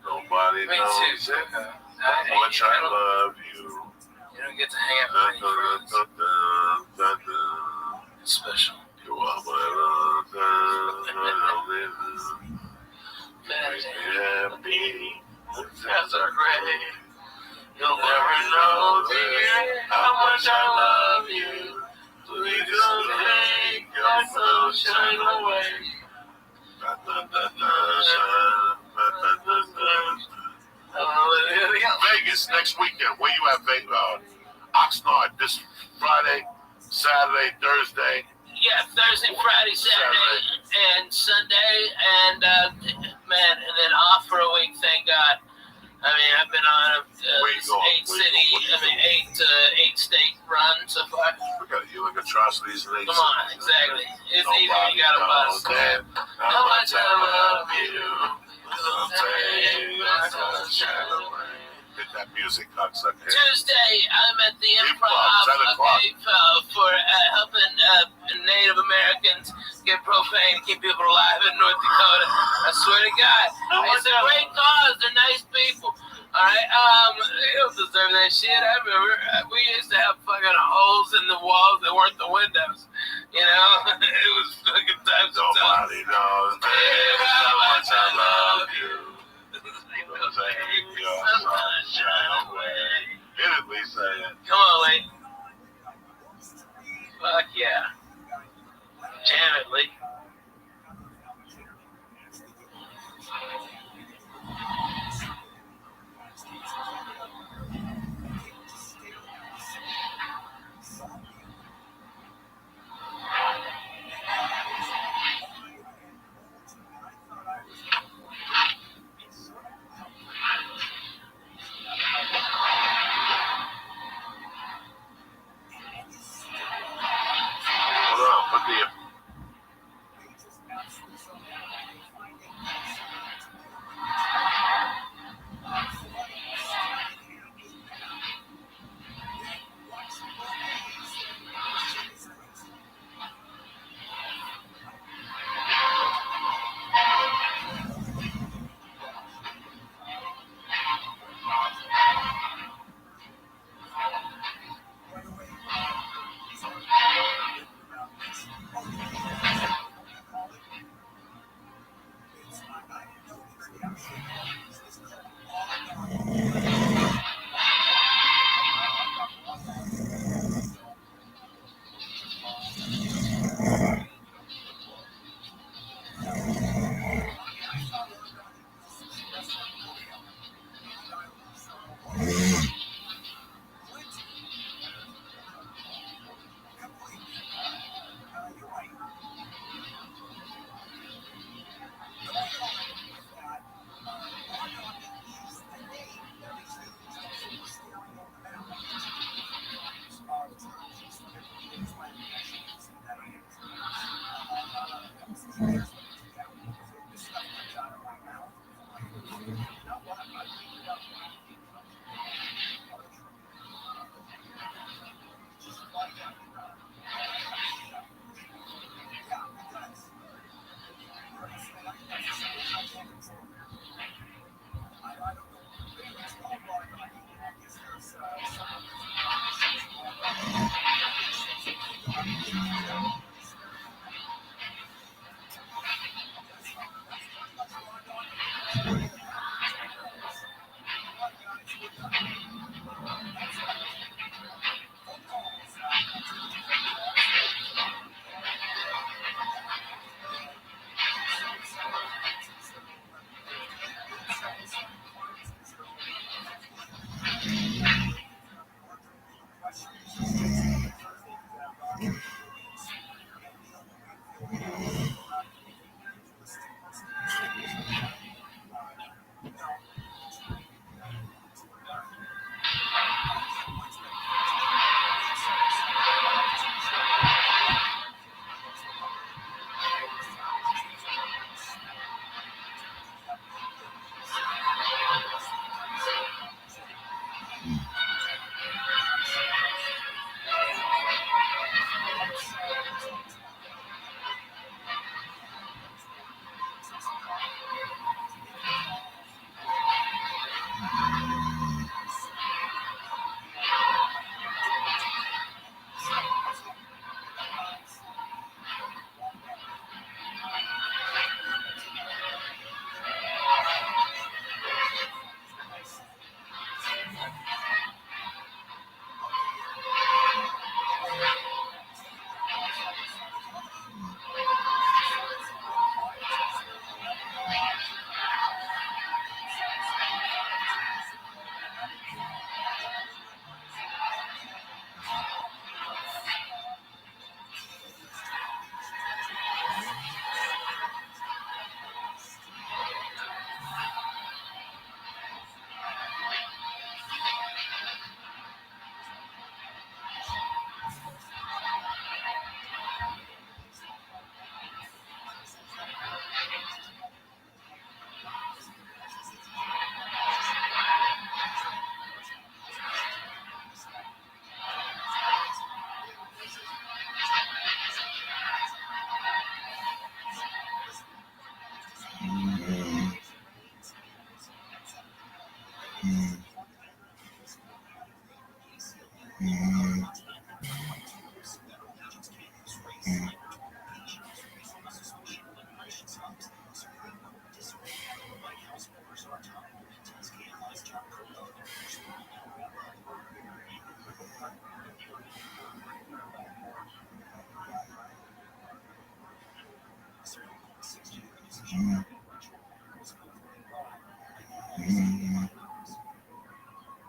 Nobody knows how much I love you. You don't get to hang out with any friends. It's special. You are my love. Makes me happy. That's our great. You'll never know, dear, how much I love you. Please don't take your sunshine away. Vegas next weekend. Where you at, Vegas? Oxnard this Friday, Saturday, Thursday. Yeah, Thursday, Friday, Saturday, and Sunday, and man, and then off for a week. Thank God. I mean, I've been on eight state run so far. Look at you, like atrocities and Come on, exactly. It's easy when you got a bus. How much I love you. Get that music, cocksucker. Tuesday, I'm at the Improv, for helping Native Americans get propane to keep people alive in North Dakota. I swear to God, it's a great cause. They're nice people. All right, they don't deserve that shit. I remember we used to have fucking holes in the walls that weren't the windows. You know, it was fucking times. Nobody knows, baby, how much I love you. Take your sunshine away. Hit it, Lisa. Come on, Lee. Fuck yeah. Jam it, Lee.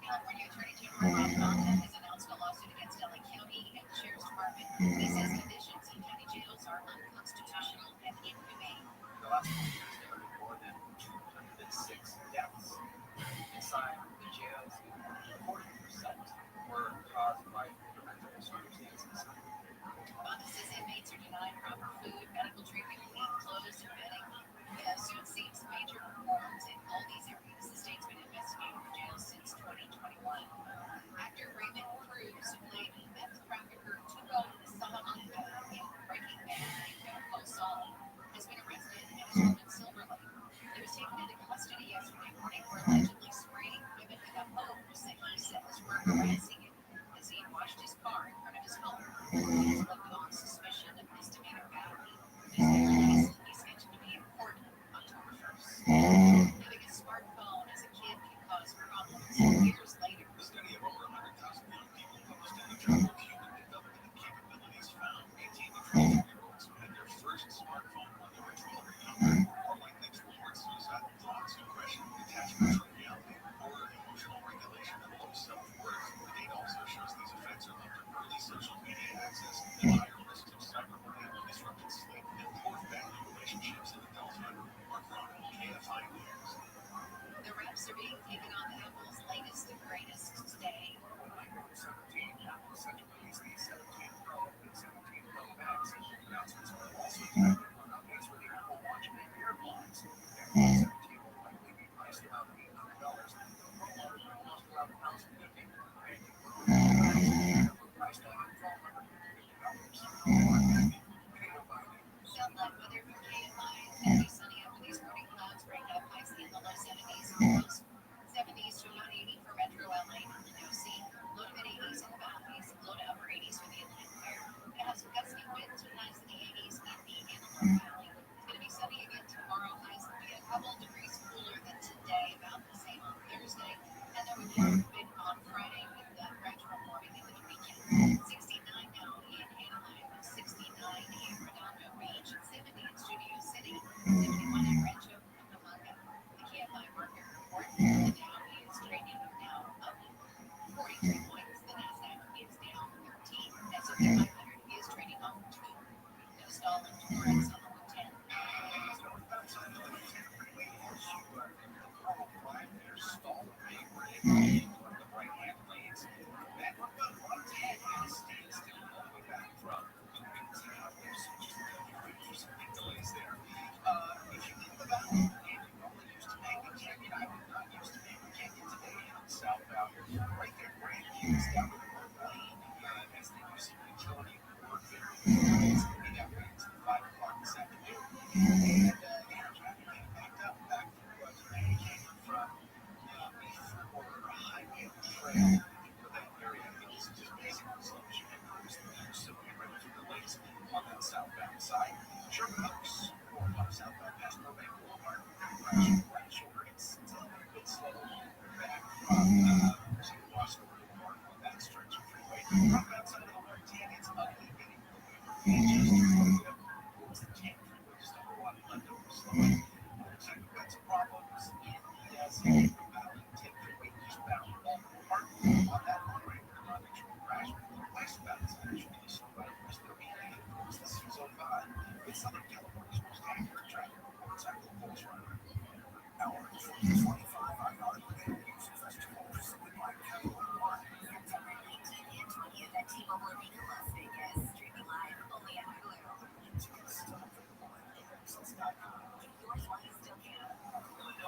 California Attorney General Rabbi Rothschild has announced a lawsuit against LA County and the Sheriff's Department. He says conditions in county jails are unconstitutional and inhumane. The last 20 years, there have been more than 206 deaths inside the jails. 40% were caused by mental circumstances. Bonda says inmates are denied proper food, medical treatment, clean clothes, and bedding. The suit seeks major reforms in all these areas. The state's been investigating the jails since 2021. Actor Raymond Cruz, who played meth trafficker Tuco Salamanca in Breaking Bad and Better Call Saul, has been arrested and is held in Silver Lake. He was taken into custody yesterday morning for allegedly spraying women with a hose that he says were harassing him as he washed his car in front of his home. He is left on suspicion of misdemeanor battery. His release is scheduled to be in court October 1st. The Dow is trading now up 43 points. The Nasdaq is down 13. S&P 500 is trading off 2. No stalling towards 10. Southbound, right there, Grand Views down to the northbound. As they use utility work there, it's going to be that way until 5 o'clock this afternoon. And traffic getting backed up back through today came from before Highway Trail for that area. This is just basically slow as you can cruise through there. So get ready for delays on that southbound side. Sherman Oaks, or southbound past Burbank Boulevard, right shoulder, it's a little bit slow back from Washington Boulevard on that stretch of freeway. From outside of the 13, it's ugly getting just towards the 10 freeway, just a whole lot of leftover slowing. Looks like we've got some problems in the San Valley 10 freeway eastbound Baltimore on that freeway. Make sure you crash. Westbound is actually slow by just 30 towards the C-Zone 5. It's Southern California's most accurate traffic reports at the Pulse Runner. Hour 2025 on Arlington Music Festival presented by Capital One. September 19th and 20th at T-Mobile Arena, Las Vegas. Streaming live only on Hulu. Tickets still available at AirAccess.com. Get yours while you still can. The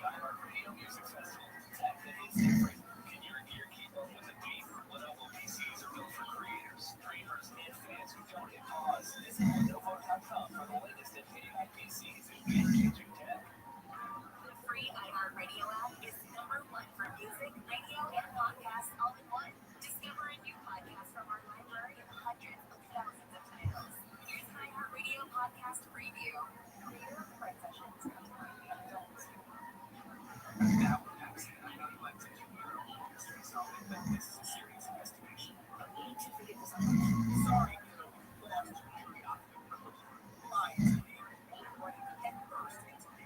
iHeartRadio Music Festival. Tech that is different. Can your gear keep up with the beat? Lenovo PCs are built for creators, dreamers, and fans who don't hit pause. Visit Lenovo.com for the latest in AI PCs and game-changing tech. The free iHeartRadio app is #1 for music, radio, and podcasts all in one. Discover a new podcast from our library of hundreds of thousands of titles. Here's an iHeartRadio podcast preview. Creator of Friend Sessions contemplating the adults. Now, I know you like to do your own mystery solving, but this is a serious investigation. I need to figure this out. Sorry, lost curiosity. Lying to me, or you can get first into me.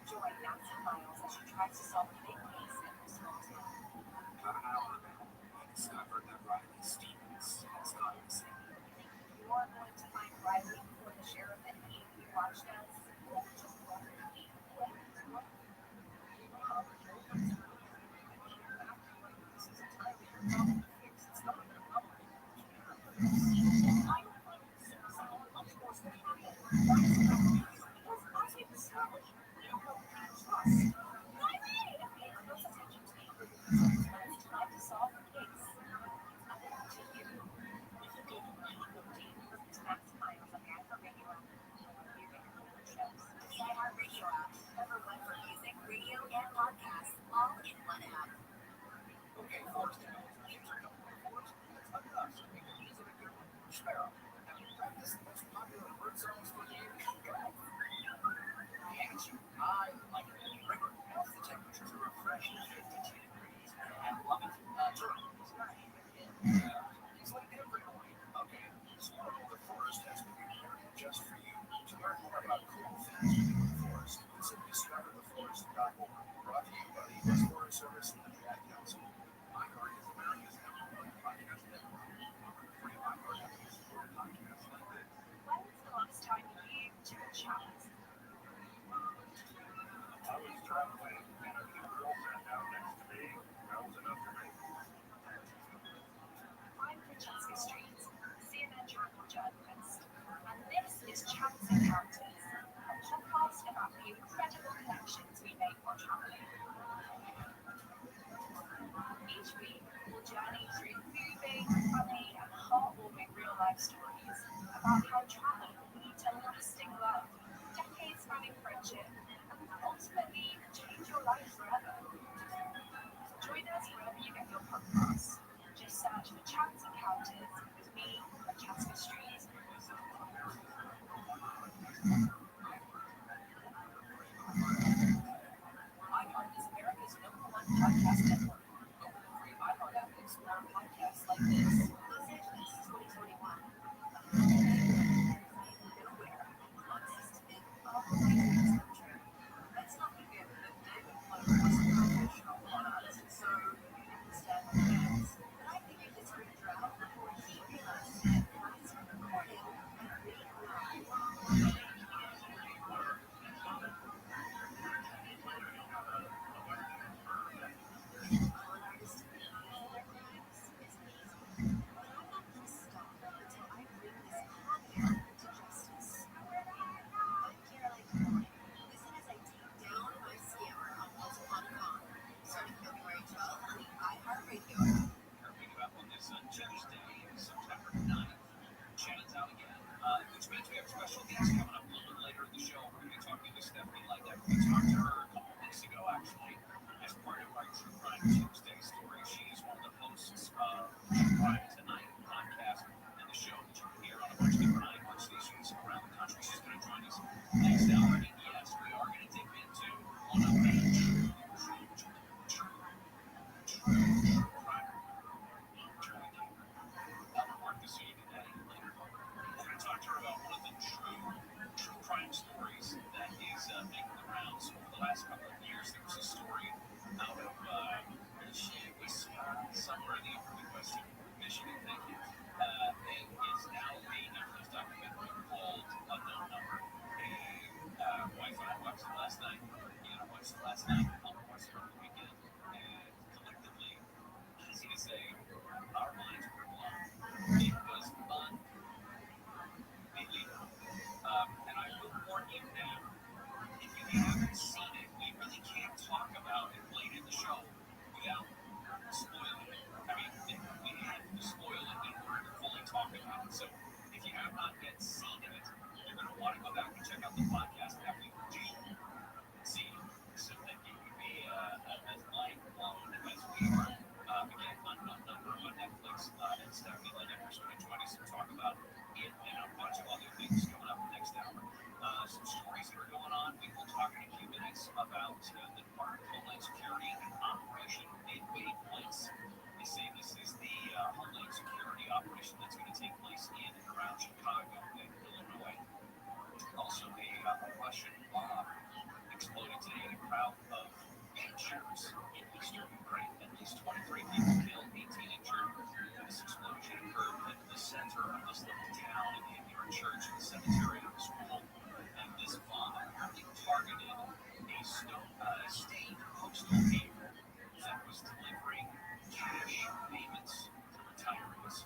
Join Nancy Miles as she tries to solve a big case in her small town. About an hour ago, I discovered that Riley Stevens has gone missing. You are going to find Riley before the sheriff and he watched us. This is entirely your problem to fix. It's not their problem. Okay, Forrest, kids are coming to Forrest. Let's hug it up so we can use it a good one. Sparrow, have you practiced the most popular bird songs for years? I hate you. I like it. Remember, once the temperatures are refreshing 52 degrees, I love it. Turtle is not even in. It's like everyone. Okay, Squirrel the Forest has been prepared just for you. To learn more about cool things to do in the forest, visit discovertheforest.org. Brought to you by the U.S. Forest Service and the Ad Council. iHeart is America's #1 podcast network. Free iHeart app to support podcasts like this. When was the last time you took a chat? I was traveling and a new girl sat down next to me. That was enough for me. I'm Francesca Street, CNN Travel journalist, and this is Chats Encounters, a podcast about the incredible connections we make while traveling. Each week, we'll journey through moving, funny, and heartwarming real-life stories about how travel can lead to lasting love, decades-spanning friendship, and ultimately change your life forever. Join us wherever you get your podcasts. Just search for Chats Encounters with me, Francesca Street. iHeart is America's #1 podcast network. Open the free iHeart app and explore podcasts like this. Visit East 2021. Nowhere. Honest. All the way to this country. Let's not forget that David Flow was Mark this week and later. We're going to talk to her about one of the true crime stories that is making the rounds over the last couple of years. There was a story out of somewhere in the upper Midwest, Michigan, thank you. It is now a Netflix documentary called Unknown Number. Wife and I watched it last night. I watched it last night. I'll watch it over the weekend. And collectively, easy to say, our minds were blown. It was unbelievable. And I will warn you now, if you haven't seen it, we really can't talk about it late in the show without spoiling it. I mean, we have to spoil it in order to fully talk about it. So if you have not yet seen it, you're going to want to go back and check out the podcast that we do see so that you can be as mind blown as we are. Again, Unknown Number on Netflix. And Stephanie Lynn is going to join us and talk about it and a bunch of other things coming up next hour. Some stories that are going on. We will talk in a few minutes about the Department of Homeland Security and Operation Midway Place. They say this is the Homeland Security operation that's going to take place in and around Chicago and Illinois. Also, a Russian bomb exploded today in a crowd of pictures in eastern Ukraine. At least 23 people killed, 18 injured. This explosion occurred in the center of this little town near a church, a cemetery, and a school. And this bomb apparently targeted a state postal vehicle that was delivering cash payments to retirees.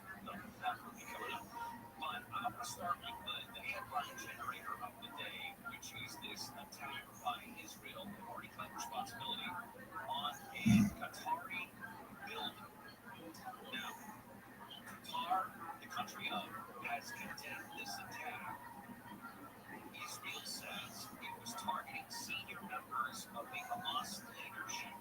That will be coming up. But I want to start with the headline generator of the day, which is this attack by Israel, who already claimed responsibility on a Qatari building. Now, Qatar, the country of, has condemned this attack. Israel says it was targeting senior members of the Hamas leadership.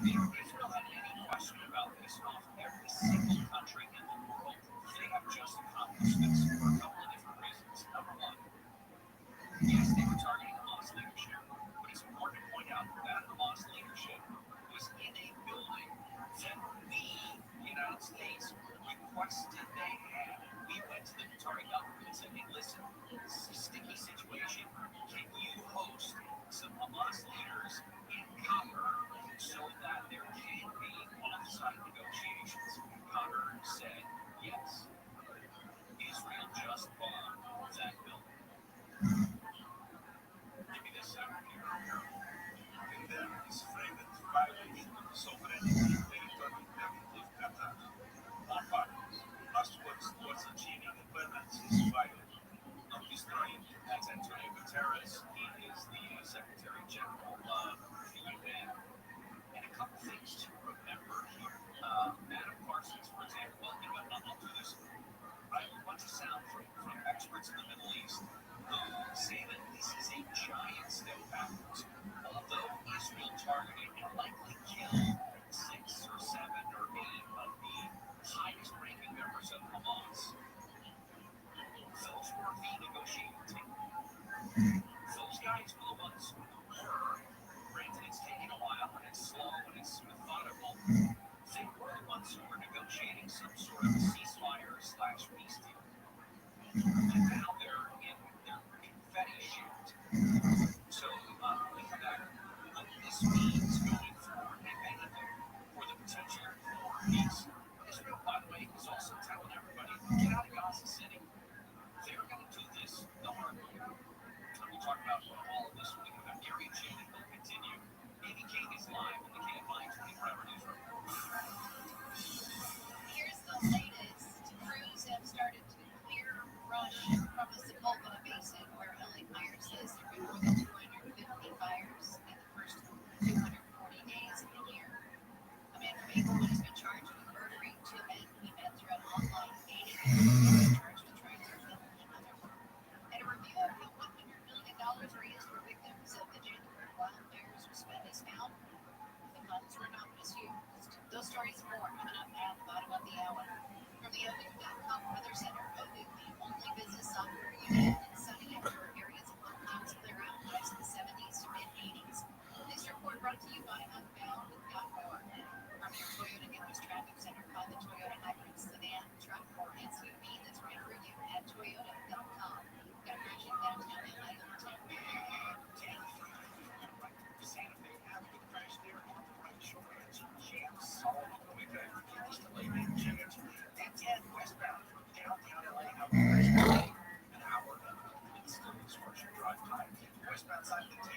If Israel had any question about this, off every single country in the world, they have just accomplished this for a couple of different reasons. Number one, yes, they were targeting Hamas leadership, but it's important to point out that Hamas leadership was in a building that the United States requested they had. We went to the Qatari government and said, hey, listen, this is a sticky situation. Can you host some Hamas leaders in Qatar so that there can be on-site negotiations? Qatar said yes. Israel just bombed that building. Give me this second here. Condemn this flagrant violation of the sovereignty and territorial integrity of Qatar. All parties must work towards achieving a permanent ceasefire, not destroying it. That's Antonio Guterres. He is the Secretary General of the UN. And a couple things to remember here. Adam Parsons, for example, I'll do this. I have a bunch of sound from experts in the Middle East who say that this is a giant step backwards. Although Israel targeted and likely killed 6 or 7 or 8 of the highest ranking members of Hamas, those were the negotiating team. Those guys were the ones who were, granted it's taking a while and it's slow and it's methodical, they were the ones who were negotiating some sort of ceasefire/peace deal. And now they're in their confetti shoot. So think about what this means going forward, if anything, for the potential for peace. Israel, by the way, is also telling everybody, get out of Gaza City. They're going to do this the hard way. And we'll talk about all of this when we come back. Gary and Shannon will continue. Amy King is live in the KFI 24-hour newsroom. Here's the latest. Crews have started to clear brush from the Sepulveda Basin, where LA Fire says there have been more than 250 fires in the first 240 days of the year. A man from Inglewood has been charged with murdering 2 men he met throughout an online dating app. Charged with trying to kill another. And a review of how $100 million raised for victims of the January wildfires was spent is found. The funds were not misused. Those stories and more coming up at the bottom of the hour. From the ODU.com Weather Center, ODU, the only business software you need in sunny and short areas of low clouds clear out, highs in the 70s to mid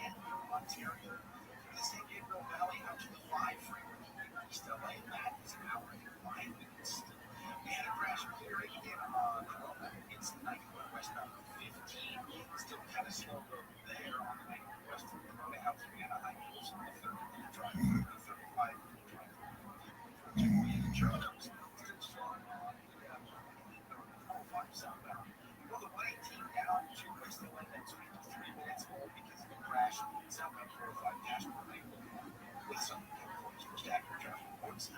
Danville, Ontario. From the San Gabriel Valley out to the 5 freeway in East LA, that is an hour and 5 minutes. We had a crash clearing in Corona. It's 91 westbound 15. Still kind of slow road there on the 91 west from Corona out to Anaheim Hills on the 30-minute drive through the 35-minute drive through. The Chargers still slow on the 405 southbound. Well, the 118 down to West LA, that's 53 minutes because of the crash. Southbound 405 dashboard lane with some points for staggered traffic reports.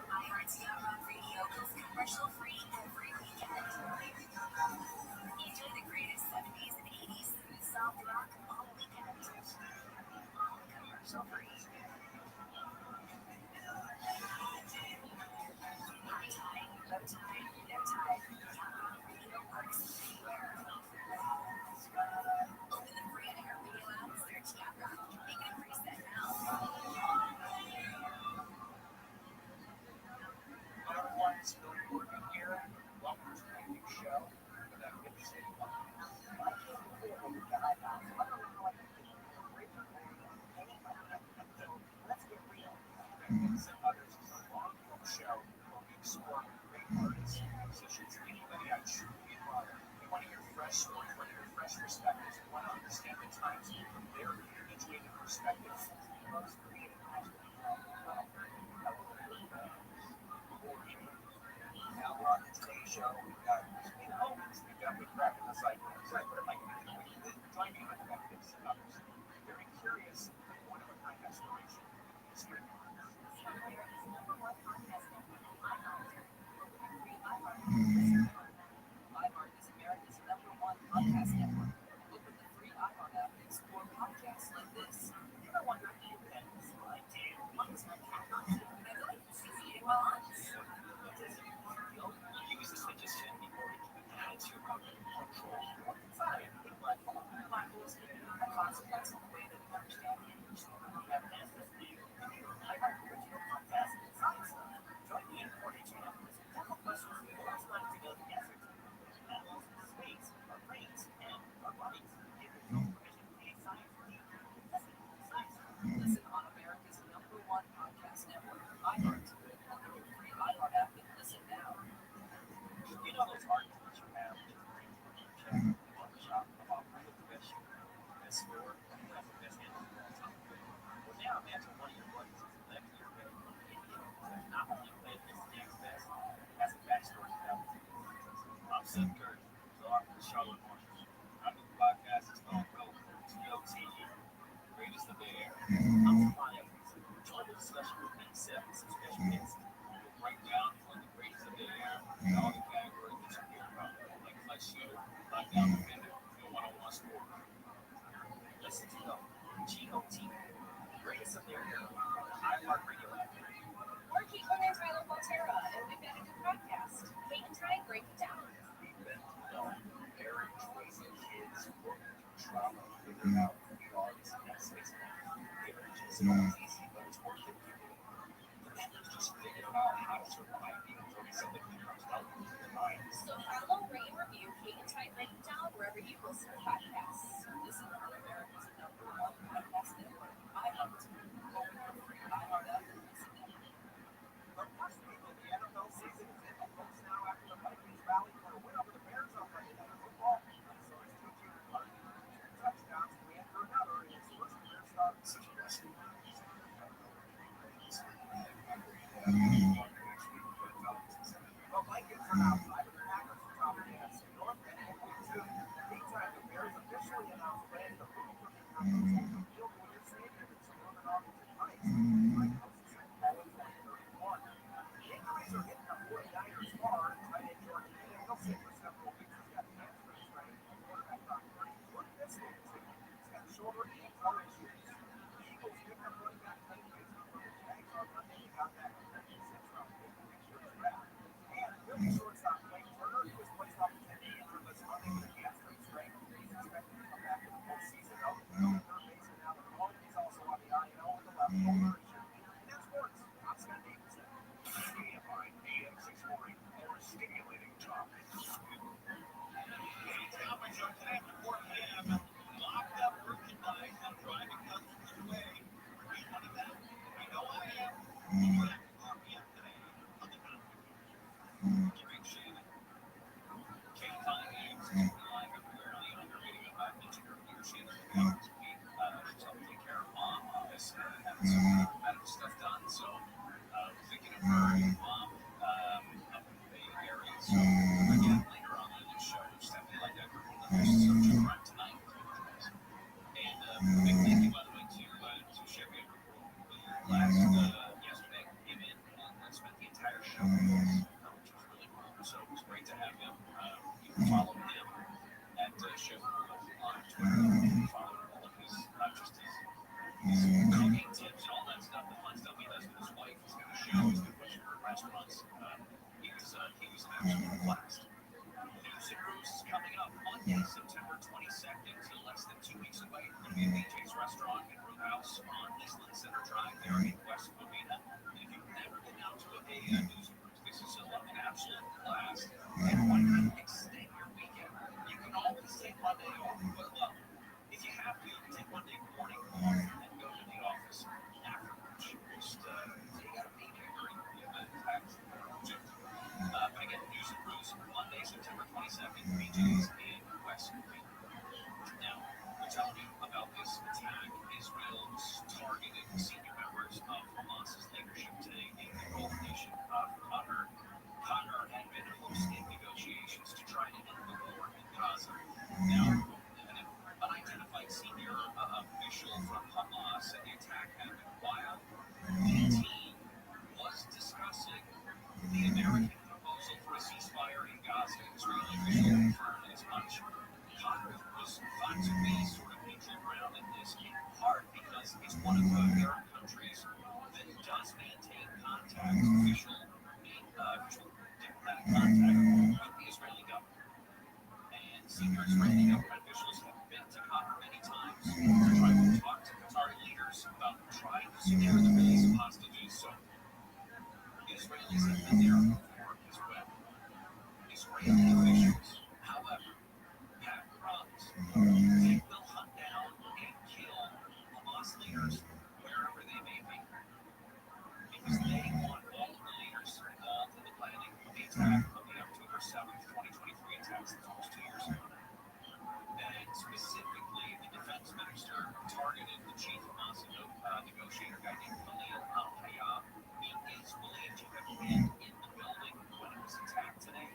iHeartStop Radio goes commercial free every weekend. Enjoy the greatest 70s and 80s soft rock all weekend. All commercial free. High tide, low tide, no tide. Radio works anywhere. Open the free iHeartRadio app, search Yacht Rock, make it a preset now. Everyone, it's Bill Gordon here. Welcome to my new show. Without getting sick. Some others is a long-form show where we explore great artists, musicians, anybody I truly admire. We want to hear fresh stories, we want to hear fresh perspectives, we want to understand the times from their individuated perspective. Most creative now on today's show, we've got elements, we've got Big Crack in the cycle, but like join me with this and others. Very curious, one of a kind exploration of history. iHeart is America's #1 podcast network. Open the free iHeart app and explore podcasts like this. You ever wonder if independence is my idea? What is my cat up to? I feel like she's eating my lunch. Use the switches to before it can add to control. Inside, but platforms can have a consequence in the way that we understand the person. We have an answer for you. iHeart original podcast and science. Join me in 42 numbers. Tackle questions we always wanted to know the answer to. Animals, space, our brains, and our bodies. Give your permission to be a science geek. Listen to science. Listen on America's #1 podcast network, iHeart. Open your free iHeart app and listen now. You know those arguments you have with your friends when you chat in the barbershop about who was the best shooter, best scorer, who has the best answer of all time? Well, now imagine one of your buddies is a 11-year veteran that not only played against the game's best, has a backstory about it. I'm Seth Curry, the author of Charlotte Marshall. I'm the podcast is called Go, TOTE, Greatest of the Air. I'm Savannah Evans. Join the discussion with me, Seth, and some special guests. We'll break down for the greatest of the air and all the categories that you hear about, like clutch shooter, lockdown defender, and one-on-one scorer. Listen to Go, GOT, Greatest of their era, iHeartRadio app. Or keep on there, Tyler Volterra, and we've got a new podcast. Kate and Trey break it down. We've been parents raising kids, working through trauma, figuring out who we are as space. It's not easy, but it's worth it. It's just figuring out how to survive even though something comes out of your mind. So follow, rate, and review Kate and Trey break it down wherever you listen to podcasts. Listen on America's #1 podcast network, iHeart. Open your free iHeart app and listen now. But first, people, the NFL season is in the books now after the Vikings rallied for a win over the Bears on Monday Night Football. So it's TJ McCarthy, 2 touchdowns, ran for another in his first career start. Such a blessing. But Vikings are now 5 of the Packers for top of the NFC North and 2. Meantime, the Bears officially announced plans to move from the Cardinals field goal to Stadium in suburban Arlington Heights. Injuries are hitting the 49ers hard. Tight end Jordan Nelson for several weeks. He's got hamstring strain. Quarterback Brock Purdy looked this week too. He's got shoulder and toe issues. The Eagles picked up running back Blake Grayson from the Jags on Monday. He got that 6th-round pick for next year's draft. And Philly shortstop Blake Turner, who was placed off the 10-day injured list Monday with a hamstring strain. He's expected to come back in the postseason. Third baseman Alec Bohm is also on the IL with a left shoulder issue. And that's sports. I'm Scott Davidson. KFI AM 640, more stimulating talk. Ladies and gentlemen, today at 4 p.m., locked up for cooking tips and all that stuff, the fun stuff he does with his wife. He's got a show. He's got a bunch of restaurants. He was an absolute blast. News and Brews is coming up Monday, September 22nd, so less than 2 weeks away. We're going to be at BJ's Restaurant and Brew House on Eastland Center Drive there in West Covina. And if you've never been out to a News and Brews, this is an absolute blast. And why not extend your weekend? You can always take Monday off, but look, if you have to, you can take Monday morning off and go to the office after lunch. Just take out a BJ during the event. But again, News and Brews, Monday, September 22nd, BJ's in West Covina. Now, we're telling you about this attack. Israel's targeted senior members of Hamas's leadership today in the Gulf nation of Qatar. Qatar had been hosting negotiations to try to end the war in Gaza. Now, an unidentified senior official from Hamas said the attack happened while the team was discussing the American proposal for a ceasefire in Gaza. Israeli officials confirmed as much. Qatar was thought to be sort of neutral ground in this, in part because it's one of the Arab countries that does maintain contact, official diplomatic contact with the Israeli government. And senior Israeli government officials have been to Qatar many times to try to talk to Qatari leaders about trying to secure the release of hostages. So Israelis have been there before as well. Israeli officials, however, have promised they will hunt down and kill Hamas leaders wherever they may be, because they want all of the leaders involved in the planning of the attack of the October 7th, 2023 attacks, that's almost 2 years ago. And specifically, the defense minister targeted the chief Hamas negotiator, guy named Khalil al-Hayab. He is believed to have been in the building when it was attacked today.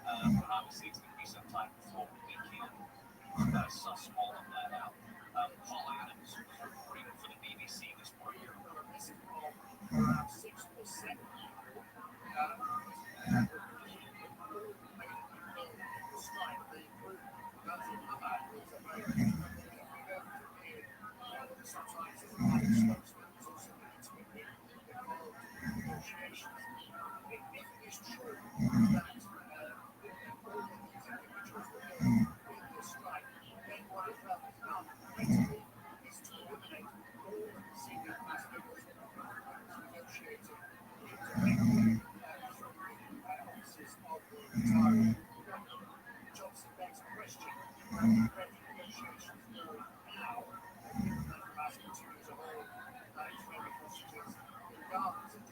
But obviously, it's going to be some time before we can suss all of that out. Paul Adams was reporting for the BBC this morning. Around 6 or 7 people strike the group. Sometimes it's not a spokesman, it's also going to be involved in negotiations. If it is true that all of these individuals were in this strike, then what Israel has done basically is to eliminate all of the senior class members of the negotiating directly from the offices of the entire government. Johnson begs the question, how do negotiations go now? Given that the last 2 years of all Israeli hostages in Gaza.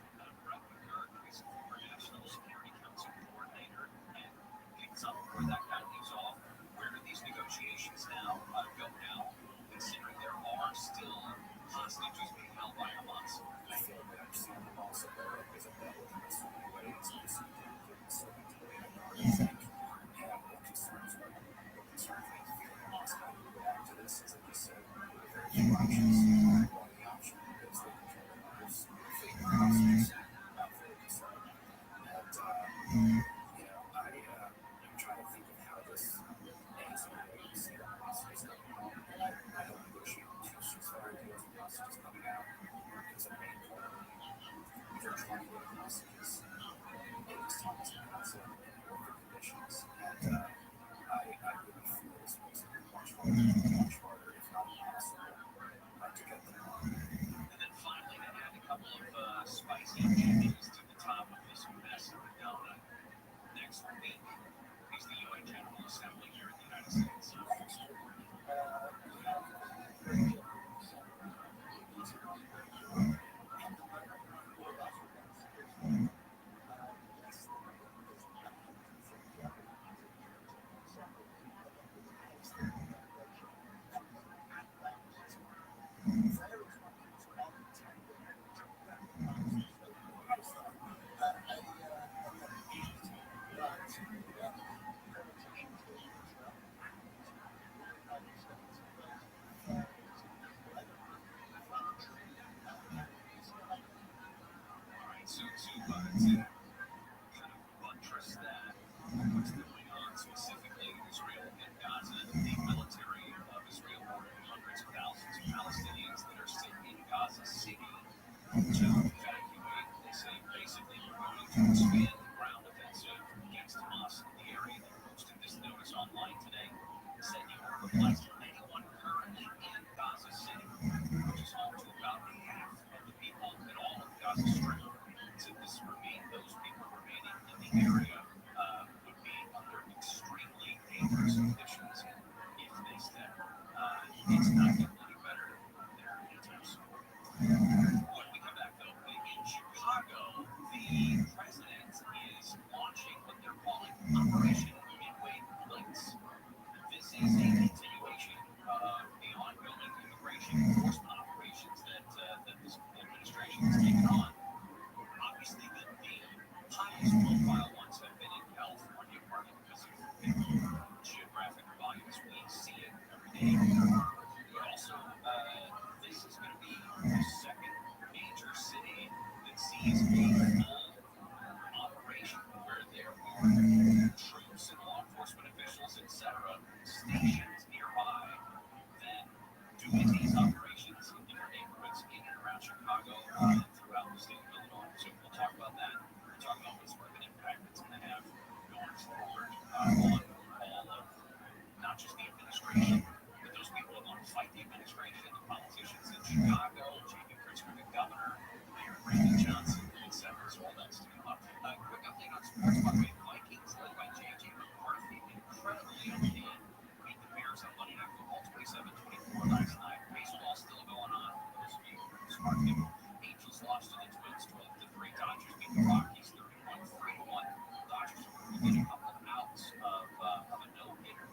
Brett McGurk is a former National Security Council coordinator and picks up where that guy leaves off. Where do these negotiations now go now, considering there are still hostages being held by Hamas? I feel that I've seen Hamas at their representative in so many ways. I've seen them doing so much way I have no concerns with them. The concerns I feel Hamas how to react to this is that they said there are very few options. One of the options is they control the lives of fake hostages for the concern. And, I'm trying to think of how this ends up. You see the hostages coming home. I don't negotiate 2 ceasefire deals with hostages coming out because of main point. They're trying to get hostages in these times in Gaza in horrific conditions. And I really feel this makes it much harder, if not impossible, to get them on. And then finally, they add a couple of spicy changes to the top of this mess of the donut. Next week is the UN General Assembly here in the United States. So to kind of buttress that, what's going on specifically in Israel and Gaza, the military of Israel ordered hundreds of thousands of Palestinians that are to evacuate. They say basically we're going to expand the ground offensive against Hamas in the area. They posted this notice online today. Said the order applies to anyone currently in Gaza City, which is home to about half of the people in all of the Gaza Strip. Said those people remaining in the area would be under extremely dangerous conditions if they stay. It's not getting any better there anytime soon. When we come back, though, in Chicago, the president is launching what they're calling Operation Midway Blitz. This is a continuation of the ongoing immigration enforcement operations that this administration has taken on. Obviously, the highest profile ones have been in California, partly because of geographic volumes. We see it every day. But also, this is going to be the second major city that sees a full operation where there are troops and law enforcement officials, etc., stationed nearby that do these operations in different neighborhoods in and around Chicago and throughout the state of Illinois. So we'll talk about that. We'll talk about what sort of an impact it's going to have going forward on all of not just the administration, but those people that want to fight the administration, the politicians in Chicago, J.B. Pritzker, the governor, Mayor Brandon Johnson, etc. So all that's to come up. Quick update on sports. By the way, Vikings led by J.J. McCarthy, incredibly young kid, beat the Bears on Monday Night Football 27-24 last night. Baseball still going on for those of you smart people. Angels lost to the Twins 12-3. Dodgers beat the Rockies 31-3-1. Dodgers are within a couple of outs of a no-hitter.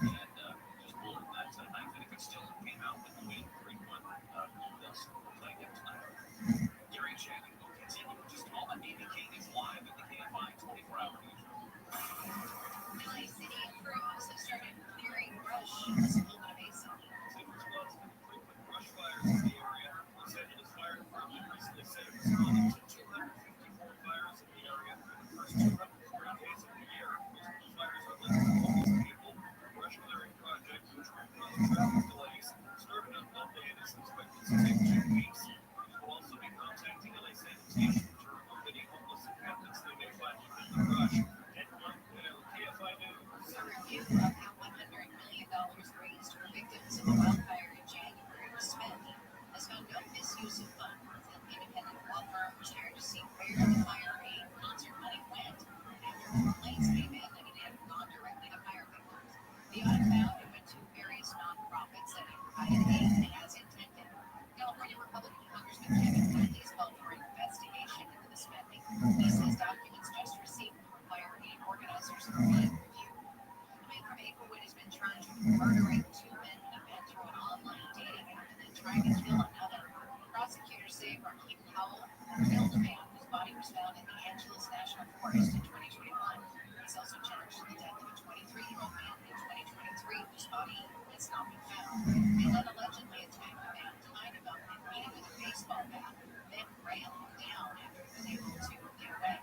And just pulling that ninth inning, but still came out with the win 3-1. Thus playing it tonight. Gary Shannon will continue in just a moment. Amy King is live at the KFI 24-hour newsroom. LA City crews have started clearing brush in the Silver Basin. City response to frequent brush fires in the area. Los Angeles Fire Department recently said it responded to 254 fires in the area in the first 240 days of the year. Most of the fires are linked to homeless people. The brush clearing project, which will cause traffic delays, started on Monday and is expected to take 2 weeks. Crews will also be contacting LA sanitation to remove any homeless encampments they may find within the brush. And KFI News. A review of how $100 million raised for victims of the wildfire in January was spent has found no misuse of funds. An independent law firm was hired to see where the fire aid concert money went after complaints came in that it had gone directly to fire victims. The audit found it went to various nonprofits that had provided aid as intended. California Republican Congressman Kevin Conley has called for an investigation into the spending. He says documents just received from fire aid organizers are being reviewed. A man from Maplewood has been charged with murdering 2 men he met through an online dating app and then trying to kill another. Prosecutors say Raheem Howell killed a man whose body was found in the Angeles National Forest in 2021. He's also charged in the death of a 23-year-old man in 2023 whose body has not been found. He then allegedly attacked a man tied him up and beat him with a baseball bat, then ran him down after he was able to get away.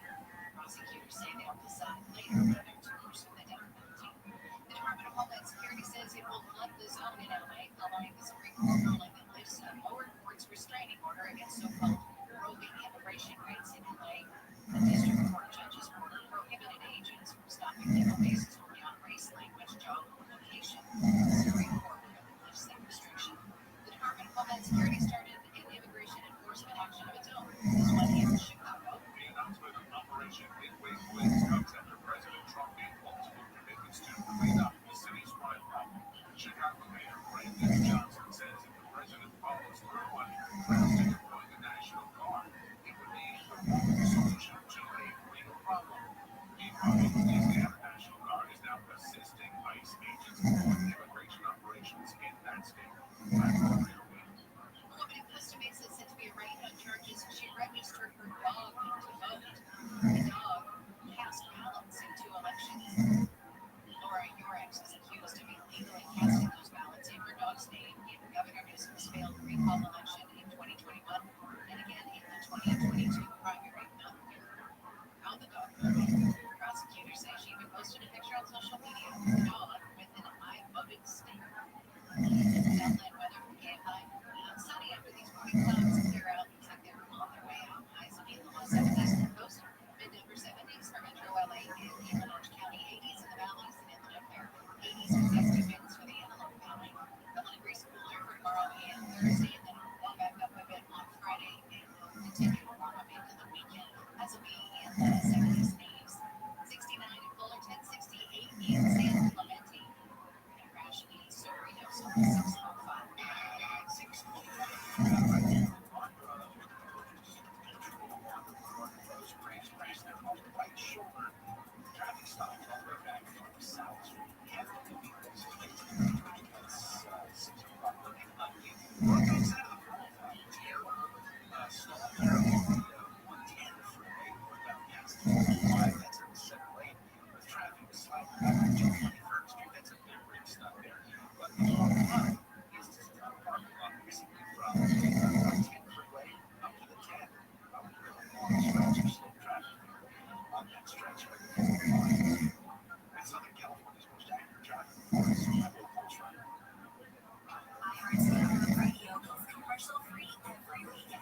Prosecutors say they'll decide later whether to pursue the death penalty. The Department of Homeland Security says it will flood the zone in LA, allowing the Supreme Court ruling that lifts a lower court's restraining order against so-called roving immigration rates in LA. The district court judge's order commercial-free every weekend.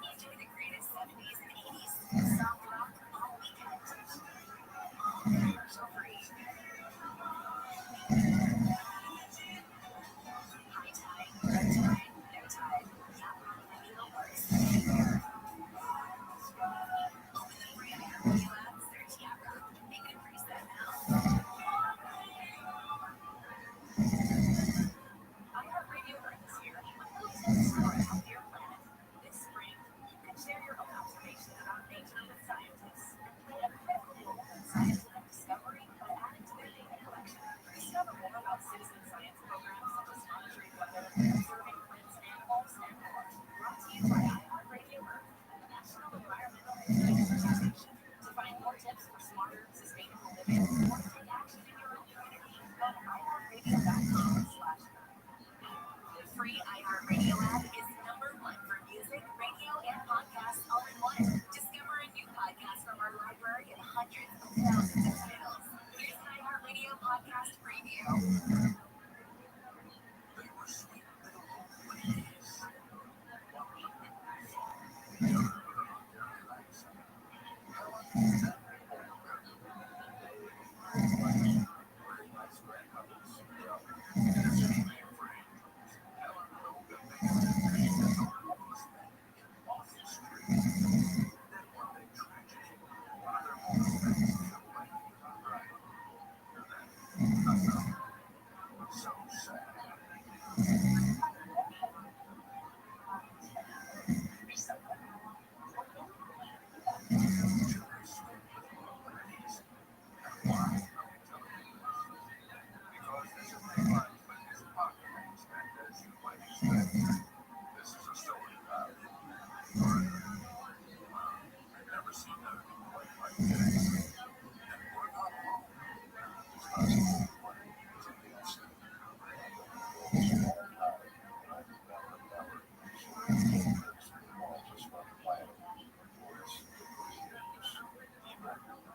Enjoy the greatest 70s and 80s soft rock all weekend. All commercial-free. High tide, low tide, no tide. Yacht Rock Radio works anywhere. Open the free iHeartRadio app, search Yacht Rock, and get a free set now. iHeartRadio Earth is here with movies that explore a healthier planet. This spring, you can share your own observations about nature with scientists. Play a critical role in scientific discovery by adding to their data collection. Discover more about citizen science programs such as monitoring weather, observing plants and animals, and more. Brought to you by iHeartRadio Earth and the National Environmental Education Foundation. To find more tips for smarter, sustainable living, or to take action in your own community, go to iHeartRadio.com/earth. The free iHeartRadio app is #1 for music, radio, and podcasts all in one. Discover a new podcast from our library of hundreds of thousands of titles. Here's an iHeartRadio podcast preview. They were sweet little old ladies. So sad. Because this is my life, but it's not as you might expect. This is a story about murder. I've never seen anything quite like this. And we're not alone. Because something else.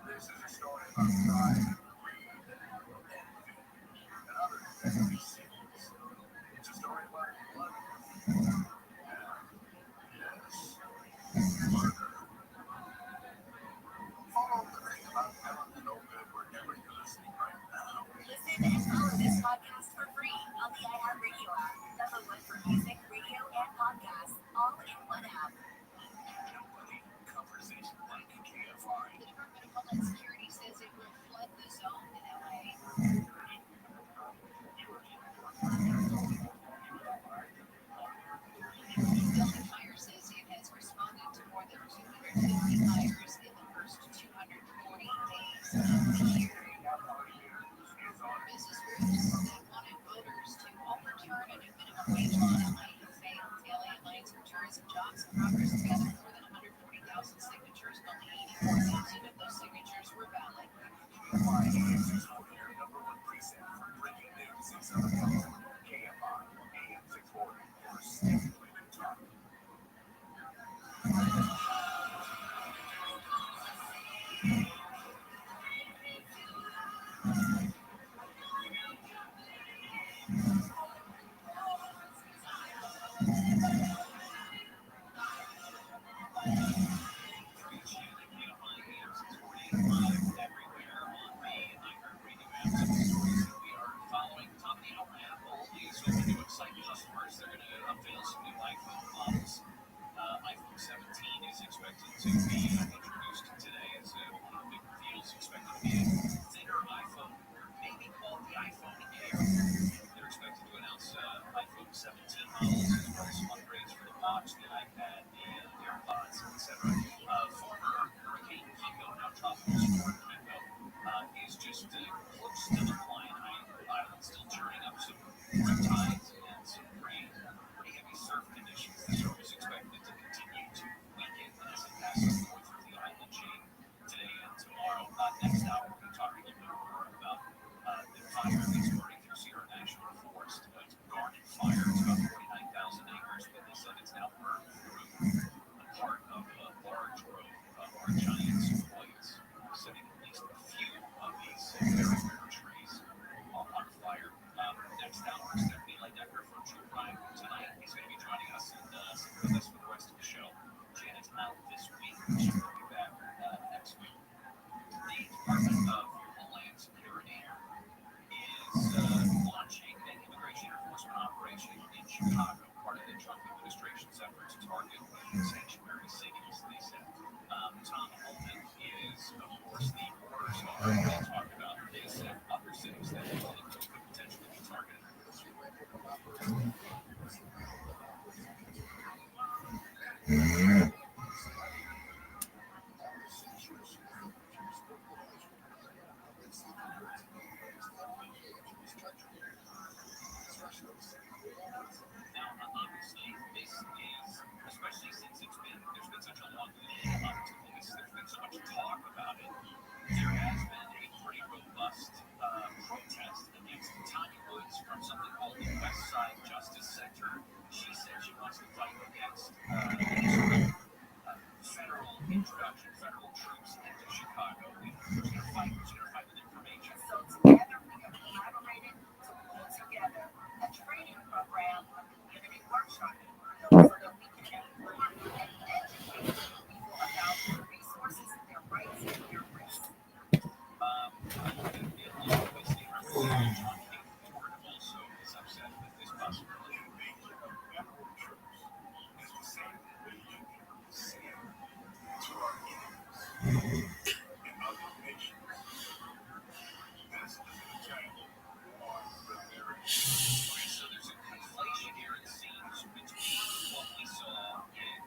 This is a story about pride, greed, envy, and other deadly sins. It's a story about blood. Yes, murder. Follow the thing about Ellen the No Good wherever you're listening right now. Listen and follow this podcast for free on the iHeartRadio app. #1 for music, radio, and podcasts, all in one app. Nobody covers it like KFI. The Department of Homeland Security says it will flood the zone in LA. Delta Fire says it has responded to more than 250 fires in the first 240 days of the year. Business groups that wanted voters to overturn a new minimum wage law in LA have failed. The LA Alliance for Tourism Jobs and Progress gathered more than 140,000 signatures, but only 84,000 of those signatures were valid. This is your #1 preset for breaking news in Southern California. KFI, AM 640, for stimulating talk. Following top of the hour Apple is hoping to excite customers. They're going to unveil some new iPhone models. iPhone 17 is expected to be introduced today as one of the big reveals. Expected to be a thinner iPhone, maybe called the iPhone Air. They're expected to announce iPhone 17 models as well as some upgrades for the watch, the iPad, the AirPods, etc. Former Hurricane Kingo, now Tropical Storm Kingo, is just close to the Hawaiian island, still churning up some riptides and some rain, pretty heavy surf conditions. The storm is expected to continue to weaken as it passes north Chicago, part of the Trump administration's effort to target sanctuary cities, they said. Tom Holman is, of course, the border star they talk about. They said other cities that could potentially be targeted. Now, obviously, this is, especially since there's been such a long lead up to this, there's been so much talk about it. There has been a pretty robust protest against Tanya Woods from something called the West Side Justice Center. She said she wants to fight against federal introduction, federal troops into Chicago. She's going to fight with information. So together we have collaborated to pull together a training program, a community workshop, so that we can inform and educate people about their resources, their rights, and their risks. Obviously, Representative John King Ford also is upset with this possibility. So there's a conflation here, it seems, between what we saw in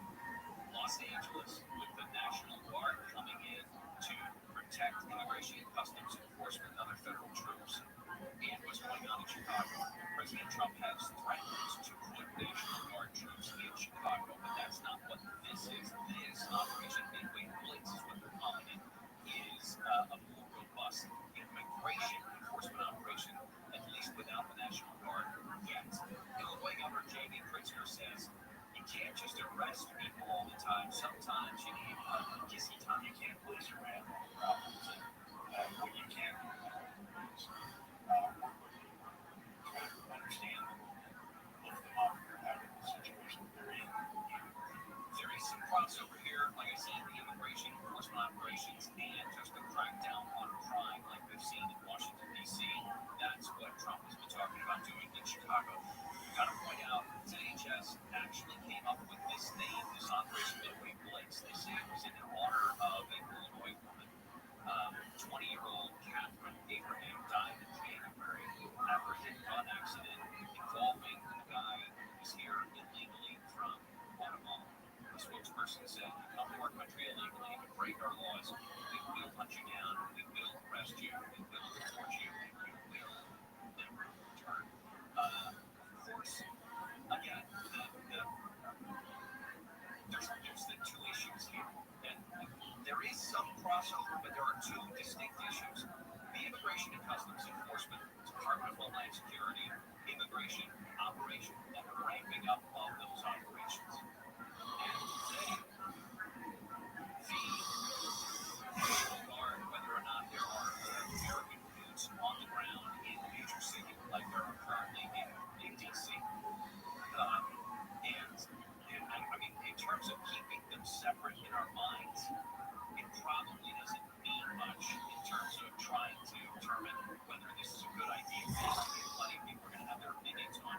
Los Angeles with the National Guard coming in to protect immigration and customs enforcement and other federal troops, and what's going on in Chicago. President Trump has threatened to put National Guard troops in Chicago, but that's not what this is. This Operation Midway Blitz is what they're calling it, is a more robust immigration enforcement operation, at least without the National Guard yet. Illinois Governor J.B. Pritzker says you can't just arrest people all the time. Sometimes you need kissy time. You can't police your man problems. And when you can't understand both of them are having the situation they're in. There is some crossover here, like I said, the immigration enforcement operations and just a crackdown on crime like we've seen in Washington, D.C. That's what Trump has been talking about doing in Chicago. Got to point out, DHS actually came up with this name, this Operation Midway Blitz. They say it was in honor of an Illinois woman. 20-year-old Catherine Abraham died in January after a hit-and-run accident involving a guy who was here illegally from Guatemala. The spokesperson said, "You come to our country illegally, you break our laws, we will hunt you down, we will arrest you, we will deport you, and you will never return." Of course, again, there's the two issues here. And there is some crossover, but there are two distinct issues. The Immigration and Customs Enforcement, Department of Homeland Security, immigration operation, and the ramping up of those operations. And the National Guard, whether or not there are American boots on the ground in a major city like there are currently in D.C. And I mean, in terms of keeping them separate in our minds, it probably doesn't mean much in terms of trying to determine whether this is a good idea. Plenty of people are going to have their opinions on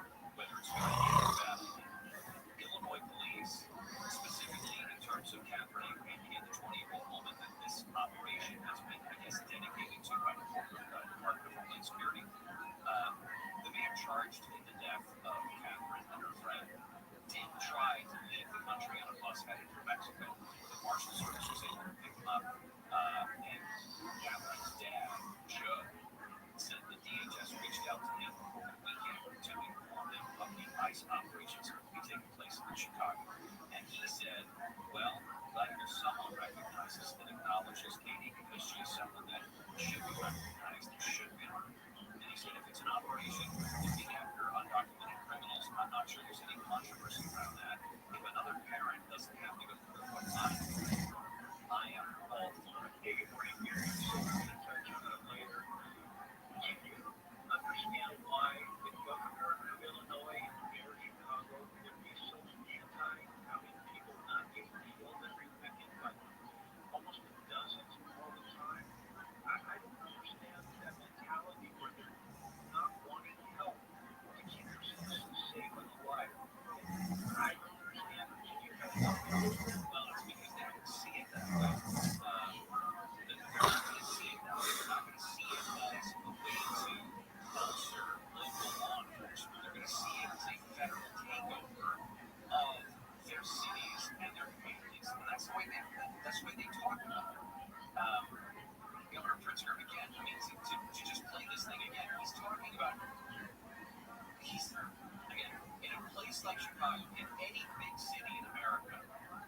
Chicago, in any big city in America,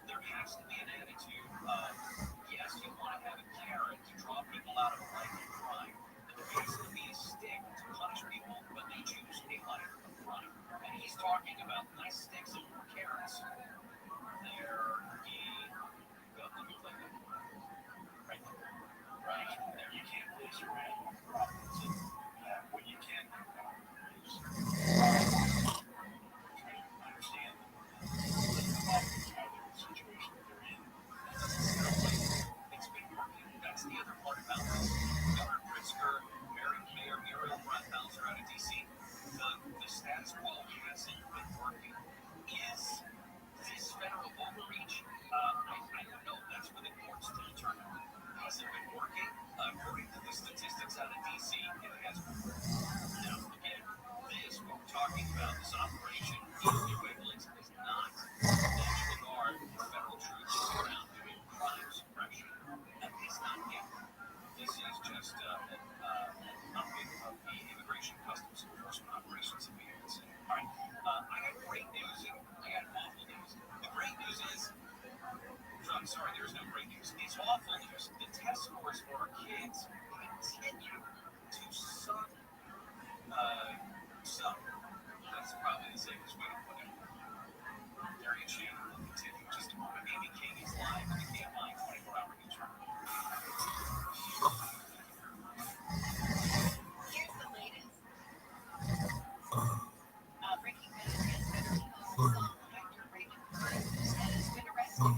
there has to be an attitude of, yes, you want to have a carrot to draw people out of life and crime, but there has to be a stick to punish people when they choose a life of crime. And he's talking about nice sticks and carrots. There he goes. Let me play that. Right there. Right there. You can't lose your man. What you can do is understand how the situation they're in. That doesn't sound like it's been working. That's the other part about this. Governor Pritzker, Mayor Muriel Brunhauser out of D.C., the status quo hasn't been working. Is this federal overreach? I don't know. That's for the courts to determine. Has it been working? According to the statistics out of D.C., it has been working. Now, again, this, what we're talking about, this operation in New England, is not National Guard or federal troops around doing crime suppression. At least not yet. This is just upping of the immigration customs enforcement operations that we have been seeing. All right. I got great news and I got awful news. The great news is, I'm sorry, there's no great news. It's awful news. The test scores for our kids continue to suck. That's probably the safest way to put it. Darian Shannon will continue. Just a moment. Amy King is live on the KMI 24-hour news. Here's the latest. Breaking news: Beverly Hills actor Raymond Burns has been arrested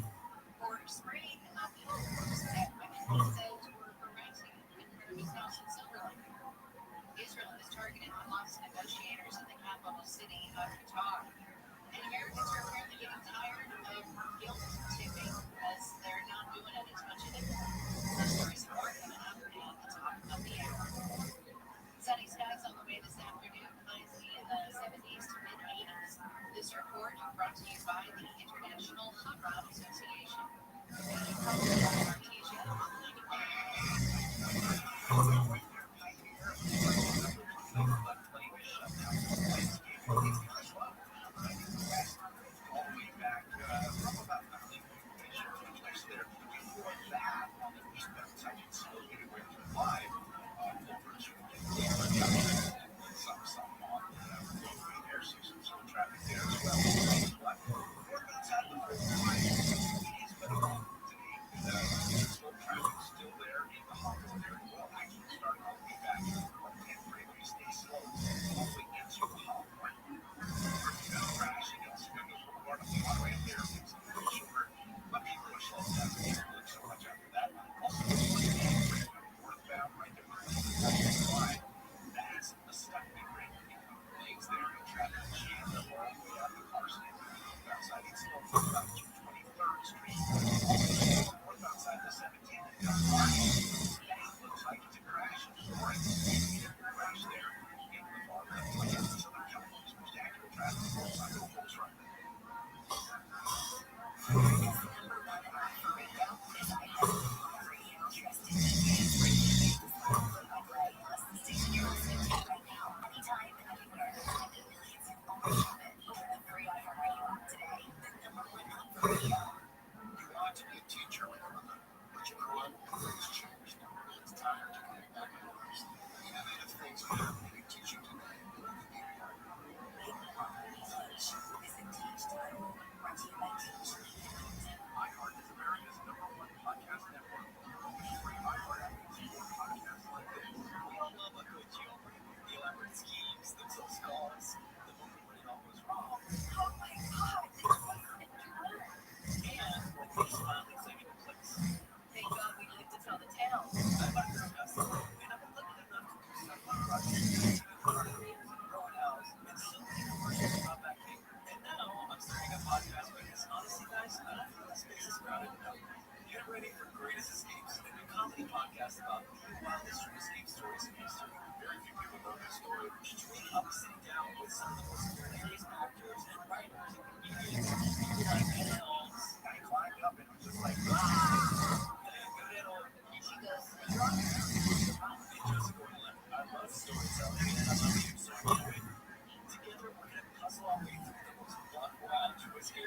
for spraying pilgrims at women he says were harassing him in front of his house in Silver Lake. Israel has targeted Hamas negotiators in the capital city of Qatar. And Americans are apparently getting tired of guilt tipping as they're not doing it as much anymore. Those stories and more coming up at the top of the hour. Sunny skies on the way this afternoon, highs in the 70s to mid 80s. This report brought to you by the International Hot Rod Association. Artesia on 1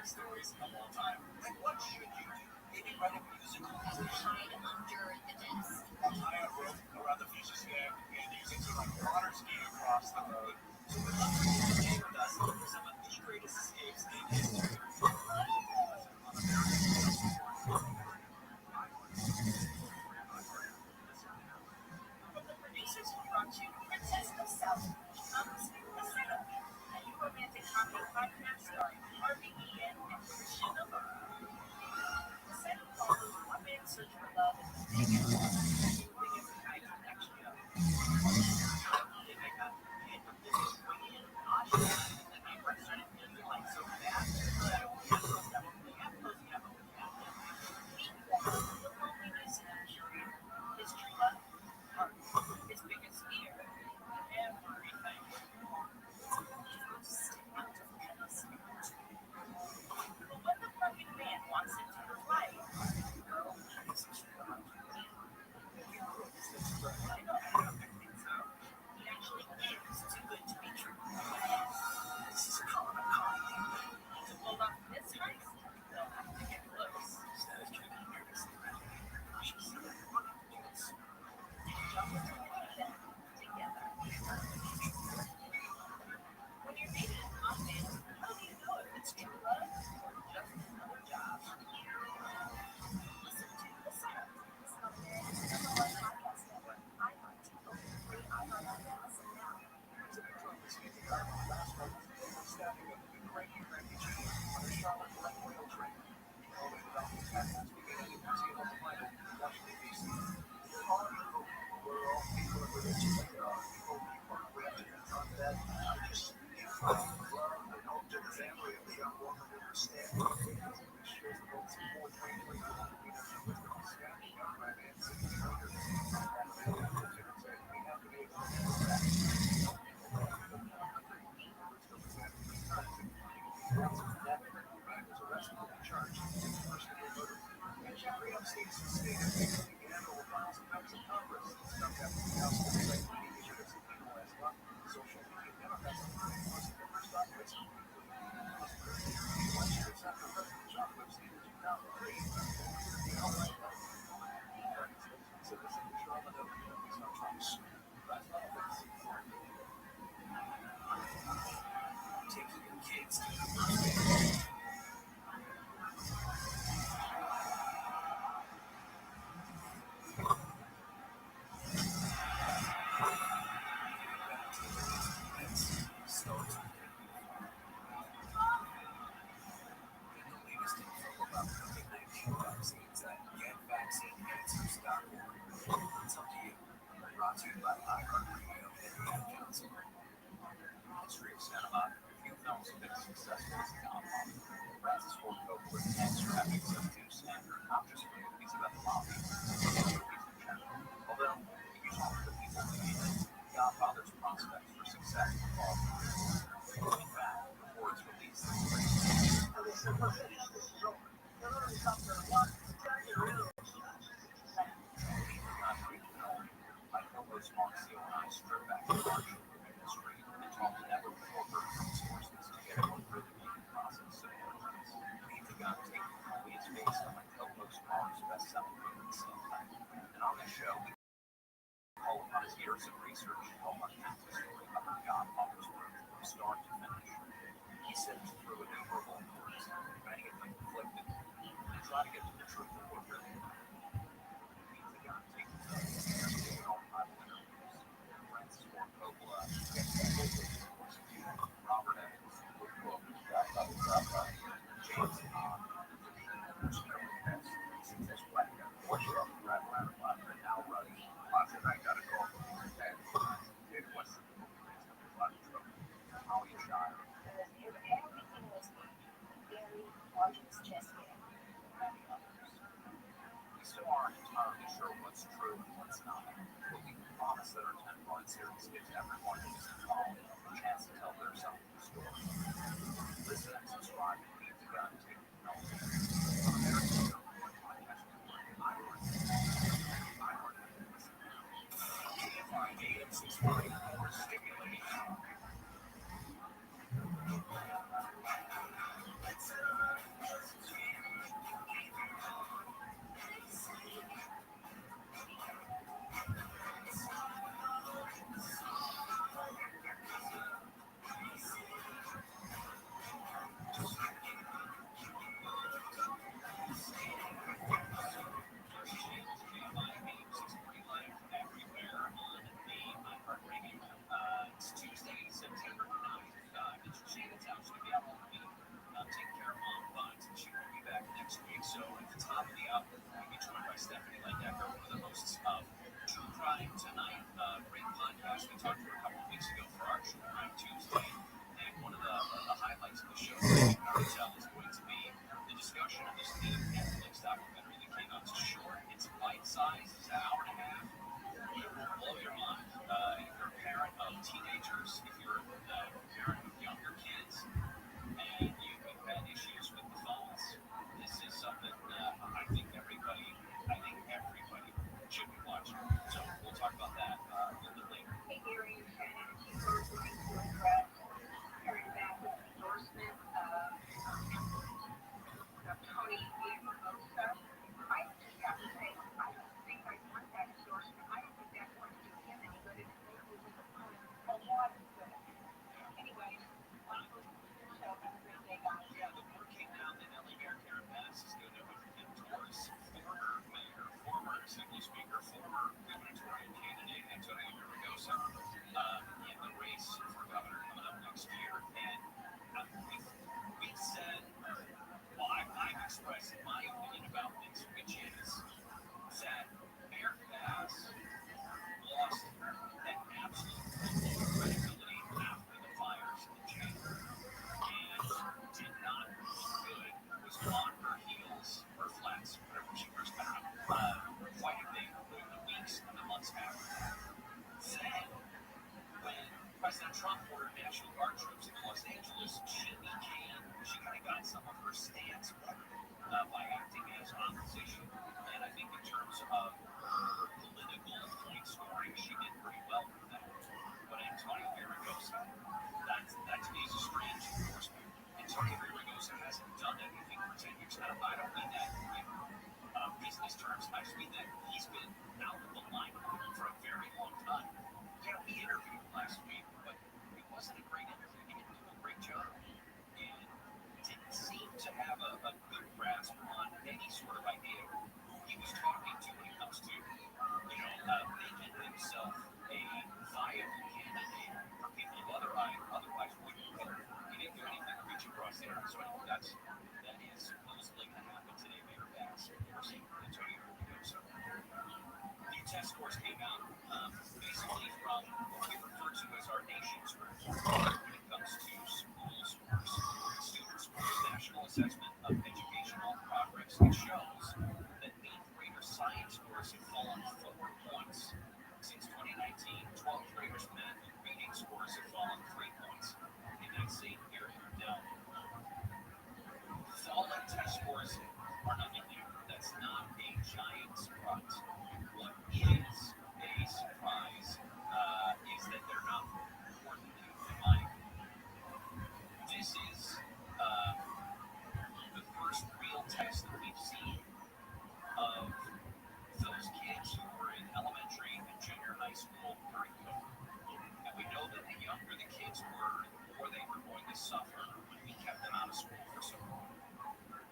favorite stories of all time. And what should you do? Maybe write a musical. Hide under the desk. Tie a rope around the fish's neck and use it to like water ski across the road. So good luck for Jay with us for some of the greatest escapes in history. From the producers who brought you Princess of South Beach comes The Setup, a new romantic comedy podcast starring Harvey Ian and Christian Nolan. The Setup follows one man's search for love and the moving every night to the next show. They make up and this is swinging in audio. The neighbor started feeling like so bad that it was closing up. Meanwhile, the loneliness and curator, his true love, art, his biggest fear, everything. But when the perfect man walks into your life, girl, he's true love. I don't think so. He actually is too good to be true. This is a call. To pull off this heist, they'll have to get close. Instead of drinking nervously, cautious. Jump into them together. When you're dating a con man, how do you know if it's true love or just another job? Listen to The Setup. It's on America's #1 podcast network, iHeart. Open free iHeart app and listen now. Last month, staffing of the Ukrainian refugee on the Charlotte Light Rail train. All the development tactics began in Museum of the Bible, Washington, D.C. All of you were all people of religion like there are people who have to confront that. I just love and hope that the family of the young woman will understand. Shares the most important way to leadership with the staff, young man, and city leaders. We have to be able to handle that. Taking your kids to the first starts with the latest info about COVID-19 vaccines at getvaccineanswers.org. It's up to you. Brought to you by iHeartRadio and the Ad Council. History of cinema. Few films have been successful as an outcome. Francis Ford Coppola and traffic substitutes and not just for movies about the mafia, but movies in general. Although, he used to the people who needed Godfather's prospects for success were all in fact, before its release, my co-host Marcio and I stripped back the margin of the industry and talked to never before heard sources to get a more rhythmic process of words. Leave the Gun Tape is based on my co-host Mark's best-selling book, and on this show, we call upon his years of research to help unpack the story behind Godfather's growth from start to finish. He sifts through innumerable words, many of them conflicted, and try to get to the truth of what really happened. Leave the Gun Tape is all Bible interviews. Francis Ford Coppola, Robert Evans, James Bond, Princess Black, Brad Rattlebot, and now running. Lots of I gotta go. It was a lot of trouble. Holly Shire. I don't mean that in business terms. I just mean that he's been out of the limelight for a very long time. We interviewed him last week, but it wasn't a great interview. He didn't do a great job and didn't seem to have a good grasp on any sort of idea who he was talking to when it comes to, making himself a viable candidate for people who otherwise wouldn't vote. He didn't do anything to reach across there. So that is supposedly going to happen today. Mayor Bass endorsing Antonio Mendoza. New test scores came out basically from what we refer to as our nation's report when it comes to school scores. Student Scores National Assessment of Educational Progress. It shows that 8th grader science scores have fallen 4 points. Since 2019, 12th graders' math and reading scores have fallen 3 points in that same period. Now, falling test scores are nothing new. That's not a giant surprise. What is a surprise is that they're not more than new, in my opinion. This is the first real test that we've seen of those kids who were in elementary and junior high school during COVID. And we know that the younger the kids were, the more they were going to suffer when we kept them out of school for so long.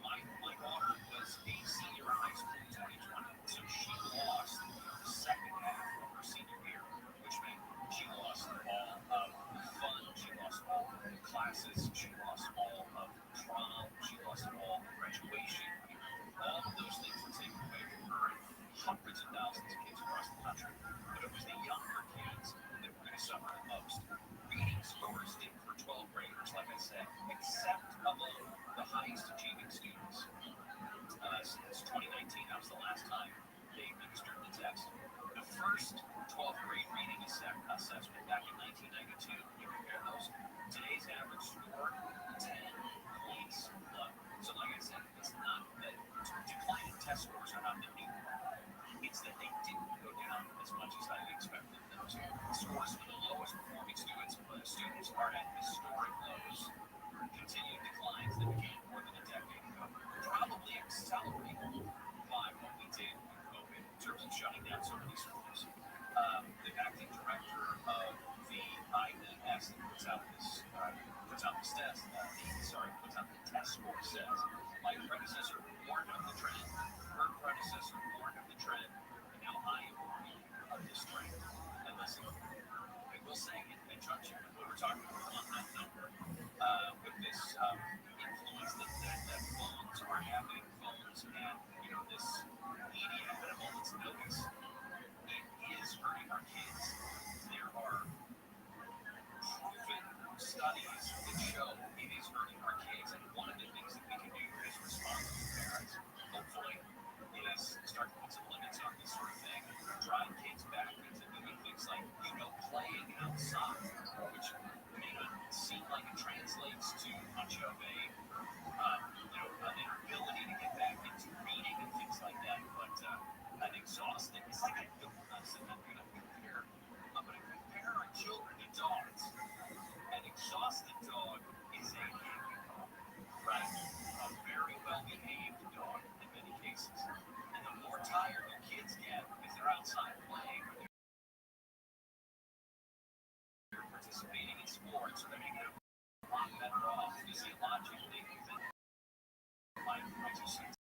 My daughter was a senior in high school in 2020, so she lost the second half of her senior year, which meant she lost all of fun, she lost all of the classes, she lost all of prom, she lost all of graduation. All of those things were taken away from her and hundreds of thousands of kids across the country. But it was the younger kids that were going to suffer the most. Reading scores dipped for 12 graders, like I said, except among the highest achieving students. Since 2019, that was the last time they administered the test. The first 12th grade reading assessment back in 1992, you compare those, today's average score, 10 points low. So like I said, it's not that declining test scores are not the new problem. It's that they didn't go down as much as I expected them to. Scores for the lowest performing students are at historic lows. Continued declines that began more than a decade ago, probably accelerated by what we did with COVID in terms of shutting down some of these schools. The acting director of the IES that puts out the test score says, my predecessor warned of the trend, her predecessor warned of the trend, and now I am warning of this trend. And listen, I will say in conjunction with what we're talking about on that number, with this influence that phones are having, phones and this media at a moment's notice, it is hurting our kids. There are proven studies that show it is hurting our kids, and one of the things that we can do as responsible parents, hopefully, is start to put some limits on this sort of thing, drive kids back into doing things like playing outside, which may not seem like it translates to much of an ability to get back into reading and things like that, but an exhausting, it's like I'm not saying I'm going to compare, I'm going to compare our children to dogs. An exhausted dog is a happy dog, right? A very well-behaved dog in many cases. And the more tired your kids get because they're outside playing, or they're participating in sports, or they're making a lot better off physiologically than like righteousness.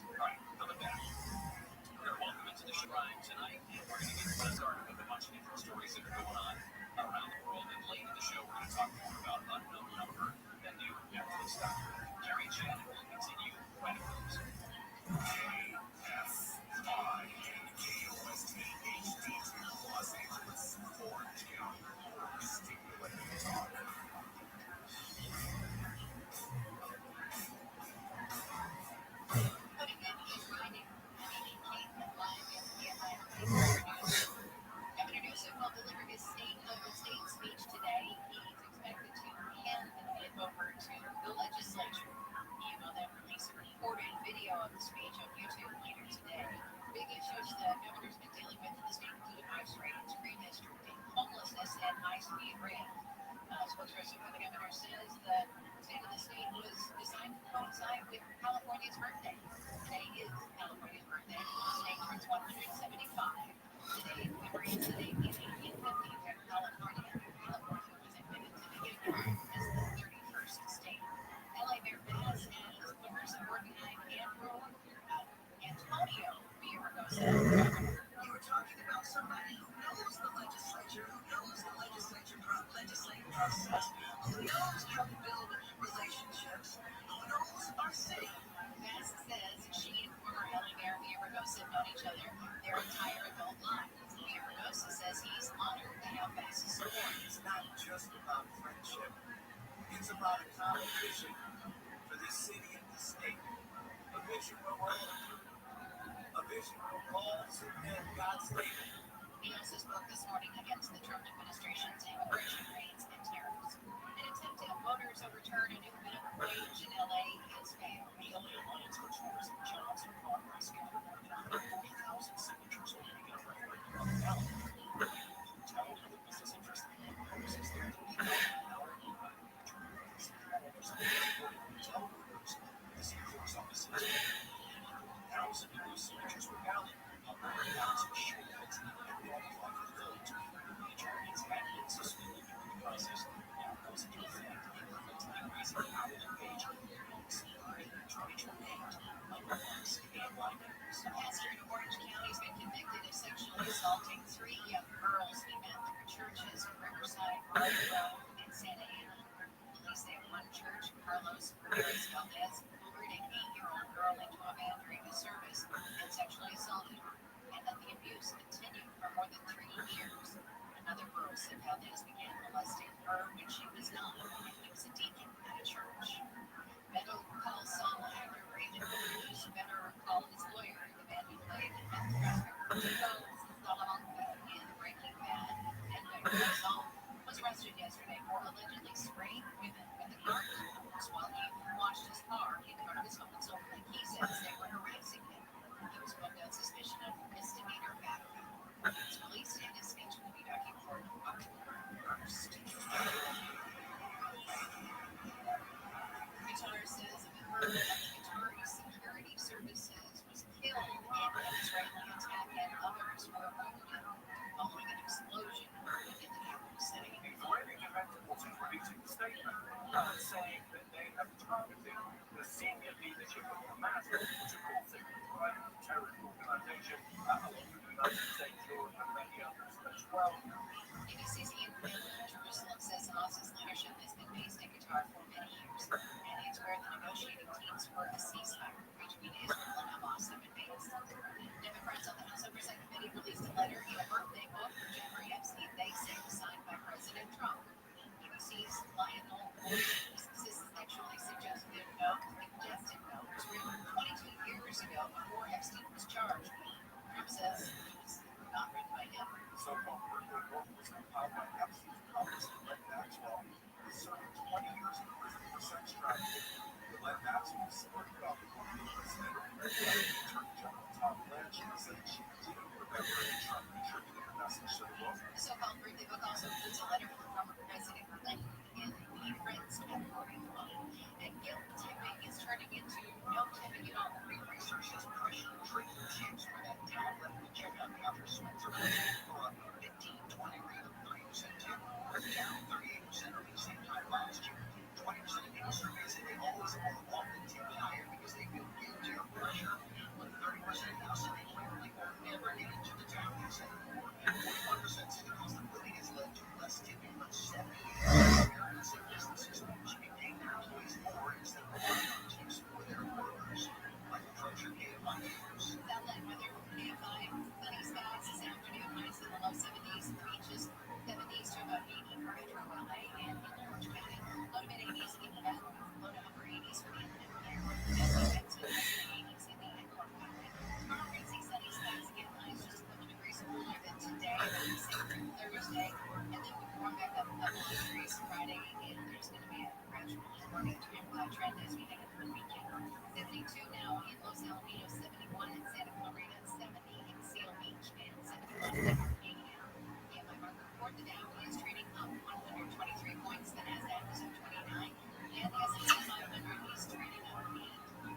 All right, coming back. We're going to welcome into the show Ryan tonight, and we're going to get started with a bunch of different stories that are going on around the world. And late in the show, we're going to talk more about Unknown Number, that new Netflix documentary. Gary and Shannon will continue right at those. Los Angeles, Orange County, stimulating talk. Governor Newsom will deliver his State of the State speech today. He's expected to hand the mitt over to the legislature. with California's birthday. Today is California's birthday. The state turns 175. Today commemorates the day in 1850 when California was admitted to the Union as the 31st state. LA Mayor Bass has Clarissa Borgnine and Antonio Villaraigosa. You were talking about somebody who knows the legislature, who knows the legislative process, who knows how to build relationships, who knows our city. Bass says she and former LA Mayor Villaraigosa have known each other their entire adult lives. Villaraigosa says he's honored to have Bass's support. It's not just about friendship, it's about a common vision for this city and this state. A vision where we're a vision where calls and God's name. He also spoke this morning against the Trump administration's immigration raids and tariffs. An attempt to have voters overturn a new minimum wage in LA has failed. The only alliance for tourism, jobs, and progress gathered more than 140,000 signatures over the referendum on the ballot. Tell the business interest and purposes there to be our tell voters this year's offices. Thousands of those signatures were valid. Thousands showed that and qualified for the vote. The majority's candidates suspended during the process now goes into effect in order to increase the hourly wage of homes in 2028. Otherwise, and lawmakers. A pastor in Orange County has been convicted of sexually assaulting 3 young girls he met through churches in Riverside, Royal Road, and Santa Ana. Police say at one church, Carlos Perez Valdez lured an 8-year-old girl into a van during the service and sexually assaulted her, and that the abuse continued for more than 3 years. Another girl said Valdez began molesting her when she was 9 and he was a deacon at a church. Better call Saul actor Raymond Cruz. Better call his lawyer, the man who played meth trafficker Salamanca in Breaking Bad. And Better Call Saul was arrested yesterday for allegedly spraying women with a garden hose while he washed his car in front of his home in Salt Lake. He says they were harassing him. He was booked on suspicion of misdemeanor battery. It's released and his speech will be back in court October 1st. Guitar says a member of the Guitar Security Services was killed in an Israeli attack and others were wounded following an explosion within the capital city. Israeli defense forces releasing a statement saying that they have targeted the senior leadership of Hamas, which of course they describe as a terrorist organization, along with the United States, Europe, and many others as well. ABC's Ian Quinn in Jerusalem says Hamas's leadership has been based in Qatar for many years, and it's where the negotiating teams for a ceasefire between Israel and Hamas have been based. Democrats on the House Oversight Committee released a letter in a birthday book for Jeffrey Epstein they say was signed by President Trump. ABC's Lionel sexually suggested note was written 22 years ago before Epstein was charged. Trump says it was not written by him. So-called birthday book was compiled by Epstein's publicist, Glenn Maxwell, who served 20 years in prison for sex trafficking. Glenn Maxwell spoke about the book to President Attorney General Tom Lynch and said she didn't remember that Trump contributed a message to the book. The so-called birthday book also includes a letter from former President Clinton in the Friends category alone. And guilt tipping is turning into no tipping at all. Research has pressured trading chips for that down level checkout counter swings are for a 15, 20, or even 30% tip. Down 38% over the same time last year. 20% of people surveys say they always want the tip higher because they feel guilty or pressure. But 30% now say they clearly will never get into the town they say more. 41% say the cost of living has led to less tipping, but 78% Americans say businesses should be paying their employees more instead of relying on tips for their workers. Michael Treasure, KFI News. Satellite weather for KFI. Sunny skies this afternoon. Highs in the low 70s. Beaches 70s to about 80 for Metro LA and in Orange County. Low to mid 80s in the valley. Low to upper 80s for the inland empire. As we get to the mid 80s in the Inland Empire. Tomorrow we see sunny skies again. Highs just a couple degrees cooler than today. Same through Thursday. And then we warm back up a couple degrees Friday. And there's going to be a gradual warming trend as we head into the weekend. 72 now in Los Alamitos, 71 in Santa Clarita, 70 in Seal Beach, and 71 in Arcadia. In my market report, the Dow is trading up 123 points. The Nasdaq is at 29, and the S&P 500 is trading up 8.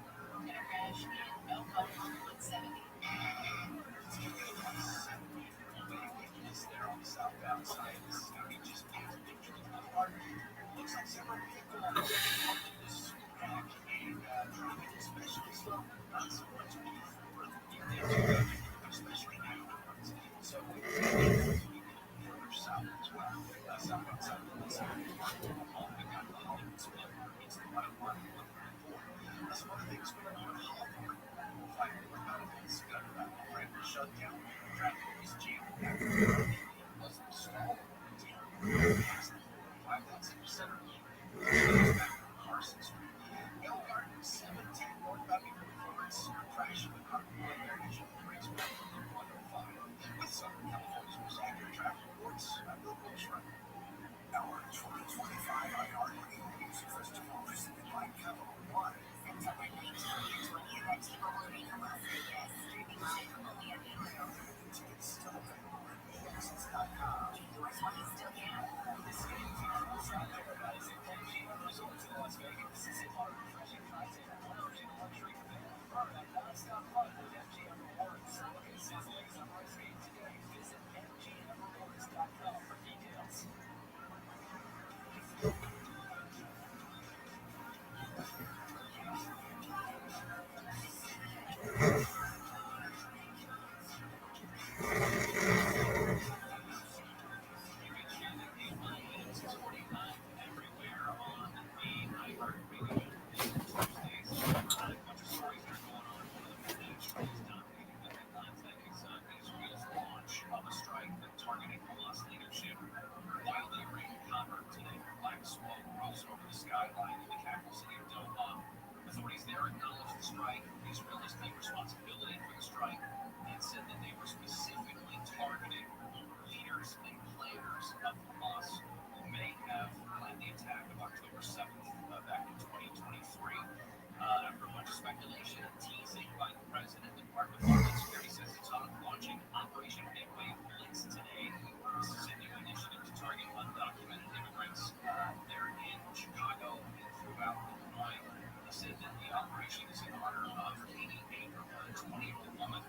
celebration is in honor of Katie Baker, a 20-year-old woman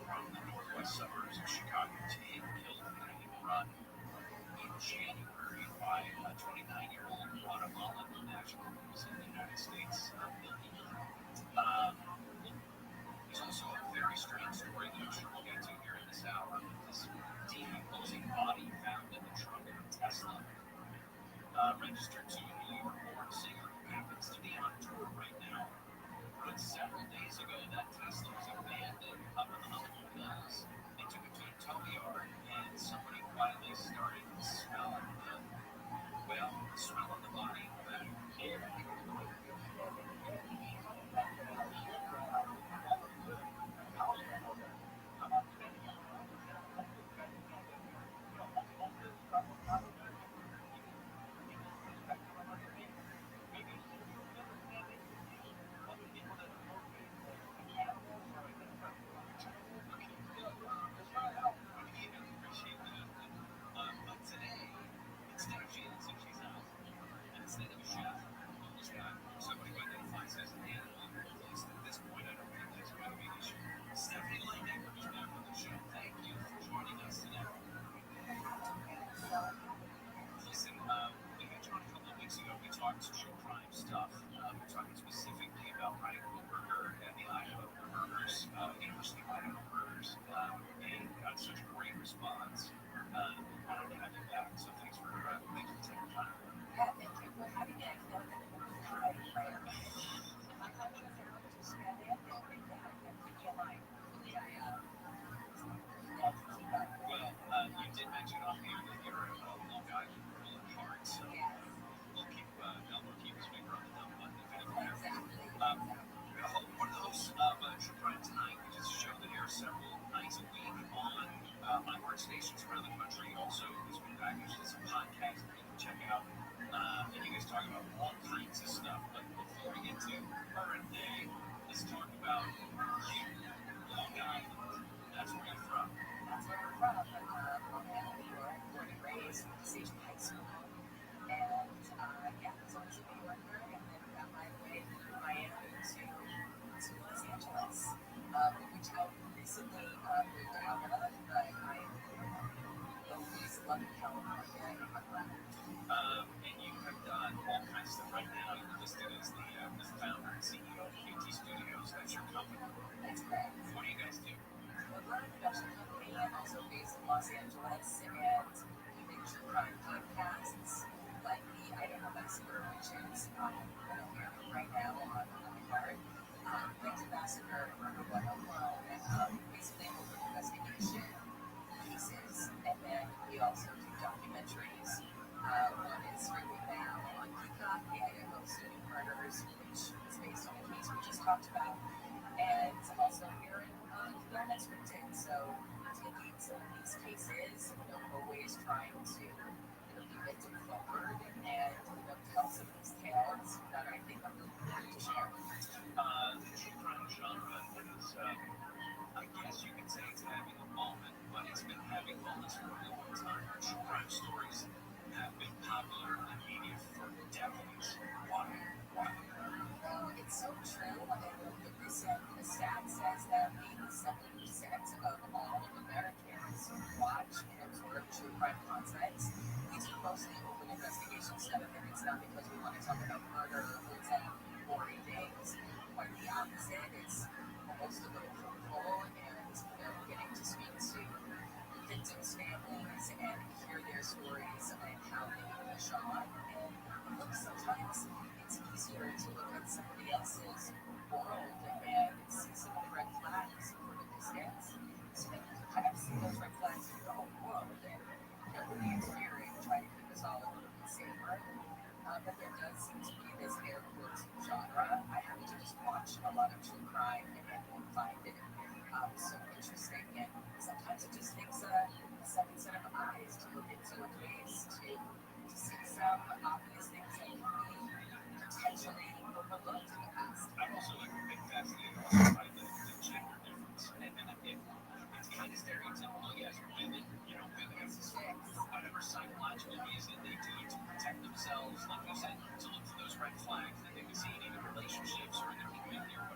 from the northwest suburbs of Chicago today, killed in a hit and run in January by a 29-year-old Guatemalan national who was in the United States illegally. Um, There's also a very strange story that I'm sure we'll get to here in this hour. This decomposing body found in the trunk of a Tesla, registered to a New York-born singer who happens to be on tour right now. But several days ago, that Tesla was abandoned up in the Hollywood Hills. They took it to a tow yard, and somebody quietly started smelling the body of that kid. But today, instead of Sheila, since she's out, and instead of a chef, who's got somebody who identifies as an animal, at least at this point, I don't think that's going to be an issue. Stephanie Lightner is back on the show. Thank you for joining us today. Listen, we had you on a couple of weeks ago. We talked true crime stuff. We're talking specifically about Idaho Burger and the Idaho Burgers, University of Idaho Burgers, and got such a great response. Wanted to have you back, so thanks for taking time. Yeah, thank you for having me. I feel like I'm prayer. My conscience are able to spend it and keep you alive. Hopefully, I keep up. Well, you did mention off here that you're a Long Island girl at heart, so we'll keep his finger on the dumb button if anything. Exactly. One of those True Crime Tonight, which is a show that airs several nights a week on iHeart stations around the country. Also, this week back, there's some podcasts that you can check out. And you guys talk about all kinds of stuff. But before we get to current day, let's talk about you, Long Island. That's where you're from. That's where we're from. Long Island, New York, born and raised, Station High School. And yeah, I was always a New Yorker, and then got my way through Miami to Los Angeles, which I recently moved out of, but I always loved California in my life. And you have done all kinds of stuff right now. You're listed as the founder and CEO of QT Studios. That's your company. That's correct. What do you guys do? We're a production company, also based in Los Angeles, and we make true crime podcasts like the Idaho Massacre, which is airing right now on iHeart. Lincoln Massacre, Murder 101, basically open investigation pieces, and then we also do documentaries. One is streaming now on Peacock, the Idaho Student Murders, which is based on the case we just talked about, and also here in Unscripted. So taking some of these cases, always trying to be victim forward and tell some of these tales that I think I'm really important to share. The true crime genre is, I guess you could say it's having a moment, but it's been having moments for a long time. True crime stories have been popular in the media for decades. Why? It's so true. The recent stat says that 87% of all Americans watch and absorb true crime content. We do mostly open investigation stuff, and it's not because we want to talk about murder or boring things. Quite the opposite. It's almost a little hopeful, and getting to speak to victims' families and hear their stories and how they were shot. And look, sometimes it's easier to look at somebody else's world and see some of the red flags from a distance. So that you can kind of see those red flags in your own world and really interfering, trying to keep us all a little bit safer. But there does seem to be this air quotes genre. I happen to just watch a lot of true crime and find it so interesting. And sometimes it just takes a second set of eyes to look into a case to see some obvious things that can be potentially overlooked in the past. I'm also been fascinated also by the gender difference. And it's kind of stereotypical, yes, women have this whatever psychological reason they do to protect themselves, like you said, to look for those red flags that they would see in either relationships or in their community or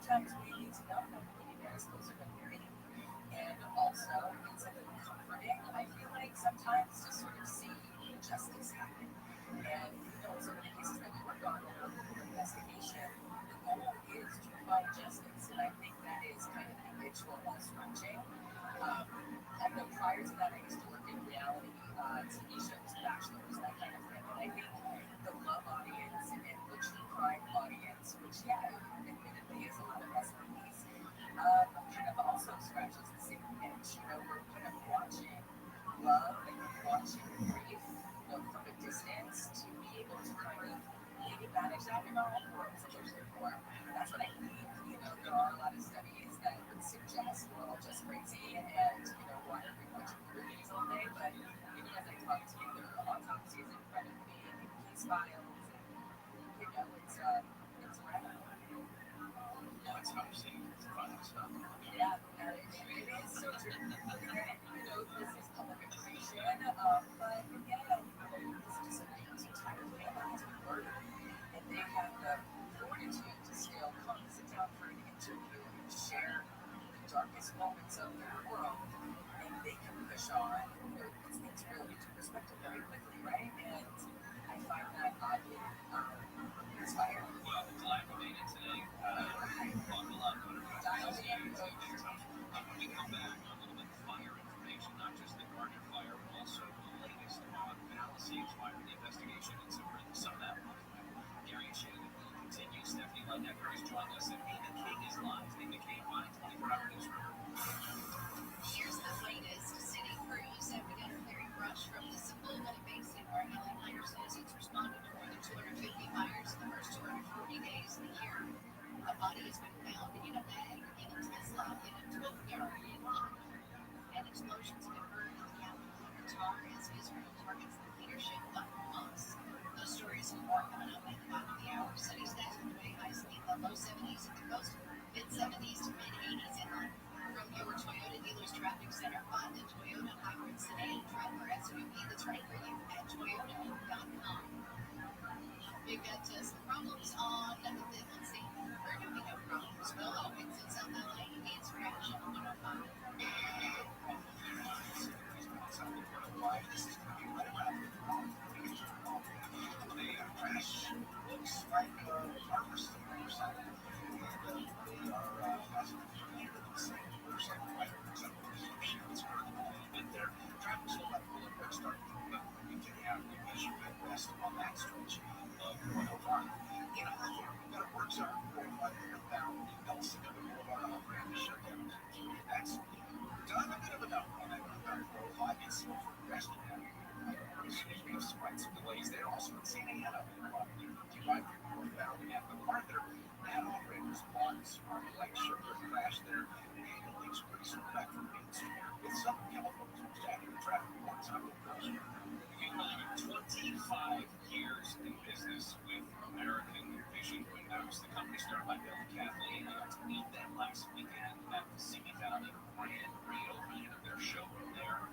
sometimes we need to know that the millionaires, those are the married. And also, it's a little comforting, I feel like, sometimes to sort of see justice happen. And, some of the cases that we work on in our investigation, the goal is to find justice. And I think that is kind of the itch we're all scratching. I know prior to that, I used to work in reality TV shows, bachelors, that kind of thing. And I think the love audience and the true crime audience, which, yeah, admittedly is a lot of SMEs, kind of also scratches the same itch. We're kind of watching love and watching grief, from a distance to be able to kind of maybe manage that in our own worlds a little bit more. That's what I think. There are a lot of studies that would suggest we're all just crazy and, why are we watching movies all day? But, as I talk to you, there are autopsies in front of me and case files and, it's random. Autopsy is fun stuff. Yeah, it is so true. This is public information, but again, this is just entirely about murder, and they have the fortitude to still come sit down for an interview and share the darkest moments of their world, and they can push on. It's really into perspective very quickly, right? And I find that oddly inspiring. Well, glad you made it today. Buckle up. Dial in, When we come back, a little bit of fire information, not just the Garden fire, but also the latest on Palisades fire, the investigation into where some of that was. Gary and Shannon will continue. Stephanie Lineker has joined us, and Amy King is live. Amy King, live 24-hour newsroom. Here's the latest. City crews have begun clearing brush from the Sepulveda Basin, where Helen Meyer says it's responded to more than 250 fires in the first 240 days of the year. A body has been found in a bag in a Tesla in a tow yard in Iowa. And explosions have been heard in the capital of Qatar as Israel targets the leadership of Hamas. Those stories and more coming up at the bottom of the hour. Sunny skies on the way, highs in the low 70s at the coast, mid 70s to mid 80s inland. From your Toyota Dealers Traffic Center, find the Toyota Hybrid Sedan, truck, or SUV that's right for you at Toyota.com. We've got some problems on the, let's see, where do we have problems? Well, it's in South LA, it's crash on 105. This is going to be right around the corner. The crash looks like Harvest or something. And they are passing through the same motorcycle rider. So it's currently a little bit there. Traffic's still not full of quick start. But we can have the issue at west on that stretch of 105. In Hawthorne, we've got a work zone 45 northbound. Nelson Boulevard off-ramp is shut down. That's done a bit of a no on that northbound 405. It's slow for the rest of that. We have some delays there. Also in Santa Ana, 55 northbound and MacArthur. That off-ramp is blocked. Sparky Light Sugar crash there. And the links pretty soon back from Main Street with Southern California. Stacking the traffic one time with those. You have 25 years in business with American Vision Windows. The company started by Bill and Kathleen. I got to meet them last weekend at the Simi Valley grand reopening of their showroom there.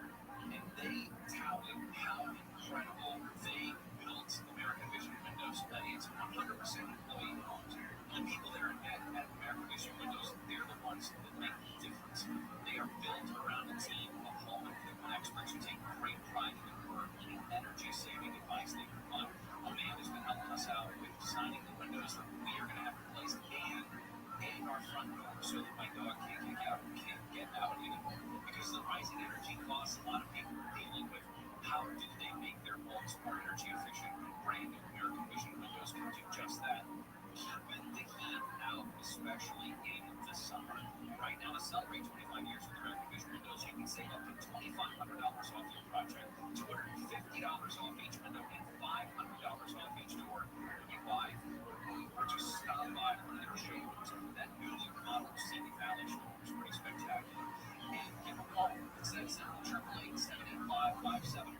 And they touted how incredible they built American Vision Windows. That it's 100% employee owned. The people there at American Vision Windows, they're the ones that make the difference. They are built around a team of home improvement experts who take great pride in their work and energy-saving advice they provide. Amanda's been helping us out with designing the windows that we are going to have replaced and our front door so that my dog can't kick out and can't get out anymore. Because the rising energy costs, a lot of people are dealing with how do they make their homes more energy efficient. Brand new American Vision Windows can do just that. Keeping the heat out, especially in the summer. Right now, to celebrate 25 years with American Vision Windows, you can save up to $2,500 off your project, $250 off each window, and $500 off each door. When you buy or just stop by one of their showrooms, that newly remodeled Simi Valley showroom is pretty spectacular. And give them a call. It's that simple, 888-785-5713,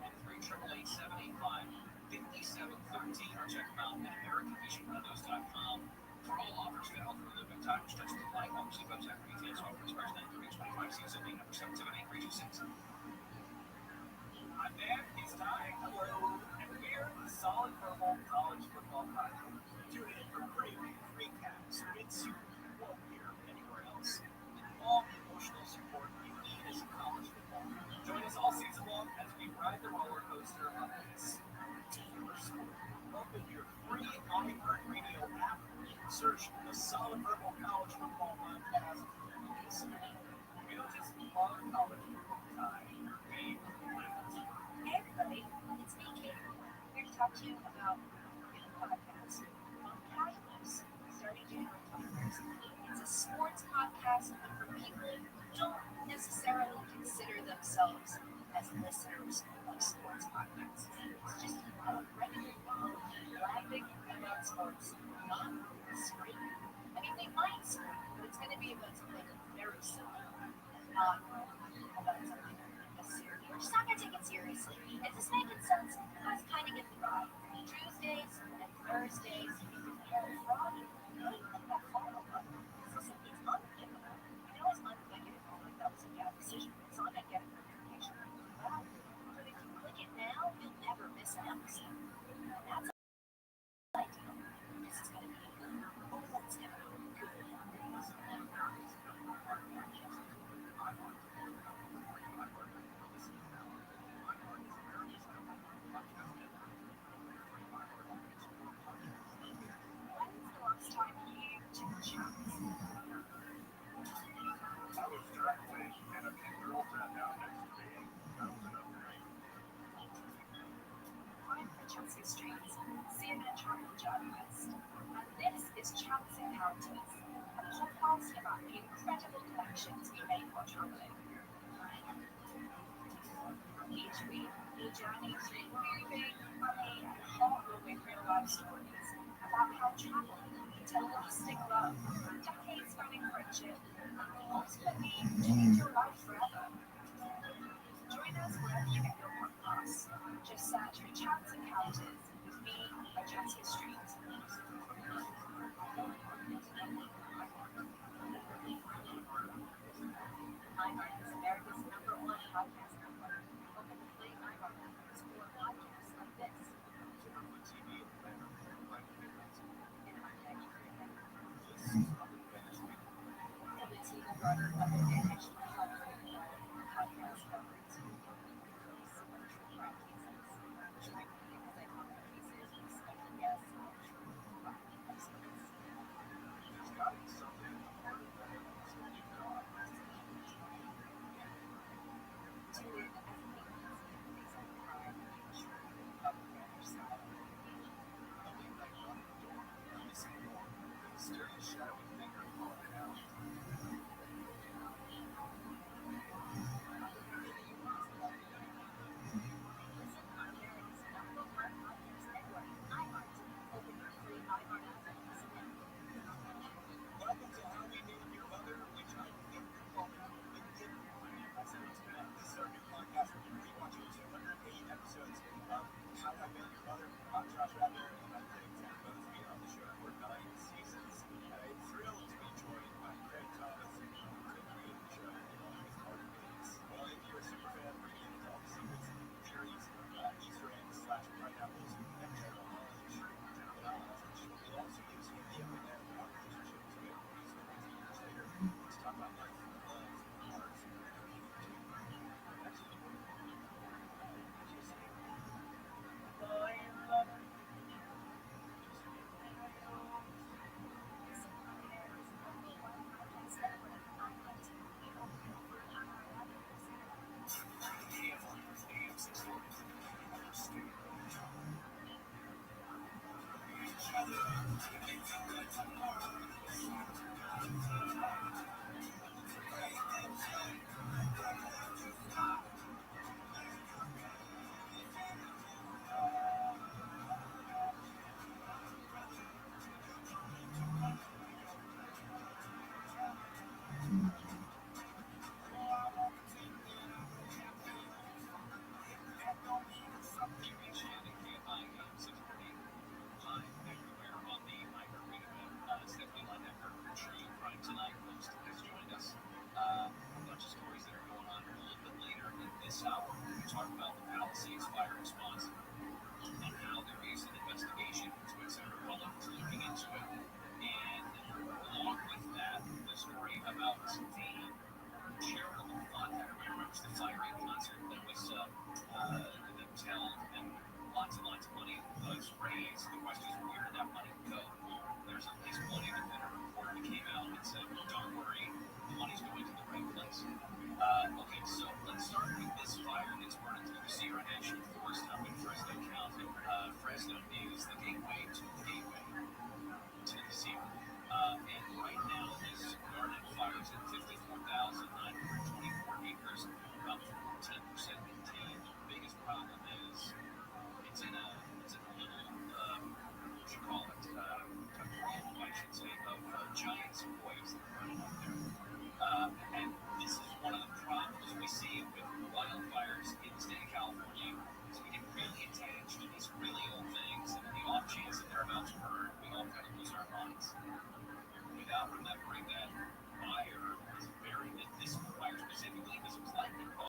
888-785-5713, or check them out at AmericanVisionWindows.com. For all offers valid for a limited time, restrictions apply. While see website for details. Offer expires 9/30/25. See us at number 778-326. I'm Dan. It's time. Hello. And we're the Solid Purple College Football Podcast. Tune in for previews, recaps, mid-series, 1 year solid purple college football podcast. We don't just love college football time. We live it. Hey everybody, it's me, Kate. Here to talk to you about the podcast on Casuals, starting January 21st. It's a sports podcast for people who don't necessarily consider themselves as listeners of sports podcasts. It's just regular people laughing about sports, not screaming. I mean, they might scream, but it's going to be about something very simple, not about something serious. We're just not going to take it seriously. Is this making sense? I was kind of getting the vibe. Tuesdays and Thursdays, and Friday, I think that follow up. It's unforgivable. You know, it's unforgivable. Like that was a bad decision. It's not going to get a notification. Wow. But if you click it now, you'll never miss an episode. And that's ideal. This is going to be, oh, it's going to be good. When's the last time you took a chance? I was drafted, and a few girls sat down next to me. I was enough for me. I'm Francesca Streets, CNN travel journalist, and this is Chance Encounters, a podcast about the incredible connections we make while traveling. Each week, we journey through moving, funny, and heartwarming real-life stories about how travel leads to lasting love, decades-running friendship, and ultimately change your life forever. Join us wherever you get your podcasts. Just search for Chance Encounters with me, Francesca Street. iHeart is America's #1 podcast network. Open the free iHeart app and explore podcasts like this. Turn on TV and better than life favorites. In our next This is Robert Benjamin. WT brother of the Danish podcast coverage. Place of true crime cases. True because iconic cases with special guests and true crime experts. There's got to be something at the heart of that so you know. Tune in as we examine crime and true public damage style. A late night run at the door, missing more, with a sturdy shadowy finger calling it out. Listen on America's #1 podcast network, iHeart. Open your free iHeart app and listen now. Welcome to How We Knew Your Mother, which I think we call it the Good One. That's how it's been. This is our new podcast. We're watching 208 episodes of How I Met Your Mother. I'm Josh Radler, and I'm getting to both of you on the show for 9 seasons. I'm thrilled to be joined by Craig Thomas, who co-created the show along with Carter Bates. Well, if you're a super fan, we're getting into all the secrets, theories, Easter eggs / pineapples, and general knowledge. We'll also use you the up and down of our relationship to get movies 15 years later. Let's talk about life, love, art, and entertainment. Excellent. Listen on America's #1 podcast network, iHeart. Open your free iHeart app and listen now. AM 640.